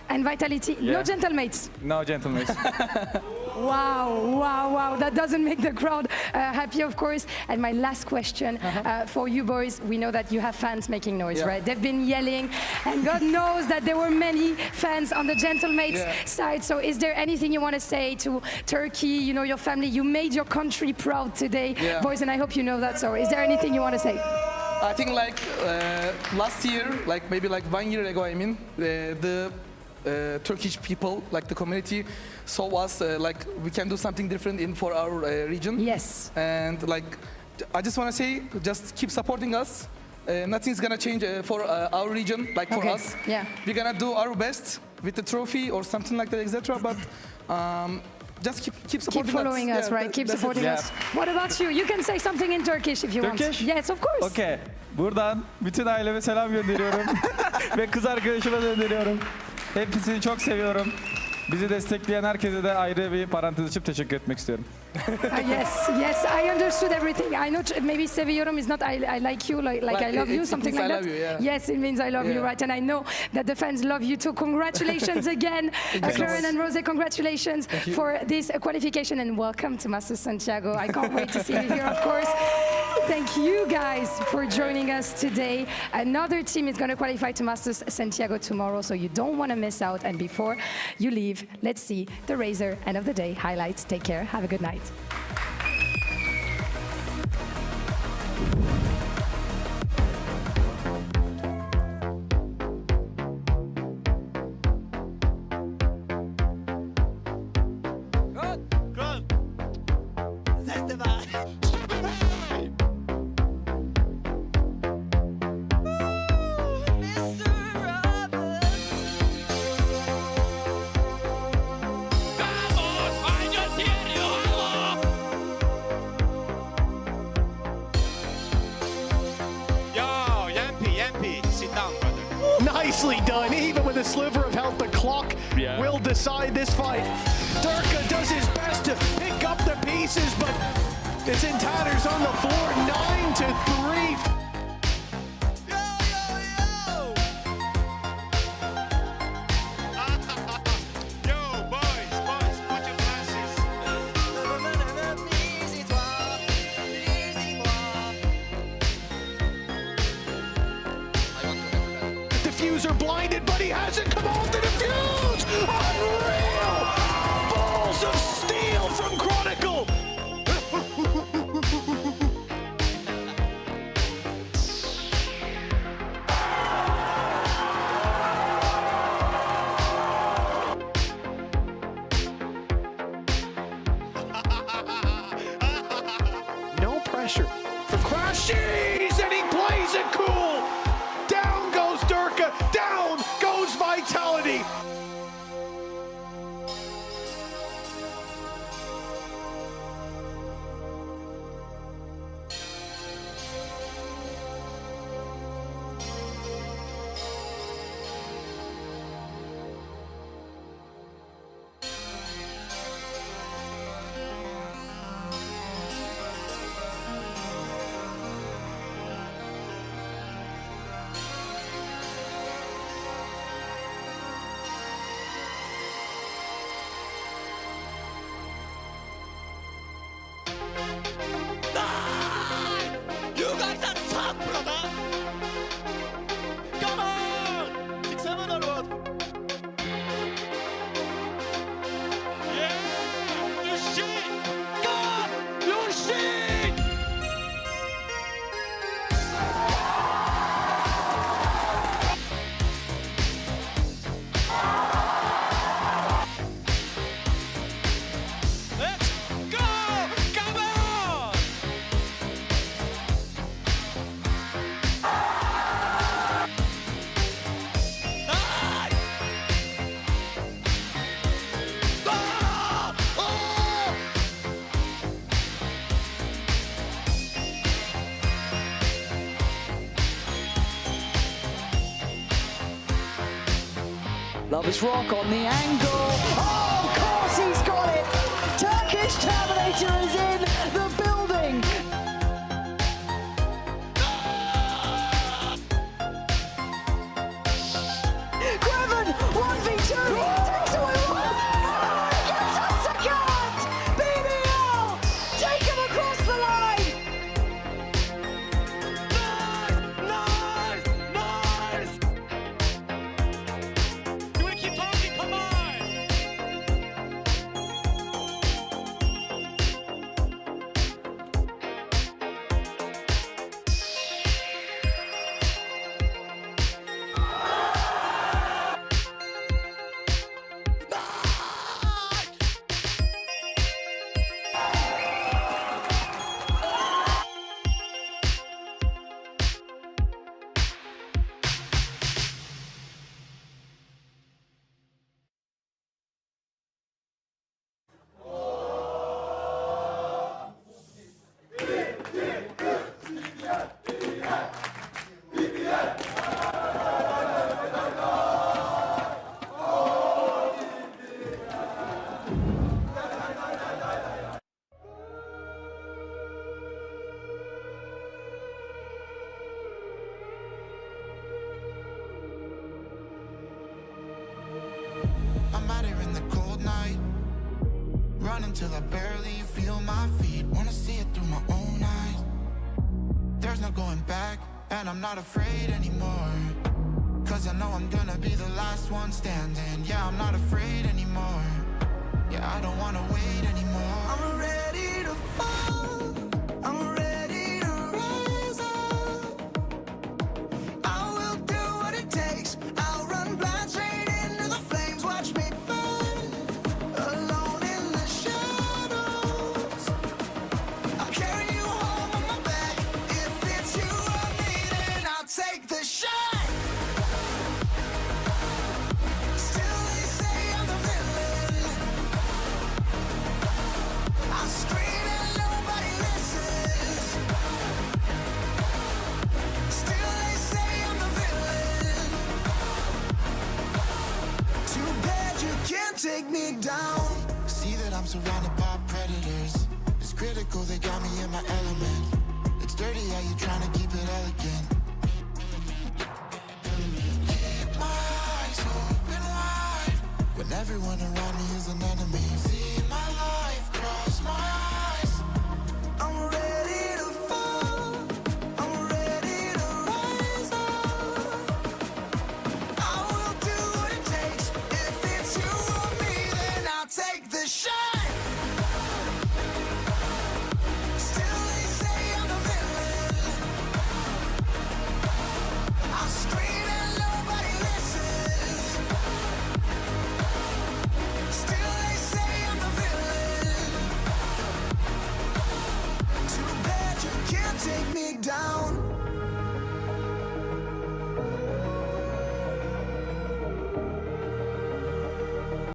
And Vitality, no Gentlemates. No Gentlemates. Wow, that doesn't make the crowd happy, of course. And my last question for you boys, we know that you have fans making noise, right? They've been yelling, and God knows that there were many fans on the Gentlemates side. So is there anything you want to say to Turkey, you know, your family? You made your country proud today, boys, and I hope you know that. So is there anything you want to say? I think like last year, like maybe like 1 year ago, I mean, the Turkish people, like the community, saw us like we can do something different for our region. Yes. And like, I just want to say, just keep supporting us. Nothing's gonna change for our region, like for us. Yeah. We're gonna do our best with the trophy or something like that, etc. But just keep supporting Keep following us, Yeah, right? Keep that's it. supporting Yeah. us. What about you? You can say something in Turkish if you Turkish? want. Yes, of course. Okay. Buradan bütün aileme selam gönderiyorum. Ve kız arkadaşıma gönderiyorum. Hepsini çok seviyorum. Bizi destekleyen herkese de ayrı bir parantez açıp teşekkür etmek istiyorum. Yes, I understood everything. I know maybe seviyorum is not I like you, like I love you, it something means like I that. love you, yeah. Yes, it means I love you, Yeah. right? And I know that the fans love you too. Congratulations again, Karen and Rose. Congratulations for this qualification and welcome to Masters Santiago. I can't wait to see you here, of course. Thank you guys for joining us today. Another team is going to qualify to Masters Santiago tomorrow, so you don't want to miss out. And before you leave, let's see the Razor end of the day highlights. Take care. Have a good night. Nicely done, even with a sliver of health, the clock will decide this fight. Durka does his best to pick up the pieces, but it's in tatters on the floor, 9-3. Diffuser blinded, but he hasn't come off the diffuse! Unreal! Balls of steel from Chronicle! No pressure for Crashies, and he plays it cool! Down goes Durka, down goes Vitality. You guys are tough, brother! Come on! 6-7 onward! Yeah! You shit! Go! You shit! Let's go! Come on! Lovis Rock on the angle. Oh, of course he's got it. Turkish Terminator is in the building. Greven, 1v2, takes away one, gets a second. BBL, take him across the line. Nice! Nice! Do we keep talking? Come on! running till I barely feel my feet. Wanna see it through my own eyes. There's no going back, and I'm not afraid anymore. Cause I know I'm gonna be the last one standing. Yeah, I'm not afraid anymore. Yeah, I don't wanna wait anymore.